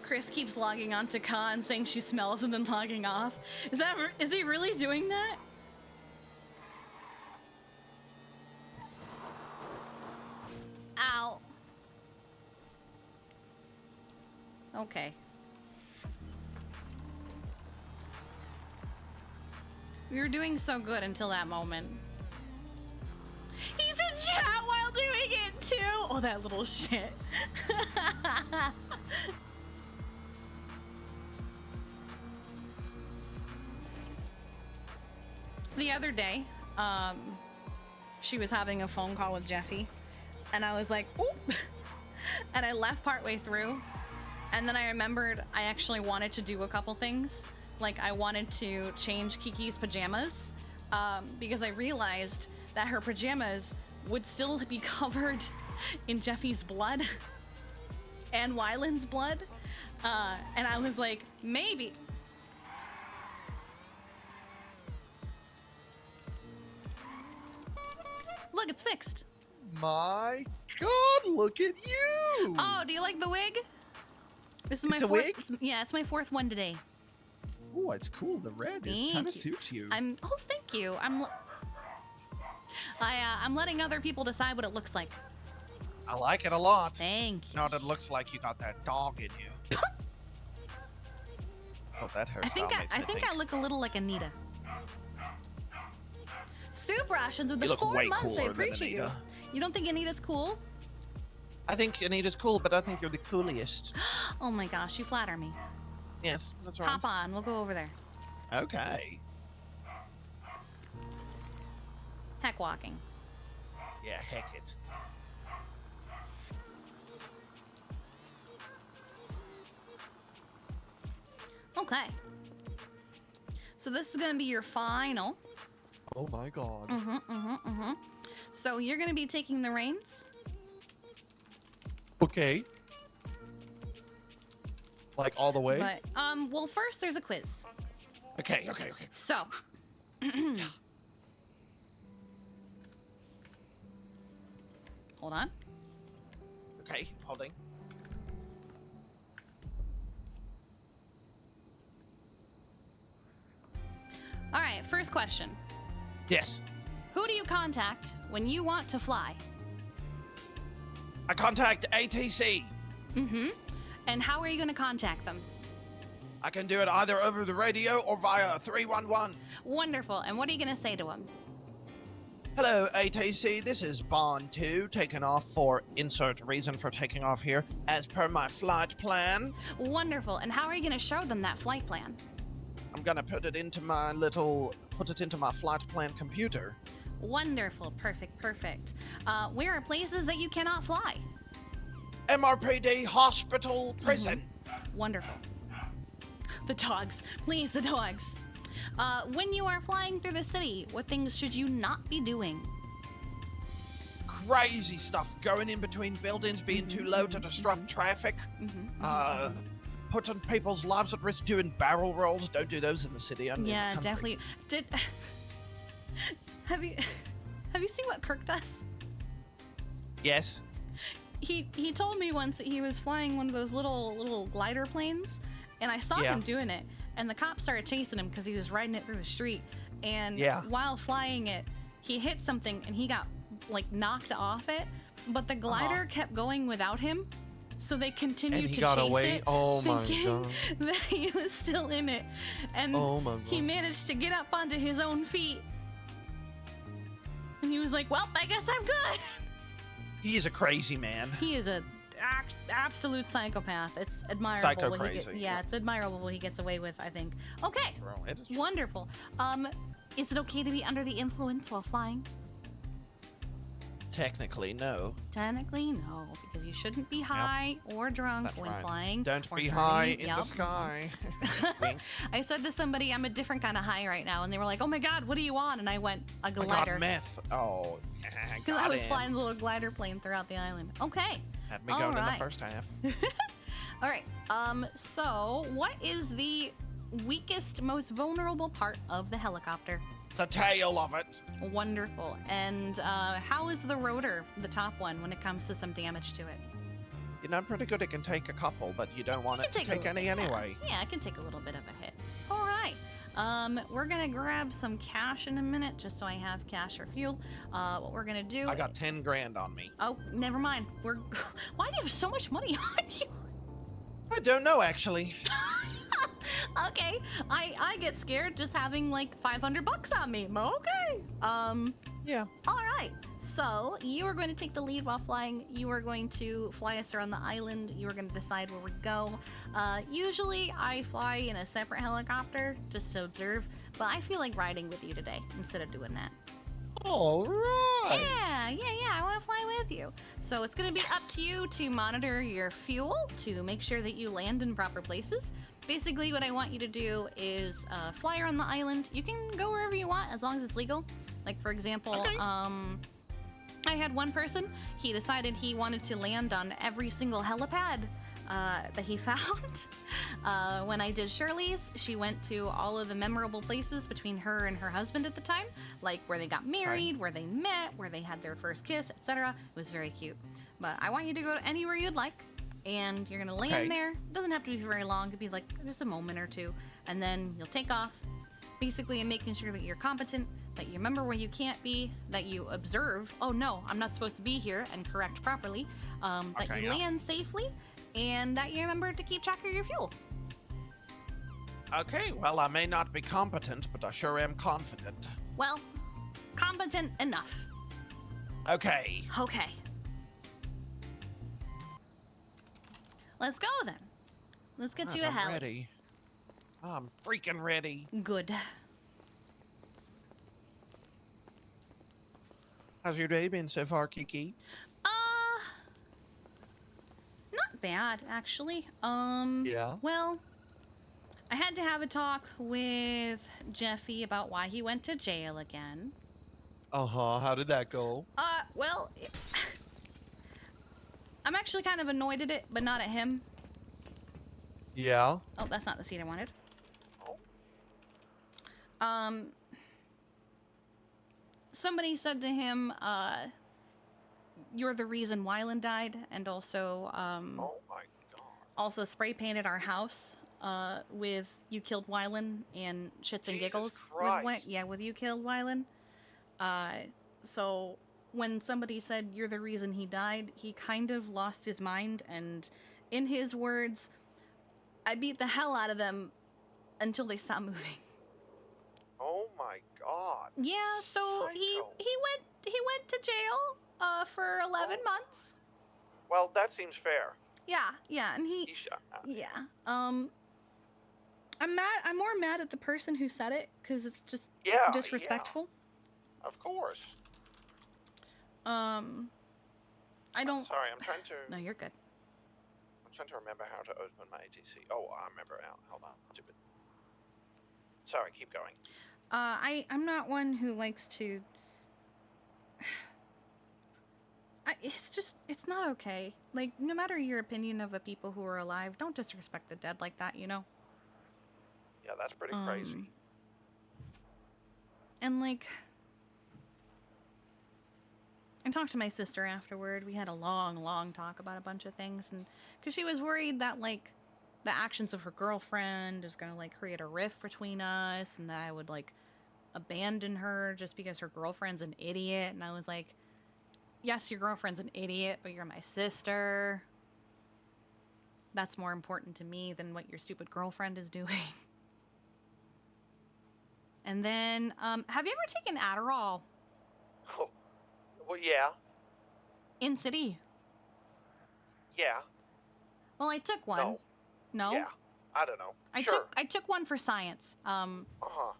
Chris keeps logging on to Khan saying she smells and then logging off. Is he really doing that? Ow. Okay. We were doing so good until that moment. He's in chat while doing it too. Oh, that little shit. The other day, she was having a phone call with Jeffy, and I was like, oop, and I left partway through, and then I remembered I actually wanted to do a couple things. Like, I wanted to change Kiki's pajamas, because I realized that her pajamas would still be covered in Jeffy's blood and Wyland's blood, and I was like, maybe. Look, it's fixed. My God, look at you! Oh, do you like the wig? This is my It's a fourth. wig? Yeah, it's my fourth one today. Oh, it's cool. The red Thank kind of you. suits you. Oh, thank you. I'm letting other people decide what it looks like. I like it a lot. Thank you. No, it looks like you got that dog in you. Oh, that hairstyle I think makes me think. I look a little like Anita. Soup rations with You the look 4 way months. I cooler than appreciate you. Anita. You don't think Anita's cool? I think Anita's cool, but I think you're the coolest. Oh my gosh, you flatter me. Yes, that's right. Hop on, we'll go over there. Okay. Heck walking. Yeah, heck it. Okay. So this is gonna be your final. Oh my God. So you're gonna be taking the reins. Okay. Like all the way? But well, first there's a quiz. Okay. So hold on. Okay, holding. All right, first question. Yes. Who do you contact when you want to fly? I contact ATC. And how are you going to contact them? I can do it either over the radio or via 311. Wonderful. And what are you going to say to them? Hello, ATC. This is Bond 2, taking off for insert reason for taking off here, as per my flight plan. Wonderful. And how are you going to show them that flight plan? I'm gonna put it into my flight plan computer. Wonderful. Perfect. Where are places that you cannot fly? MRPD, hospital, prison. Wonderful. The dogs. Please, the dogs. When you are flying through the city, what things should you not be doing? Crazy stuff. Going in between buildings, being too low to disrupt traffic. Putting people's lives at risk, doing barrel rolls. Don't do those in the city. Yeah, definitely. Have you seen what Kirk does? Yes. He told me once that he was flying one of those little glider planes, and I saw him doing it, and the cops started chasing him because he was riding it through the street, and while flying it, he hit something and he got like knocked off it, but the glider kept going without him. So they continued to chase it, oh my thinking that he was still in it, and he managed to get up onto his own feet. And he was like, "Well, I guess I'm good." He is a crazy man. He is a absolute psychopath. It's admirable. Psycho what crazy. It's admirable what he gets away with, I think. Okay, wonderful. Is it okay to be under the influence while flying? Technically, no. Technically, no, because you shouldn't be high or drunk when flying. Don't or be driving. high in the sky. I said to somebody, I'm a different kind of high right now, and they were like, "Oh my God, what are you on?" And I went, "A glider." I got meth. Oh, because I was flying a little glider plane throughout the island. Okay. Had me going in the first half. All right. So what is the weakest, most vulnerable part of the helicopter? The tail of it. Wonderful. And how is the rotor, the top one, when it comes to some damage to it? You know, I'm pretty good. It can take a couple, but you don't want it to take any anyway. Yeah, it can take a little bit of a hit. All right. We're gonna grab some cash in a minute, just so I have cash for fuel. What we're gonna do? I got 10 grand on me. Oh, never mind. Why do you have so much money on you? I don't know, actually. Okay, I get scared just having like 500 bucks on me. Okay. Yeah. All right. So you are going to take the lead while flying. You are going to fly us around the island. You are going to decide where we go. Usually I fly in a separate helicopter just to observe, but I feel like riding with you today instead of doing that. All right. Yeah. I want to fly with you. So it's going to be up to you to monitor your fuel to make sure that you land in proper places. Basically, what I want you to do is fly around the island. You can go wherever you want as long as it's legal. Like, for example, I had one person, he decided he wanted to land on every single helipad that he found. When I did Shirley's, she went to all of the memorable places between her and her husband at the time, like where they got married, where they met, where they had their first kiss, etc. It was very cute. But I want you to go anywhere you'd like, and you're gonna land there. It doesn't have to be very long, it could be like just a moment or two, and then you'll take off. Basically, I'm making sure that you're competent, that you remember where you can't be, that you observe, oh no, I'm not supposed to be here, and correct properly, that you land safely, and that you remember to keep track of your fuel. Okay, well, I may not be competent, but I sure am confident. Well, competent enough. Okay. Okay. Let's go then. Let's get you a heli. I'm ready. I'm freaking ready. Good. How's your day been so far, Kiki? Not bad, actually. Yeah? Well, I had to have a talk with Jeffy about why he went to jail again. Uh-huh, how did that go? Well, I'm actually kind of annoyed at it, but not at him. Yeah? Oh, that's not the seat I wanted. Somebody said to him, you're the reason Wyland died, and also, oh my God. Also spray painted our house, with you killed Wyland and shits and giggles. With you killed Wyland. So when somebody said you're the reason he died, he kind of lost his mind, and in his words, I beat the hell out of them until they stopped moving. Oh my God. Yeah, so he went to jail for 11 months. Well, that seems fair. Yeah, and I'm more mad at the person who said it, because it's just disrespectful. Yeah. Of course. I don't. Sorry, I'm trying to. No, you're good. I'm trying to remember how to open my ATC. Oh, I remember now. Hold on. Stupid. Sorry, keep going. I'm not one who likes to. It's not okay. Like, no matter your opinion of the people who are alive, don't disrespect the dead like that, you know? Yeah, that's pretty crazy. And, like, I talked to my sister afterward. We had a long talk about a bunch of things, and because she was worried that, like, the actions of her girlfriend is gonna, like, create a rift between us, and that I would, like, abandon her just because her girlfriend's an idiot. And I was like, yes, your girlfriend's an idiot, but you're my sister. That's more important to me than what your stupid girlfriend is doing. And then, have you ever taken Adderall? Oh, well, yeah. In city? Yeah. Well, I took one. No? Yeah. I don't know. I took one for science. Uh-huh.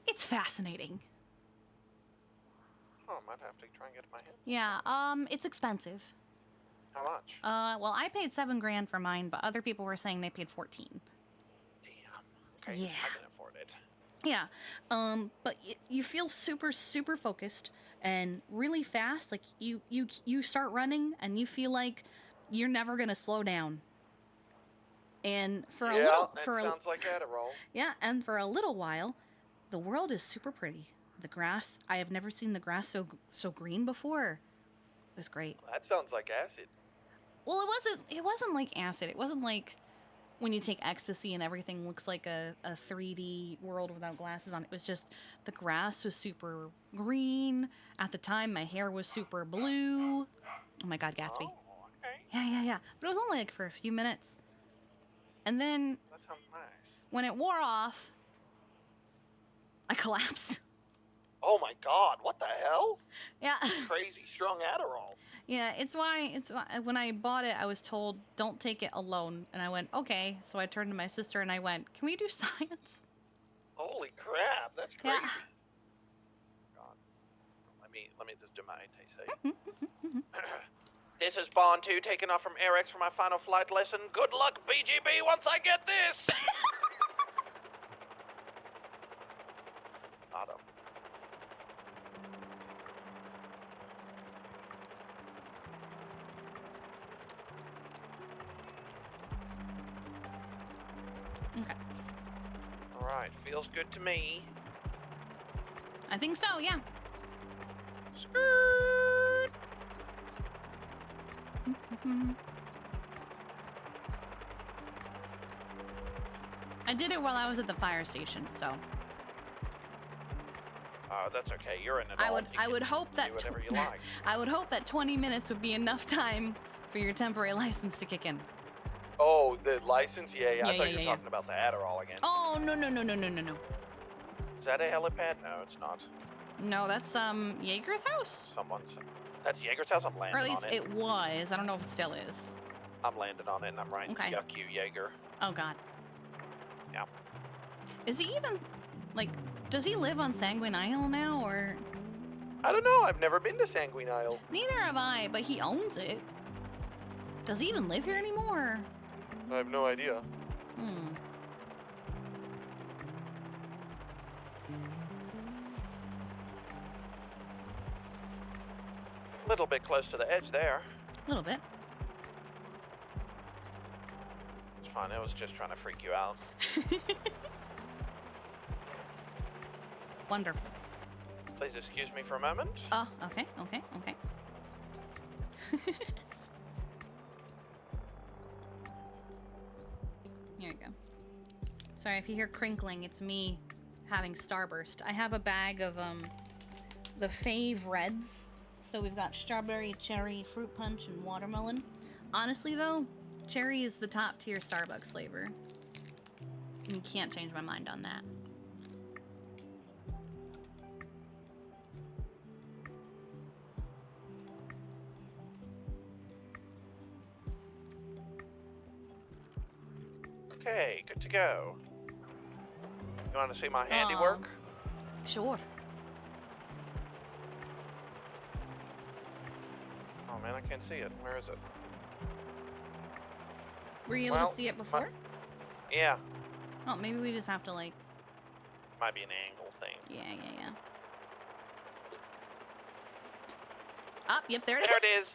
It's fascinating. Oh, I might have to try and get my head. Yeah, it's expensive. How much? Well, I paid $7 grand for mine, but other people were saying they paid 14. Damn. Okay, Yeah. I can afford it. Yeah, but you feel super focused and really fast. Like you start running and you feel like you're never gonna slow down. And for sounds like Adderall. Yeah, and for a little while, the world is super pretty. The grass, I have never seen the grass so green before. It was great. That sounds like acid. Well, it wasn't like acid. It wasn't like when you take ecstasy and everything looks like a 3D world without glasses on. It was just the grass was super green. At the time, my hair was super blue. Oh my God, Gatsby. Oh, okay. Yeah. But it was only like for a few minutes. And then That sounds nice. when it wore off, I collapsed. Oh my god, what the hell? Yeah. Crazy strong Adderall. Yeah, it's why when I bought it, I was told don't take it alone, and I went okay. So I turned to my sister and I went, "Can we do science?" Holy crap, that's crazy. Yeah. God. Let me just do my ATC. This is Bond 2 taking off from AirX for my final flight lesson. Good luck, BGB, once I get this! Auto. Okay. Alright, feels good to me. I think so. Yeah. I did it while I was at the fire station, so That's okay. You're in it all. I would hope that do whatever you like. I would hope that 20 minutes would be enough time for your temporary license to kick in. Oh, the license? Yeah. I thought you were yeah. talking about the Adderall again. Oh no. Is that a helipad? No, it's not. No, that's Jaeger's house. That's Jaeger's house. I'm Or landing at least on it. it was. I don't know if it still is. I'm landing on it and I'm writing Okay. yuck you, Jaeger. Oh god. Yeah. Is he even like? Does he live on Sanguine Isle now, or? I don't know. I've never been to Sanguine Isle. Neither have I, but he owns it. Does he even live here anymore? I have no idea. A little bit close to the edge there. A little bit. It's fine. I was just trying to freak you out. Wonderful. Please excuse me for a moment. Oh, okay. Here you go. Sorry if you hear crinkling, it's me having Starburst. I have a bag of the Fave Reds. So we've got strawberry, cherry, fruit punch, and watermelon. Honestly though, cherry is the top tier Starbucks flavor. You can't change my mind on that. Okay, good to go. You want to see my handiwork? Sure. Oh man, I can't see it. Where is it? Were you able to see it before? Yeah. Oh, maybe we just have to like... Might be an angle thing. Yeah. Up, yep, there it is. There it is.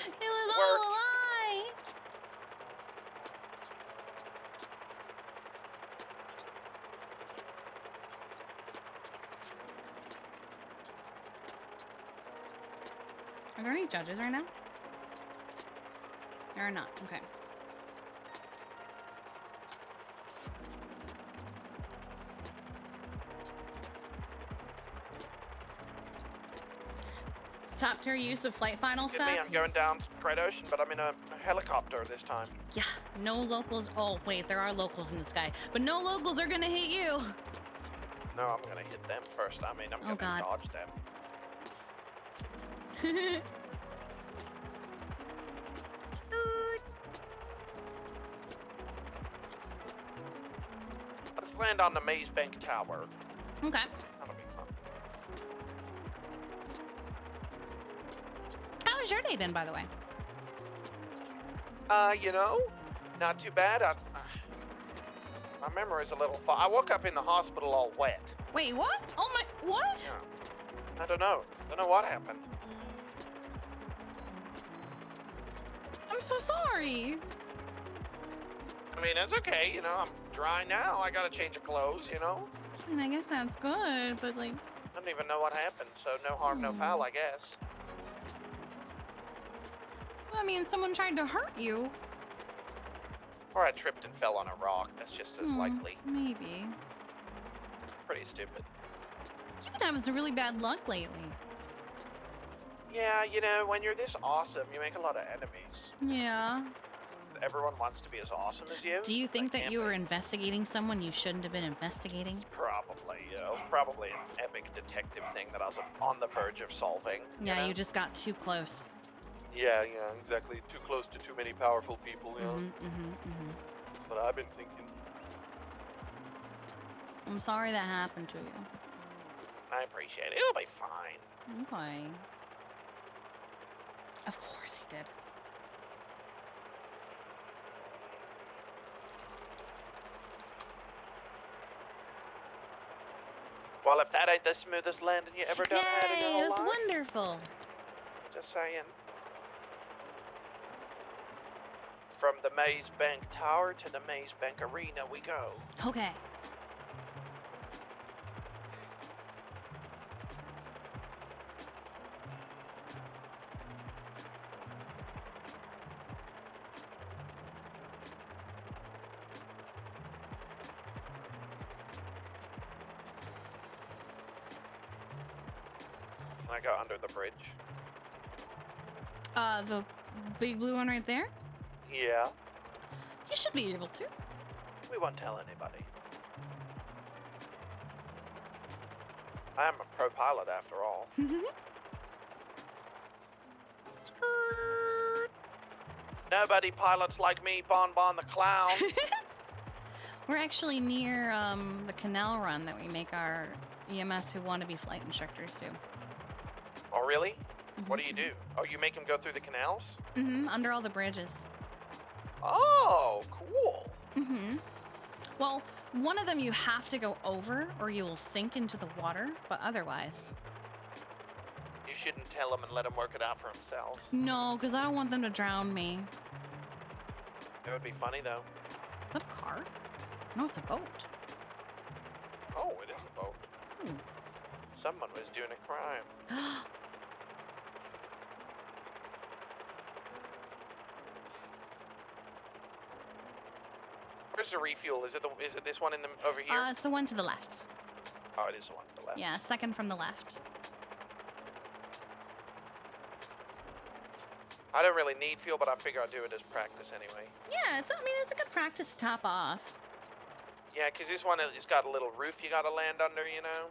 It was all a lie. Are there any judges right now? There are not. Okay. Top tier use of flight final Excuse me, stuff. I'm going down Great Ocean, but I'm in a helicopter this time. Yeah, no locals. Oh, wait, there are locals in the sky. But no locals are gonna hit you. No, I'm gonna hit them first. I mean, I'm gonna God. dodge them. Let's land on the Maze Bank Tower. Okay. That'll be fun. How has your day been, by the way? You know, not too bad. My memory's a little I woke up in the hospital all wet. Wait, what? Oh my, what? Yeah. I don't know. Don't know what happened. I'm so sorry. I mean, it's okay, you know, I'm dry now. I gotta change of clothes, you know? I mean, I guess that's good, but like... I don't even know what happened, so no harm, no foul, I guess. I mean, someone tried to hurt you. Or I tripped and fell on a rock. That's just as likely. Maybe. Pretty stupid. You've been having some really bad luck lately. Yeah, you know, when you're this awesome, you make a lot of enemies. Yeah. Everyone wants to be as awesome as you. Do you think that you were investigating someone you shouldn't have been investigating? Probably, it was probably an epic detective thing that I was on the verge of solving. Yeah, know? you just got too close. Yeah, exactly. Too close to too many powerful people, you know. That's what I've been thinking. I'm sorry that happened to you. I appreciate it. It'll be fine. Okay. Of course he did. Well, if that ain't the smoothest landing you ever done had in your Yay! whole It was life, wonderful. just saying. From the Maze Bank Tower to the Maze Bank Arena we go. Okay. Can I go under the bridge? The big blue one right there? Yeah. You should be able to. We won't tell anybody. I am a pro pilot after all. Nobody pilots like me, Bon Bon the Clown. We're actually near the canal run that we make our EMS who want to be flight instructors do. Oh, really? What do you do? Oh, you make them go through the canals? Under all the bridges. Oh, cool. Well, one of them you have to go over or you will sink into the water, but otherwise. You shouldn't tell him and let him work it out for himself. No, because I don't want them to drown me. It would be funny, though. Is that a car? No, it's a boat. Oh, it is a boat. Someone was doing a crime. Where's the refuel? Is it this one over here? It's the one to the left. Oh, it is the one to the left. Yeah, second from the left. I don't really need fuel, but I figure I'll do it as practice anyway. Yeah, it's a good practice to top off. Yeah, because this one has got a little roof you gotta land under, you know?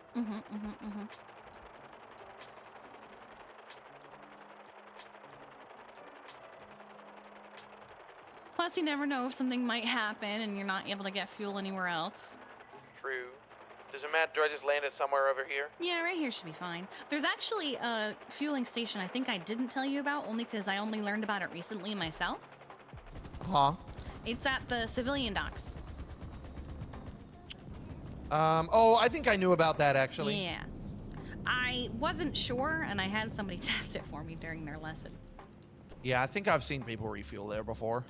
Plus, you never know if something might happen and you're not able to get fuel anywhere else. True. Does it matter? Do I just land it somewhere over here? Yeah, right here should be fine. There's actually a fueling station I think I didn't tell you about, only because I only learned about it recently myself. Huh? It's at the civilian docks. Oh, I think I knew about that, actually. Yeah. I wasn't sure, and I had somebody test it for me during their lesson. Yeah, I think I've seen people refuel there before.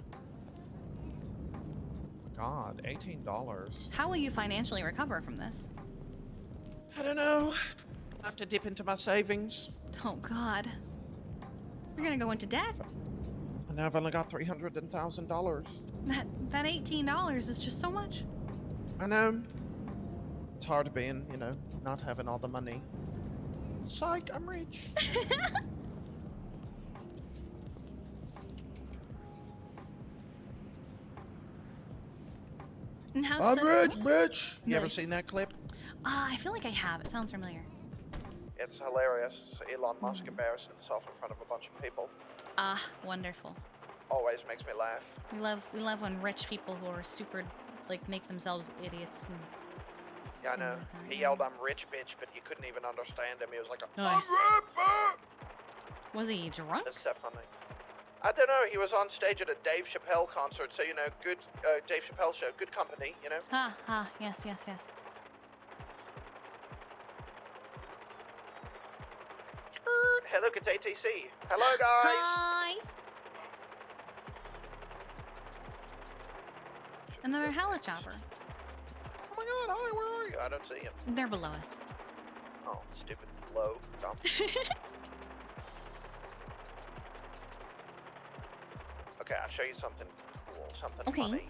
God, $18. How will you financially recover from this? I don't know. I have to dip into my savings. Oh, God. You're gonna go into debt. And I've only got $310,000. That $18 is just so much. I know. It's hard being, you know, not having all the money. Psych, I'm rich. And how's I'm Civil- rich. You ever Nice. seen that clip? I feel like I have. It sounds familiar. It's hilarious. Elon Musk embarrassing himself in front of a bunch of people. Ah, wonderful. Always makes me laugh. We love when rich people who are stupid, like, make themselves idiots. And... Yeah, I know. He yelled, "I'm rich, bitch," but you couldn't even understand him. He was like, Nice. "I'm rich." Was he drunk? That's so funny. I don't know. He was on stage at a Dave Chappelle concert, so you know, good Dave Chappelle show, good company, you know. Yes. Hey, look, it's ATC. Hello, guys. Hi. Another helichopper. Oh my God, hi, where are you? I don't see him. They're below us. Oh, stupid low. Dumb. Okay, I'll show you something cool, something funny.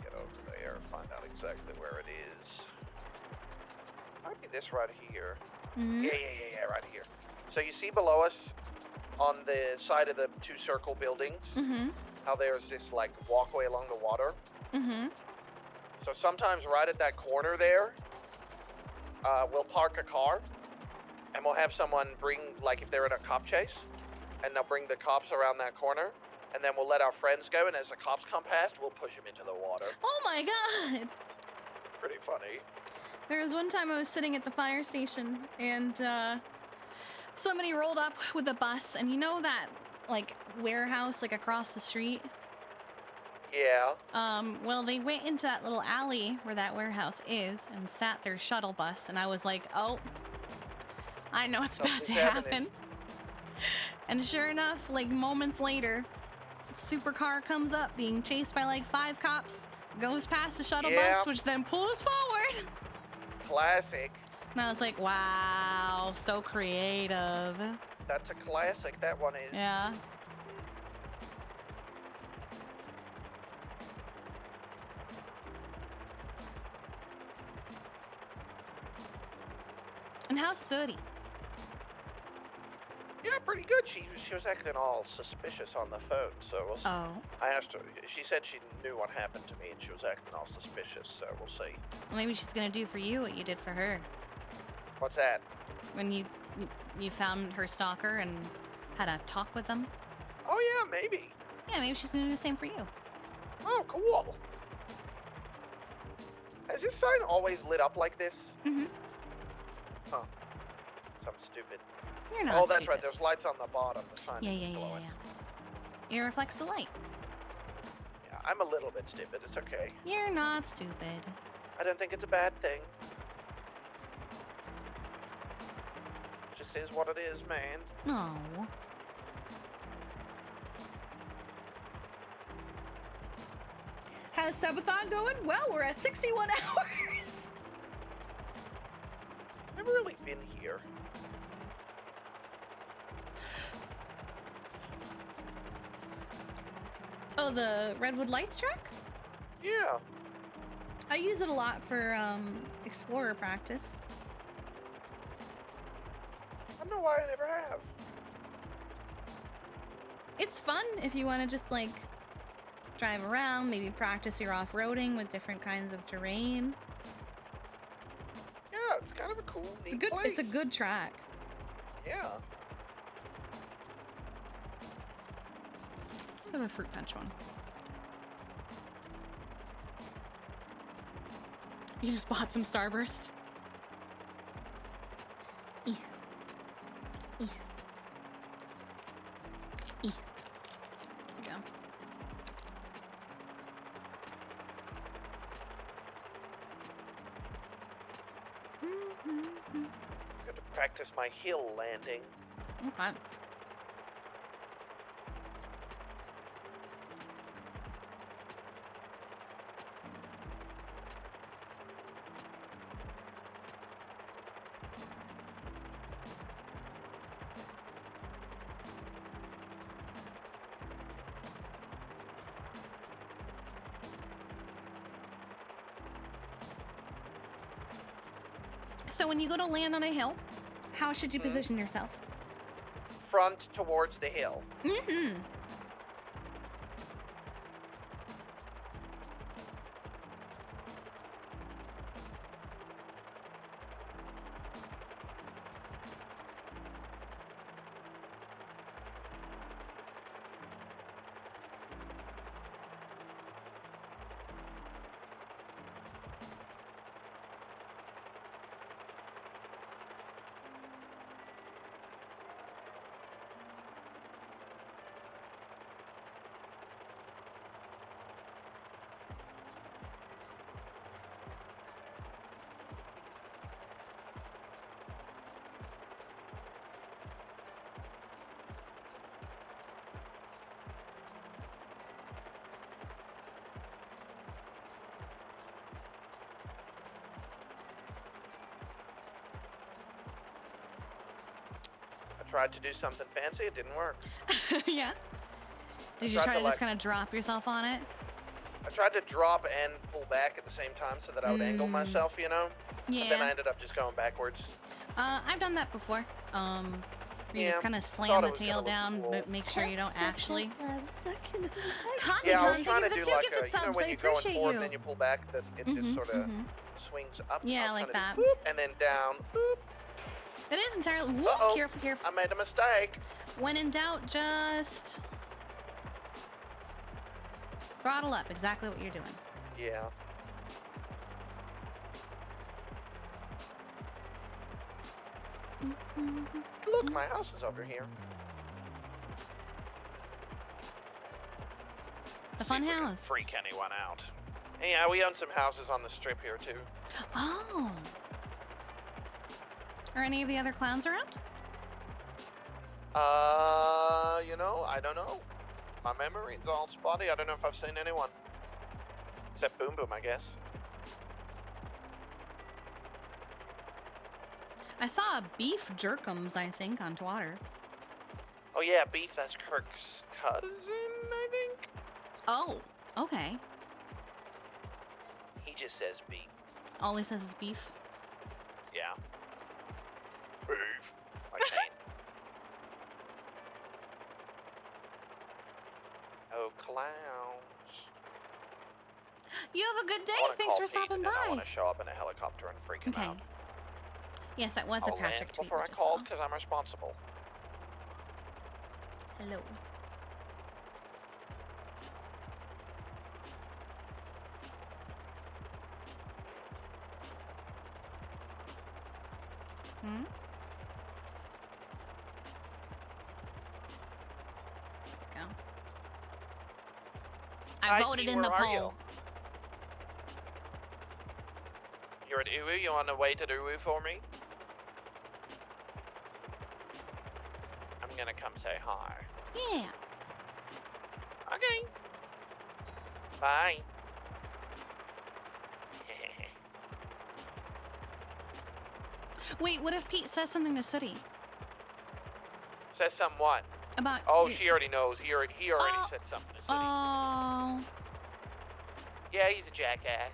Get over there and find out exactly where it is. Might be this right here. Yeah, right here. So you see below us, on the side of the 2 circle buildings, how there's this like walkway along the water. So sometimes right at that corner there, we'll park a car, and we'll have someone bring, like if they're in a cop chase, and they'll bring the cops around that corner, and then we'll let our friends go, and as the cops come past, we'll push them into the water. Oh my god! Pretty funny. There was one time I was sitting at the fire station, and somebody rolled up with a bus, and you know that, like, warehouse, like, across the street? Yeah. Well, they went into that little alley where that warehouse is and sat their shuttle bus, and I was like, oh, I know what's about to happen. And sure enough, like, moments later, supercar comes up being chased by, like, 5 cops, goes past the shuttle bus, which then pulls forward. Classic. And I was like, wow, so creative. That's a classic, that one is. Yeah. And how's Sooty? Yeah, pretty good. She was acting all suspicious on the phone, so we'll see. Oh. I asked her. She said she knew what happened to me, and she was acting all suspicious, so we'll see. Well, maybe she's gonna do for you what you did for her. What's that? When you found her stalker and had a talk with them. Oh, yeah, maybe. Yeah, maybe she's gonna do the same for you. Oh, cool. Has this sign always lit up like this? Huh. Something stupid. You're not Oh, that's stupid. right. There's lights on the bottom. The sign is glowing. It reflects the light. Yeah, I'm a little bit stupid. It's okay. You're not stupid. I don't think it's a bad thing. Just is what it is, man. No. How's Subathon going? Well, we're at 61 hours. Never really been here. Oh, the Redwood Lights track? Yeah. I use it a lot for Explorer practice. I don't know why I never have. It's fun if you want to just like drive around, maybe practice your off-roading with different kinds of terrain. Yeah, it's kind of a cool, neat It's a good track. Yeah. Let's have a fruit punch one. You just bought some Starburst. There you go. Got to practice my hill landing. Okay. So when you go to land on a hill, how should you position yourself? Front towards the hill. Mm-hmm. Tried to do something fancy, it didn't work. Yeah. Did you try to just kind of drop yourself on it? I tried to drop and pull back at the same time so that I would angle myself, you know? Yeah. But then I ended up just going backwards. I've done that before. You Yeah, just kind of thought slam it the was tail gonna look down, cool. but make sure you don't actually. Connie, Yeah, I was Connie, trying to thank you do for the like two gifted a, you know, subs. when I you're going appreciate forward you. and then you pull back, that it just sort of swings up. Yeah, I was like trying that. to do boop, and then down. Boop. It is entirely. Whoa, Uh-oh, careful, careful. I made a mistake. When in doubt, just throttle up. Exactly what you're doing. Yeah. Look, my house is over here. The fun See if we can house. Freak anyone out. Yeah, we own some houses on the strip here too. Oh. Are any of the other clowns around? You know, I don't know. My memory's all spotty. I don't know if I've seen anyone. Except Boom Boom, I guess. I saw a beef jerkums, I think, on Twitter. Oh yeah, Beef, that's Kirk's cousin, I think? Oh, okay. He just says Beef. All he says is beef. Yeah. Beef. Like Kane. Oh, clowns. You have a good day. I wanna Thanks call for Pete, stopping and then I by. want to show up in a helicopter and freak him Okay. out. Yes, that was a I'll Patrick land tweet. before I we just called saw. because I'm responsible. Hello. Hmm? There we go. I voted in the where are you? poll. You're at Uwu? You on the way to the Uwu for me? I'm gonna come say hi. Yeah. Okay. Bye. Wait, what if Pete says something to Sooty? Says something what? About. Oh, she already knows. He already said something to City. Oh. Yeah, he's a jackass.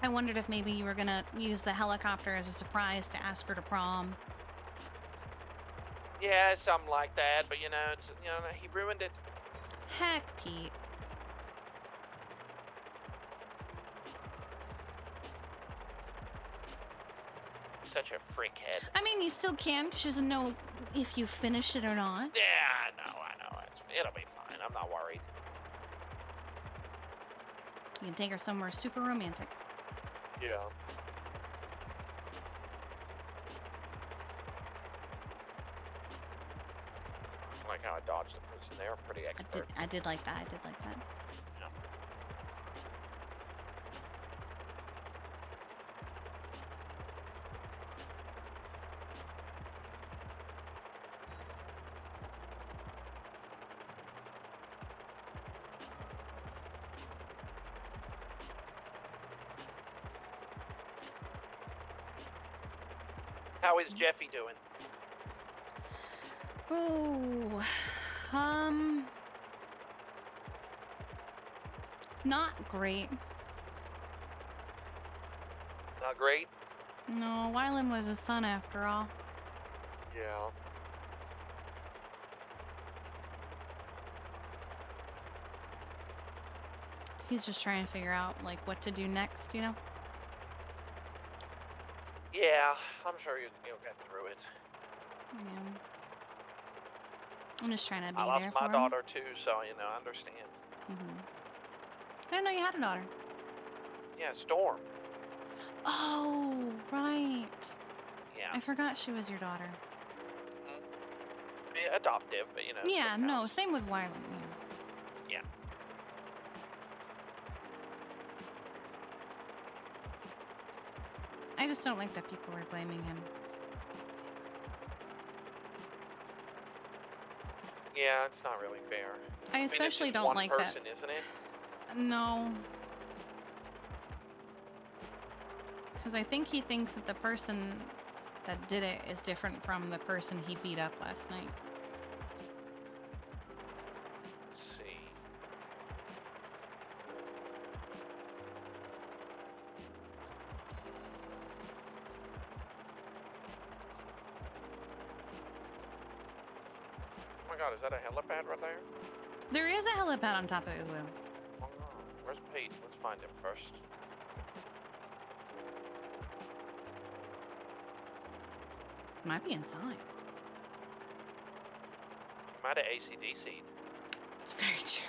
I wondered if maybe you were gonna use the helicopter as a surprise to ask her to prom. Yeah, something like that. But you know, he ruined it. Heck, Pete. Such a freakhead. I mean, you still can, because she doesn't know if you finish it or not. Yeah, I know. It'll be fine. I'm not worried. You can take her somewhere super romantic. Yeah. I like how I dodged the person there. Pretty expert. I did like that. I did like that. Yeah. How is Jeffy doing? Ooh. Not great. Not great? No, Wyland was his son after all. Yeah. He's just trying to figure out, like, what to do next, you know? Yeah, I'm sure you'll get through it. Yeah. I'm just trying to be I there lost for my him. daughter too, so I understand. I didn't know you had a daughter. Yeah, Storm. Oh, right. Yeah. I forgot she was your daughter. Yeah, adoptive, but Yeah, no, same with Wyland. Yeah. I just don't like that people are blaming him. Yeah, it's not really fair. I mean, it's especially just don't one like person, that. Isn't it? No. Because I think he thinks that the person that did it is different from the person he beat up last night. Let's see. God, is that a helipad right there? There is a helipad on top of Uwu. Oh, where's Pete? Let's find him first. Might be inside. Might have ACDC'd. It's very true.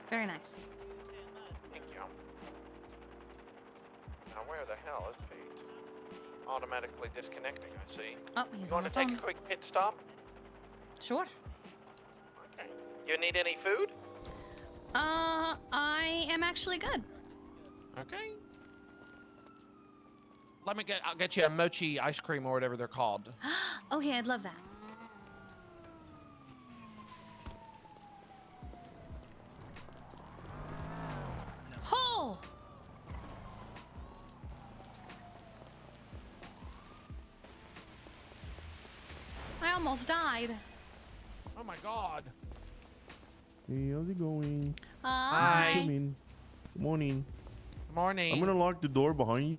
Very nice. Thank you. Now where the hell is Pete? Automatically disconnecting, I see. Oh, he's You on want the to take phone. a quick pit stop? Sure. Okay. You need any food? I am actually good. Okay. I'll get you a mochi ice cream or whatever they're called. Okay, I'd love that. Oh! I almost died. Oh my God. Hey, how's it going? Hi. Come in. Good morning. Morning. I'm gonna lock the door behind you.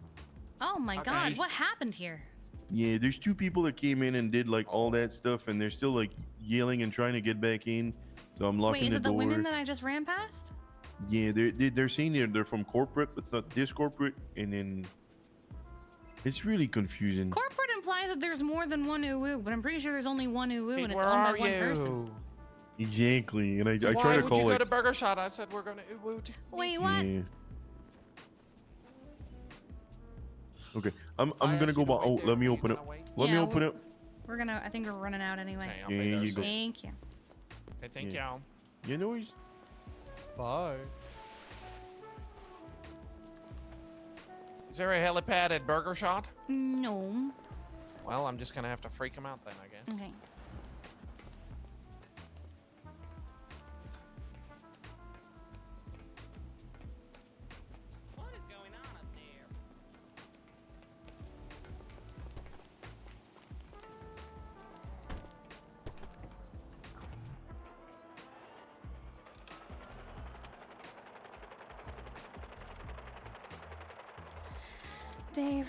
Oh my Okay. God, what happened here? Yeah, there's two people that came in and did like all that stuff, and they're still like yelling and trying to get back in. So I'm locking Wait, is the it the door. women that I just ran past? Yeah, they're saying they're from corporate, but not this corporate, and then it's really confusing. Corporate implies that there's more than one Uwu, but I'm pretty sure there's only one Uwu and it's Where owned by are one you? person. Exactly, and I Why try to would call you go like to Burger Shot? I said we're going to Uwu. Wait, what? yeah. Okay, I'm gonna go by. Oh, let me open it. Let me Yeah, open it. We're gonna, I think we're running out anyway. Okay, I'll pay Yeah, those. you go. Thank you. Okay, thank Yeah. you. You know he's. Bye. Is there a helipad at Burger Shot? No. Well, I'm just gonna have to freak him out then, I guess. Okay. What is going on up there? Dave.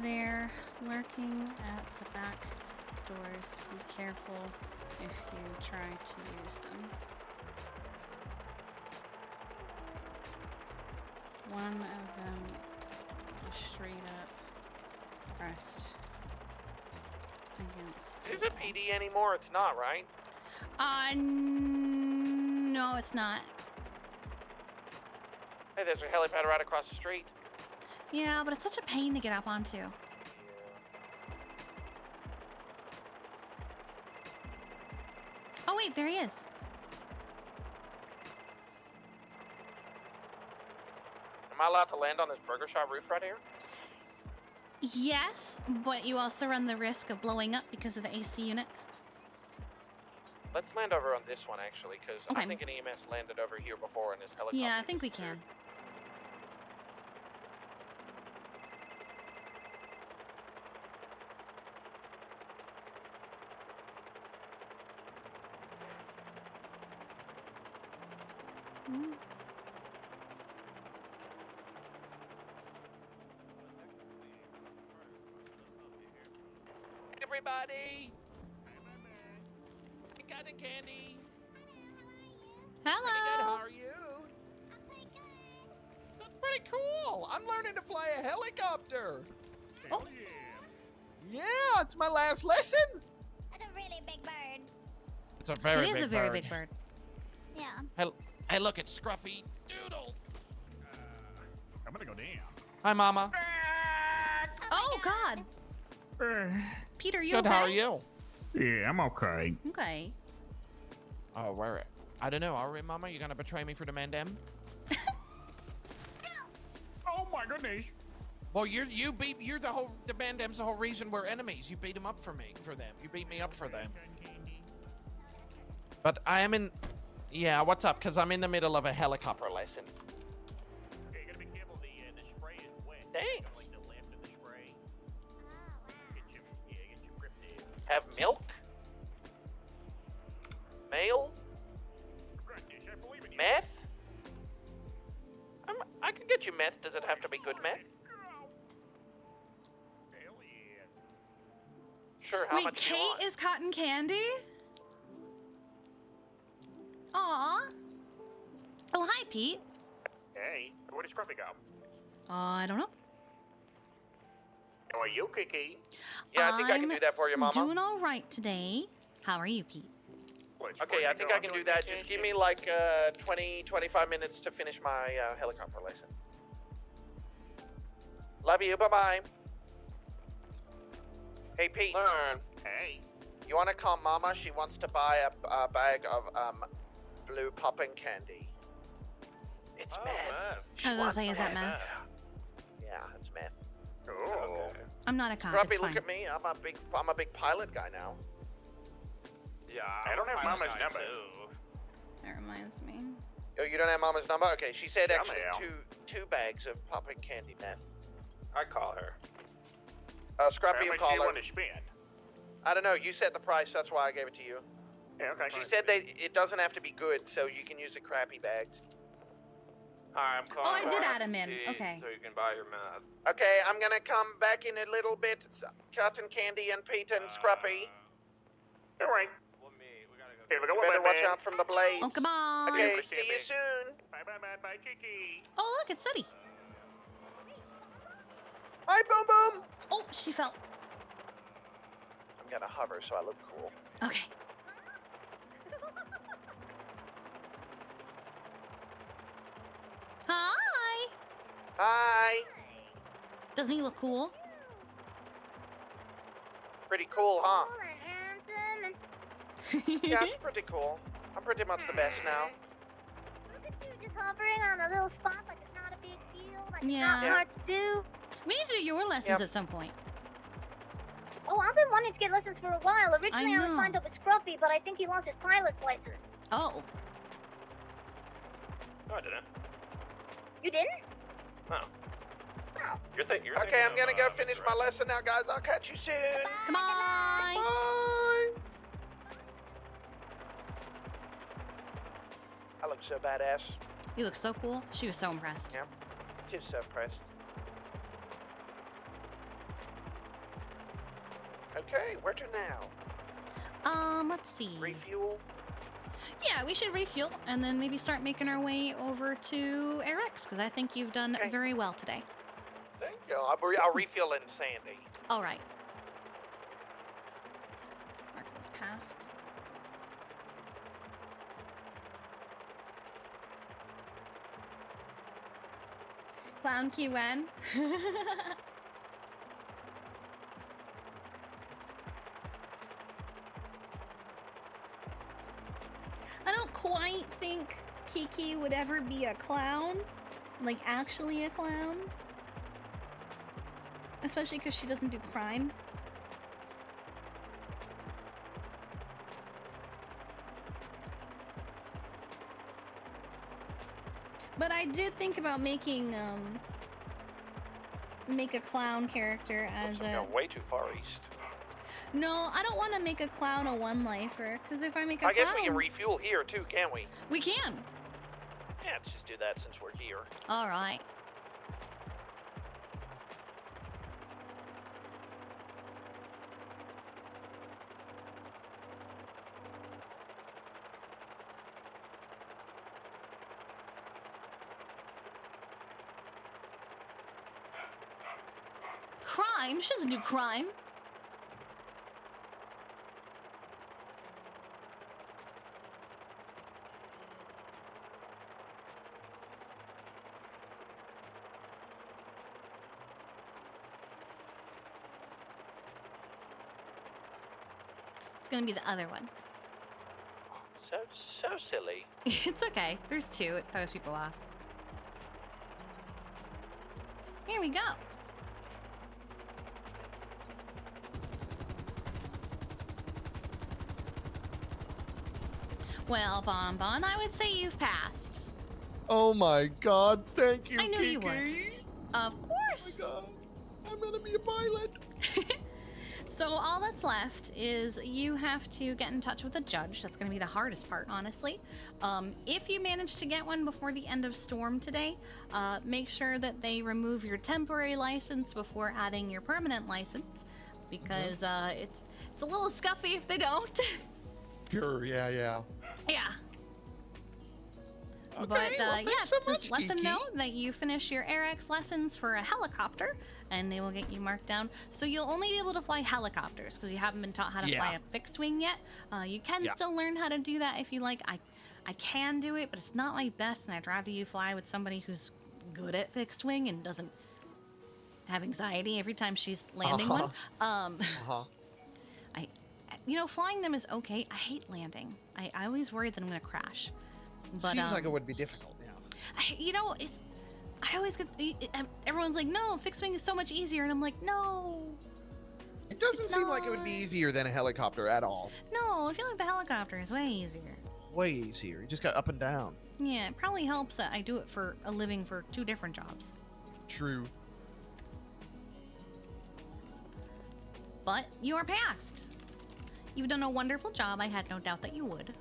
They're lurking at the back doors. Be careful if you try to use them. One of them is straight up pressed against. Is it PD anymore? It's not, right? No, it's not. Hey, there's a helipad right across the street. Yeah, but it's such a pain to get up onto. Oh wait, there he is. Am I allowed to land on this Burger Shot roof right here? Yes, but you also run the risk of blowing up because of the AC units. Let's land over on this one, actually, because I Okay. think an EMS landed over here before in this helicopter. Yeah, I think we can. Mm. Everybody! I got the candy. Hello. Pretty good. How are you? That's pretty cool. I'm learning to fly a helicopter. Oh. Yeah, it's my last lesson. That's a really big bird. It's a very It big is a very bird. big bird. Yeah. Hey, look, it's Scruffy Doodle. I'm gonna go down. Hi, Mama. Oh God. Peter, you Good. okay? How are you? Yeah, I'm okay. Okay. Oh, where? I don't know. All right, Mama, you gonna betray me for the Mandem? Oh my goodness. Well, you're the Bandem's the whole reason we're enemies. You beat them up for them. You beat me up for them. But I am in. Yeah, what's up? Because I'm in the middle of a helicopter lesson. Okay, you gotta be careful. The spray is wet. Thanks. Like the lamp in the spray. Get your grip there. Have milk? Mail? Meth? I can get you meth. Does it have to be good meth? Sure, how Wait, much do you Kate want? is cotton candy? Aw. Oh, hi, Pete. Hey, where did Scruffy go? I don't know. How are you, Kiki? Yeah, I think I can do that for you, Mama. Doing all right today. How are you, Pete? Okay, I think I can do that. Just give me like 20-25 minutes to finish my helicopter lesson. Love you. Bye-bye. Hey, Pete. Hey. You want to call Mama? She wants to buy a bag of blue popping candy. It's meth. I was gonna say, is that meth? Yeah, it's meth. Oh. I'm not a cop. Grumpy, It's look fine. at me. I'm a big pilot guy now. Yeah, I don't have Mama's number. That reminds me. Oh, you don't have Mama's number? Okay, she said Yeah, actually ma'am. two bags of popping candy meth. I call her. Scruffy, you How much call do you her. want to spend? I don't know. You set the price. That's why I gave it to you. Yeah, okay. She said it doesn't have to be good, so you can use the crappy bags. Hi, I'm calling. Oh, I did add him in. Okay. So you can buy your meth. Okay, I'm gonna come back in a little bit. Cotton Candy and Pete and Scruffy. All right. Okay, look You better watch out from the blaze. Oh, goodbye. Okay, see you soon. Bye, Kiki. Oh, look, it's City. Hi, Boom Boom. Oh, she fell. I'm gonna hover so I look cool. Okay. Hi. Hi. Doesn't he look cool? Pretty cool, huh? Yeah, it's pretty cool. I'm pretty much the best now. Just hovering on a little spot like it's not a big deal, like Yeah. it's not hard to do. We need to do your lessons at some point. Oh, I've been wanting to get lessons for a while. Originally, I was know. signed up with Scruffy, but I think he lost his pilot's license. Oh. No, I didn't. You didn't? No. Oh. You're thinking Okay, I'm gonna go finish my lesson now, guys. I'll catch you soon. Come on. Bye. I look so badass. You look so cool. She was so impressed. Yeah. She's so impressed. Okay, where to now? Let's see. Refuel? Yeah, we should refuel and then maybe start making our way over to Eric's because I think you've done very well today. Thank you. I'll refuel in Sandy. All right. Mark this past. Clown QN. I don't quite think Kiki would ever be a clown. Like, actually a clown. Especially because she doesn't do crime. But I did think about making, make a clown character as a... Gone way too far east. No, I don't want to make a clown a one-lifer, because if I make a I clown... guess we can refuel here too, can't we? We can! Yeah, let's just do that since we're here. Alright. Crime? She doesn't do crime. It's gonna be the other one. So silly. It's okay. There's two. It throws people off. Here we go. Well, Bonbon, I would say you've passed. Oh my god, thank you, I knew Kiki. you would. Of course. Oh my god, I'm gonna be a pilot. So all that's left is you have to get in touch with the judge. That's going to be the hardest part, honestly. If you manage to get one before the end of Storm today, make sure that they remove your temporary license before adding your permanent license, because it's a little scuffy if they don't. Sure, yeah. Yeah. Okay, But well, yeah, thanks so just much, let them Kiki. know that you finish your AirX lessons for a helicopter, and they will get you marked down. So you'll only be able to fly helicopters because you haven't been taught how to fly a fixed wing yet. You can still learn how to do that if you like. I can do it, but it's not my best, and I'd rather you fly with somebody who's good at fixed wing and doesn't have anxiety every time she's landing one. Flying them is okay. I hate landing. I always worry that I'm gonna crash. But Seems like it would be difficult, yeah. I always get everyone's like, no, fixed wing is so much easier, and I'm like, no. It doesn't seem like it would be easier than a helicopter at all. No, I feel like the helicopter is way easier. Way easier. You just got up and down. Yeah, it probably helps that I do it for a living for 2 different jobs. True. But you are passed. You've done a wonderful job. I had no doubt that you would.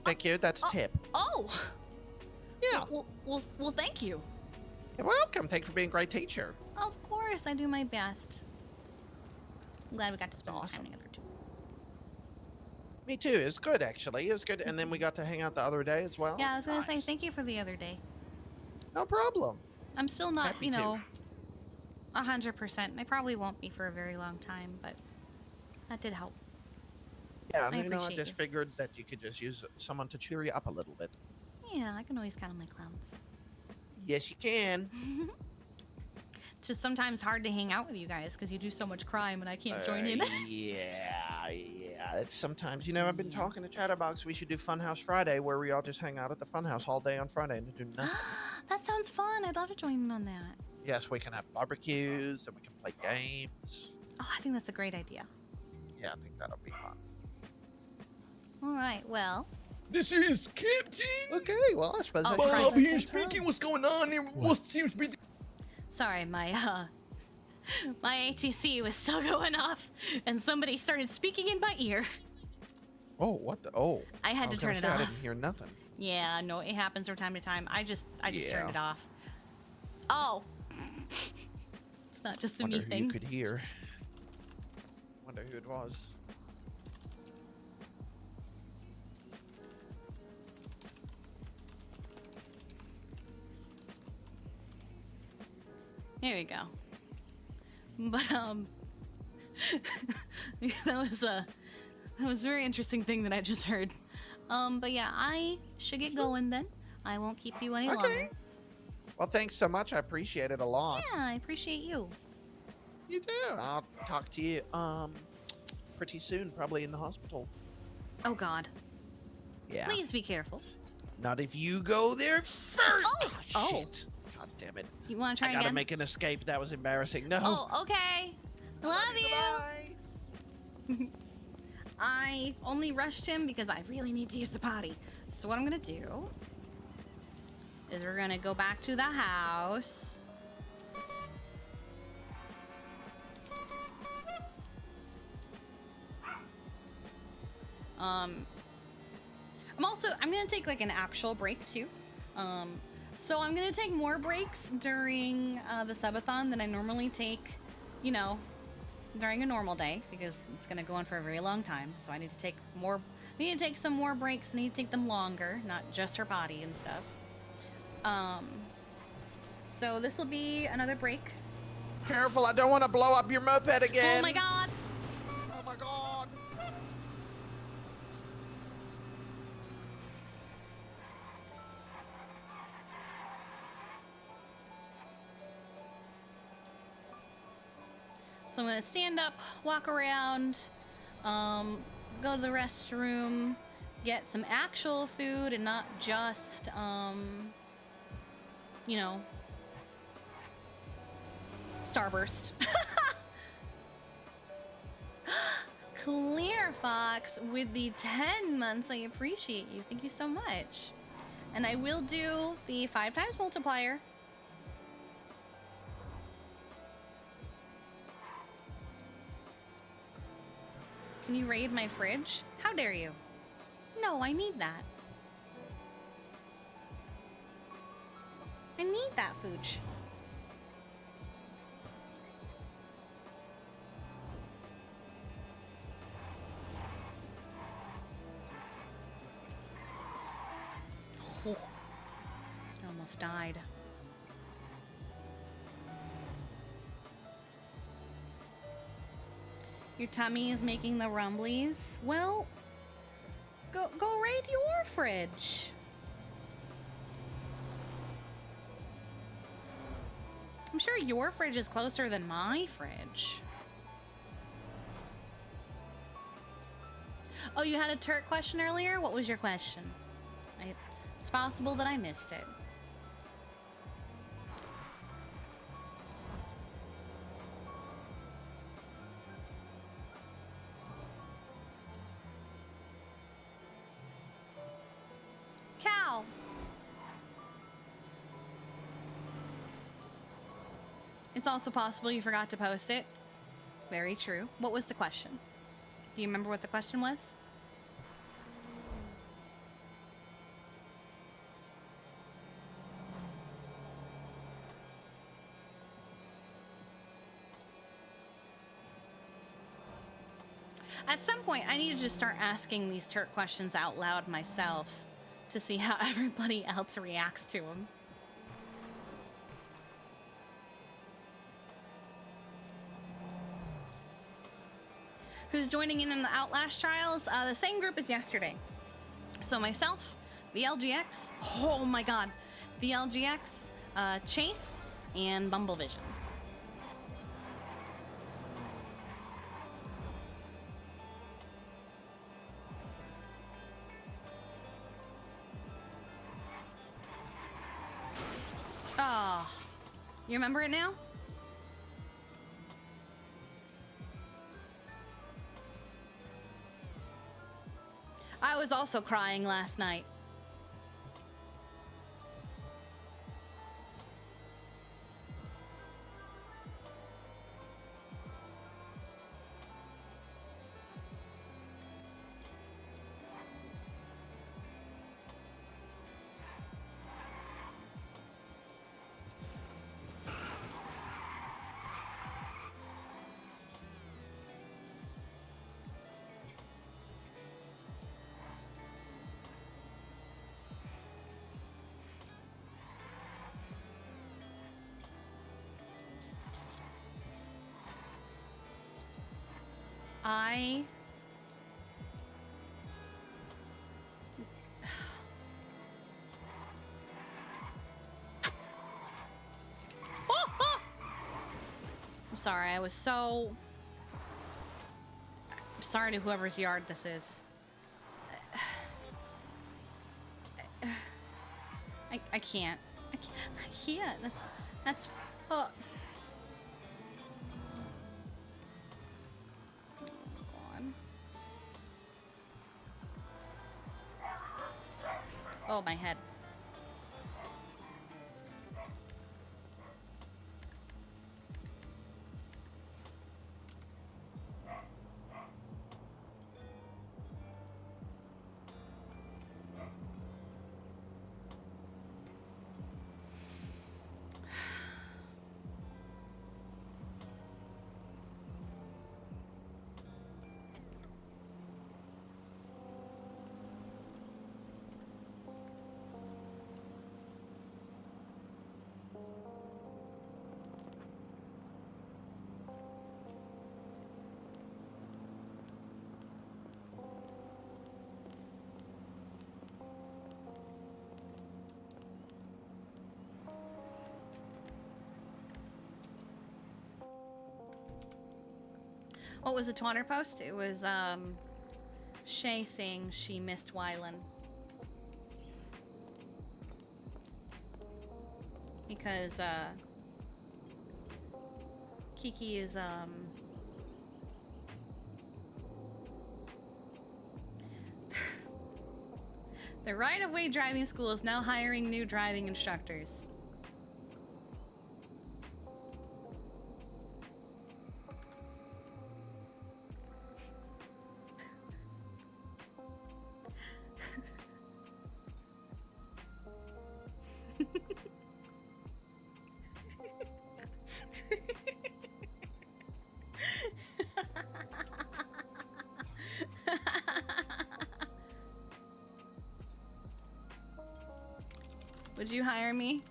Thank you. That's a tip. Oh. Yeah. Well, thank you. You're welcome. Thanks for being a great teacher. Of course, I do my best. I'm glad we got to spend this time together too. Me too. It was good, actually. It was good. And then we got to hang out the other day as well. Yeah, I was gonna say thank you for the other day. No problem. I'm still not, Happy to. 100%. I probably won't be for a very long time, but that did help. Yeah, I I appreciate just you. figured that you could just use someone to cheer you up a little bit. Yeah, I can always count on my clowns. Yes, you can. It's just sometimes hard to hang out with you guys because you do so much crime and I can't join in. Yeah. It's sometimes, I've been talking to Chatterbox. We should do Funhouse Friday, where we all just hang out at the Funhouse all day on Friday and do nothing. That sounds fun. I'd love to join in on that. Yes, we can have barbecues and we can play games. Oh, I think that's a great idea. Yeah, I think that'll be fun. All right, well. This is Captain. Okay, well, I suppose Bob here speaking. What's going on here? What seems to be? Sorry, my ATC was still going off, and somebody started speaking in my ear. Oh, what the? Oh. I had to was turn gonna it say, off. I didn't hear nothing. Yeah, no, it happens from time to time. I just Yeah. turned it off. Oh. It's not just a Wonder me who thing. you could hear. Wonder who it was. Here we go. But that was a very interesting thing that I just heard. But yeah, I should get going then. I won't keep you any longer. Well, thanks so much. I appreciate it a lot. Yeah, I appreciate you. You do. I'll talk to you pretty soon, probably in the hospital. Oh God. Yeah. Please be careful. Not if you go there first. Oh. Shit. God damn it. You want to try I gotta again? make an escape. That was embarrassing. No. Oh, okay. Love you. I only rushed him because I really need to use the potty. So what I'm gonna do is we're gonna go back to the house. I'm gonna take like an actual break too. So I'm gonna take more breaks during the subathon than I normally take, during a normal day, because it's gonna go on for a very long time. So I need to take some more breaks. I need to take them longer, not just her body and stuff. So this will be another break. Careful, I don't want to blow up your moped again. Oh my God. Oh my God. So I'm gonna stand up, walk around, go to the restroom, get some actual food and not just, Starburst. Clear Fox with the 10 months. I appreciate you. Thank you so much. And I will do the 5 times multiplier. Can you raid my fridge? How dare you? No, I need that. I need that fooch. Oh, I almost died. Your tummy is making the rumblies. Well, go raid your fridge. I'm sure your fridge is closer than my fridge. Oh, you had a Turk question earlier? What was your question? It's possible that I missed it. Cow. It's also possible you forgot to post it. Very true. What was the question? Do you remember what the question was? At some point, I need to just start asking these Turk questions out loud myself to see how everybody else reacts to them. Who's joining in the Outlast trials? The same group as yesterday. So myself, VLGX, oh my god, VLGX, Chase, and Bumblevision. Oh, you remember it now? I was also crying last night. I I'm sorry, I was so... I'm sorry to whoever's yard this is. I can't. I can't. That's... Oh, my head. What was the Twitter post? It was, Shay saying she missed Wylan. Because, Kiki is, The right-of-way driving school is now hiring new driving instructors. Would you hire me?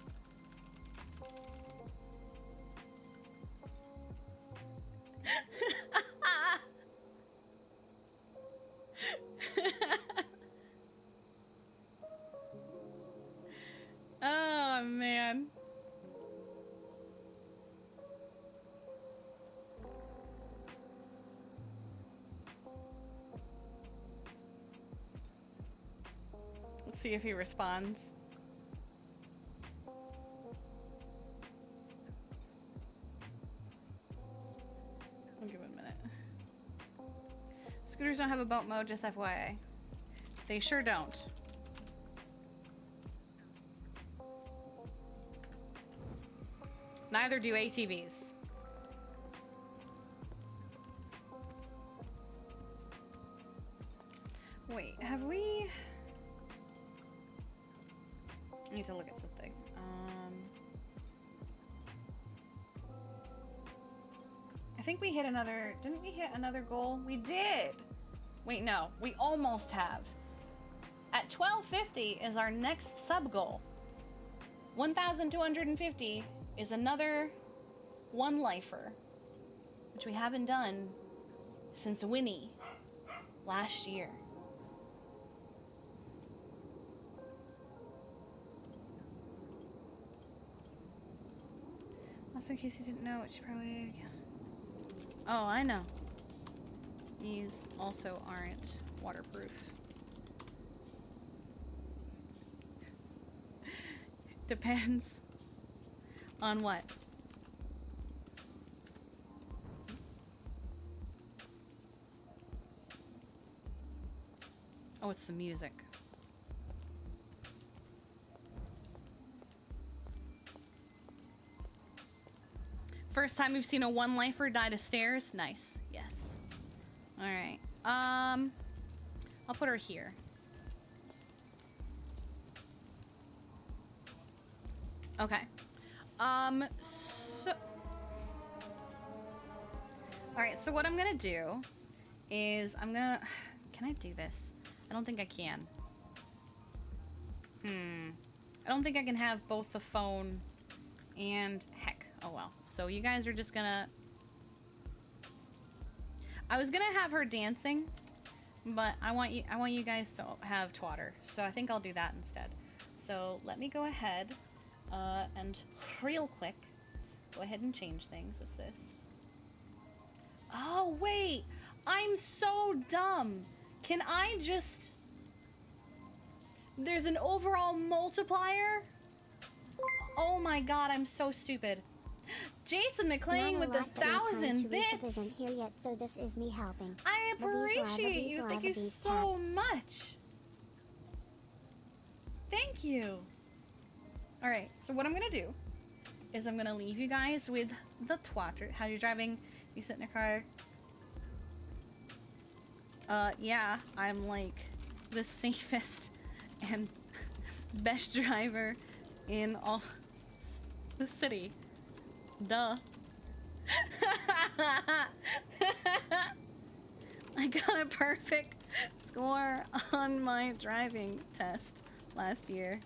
Oh man. Let's see if he responds. I'll give it a minute. Scooters don't have a boat mode, just FYI. They sure don't. Neither do ATVs. Wait, have we... I need to look at something. I think we hit another... Didn't we hit another goal? We did! Wait, no. We almost have. At 1250 is our next sub-goal. 1,250 is another one-lifer, which we haven't done since Winnie last year. Also, in case you didn't know, it should probably... Oh, I know. These also aren't waterproof. Depends on what? Oh, it's the music. First time we've seen a one-lifer die to stairs? Nice. Yes. Alright. I'll put her here. Okay. So... Alright, so what I'm gonna do is I'm gonna... Can I do this? I don't think I can. I don't think I can have both the phone and... Heck. Oh well. So you guys are just gonna... I was gonna have her dancing, but I want you guys to have twatter. So I think I'll do that instead. So let me go ahead and real quick go ahead and change things. What's this? Oh wait, I'm so dumb. Can I just... There's an overall multiplier? Oh my god, I'm so stupid. Jason McClain with 1,000 bits. Isn't here yet, so this is me helping. I appreciate you. Thank you so much. Thank you. All right, so what I'm gonna do is I'm gonna leave you guys with the twatter. How you're driving? You sit in a car. Yeah, I'm like the safest and best driver in all the city. Duh. I got a perfect score on my driving test last year.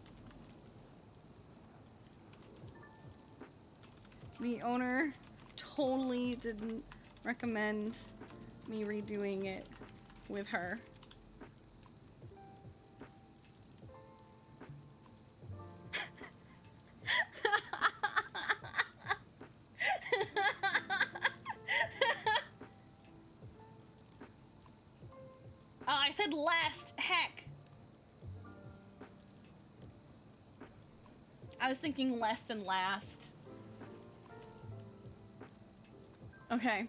The owner totally didn't recommend me redoing it with her. Oh, I said last. Heck. I was thinking less than last. Okay.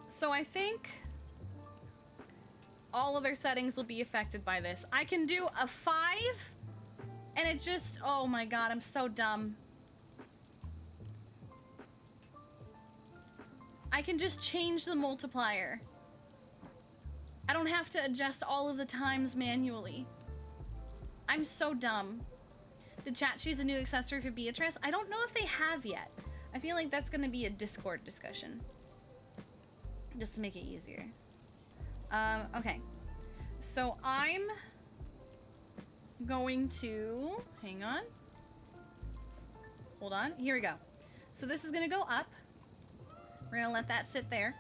So I think all other settings will be affected by this. I can do a 5, and it just, oh my god, I'm so dumb. I can just change the multiplier. I don't have to adjust all of the times manually. I'm so dumb. Did chat choose a new accessory for Beatrice? I don't know if they have yet. I feel like that's gonna be a Discord discussion. Just to make it easier. Okay. So I'm going to, hang on. Hold on, here we go. So this is gonna go up. We're gonna let that sit there.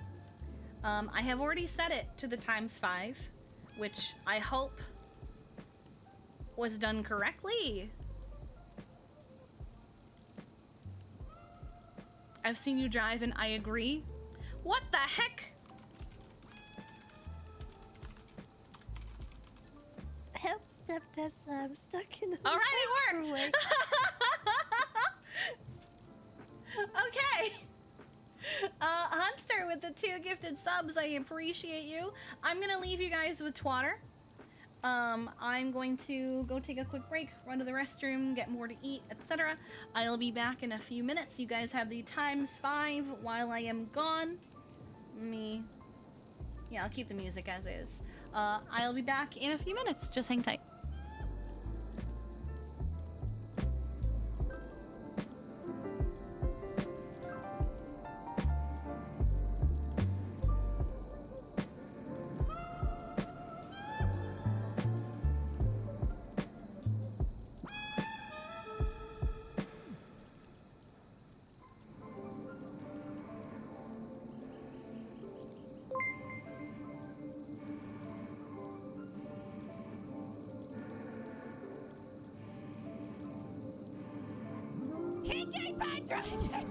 I have already set it to the ×5, which I hope was done correctly. I've seen you drive and I agree. What the heck? Help, Steptessa. I'm stuck in the All right, it worked. Okay. Hunter with the 2 gifted subs, I appreciate you. I'm gonna leave you guys with Twatter. I'm going to go take a quick break, run to the restroom, get more to eat, etc. I'll be back in a few minutes. You guys have the ×5 while I am gone. Yeah, I'll keep the music as is. I'll be back in a few minutes. Just hang tight. Kiki Pendragon!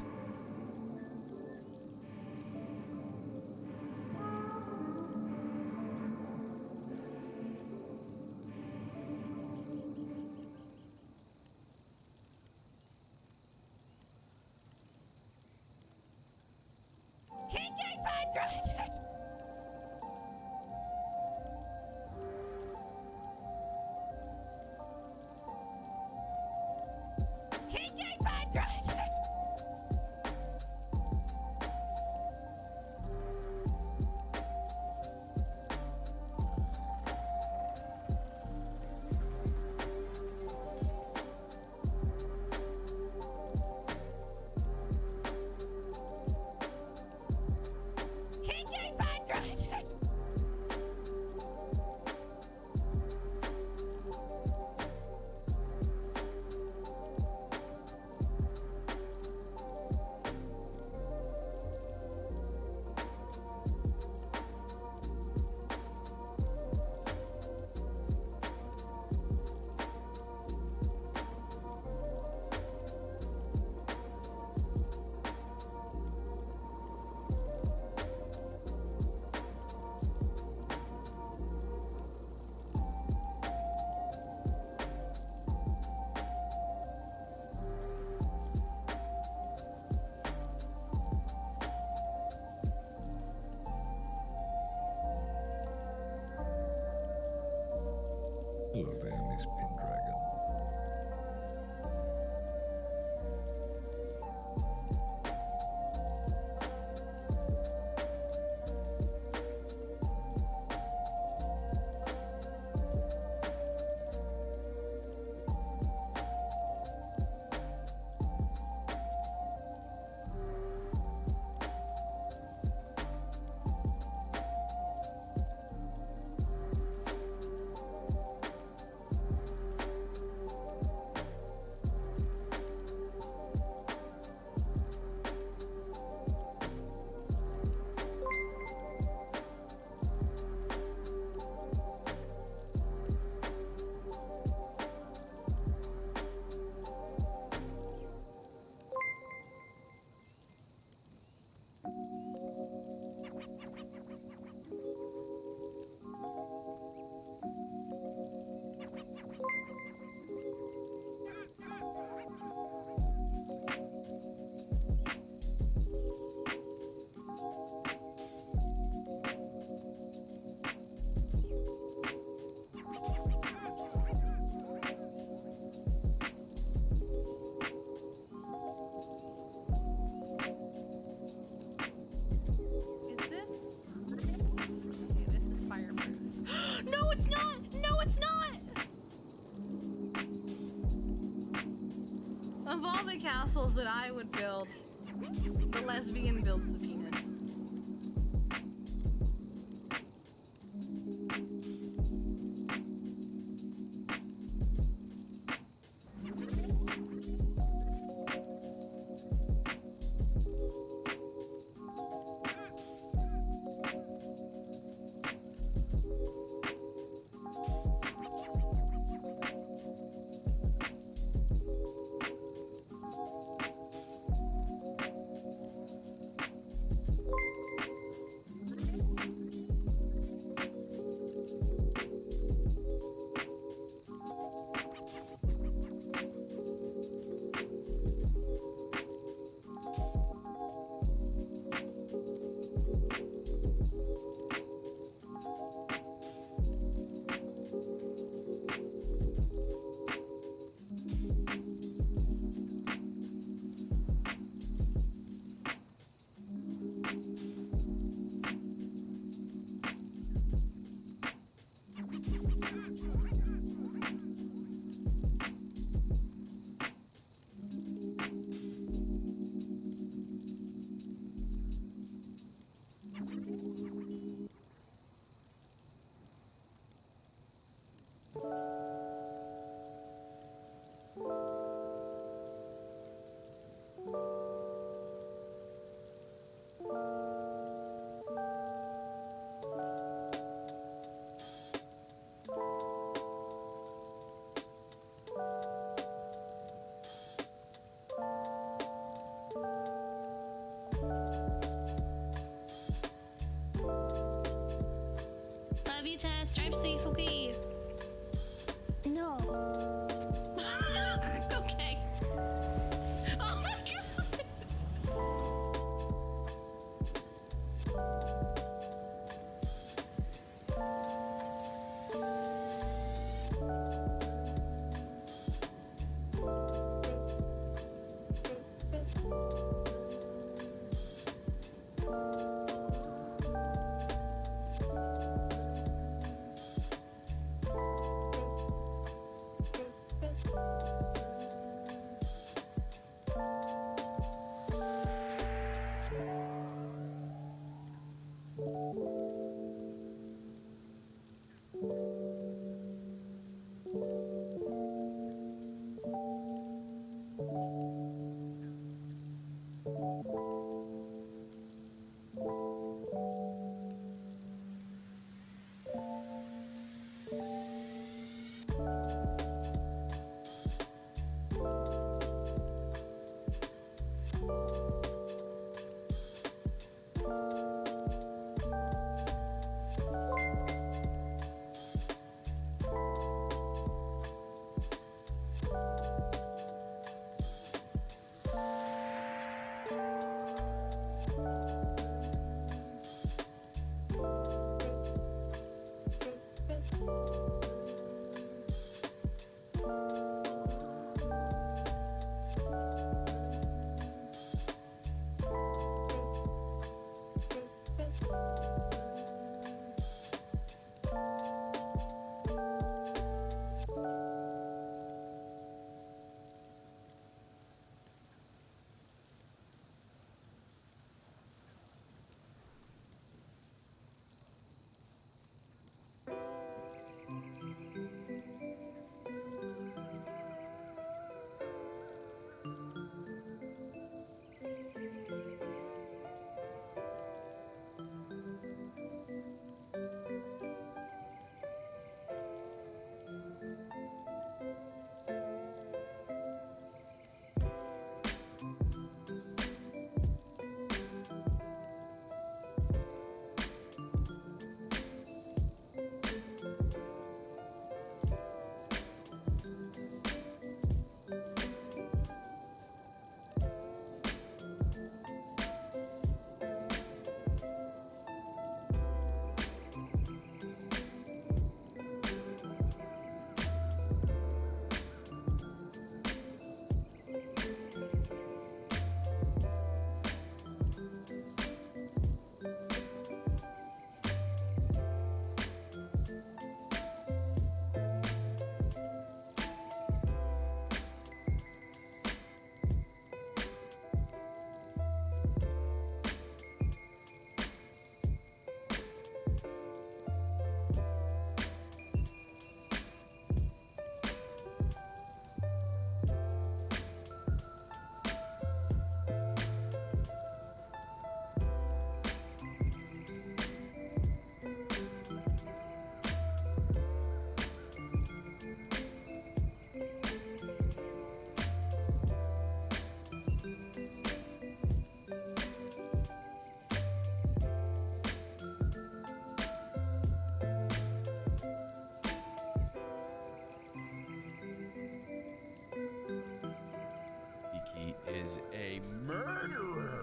Kiki Pendragon! Kiki Pendragon! Kiki Pendragon! Hello there, Miss Pendragon. Of all the castles that I would build, the lesbian builds the penis. Love you, Tess. Drive safe, okay? No. Okay. Oh my god. is a murderer.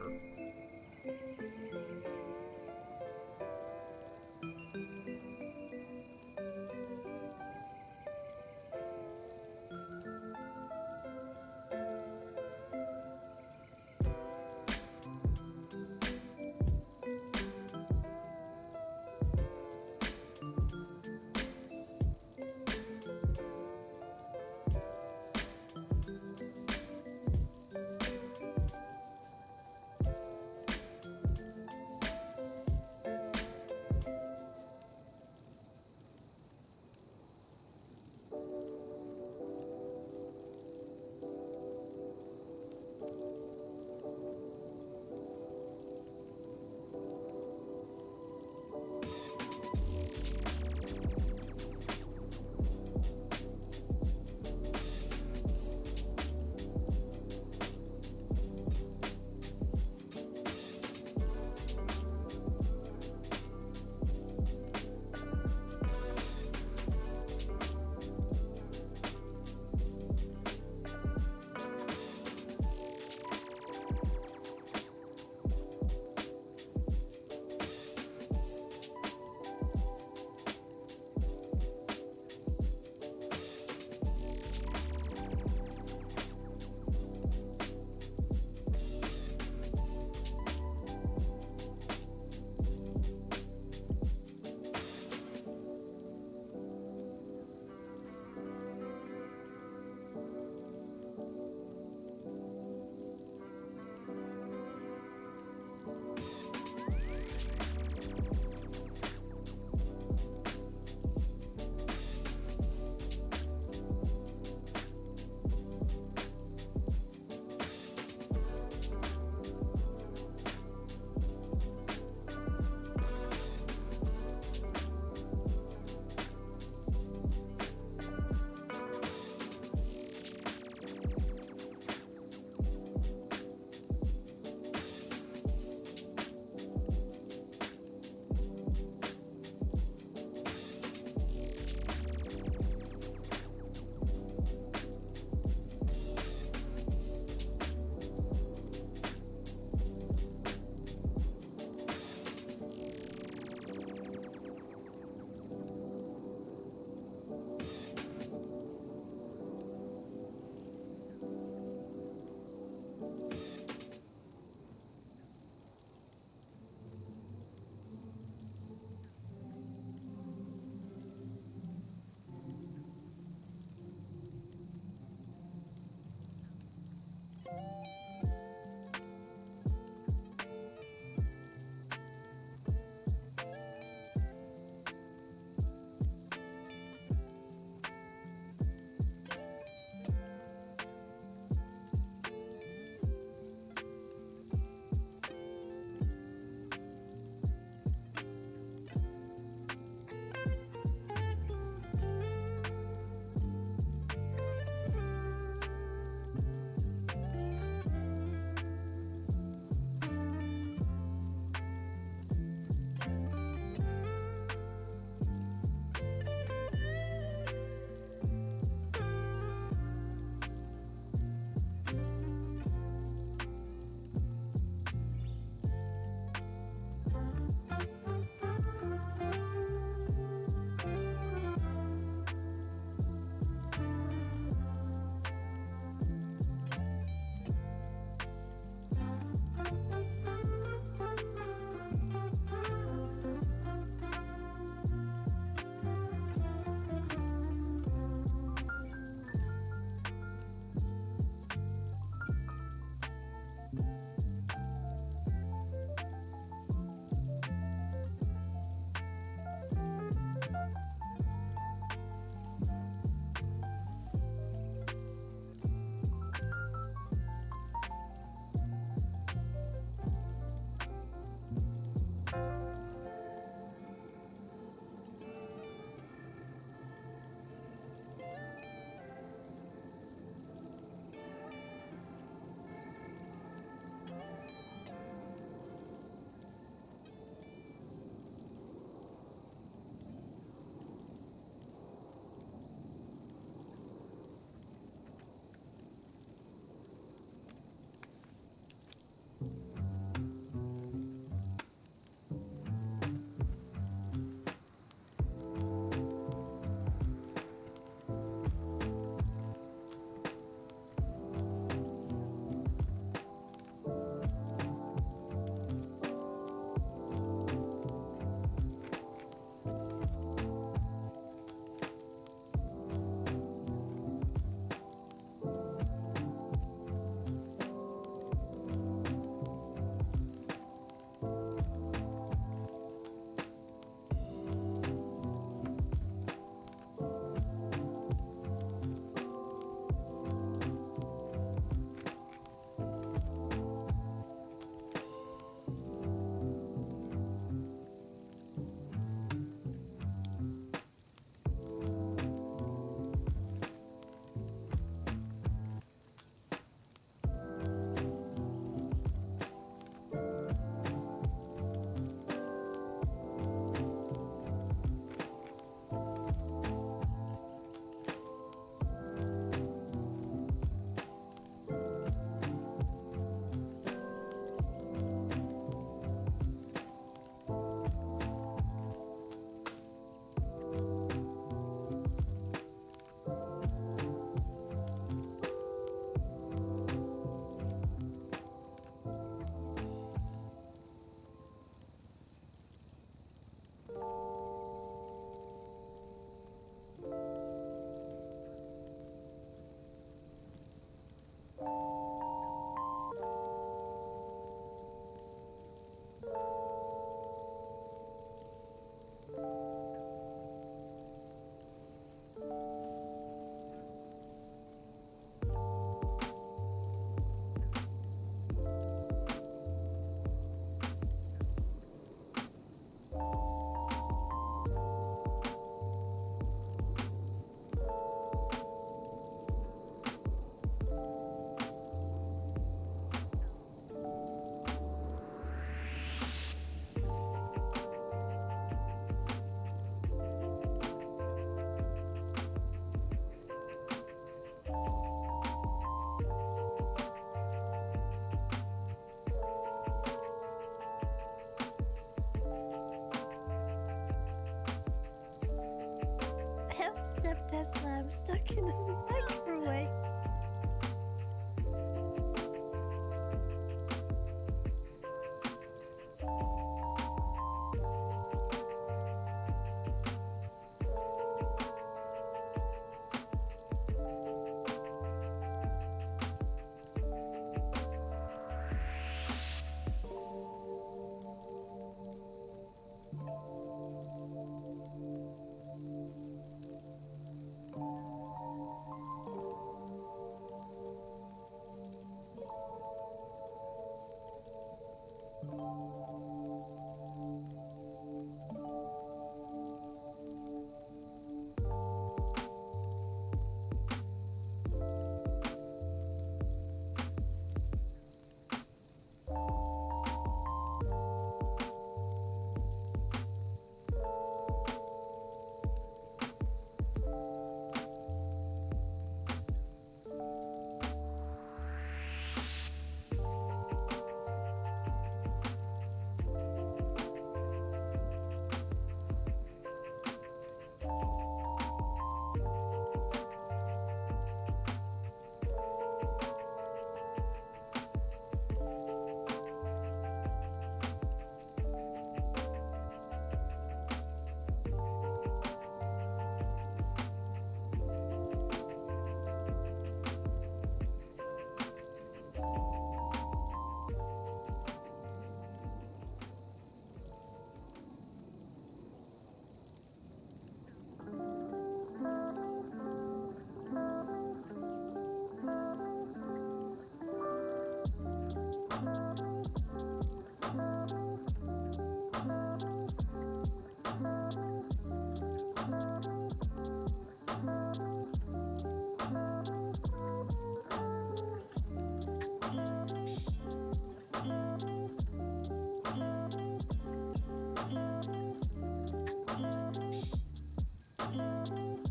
step Tesla. I'm stuck in a microwave.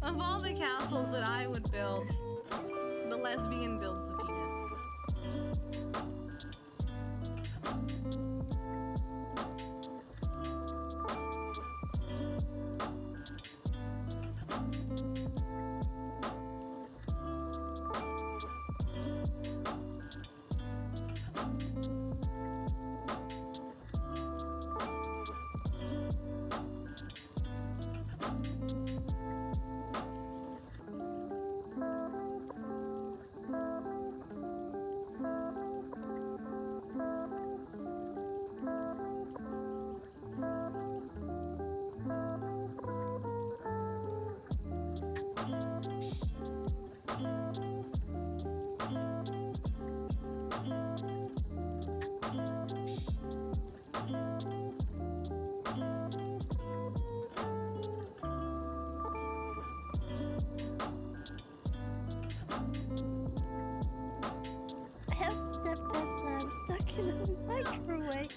Of all the castles that I would build, the lesbian builds the penis. Help, step Tesla. I'm stuck in a microwave.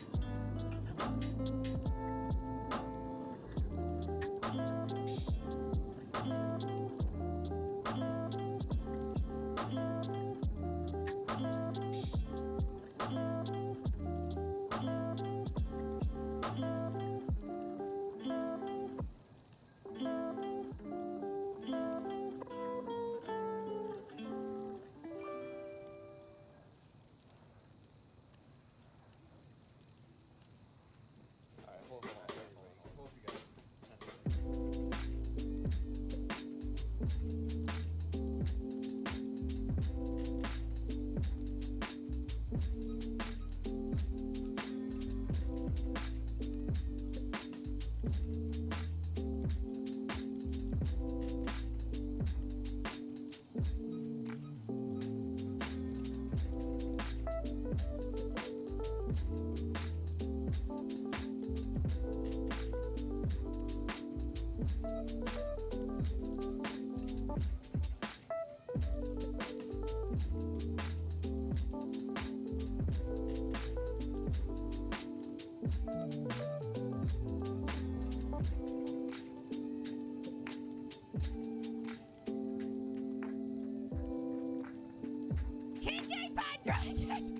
Kiki Pendragon!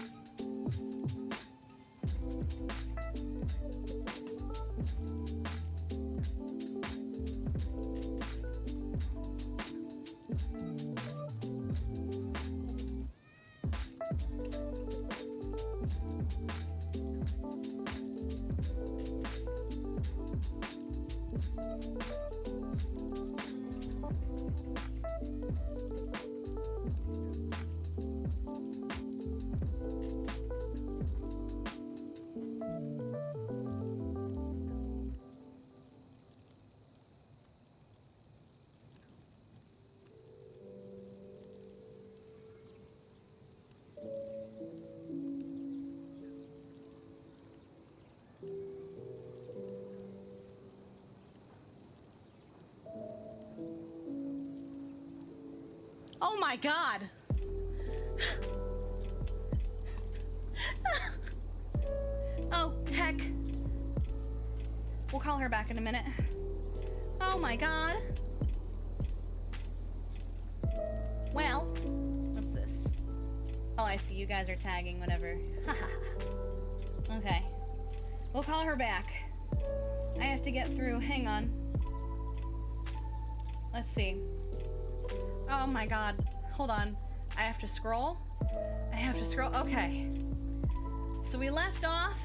Oh my god! Oh, heck. We'll call her back in a minute. Oh my god. Well, what's this? Oh, I see. You guys are tagging, whatever. Okay. We'll call her back. I have to get through. Hang on. Let's see. Oh my god. Hold on. I have to scroll. I have to scroll. Okay. So we left off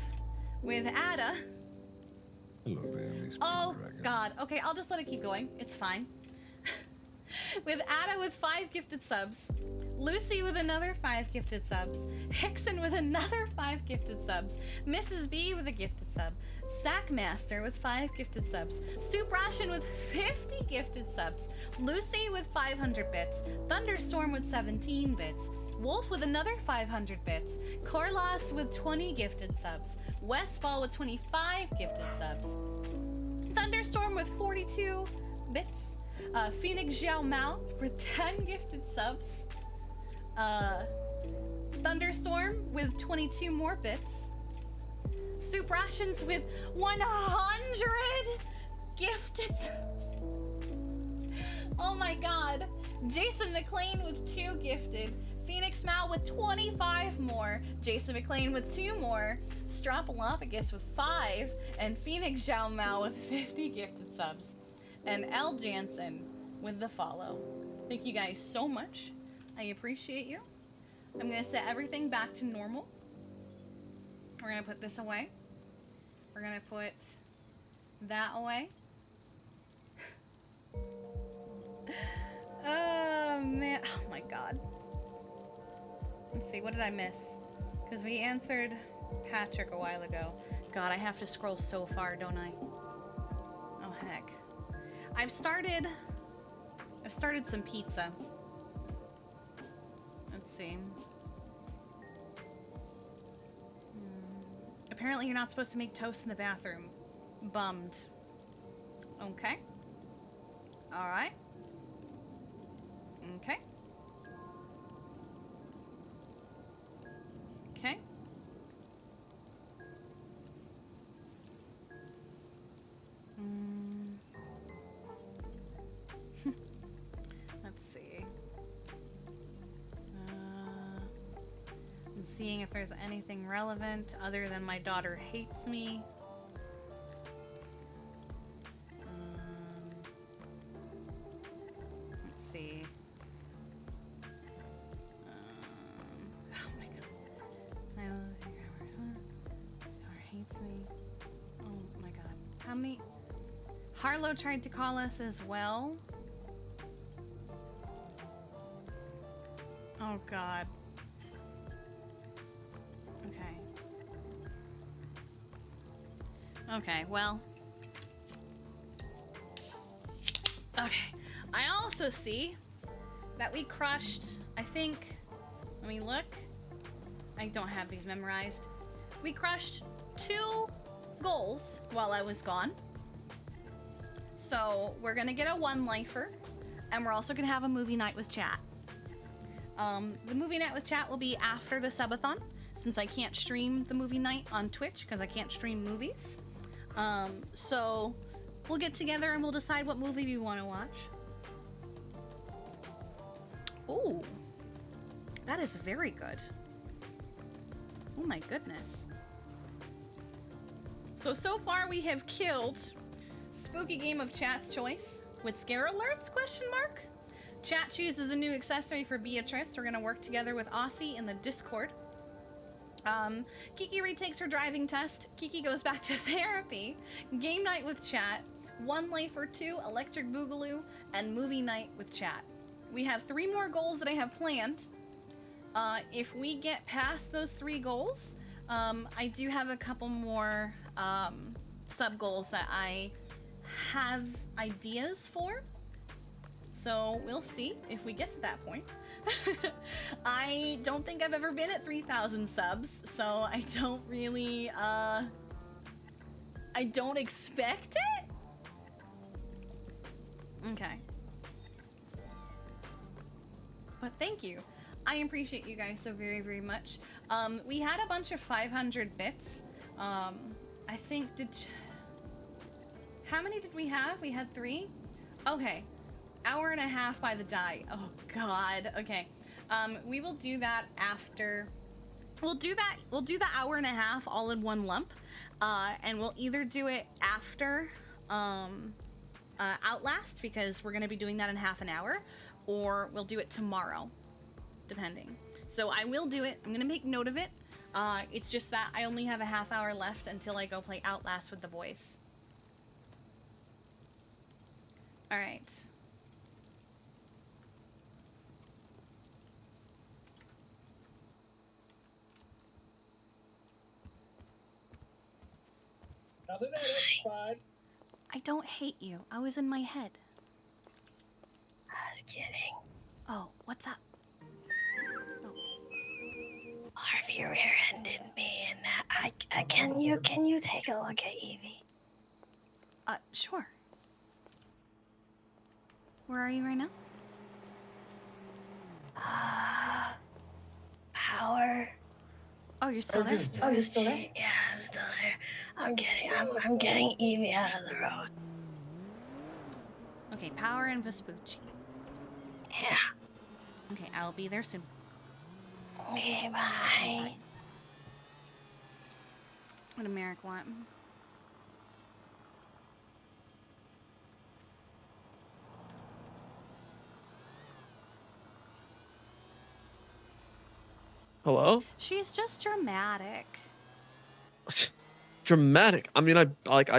with Ada. Hello there, Miss Oh Pendragon. god. Okay, I'll just let it keep going. It's fine. With Ada with 5 gifted subs. Lucy with another 5 gifted subs. Hickson with another 5 gifted subs. Mrs. B with a gifted sub. Sackmaster with 5 gifted subs. Soup Ration with 50 gifted subs. Lucy with 500 bits. Thunderstorm with 17 bits. Wolf with another 500 bits. Corlos with 20 gifted subs. Westfall with 25 gifted subs. Thunderstorm with 42 bits. Phoenix Xiao Mao with 10 gifted subs. Thunderstorm with 22 more bits. Soup Rations with 100 gifted subs. Oh my god. Jason McLean with 2 gifted. Phoenix Mao with 25 more. Jason McLean with 2 more. Stropalopagus with 5. And Phoenix Xiao Mao with 50 gifted subs. And L. Jansen with the follow. Thank you guys so much. I appreciate you. I'm gonna set everything back to normal. We're gonna put this away. We're gonna put that away. Oh man, oh my god. Let's see, what did I miss? Because we answered Patrick a while ago. God, I have to scroll so far, don't I? Oh heck. I've started some pizza. Let's see. Apparently you're not supposed to make toast in the bathroom. Bummed. Okay. Alright. Okay. Okay. Let's see. I'm seeing if there's anything relevant other than my daughter hates me. Let's see. Oh my god. I love you. Daughter hates me. Oh my god. How many? Harlow tried to call us as well. Oh god. Okay. Okay, well. Okay. I also see that we crushed, I think, let me look. I don't have these memorized. We crushed 2 goals while I was gone. So we're gonna get a 1-lifer, and we're also gonna have a movie night with chat. The movie night with chat will be after the subathon, since I can't stream the movie night on Twitch because I can't stream movies. So we'll get together and we'll decide what movie we want to watch. Ooh, that is very good. Oh my goodness. So far we have killed Spooky Game of Chat's Choice with Scare Alerts, question mark? Chat chooses a new accessory for Beatrice. We're gonna work together with Aussie in the Discord. Kiki retakes her driving test. Kiki goes back to therapy. Game night with chat. One life or two, electric boogaloo, and movie night with chat. We have 3 more goals that I have planned. If we get past those 3 goals, I do have a couple more sub goals that I have ideas for. So we'll see if we get to that point. I don't think I've ever been at 3,000 subs, so I don't really, I don't expect it? Okay. But thank you. I appreciate you guys so very, very much. We had a bunch of 500 bits. I think, how many did we have? We had 3? Okay. Hour and a half by the die. Oh God. Okay. We will do that after. We'll do the hour and a half all in one lump, and we'll either do it after Outlast, because we're gonna be doing that in half an hour, or we'll do it tomorrow, depending. So I will do it. I'm gonna make note of it. It's just that I only have a half hour left until I go play Outlast with the boys. All right. I don't hate you. I was in my head. I was kidding. Oh, what's up? Harvey rear-ended me, and can you take a look at Evie? Sure. Where are you right now? Power. Oh, you're still there? Oh, you're still there? Yeah, I'm still there. I'm getting Evie out of the road. Okay, Power and Vespucci. Yeah. Okay, I'll be there soon. Okay, bye. What did Merrick want? Hello? She's just dramatic. Dramatic. I mean, I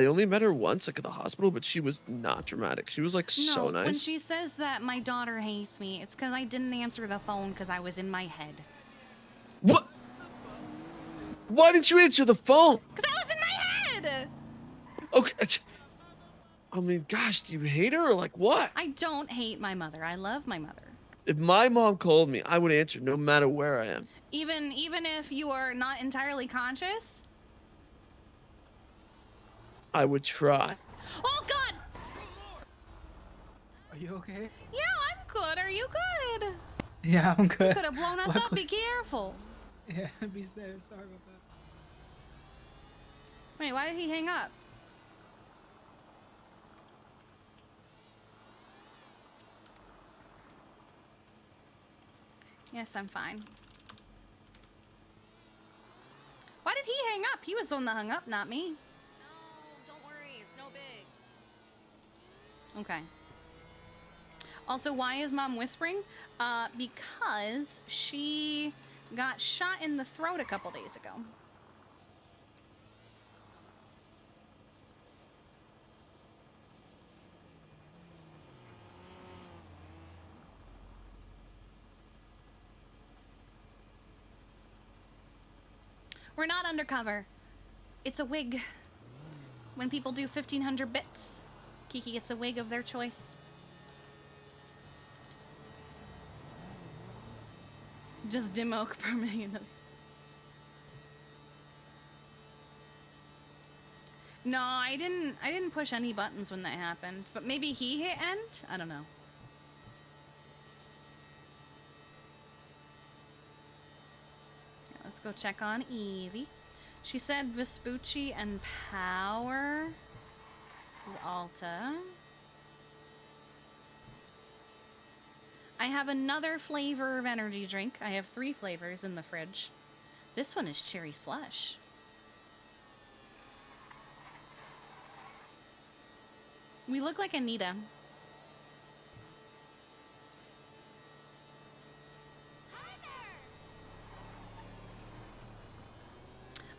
only met her once, like at the hospital, but she was not dramatic. She was like so nice. When she says that my daughter hates me, it's because I didn't answer the phone because I was in my head. What? Why didn't you answer the phone? Because I was in my head! Okay. I mean, gosh, do you hate her or like what? I don't hate my mother. I love my mother. If my mom called me, I would answer no matter where I am. Even if you are not entirely conscious? I would try. Oh God! Are you okay? Yeah, I'm good. Are you good? Yeah, I'm good. You could have blown us up. Be careful. Yeah, be safe. Sorry about that. Wait, why did he hang up? Yes, I'm fine. Why did he hang up? He was the one that hung up, not me. No, don't worry. It's no big. Okay. Also, why is Mom whispering? Because she got shot in the throat a couple days ago. We're not undercover. It's a wig. When people do 1,500 bits, Kiki gets a wig of their choice. Just Dimok per million. No, I didn't push any buttons when that happened, but maybe he hit end? I don't know. Let's go check on Evie. She said Vespucci and Power. This is Alta. I have another flavor of energy drink. I have 3 flavors in the fridge. This one is cherry slush. We look like Anita.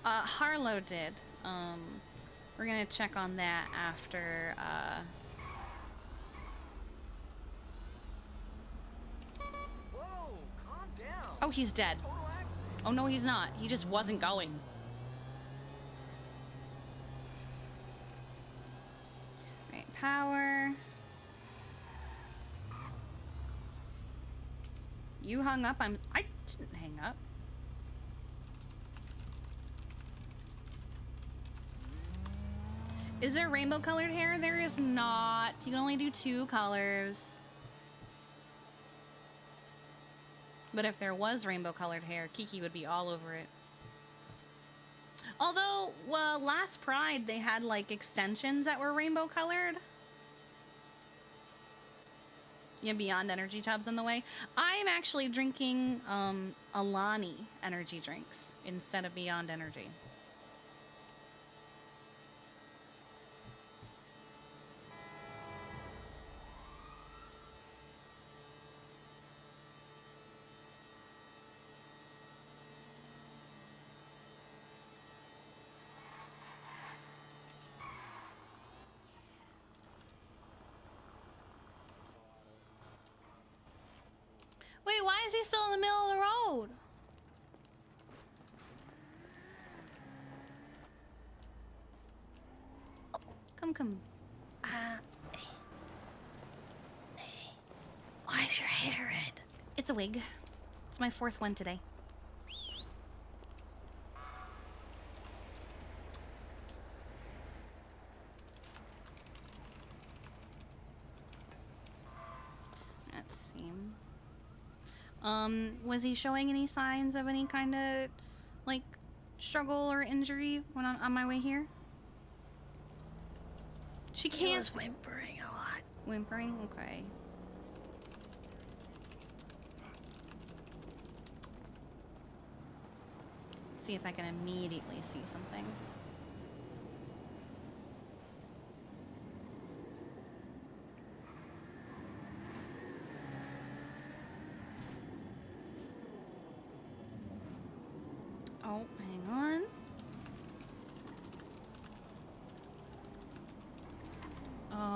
Harlow did. We're gonna check on that after, Whoa, calm down. Oh, he's dead. Oh, no, he's not. He just wasn't going. Right, power. You hung up. I didn't hang up. Is there rainbow colored hair? There is not. You can only do 2 colors. But if there was rainbow colored hair, Kiki would be all over it. Although, well, last Pride, they had like extensions that were rainbow colored. Yeah, Beyond energy tubs on the way. I'm actually drinking Alani energy drinks instead of Beyond Energy. Wait, why is he still in the middle of the road? Come. Why is your hair red? It's a wig. It's my 4th one today. Let's see. Was he showing any signs of any kind of, like, struggle or injury when on my way here? She can't. He was whimpering a lot. Whimpering? Okay. Let's see if I can immediately see something. Oh, hang on.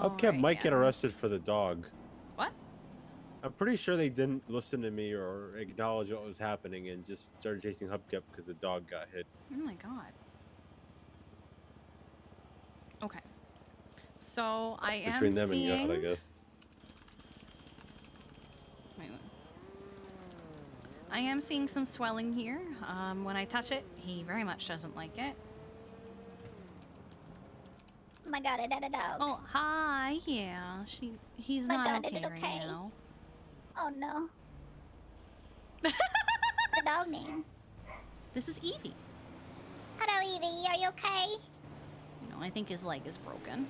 Hubcap might get arrested for the dog. What? I'm pretty sure they didn't listen to me or acknowledge what was happening and just started chasing Hubcap because the dog got hit. Oh my god. Okay. So I am Between them seeing... and God, I guess. Wait. I am seeing some swelling here. When I touch it, he very much doesn't like it. Oh my god, I got a dog. Oh, hi. Yeah, he's My not god, is okay it right okay? now. Oh no. The dog name. This is Evie. Hello, Evie. Are you okay? No, I think his leg is broken.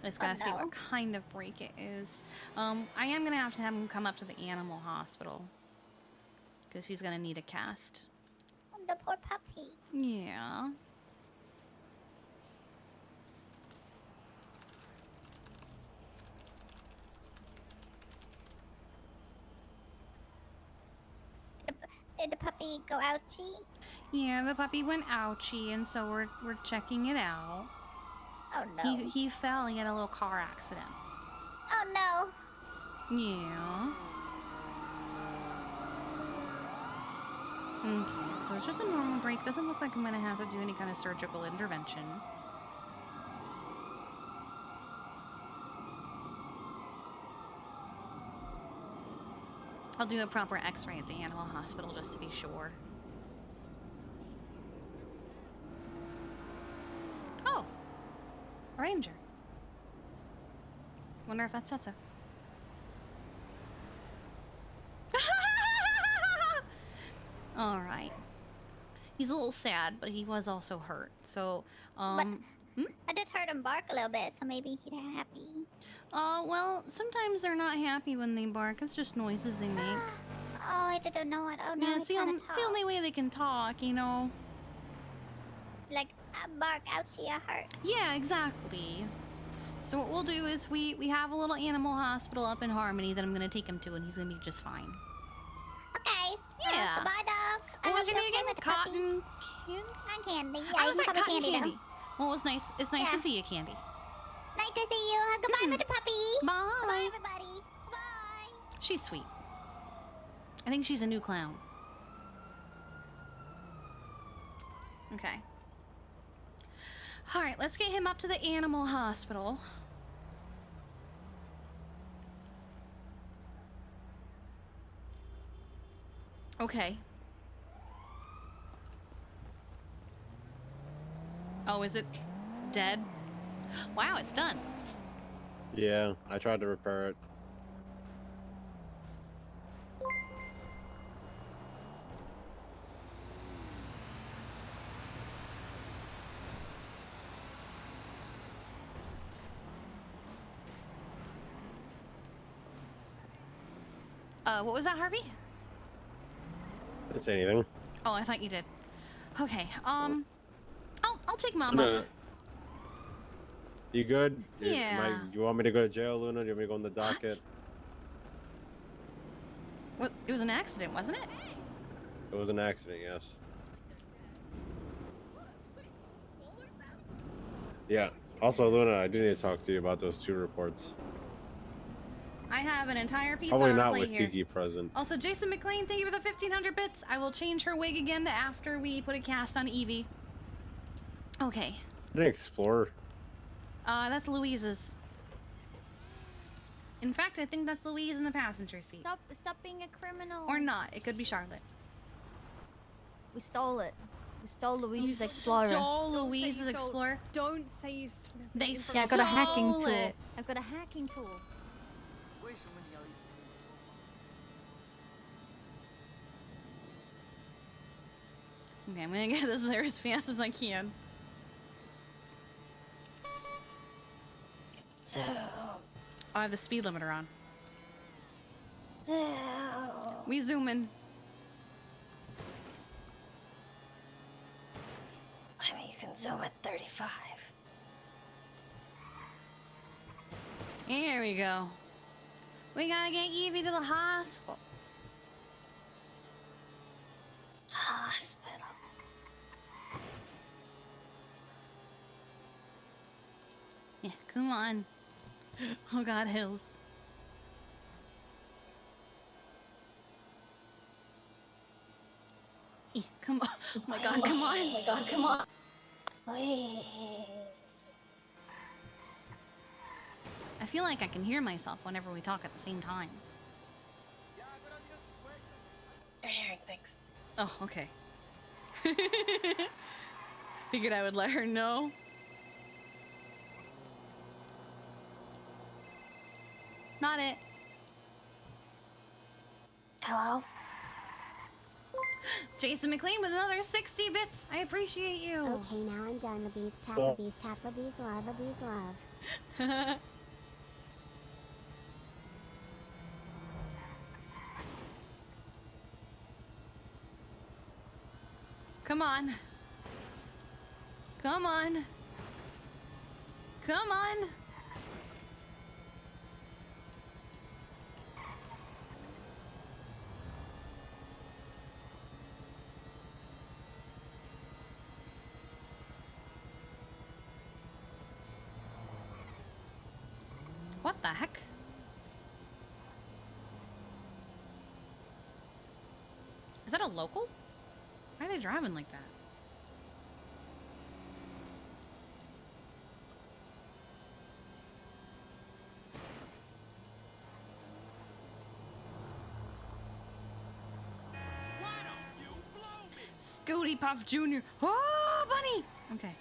I just gotta see what kind of break it is. I am gonna have him come up to the animal hospital because he's gonna need a cast. Oh, the poor puppy. Yeah. Did the puppy go ouchie? Yeah, the puppy went ouchie, and so we're checking it out. Oh no. He fell. He had a little car accident. Oh no. Yeah. Okay, so it's just a normal break. Doesn't look like I'm gonna have to do any kind of surgical intervention. I'll do a proper x-ray at the animal hospital just to be sure. Oh! A ranger. Wonder if that's Tetsuo. Alright. He's a little sad, but he was also hurt. So, I did heard him bark a little bit, so maybe he's happy. Well, sometimes they're not happy when they bark. It's just noises they make. Oh, I didn't know it. Oh no, Yeah, it's the only way they can talk, you know? Like, bark, ouchie, I hurt. Yeah, exactly. So what we'll do is we have a little animal hospital up in Harmony that I'm gonna take him to, and he's gonna be just fine. Okay, Yeah. Goodbye, dog. What was your name again? With the Cotton Candy? Not Candy. Yeah, I you was can like call me Cotton Candy, Candy. though. Well, it's nice. It's nice to see you, Candy. Nice to see you. Goodbye, Mr. Puppy. Bye. Goodbye, everybody. Goodbye. She's sweet. I think she's a new clown. Okay. All right, let's get him up to the animal hospital. Okay. Oh, is it dead? Wow, it's done. Yeah, I tried to repair it. What was that, Harvey? Didn't say anything. Oh, I thought you did. Okay, I'll take Mama. No. You good? Yeah. You want me to go to jail, Luna? Do you want me to go on the docket? What? It was an accident, wasn't it? It was an accident, yes. Yeah. Also, Luna, I do need to talk to you about those 2 reports. I have an entire pizza Probably on not plate with here. Kiki present. Also, Jason McLean, thank you for the 1,500 bits. I will change her wig again after we put a cast on Evie. Okay. An Explorer. That's Louise's. In fact, I think that's Louise in the passenger seat. Stop being a criminal. Or not. It could be Charlotte. We stole it. We stole Louise's You Explorer. stole Louise's Explorer? Don't say you stole it. They Yeah, I got a hacking stole tool. it. I've got a hacking tool. Okay, I'm gonna get this there as fast as I can. So. I have the speed limiter on. So. We zoom in. I mean, you can zoom at 35. Here we go. We gotta get Evie to the hospital. Hospital. Yeah, come on. Oh God, Hills. Come on. Oh my God, come on. Oh my God, come on. Wait. I feel like I can hear myself whenever we talk at the same time. You're hearing things. Oh, okay. Figured I would let her know. Not it. Hello? Jason McLean with another 60 bits. I appreciate you. Okay, now I'm done. Abuse, tap, abuse, tap, abuse, love, abuse, love. Come on. Come on. Come on. What the heck? Is that a local? Why are they driving like that? Scooty Puff Jr. Oh, bunny! Okay.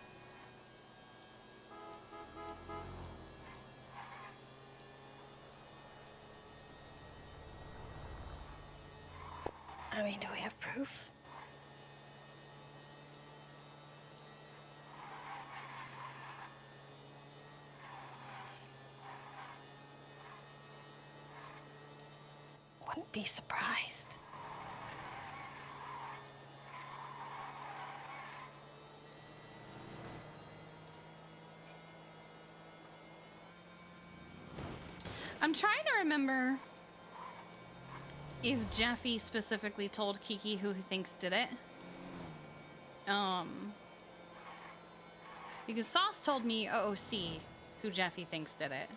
I mean, do we have proof? Wouldn't be surprised. I'm trying to remember if Jeffy specifically told Kiki who he thinks did it. Because Sauce told me OOC who Jeffy thinks did it.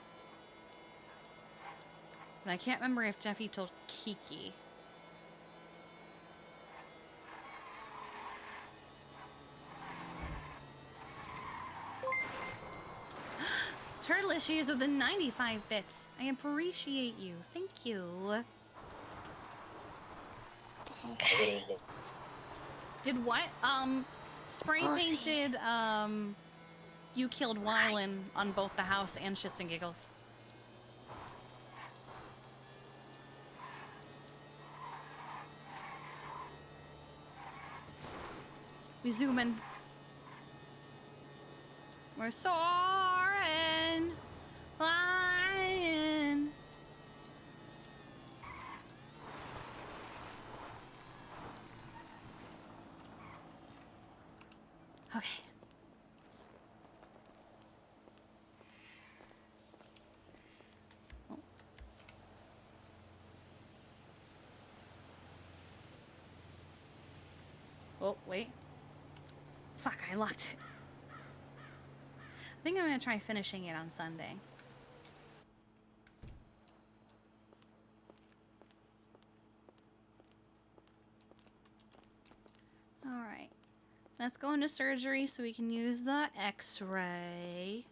But I can't remember if Jeffy told Kiki. Turtle issues with the 95 bits. I appreciate you. Thank you. Okay. Did what? Spray We'll see. painted, You Killed Wylan on both the house and Shits and Giggles. We zooming. We're soaring, flying. Okay. Oh, wait. Fuck, I locked it. I think I'm gonna try finishing it on Sunday. Alright. Let's go into surgery so we can use the x-ray.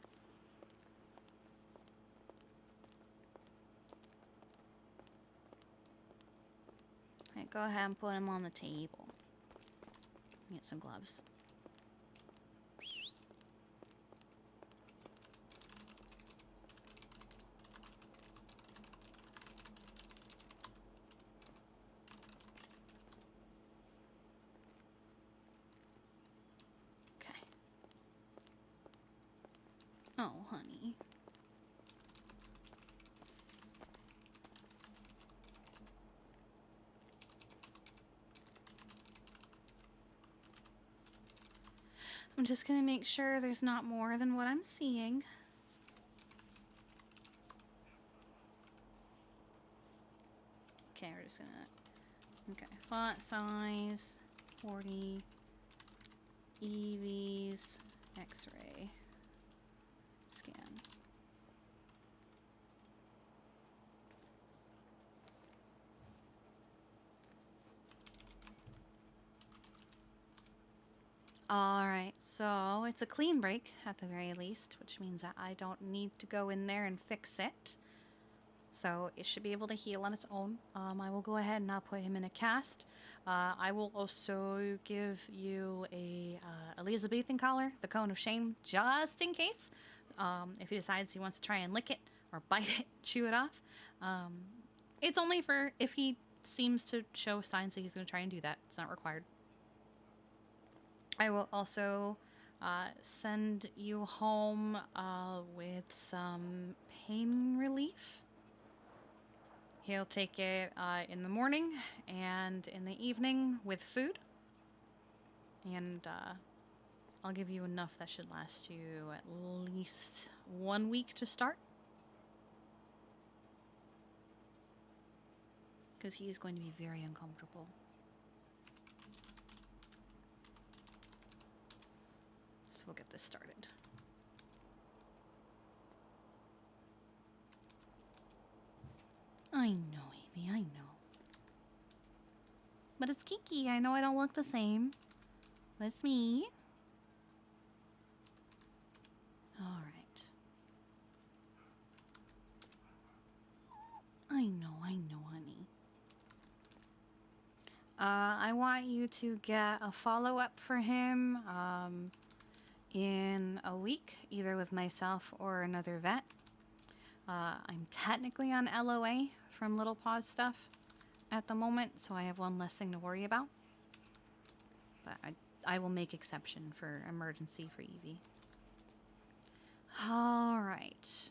Alright, go ahead and put him on the table. Get some gloves. Okay. Oh, honey. I'm just gonna make sure there's not more than what I'm seeing. Okay, we're just gonna... Okay, font size, 40, EVs, X-ray, scan. Alright, so it's a clean break at the very least, which means that I don't need to go in there and fix it. So it should be able to heal on its own. I will go ahead and I'll put him in a cast. I will also give you a Elizabethan collar, the cone of shame, just in case. If he decides he wants to try and lick it or bite it, chew it off. It's only for if he seems to show signs that he's going to try and do that. It's not required. I will also send you home with some pain relief. He'll take it in the morning and in the evening with food. And I'll give you enough that should last you at least 1 week to start. Because he is going to be very uncomfortable. So we'll get this started. I know, Amy, I know. But it's Kiki. I know I don't look the same. But it's me. Alright. I know, honey. I want you to get a follow-up for him in a week, either with myself or another vet. I'm technically on LOA from Little Paws stuff at the moment, so I have one less thing to worry about. But I will make exception for emergency for Evie. Alright.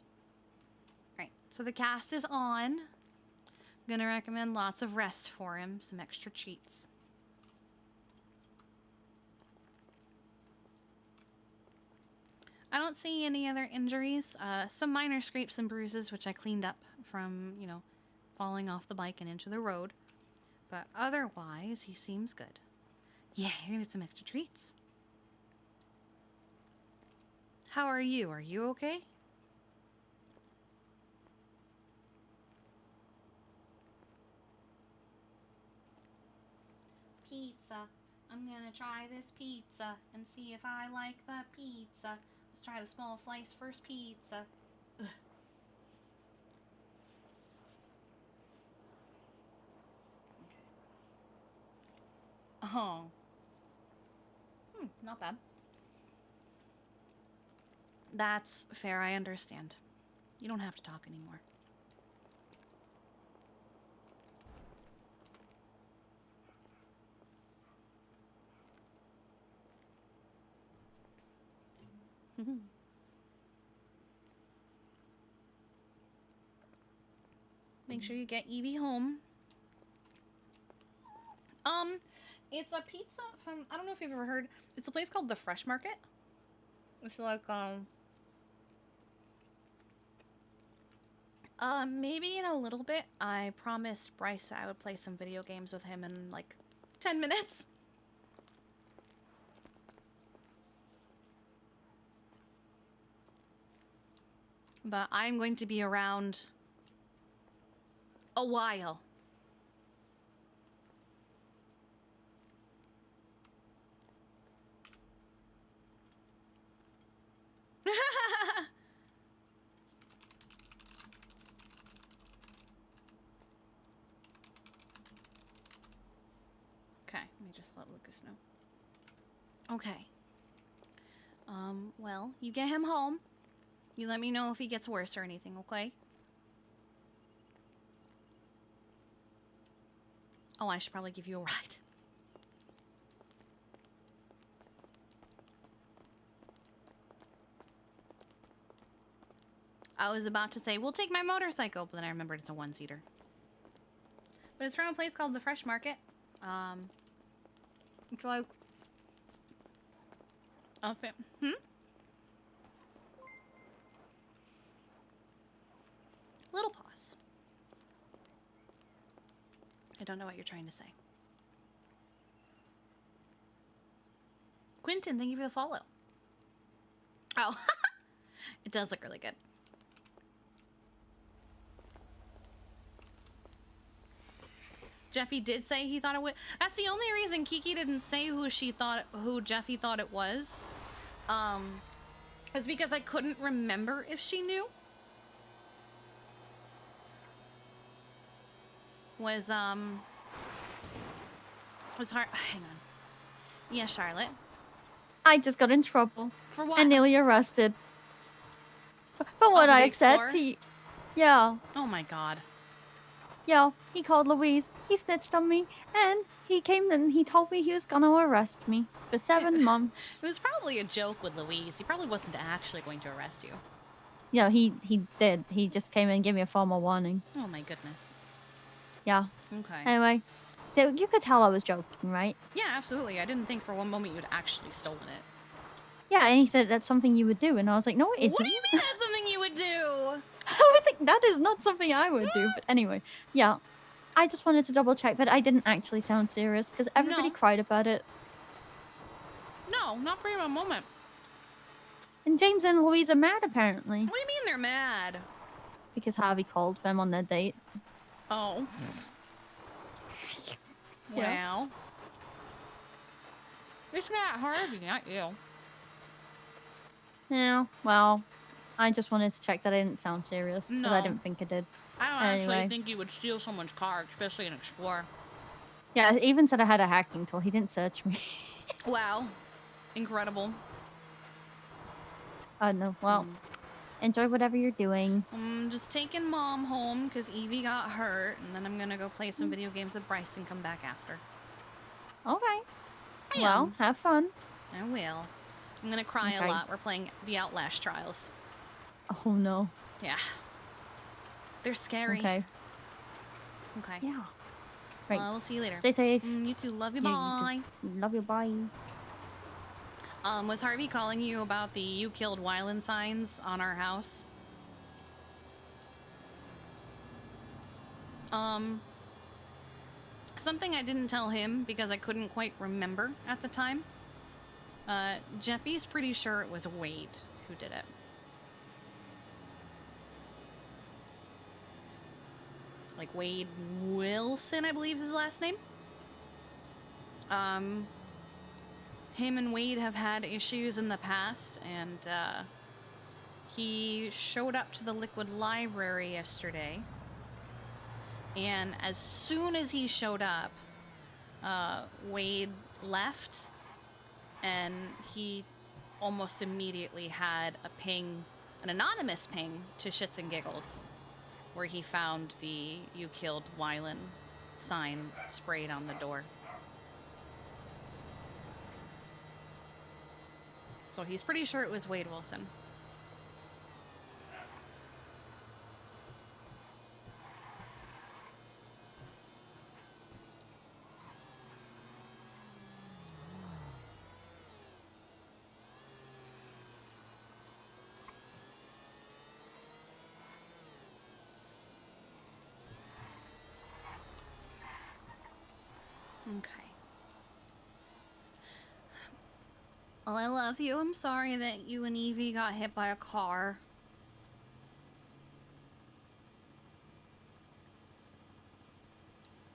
Alright, so the cast is on. I'm gonna recommend lots of rest for him, some extra treats. I don't see any other injuries. Some minor scrapes and bruises, which I cleaned up from, you know, falling off the bike and into the road. But otherwise, he seems good. Yeah, you're gonna get some extra treats. How are you? Are you okay? Pizza. I'm gonna try this pizza and see if I like the pizza. Let's try the small slice first pizza. Ugh. Okay. Oh. Not bad. That's fair, I understand. You don't have to talk anymore. Make sure you get Evie home. It's a pizza from, I don't know if you've ever heard, it's a place called the Fresh Market. It's like, maybe in a little bit. I promised Bryce I would play some video games with him in like 10 minutes. But I'm going to be around a while. Okay, let me just let Lucas know. Okay. Well, you get him home. You let me know if he gets worse or anything, okay? Oh, I should probably give you a ride. I was about to say, we'll take my motorcycle, but then I remembered it's a one-seater. But it's from a place called the Fresh Market. It's like... Little pause. I don't know what you're trying to say. Quentin, thank you for the follow. Oh, it does look really good. Jeffy did say he thought it would. That's the only reason Kiki didn't say who Jeffy thought it was. Was because I couldn't remember if she knew. Was hard. Hang on. Yeah, Charlotte. I just got in trouble. For what? And nearly arrested. For what I said to you. Yeah. Oh my god. Yeah, he called Louise. He snitched on me. And he came and he told me he was gonna arrest me for 7 months. It was probably a joke with Louise. He probably wasn't actually going to arrest you. Yeah, he did. He just came and gave me a formal warning. Oh my goodness. Yeah. Okay. Anyway, you could tell I was joking, right? Yeah, absolutely. I didn't think for one moment you had actually stolen it. Yeah, and he said that's something you would do, and I was like, no, it isn't. What do you mean that's something you would do? I was like, that is not something I would do. But anyway, yeah, I just wanted to double check, but I didn't actually sound serious because everybody cried about it. No, not for even a moment. And James and Louise are mad apparently. What do you mean they're mad? Because Harvey called them on their date. Oh. Yeah. Wow. It's not Harvey, not you. Yeah, well, I just wanted to check that I didn't sound serious because I No. didn't think I did. I don't Anyway. actually think you would steal someone's car, especially an Explorer. Yeah, he even said I had a hacking tool. He didn't search me. Wow. Incredible. I don't know. Well, enjoy whatever you're doing. I'm just taking Mom home because Evie got hurt, and then I'm gonna go play some video games with Bryce and come back after. Okay. I Well, am. have fun. I will. I'm gonna cry a Okay. lot. We're playing the Outlast Trials. Oh no. Yeah. They're scary. Okay. Okay. Yeah. Right. Well, we'll see you later. Stay safe. You too. Love you. Yeah, Bye. you too. Love you. Bye. Was Harvey calling you about the "you killed Wyland" signs on our house? Something I didn't tell him because I couldn't quite remember at the time. Jeffy's pretty sure it was Wade who did it. Like Wade Wilson, I believe is his last name. Him and Wade have had issues in the past, and he showed up to the Liquid Library yesterday. And as soon as he showed up, Wade left, and he almost immediately had a ping, an anonymous ping to Shits and Giggles, where he found the "You Killed Wylan" sign sprayed on the door. So he's pretty sure it was Wade Wilson. Okay. Well, I love you. I'm sorry that you and Evie got hit by a car.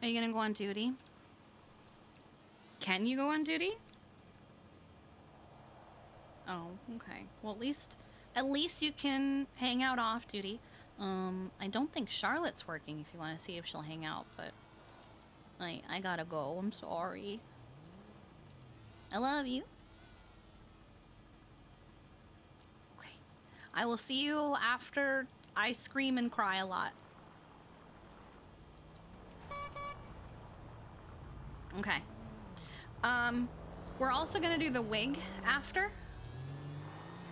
Are you gonna go on duty? Can you go on duty? Oh, okay. Well, at least you can hang out off duty. I don't think Charlotte's working if you want to see if she'll hang out, but I gotta go. I'm sorry. I love you. Okay. I will see you after I scream and cry a lot. Okay. We're also gonna do the wig after.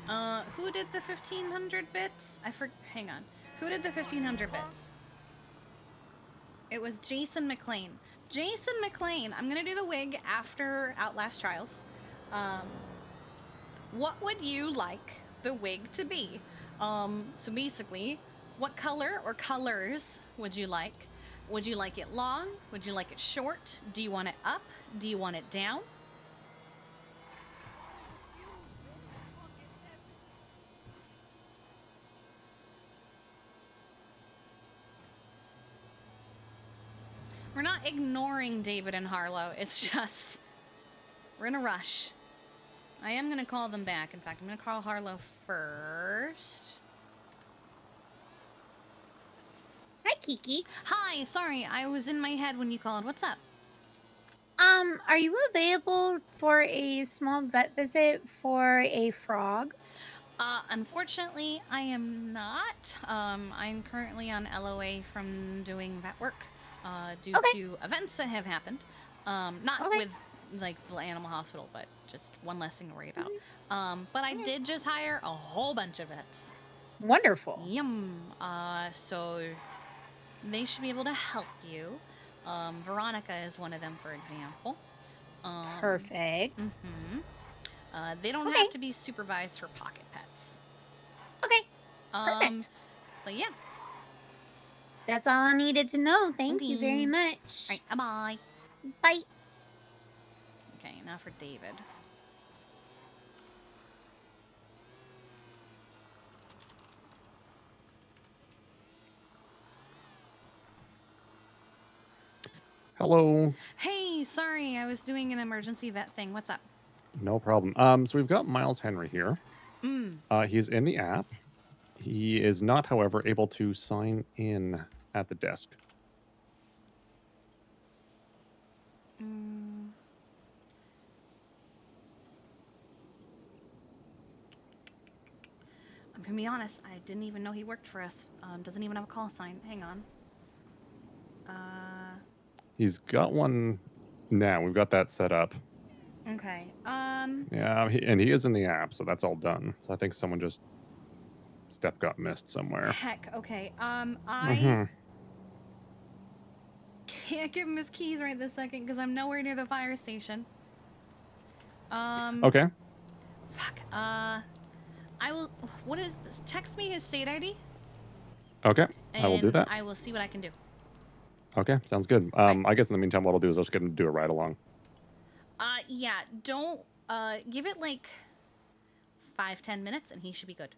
Who did the 1500 bits? Hang on. Who did the 1500 bits? It was Jason McLean. Jason McLean, I'm gonna do the wig after Outlast Trials. What would you like the wig to be? So basically, what color or colors would you like? Would you like it long? Would you like it short? Do you want it up? Do you want it down? We're not ignoring David and Harlow. It's just, we're in a rush. I am going to call them back. In fact, I'm going to call Harlow first. Hi, Kiki. Hi, sorry, I was in my head when you called. What's up? Are you available for a small vet visit for a frog? Unfortunately, I am not. I'm currently on LOA from doing vet work, due to events that have happened. Not with, like, the animal hospital, but just one less thing to worry about. But I did just hire a whole bunch of vets. Wonderful. Yum. So they should be able to help you. Veronica is one of them, for example. Perfect. They don't have to be supervised for pocket pets. Okay. Perfect. But yeah. That's all I needed to know. Thank you very much. All right, bye. Bye. Okay, now for David. Hello. Hey, sorry, I was doing an emergency vet thing. What's up? No problem. So we've got Miles Henry here. He's in the app. He is not, however, able to sign in at the desk. I'm gonna be honest, I didn't even know he worked for us. Doesn't even have a call sign. Hang on. He's got one now. We've got that set up. Okay. Yeah, and he is in the app, so that's all done. So I think someone just step got missed somewhere. Heck, okay. I can't give him his keys right this second because I'm nowhere near the fire station. Okay. Fuck. I will. What is this? Text me his state ID. Okay, And I will do that. I will see what I can do. Okay, sounds good. I guess in the meantime, what I'll do is I'll just get him to do a ride along. Yeah, don't give it like 5-10 minutes and he should be good.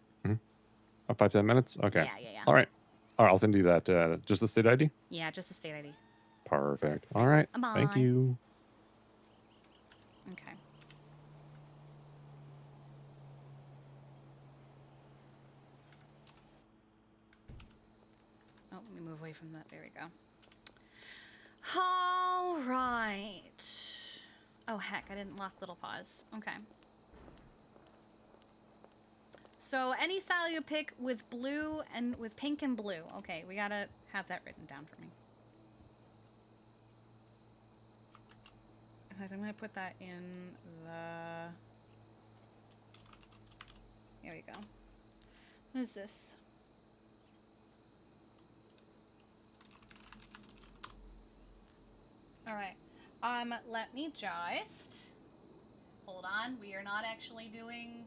5-10 minutes. Okay. Yeah. All right. I'll send you that. Just the state ID. Yeah, just a state ID. Perfect. All right. Thank Bye. you. Okay. Oh, let me move away from that. There we go. All right. Oh, heck, I didn't lock Little Paws. Okay. So any style you pick with blue and with pink and blue. Okay, we gotta have that written down for me. I'm gonna put that in the... Here we go. What is this? All right. Let me just hold on. We are not actually doing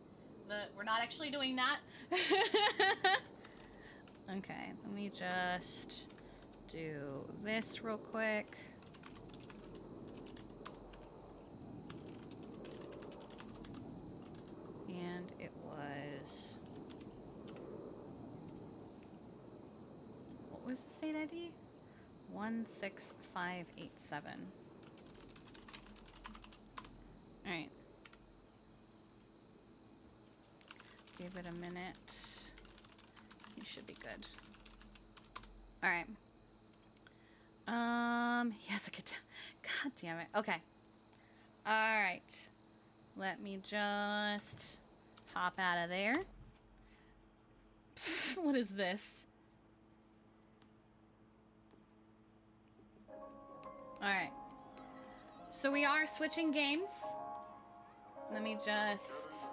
we're not actually doing that. Okay, let me just do this real quick. And it was... What was the state ID? 16587. Alright. Give it a minute. You should be good. Alright. Yes, I could. God damn it. Okay. Alright. Let me just hop out of there. What is this? Alright. So we are switching games. Let me just...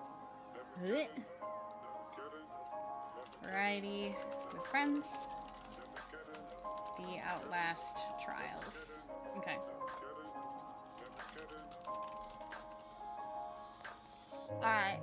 Variety with friends. The Outlast Trials. Okay. Alright.